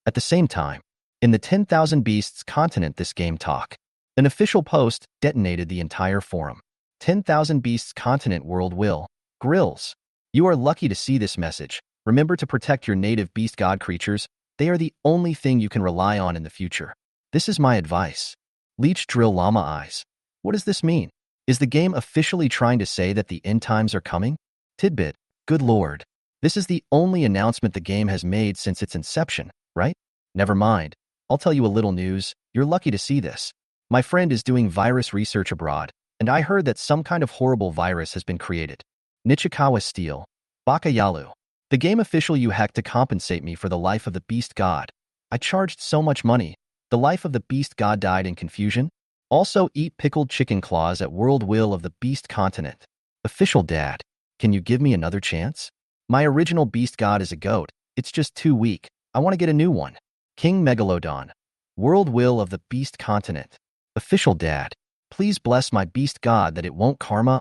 At the same time, in the 10,000 Beasts continent this game talk, an official post detonated the entire forum. 10,000 Beasts continent world will. Grills. You are lucky to see this message. Remember to protect your native beast god creatures. They are the only thing you can rely on in the future. This is my advice. Leech drill llama eyes. What does this mean? Is the game officially trying to say that the end times are coming? Tidbit. Good lord. This is the only announcement the game has made since its inception, right? Never mind. I'll tell you a little news. You're lucky to see this. My friend is doing virus research abroad, and I heard that some kind of horrible virus has been created. Nichikawa Steel. Bakayalu. The game official you hacked to compensate me for the life of the beast god. I charged so much money. The life of the beast god died in confusion. Also eat pickled chicken claws at World Will of the Beast Continent. Official dad. Can you give me another chance? My original beast god is a goat. It's just too weak. I want to get a new one. King Megalodon. World Will of the Beast Continent. Official dad. Please bless my beast god that it won't karma.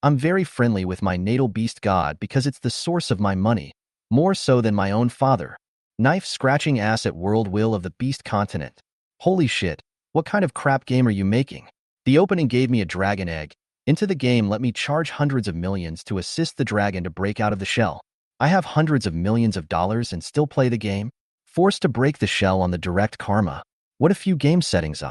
I'm very friendly with my natal beast god because it's the source of my money, more so than my own father. Knife scratching ass at world will of the beast continent. Holy shit, what kind of crap game are you making? The opening gave me a dragon egg. Into the game let me charge hundreds of millions to assist the dragon to break out of the shell. I have hundreds of millions of dollars and still play the game? Forced to break the shell on the direct karma. What a few game settings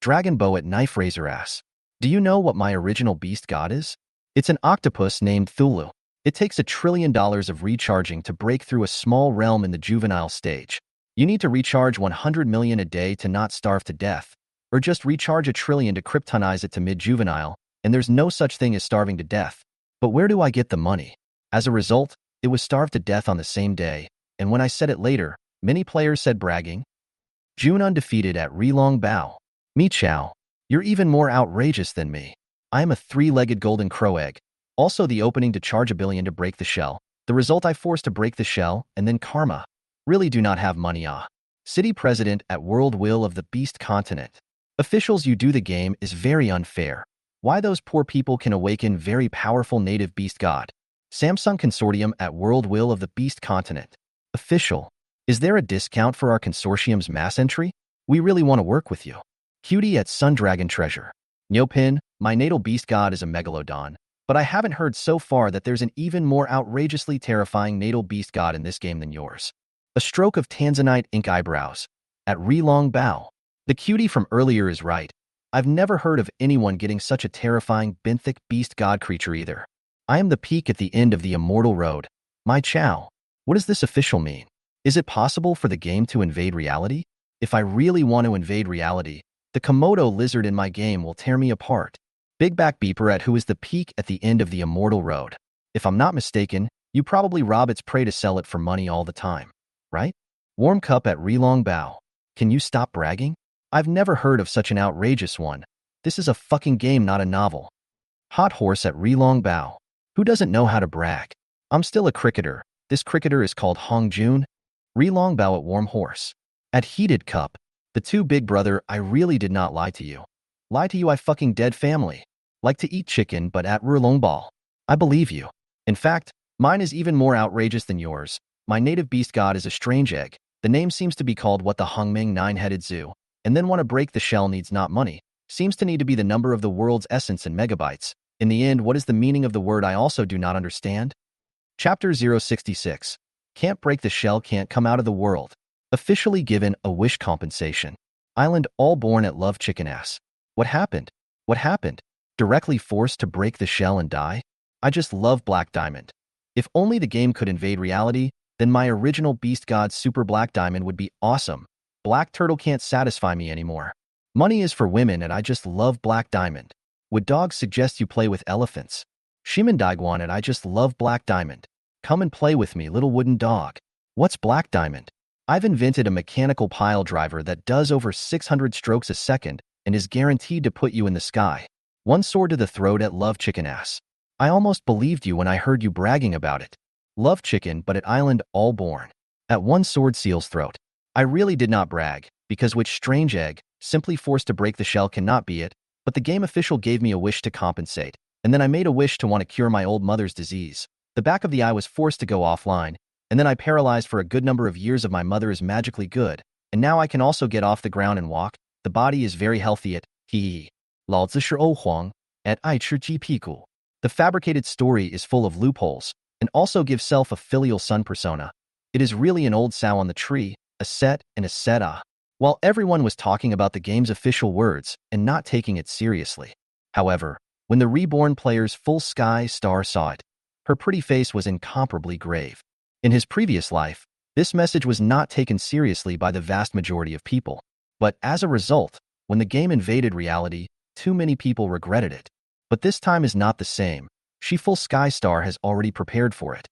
Dragon bow at knife razor ass. Do you know what my original beast god is? It's an octopus named Thulu. It takes $1 trillion of recharging to break through a small realm in the juvenile stage. You need to recharge 100 million a day to not starve to death, or just recharge $1 trillion to kryptonize it to mid-juvenile, and there's no such thing as starving to death. But where do I get the money? As a result, it was starved to death on the same day, and when I said it later, many players said bragging. June undefeated at Relong Bao. Me chow. You're even more outrageous than me. I am a 3-legged golden crow egg. Also the opening to charge $1 billion to break the shell. The result I forced to break the shell, and then karma. Really do not have money City president at world will of the beast continent. Officials you do the game is very unfair. Why those poor people can awaken very powerful native beast god. Samsung consortium at world will of the beast continent. Official. Is there a discount for our consortium's mass entry? We really want to work with you. Cutie at Sun Dragon Treasure. Nyopin, my natal beast god is a megalodon, but I haven't heard so far that there's an even more outrageously terrifying natal beast god in this game than yours. A stroke of Tanzanite ink eyebrows. At Relong Bao. The cutie from earlier is right. I've never heard of anyone getting such a terrifying benthic beast god creature either. I am the peak at the end of the immortal road. My chow. What does this official mean? Is it possible for the game to invade reality? If I really want to invade reality, the Komodo lizard in my game will tear me apart. Big back beeper at who is the peak at the end of the immortal road. If I'm not mistaken, you probably rob its prey to sell it for money all the time, right? Warm cup at Relong Bao. Can you stop bragging? I've never heard of such an outrageous one. This is a fucking game, not a novel. Hot horse at Relong Bao. Who doesn't know how to brag? I'm still a cricketer. This cricketer is called Hong Jun. Relong Bao at Warm Horse. At Heated Cup. The two big brother, I really did not lie to you. Lie to you, I fucking dead family. Like to eat chicken, but at Rulong Ball. I believe you. In fact, mine is even more outrageous than yours. My native beast god is a strange egg. The name seems to be called what the Hongming 9-headed zoo. And then want to break the shell needs not money. Seems to need to be the number of the world's essence in megabytes. In the end, what is the meaning of the word I also do not understand? Chapter 066. Can't break the shell, can't come out of the world. Officially given a wish compensation. Island all born at love chicken ass. What happened? What happened? Directly forced to break the shell and die? I just love Black Diamond. If only the game could invade reality, then my original beast god Super Black Diamond would be awesome. Black Turtle can't satisfy me anymore. Money is for women and I just love Black Diamond. Would dogs suggest you play with elephants? Shiman Daiguan and I just love Black Diamond. Come and play with me, little wooden dog. What's Black Diamond? I've invented a mechanical pile driver that does over 600 strokes a second and is guaranteed to put you in the sky. One sword to the throat at Love Chicken ass. I almost believed you when I heard you bragging about it. Love Chicken, but at Island all born. At one sword seal's throat. I really did not brag, because which strange egg, simply forced to break the shell cannot be it, but the game official gave me a wish to compensate, and then I made a wish to want to cure my old mother's disease. The back of the eye was forced to go offline, and then I paralyzed for a good number of years of my mother is magically good, and now I can also get off the ground and walk. The body is very healthy at he. Lao Zi Shi O Huang at I Chi Ji Piku. The fabricated story is full of loopholes, and also gives self a filial son persona. It is really an old sow on the tree, a set and a seta. While everyone was talking about the game's official words and not taking it seriously. However, when the Reborn player's full sky star saw it, her pretty face was incomparably grave. In his previous life, this message was not taken seriously by the vast majority of people. But as a result, when the game invaded reality, too many people regretted it. But this time is not the same. She full sky star has already prepared for it.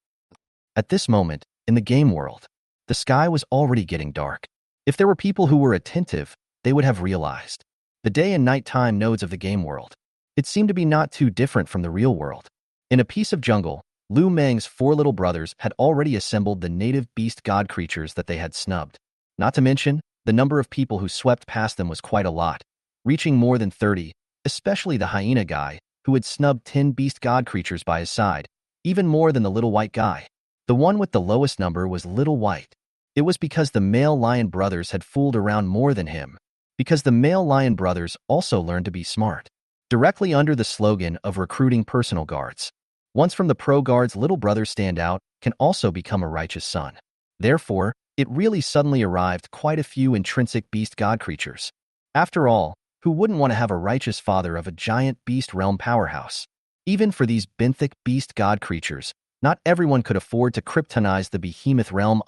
At this moment, in the game world, the sky was already getting dark. If there were people who were attentive, they would have realized. The day and nighttime nodes of the game world. It seemed to be not too different from the real world. In a piece of jungle, Lu Meng's 4 little brothers had already assembled the native beast god creatures that they had snubbed. Not to mention, the number of people who swept past them was quite a lot, reaching more than 30. especially the hyena guy, who had snubbed 10 beast god creatures by his side, even more than the little white guy. The one with the lowest number was Little White. It was because the male lion brothers had fooled around more than him. Because the male lion brothers also learned to be smart. Directly under the slogan of recruiting personal guards. Once from the pro guards little brothers stand out, can also become a righteous son. Therefore, it really suddenly arrived quite a few intrinsic beast god creatures. After all, who wouldn't want to have a righteous father of a giant beast realm powerhouse? Even for these benthic beast god creatures, not everyone could afford to kryptonize the behemoth realm.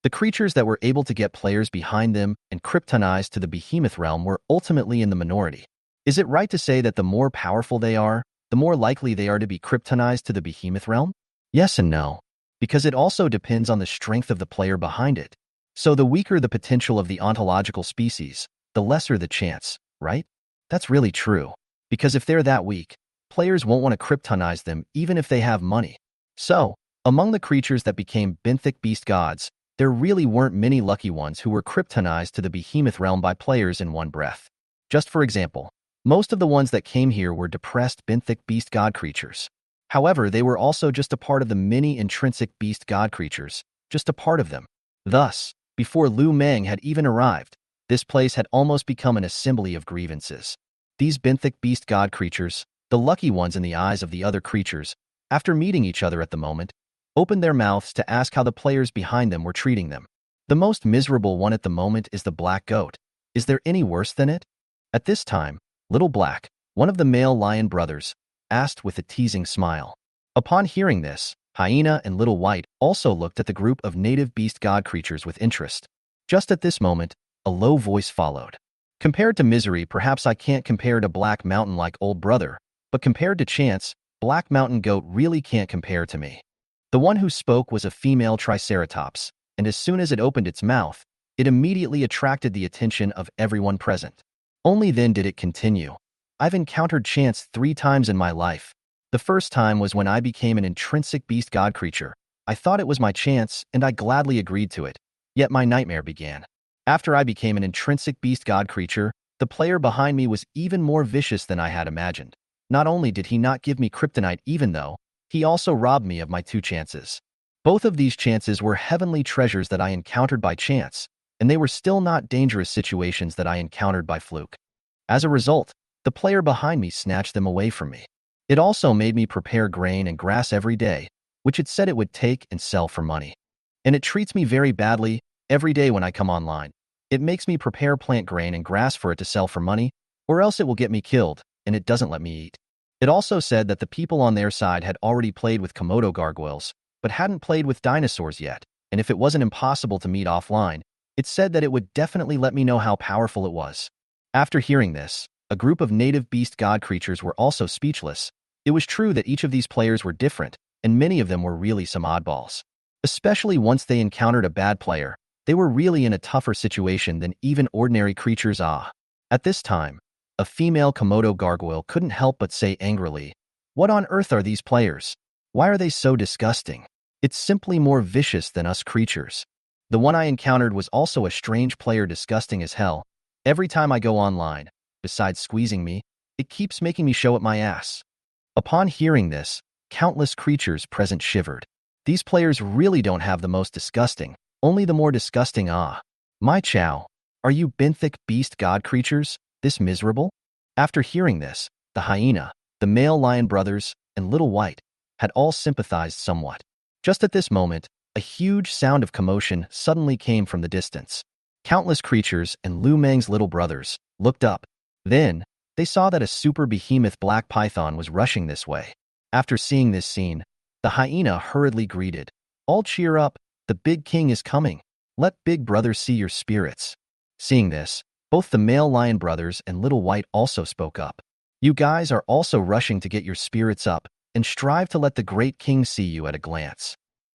The creatures that were able to get players behind them and kryptonize to the behemoth realm were ultimately in the minority. Is it right to say that the more powerful they are, the more likely they are to be kryptonized to the behemoth realm? Yes and no. Because it also depends on the strength of the player behind it. So the weaker the potential of the ontological species, the lesser the chance, right? That's really true. Because if they're that weak, players won't want to kryptonize them even if they have money. So, among the creatures that became benthic beast gods, there really weren't many lucky ones who were kryptonized to the behemoth realm by players in one breath. Just for example, most of the ones that came here were depressed benthic beast god creatures. However, they were also just a part of the many intrinsic beast god creatures, just a part of them. Thus, before Lu Meng had even arrived, this place had almost become an assembly of grievances. These benthic beast god creatures, the lucky ones in the eyes of the other creatures, after meeting each other at the moment, opened their mouths to ask how the players behind them were treating them. The most miserable one at the moment is the black goat. Is there any worse than it? At this time, Little Black, one of the male lion brothers, asked with a teasing smile. Upon hearing this, Hyena and Little White also looked at the group of native beast god creatures with interest. Just at this moment, a low voice followed. Compared to misery, perhaps I can't compare to Black Mountain like old brother, but compared to chance, Black Mountain Goat really can't compare to me. The one who spoke was a female triceratops, and as soon as it opened its mouth, it immediately attracted the attention of everyone present. Only then did it continue. I've encountered chance 3 times in my life. The first time was when I became an intrinsic beast god creature. I thought it was my chance, and I gladly agreed to it. Yet my nightmare began. After I became an intrinsic beast god creature, the player behind me was even more vicious than I had imagined. Not only did he not give me kryptonite even though, he also robbed me of my 2 chances. Both of these chances were heavenly treasures that I encountered by chance, and they were still not dangerous situations that I encountered by fluke. As a result, the player behind me snatched them away from me. It also made me prepare grain and grass every day, which it said it would take and sell for money. And it treats me very badly every day when I come online. It makes me prepare plant grain and grass for it to sell for money, or else it will get me killed, and it doesn't let me eat. It also said that the people on their side had already played with Komodo gargoyles, but hadn't played with dinosaurs yet, and if it wasn't impossible to meet offline, it said that it would definitely let me know how powerful it was. After hearing this, a group of native beast god creatures were also speechless. It was true that each of these players were different, and many of them were really some oddballs. Especially once they encountered a bad player, they were really in a tougher situation than even ordinary creatures are. At this time, a female Komodo gargoyle couldn't help but say angrily, "What on earth are these players? Why are they so disgusting? It's simply more vicious than us creatures." The one I encountered was also a strange player, disgusting as hell. Every time I go online, besides squeezing me, it keeps making me show it my ass. Upon hearing this, countless creatures present shivered. These players really don't have the most disgusting, only the more disgusting. My chow, are you benthic beast god creatures, this miserable? After hearing this, the hyena, the male lion brothers, and Little White had all sympathized somewhat. Just at this moment, a huge sound of commotion suddenly came from the distance. Countless creatures and Lu Meng's little brothers looked up. Then, they saw that a super behemoth black python was rushing this way. After seeing this scene, the hyena hurriedly greeted, "All cheer up, the big king is coming. Let big brother see your spirits." Seeing this, both the male lion brothers and Little White also spoke up. "You guys are also rushing to get your spirits up and strive to let the great king see you at a glance."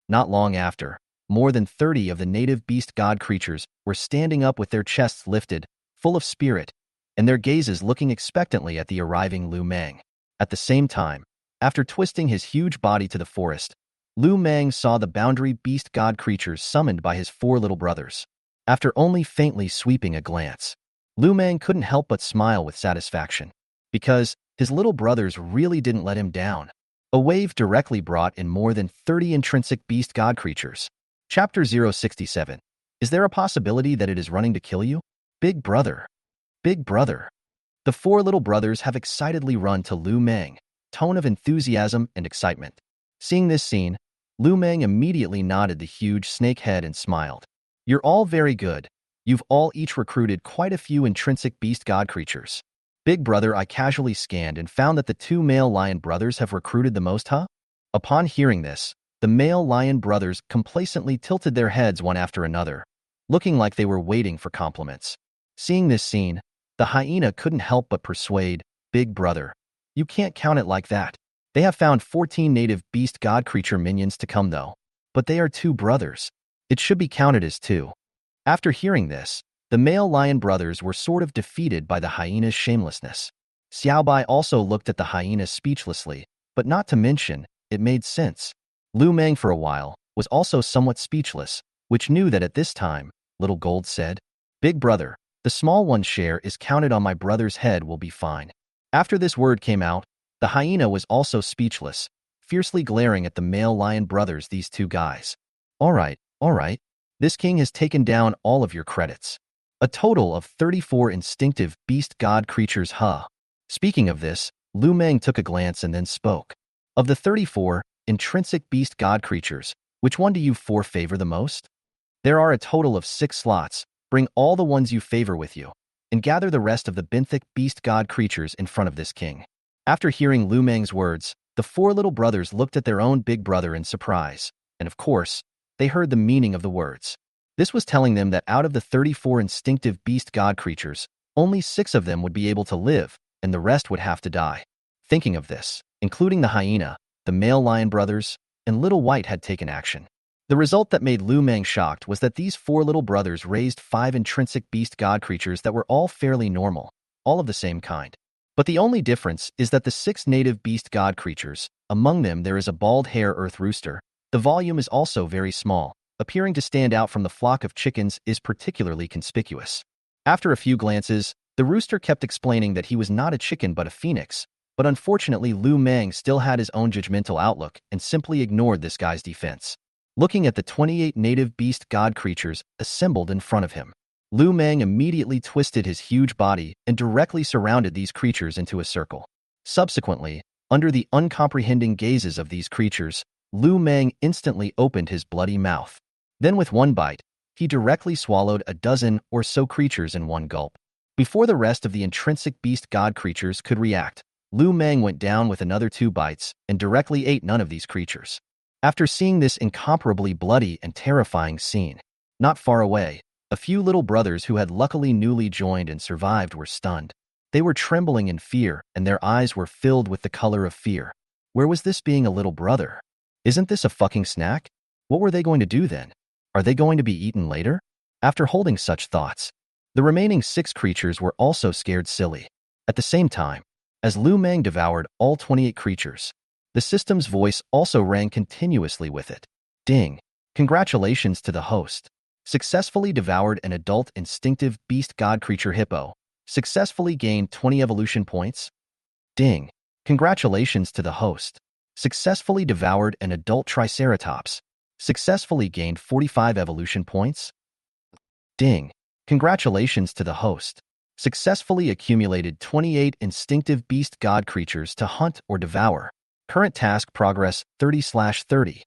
Not long after, more than 30 of the native beast god creatures were standing up with their chests lifted, full of spirit, and their gazes looking expectantly at the arriving Lu Meng. At the same time, after twisting his huge body to the forest, Lu Meng saw the boundary beast god creatures summoned by his 4 little brothers. After only faintly sweeping a glance, Lu Meng couldn't help but smile with satisfaction. because his little brothers really didn't let him down. A wave directly brought in more than 30 intrinsic beast god creatures. Chapter 067. Is there a possibility that it is running to kill you? Big brother. Big brother. The four little brothers have excitedly run to Lu Meng, tone of enthusiasm and excitement. Seeing this scene, Lu Meng immediately nodded the huge snake head and smiled. You're all very good. You've all each recruited quite a few intrinsic beast god creatures. Big brother, I casually scanned and found that the two male lion brothers have recruited the most, huh? Upon hearing this, the male lion brothers complacently tilted their heads one after another, looking like they were waiting for compliments. Seeing this scene, the hyena couldn't help but persuade, Big brother, you can't count it like that. They have found 14 native beast god creature minions to come though. But they are two brothers. It should be counted as two. After hearing this, the male lion brothers were sort of defeated by the hyena's shamelessness. Xiaobai also looked at the hyena speechlessly, but not to mention, it made sense. Lu Meng for a while was also somewhat speechless, which knew that at this time, Little Gold said, Big brother, the small one's share is counted on my brother's head will be fine. After this word came out, the hyena was also speechless, fiercely glaring at the male lion brothers, these two guys. All right. This king has taken down all of your credits. A total of 34 instinctive beast god creatures, huh? Speaking of this, Lu Meng took a glance and then spoke. Of the 34 intrinsic beast god creatures, which one do you four favor the most? There are a total of 6 slots. Bring all the ones you favor with you, and gather the rest of the benthic beast god creatures in front of this king. After hearing Lu Meng's words, the four little brothers looked at their own big brother in surprise, and of course, they heard the meaning of the words. This was telling them that out of the 34 instinctive beast god creatures, only 6 of them would be able to live, and the rest would have to die. Thinking of this, including the hyena, the male lion brothers, and Little White had taken action. The result that made Lu Meng shocked was that these 4 little brothers raised 5 intrinsic beast god creatures that were all fairly normal, all of the same kind. But the only difference is that the 6 native beast god creatures, among them there is a bald hair earth rooster, the volume is also very small, appearing to stand out from the flock of chickens is particularly conspicuous. After a few glances, the rooster kept explaining that he was not a chicken but a phoenix, but unfortunately Lu Meng still had his own judgmental outlook and simply ignored this guy's defense. Looking at the 28 native beast god creatures assembled in front of him, Lu Meng immediately twisted his huge body and directly surrounded these creatures into a circle. Subsequently, under the uncomprehending gazes of these creatures, Lu Meng instantly opened his bloody mouth. Then with one bite, he directly swallowed a dozen or so creatures in one gulp. Before the rest of the intrinsic beast god creatures could react, Lu Meng went down with another 2 bites and directly ate none of these creatures. After seeing this incomparably bloody and terrifying scene, not far away, a few little brothers who had luckily newly joined and survived were stunned. They were trembling in fear, and their eyes were filled with the color of fear. Where was this being a little brother? Isn't this a fucking snack? What were they going to do then? Are they going to be eaten later? After holding such thoughts, the remaining 6 creatures were also scared silly. At the same time, as Lu Meng devoured all 28 creatures, the system's voice also rang continuously with it. Ding! Congratulations to the host. Successfully devoured an adult instinctive beast god creature hippo. Successfully gained 20 evolution points. Ding! Congratulations to the host. Successfully devoured an adult triceratops. Successfully gained 45 evolution points. Ding! Congratulations to the host. Successfully accumulated 28 instinctive beast god creatures to hunt or devour. Current task progress 30/30.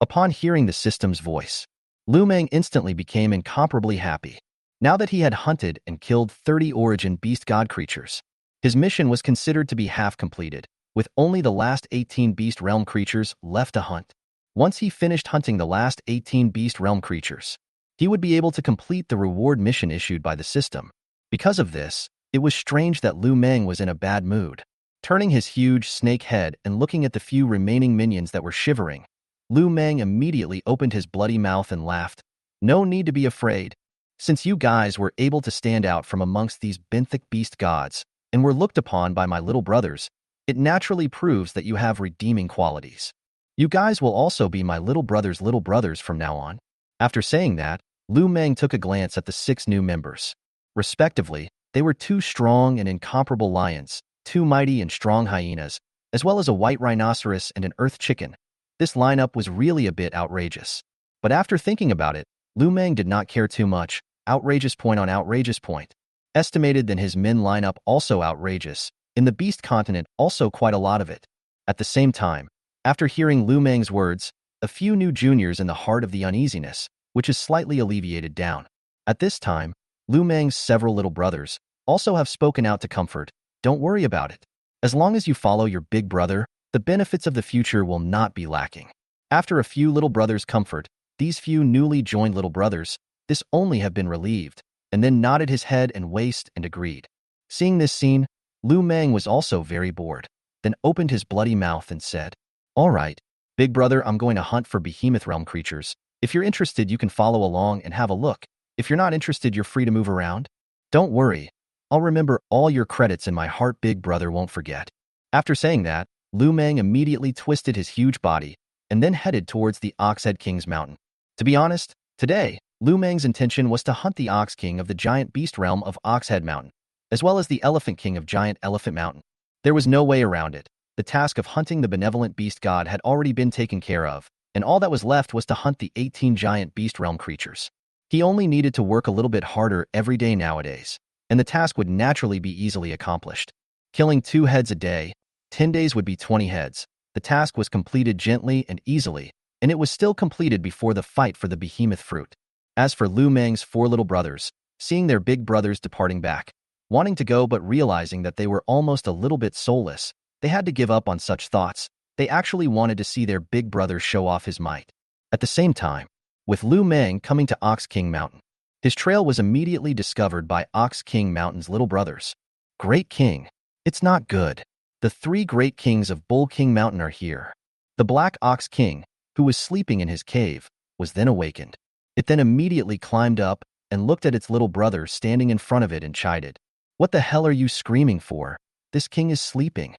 Upon hearing the system's voice, Lu Meng instantly became incomparably happy. Now that he had hunted and killed 30 origin beast god creatures, his mission was considered to be half completed, with only the last 18 beast realm creatures left to hunt. Once he finished hunting the last 18 beast realm creatures, he would be able to complete the reward mission issued by the system. Because of this, it was strange that Lu Meng was in a bad mood. Turning his huge snake head and looking at the few remaining minions that were shivering, Lu Meng immediately opened his bloody mouth and laughed. No need to be afraid. Since you guys were able to stand out from amongst these benthic beast gods and were looked upon by my little brothers, it naturally proves that you have redeeming qualities. You guys will also be my little brothers from now on. After saying that, Lu Meng took a glance at the 6 new members. Respectively, they were 2 strong and incomparable lions, two mighty and strong hyenas, as well as a white rhinoceros and an earth chicken. This lineup was really a bit outrageous. But after thinking about it, Lu Meng did not care too much. Outrageous point on outrageous point. Estimated than his men lineup also outrageous. In the Beast continent, also quite a lot of it. At the same time, after hearing Lu Meng's words, a few new juniors in the heart of the uneasiness, which is slightly alleviated down. At this time, Lu Meng's several little brothers also have spoken out to comfort. Don't worry about it. As long as you follow your big brother, the benefits of the future will not be lacking. After a few little brothers' comfort, these few newly joined little brothers, this only have been relieved, and then nodded his head and waist and agreed. Seeing this scene, Lu Meng was also very bored, then opened his bloody mouth and said, "All right, big brother, I'm going to hunt for behemoth realm creatures. If you're interested, you can follow along and have a look. If you're not interested, you're free to move around. Don't worry, I'll remember all your credits and my heart big brother won't forget." After saying that, Lu Meng immediately twisted his huge body and then headed towards the Oxhead King's mountain. To be honest, today, Lu Meng's intention was to hunt the Ox King of the giant beast realm of Oxhead Mountain, as well as the Elephant King of giant Elephant Mountain. There was no way around it. The task of hunting the benevolent beast god had already been taken care of, and all that was left was to hunt the 18 giant beast realm creatures. He only needed to work a little bit harder every day nowadays, and the task would naturally be easily accomplished. Killing 2 heads a day, 10 days would be 20 heads. The task was completed gently and easily, and it was still completed before the fight for the behemoth fruit. As for Lu Meng's 4 little brothers, seeing their big brothers departing back, wanting to go but realizing that they were almost a little bit soulless, they had to give up on such thoughts. They actually wanted to see their big brother show off his might. At the same time, with Lu Meng coming to Ox King Mountain, his trail was immediately discovered by Ox King Mountain's little brothers. "Great King, it's not good. The 3 great kings of Bull King Mountain are here." The Black Ox King, who was sleeping in his cave, was then awakened. It then immediately climbed up and looked at its little brother standing in front of it and chided. "What the hell are you screaming for? This king is sleeping."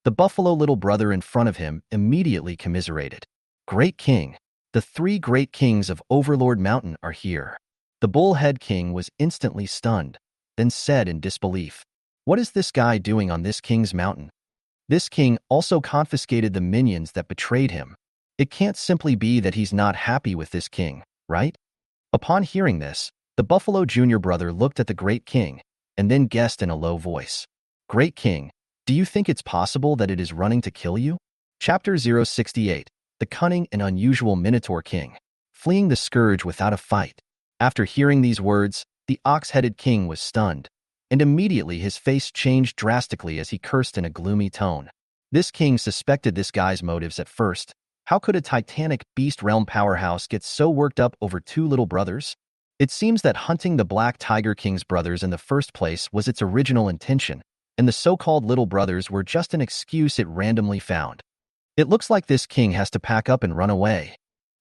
The buffalo little brother in front of him immediately commiserated. "Great King, the 3 great kings of Overlord Mountain are here." The bullhead king was instantly stunned, then said in disbelief, "What is this guy doing on this king's mountain? This king also confiscated the minions that betrayed him. It can't simply be that he's not happy with this king, right?" Upon hearing this, the buffalo junior brother looked at the great king and then guessed in a low voice, "Great King, do you think it's possible that it is running to kill you?" Chapter 068, The Cunning and Unusual Minotaur King, Fleeing the Scourge Without a Fight. After hearing these words, the ox-headed king was stunned, and immediately his face changed drastically as he cursed in a gloomy tone. This king suspected this guy's motives at first. How could a titanic beast realm powerhouse get so worked up over 2 little brothers? It seems that hunting the Black Tiger King's brothers in the first place was its original intention, and the so-called little brothers were just an excuse it randomly found. It looks like this king has to pack up and run away.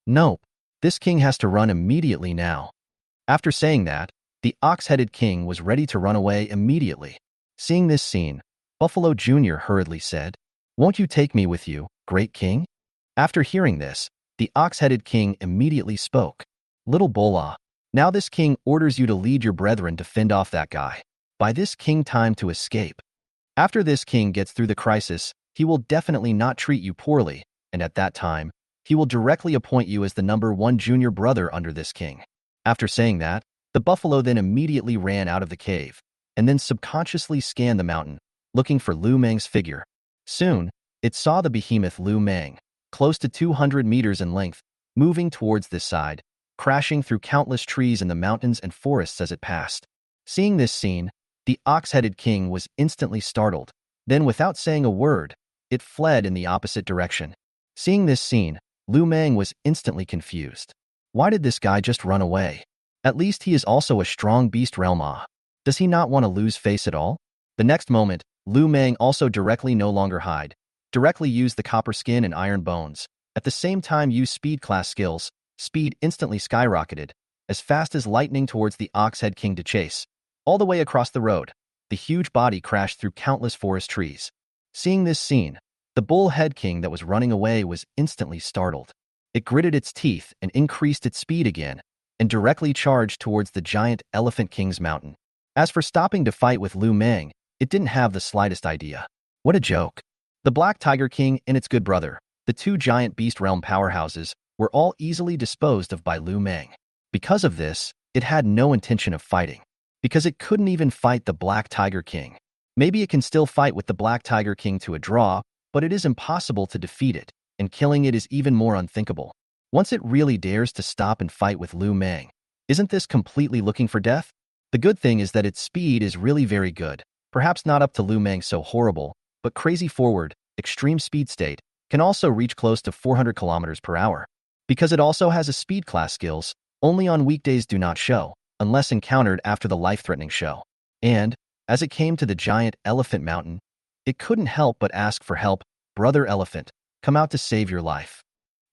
Nope, this king has to run immediately now. After saying that, the ox-headed king was ready to run away immediately. Seeing this scene, Buffalo Jr. hurriedly said, "Won't you take me with you, great king?" After hearing this, the ox-headed king immediately spoke. "Little Bola, now this king orders you to lead your brethren to fend off that guy. Buy this king time to escape. After this king gets through the crisis, he will definitely not treat you poorly, and at that time, he will directly appoint you as the #1 junior brother under this king." After saying that, the buffalo then immediately ran out of the cave, and then subconsciously scanned the mountain, looking for Lu Meng's figure. Soon, it saw the behemoth Lu Meng, close to 200 meters in length, moving towards this side, crashing through countless trees in the mountains and forests as it passed. Seeing this scene, the ox-headed king was instantly startled. Then, without saying a word, it fled in the opposite direction. Seeing this scene, Lu Meng was instantly confused. Why did this guy just run away? At least he is also a strong beast realm. Does he not want to lose face at all? The next moment, Lu Meng also directly no longer hide, directly used the copper skin and iron bones. At the same time used speed class skills. Speed instantly skyrocketed, as fast as lightning towards the Oxhead King to chase. All the way across the road, the huge body crashed through countless forest trees. Seeing this scene, the Bullhead King that was running away was instantly startled. It gritted its teeth and increased its speed again, and directly charged towards the giant Elephant King's mountain. As for stopping to fight with Lu Meng, it didn't have the slightest idea. What a joke. The Black Tiger King and its good brother, the two giant beast realm powerhouses, were all easily disposed of by Lu Meng. Because of this, it had no intention of fighting, because it couldn't even fight the Black Tiger King. Maybe it can still fight with the Black Tiger King to a draw, but it is impossible to defeat it, and killing it is even more unthinkable. Once it really dares to stop and fight with Lu Meng, isn't this completely looking for death? The good thing is that its speed is really very good, perhaps not up to Lu Meng's so horrible, but crazy forward, extreme speed state, can also reach close to 400 kilometers per hour. Because it also has a speed class skills, only on weekdays do not show, unless encountered after the life-threatening show. And, as it came to the giant elephant mountain, it couldn't help but ask for help. Brother Elephant, come out to save your life.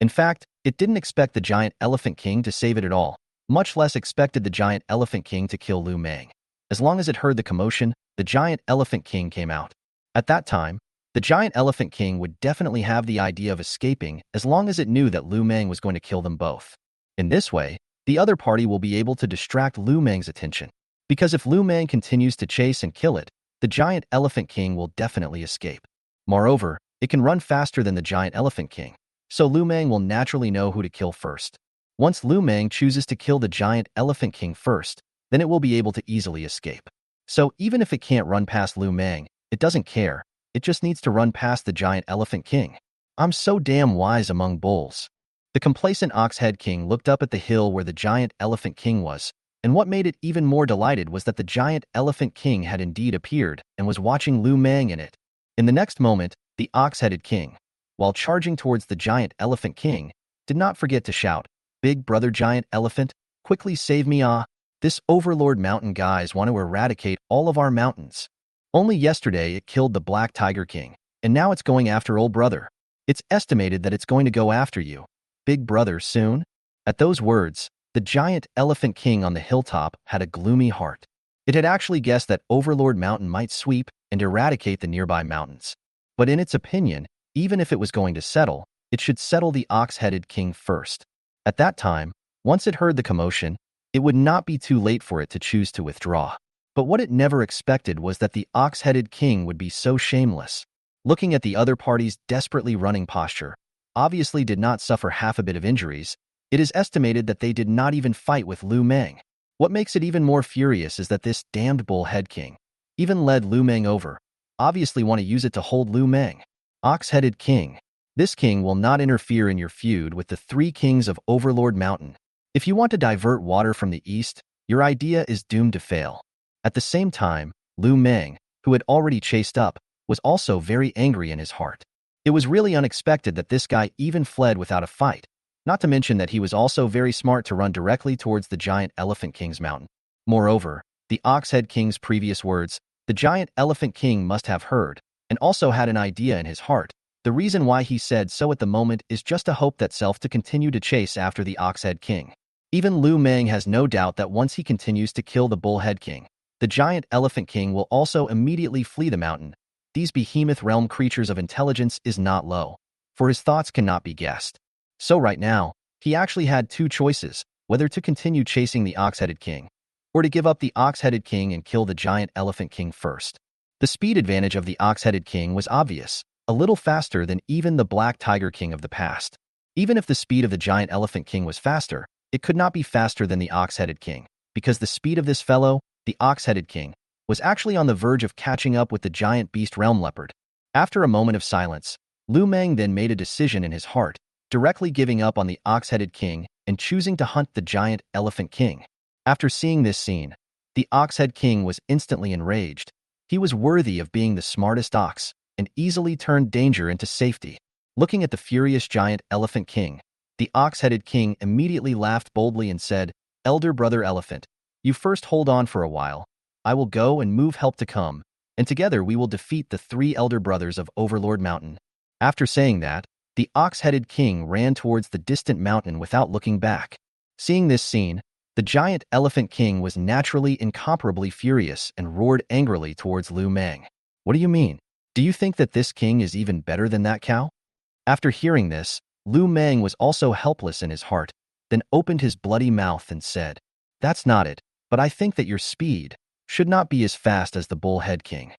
In fact, it didn't expect the giant elephant king to save it at all, much less expected the giant elephant king to kill Lu Meng. As long as it heard the commotion, the giant elephant king came out. At that time, the giant elephant king would definitely have the idea of escaping as long as it knew that Lu Meng was going to kill them both. In this way, the other party will be able to distract Lu Meng's attention. Because if Lu Meng continues to chase and kill it, the giant elephant king will definitely escape. Moreover, it can run faster than the giant elephant king, so Lu Meng will naturally know who to kill first. Once Lu Meng chooses to kill the giant elephant king first, then it will be able to easily escape. So even if it can't run past Lu Meng, it doesn't care. It just needs to run past the giant elephant king. I'm so damn wise among bulls. The complacent ox-head king looked up at the hill where the giant elephant king was, and what made it even more delighted was that the giant elephant king had indeed appeared and was watching Lu Meng in it. In the next moment, the ox-headed king, while charging towards the giant elephant king, did not forget to shout, "Big brother giant elephant, quickly save me ah! This overlord mountain guys want to eradicate all of our mountains. Only yesterday it killed the Black Tiger King, and now it's going after old brother. It's estimated that it's going to go after you, big brother, soon." At those words, the giant elephant king on the hilltop had a gloomy heart. It had actually guessed that Overlord Mountain might sweep and eradicate the nearby mountains. But in its opinion, even if it was going to settle, it should settle the ox-headed king first. At that time, once it heard the commotion, it would not be too late for it to choose to withdraw. But what it never expected was that the ox-headed king would be so shameless. Looking at the other party's desperately running posture, obviously did not suffer half a bit of injuries. It is estimated that they did not even fight with Lu Meng. What makes it even more furious is that this damned bull-head king even led Lu Meng over, obviously want to use it to hold Lu Meng. Ox-headed king. This king will not interfere in your feud with the three kings of Overlord Mountain. If you want to divert water from the east, your idea is doomed to fail. At the same time, Lu Meng, who had already chased up, was also very angry in his heart. It was really unexpected that this guy even fled without a fight. Not to mention that he was also very smart to run directly towards the giant elephant king's mountain. Moreover, the ox-head king's previous words, the giant elephant king must have heard, and also had an idea in his heart. The reason why he said so at the moment is just a hope that self to continue to chase after the ox-head king. Even Lu Meng has no doubt that once he continues to kill the bull-head king, the giant elephant king will also immediately flee the mountain. These behemoth realm creatures of intelligence is not low, for his thoughts cannot be guessed. So right now, he actually had two choices, whether to continue chasing the ox-headed king, or to give up the ox-headed king and kill the giant elephant king first. The speed advantage of the ox-headed king was obvious, a little faster than even the Black Tiger King of the past. Even if the speed of the giant elephant king was faster, it could not be faster than the ox-headed king, because the speed of this fellow, the ox-headed king, was actually on the verge of catching up with the giant beast realm leopard. After a moment of silence, Lu Meng then made a decision in his heart, directly giving up on the ox-headed king and choosing to hunt the giant elephant king. After seeing this scene, the ox-head king was instantly enraged. He was worthy of being the smartest ox and easily turned danger into safety. Looking at the furious giant elephant king, the ox-headed king immediately laughed boldly and said, "Elder brother elephant, you first hold on for a while. I will go and move help to come, and together we will defeat the three elder brothers of Overlord Mountain." After saying that, the ox-headed king ran towards the distant mountain without looking back. Seeing this scene, the giant elephant king was naturally incomparably furious and roared angrily towards Lu Meng. "What do you mean? Do you think that this king is even better than that cow?" After hearing this, Lu Meng was also helpless in his heart, then opened his bloody mouth and said, "That's not it, but I think that your speed should not be as fast as the bull-head king."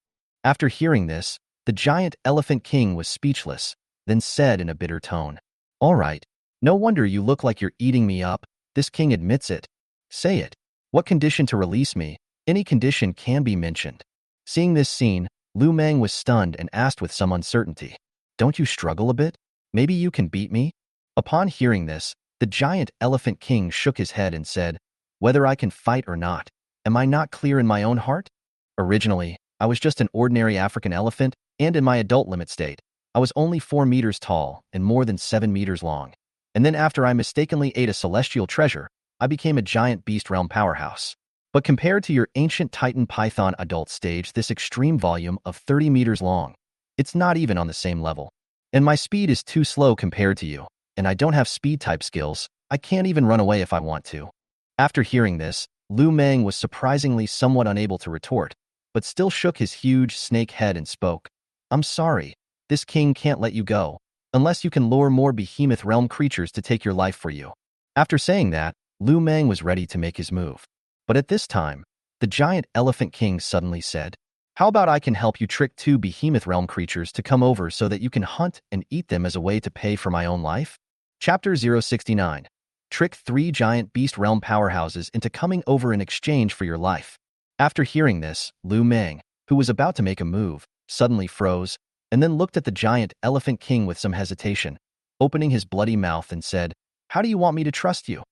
After hearing this, the giant elephant king was speechless, then said in a bitter tone, "All right, no wonder you look like you're eating me up. This king admits it. Say it. What condition to release me? Any condition can be mentioned." Seeing this scene, Lu Meng was stunned and asked with some uncertainty, "Don't you struggle a bit? Maybe you can beat me?" Upon hearing this, the giant elephant king shook his head and said, "Whether I can fight or not, am I not clear in my own heart? Originally, I was just an ordinary African elephant, and in my adult limit state, I was only 4 meters tall and more than 7 meters long. And then after I mistakenly ate a celestial treasure, I became a giant beast realm powerhouse. But compared to your ancient Titan Python adult stage, this extreme volume of 30 meters long, it's not even on the same level. And my speed is too slow compared to you, and I don't have speed type skills. I can't even run away if I want to." After hearing this, Lu Meng was surprisingly somewhat unable to retort, but still shook his huge snake head and spoke, "I'm sorry, this king can't let you go, unless you can lure more behemoth realm creatures to take your life for you." After saying that, Lu Meng was ready to make his move. But at this time, the giant elephant king suddenly said, "How about I can help you trick 2 behemoth realm creatures to come over so that you can hunt and eat them as a way to pay for my own life?" Chapter 069. Trick 3 giant beast realm powerhouses into coming over in exchange for your life. After hearing this, Lu Meng, who was about to make a move, suddenly froze, and then looked at the giant elephant king with some hesitation, opening his bloody mouth and said, "How do you want me to trust you?"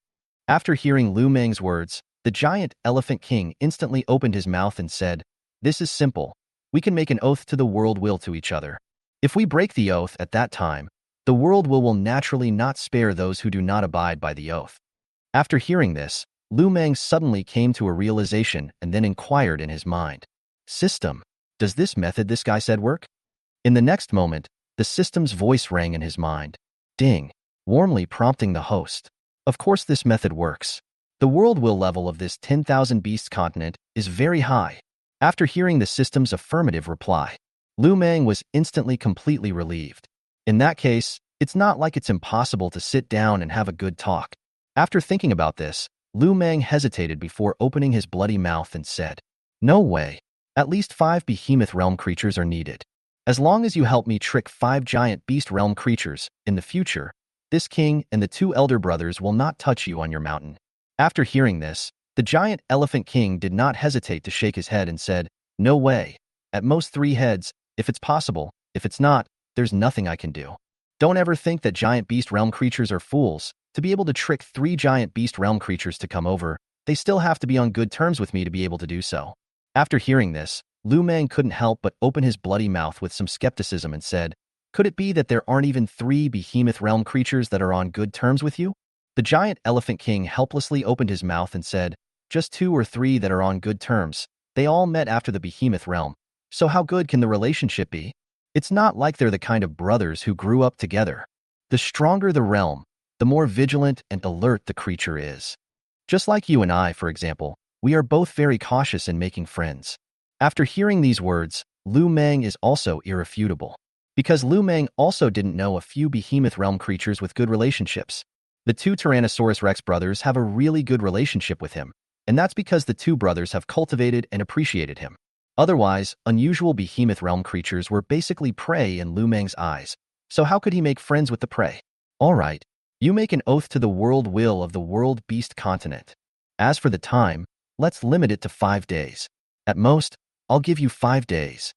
After hearing Lu Meng's words, the giant elephant king instantly opened his mouth and said, "This is simple. We can make an oath to the world will to each other. If we break the oath at that time, the world will naturally not spare those who do not abide by the oath." After hearing this, Lu Meng suddenly came to a realization and then inquired in his mind, "System, does this method this guy said work?" In the next moment, the system's voice rang in his mind, ding, warmly prompting the host. "Of course this method works. The world will level of this 10,000 beasts continent is very high." After hearing the system's affirmative reply, Lu Meng was instantly completely relieved. In that case, it's not like it's impossible to sit down and have a good talk. After thinking about this, Lu Meng hesitated before opening his bloody mouth and said, "No way. At least 5 behemoth realm creatures are needed. As long as you help me trick 5 giant beast realm creatures, in the future, this king and the 2 elder brothers will not touch you on your mountain." After hearing this, the giant elephant king did not hesitate to shake his head and said, "No way. At most 3 heads, if it's possible. If it's not, there's nothing I can do. Don't ever think that giant beast realm creatures are fools. To be able to trick 3 giant beast realm creatures to come over, they still have to be on good terms with me to be able to do so." After hearing this, Lu Meng couldn't help but open his bloody mouth with some skepticism and said, "Could it be that there aren't even 3 behemoth realm creatures that are on good terms with you?" The giant elephant king helplessly opened his mouth and said, "Just 2 or 3 that are on good terms. They all met after the behemoth realm. So how good can the relationship be? It's not like they're the kind of brothers who grew up together. The stronger the realm, the more vigilant and alert the creature is. Just like you and I, for example, we are both very cautious in making friends." After hearing these words, Lu Meng is also irrefutable. Because Lu Meng also didn't know a few behemoth realm creatures with good relationships. The 2 Tyrannosaurus Rex brothers have a really good relationship with him, and that's because the 2 brothers have cultivated and appreciated him. Otherwise, unusual behemoth realm creatures were basically prey in Lu Meng's eyes, so how could he make friends with the prey? "All right, you make an oath to the world will of the world beast continent. As for the time, let's limit it to 5 days. At most, I'll give you 5 days."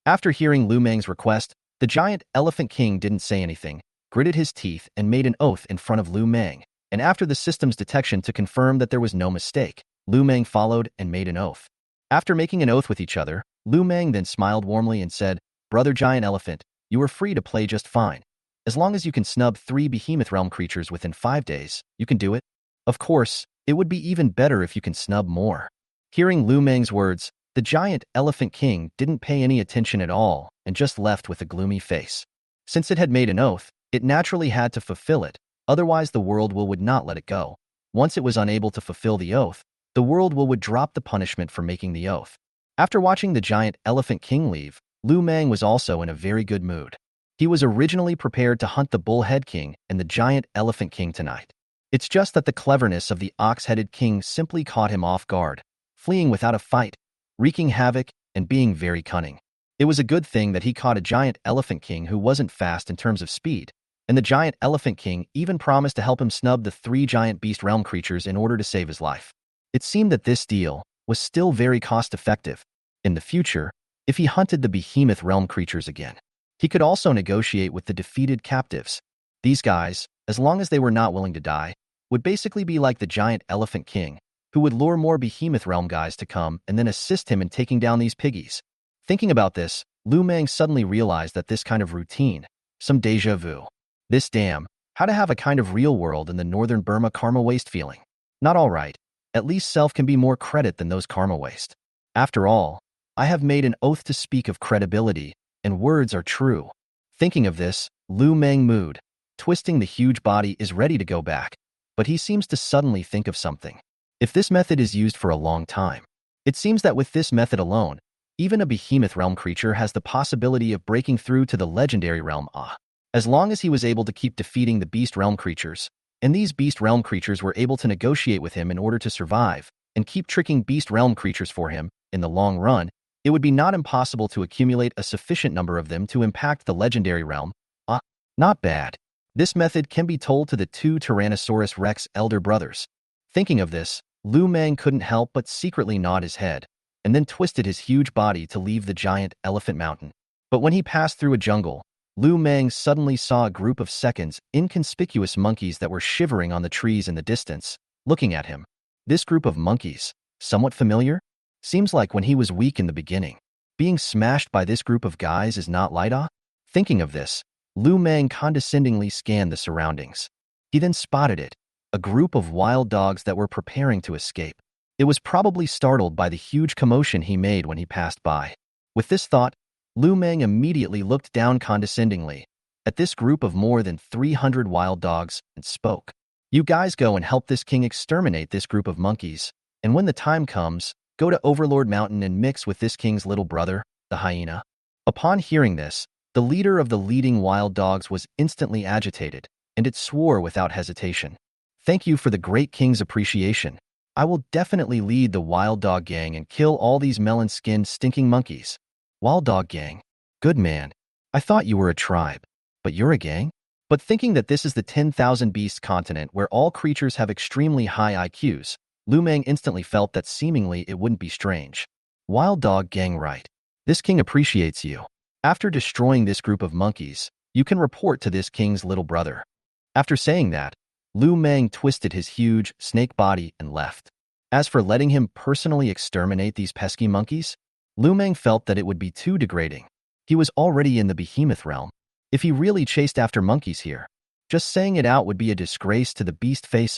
After hearing Lu Meng's request, the giant elephant king didn't say anything, gritted his teeth, and made an oath in front of Lu Meng. And after the system's detection to confirm that there was no mistake, Lu Meng followed and made an oath. After making an oath with each other, Lu Meng then smiled warmly and said, "Brother Giant Elephant, you are free to play just fine. As long as you can snub 3 behemoth realm creatures within 5 days, you can do it. Of course, it would be even better if you can snub more." Hearing Lu Meng's words, the giant elephant king didn't pay any attention at all and just left with a gloomy face. Since it had made an oath, it naturally had to fulfill it, otherwise the world would not let it go. Once it was unable to fulfill the oath, the world would drop the punishment for making the oath. After watching the giant elephant king leave, Lu Meng was also in a very good mood. He was originally prepared to hunt the bullhead king and the giant elephant king tonight. It's just that the cleverness of the ox-headed king simply caught him off guard, fleeing without a fight, wreaking havoc, and being very cunning. It was a good thing that he caught a giant elephant king who wasn't fast in terms of speed, and the giant elephant king even promised to help him snub the 3 giant beast realm creatures in order to save his life. It seemed that this deal was still very cost-effective. In the future, if he hunted the behemoth realm creatures again, he could also negotiate with the defeated captives. These guys, as long as they were not willing to die, would basically be like the giant elephant king, who would lure more behemoth realm guys to come and then assist him in taking down these piggies. Thinking about this, Lu Meng suddenly realized that this kind of routine, some déjà vu. This damn, how to have a kind of real world in the northern Burma karma waste feeling. Not all right. At least self can be more credit than those karma waste. After all, I have made an oath to speak of credibility, and words are true. Thinking of this, Lu Meng mood, twisting the huge body is ready to go back, but he seems to suddenly think of something. If this method is used for a long time, it seems that with this method alone, even a behemoth realm creature has the possibility of breaking through to the legendary realm. As long as he was able to keep defeating the beast realm creatures, and these beast realm creatures were able to negotiate with him in order to survive, and keep tricking beast realm creatures for him, in the long run, it would be not impossible to accumulate a sufficient number of them to impact the legendary realm. Not bad. This method can be told to the 2 Tyrannosaurus Rex elder brothers. Thinking of this, Lu Meng couldn't help but secretly nod his head, and then twisted his huge body to leave the giant elephant mountain. But when he passed through a jungle, Lu Meng suddenly saw a group of seconds inconspicuous monkeys that were shivering on the trees in the distance, looking at him. This group of monkeys, somewhat familiar? Seems like when he was weak in the beginning. Being smashed by this group of guys is not light. Thinking of this, Lu Meng condescendingly scanned the surroundings. He then spotted it, a group of wild dogs that were preparing to escape. It was probably startled by the huge commotion he made when he passed by. With this thought, Lu Meng immediately looked down condescendingly at this group of more than 300 wild dogs and spoke. You guys go and help this king exterminate this group of monkeys, and when the time comes, go to Overlord Mountain and mix with this king's little brother, the hyena. Upon hearing this, the leader of the leading wild dogs was instantly agitated, and it swore without hesitation. Thank you for the great king's appreciation. I will definitely lead the wild dog gang and kill all these melon-skinned stinking monkeys. Wild dog gang? Good man. I thought you were a tribe. But you're a gang? But thinking that this is the 10,000 beast continent where all creatures have extremely high IQs, Lu Meng instantly felt that seemingly it wouldn't be strange. Wild dog gang, right. This king appreciates you. After destroying this group of monkeys, you can report to this king's little brother. After saying that, Lu Meng twisted his huge snake body and left. As for letting him personally exterminate these pesky monkeys, Lu Meng felt that it would be too degrading. He was already in the behemoth realm. If he really chased after monkeys here, just saying it out would be a disgrace to the beast face.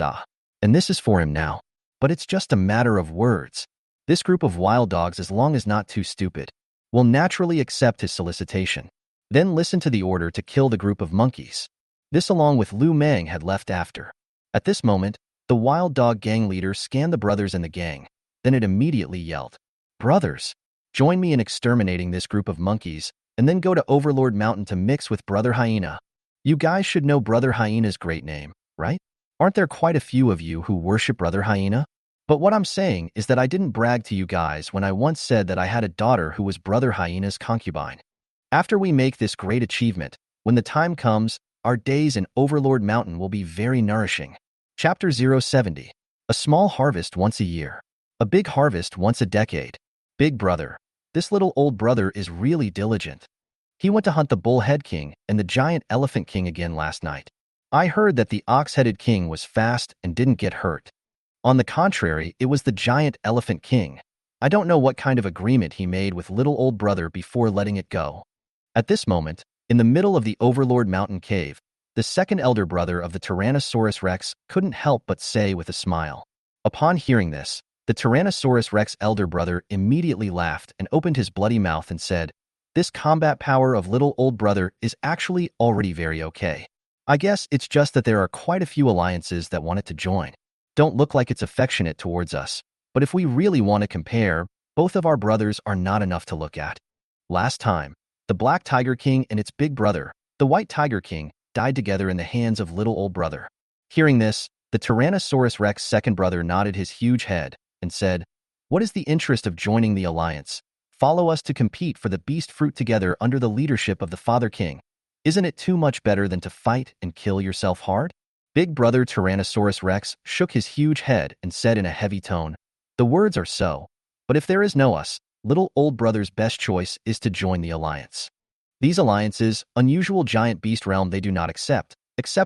And this is for him now. But it's just a matter of words. This group of wild dogs, as long as not too stupid, will naturally accept his solicitation. Then listen to the order to kill the group of monkeys. This along with Lu Meng had left after. At this moment, the wild dog gang leader scanned the brothers in the gang. Then it immediately yelled, "Brothers, join me in exterminating this group of monkeys, and then go to Overlord Mountain to mix with Brother Hyena. You guys should know Brother Hyena's great name, right? Aren't there quite a few of you who worship Brother Hyena? But what I'm saying is that I didn't brag to you guys when I once said that I had a daughter who was Brother Hyena's concubine. After we make this great achievement, when the time comes, our days in Overlord Mountain will be very nourishing." Chapter 070. A small harvest once a year. A big harvest once a decade. Big brother. This little old brother is really diligent. He went to hunt the bull-head king and the giant elephant king again last night. I heard that the ox-headed king was fast and didn't get hurt. On the contrary, it was the giant elephant king. I don't know what kind of agreement he made with little old brother before letting it go. At this moment, in the middle of the Overlord Mountain cave, the second elder brother of the Tyrannosaurus Rex couldn't help but say with a smile. Upon hearing this, the Tyrannosaurus Rex elder brother immediately laughed and opened his bloody mouth and said, "This combat power of little old brother is actually already very okay. I guess it's just that there are quite a few alliances that want it to join. Don't look like it's affectionate towards us, but if we really want to compare, both of our brothers are not enough to look at." Last time, the Black Tiger King and its big brother, the White Tiger King, died together in the hands of little old brother. Hearing this, the Tyrannosaurus Rex second brother nodded his huge head and said, "What is the interest of joining the alliance? Follow us to compete for the beast fruit together under the leadership of the Father King. Isn't it too much better than to fight and kill yourself hard? Big brother Tyrannosaurus Rex shook his huge head and said in a heavy tone, "The words are so. But if there is no us, little old brother's best choice is to join the alliance. These alliances, unusual giant beast realm they do not accept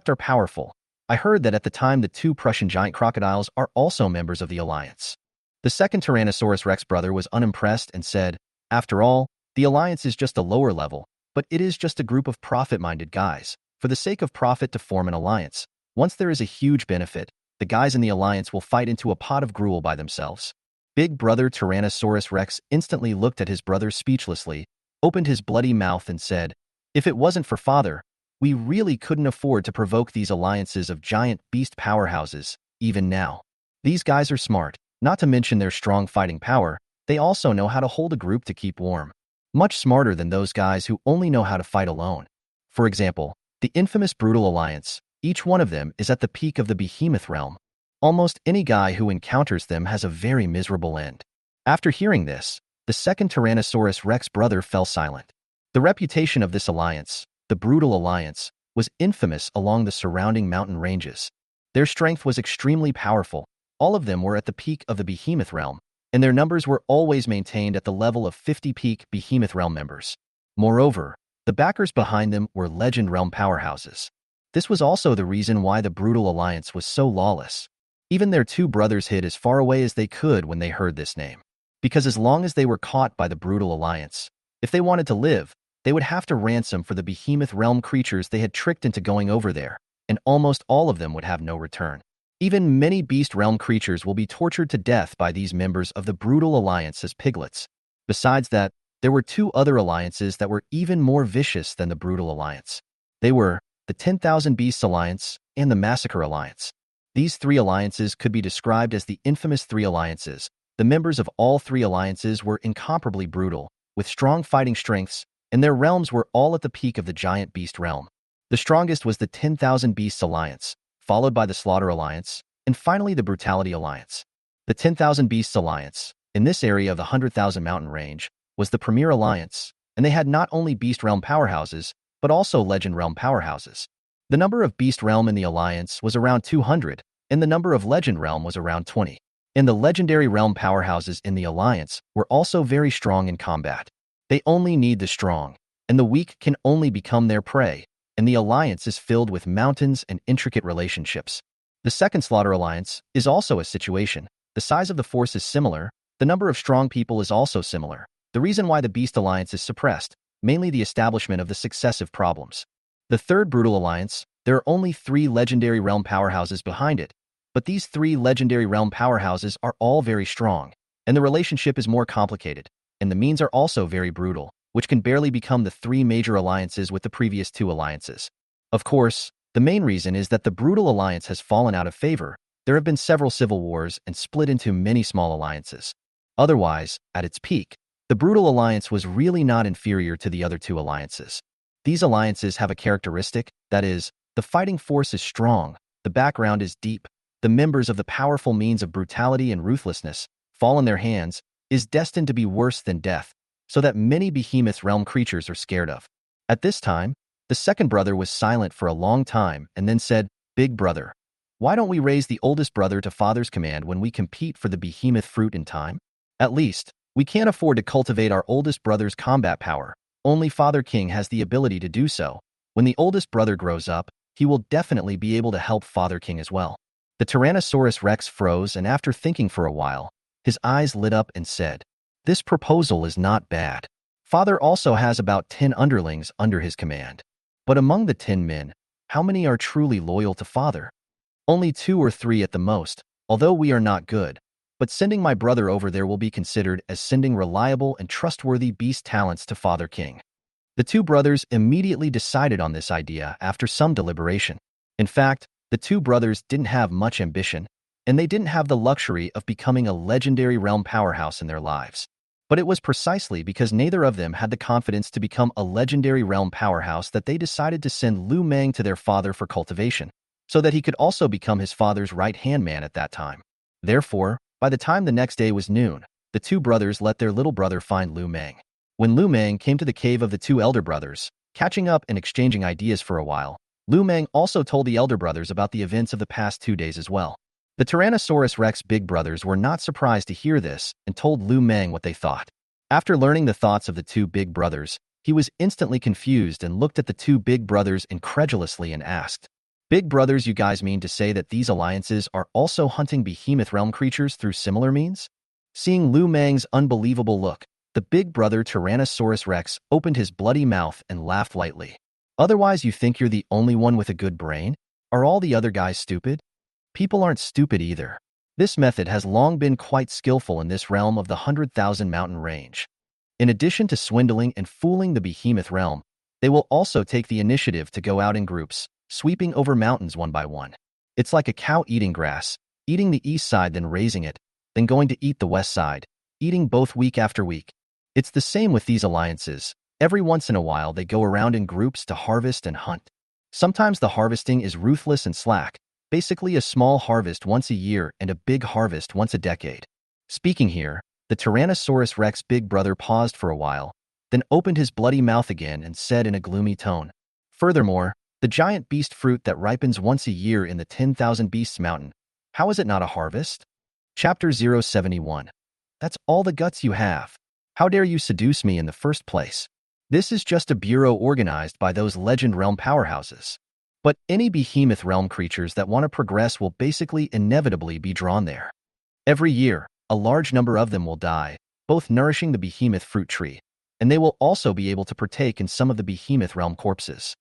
are powerful. I heard that at the time the two Prussian giant crocodiles are also members of the alliance." The second Tyrannosaurus Rex brother was unimpressed and said, "After all, the alliance is just a lower level, but it is just a group of profit-minded guys, for the sake of profit to form an alliance. Once there is a huge benefit, the guys in the alliance will fight into a pot of gruel by themselves." Big brother Tyrannosaurus Rex instantly looked at his brother speechlessly, opened his bloody mouth and said, "If it wasn't for father, we really couldn't afford to provoke these alliances of giant beast powerhouses, even now. These guys are smart, not to mention their strong fighting power, they also know how to hold a group to keep warm. Much smarter than those guys who only know how to fight alone. For example, the infamous Brutal Alliance, each one of them is at the peak of the behemoth realm. Almost any guy who encounters them has a very miserable end." After hearing this, the second Tyrannosaurus Rex brother fell silent. The reputation of this alliance, the Brutal Alliance, was infamous along the surrounding mountain ranges. Their strength was extremely powerful. All of them were at the peak of the behemoth realm, and their numbers were always maintained at the level of 50 peak behemoth realm members. Moreover, the backers behind them were legend realm powerhouses. This was also the reason why the Brutal Alliance was so lawless. Even their two brothers hid as far away as they could when they heard this name. Because as long as they were caught by the Brutal Alliance, if they wanted to live, they would have to ransom for the behemoth realm creatures they had tricked into going over there, and almost all of them would have no return. Even many beast realm creatures will be tortured to death by these members of the Brutal Alliance as piglets. Besides that, there were two other alliances that were even more vicious than the Brutal Alliance. They were the 10,000 Beasts Alliance and the Massacre Alliance. These three alliances could be described as the infamous three alliances. The members of all three alliances were incomparably brutal, with strong fighting strengths, and their realms were all at the peak of the giant beast realm. The strongest was the 10,000 Beasts Alliance, followed by the Slaughter Alliance, and finally the Brutality Alliance. The 10,000 Beasts Alliance, in this area of the 100,000 mountain range, was the premier alliance, and they had not only beast realm powerhouses, but also legend realm powerhouses. The number of beast realm in the alliance was around 200, and the number of legend realm was around 20. And the legendary realm powerhouses in the alliance were also very strong in combat. They only need the strong, and the weak can only become their prey, and the alliance is filled with mountains and intricate relationships. The second Slaughter Alliance is also a situation. The size of the force is similar, the number of strong people is also similar. The reason why the Beast Alliance is suppressed, mainly the establishment of the successive problems. The third Brutal Alliance, there are only 3 legendary realm powerhouses behind it, but these 3 legendary realm powerhouses are all very strong, and the relationship is more complicated, and the means are also very brutal, which can barely become the 3 major alliances with the previous 2 alliances. Of course, the main reason is that the Brutal Alliance has fallen out of favor. There have been several civil wars and split into many small alliances. Otherwise, at its peak, the Brutal Alliance was really not inferior to the other 2 alliances. These alliances have a characteristic, that is, the fighting force is strong, the background is deep, the members of the powerful means of brutality and ruthlessness fall in their hands, is destined to be worse than death, so that many behemoth realm creatures are scared of. At this time, the second brother was silent for a long time and then said, "Big brother, why don't we raise the oldest brother to father's command when we compete for the behemoth fruit in time? At least, we can't afford to cultivate our oldest brother's combat power. Only Father King has the ability to do so. When the oldest brother grows up, he will definitely be able to help Father King as well." The Tyrannosaurus Rex froze, and after thinking for a while, his eyes lit up and said, "This proposal is not bad. Father also has about 10 underlings under his command. But among the 10 men, how many are truly loyal to Father? Only 2 or 3 at the most, although we are not good. But sending my brother over there will be considered as sending reliable and trustworthy beast talents to Father King." The 2 brothers immediately decided on this idea after some deliberation. In fact, the 2 brothers didn't have much ambition, and they didn't have the luxury of becoming a legendary realm powerhouse in their lives. But it was precisely because neither of them had the confidence to become a legendary realm powerhouse that they decided to send Lu Meng to their father for cultivation, so that he could also become his father's right-hand man at that time. Therefore, by the time the next day was noon, the two brothers let their little brother find Lu Meng. When Lu Meng came to the cave of the two elder brothers, catching up and exchanging ideas for a while, Lu Meng also told the elder brothers about the events of the past 2 days as well. The Tyrannosaurus Rex big brothers were not surprised to hear this and told Lu Meng what they thought. After learning the thoughts of the two big brothers, he was instantly confused and looked at the two big brothers incredulously and asked, "Big brothers, you guys mean to say that these alliances are also hunting behemoth realm creatures through similar means?" Seeing Lu Meng's unbelievable look, the big brother Tyrannosaurus Rex opened his bloody mouth and laughed lightly. "Otherwise you think you're the only one with a good brain? Are all the other guys stupid? People aren't stupid either. This method has long been quite skillful in this realm of the 100,000 mountain range. In addition to swindling and fooling the behemoth realm, they will also take the initiative to go out in groups, sweeping over mountains one by one. It's like a cow eating grass, eating the east side then raising it, then going to eat the west side, eating both week after week. It's the same with these alliances. Every once in a while they go around in groups to harvest and hunt. Sometimes the harvesting is ruthless and slack, basically a small harvest once a year and a big harvest once a decade." Speaking here, the Tyrannosaurus Rex big brother paused for a while, then opened his bloody mouth again and said in a gloomy tone, "Furthermore, the giant beast fruit that ripens once a year in the 10,000 Beasts Mountain, how is it not a harvest?" Chapter 071. That's all the guts you have. How dare you seduce me in the first place? This is just a bureau organized by those Legend Realm powerhouses. But any behemoth realm creatures that want to progress will basically inevitably be drawn there. Every year, a large number of them will die, both nourishing the behemoth fruit tree, and they will also be able to partake in some of the behemoth realm corpses.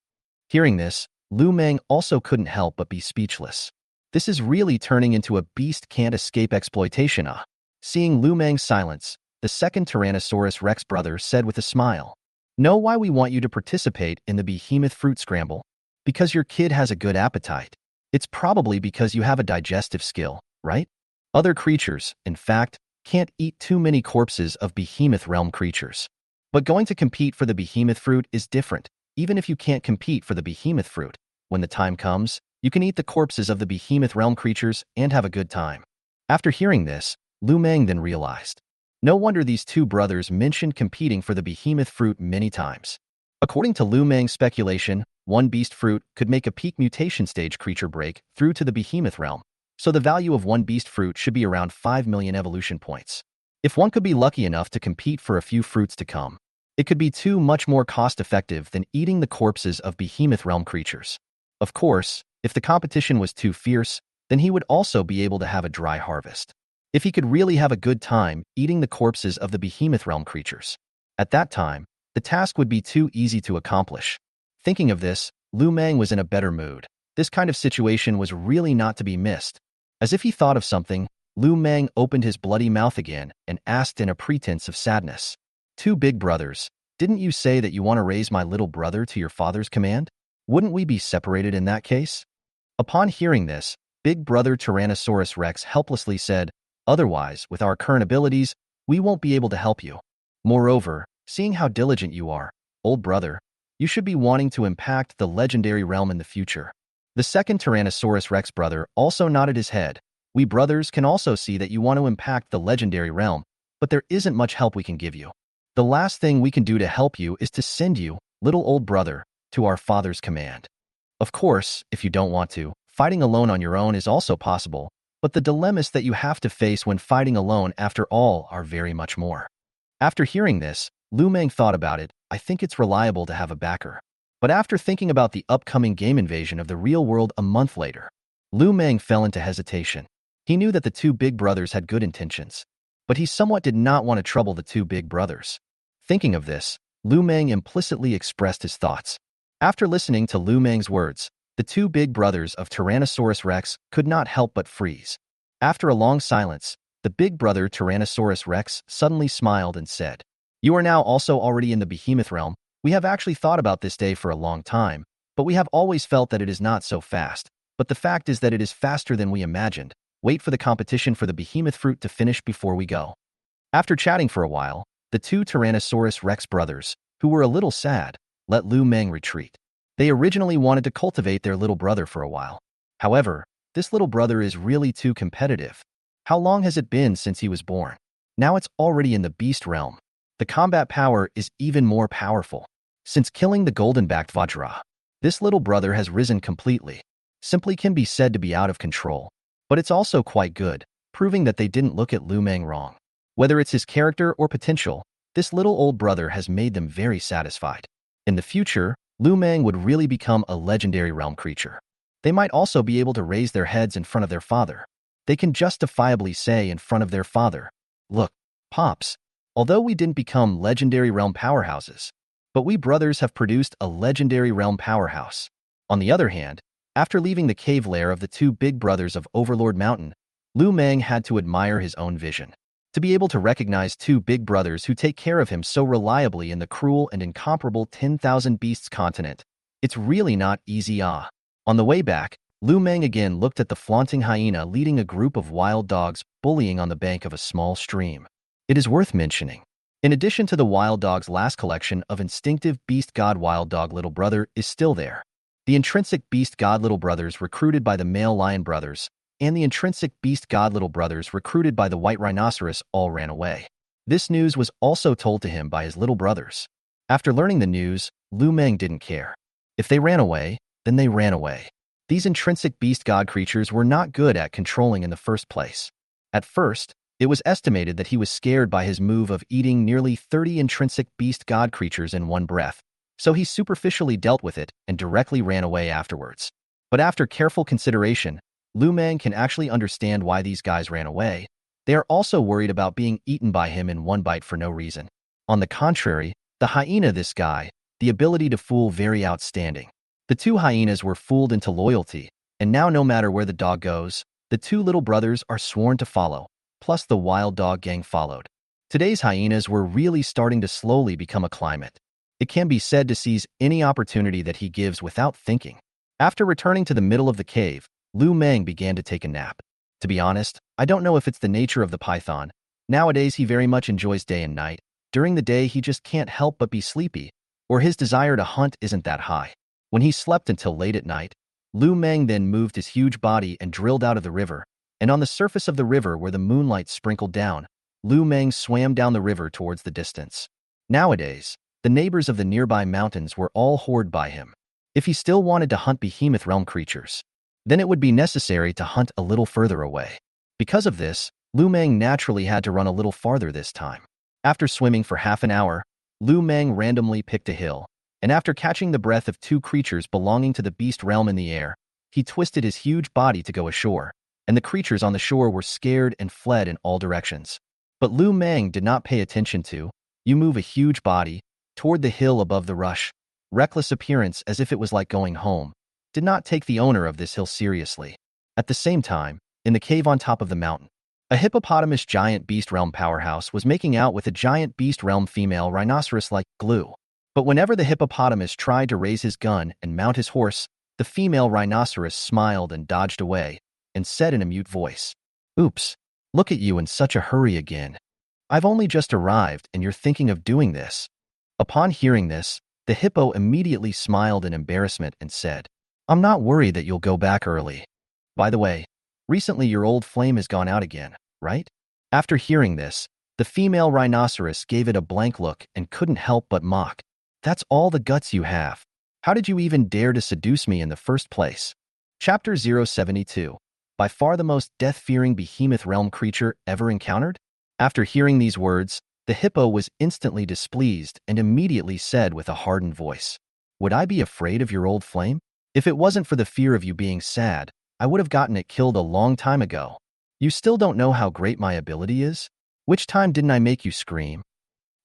Hearing this, Lu Meng also couldn't help but be speechless. This is really turning into a beast can't escape exploitation, ah. Seeing Lu Meng's silence, the second Tyrannosaurus Rex brother said with a smile, "Know why we want you to participate in the behemoth fruit scramble? Because your kid has a good appetite. It's probably because you have a digestive skill, right? Other creatures, in fact, can't eat too many corpses of behemoth realm creatures. But going to compete for the behemoth fruit is different. Even if you can't compete for the behemoth fruit, when the time comes, you can eat the corpses of the behemoth realm creatures and have a good time." After hearing this, Lu Meng then realized. No wonder these two brothers mentioned competing for the behemoth fruit many times. According to Lu Meng's speculation, one beast fruit could make a peak mutation stage creature break through to the behemoth realm, so the value of one beast fruit should be around 5 million evolution points. If one could be lucky enough to compete for a few fruits to come, it could be much more cost-effective than eating the corpses of behemoth realm creatures. Of course, if the competition was too fierce, then he would also be able to have a dry harvest. If he could really have a good time eating the corpses of the behemoth realm creatures, at that time, the task would be too easy to accomplish. Thinking of this, Lu Meng was in a better mood. This kind of situation was really not to be missed. As if he thought of something, Lu Meng opened his bloody mouth again and asked in a pretense of sadness, "Two big brothers, didn't you say that you want to raise my little brother to your father's command? Wouldn't we be separated in that case?" Upon hearing this, big brother Tyrannosaurus Rex helplessly said, "Otherwise, with our current abilities, we won't be able to help you. Moreover, seeing how diligent you are, old brother, you should be wanting to impact the legendary realm in the future." The second Tyrannosaurus Rex brother also nodded his head. "We brothers can also see that you want to impact the legendary realm, but there isn't much help we can give you. The last thing we can do to help you is to send you, little old brother, to our father's command. Of course, if you don't want to, fighting alone on your own is also possible, but the dilemmas that you have to face when fighting alone after all are very much more." After hearing this, Lu Meng thought about it. "I think it's reliable to have a backer." But after thinking about the upcoming game invasion of the real world a month later, Lu Meng fell into hesitation. He knew that the two big brothers had good intentions, but he somewhat did not want to trouble the two big brothers. Thinking of this, Lu Meng implicitly expressed his thoughts. After listening to Lu Meng's words, the two big brothers of Tyrannosaurus Rex could not help but freeze. After a long silence, the big brother Tyrannosaurus Rex suddenly smiled and said, "You are now also already in the behemoth realm. We have actually thought about this day for a long time, but we have always felt that it is not so fast. But the fact is that it is faster than we imagined. Wait for the competition for the behemoth fruit to finish before we go." After chatting for a while, the two Tyrannosaurus Rex brothers, who were a little sad, let Lu Meng retreat. They originally wanted to cultivate their little brother for a while. However, this little brother is really too competitive. How long has it been since he was born? Now it's already in the beast realm. The combat power is even more powerful. Since killing the golden-backed vajra, this little brother has risen completely. Simply can be said to be out of control. But it's also quite good, proving that they didn't look at Lu Meng wrong. Whether it's his character or potential, this little old brother has made them very satisfied. In the future, Lu Meng would really become a legendary realm creature. They might also be able to raise their heads in front of their father. They can justifiably say in front of their father, "Look, Pops, although we didn't become legendary realm powerhouses, but we brothers have produced a legendary realm powerhouse." On the other hand, after leaving the cave lair of the two big brothers of Overlord Mountain, Lu Meng had to admire his own vision. To be able to recognize two big brothers who take care of him so reliably in the cruel and incomparable 10,000 Beasts continent, it's really not easy. On the way back, Lu Meng again looked at the flaunting hyena leading a group of wild dogs bullying on the bank of a small stream. It is worth mentioning, in addition to the wild dog's last collection of instinctive beast god wild dog little brother is still there. The intrinsic beast god little brothers recruited by the male lion brothers and the intrinsic beast god little brothers recruited by the white rhinoceros all ran away. This news was also told to him by his little brothers. After learning the news, Lu Meng didn't care. If they ran away, then they ran away. These intrinsic beast god creatures were not good at controlling in the first place. At first, it was estimated that he was scared by his move of eating nearly 30 intrinsic beast god creatures in one breath, so he superficially dealt with it and directly ran away afterwards. But after careful consideration, Lu Meng can actually understand why these guys ran away. They are also worried about being eaten by him in one bite for no reason. On the contrary, the hyena this guy, the ability to fool very outstanding. The two hyenas were fooled into loyalty, and now no matter where the dog goes, the two little brothers are sworn to follow, plus the wild dog gang followed. Today's hyenas were really starting to slowly become a climate. It can be said to seize any opportunity that he gives without thinking. After returning to the middle of the cave, Lu Meng began to take a nap. To be honest, I don't know if it's the nature of the python. Nowadays he very much enjoys day and night. During the day he just can't help but be sleepy, or his desire to hunt isn't that high. When he slept until late at night, Lu Meng then moved his huge body and drilled out of the river, and on the surface of the river where the moonlight sprinkled down, Lu Meng swam down the river towards the distance. Nowadays, the neighbors of the nearby mountains were all hoarded by him. If he still wanted to hunt behemoth realm creatures, then it would be necessary to hunt a little further away. Because of this, Lu Meng naturally had to run a little farther this time. After swimming for half an hour, Lu Meng randomly picked a hill, and after catching the breath of two creatures belonging to the beast realm in the air, he twisted his huge body to go ashore, and the creatures on the shore were scared and fled in all directions. But Lu Meng did not pay attention to. You move a huge body toward the hill above the rush. Reckless appearance as if it was like going home. Did not take the owner of this hill seriously. At the same time, in the cave on top of the mountain, a hippopotamus giant beast realm powerhouse was making out with a giant beast realm female rhinoceros like glue. But whenever the hippopotamus tried to raise his gun and mount his horse, the female rhinoceros smiled and dodged away, and said in a mute voice, "Oops, look at you in such a hurry again. I've only just arrived and you're thinking of doing this." Upon hearing this, the hippo immediately smiled in embarrassment and said, "I'm not worried that you'll go back early. By the way, recently your old flame has gone out again, right?" After hearing this, the female rhinoceros gave it a blank look and couldn't help but mock. "That's all the guts you have. How did you even dare to seduce me in the first place?" Chapter 072. By far the most death-fearing behemoth realm creature ever encountered? After hearing these words, the hippo was instantly displeased and immediately said with a hardened voice, "Would I be afraid of your old flame? If it wasn't for the fear of you being sad, I would have gotten it killed a long time ago. You still don't know how great my ability is? Which time didn't I make you scream?"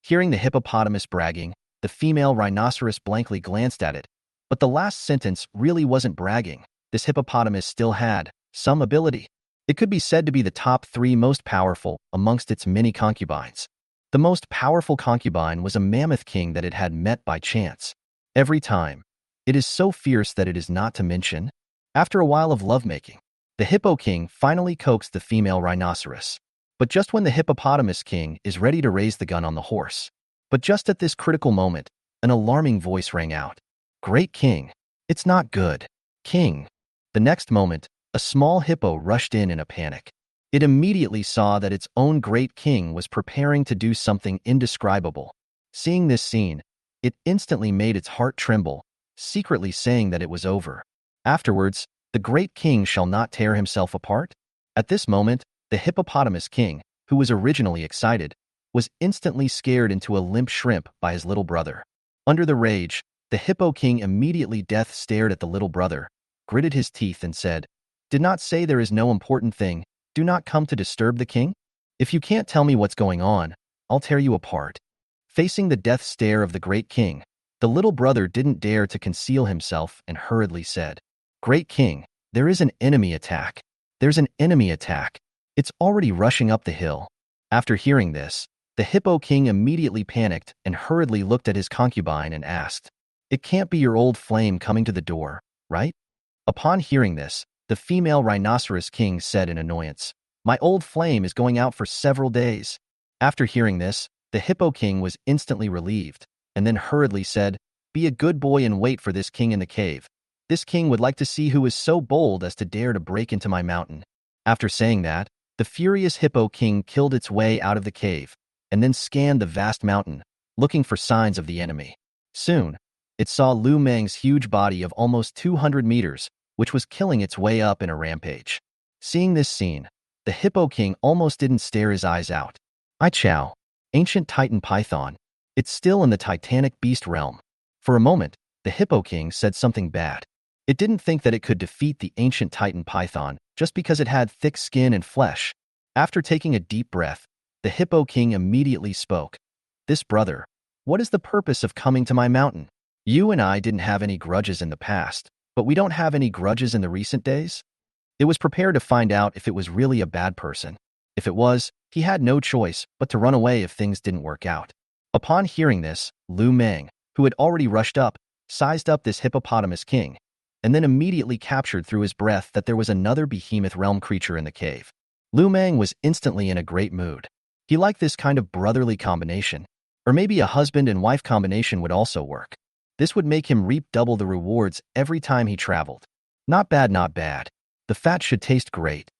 Hearing the hippopotamus bragging, the female rhinoceros blankly glanced at it, but the last sentence really wasn't bragging. This hippopotamus still had some ability. It could be said to be the top 3 most powerful amongst its many concubines. The most powerful concubine was a mammoth king that it had met by chance. Every time, it is so fierce that it is not to mention. After a while of lovemaking, the hippo king finally coaxed the female rhinoceros. But just when the hippopotamus king is ready to raise the gun on the horse. But just at this critical moment, an alarming voice rang out. "Great king, it's not good. King." The next moment, a small hippo rushed in a panic. It immediately saw that its own great king was preparing to do something indescribable. Seeing this scene, it instantly made its heart tremble, secretly saying that it was over. Afterwards, the great king shall not tear himself apart. At this moment, the hippopotamus king, who was originally excited, was instantly scared into a limp shrimp by his little brother. Under the rage, the hippo king immediately death stared at the little brother, gritted his teeth and said, "Did not say there is no important thing. Do not come to disturb the king? If you can't tell me what's going on, I'll tear you apart." Facing the death stare of the great king, the little brother didn't dare to conceal himself and hurriedly said, "Great king, there is an enemy attack. There's an enemy attack. It's already rushing up the hill." After hearing this, the hippo king immediately panicked and hurriedly looked at his concubine and asked, "It can't be your old flame coming to the door, right?" Upon hearing this, the female rhinoceros king said in annoyance, "My old flame is going out for several days." After hearing this, the hippo king was instantly relieved, and then hurriedly said, "Be a good boy and wait for this king in the cave. This king would like to see who is so bold as to dare to break into my mountain." After saying that, the furious hippo king killed its way out of the cave, and then scanned the vast mountain, looking for signs of the enemy. Soon, it saw Lu Meng's huge body of almost 200 meters, which was killing its way up in a rampage. Seeing this scene, the hippo king almost didn't stare his eyes out. "I chow, ancient titan python. It's still in the titanic beast realm." For a moment, the hippo king said something bad. It didn't think that it could defeat the ancient titan python just because it had thick skin and flesh. After taking a deep breath, the hippo king immediately spoke. "This brother, what is the purpose of coming to my mountain? You and I didn't have any grudges in the past, but we don't have any grudges in the recent days?" It was prepared to find out if it was really a bad person. If it was, he had no choice but to run away if things didn't work out. Upon hearing this, Lu Meng, who had already rushed up, sized up this hippopotamus king, and then immediately captured through his breath that there was another behemoth realm creature in the cave. Lu Meng was instantly in a great mood. He liked this kind of brotherly combination, or maybe a husband and wife combination would also work. This would make him reap double the rewards every time he traveled. Not bad, not bad. The fat should taste great.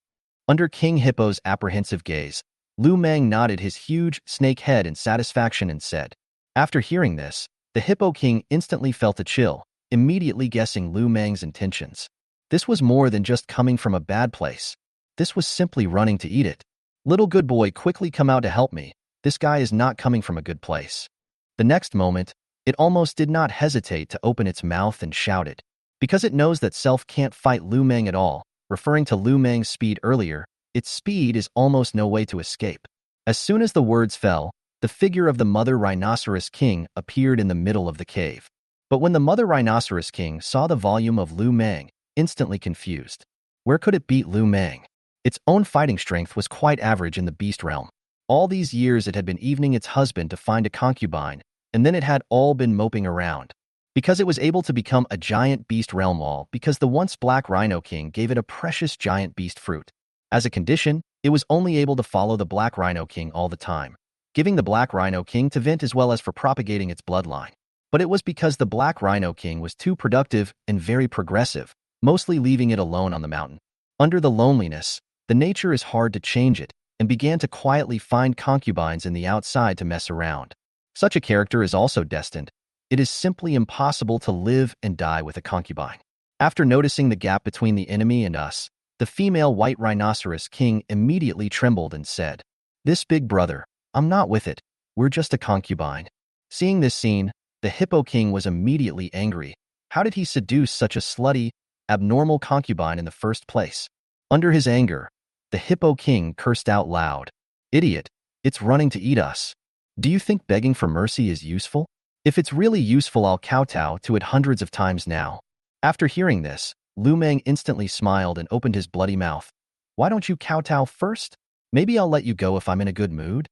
Under King Hippo's apprehensive gaze, Lu Meng nodded his huge snake head in satisfaction and said. After hearing this, the Hippo King instantly felt a chill, immediately guessing Lu Meng's intentions. This was more than just coming from a bad place. This was simply running to eat it. "Little good boy, quickly come out to help me. This guy is not coming from a good place." The next moment, it almost did not hesitate to open its mouth and shouted. Because it knows that self can't fight Lu Meng at all, referring to Lu Meng's speed earlier, its speed is almost no way to escape. As soon as the words fell, the figure of the mother rhinoceros king appeared in the middle of the cave. But when the mother rhinoceros king saw the volume of Lu Meng, instantly confused. Where could it beat Lu Meng? Its own fighting strength was quite average in the beast realm. All these years it had been evening its husband to find a concubine, and then it had all been moping around. Because it was able to become a giant beast realm all because the once black rhino king gave it a precious giant beast fruit. As a condition, it was only able to follow the black rhino king all the time, giving the black rhino king to vent as well as for propagating its bloodline. But it was because the black rhino king was too productive and very progressive, mostly leaving it alone on the mountain. Under the loneliness, the nature is hard to change it, and began to quietly find concubines in the outside to mess around. Such a character is also destined. It is simply impossible to live and die with a concubine. After noticing the gap between the enemy and us, the female white rhinoceros king immediately trembled and said, "This big brother, I'm not with it. We're just a concubine." Seeing this scene, the Hippo King was immediately angry. How did he seduce such a slutty, abnormal concubine in the first place? Under his anger, the Hippo King cursed out loud, "Idiot, it's running to eat us. Do you think begging for mercy is useful? If it's really useful, I'll kowtow to it hundreds of times now." After hearing this, Lu Meng instantly smiled and opened his bloody mouth. "Why don't you kowtow first? Maybe I'll let you go if I'm in a good mood."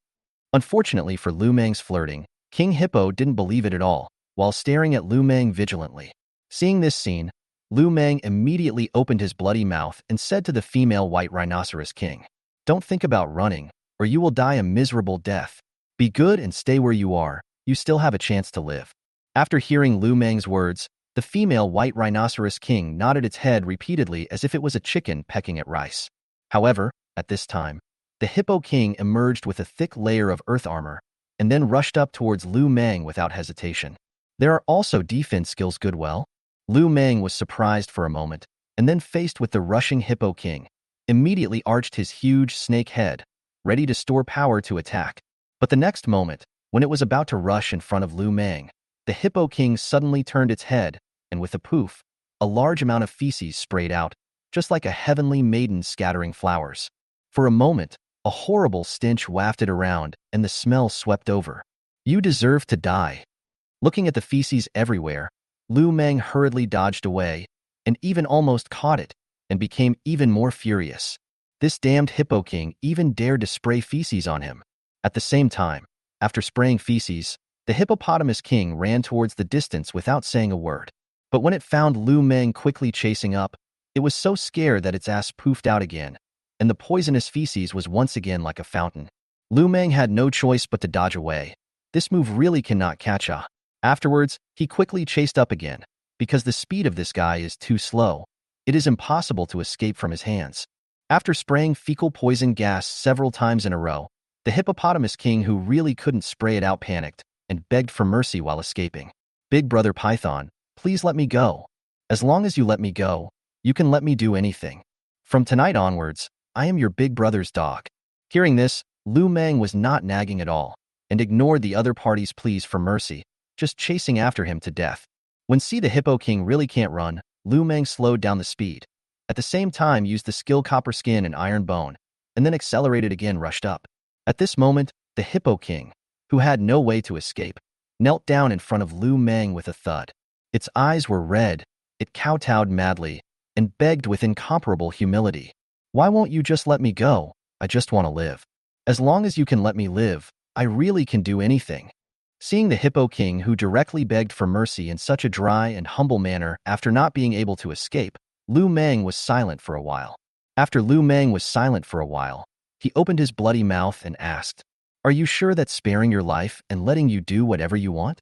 Unfortunately for Lu Meng's flirting, King Hippo didn't believe it at all, while staring at Lu Meng vigilantly. Seeing this scene, Lu Meng immediately opened his bloody mouth and said to the female white rhinoceros king, "Don't think about running, or you will die a miserable death. Be good and stay where you are. You still have a chance to live." After hearing Lu Meng's words, the female white rhinoceros king nodded its head repeatedly as if it was a chicken pecking at rice. However, At this time, the Hippo King emerged with a thick layer of earth armor and then rushed up towards Lu Meng without hesitation. There are also defense skills good well. Lu Meng was surprised for a moment and then faced with the rushing Hippo King, immediately arched his huge snake head, ready to store power to attack. But the next moment, when it was about to rush in front of Lu Meng, the Hippo King suddenly turned its head, and with a poof, a large amount of feces sprayed out, just like a heavenly maiden scattering flowers. For a moment, a horrible stench wafted around, and the smell swept over. You deserve to die. Looking at the feces everywhere, Lu Meng hurriedly dodged away, and even almost caught it, and became even more furious. This damned Hippo King even dared to spray feces on him. At the same time, after spraying feces, the Hippopotamus King ran towards the distance without saying a word. But when it found Lu Meng quickly chasing up, it was so scared that its ass poofed out again, and the poisonous feces was once again like a fountain. Lu Meng had no choice but to dodge away. This move really cannot catch up. Afterwards, he quickly chased up again. Because the speed of this guy is too slow, it is impossible to escape from his hands. After spraying fecal poison gas several times in a row, the Hippopotamus King, who really couldn't spray it out, panicked and begged for mercy while escaping. Big Brother Python, please let me go. As long as you let me go, you can let me do anything. From tonight onwards, I am your big brother's dog. Hearing this, Lu Meng was not nagging at all and ignored the other party's pleas for mercy, just chasing after him to death. When the Hippo King really can't run, Lu Meng slowed down the speed. At the same time, used the skill Copper Skin and Iron Bone, and then accelerated again, rushed up. At this moment, the Hippo King, who had no way to escape, knelt down in front of Lu Meng with a thud. Its eyes were red, it kowtowed madly, and begged with incomparable humility. Why won't you just let me go? I just want to live. As long as you can let me live, I really can do anything. Seeing the Hippo King, who directly begged for mercy in such a dry and humble manner after not being able to escape, Lu Meng was silent for a while. After Lu Meng was silent for a while, he opened his bloody mouth and asked, "Are you sure that sparing your life and letting you do whatever you want?"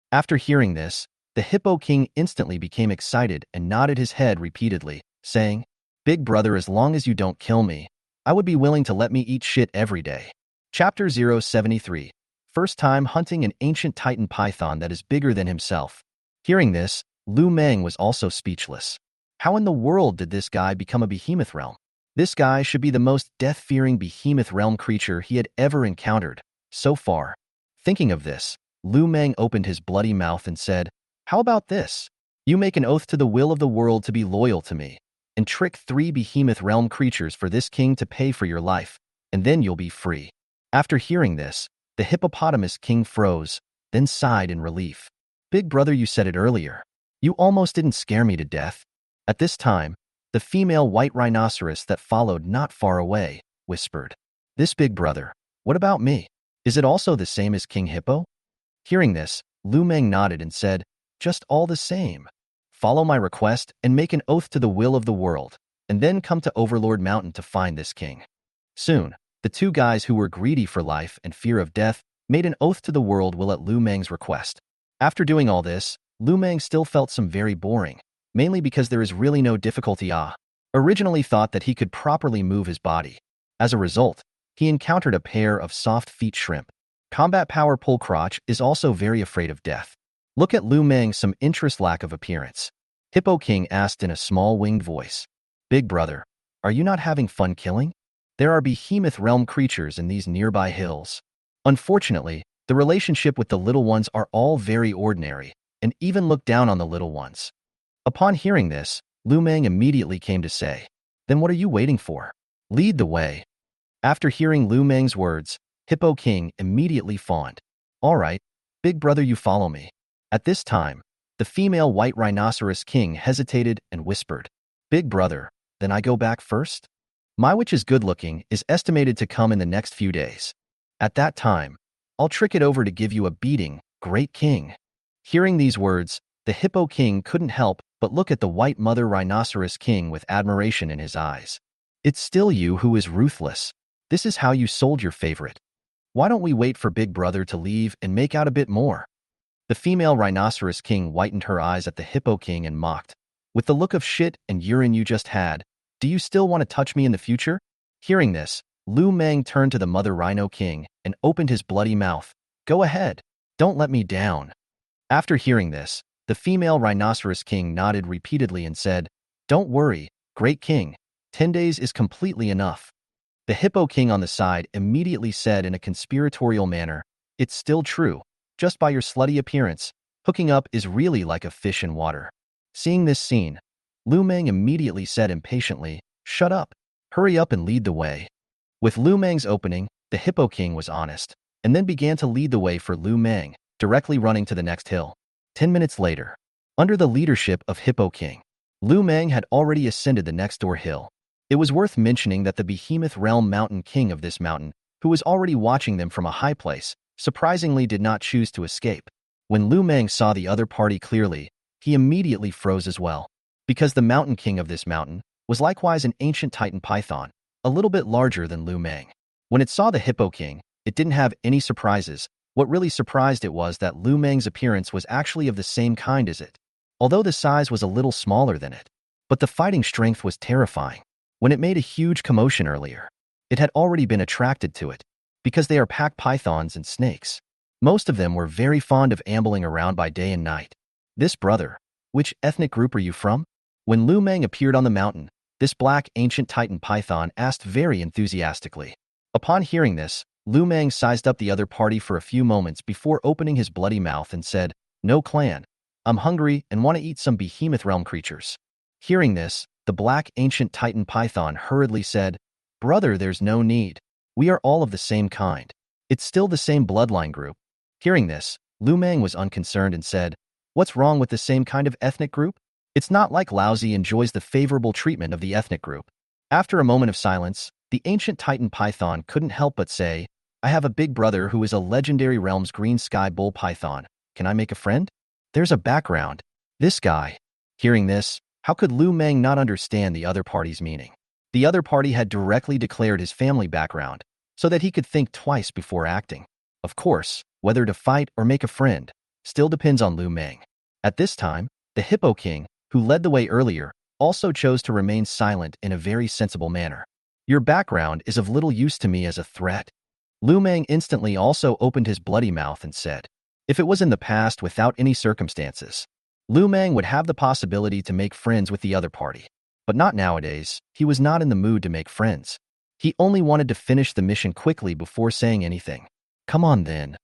After hearing this, the Hippo King instantly became excited and nodded his head repeatedly, saying, "Big brother, as long as you don't kill me, I would be willing to let me eat shit every day." Chapter 073. First time hunting an ancient titan python that is bigger than himself. Hearing this, Lu Meng was also speechless. How in the world did this guy become a behemoth realm? This guy should be the most death-fearing behemoth realm creature he had ever encountered so far. Thinking of this, Lu Meng opened his bloody mouth and said, "How about this? You make an oath to the will of the world to be loyal to me, and trick 3 behemoth realm creatures for this king to pay for your life, and then you'll be free." After hearing this, the Hippopotamus King froze, then sighed in relief. "Big brother, you said it earlier. You almost didn't scare me to death." At this time, the female white rhinoceros that followed not far away whispered, "This big brother, what about me? Is it also the same as King Hippo?" Hearing this, Lu Meng nodded and said, "Just all the same. Follow my request and make an oath to the will of the world, and then come to Overlord Mountain to find this king." Soon, the 2 guys who were greedy for life and fear of death made an oath to the world will at Lu Meng's request. After doing all this, Lu Meng still felt some very boring, mainly because there is really no difficulty. Originally thought that he could properly move his body. As a result, he encountered a pair of soft feet shrimp. Combat Power Pull Crotch is also very afraid of death. Look at Lu Meng, some interest lack of appearance. Hippo King asked in a small winged voice, "Big brother, are you not having fun killing? There are behemoth realm creatures in these nearby hills. Unfortunately, the relationship with the little ones are all very ordinary, and even look down on the little ones." Upon hearing this, Lu Meng immediately came to say, "Then what are you waiting for? Lead the way." After hearing Lu Meng's words, Hippo King immediately fawned. "All right, big brother, you follow me." At this time, the female white rhinoceros king hesitated and whispered, "Big brother, then I go back first? My which is good looking is estimated to come in the next few days. At that time, I'll trick it over to give you a beating, great king." Hearing these words, the Hippo King couldn't help but look at the white mother rhinoceros king with admiration in his eyes. "It's still you who is ruthless. This is how you sold your favorite. Why don't we wait for big brother to leave and make out a bit more?" The female rhinoceros king whitened her eyes at the Hippo King and mocked, "With the look of shit and urine you just had, do you still want to touch me in the future?" Hearing this, Lu Meng turned to the mother rhino king and opened his bloody mouth. Go ahead. Don't let me down. After hearing this, the female rhinoceros king nodded repeatedly and said, Don't worry, great king. 10 days is completely enough. The hippo king on the side immediately said in a conspiratorial manner, It's still true. Just by your slutty appearance, hooking up is really like a fish in water. Seeing this scene, Lu Meng immediately said impatiently, Shut up. Hurry up and lead the way. With Lu Meng's opening, the hippo king was honest, and then began to lead the way for Lu Meng, directly running to the next hill. 10 minutes later, under the leadership of Hippo King, Lu Meng had already ascended the next door hill. It was worth mentioning that the behemoth realm mountain king of this mountain, who was already watching them from a high place, surprisingly did not choose to escape. When Lu Meng saw the other party clearly, he immediately froze as well, because the mountain king of this mountain was likewise an ancient titan python, a little bit larger than Lu Meng. When it saw the Hippo King, it didn't have any surprises. What really surprised it was that Lu Meng's appearance was actually of the same kind as it, although the size was a little smaller than it. But the fighting strength was terrifying. When it made a huge commotion earlier, it had already been attracted to it, because they are pack pythons and snakes. Most of them were very fond of ambling around by day and night. This brother, which ethnic group are you from? When Lu Meng appeared on the mountain, this black ancient titan python asked very enthusiastically. Upon hearing this, Lu Meng sized up the other party for a few moments before opening his bloody mouth and said, No clan. I'm hungry and want to eat some behemoth realm creatures. Hearing this, the black ancient titan python hurriedly said, Brother, there's no need. We are all of the same kind. It's still the same bloodline group. Hearing this, Lu Meng was unconcerned and said, What's wrong with the same kind of ethnic group? It's not like Laozi enjoys the favorable treatment of the ethnic group. After a moment of silence, the ancient titan python couldn't help but say, I have a big brother who is a legendary realm's green sky bull python. Can I make a friend? There's a background. This guy. Hearing this, how could Lu Meng not understand the other party's meaning? The other party had directly declared his family background, so that he could think twice before acting. Of course, whether to fight or make a friend still depends on Lu Meng. At this time, the Hippo King, who led the way earlier, also chose to remain silent in a very sensible manner. Your background is of little use to me as a threat. Lu Meng instantly also opened his bloody mouth and said, If it was in the past without any circumstances, Lu Meng would have the possibility to make friends with the other party. But not nowadays. He was not in the mood to make friends. He only wanted to finish the mission quickly before saying anything. Come on then.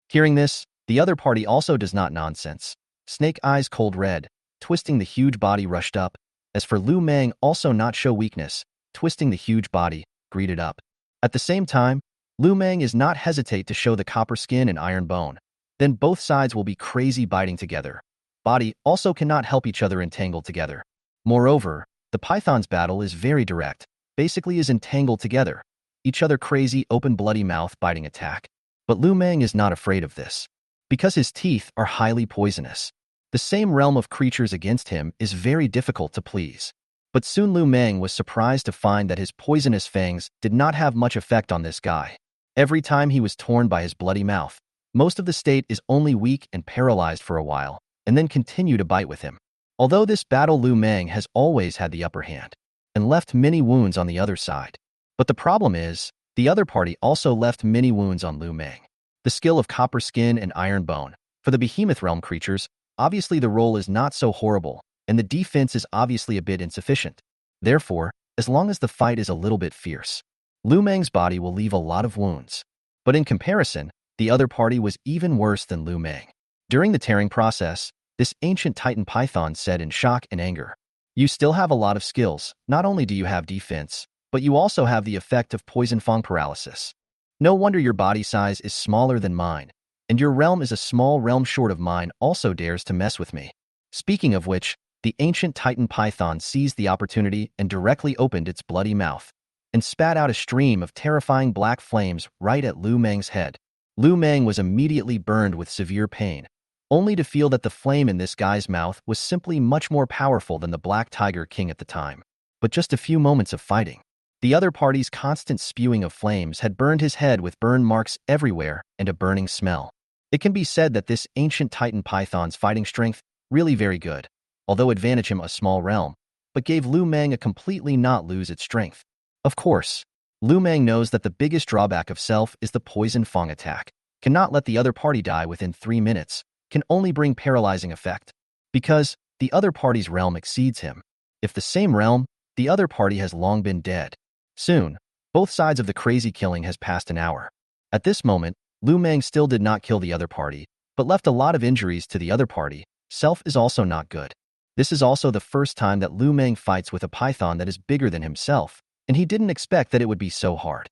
Hearing this, the other party also does not nonsense. Snake eyes cold red, twisting the huge body rushed up. As for Lu Meng, also not show weakness, twisting the huge body, greeted up. At the same time, Lu Meng is not hesitate to show the copper skin and iron bone. Then both sides will be crazy biting together. Body also cannot help each other entangled together. Moreover, the python's battle is very direct, basically is entangled together. Each other crazy open bloody mouth biting attack. But Lu Meng is not afraid of this, because his teeth are highly poisonous. The same realm of creatures against him is very difficult to please. But soon Lu Meng was surprised to find that his poisonous fangs did not have much effect on this guy. Every time he was torn by his bloody mouth, most of the state is only weak and paralyzed for a while, and then continue to bite with him. Although this battle Lu Meng has always had the upper hand, and left many wounds on the other side. But the problem is, the other party also left many wounds on Lu Meng. The skill of copper skin and iron bone. For the behemoth realm creatures, obviously the roll is not so horrible, and the defense is obviously a bit insufficient. Therefore, as long as the fight is a little bit fierce, Lu Meng's body will leave a lot of wounds. But in comparison, the other party was even worse than Lu Meng. During the tearing process, this ancient titan python said in shock and anger, You still have a lot of skills. Not only do you have defense, but you also have the effect of poison fang paralysis. No wonder your body size is smaller than mine, and your realm is a small realm short of mine also dares to mess with me. Speaking of which, the ancient titan python seized the opportunity and directly opened its bloody mouth, and spat out a stream of terrifying black flames right at Lu Meng's head. Lu Meng was immediately burned with severe pain, only to feel that the flame in this guy's mouth was simply much more powerful than the Black Tiger King at the time. But just a few moments of fighting, the other party's constant spewing of flames had burned his head with burn marks everywhere and a burning smell. It can be said that this ancient titan python's fighting strength really very good, although advantage him a small realm, but gave Lu Meng a completely not lose its strength. Of course, Lu Meng knows that the biggest drawback of self is the poison Fang attack. Cannot let the other party die within 3 minutes, can only bring paralyzing effect. Because the other party's realm exceeds him. If the same realm, the other party has long been dead. Soon, both sides of the crazy killing has passed an hour. At this moment, Lu Meng still did not kill the other party, but left a lot of injuries to the other party. Self is also not good. This is also the first time that Lu Meng fights with a python that is bigger than himself, and he didn't expect that it would be so hard.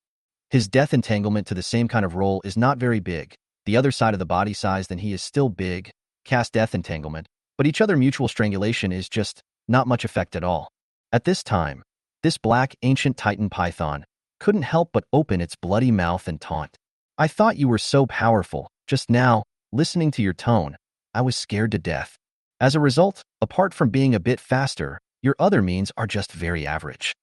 His death entanglement to the same kind of role is not very big. The other side of the body size than he is still big, cast death entanglement, but each other mutual strangulation is just not much effect at all. At this time, this black ancient titan python couldn't help but open its bloody mouth and taunt. I thought you were so powerful. Just now, listening to your tone, I was scared to death. As a result, apart from being a bit faster, your other means are just very average.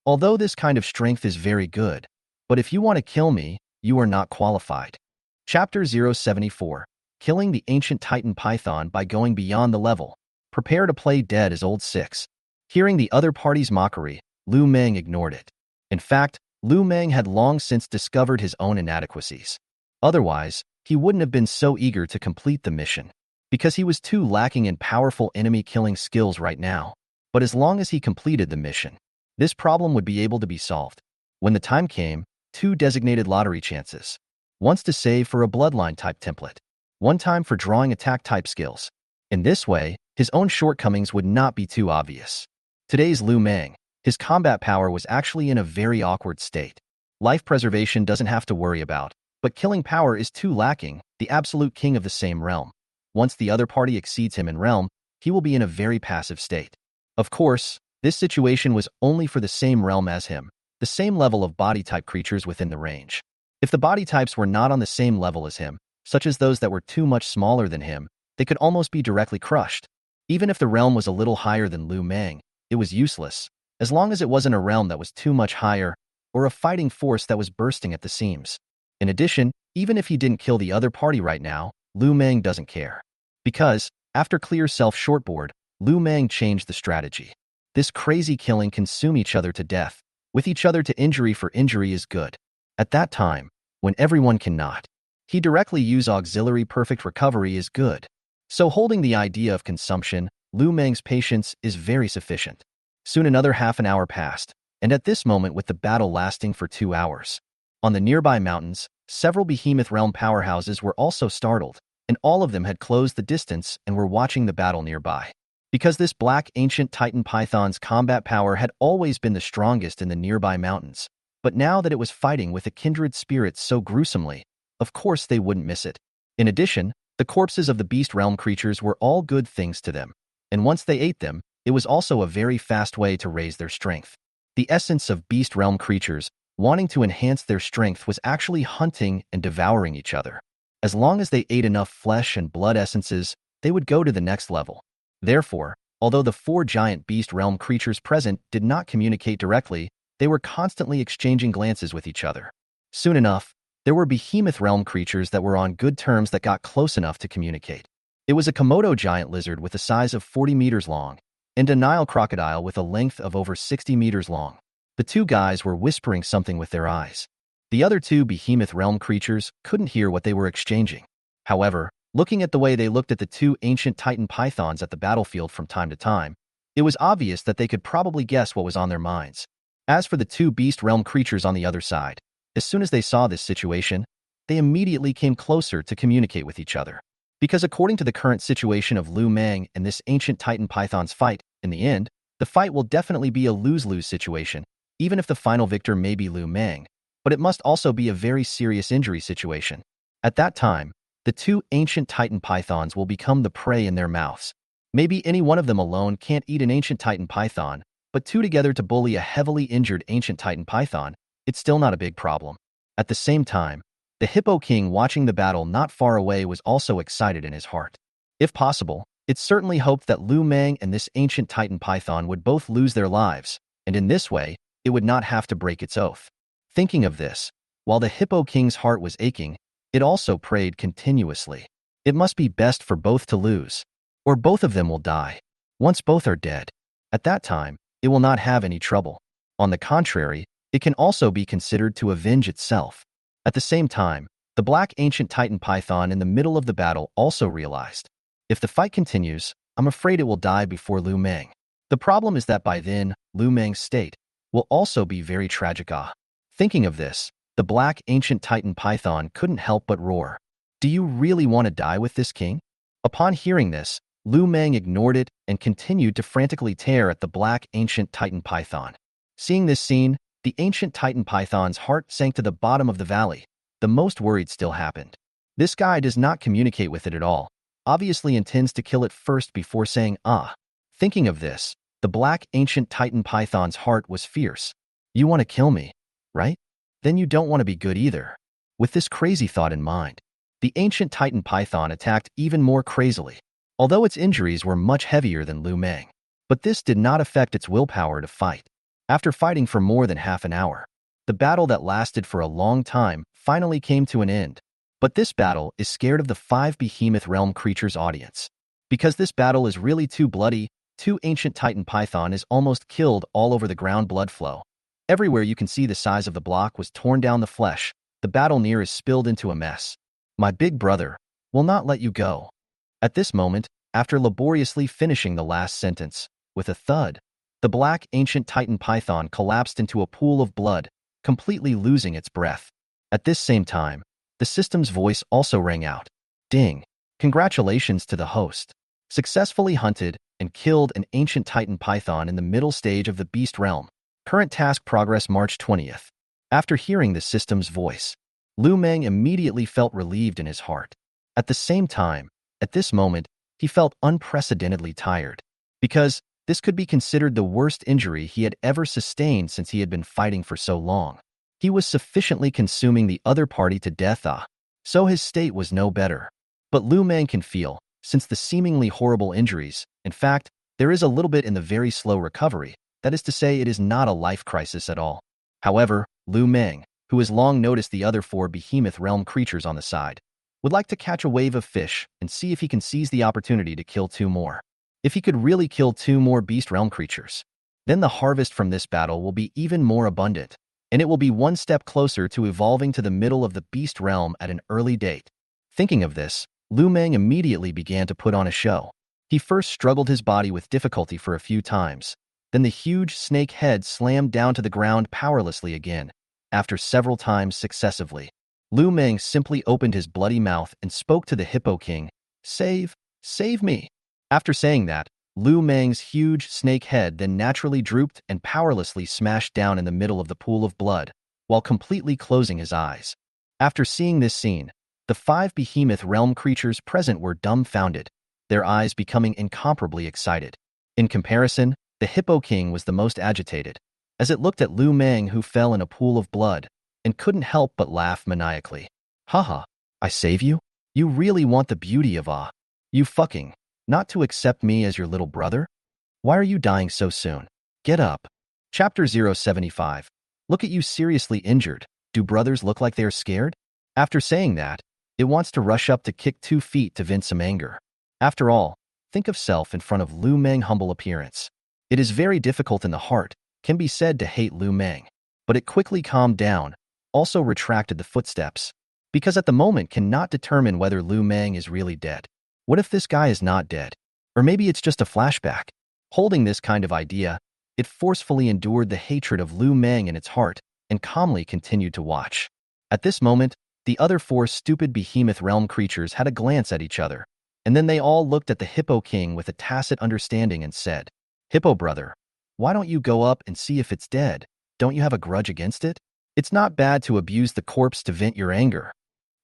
Although this kind of strength is very good, but if you want to kill me, you are not qualified. Chapter 074. Killing the Ancient Titan Python by Going Beyond the Level. Prepare to play dead as Old 6. Hearing the other party's mockery, Lu Meng ignored it. In fact, Lu Meng had long since discovered his own inadequacies. Otherwise, he wouldn't have been so eager to complete the mission, because he was too lacking in powerful enemy-killing skills right now. But as long as he completed the mission, this problem would be able to be solved. When the time came, 2 designated lottery chances. Once to save for a bloodline-type template. One time for drawing attack-type skills. In this way, his own shortcomings would not be too obvious. Today's Lu Meng, his combat power was actually in a very awkward state. Life preservation doesn't have to worry about, but killing power is too lacking, the absolute king of the same realm. Once the other party exceeds him in realm, he will be in a very passive state. Of course, this situation was only for the same realm as him, the same level of body-type creatures within the range. If the body types were not on the same level as him, such as those that were too much smaller than him, they could almost be directly crushed. Even if the realm was a little higher than Lu Meng, it was useless, as long as it wasn't a realm that was too much higher, or a fighting force that was bursting at the seams. In addition, even if he didn't kill the other party right now, Lu Meng doesn't care. Because, after clear self-shortboard, Lu Meng changed the strategy. This crazy killing consume each other to death, with each other to injury for injury is good. At that time, when everyone cannot, he directly use auxiliary perfect recovery is good. So holding the idea of consumption, Lu Meng's patience is very sufficient. Soon another half an hour passed, and at this moment with the battle lasting for 2 hours. On the nearby mountains, several behemoth realm powerhouses were also startled, and all of them had closed the distance and were watching the battle nearby. Because this black ancient titan python's combat power had always been the strongest in the nearby mountains, but now that it was fighting with a kindred spirit so gruesomely, of course they wouldn't miss it. In addition, the corpses of the beast realm creatures were all good things to them, and once they ate them, it was also a very fast way to raise their strength. The essence of beast realm creatures, wanting to enhance their strength, was actually hunting and devouring each other. As long as they ate enough flesh and blood essences, they would go to the next level. Therefore, although the 4 giant beast realm creatures present did not communicate directly, they were constantly exchanging glances with each other. Soon enough, there were behemoth realm creatures that were on good terms that got close enough to communicate. It was a Komodo giant lizard with a size of 40 meters long, and a Nile crocodile with a length of over 60 meters long. The 2 guys were whispering something with their eyes. The other 2 behemoth realm creatures couldn't hear what they were exchanging. However, looking at the way they looked at the 2 ancient titan pythons at the battlefield from time to time, it was obvious that they could probably guess what was on their minds. As for the 2 beast realm creatures on the other side, as soon as they saw this situation, they immediately came closer to communicate with each other. Because according to the current situation of Lu Meng and this ancient titan python's fight, in the end, the fight will definitely be a lose-lose situation, even if the final victor may be Lu Meng, but it must also be a very serious injury situation. At that time, the 2 ancient titan pythons will become the prey in their mouths. Maybe any one of them alone can't eat an ancient titan python, but 2 together to bully a heavily injured ancient titan python, it's still not a big problem. At the same time, the Hippo King watching the battle not far away was also excited in his heart. If possible, it certainly hoped that Lu Meng and this ancient titan python would both lose their lives, and in this way, it would not have to break its oath. Thinking of this, while the Hippo King's heart was aching, it also prayed continuously. It must be best for both to lose, or both of them will die. Once both are dead, at that time, it will not have any trouble. On the contrary, It can also be considered to avenge itself. At the same time, the black ancient titan python in the middle of the battle also realized, if the fight continues, I'm afraid it will die before Lu Meng. The problem is that by then, Lu Meng's state will also be very tragic. Thinking of this, the black ancient titan python couldn't help but roar. Do you really want to die with this king? Upon hearing this, Lu Meng ignored it and continued to frantically tear at the black ancient titan python. Seeing this scene, the ancient titan python's heart sank to the bottom of the valley. The most worried still happened. This guy does not communicate with it at all, obviously intends to kill it first before saying ah. Thinking of this, the black ancient titan python's heart was fierce. You want to kill me, right? Then you don't want to be good either. With this crazy thought in mind, the ancient titan python attacked even more crazily, although its injuries were much heavier than Lu Meng. But this did not affect its willpower to fight. After fighting for more than half an hour, the battle that lasted for a long time finally came to an end. But this battle is scared of the 5 behemoth realm creatures' audience. Because this battle is really too bloody, 2 ancient titan python is almost killed all over the ground, blood flow. Everywhere you can see the size of the block was torn down, the flesh. The battle near is spilled into a mess. My big brother will not let you go. At this moment, after laboriously finishing the last sentence, with a thud, the black ancient titan python collapsed into a pool of blood, completely losing its breath. At this same time, the system's voice also rang out. Ding! Congratulations to the host. Successfully hunted and killed an ancient titan python in the middle stage of the beast realm. Current task progress March 20th. After hearing the system's voice, Lu Meng immediately felt relieved in his heart. At the same time, at this moment, he felt unprecedentedly tired, because this could be considered the worst injury he had ever sustained since he had been fighting for so long. He was sufficiently consuming the other party to death, so his state was no better. But Lu Meng can feel, since the seemingly horrible injuries, in fact, there is a little bit in the very slow recovery, that is to say, it is not a life crisis at all. However, Lu Meng, who has long noticed the other 4 behemoth realm creatures on the side, would like to catch a wave of fish and see if he can seize the opportunity to kill 2 more. If he could really kill 2 more beast realm creatures, then the harvest from this battle will be even more abundant, and it will be one step closer to evolving to the middle of the beast realm at an early date. Thinking of this, Lu Meng immediately began to put on a show. He first struggled his body with difficulty for a few times, then the huge snake head slammed down to the ground powerlessly again. After several times successively, Lu Meng simply opened his bloody mouth and spoke to the Hippo King, Save me. After saying that, Lu Meng's huge snake head then naturally drooped and powerlessly smashed down in the middle of the pool of blood, while completely closing his eyes. After seeing this scene, the 5 behemoth realm creatures present were dumbfounded, their eyes becoming incomparably excited. In comparison, the Hippo King was the most agitated, as it looked at Lu Meng, who fell in a pool of blood, and couldn't help but laugh maniacally. Haha, I save you? You really want the beauty of you fucking not to accept me as your little brother? Why are you dying so soon? Get up. Chapter 075. Look at you, seriously injured. Do brothers look like they are scared? After saying that, it wants to rush up to kick 2 feet to vent some anger. After all, think of self in front of Lu Meng's humble appearance. It is very difficult in the heart, can be said to hate Lu Meng, but it quickly calmed down, also retracted the footsteps, because at the moment cannot determine whether Lu Meng is really dead. What if this guy is not dead? Or maybe it's just a flashback. Holding this kind of idea, it forcefully endured the hatred of Lu Meng in its heart and calmly continued to watch. At this moment, the other 4 stupid behemoth realm creatures had a glance at each other, and then they all looked at the Hippo King with a tacit understanding and said, Hippo brother, why don't you go up and see if it's dead? Don't you have a grudge against it? It's not bad to abuse the corpse to vent your anger.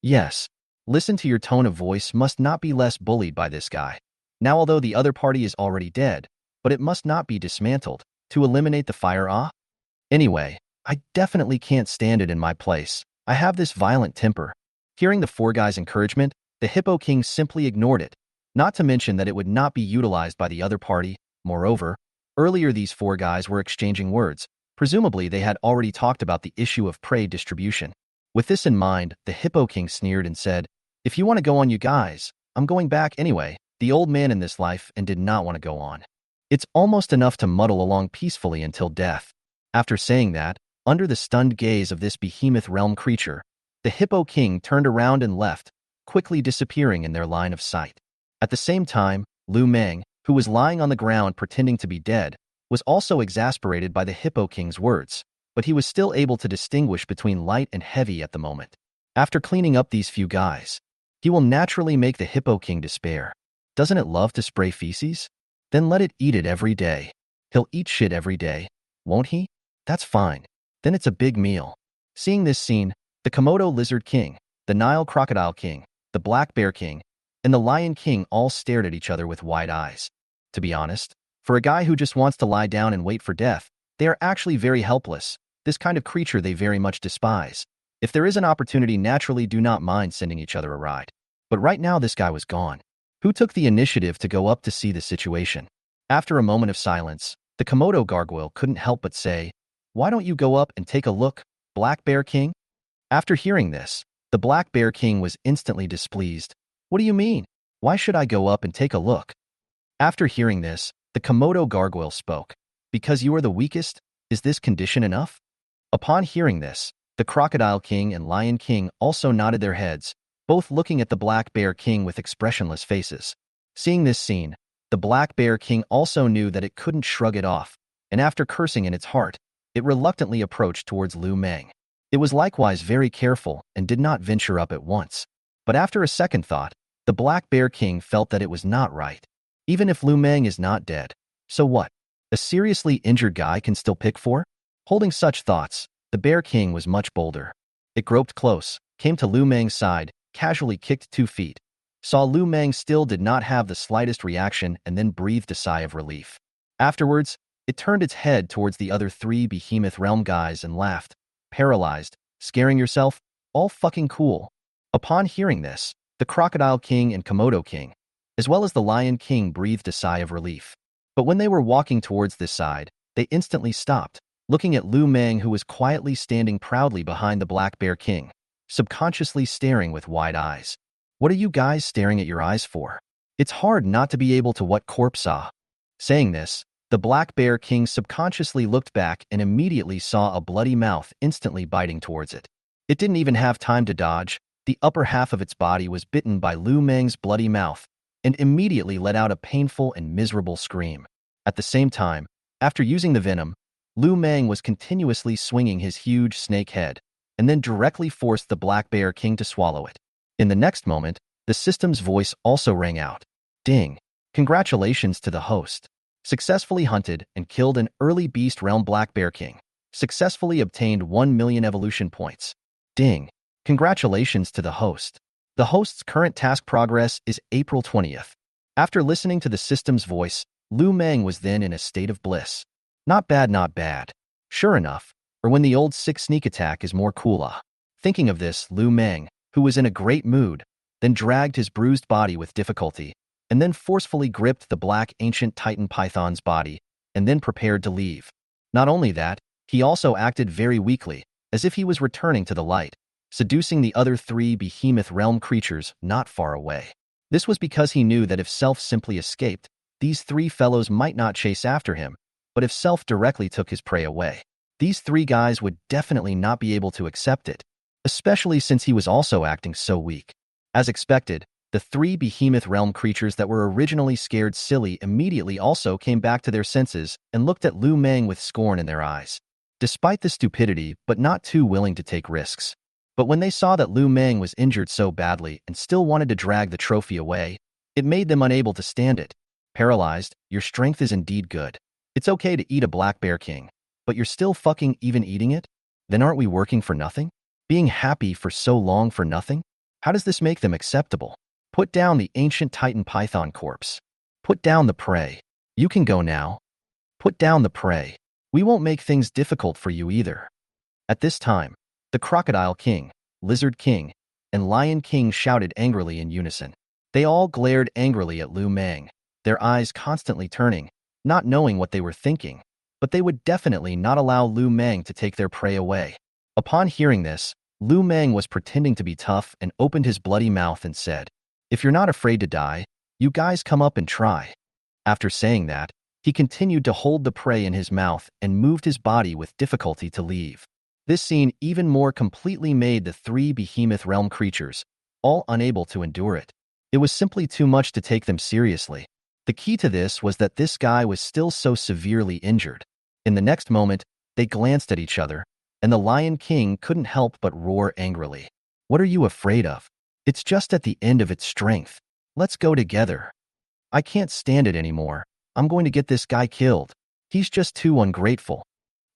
Yes. Listen to your tone of voice, must not be less bullied by this guy. Now, although the other party is already dead, but it must not be dismantled to eliminate the fire. Anyway, I definitely can't stand it in my place. I have this violent temper. Hearing the 4 guys' encouragement, the Hippo King simply ignored it, not to mention that it would not be utilized by the other party. Moreover, earlier these 4 guys were exchanging words. Presumably they had already talked about the issue of prey distribution. With this in mind, the Hippo King sneered and said, If you want to go on, you guys, I'm going back anyway. The old man in this life and did not want to go on. It's almost enough to muddle along peacefully until death. After saying that, Under the stunned gaze of this behemoth realm creature, the Hippo King turned around and left, quickly disappearing in their line of sight. At the same time, Lu Meng, who was lying on the ground pretending to be dead, was also exasperated by the Hippo King's words, but he was still able to distinguish between light and heavy at the moment. After cleaning up these few guys, he will naturally make the Hippo King despair. Doesn't it love to spray feces? Then let it eat it every day. He'll eat shit every day, won't he? That's fine. Then it's a big meal. Seeing this scene, the Komodo Lizard King, the Nile Crocodile King, the Black Bear King, and the Lion King all stared at each other with wide eyes. To be honest, for a guy who just wants to lie down and wait for death, they are actually very helpless. This kind of creature they very much despise. If there is an opportunity, naturally do not mind sending each other a ride. But right now this guy was gone. Who took the initiative to go up to see the situation? After a moment of silence, the Komodo gargoyle couldn't help but say, "Why don't you go up and take a look, Black Bear King?" After hearing this, the Black Bear King was instantly displeased. "What do you mean? Why should I go up and take a look?" After hearing this, the Komodo gargoyle spoke. "Because you are the weakest? Is this condition enough?" Upon hearing this, the Crocodile King and Lion King also nodded their heads, both looking at the Black Bear King with expressionless faces. Seeing this scene, the Black Bear King also knew that it couldn't shrug it off, and after cursing in its heart, it reluctantly approached towards Lu Meng. It was likewise very careful and did not venture up at once. But after a second thought, the Black Bear King felt that it was not right. Even if Lu Meng is not dead, so what? A seriously injured guy can still pick for? Holding such thoughts, the Bear King was much bolder. It groped close, came to Lu Meng's side, casually kicked 2 feet, saw Lu Meng still did not have the slightest reaction, and then breathed a sigh of relief. Afterwards, it turned its head towards the other 3 Behemoth Realm guys and laughed. Paralyzed, scaring yourself? All fucking cool. Upon hearing this, the Crocodile King and Komodo King, as well as the Lion King, breathed a sigh of relief. But when they were walking towards this side, they instantly stopped, looking at Lu Meng, who was quietly standing proudly behind the Black Bear King, subconsciously staring with wide eyes. "What are you guys staring at your eyes for? It's hard not to be able to what corpse saw." Saying this, the Black Bear King subconsciously looked back and immediately saw a bloody mouth instantly biting towards it. It didn't even have time to dodge. The upper half of its body was bitten by Lu Meng's bloody mouth and immediately let out a painful and miserable scream. At the same time, after using the venom, Lu Meng was continuously swinging his huge snake head and then directly forced the Black Bear King to swallow it. In the next moment, the system's voice also rang out. "Ding! Congratulations to the host. Successfully hunted and killed an early Beast Realm Black Bear King. Successfully obtained 1 million evolution points. Ding! Congratulations to the host. The host's current task progress is April 20th. After listening to the system's voice, Lu Meng was then in a state of bliss. Not bad, not bad. Sure enough, or when the old 6 sneak attack is more cooler. Thinking of this, Lu Meng, who was in a great mood, then dragged his bruised body with difficulty, and then forcefully gripped the black ancient Titan Python's body, and then prepared to leave. Not only that, he also acted very weakly, as if he was returning to the light, seducing the other 3 Behemoth Realm creatures not far away. This was because he knew that if Self simply escaped, these 3 fellows might not chase after him, but if Self directly took his prey away, these 3 guys would definitely not be able to accept it, especially since he was also acting so weak. As expected, the 3 Behemoth Realm creatures that were originally scared silly immediately also came back to their senses and looked at Lu Meng with scorn in their eyes. Despite the stupidity, but not too willing to take risks. But when they saw that Lu Meng was injured so badly and still wanted to drag the trophy away, it made them unable to stand it. Paralyzed, your strength is indeed good. It's okay to eat a Black Bear King, but you're still fucking even eating it? Then aren't we working for nothing? Being happy for so long for nothing? How does this make them acceptable? Put down the ancient Titan Python corpse. Put down the prey. You can go now. Put down the prey. We won't make things difficult for you either." At this time, the Crocodile King, Lizard King, and Lion King shouted angrily in unison. They all glared angrily at Lu Meng, their eyes constantly turning, not knowing what they were thinking, but they would definitely not allow Lu Meng to take their prey away. Upon hearing this, Lu Meng was pretending to be tough and opened his bloody mouth and said, "If you're not afraid to die, you guys come up and try." After saying that, He continued to hold the prey in his mouth and moved his body with difficulty to leave. This scene even more completely made the three behemoth realm creatures, all unable to endure it. It was simply too much to take them seriously. The key to this was that this guy was still so severely injured. In the next moment, they glanced at each other, and the Lion King couldn't help but roar angrily. What are you afraid of? It's just at the end of its strength. Let's go together. I can't stand it anymore. I'm going to get this guy killed. He's just too ungrateful.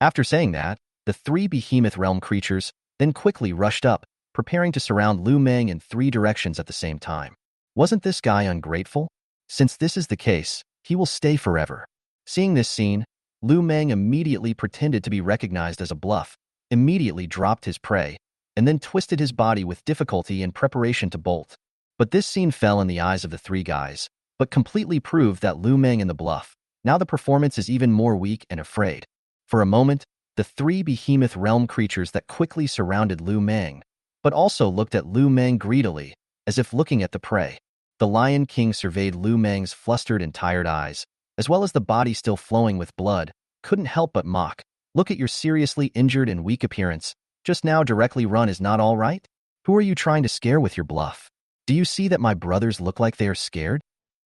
After saying that, the three behemoth realm creatures then quickly rushed up, preparing to surround Lu Meng in three directions at the same time. Wasn't this guy ungrateful? Since this is the case, he will stay forever. Seeing this scene, Lu Meng immediately pretended to be recognized as a bluff, immediately dropped his prey, and then twisted his body with difficulty in preparation to bolt. But this scene fell in the eyes of the three guys, but completely proved that Lu Meng in the bluff. Now the performance is even more weak and afraid. For a moment, the three behemoth realm creatures that quickly surrounded Lu Meng, but also looked at Lu Meng greedily, as if looking at the prey. The Lion King surveyed Lu Meng's flustered and tired eyes, as well as the body still flowing with blood, couldn't help but mock. Look at your seriously injured and weak appearance. Just now directly run is not all right? Who are you trying to scare with your bluff? Do you see that my brothers look like they are scared?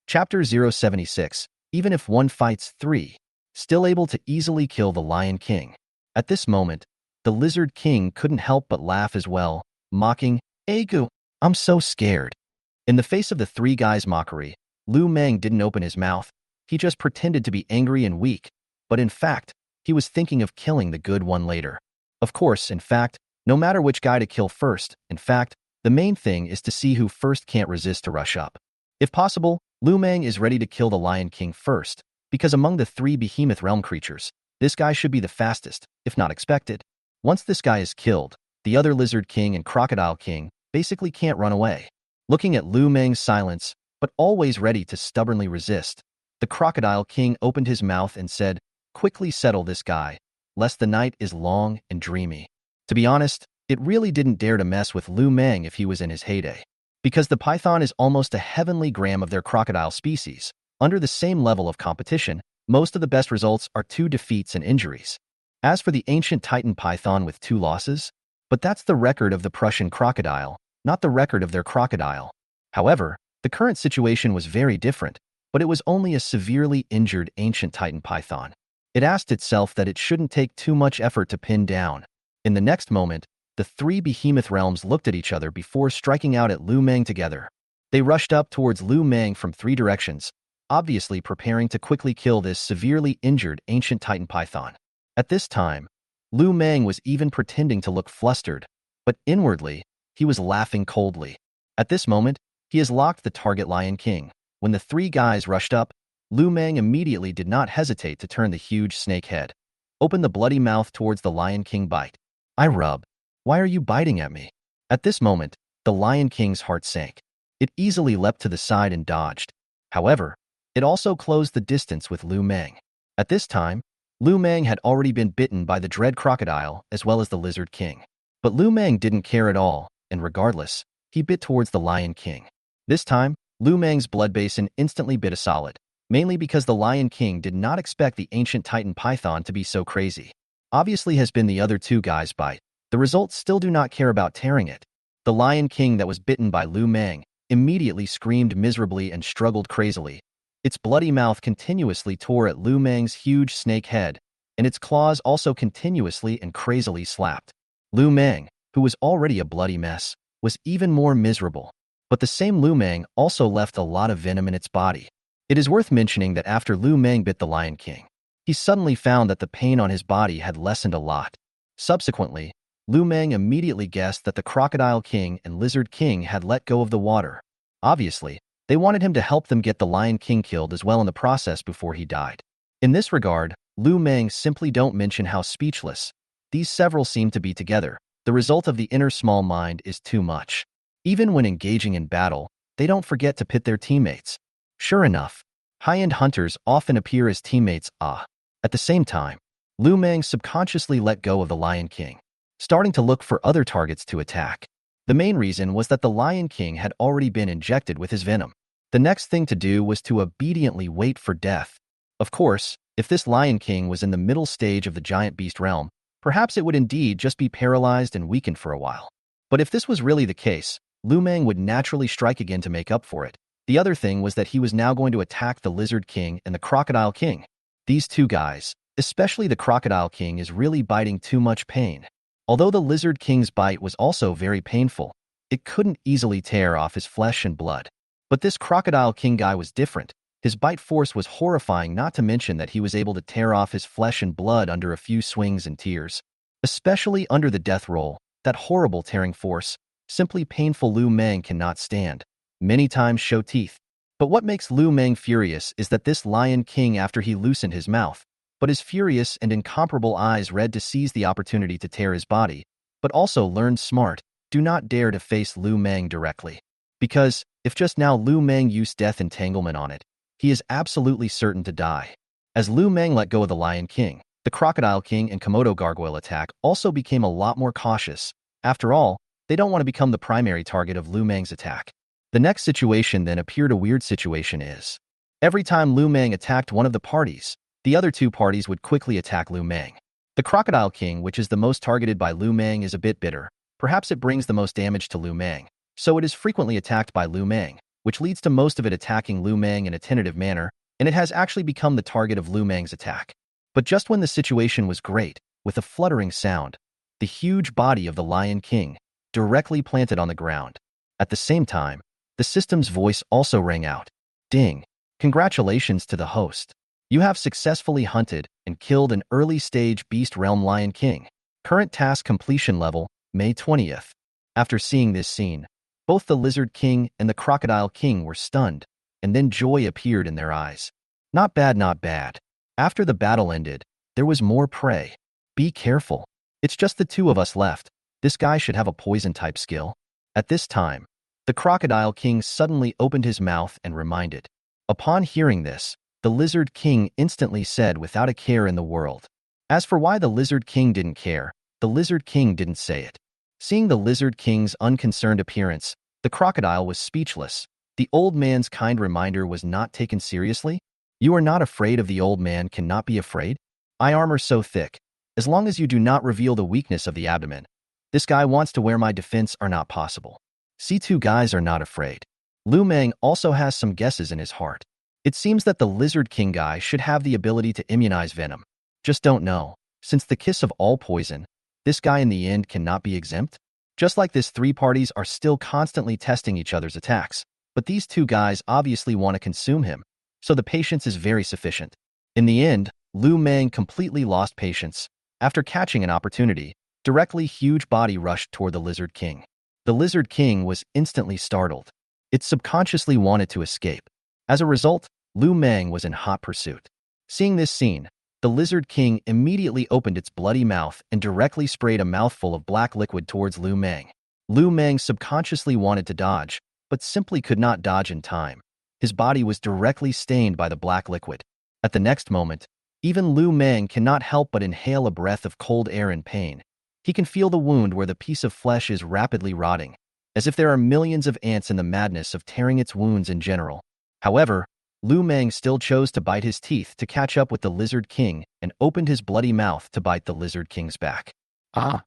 Chapter 076. Even if one fights three, still able to easily kill the Lion King. At this moment, the Lizard King couldn't help but laugh as well, mocking, Egu, I'm so scared. In the face of the three guys' mockery, Lu Meng didn't open his mouth. He just pretended to be angry and weak, but in fact, he was thinking of killing the good one later. Of course, in fact, no matter which guy to kill first, in fact, the main thing is to see who first can't resist to rush up. If possible, Lu Meng is ready to kill the Lion King first, because among the three behemoth realm creatures, this guy should be the fastest, if not expected. Once this guy is killed, the other Lizard King and Crocodile King basically can't run away. Looking at Lu Meng's silence, but always ready to stubbornly resist, the Crocodile King opened his mouth and said, Quickly settle this guy, lest the night is long and dreamy. To be honest, it really didn't dare to mess with Lu Meng if he was in his heyday. Because the python is almost a heavenly gram of their crocodile species, under the same level of competition, most of the best results are 2 defeats and injuries. As for the ancient Titan python with 2 losses, but that's the record of the Prussian crocodile, not the record of their crocodile. However, the current situation was very different, but it was only a severely injured ancient Titan python. It asked itself that it shouldn't take too much effort to pin down. In the next moment, the three behemoth realms looked at each other before striking out at Lu Meng together. They rushed up towards Lu Meng from 3 directions, obviously preparing to quickly kill this severely injured ancient Titan python. At this time, Lu Meng was even pretending to look flustered, but inwardly, he was laughing coldly. At this moment, he has locked the target Lion King. When the 3 guys rushed up, Lu Meng immediately did not hesitate to turn the huge snake head, open the bloody mouth towards the Lion King bite. I rub. Why are you biting at me? At this moment, the Lion King's heart sank. It easily leapt to the side and dodged. However, it also closed the distance with Lu Meng. At this time, Lu Meng had already been bitten by the dread crocodile as well as the Lizard King. But Lu Meng didn't care at all, and regardless, he bit towards the Lion King. This time, Lu Meng's blood basin instantly bit a solid, mainly because the Lion King did not expect the ancient Titan python to be so crazy. Obviously has been the other 2 guys' bite. The results still do not care about tearing it. The Lion King that was bitten by Lu Meng immediately screamed miserably and struggled crazily. Its bloody mouth continuously tore at Lu Meng's huge snake head, and its claws also continuously and crazily slapped. Lu Meng, who was already a bloody mess, was even more miserable. But the same Lu Meng also left a lot of venom in its body. It is worth mentioning that after Lu Meng bit the Lion King, he suddenly found that the pain on his body had lessened a lot. Subsequently, Lu Meng immediately guessed that the Crocodile King and Lizard King had let go of the water. Obviously, they wanted him to help them get the Lion King killed as well in the process before he died. In this regard, Lu Meng simply don't mention how speechless. These several seem to be together. The result of the inner small mind is too much. Even when engaging in battle, they don't forget to pit their teammates. Sure enough, high-end hunters often appear as teammates. At the same time, Lu Meng subconsciously let go of the Lion King, starting to look for other targets to attack. The main reason was that the Lion King had already been injected with his venom. The next thing to do was to obediently wait for death. Of course, if this Lion King was in the middle stage of the giant beast realm, perhaps it would indeed just be paralyzed and weakened for a while. But if this was really the case, Lu Meng would naturally strike again to make up for it. The other thing was that he was now going to attack the Lizard King and the Crocodile King. These two guys, especially the Crocodile King, is really biting too much pain. Although the Lizard King's bite was also very painful, it couldn't easily tear off his flesh and blood. But this Crocodile King guy was different. His bite force was horrifying, not to mention that he was able to tear off his flesh and blood under a few swings and tears. Especially under the death roll, that horrible tearing force, simply painful Lu Meng cannot stand. Many times show teeth. But what makes Lu Meng furious is that this Lion King, after he loosened his mouth, but his furious and incomparable eyes read to seize the opportunity to tear his body, but also learned smart, do not dare to face Lu Meng directly. Because, if just now Lu Meng used death entanglement on it, he is absolutely certain to die. As Lu Meng let go of the Lion King, the Crocodile King and Komodo Gargoyle attack also became a lot more cautious. After all, they don't want to become the primary target of Lu Meng's attack. The next situation then appeared a weird situation is, every time Lu Meng attacked one of the parties, the other two parties would quickly attack Lu Meng. The Crocodile King, which is the most targeted by Lu Meng, is a bit bitter. Perhaps it brings the most damage to Lu Meng, so it is frequently attacked by Lu Meng, which leads to most of it attacking Lu Meng in a tentative manner, and it has actually become the target of Lu Meng's attack. But just when the situation was great, with a fluttering sound, the huge body of the Lion King directly planted on the ground. At the same time, the system's voice also rang out. Ding! Congratulations to the host. You have successfully hunted and killed an early-stage Beast Realm Lion King. Current task completion level, May 20th. After seeing this scene, both the Lizard King and the Crocodile King were stunned, and then joy appeared in their eyes. Not bad, not bad. After the battle ended, there was more prey. Be careful. It's just the two of us left. This guy should have a poison-type skill. At this time, the Crocodile King suddenly opened his mouth and reminded. Upon hearing this, the Lizard King instantly said without a care in the world. As for why the Lizard King didn't care, the Lizard King didn't say it. Seeing the Lizard King's unconcerned appearance, the crocodile was speechless. The old man's kind reminder was not taken seriously. You are not afraid of the old man cannot be afraid? I armor so thick. As long as you do not reveal the weakness of the abdomen. This guy wants to wear my defense are not possible. C2 guys are not afraid. Lu Meng also has some guesses in his heart. It seems that the Lizard King guy should have the ability to immunize venom. Just don't know. Since the kiss of all poison, this guy in the end cannot be exempt? Just like this, three parties are still constantly testing each other's attacks, but these two guys obviously want to consume him, so the patience is very sufficient. In the end, Lu Meng completely lost patience. After catching an opportunity, directly huge body rushed toward the Lizard King. The Lizard King was instantly startled. It subconsciously wanted to escape. As a result, Lu Meng was in hot pursuit. Seeing this scene, the Lizard King immediately opened its bloody mouth and directly sprayed a mouthful of black liquid towards Lu Meng. Lu Meng subconsciously wanted to dodge, but simply could not dodge in time. His body was directly stained by the black liquid. At the next moment, even Lu Meng cannot help but inhale a breath of cold air in pain. He can feel the wound where the piece of flesh is rapidly rotting, as if there are millions of ants in the madness of tearing its wounds in general. However, Lu Meng still chose to bite his teeth to catch up with the Lizard King and opened his bloody mouth to bite the Lizard King's back. Ah!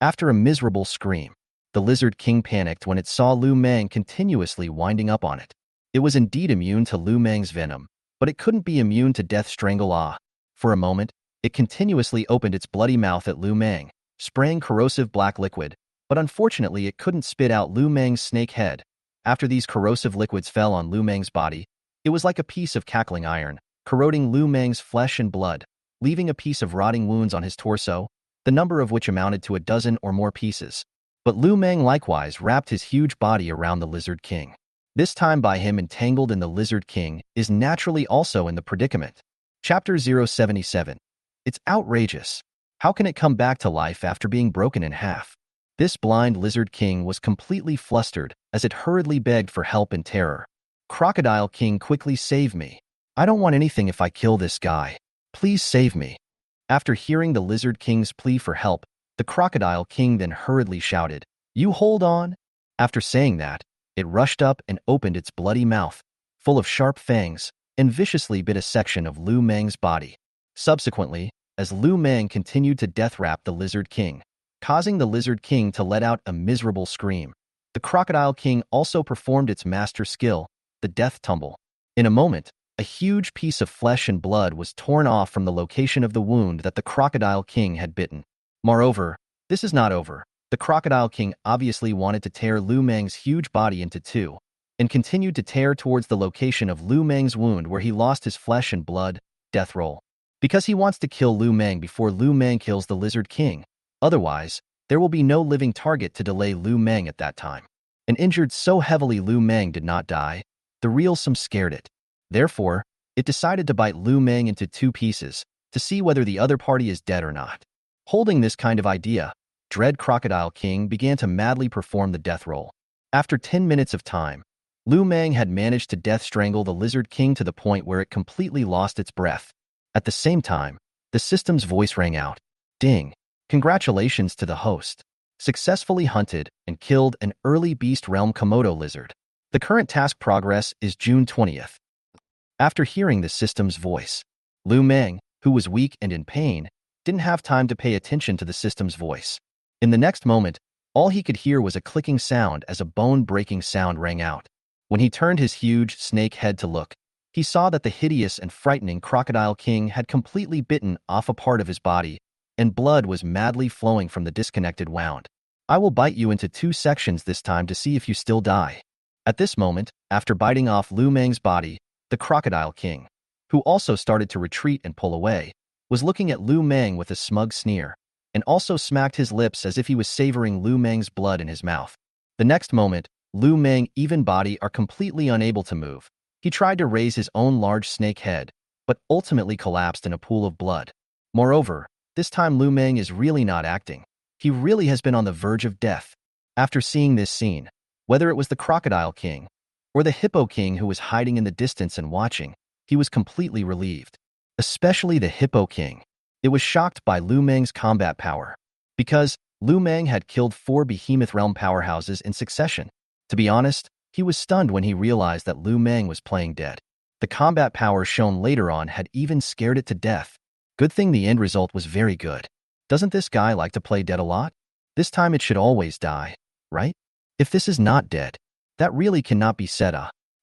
After a miserable scream, the Lizard King panicked when it saw Lu Meng continuously winding up on it. It was indeed immune to Lu Meng's venom, but it couldn't be immune to death strangle. For a moment, it continuously opened its bloody mouth at Lu Meng, spraying corrosive black liquid, but unfortunately it couldn't spit out Lu Meng's snake head. After these corrosive liquids fell on Lu Meng's body, it was like a piece of cackling iron, corroding Lu Meng's flesh and blood, leaving a piece of rotting wounds on his torso, the number of which amounted to a dozen or more pieces. But Lu Meng likewise wrapped his huge body around the Lizard King. This time by him entangled in the Lizard King is naturally also in the predicament. Chapter 077. It's outrageous. How can it come back to life after being broken in half? This blind Lizard King was completely flustered as it hurriedly begged for help in terror. Crocodile King, quickly save me. I don't want anything if I kill this guy. Please save me. After hearing the Lizard King's plea for help, the Crocodile King then hurriedly shouted, You hold on. After saying that, it rushed up and opened its bloody mouth, full of sharp fangs, and viciously bit a section of Lu Meng's body. Subsequently, as Lu Meng continued to death-wrap the Lizard King, causing the Lizard King to let out a miserable scream, the Crocodile King also performed its master skill, the death tumble. In a moment, a huge piece of flesh and blood was torn off from the location of the wound that the Crocodile King had bitten. Moreover, this is not over. The Crocodile King obviously wanted to tear Lu Meng's huge body into two, and continued to tear towards the location of Lu Meng's wound where he lost his flesh and blood, death roll. Because he wants to kill Lu Meng before Lu Meng kills the Lizard King. Otherwise, there will be no living target to delay Lu Meng at that time. And injured so heavily Lu Meng did not die, the real Sum scared it. Therefore, it decided to bite Lu Meng into two pieces to see whether the other party is dead or not. Holding this kind of idea, Dread Crocodile King began to madly perform the death roll. After 10 minutes of time, Lu Meng had managed to death strangle the Lizard King to the point where it completely lost its breath. At the same time, the system's voice rang out. Ding! Congratulations to the host. Successfully hunted and killed an early Beast Realm Komodo lizard. The current task progress is June 20th. After hearing the system's voice, Lu Meng, who was weak and in pain, didn't have time to pay attention to the system's voice. In the next moment, all he could hear was a clicking sound as a bone-breaking sound rang out. When he turned his huge snake head to look, he saw that the hideous and frightening Crocodile King had completely bitten off a part of his body, and blood was madly flowing from the disconnected wound. I will bite you into two sections this time to see if you still die. At this moment, after biting off Lu Meng's body, the Crocodile King, who also started to retreat and pull away, was looking at Lu Meng with a smug sneer, and also smacked his lips as if he was savoring Lu Meng's blood in his mouth. The next moment, Lu Meng even body are completely unable to move. He tried to raise his own large snake head, but ultimately collapsed in a pool of blood. Moreover, this time Lu Meng is really not acting. He really has been on the verge of death. After seeing this scene, whether it was the Crocodile King or the Hippo King who was hiding in the distance and watching, he was completely relieved. Especially the Hippo King. It was shocked by Lu Meng's combat power, because Lu Meng had killed 4 Behemoth Realm powerhouses in succession. To be honest, he was stunned when he realized that Lu Meng was playing dead. The combat power shown later on had even scared it to death. Good thing the end result was very good. Doesn't this guy like to play dead a lot? This time it should always die, right? If this is not dead, that really cannot be said.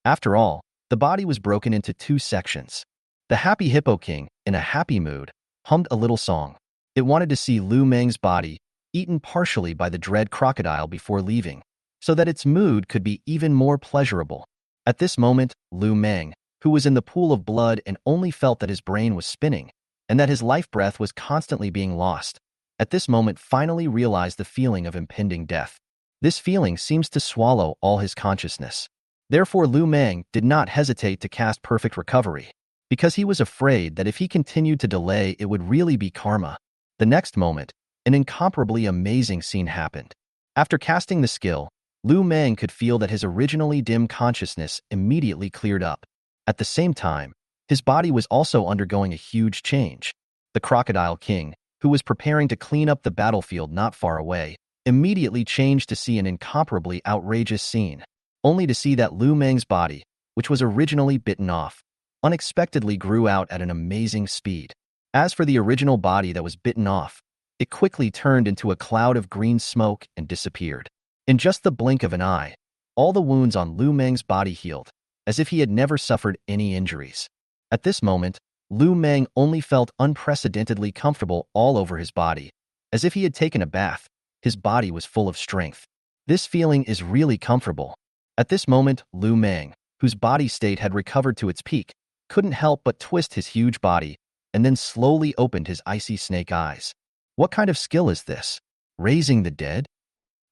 After all, the body was broken into 2 sections. The happy Hippo King, in a happy mood, hummed a little song. It wanted to see Lu Meng's body eaten partially by the dread crocodile before leaving, so that its mood could be even more pleasurable. At this moment, Lu Meng, who was in the pool of blood and only felt that his brain was spinning, and that his life breath was constantly being lost, at this moment finally realized the feeling of impending death. This feeling seems to swallow all his consciousness. Therefore Lu Meng did not hesitate to cast Perfect Recovery, because he was afraid that if he continued to delay it would really be karma. The next moment, an incomparably amazing scene happened. After casting the skill, Lu Meng could feel that his originally dim consciousness immediately cleared up. At the same time, his body was also undergoing a huge change. The Crocodile King, who was preparing to clean up the battlefield not far away, immediately changed to see an incomparably outrageous scene, only to see that Lu Meng's body, which was originally bitten off, unexpectedly grew out at an amazing speed. As for the original body that was bitten off, it quickly turned into a cloud of green smoke and disappeared. In just the blink of an eye, all the wounds on Lu Meng's body healed, as if he had never suffered any injuries. At this moment, Lu Meng only felt unprecedentedly comfortable all over his body, as if he had taken a bath. His body was full of strength. This feeling is really comfortable. At this moment, Lu Meng, whose body state had recovered to its peak, couldn't help but twist his huge body, and then slowly opened his icy snake eyes. What kind of skill is this? Raising the dead?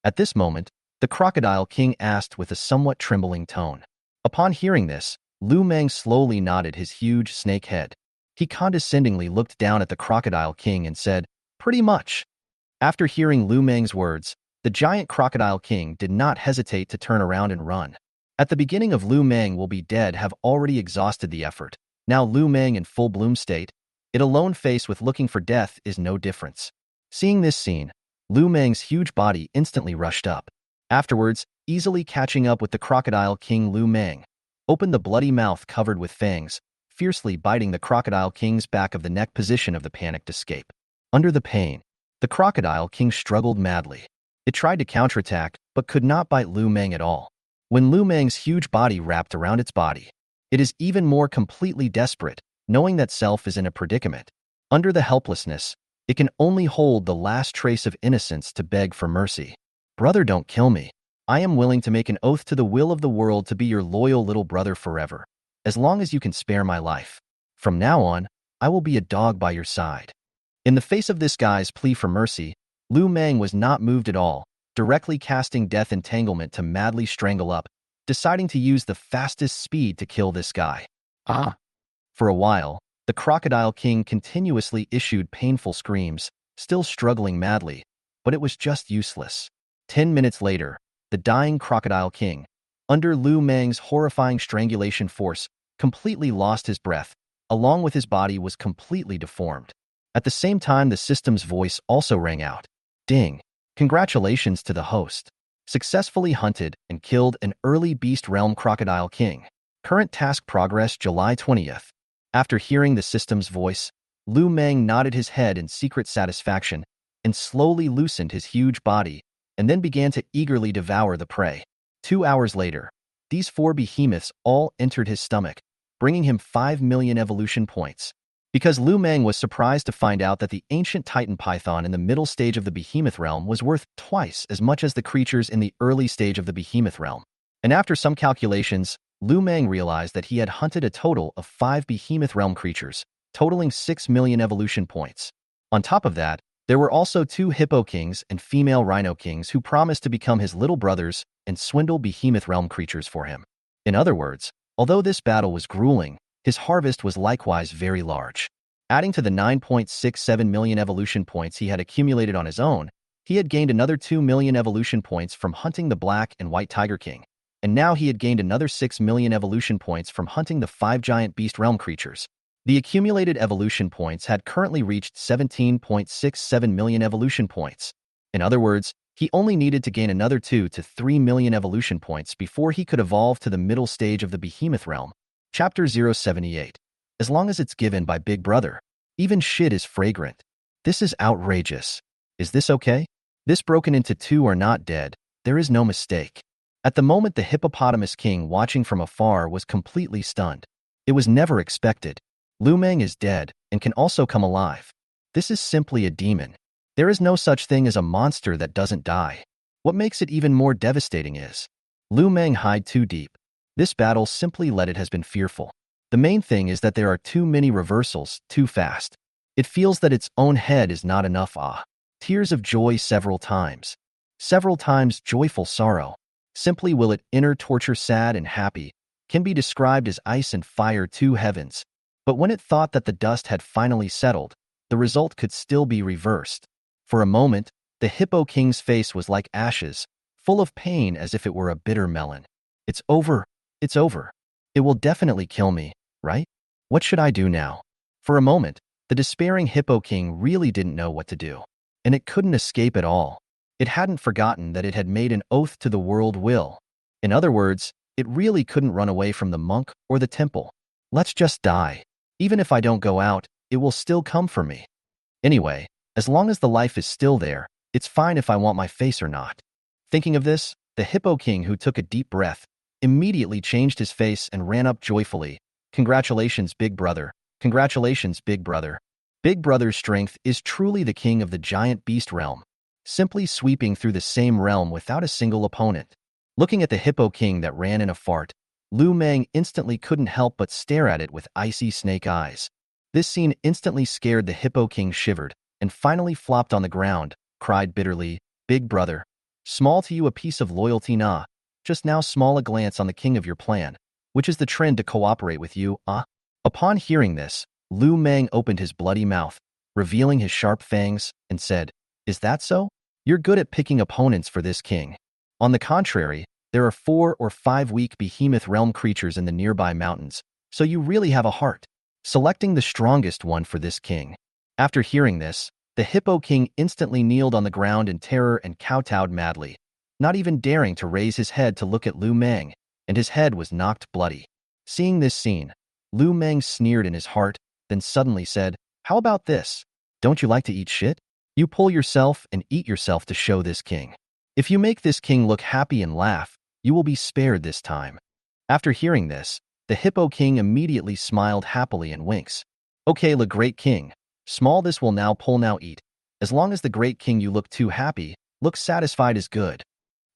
At this moment, the Crocodile King asked with a somewhat trembling tone. Upon hearing this, Lu Meng slowly nodded his huge snake head. He condescendingly looked down at the Crocodile King and said, "Pretty much." After hearing Lu Meng's words, the giant Crocodile King did not hesitate to turn around and run. At the beginning of Lu Meng will be dead have already exhausted the effort. Now Lu Meng in full bloom state, it alone faced with looking for death is no difference. Seeing this scene, Lu Meng's huge body instantly rushed up. Afterwards, easily catching up with the Crocodile King, Lu Meng opened the bloody mouth covered with fangs, fiercely biting the Crocodile King's back of the neck position of the panicked escape. Under the pain, the Crocodile King struggled madly. It tried to counterattack, but could not bite Lu Meng at all. When Lu Meng's huge body wrapped around its body, it is even more completely desperate, knowing that self is in a predicament. Under the helplessness, it can only hold the last trace of innocence to beg for mercy. Brother, don't kill me. I am willing to make an oath to the will of the world to be your loyal little brother forever, as long as you can spare my life. From now on, I will be a dog by your side. In the face of this guy's plea for mercy, Lu Meng was not moved at all, directly casting Death Entanglement to madly strangle up, deciding to use the fastest speed to kill this guy. For a while, the Crocodile King continuously issued painful screams, still struggling madly, but it was just useless. 10 minutes later, the dying Crocodile King, under Lu Meng's horrifying strangulation force, completely lost his breath, along with his body was completely deformed. At the same time, the system's voice also rang out. Ding! Congratulations to the host. Successfully hunted and killed an early Beast Realm Crocodile King. Current task progress July 20th. After hearing the system's voice, Lu Meng nodded his head in secret satisfaction and slowly loosened his huge body, and then began to eagerly devour the prey. 2 hours later, these 4 behemoths all entered his stomach, bringing him 5 million evolution points. Because Lu Meng was surprised to find out that the ancient Titan Python in the middle stage of the behemoth realm was worth twice as much as the creatures in the early stage of the behemoth realm. And after some calculations, Lu Meng realized that he had hunted a total of 5 behemoth realm creatures, totaling 6 million evolution points. On top of that, there were also 2 hippo kings and female rhino kings who promised to become his little brothers and swindle behemoth realm creatures for him. In other words, although this battle was grueling, his harvest was likewise very large. Adding to the 9.67 million evolution points he had accumulated on his own, he had gained another 2 million evolution points from hunting the Black and White Tiger King, and now he had gained another 6 million evolution points from hunting the 5 giant beast realm creatures. The accumulated evolution points had currently reached 17.67 million evolution points. In other words, he only needed to gain another 2 to 3 million evolution points before he could evolve to the middle stage of the behemoth realm. Chapter 078. As long as it's given by Big Brother. Even shit is fragrant. This is outrageous. Is this okay? This broken into 2 are not dead. There is no mistake. At the moment, the hippopotamus king watching from afar was completely stunned. It was never expected. Lu Meng is dead and can also come alive. This is simply a demon. There is no such thing as a monster that doesn't die. What makes it even more devastating is Lu Meng hide too deep. This battle simply let it has been fearful. The main thing is that there are too many reversals, too fast. It feels that its own head is not enough. Tears of joy several times. Several times joyful sorrow. Simply will it inner torture sad and happy, can be described as ice and fire 2 heavens. But when it thought that the dust had finally settled, the result could still be reversed. For a moment, the Hippo King's face was like ashes, full of pain as if it were a bitter melon. It's over. It's over. It will definitely kill me, right? What should I do now? For a moment, the despairing Hippo King really didn't know what to do. And it couldn't escape at all. It hadn't forgotten that it had made an oath to the world will. In other words, it really couldn't run away from the monk or the temple. Let's just die. Even if I don't go out, it will still come for me. Anyway, as long as the life is still there, it's fine if I want my face or not. Thinking of this, the Hippo King, who took a deep breath, immediately changed his face and ran up joyfully. Congratulations, Big Brother. Congratulations, Big Brother. Big Brother's strength is truly the king of the giant beast realm, simply sweeping through the same realm without a single opponent. Looking at the Hippo King that ran in a fart, Lu Meng instantly couldn't help but stare at it with icy snake eyes. This scene instantly scared the Hippo King, shivered, and finally flopped on the ground, cried bitterly, Big Brother. Small to you a piece of loyalty, nah. Just now small a glance on the king of your plan, which is the trend to cooperate with you, Upon hearing this, Lu Meng opened his bloody mouth, revealing his sharp fangs, and said, Is that so? You're good at picking opponents for this king. On the contrary, there are 4 or 5 weak behemoth realm creatures in the nearby mountains, so you really have a heart, selecting the strongest one for this king. After hearing this, the Hippo King instantly kneeled on the ground in terror and kowtowed madly, not even daring to raise his head to look at Lu Meng, and his head was knocked bloody. Seeing this scene, Lu Meng sneered in his heart, then suddenly said, "How about this? Don't you like to eat shit? You pull yourself and eat yourself to show this king. If you make this king look happy and laugh, you will be spared this time." After hearing this, the Hippo King immediately smiled happily and winks. "Okay, the great king. Small this will now pull now eat. As long as the great king you look too happy, look satisfied is good."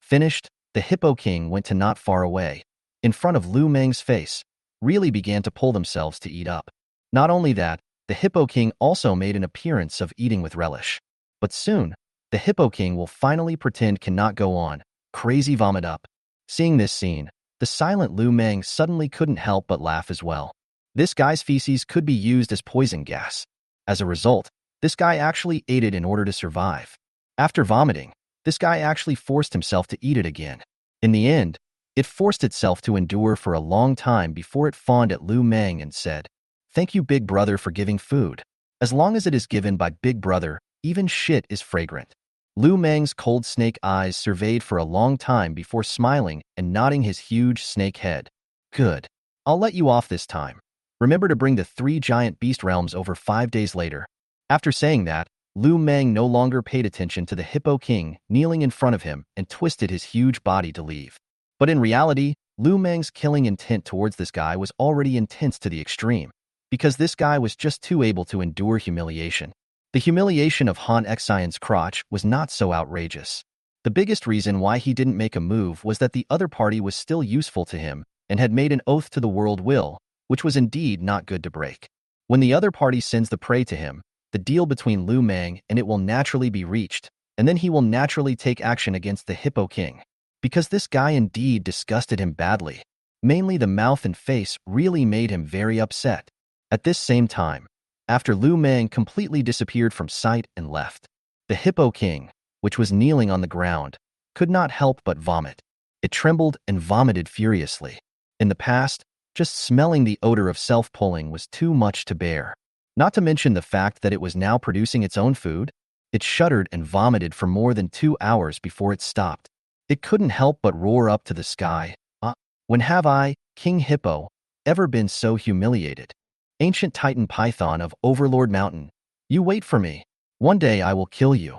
Finished, the Hippo King went to not far away, in front of Lu Meng's face, really began to pull themselves to eat up. Not only that, the Hippo King also made an appearance of eating with relish. But soon, the Hippo King will finally pretend cannot go on, crazy vomit up. Seeing this scene, the silent Lu Meng suddenly couldn't help but laugh as well. This guy's feces could be used as poison gas. As a result, this guy actually ate it in order to survive. After vomiting, this guy actually forced himself to eat it again. In the end, it forced itself to endure for a long time before it fawned at Lu Meng and said, "Thank you, Big Brother, for giving food. As long as it is given by Big Brother, even shit is fragrant." Lu Meng's cold snake eyes surveyed for a long time before smiling and nodding his huge snake head. "Good. I'll let you off this time. Remember to bring the 3 giant beast realms over 5 days later." After saying that, Lu Meng no longer paid attention to the Hippo King kneeling in front of him and twisted his huge body to leave. But in reality, Lu Meng's killing intent towards this guy was already intense to the extreme, because this guy was just too able to endure humiliation. The humiliation of Han Xian's crotch was not so outrageous. The biggest reason why he didn't make a move was that the other party was still useful to him and had made an oath to the world will, which was indeed not good to break. When the other party sends the prey to him, the deal between Lu Meng and it will naturally be reached, and then he will naturally take action against the Hippo King. Because this guy indeed disgusted him badly. Mainly the mouth and face really made him very upset. At this same time, after Lu Meng completely disappeared from sight and left, the Hippo King, which was kneeling on the ground, could not help but vomit. It trembled and vomited furiously. In the past, just smelling the odor of self-pulling was too much to bear. Not to mention the fact that it was now producing its own food. It shuddered and vomited for more than 2 hours before it stopped. It couldn't help but roar up to the sky. When have I, King Hippo, ever been so humiliated? Ancient Titan Python of Overlord Mountain, you wait for me. One day I will kill you."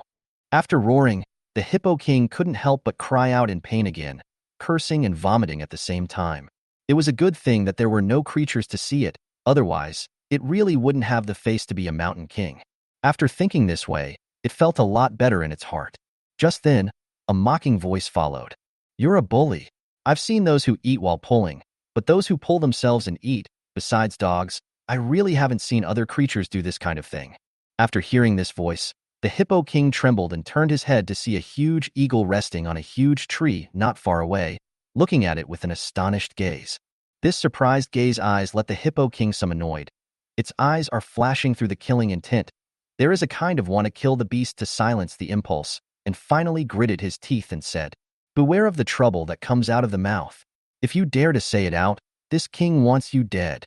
After roaring, the Hippo King couldn't help but cry out in pain again, cursing and vomiting at the same time. It was a good thing that there were no creatures to see it, otherwise, it really wouldn't have the face to be a mountain king. After thinking this way, it felt a lot better in its heart. Just then, a mocking voice followed. "You're a bully. I've seen those who eat while pulling, but those who pull themselves and eat, besides dogs, I really haven't seen other creatures do this kind of thing." After hearing this voice, the Hippo King trembled and turned his head to see a huge eagle resting on a huge tree not far away, looking at it with an astonished gaze. This surprised gaze eyes let the Hippo King some annoyed. Its eyes are flashing through the killing intent. There is a kind of want to kill the beast to silence the impulse, and finally gritted his teeth and said, "Beware of the trouble that comes out of the mouth. If you dare to say it out, this king wants you dead."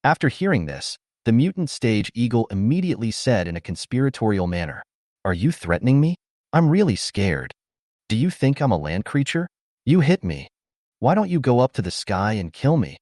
After hearing this, the mutant stage eagle immediately said in a conspiratorial manner, "Are you threatening me? I'm really scared. Do you think I'm a land creature? You hit me. Why don't you go up to the sky and kill me?"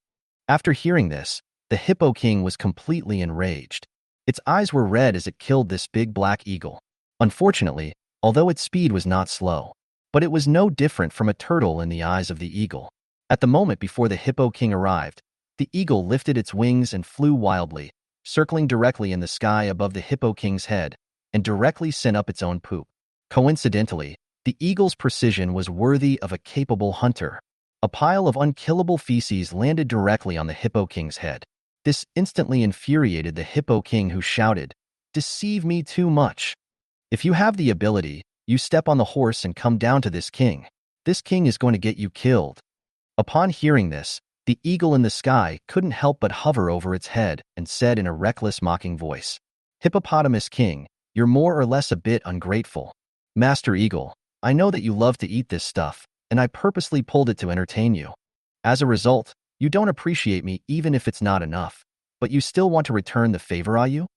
After hearing this, the Hippo King was completely enraged. Its eyes were red as it killed this big black eagle. Unfortunately, although its speed was not slow, but it was no different from a turtle in the eyes of the eagle. At the moment before the Hippo King arrived, the eagle lifted its wings and flew wildly, circling directly in the sky above the Hippo King's head, and directly sent up its own poop. Coincidentally, the eagle's precision was worthy of a capable hunter. A pile of unkillable feces landed directly on the Hippo King's head. This instantly infuriated the Hippo King, who shouted, "Deceive me too much. If you have the ability, you step on the horse and come down to this king. This king is going to get you killed." Upon hearing this, the eagle in the sky couldn't help but hover over its head and said in a reckless mocking voice, "Hippopotamus King, you're more or less a bit ungrateful. Master Eagle, I know that you love to eat this stuff, and I purposely pulled it to entertain you. As a result, you don't appreciate me even if it's not enough, but you still want to return the favor, are you?"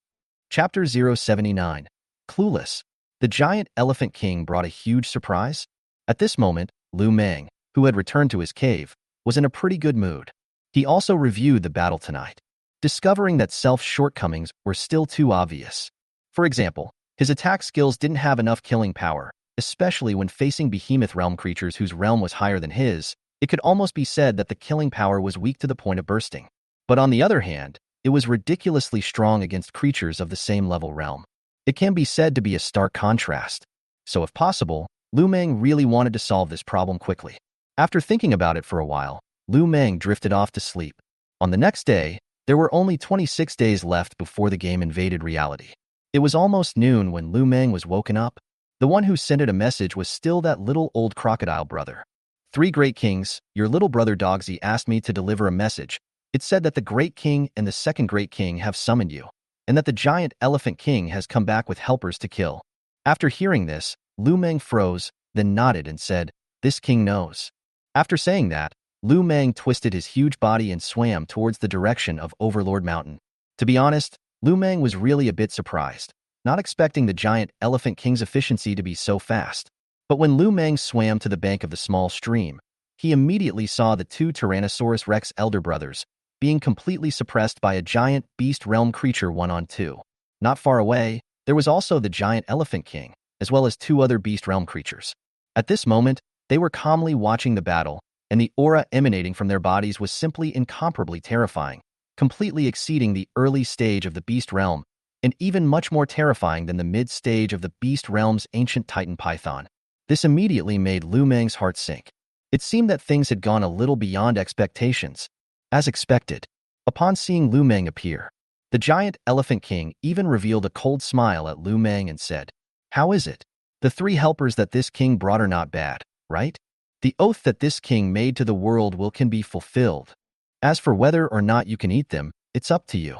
Chapter 079. Clueless. The giant elephant king brought a huge surprise. At this moment, Lu Meng, who had returned to his cave, was in a pretty good mood. He also reviewed the battle tonight. discovering that Self's shortcomings were still too obvious. For example, his attack skills didn't have enough killing power, especially when facing behemoth realm creatures whose realm was higher than his. It could almost be said that the killing power was weak to the point of bursting. But on the other hand, it was ridiculously strong against creatures of the same level realm. It can be said to be a stark contrast. So if possible, Lu Meng really wanted to solve this problem quickly. After thinking about it for a while, Lu Meng drifted off to sleep. On the next day, there were only 26 days left before the game invaded reality. It was almost noon when Lu Meng was woken up. The one who sent it a message was still that little old crocodile brother. "Three great kings, your little brother Dogsy asked me to deliver a message. It said that the great king and the second great king have summoned you, and that the giant elephant king has come back with helpers to kill." After hearing this, Lu Meng froze, then nodded and said, "This king knows." After saying that, Lu Meng twisted his huge body and swam towards the direction of Overlord Mountain. To be honest, Lu Meng was really a bit surprised, not expecting the giant elephant king's efficiency to be so fast. But when Lu Meng swam to the bank of the small stream, he immediately saw the two Tyrannosaurus Rex elder brothers being completely suppressed by a giant beast realm creature 1-on-2. Not far away, there was also the giant elephant king, as well as two other beast realm creatures. At this moment, they were calmly watching the battle, and the aura emanating from their bodies was simply incomparably terrifying, completely exceeding the early stage of the beast realm, and even much more terrifying than the mid-stage of the beast realm's ancient titan python. This immediately made Lu Meng's heart sink. It seemed that things had gone a little beyond expectations. As expected, upon seeing Lu Meng appear, the giant elephant king even revealed a cold smile at Lu Meng and said, "How is it? The three helpers that this king brought are not bad, right? The oath that this king made to the world can be fulfilled. As for whether or not you can eat them, it's up to you."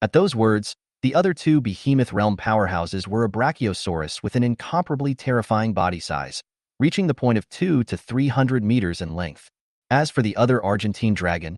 At those words, the other two behemoth realm powerhouses were a brachiosaurus with an incomparably terrifying body size, reaching the point of 200 to 300 meters in length. As for the other Argentine dragon,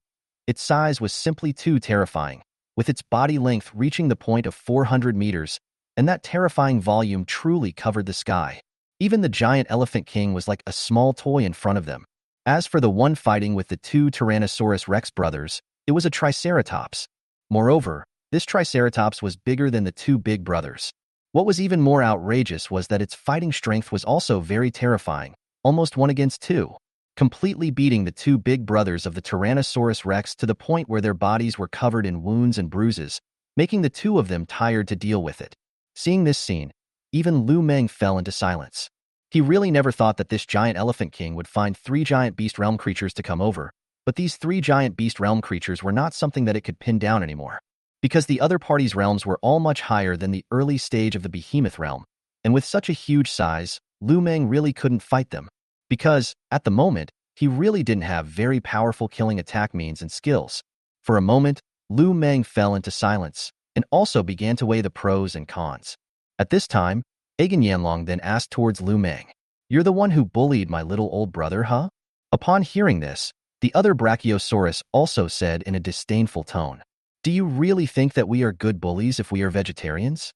its size was simply too terrifying, with its body length reaching the point of 400 meters, and that terrifying volume truly covered the sky. Even the giant elephant king was like a small toy in front of them. As for the one fighting with the two Tyrannosaurus Rex brothers, it was a triceratops. Moreover, this triceratops was bigger than the two big brothers. What was even more outrageous was that its fighting strength was also very terrifying, almost 1-against-2, completely beating the two big brothers of the Tyrannosaurus Rex to the point where their bodies were covered in wounds and bruises, making the two of them tired to deal with it. Seeing this scene, even Lu Meng fell into silence. He really never thought that this giant elephant king would find three giant beast realm creatures to come over, but these three giant beast realm creatures were not something that it could pin down anymore. Because the other party's realms were all much higher than the early stage of the behemoth realm, and with such a huge size, Lu Meng really couldn't fight them. Because, at the moment, he really didn't have very powerful killing attack means and skills. For a moment, Lu Meng fell into silence, and also began to weigh the pros and cons. At this time, Yanlong then asked towards Lu Meng, "You're the one who bullied my little old brother, huh?" Upon hearing this, the other brachiosaurus also said in a disdainful tone, "Do you really think that we are good bullies if we are vegetarians?"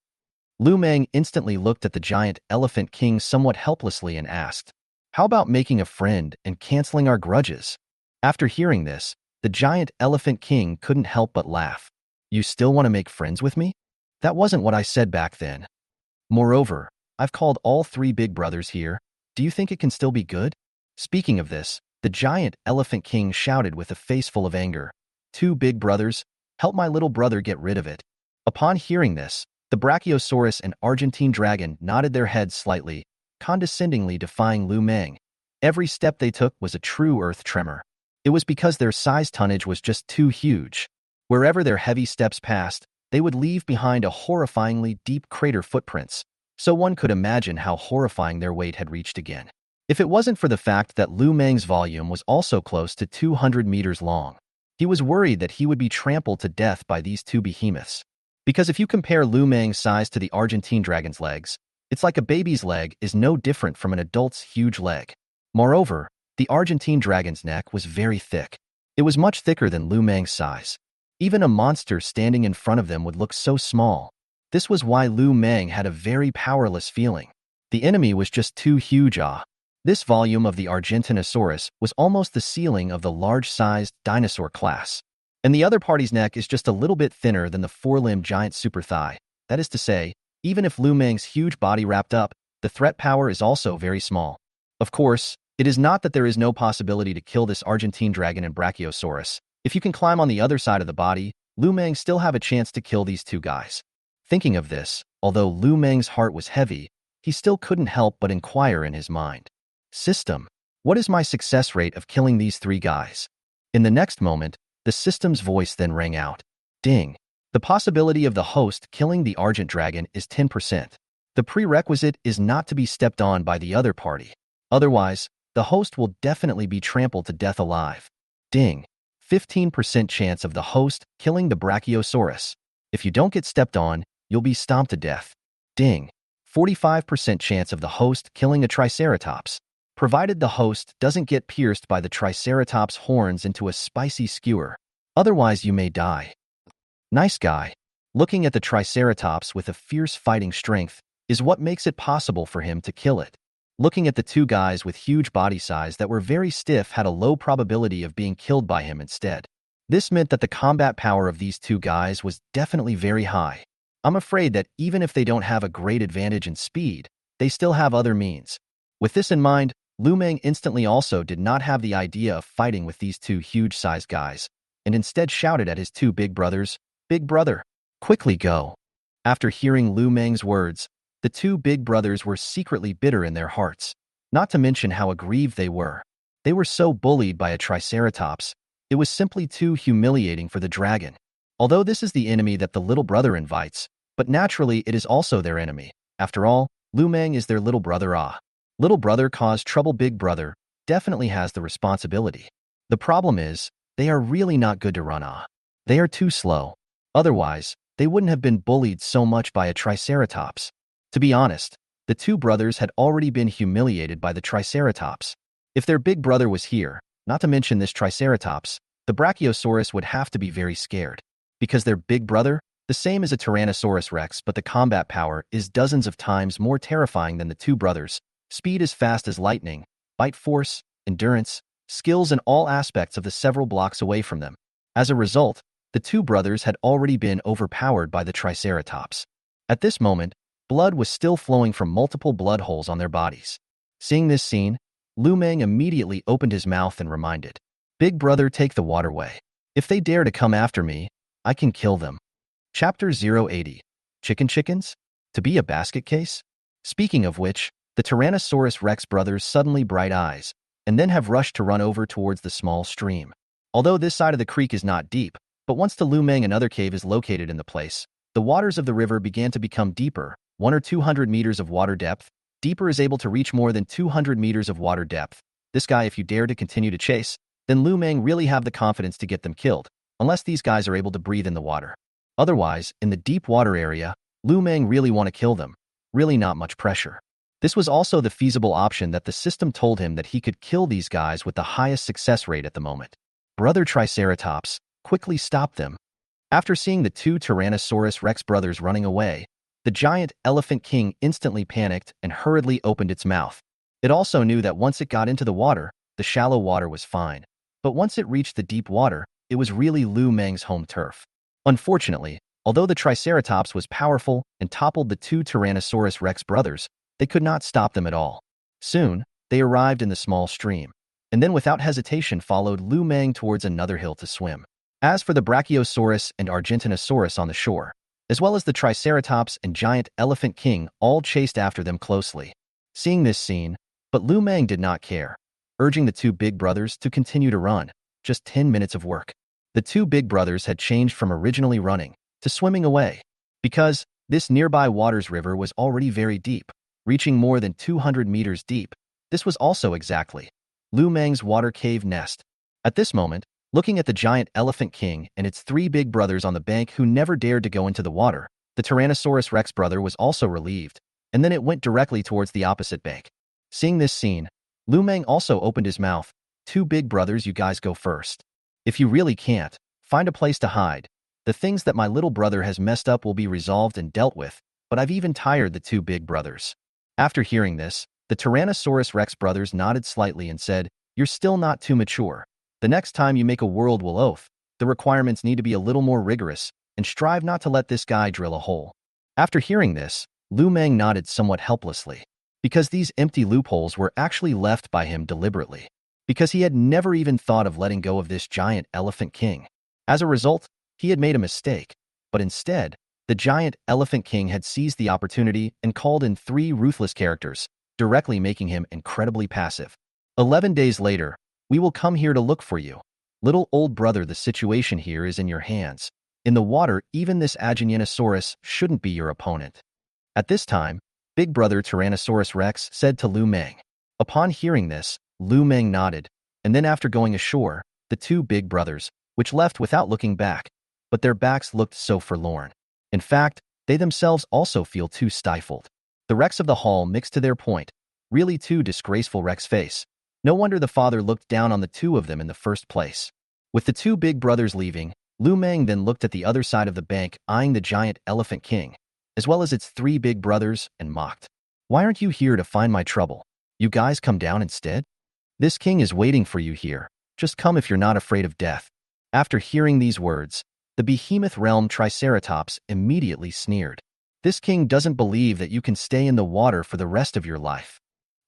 Lu Meng instantly looked at the giant elephant king somewhat helplessly and asked, "How about making a friend and canceling our grudges?" After hearing this, the giant elephant king couldn't help but laugh. "You still want to make friends with me? That wasn't what I said back then. Moreover, I've called all three big brothers here. Do you think it can still be good?" Speaking of this, the giant elephant king shouted with a face full of anger, "Two big brothers, help my little brother get rid of it." Upon hearing this, the Brachiosaurus and Argentine dragon nodded their heads slightly, condescendingly defying Lu Meng. Every step they took was a true earth tremor. It was because their size tonnage was just too huge. Wherever their heavy steps passed, they would leave behind a horrifyingly deep crater footprints, so one could imagine how horrifying their weight had reached again. If it wasn't for the fact that Lu Meng's volume was also close to 200 meters long, he was worried that he would be trampled to death by these two behemoths. Because if you compare Lu Meng's size to the Argentine dragon's legs, it's like a baby's leg is no different from an adult's huge leg. Moreover, the Argentine dragon's neck was very thick. It was much thicker than Lu Meng's size. Even a monster standing in front of them would look so small. This was why Lu Meng had a very powerless feeling. The enemy was just too huge. This volume of the Argentinosaurus was almost the ceiling of the large-sized dinosaur class. and the other party's neck is just a little bit thinner than the four-limbed giant super thigh. That is to say, even if Lu Meng's huge body wrapped up, the threat power is also very small. Of course, it is not that there is no possibility to kill this Argentine dragon and Brachiosaurus. If you can climb on the other side of the body, Lu Meng still have a chance to kill these two guys. Thinking of this, although Lu Meng's heart was heavy, he still couldn't help but inquire in his mind. System, what is my success rate of killing these three guys? In the next moment, the system's voice then rang out. Ding. The possibility of the host killing the Argent Dragon is 10%. The prerequisite is not to be stepped on by the other party. Otherwise, the host will definitely be trampled to death alive. Ding. 15% chance of the host killing the Brachiosaurus. If you don't get stepped on, you'll be stomped to death. Ding. 45% chance of the host killing a Triceratops, provided the host doesn't get pierced by the Triceratops' horns into a spicy skewer. Otherwise, you may die. Nice guy. Looking at the Triceratops with a fierce fighting strength is what makes it possible for him to kill it. Looking at the two guys with huge body size that were very stiff had a low probability of being killed by him instead. This meant that the combat power of these two guys was definitely very high. I'm afraid that even if they don't have a great advantage in speed, they still have other means. With this in mind, Lu Meng instantly also did not have the idea of fighting with these two huge-sized guys, and instead shouted at his two big brothers, "Big brother, quickly go." After hearing Lu Meng's words, the two big brothers were secretly bitter in their hearts, not to mention how aggrieved they were. They were so bullied by a Triceratops, it was simply too humiliating for the dragon. Although this is the enemy that the little brother invites, but naturally it is also their enemy. After all, Lu Meng is their little brother. Little brother caused trouble, big brother definitely has the responsibility. The problem is, they are really not good to run. They are too slow. Otherwise, they wouldn't have been bullied so much by a Triceratops. To be honest, the two brothers had already been humiliated by the Triceratops. If their big brother was here, not to mention this Triceratops, the Brachiosaurus would have to be very scared. Because their big brother, the same as a Tyrannosaurus Rex, but the combat power is dozens of times more terrifying than the two brothers. Speed as fast as lightning, bite force, endurance, skills in all aspects of the several blocks away from them. As a result, the two brothers had already been overpowered by the Triceratops. At this moment, blood was still flowing from multiple blood holes on their bodies. Seeing this scene, Lu Meng immediately opened his mouth and reminded, "Big brother, take the waterway. If they dare to come after me, I can kill them." Chapter 080. Chickens? To be a basket case? Speaking of which, the Tyrannosaurus Rex brothers suddenly bright eyes, and then have rushed to run over towards the small stream. Although this side of the creek is not deep, but once to Lu Meng another cave is located in the place, the waters of the river began to become deeper, 100 or 200 meters of water depth. Deeper is able to reach more than 200 meters of water depth. This guy, if you dare to continue to chase, then Lu Meng really have the confidence to get them killed, unless these guys are able to breathe in the water. Otherwise, in the deep water area, Lu Meng really want to kill them. Really not much pressure. This was also the feasible option that the system told him that he could kill these guys with the highest success rate at the moment. Brother Triceratops, quickly stop them. After seeing the two Tyrannosaurus Rex brothers running away, the giant Elephant King instantly panicked and hurriedly opened its mouth. It also knew that once it got into the water, the shallow water was fine. But once it reached the deep water, it was really Lu Meng's home turf. Unfortunately, although the Triceratops was powerful and toppled the two Tyrannosaurus Rex brothers, they could not stop them at all. Soon, they arrived in the small stream, and then without hesitation followed Lu Meng towards another hill to swim. As for the Brachiosaurus and Argentinosaurus on the shore, as well as the Triceratops and giant Elephant King, all chased after them closely. Seeing this scene, but Lu Meng did not care, urging the two big brothers to continue to run. Just 10 minutes of work. The two big brothers had changed from originally running to swimming away, because this nearby waters river was already very deep, reaching more than 200 meters deep. This was also exactly Lu Meng's water cave nest. At this moment, looking at the giant Elephant King and its three big brothers on the bank who never dared to go into the water, the Tyrannosaurus Rex brother was also relieved, and then it went directly towards the opposite bank. Seeing this scene, Lu Meng also opened his mouth. "Two big brothers, you guys go first. If you really can't, find a place to hide. The things that my little brother has messed up will be resolved and dealt with, but I've even tired the two big brothers." After hearing this, the Tyrannosaurus Rex brothers nodded slightly and said, "You're still not too mature. The next time you make a world will oath, the requirements need to be a little more rigorous, and strive not to let this guy drill a hole. After hearing this, Lu Meng nodded somewhat helplessly, because these empty loopholes were actually left by him deliberately, because he had never even thought of letting go of this giant elephant king. As a result, he had made a mistake, but instead, the giant elephant king had seized the opportunity and called in 3 ruthless characters, directly making him incredibly passive. 11 days later, we will come here to look for you. Little old brother, the situation here is in your hands. In the water, even this Agenianosaurus shouldn't be your opponent. At this time, big brother Tyrannosaurus Rex said to Lu Meng. Upon hearing this, Lu Meng nodded, and then after going ashore, the 2 big brothers, which left without looking back, but their backs looked so forlorn. In fact, they themselves also feel too stifled. The wrecks of the hall mixed to their point, really too disgraceful Rex face. No wonder the father looked down on the 2 of them in the first place. With the 2 big brothers leaving, Lu Meng then looked at the other side of the bank, eyeing the giant elephant king, as well as its 3 big brothers, and mocked. Why aren't you here to find my trouble? You guys come down instead? This king is waiting for you here. Just come if you're not afraid of death. After hearing these words, the behemoth realm Triceratops immediately sneered. This king doesn't believe that you can stay in the water for the rest of your life.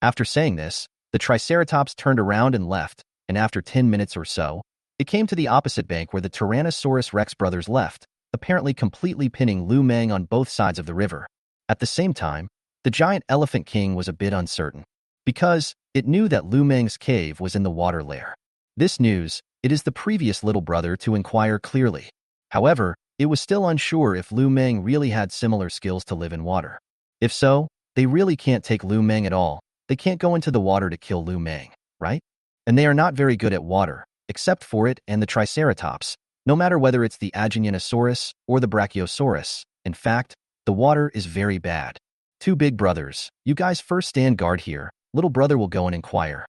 After saying this, the Triceratops turned around and left, and after 10 minutes or so, it came to the opposite bank where the Tyrannosaurus Rex brothers left, apparently completely pinning Lu Meng on both sides of the river. At the same time, the giant elephant king was a bit uncertain, because it knew that Lu Meng's cave was in the water lair. This news, it is the previous little brother to inquire clearly. However, it was still unsure if Lu Meng really had similar skills to live in water. If so, they really can't take Lu Meng at all. They can't go into the water to kill Lu Meng, right? And they are not very good at water, except for it and the Triceratops, no matter whether it's the Agenianosaurus or the Brachiosaurus. In fact, the water is very bad. 2 big brothers, you guys first stand guard here. Little brother will go and inquire.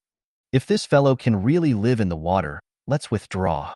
If this fellow can really live in the water, let's withdraw.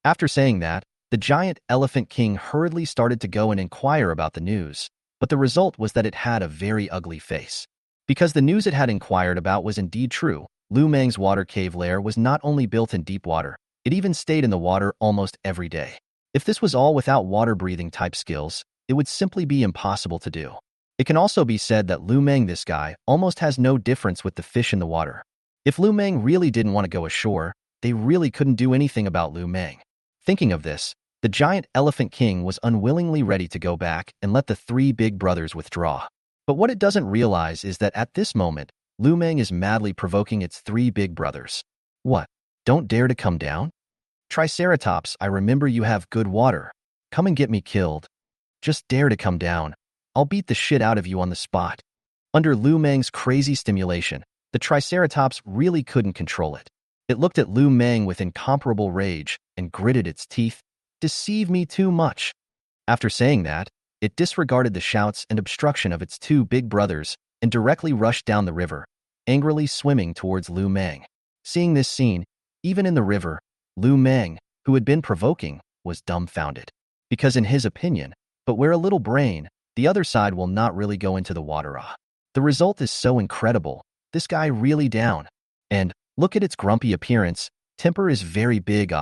After saying that, the giant elephant king hurriedly started to go and inquire about the news, but the result was that it had a very ugly face. Because the news it had inquired about was indeed true, Lu Meng's water cave lair was not only built in deep water, it even stayed in the water almost every day. If this was all without water-breathing type skills, it would simply be impossible to do. It can also be said that Lu Meng, this guy, almost has no difference with the fish in the water. If Lu Meng really didn't want to go ashore, they really couldn't do anything about Lu Meng. Thinking of this, the giant elephant king was unwillingly ready to go back and let the 3 big brothers withdraw. But what it doesn't realize is that at this moment, Lu Meng is madly provoking its 3 big brothers. What? Don't dare to come down? Triceratops, I remember you have good water. Come and get me killed. Just dare to come down. I'll beat the shit out of you on the spot. Under Lu Meng's crazy stimulation, the Triceratops really couldn't control it. It looked at Lu Meng with incomparable rage and gritted its teeth. Deceive me too much. After saying that, it disregarded the shouts and obstruction of its 2 big brothers and directly rushed down the river, angrily swimming towards Lu Meng. Seeing this scene, even in the river, Lu Meng, who had been provoking, was dumbfounded. Because in his opinion, but where a little brain, the other side will not really go into the water. The result is so incredible. This guy really down. And, look at its grumpy appearance, temper is very big.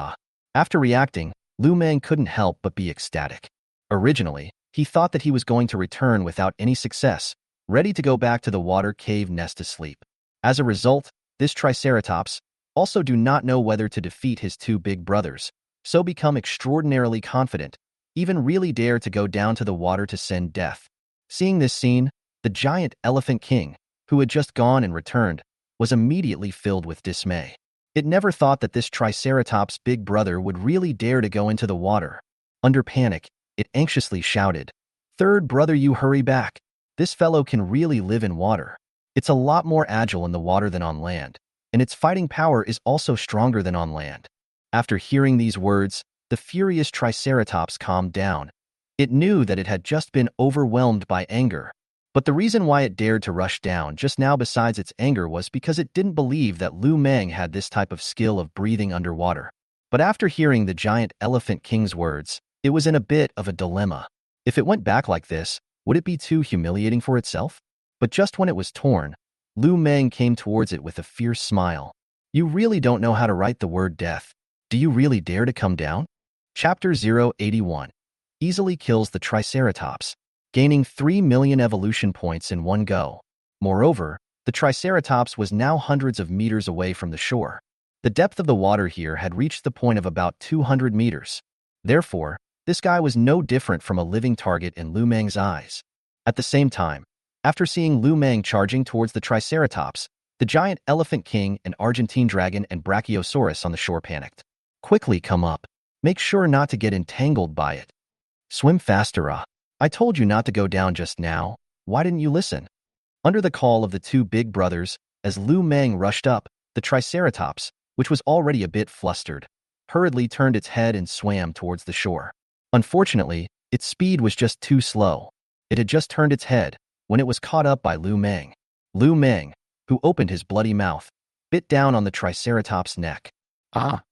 After reacting, Lu Meng couldn't help but be ecstatic. Originally, he thought that he was going to return without any success, ready to go back to the water cave nest to sleep. As a result, this Triceratops also do not know whether to defeat his 2 big brothers, so become extraordinarily confident, even really dare to go down to the water to send death. Seeing this scene, the giant elephant king, who had just gone and returned, was immediately filled with dismay. It never thought that this Triceratops' big brother would really dare to go into the water. Under panic, it anxiously shouted, "Third brother, you hurry back. This fellow can really live in water. It's a lot more agile in the water than on land, and its fighting power is also stronger than on land." After hearing these words, the furious Triceratops calmed down. It knew that it had just been overwhelmed by anger. But the reason why it dared to rush down just now besides its anger was because it didn't believe that Lu Meng had this type of skill of breathing underwater. But after hearing the giant elephant king's words, it was in a bit of a dilemma. If it went back like this, would it be too humiliating for itself? But just when it was torn, Lu Meng came towards it with a fierce smile. "You really don't know how to write the word death. Do you really dare to come down?" Chapter 081 easily kills the Triceratops, gaining 3 million evolution points in one go. Moreover, the Triceratops was now hundreds of meters away from the shore. The depth of the water here had reached the point of about 200 meters. Therefore, this guy was no different from a living target in Lu Meng's eyes. At the same time, after seeing Lu Meng charging towards the Triceratops, the giant elephant king and Argentine dragon and Brachiosaurus on the shore panicked. Quickly come up. Make sure not to get entangled by it. Swim faster, ah. I told you not to go down just now. Why didn't you listen? Under the call of the two big brothers, as Lu Meng rushed up, the Triceratops, which was already a bit flustered, hurriedly turned its head and swam towards the shore. Unfortunately, its speed was just too slow. It had just turned its head when it was caught up by Lu Meng. Lu Meng, who opened his bloody mouth, bit down on the Triceratops' neck. Ah!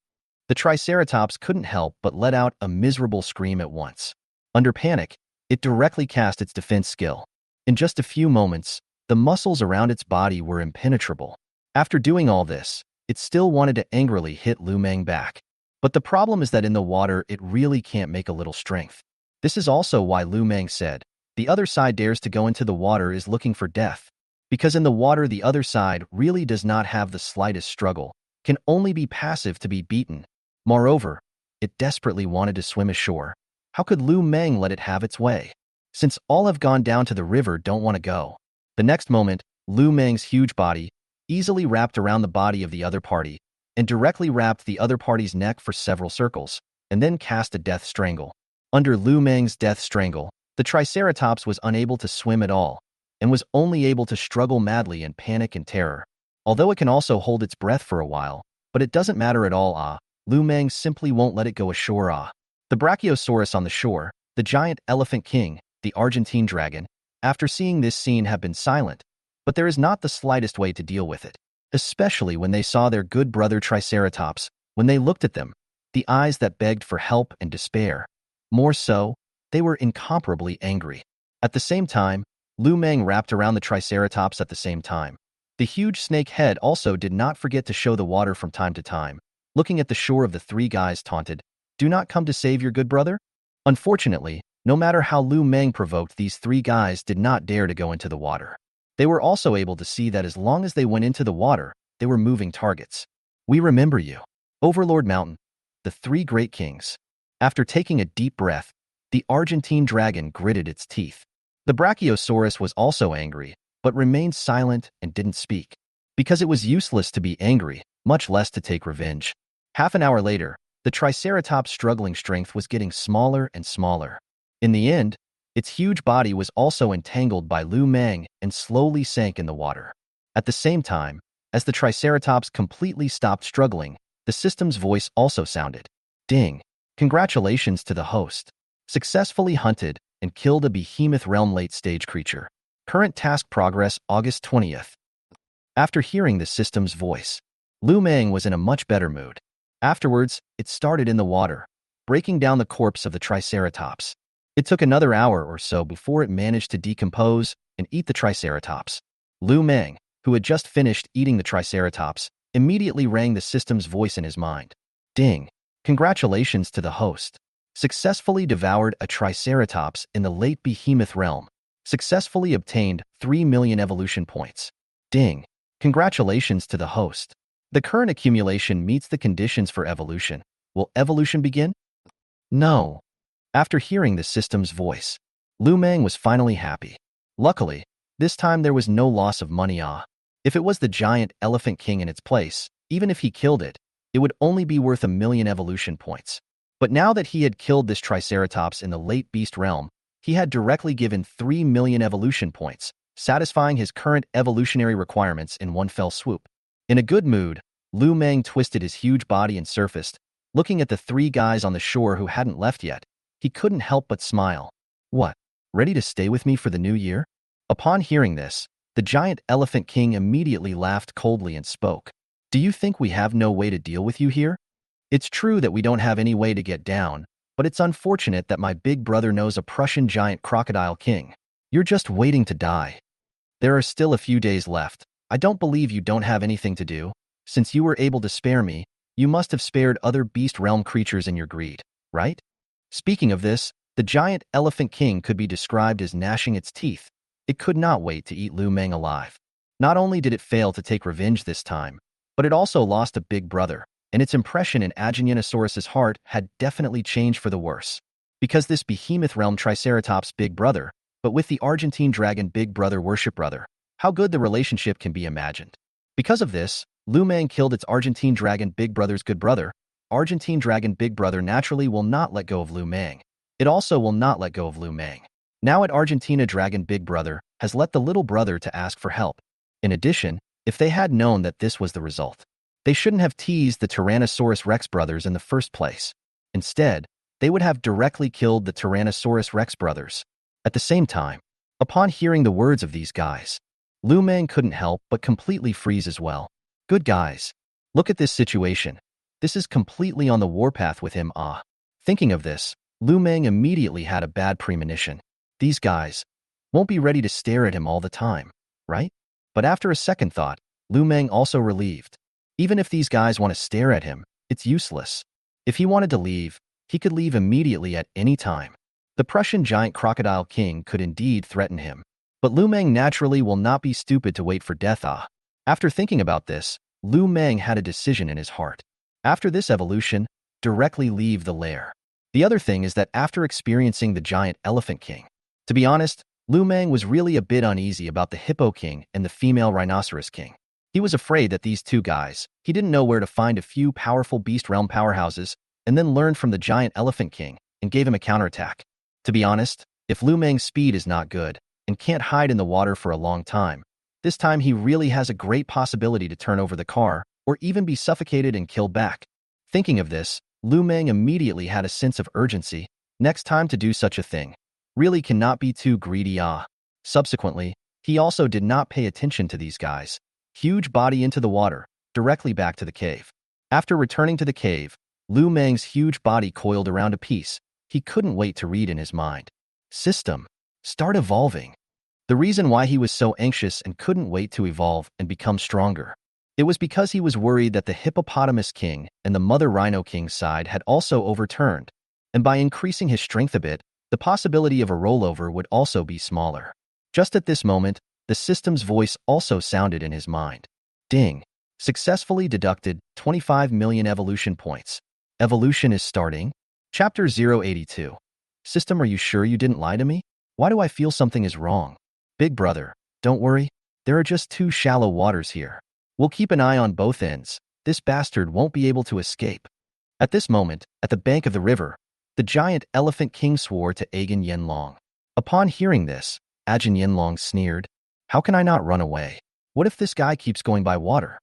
The Triceratops couldn't help but let out a miserable scream at once. Under panic, it directly cast its defense skill. In just a few moments, the muscles around its body were impenetrable. After doing all this, it still wanted to angrily hit Lu Meng back. But the problem is that in the water, it really can't make a little strength. This is also why Lu Meng said, the other side dares to go into the water is looking for death. Because in the water, the other side really does not have the slightest struggle, can only be passive to be beaten. Moreover, it desperately wanted to swim ashore. How could Lu Meng let it have its way? Since all have gone down to the river don't want to go. The next moment, Lu Meng's huge body easily wrapped around the body of the other party and directly wrapped the other party's neck for several circles, and then cast a death strangle. Under Lu Meng's death strangle, the Triceratops was unable to swim at all and was only able to struggle madly in panic and terror. Although it can also hold its breath for a while, but it doesn't matter at all, ah. Lu Meng simply won't let it go ashore, ah. The Brachiosaurus on the shore, the giant elephant king, the Argentine dragon, after seeing this scene have been silent, but there is not the slightest way to deal with it, especially when they saw their good brother Triceratops, when they looked at them, the eyes that begged for help and despair. More so, they were incomparably angry. At the same time, Lu Meng wrapped around the Triceratops at the same time. The huge snake head also did not forget to show the water from time to time. Looking at the shore of the three guys taunted, "Do not come to save your good brother?" Unfortunately, no matter how Lu Meng provoked, these three guys did not dare to go into the water. They were also able to see that as long as they went into the water, they were moving targets. We remember you. Overlord Mountain, the three great kings. After taking a deep breath, the Argentine dragon gritted its teeth. The Brachiosaurus was also angry, but remained silent and didn't speak. Because it was useless to be angry, much less to take revenge. Half an hour later, the Triceratops' struggling strength was getting smaller and smaller. In the end, its huge body was also entangled by Lu Meng and slowly sank in the water. At the same time, as the Triceratops completely stopped struggling, the system's voice also sounded. Ding! Congratulations to the host. Successfully hunted and killed a behemoth realm late-stage creature. Current task progress August 20th. After hearing the system's voice, Lu Meng was in a much better mood. Afterwards, it started in the water, breaking down the corpse of the Triceratops. It took another hour or so before it managed to decompose and eat the Triceratops. Lu Meng, who had just finished eating the Triceratops, immediately rang the system's voice in his mind. Ding! Congratulations to the host. Successfully devoured a Triceratops in the late behemoth realm. Successfully obtained 3 million evolution points. Ding! Congratulations to the host. The current accumulation meets the conditions for evolution. Will evolution begin? No. After hearing the system's voice, Lu Meng was finally happy. Luckily, this time there was no loss of money. If it was the giant elephant king in its place, even if he killed it, it would only be worth 1 million evolution points. But now that he had killed this Triceratops in the late beast realm, he had directly given 3 million evolution points, satisfying his current evolutionary requirements in one fell swoop. In a good mood, Lu Meng twisted his huge body and surfaced. Looking at the three guys on the shore who hadn't left yet, he couldn't help but smile. What? Ready to stay with me for the new year? Upon hearing this, the giant elephant king immediately laughed coldly and spoke. Do you think we have no way to deal with you here? It's true that we don't have any way to get down, but it's unfortunate that my big brother knows a Prussian giant crocodile king. You're just waiting to die. There are still a few days left. I don't believe you don't have anything to do. Since you were able to spare me, you must have spared other beast realm creatures in your greed, right? Speaking of this, the giant elephant king could be described as gnashing its teeth. It could not wait to eat Lu Meng alive. Not only did it fail to take revenge this time, but it also lost a big brother, and its impression in Agenianosaurus's heart had definitely changed for the worse. Because this behemoth realm Triceratops' big brother, but with the Argentine dragon big brother worship brother, how good the relationship can be imagined. Because of this, Lu Meng killed its Argentine dragon big brother's good brother. Argentine dragon big brother naturally will not let go of Lu Meng. It also will not let go of Lu Meng. Now at Argentina dragon big brother has let the little brother to ask for help. In addition, if they had known that this was the result, they shouldn't have teased the Tyrannosaurus Rex brothers in the first place. Instead, they would have directly killed the Tyrannosaurus Rex brothers. At the same time, upon hearing the words of these guys, Lu Meng couldn't help but completely freeze as well. Good guys, look at this situation. This is completely on the warpath with him, ah. Thinking of this, Lu Meng immediately had a bad premonition. These guys won't be ready to stare at him all the time, right? But after a second thought, Lu Meng also relieved. Even if these guys want to stare at him, it's useless. If he wanted to leave, he could leave immediately at any time. The Prussian giant crocodile king could indeed threaten him. But Lu Meng naturally will not be stupid to wait for death, ah. After thinking about this, Lu Meng had a decision in his heart. After this evolution, directly leave the lair. The other thing is that after experiencing the giant elephant king, to be honest, Lu Meng was really a bit uneasy about the hippo king and the female rhinoceros king. He was afraid that these two guys, he didn't know where to find a few powerful beast realm powerhouses, and then learned from the giant elephant king and gave him a counterattack. To be honest, if Lu Meng's speed is not good and can't hide in the water for a long time, this time he really has a great possibility to turn over the car or even be suffocated and killed back. Thinking of this, Lu Meng immediately had a sense of urgency. Next time to do such a thing really cannot be too greedy, ah. Subsequently, he also did not pay attention to these guys. Huge body into the water, directly back to the cave. After returning to the cave, Lu Meng's huge body coiled around a piece. He couldn't wait to read in his mind. System. Start evolving. The reason why he was so anxious and couldn't wait to evolve and become stronger, it was because he was worried that the hippopotamus king and the mother rhino king's side had also overturned, and by increasing his strength a bit, the possibility of a rollover would also be smaller. Just at this moment, the system's voice also sounded in his mind. Ding. Successfully deducted 25 million evolution points. Evolution is starting. Chapter 082. System, are you sure you didn't lie to me? Why do I feel something is wrong? Big brother, don't worry. There are just two shallow waters here. We'll keep an eye on both ends. This bastard won't be able to escape. At this moment, at the bank of the river, the giant elephant king swore to Agen Yenlong. Upon hearing this, Agen Yenlong sneered. How can I not run away? What if this guy keeps going by water?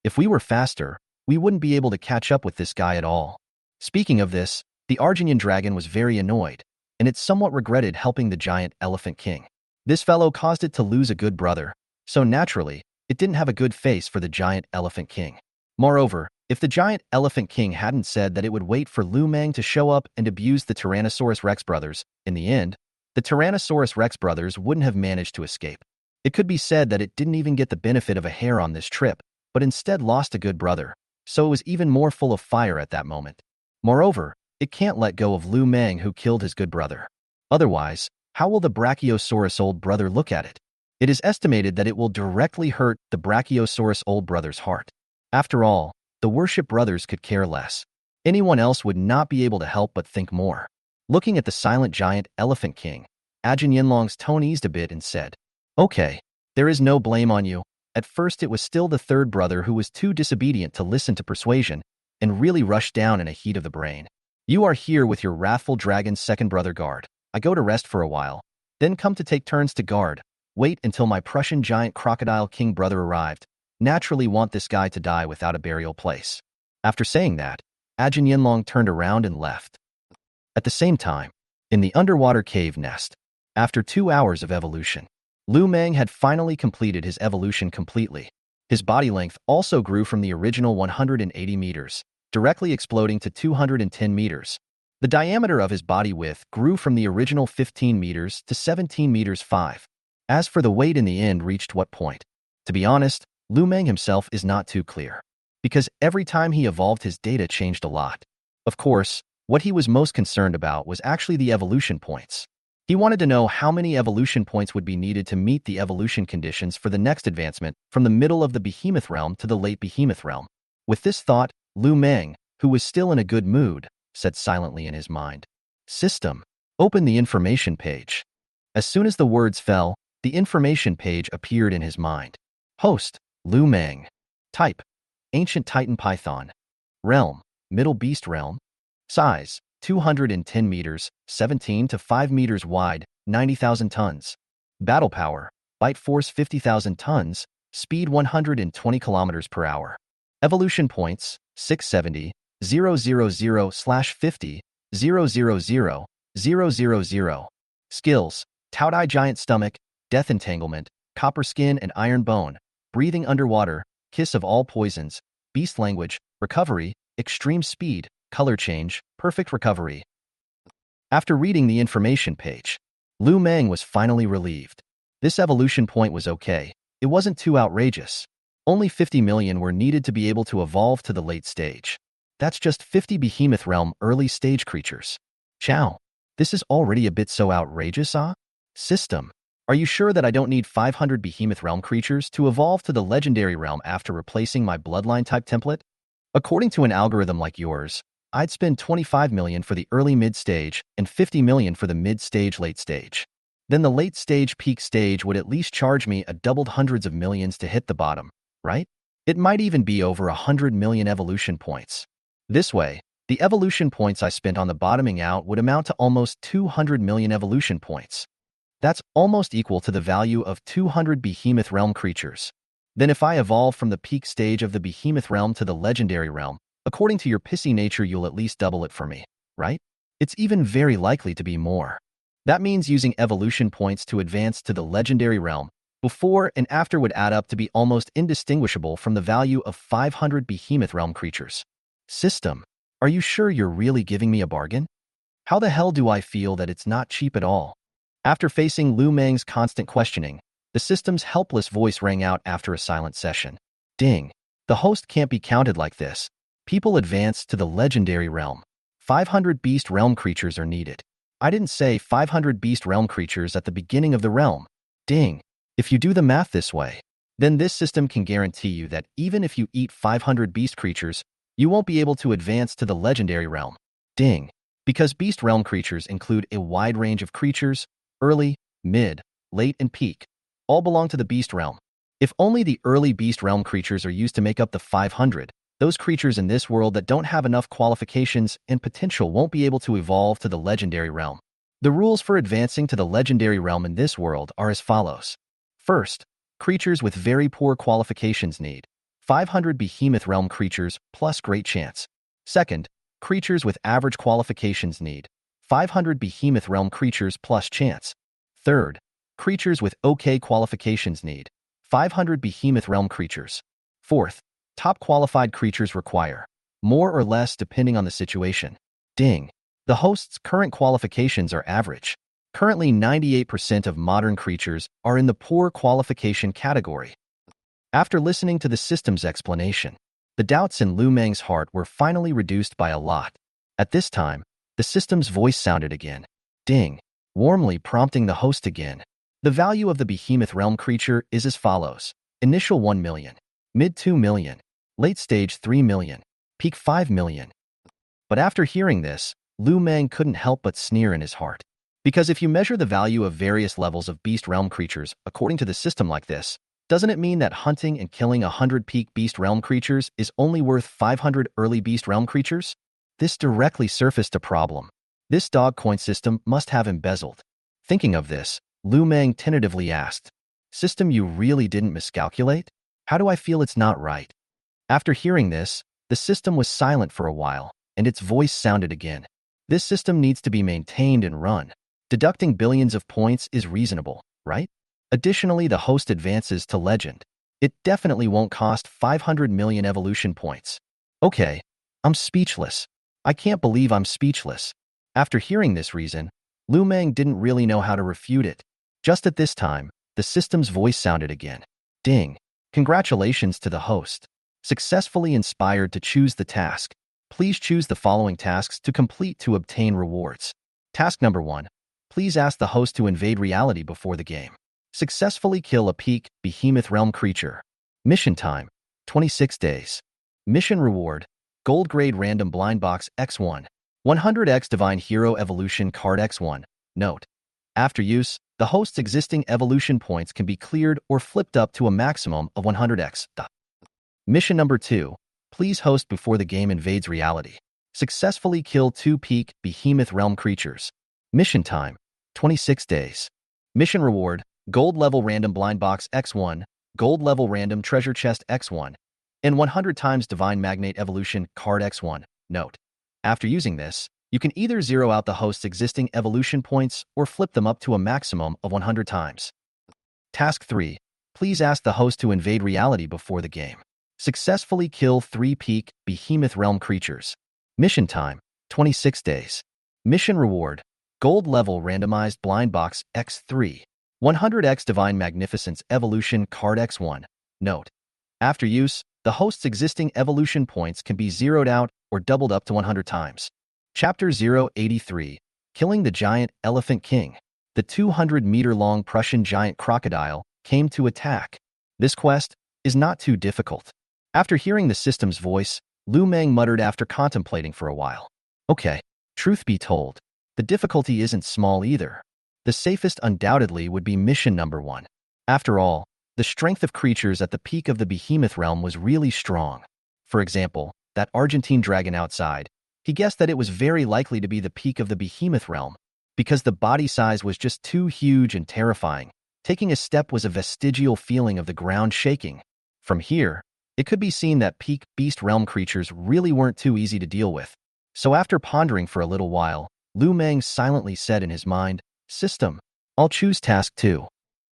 If we were faster, we wouldn't be able to catch up with this guy at all. Speaking of this, the Argentine dragon was very annoyed, and it somewhat regretted helping the giant elephant king. This fellow caused it to lose a good brother, so naturally, it didn't have a good face for the giant elephant king. Moreover, if the giant elephant king hadn't said that it would wait for Lu Meng to show up and abuse the Tyrannosaurus Rex brothers, in the end, the Tyrannosaurus Rex brothers wouldn't have managed to escape. It could be said that it didn't even get the benefit of a hair on this trip, but instead lost a good brother, so it was even more full of fire at that moment. Moreover, it can't let go of Lu Meng who killed his good brother. Otherwise, how will the Brachiosaurus old brother look at it? It is estimated that it will directly hurt the Brachiosaurus old brother's heart. After all, the worship brothers could care less. Anyone else would not be able to help but think more. Looking at the silent giant elephant king, Agen Yenlong's tone eased a bit and said, Okay, there is no blame on you. At first it was still the third brother who was too disobedient to listen to persuasion and really rushed down in a heat of the brain. You are here with your wrathful dragon's second brother guard. I go to rest for a while, then come to take turns to guard. Wait until my Prussian giant crocodile king brother arrived. Naturally want this guy to die without a burial place. After saying that, Agen Yenlong turned around and left. At the same time, in the underwater cave nest, after 2 hours of evolution, Lu Meng had finally completed his evolution completely. His body length also grew from the original 180 meters, directly exploding to 210 meters. The diameter of his body width grew from the original 15 meters to 17 meters 5. As for the weight in the end reached what point? To be honest, Lu Meng himself is not too clear, because every time he evolved his data changed a lot. Of course, What he was most concerned about was actually the evolution points. He wanted to know how many evolution points would be needed to meet the evolution conditions for the next advancement from the middle of the behemoth realm to the late behemoth realm. With this thought, Lu Meng, who was still in a good mood, said silently in his mind, "System, open the information page." As soon as the words fell, the information page appeared in his mind. Host, Lu Meng. Type, Ancient Titan Python. Realm, Middle Beast Realm. Size, 210 meters, 17 to 5 meters wide, 90,000 tons. Battle power, bite force 50,000 tons, speed 120 kilometers per hour. Evolution points, 670, 000/50, 000, Skills, Taodai Giant Stomach, Death Entanglement, Copper Skin and Iron Bone, Breathing Underwater, Kiss of All Poisons, Beast Language, Recovery, Extreme Speed, Color Change, Perfect Recovery. After reading the information page, Lu Meng was finally relieved. This evolution point was okay. It wasn't too outrageous. Only 50 million were needed to be able to evolve to the late stage. That's just 50 Behemoth Realm early stage creatures. Chow. This is already a bit so outrageous, ah? System. Are you sure that I don't need 500 Behemoth Realm creatures to evolve to the Legendary Realm after replacing my Bloodline type template? According to an algorithm like yours, I'd spend 25 million for the early mid-stage and 50 million for the mid-stage late stage. Then the late stage peak stage would at least charge me a doubled hundreds of millions to hit the bottom, right? It might even be over 100 million evolution points. This way, the evolution points I spent on the bottoming out would amount to almost 200 million evolution points. That's almost equal to the value of 200 Behemoth Realm creatures. Then if I evolve from the peak stage of the Behemoth Realm to the Legendary Realm, according to your pissy nature, you'll at least double it for me, right? It's even very likely to be more. That means using evolution points to advance to the Legendary Realm before and after would add up to be almost indistinguishable from the value of 500 Behemoth Realm creatures. System, are you sure you're really giving me a bargain? How the hell do I feel that it's not cheap at all? After facing Lu Meng's constant questioning, the system's helpless voice rang out after a silent session. Ding. The host can't be counted like this. People advance to the Legendary Realm. 500 Beast Realm creatures are needed. I didn't say 500 Beast Realm creatures at the beginning of the realm. Ding. If you do the math this way, then this system can guarantee you that even if you eat 500 Beast creatures, you won't be able to advance to the Legendary Realm. Ding. Because Beast Realm creatures include a wide range of creatures, early, mid, late, and peak, all belong to the Beast Realm. If only the early Beast Realm creatures are used to make up the 500, those creatures in this world that don't have enough qualifications and potential won't be able to evolve to the Legendary Realm. The rules for advancing to the Legendary Realm in this world are as follows. First, creatures with very poor qualifications need 500 Behemoth Realm creatures plus great chance. Second, creatures with average qualifications need 500 Behemoth Realm creatures plus chance. Third, creatures with okay qualifications need 500 Behemoth Realm creatures. Fourth, top qualified creatures require more or less depending on the situation. Ding. The host's current qualifications are average. Currently, 98% of modern creatures are in the poor qualification category. After listening to the system's explanation, the doubts in Lu Meng's heart were finally reduced by a lot. At this time, the system's voice sounded again. Ding. Warmly prompting the host again. The value of the Behemoth Realm creature is as follows. Initial 1 million. Mid 2 million. Late stage 3 million. Peak 5 million. But after hearing this, Lu Meng couldn't help but sneer in his heart. Because if you measure the value of various levels of Beast Realm creatures according to the system like this, doesn't it mean that hunting and killing 100 peak Beast Realm creatures is only worth 500 early Beast Realm creatures? This directly surfaced a problem. This dog coin system must have embezzled. Thinking of this, Lu Meng tentatively asked, "System, you really didn't miscalculate? How do I feel it's not right?" After hearing this, the system was silent for a while, and its voice sounded again. This system needs to be maintained and run. Deducting billions of points is reasonable, right? Additionally, the host advances to Legend. It definitely won't cost 500 million evolution points. Okay, I'm speechless. I can't believe I'm speechless. After hearing this reason, Lu Meng didn't really know how to refute it. Just at this time, the system's voice sounded again. Ding. Congratulations to the host. Successfully inspired to choose the task. Please choose the following tasks to complete to obtain rewards. Task number 1. Please ask the host to invade reality before the game. Successfully kill a peak behemoth realm creature. Mission time, 26 days. Mission reward, gold grade random blind box X1. 100x divine hero evolution card X1. Note: after use, the host's existing evolution points can be cleared or flipped up to a maximum of 100x. Mission number 2. Please host before the game invades reality. Successfully kill 2 peak behemoth realm creatures. Mission time, 26 days. Mission reward, gold level random blind box X1, gold level random treasure chest X1, and 100 times divine magnate evolution card X1. Note: after using this, you can either zero out the host's existing evolution points or flip them up to a maximum of 100 times. Task 3. Please ask the host to invade reality before the game. Successfully kill 3 peak behemoth realm creatures. Mission time, 26 days. Mission reward, gold level randomized blind box X3, 100x divine magnificence evolution card X1. Note: after use, the host's existing evolution points can be zeroed out or doubled up to 100 times. Chapter 083, Killing the Giant Elephant King. The 200-meter-long Prussian giant crocodile came to attack. This quest is not too difficult. After hearing the system's voice, Lu Meng muttered after contemplating for a while. Okay, truth be told, the difficulty isn't small either. The safest undoubtedly would be mission number 1. After all, the strength of creatures at the peak of the behemoth realm was really strong. For example, that Argentine dragon outside, he guessed that it was very likely to be the peak of the behemoth realm, because the body size was just too huge and terrifying. Taking a step was a vestigial feeling of the ground shaking. From here, it could be seen that peak beast realm creatures really weren't too easy to deal with. So after pondering for a little while, Lu Meng silently said in his mind, "System, I'll choose task 2.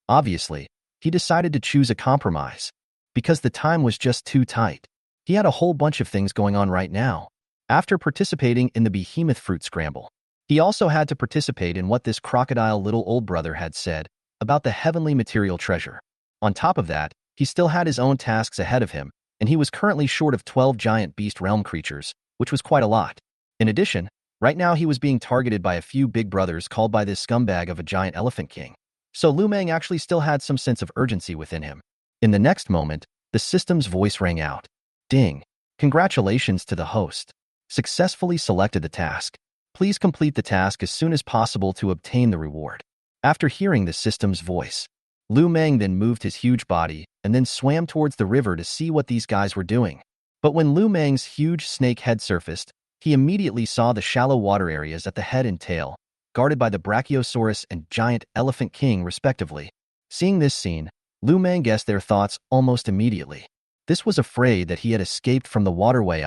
Obviously, he decided to choose a compromise, because the time was just too tight. He had a whole bunch of things going on right now. After participating in the behemoth fruit scramble, he also had to participate in what this crocodile little old brother had said about the heavenly material treasure. On top of that, he still had his own tasks ahead of him, and he was currently short of 12 giant beast realm creatures, which was quite a lot. In addition, right now he was being targeted by a few big brothers called by this scumbag of a giant elephant king. So Lu Meng actually still had some sense of urgency within him. In the next moment, the system's voice rang out. Ding! Congratulations to the host. Successfully selected the task. Please complete the task as soon as possible to obtain the reward. After hearing the system's voice, Lu Meng then moved his huge body and then swam towards the river to see what these guys were doing. But when Lu Meng's huge snake head surfaced, he immediately saw the shallow water areas at the head and tail, guarded by the Brachiosaurus and Giant Elephant King respectively. Seeing this scene, Lu Meng guessed their thoughts almost immediately. This was afraid that he had escaped from the waterway,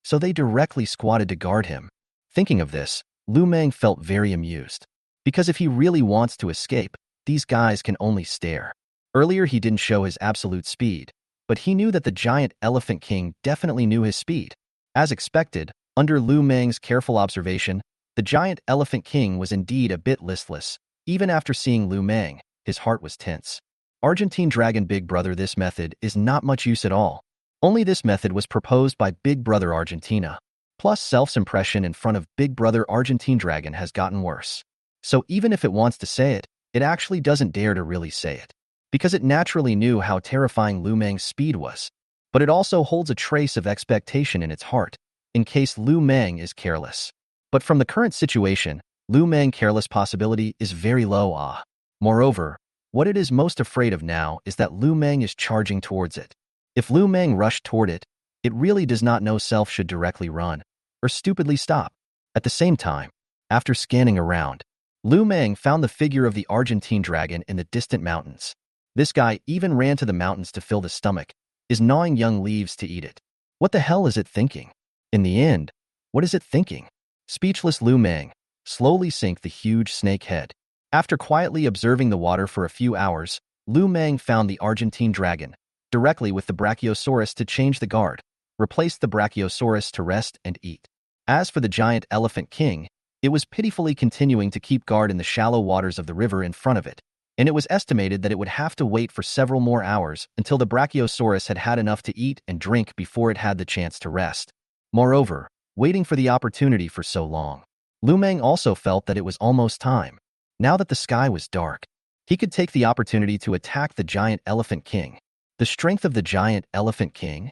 so they directly squatted to guard him. Thinking of this, Lu Meng felt very amused. Because if he really wants to escape, these guys can only stare. Earlier he didn't show his absolute speed, but he knew that the Giant Elephant King definitely knew his speed. As expected, under Lu Meng's careful observation, the Giant Elephant King was indeed a bit listless. Even after seeing Lu Meng, his heart was tense. Argentine Dragon Big Brother. This method is not much use at all. Only this method was proposed by Big Brother Argentina. Plus Self's impression in front of Big Brother Argentine Dragon has gotten worse. So even if it wants to say it, it actually doesn't dare to really say it. Because it naturally knew how terrifying Lu Meng's speed was. But it also holds a trace of expectation in its heart, in case Lu Meng is careless. But from the current situation, Lu Meng careless possibility is very low. Moreover, what it is most afraid of now is that Lu Meng is charging towards it. If Lu Meng rushed toward it, it really does not know Self should directly run, or stupidly stop. At the same time, after scanning around, Lu Meng found the figure of the Argentine dragon in the distant mountains. This guy even ran to the mountains to fill the stomach, is gnawing young leaves to eat it. What the hell is it thinking? In the end, what is it thinking? Speechless Lu Meng slowly sank the huge snake head. After quietly observing the water for a few hours, Lu Meng found the Argentine dragon, directly with the Brachiosaurus to change the guard, replaced the Brachiosaurus to rest and eat. As for the Giant Elephant King, it was pitifully continuing to keep guard in the shallow waters of the river in front of it, and it was estimated that it would have to wait for several more hours until the Brachiosaurus had had enough to eat and drink before it had the chance to rest. Moreover, waiting for the opportunity for so long. Lu Meng also felt that it was almost time. Now that the sky was dark, he could take the opportunity to attack the giant Elephant King. The strength of the giant Elephant King?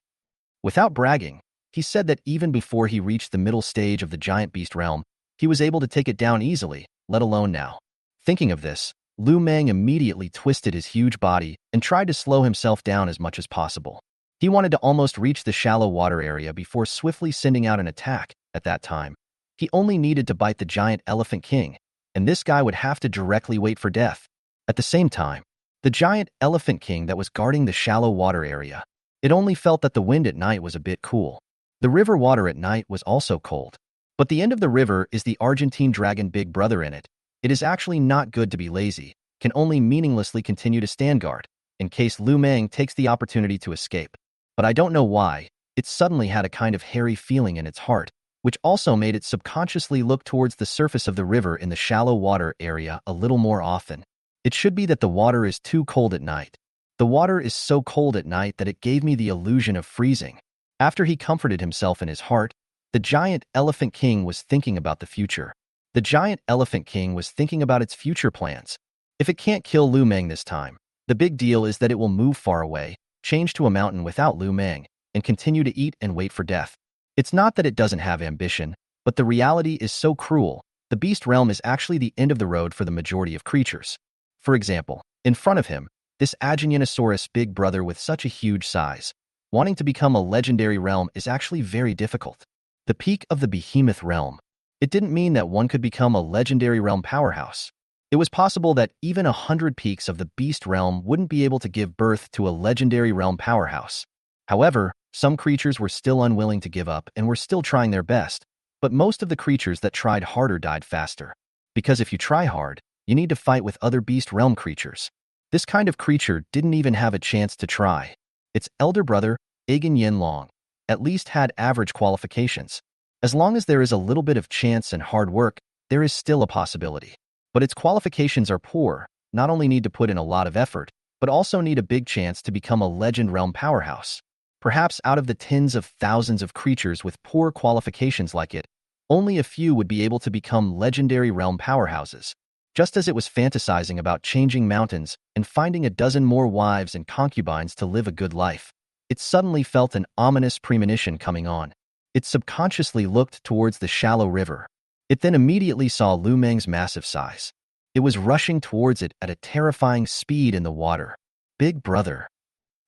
Without bragging, he said that even before he reached the middle stage of the giant beast realm, he was able to take it down easily, let alone now. Thinking of this, Lu Meng immediately twisted his huge body and tried to slow himself down as much as possible. He wanted to almost reach the shallow water area before swiftly sending out an attack. At that time, he only needed to bite the giant Elephant King, and this guy would have to directly wait for death. At the same time, the giant Elephant King that was guarding the shallow water area, it only felt that the wind at night was a bit cool. The river water at night was also cold. But the end of the river is the Argentine dragon big brother in it. It is actually not good to be lazy, can only meaninglessly continue to stand guard, in case Lu Meng takes the opportunity to escape. But I don't know why, it suddenly had a kind of hairy feeling in its heart, which also made it subconsciously look towards the surface of the river in the shallow water area a little more often. It should be that the water is too cold at night. The water is so cold at night that it gave me the illusion of freezing. After he comforted himself in his heart, the giant Elephant King was thinking about the future. The giant Elephant King was thinking about its future plans. If it can't kill Lu Meng this time, the big deal is that it will move far away, change to a mountain without Lu Meng, and continue to eat and wait for death. It's not that it doesn't have ambition, but the reality is so cruel. The beast realm is actually the end of the road for the majority of creatures. For example, in front of him, this Agenianosaurus big brother with such a huge size, wanting to become a legendary realm is actually very difficult. The peak of the behemoth realm. It didn't mean that one could become a legendary realm powerhouse. It was possible that even 100 peaks of the beast realm wouldn't be able to give birth to a legendary realm powerhouse. However, some creatures were still unwilling to give up and were still trying their best, but most of the creatures that tried harder died faster. Because if you try hard, you need to fight with other beast realm creatures. This kind of creature didn't even have a chance to try. Its elder brother, Long, at least had average qualifications. As long as there is a little bit of chance and hard work, there is still a possibility. But its qualifications are poor, not only need to put in a lot of effort, but also need a big chance to become a legend realm powerhouse. Perhaps out of the tens of thousands of creatures with poor qualifications like it, only a few would be able to become legendary realm powerhouses. Just as it was fantasizing about changing mountains and finding a dozen more wives and concubines to live a good life, it suddenly felt an ominous premonition coming on. It subconsciously looked towards the shallow river. It then immediately saw Lu Meng's massive size. It was rushing towards it at a terrifying speed in the water. Big brother.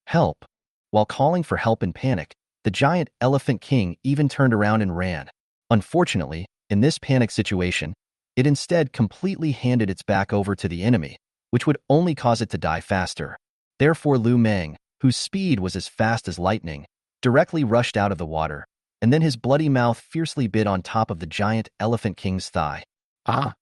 Help. While calling for help in panic, the giant Elephant King even turned around and ran. Unfortunately, in this panic situation, it instead completely handed its back over to the enemy, which would only cause it to die faster. Therefore Lu Meng, whose speed was as fast as lightning, directly rushed out of the water, and then his bloody mouth fiercely bit on top of the giant Elephant King's thigh. Ah!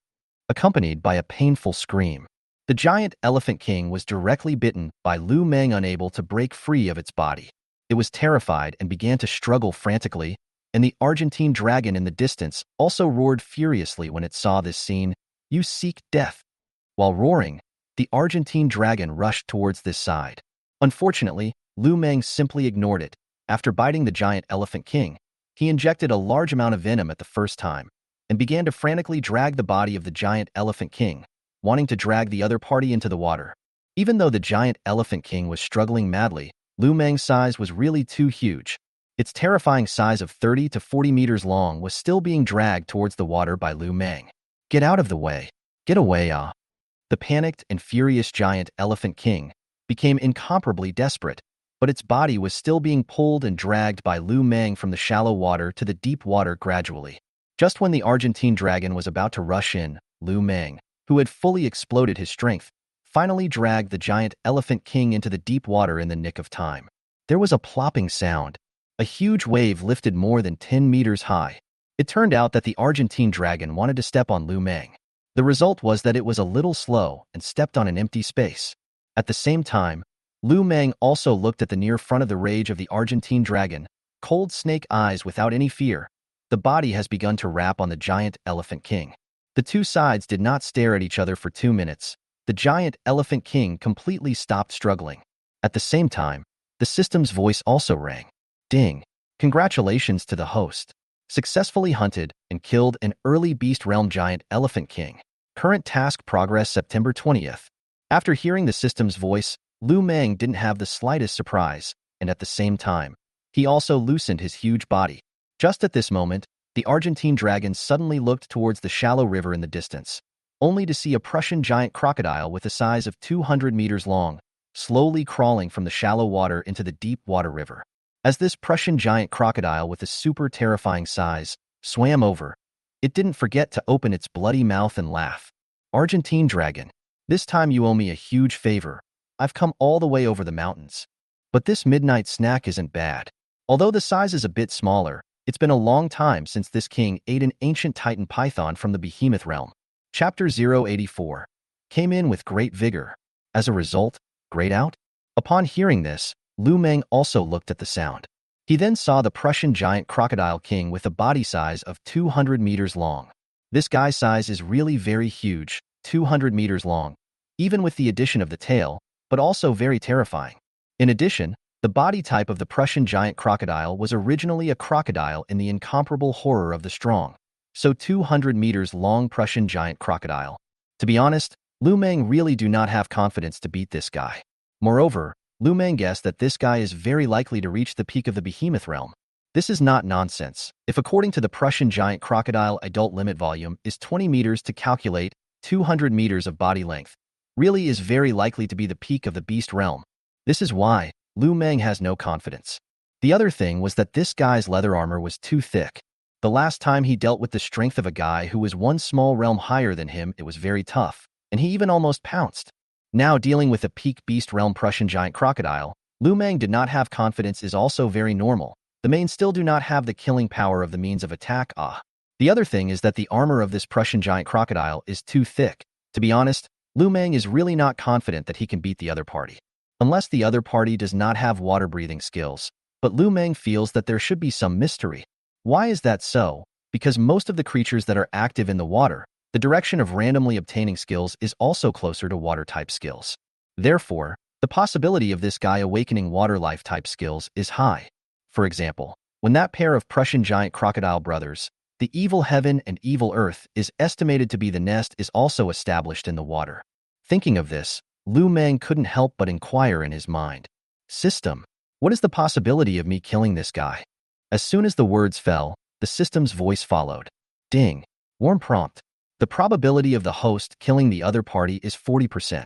Accompanied by a painful scream. The giant Elephant King was directly bitten by Lu Meng, unable to break free of its body. It was terrified and began to struggle frantically, and the Argentine dragon in the distance also roared furiously when it saw this scene. You seek death. While roaring, the Argentine dragon rushed towards this side. Unfortunately, Lu Meng simply ignored it. After biting the giant Elephant King, he injected a large amount of venom at the first time and began to frantically drag the body of the giant Elephant King, wanting to drag the other party into the water. Even though the giant Elephant King was struggling madly, Lu Meng's size was really too huge. Its terrifying size of 30 to 40 meters long was still being dragged towards the water by Lu Meng. Get out of the way. Get away, ah. The panicked and furious giant Elephant King became incomparably desperate, but its body was still being pulled and dragged by Lu Meng from the shallow water to the deep water gradually. Just when the Argentine dragon was about to rush in, Lu Meng, who had fully exploded his strength, finally dragged the giant Elephant King into the deep water in the nick of time. There was a plopping sound. A huge wave lifted more than 10 meters high. It turned out that the Argentine dragon wanted to step on Lu Meng. The result was that it was a little slow and stepped on an empty space. At the same time, Lu Meng also looked at the near front of the rage of the Argentine dragon, cold snake eyes without any fear. The body has begun to wrap on the giant Elephant King. The two sides did not stare at each other for 2 minutes. The giant Elephant King completely stopped struggling. At the same time, the system's voice also rang. Ding! Congratulations to the host. Successfully hunted and killed an early beast realm giant elephant king. Current task progress September 20th. After hearing the system's voice, Lu Meng didn't have the slightest surprise, and at the same time, he also loosened his huge body. Just at this moment, the Argentine dragon suddenly looked towards the shallow river in the distance, only to see a Prussian giant crocodile with a size of 200 meters long, slowly crawling from the shallow water into the deep water river. As this Prussian giant crocodile with a super terrifying size swam over, it didn't forget to open its bloody mouth and laugh. Argentine dragon, this time you owe me a huge favor. I've come all the way over the mountains. But this midnight snack isn't bad. Although the size is a bit smaller, it's been a long time since this king ate an ancient titan python from the behemoth realm. Chapter 084 came in with great vigor. As a result, great out? Upon hearing this, Lu Meng also looked at the sound. He then saw the Prussian giant crocodile king with a body size of 200 meters long. This guy's size is really very huge, 200 meters long, even with the addition of the tail, but also very terrifying. In addition, the body type of the Prussian giant crocodile was originally a crocodile in the incomparable horror of the strong. So 200 meters long Prussian giant crocodile. To be honest, Lu Meng really do not have confidence to beat this guy. Moreover, Lu Meng guessed that this guy is very likely to reach the peak of the behemoth realm. This is not nonsense. If according to the Prussian giant crocodile adult limit volume is 20 meters to calculate 200 meters of body length, really is very likely to be the peak of the beast realm. This is why Lu Meng has no confidence. The other thing was that this guy's leather armor was too thick. The last time he dealt with the strength of a guy who was one small realm higher than him, it was very tough, and he even almost pounced. Now dealing with a peak beast realm Prussian giant crocodile, Lu Meng did not have confidence is also very normal. The main still do not have the killing power of the means of attack. The other thing is that the armor of this Prussian giant crocodile is too thick. To be honest, Lu Meng is really not confident that he can beat the other party. Unless the other party does not have water-breathing skills. But Lu Meng feels that there should be some mystery. Why is that so? Because most of the creatures that are active in the water, the direction of randomly obtaining skills is also closer to water-type skills. Therefore, the possibility of this guy awakening water life-type skills is high. For example, when that pair of Prussian giant crocodile brothers, the evil heaven and evil earth, is estimated to be the nest is also established in the water. Thinking of this, Lu Meng couldn't help but inquire in his mind. System, what is the possibility of me killing this guy? As soon as the words fell, the system's voice followed. Ding. Warm prompt. The probability of the host killing the other party is 40%.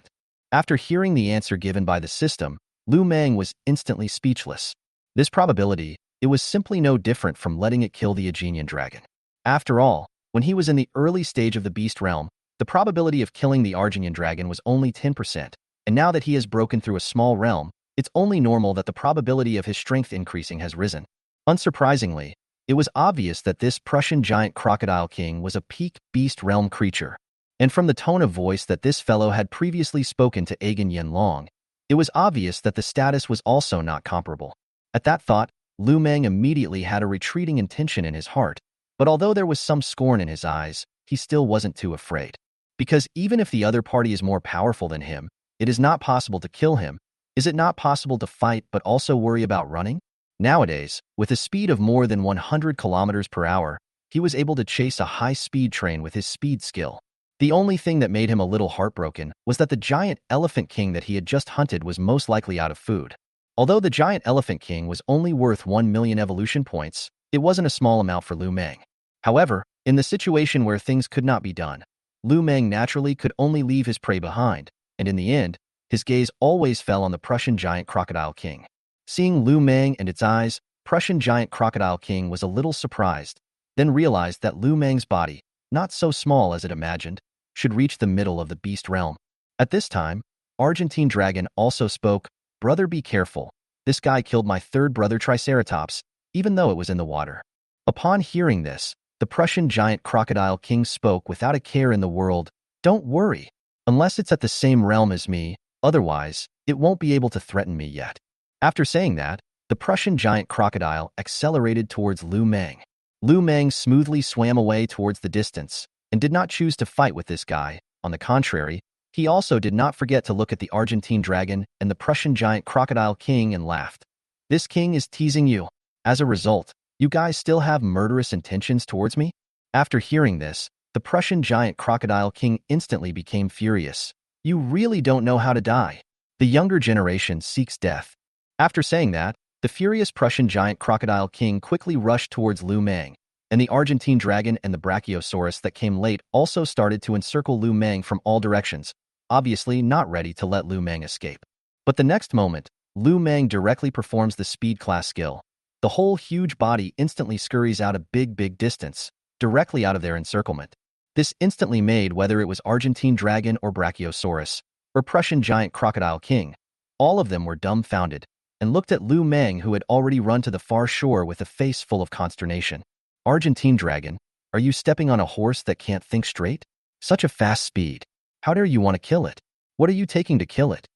After hearing the answer given by the system, Lu Meng was instantly speechless. This probability, it was simply no different from letting it kill the Aegean dragon. After all, when he was in the early stage of the beast realm, the probability of killing the Aegean dragon was only 10%, and now that he has broken through a small realm, it's only normal that the probability of his strength increasing has risen. Unsurprisingly, it was obvious that this Prussian giant crocodile king was a peak beast realm creature. And from the tone of voice that this fellow had previously spoken to Aegean Long, it was obvious that the status was also not comparable. At that thought, Lu Meng immediately had a retreating intention in his heart, but although there was some scorn in his eyes, he still wasn't too afraid. Because even if the other party is more powerful than him, it is not possible to kill him. Is it not possible to fight but also worry about running? Nowadays, with a speed of more than 100 kilometers per hour, he was able to chase a high-speed train with his speed skill. The only thing that made him a little heartbroken was that the giant elephant king that he had just hunted was most likely out of food. Although the giant elephant king was only worth 1 million evolution points, it wasn't a small amount for Lu Meng. However, in the situation where things could not be done, Lu Meng naturally could only leave his prey behind, and in the end, his gaze always fell on the Prussian giant crocodile king. Seeing Lu Meng and its eyes, Prussian giant crocodile king was a little surprised, then realized that Lu Meng's body, not so small as it imagined, should reach the middle of the beast realm. At this time, Argentine dragon also spoke, "Brother, be careful. This guy killed my third brother Triceratops, even though it was in the water." Upon hearing this, the Prussian giant crocodile king spoke without a care in the world, "Don't worry. Unless it's at the same realm as me, otherwise, it won't be able to threaten me yet." After saying that, the Prussian giant crocodile accelerated towards Lu Meng. Lu Meng smoothly swam away towards the distance and did not choose to fight with this guy. On the contrary, he also did not forget to look at the Argentine dragon and the Prussian giant crocodile king and laughed. "This king is teasing you. As a result, You guys still have murderous intentions towards me? After hearing this, the Prussian giant crocodile king instantly became furious. You really don't know how to die. The younger generation seeks death. After saying that, the furious Prussian giant crocodile king quickly rushed towards Lu Meng, and the Argentine dragon and the Brachiosaurus that came late also started to encircle Lu Meng from all directions, obviously not ready to let Lu Meng escape. But the next moment, Lu Meng directly performs the speed class skill. The whole huge body instantly scurries out a big distance, directly out of their encirclement. This instantly made whether it was Argentine dragon or Brachiosaurus, or Prussian giant crocodile king, all of them were dumbfounded, and looked at Lu Meng, who had already run to the far shore with a face full of consternation. Argentine dragon, are you stepping on a horse that can't think straight? Such a fast speed. How dare you want to kill it? What are you taking to kill it?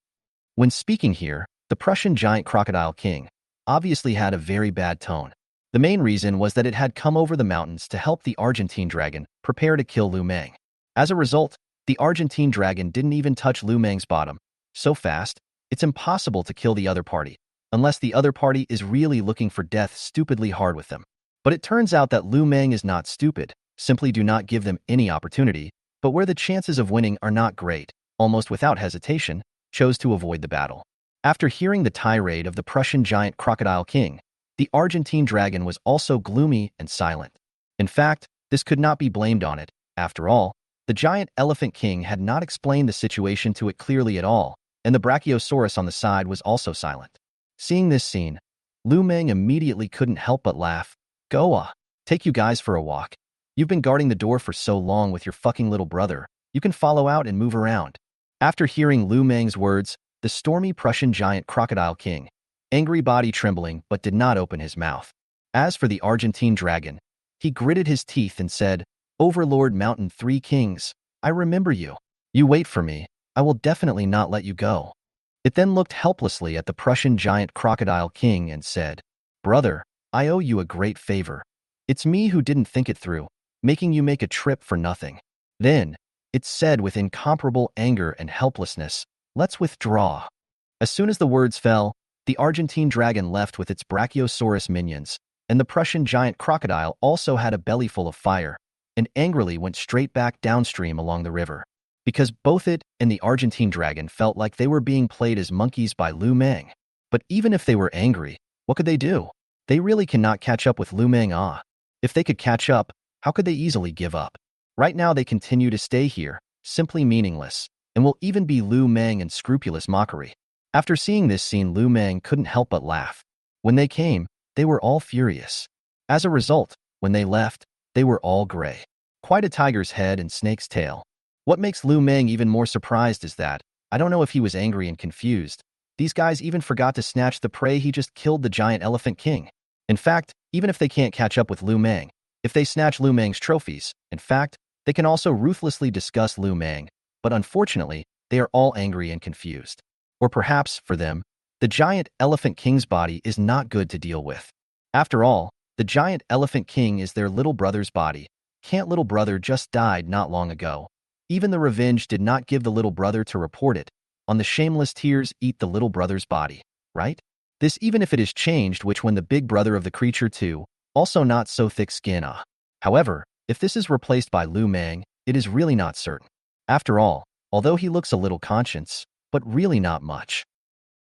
When speaking here, the Prussian giant crocodile king obviously had a very bad tone. The main reason was that it had come over the mountains to help the Argentine dragon prepare to kill Lu Meng. As a result, the Argentine dragon didn't even touch Lu Meng's bottom. So fast, it's impossible to kill the other party, unless the other party is really looking for death stupidly hard with them. But it turns out that Lu Meng is not stupid, simply do not give them any opportunity, but where the chances of winning are not great, almost without hesitation, chose to avoid the battle. After hearing the tirade of the Prussian giant crocodile king, the Argentine dragon was also gloomy and silent. In fact, this could not be blamed on it. After all, the giant elephant king had not explained the situation to it clearly at all, and the Brachiosaurus on the side was also silent. Seeing this scene, Lu Meng immediately couldn't help but laugh. Goa, take you guys for a walk. You've been guarding the door for so long with your fucking little brother. You can follow out and move around. After hearing Lu Meng's words, the stormy Prussian giant crocodile king, angry body trembling but did not open his mouth. As for the Argentine dragon, he gritted his teeth and said, Overlord Mountain Three Kings, I remember you. You wait for me. I will definitely not let you go. It then looked helplessly at the Prussian giant crocodile king and said, Brother, I owe you a great favor. It's me who didn't think it through, making you make a trip for nothing. Then, it said with incomparable anger and helplessness, Let's withdraw. As soon as the words fell, the Argentine dragon left with its Brachiosaurus minions, and the Prussian giant crocodile also had a belly full of fire, and angrily went straight back downstream along the river. Because both it and the Argentine dragon felt like they were being played as monkeys by Lu Meng. But even if they were angry, what could they do? They really cannot catch up with Lu Meng. If they could catch up, how could they easily give up? Right now they continue to stay here, simply meaningless, and will even be Lu Meng in scrupulous mockery. After seeing this scene, Lu Meng couldn't help but laugh. When they came, they were all furious. As a result, when they left, they were all gray. Quite a tiger's head and snake's tail. What makes Lu Meng even more surprised is that, I don't know if he was angry and confused, these guys even forgot to snatch the prey he just killed the giant elephant king. In fact, even if they can't catch up with Lu Meng, if they snatch Lu Meng's trophies, in fact, they can also ruthlessly discuss Lu Meng, but unfortunately, they are all angry and confused. Or perhaps, for them, the giant elephant king's body is not good to deal with. After all, the giant elephant king is their little brother's body. Can't little brother just died not long ago? Even the revenge did not give the little brother to report it. On the shameless tears eat the little brother's body, right? This even if it is changed, which when the big brother of the creature too, also not so thick skin. However, if this is replaced by Lu Meng, it is really not certain. After all, although he looks a little conscious, but really not much.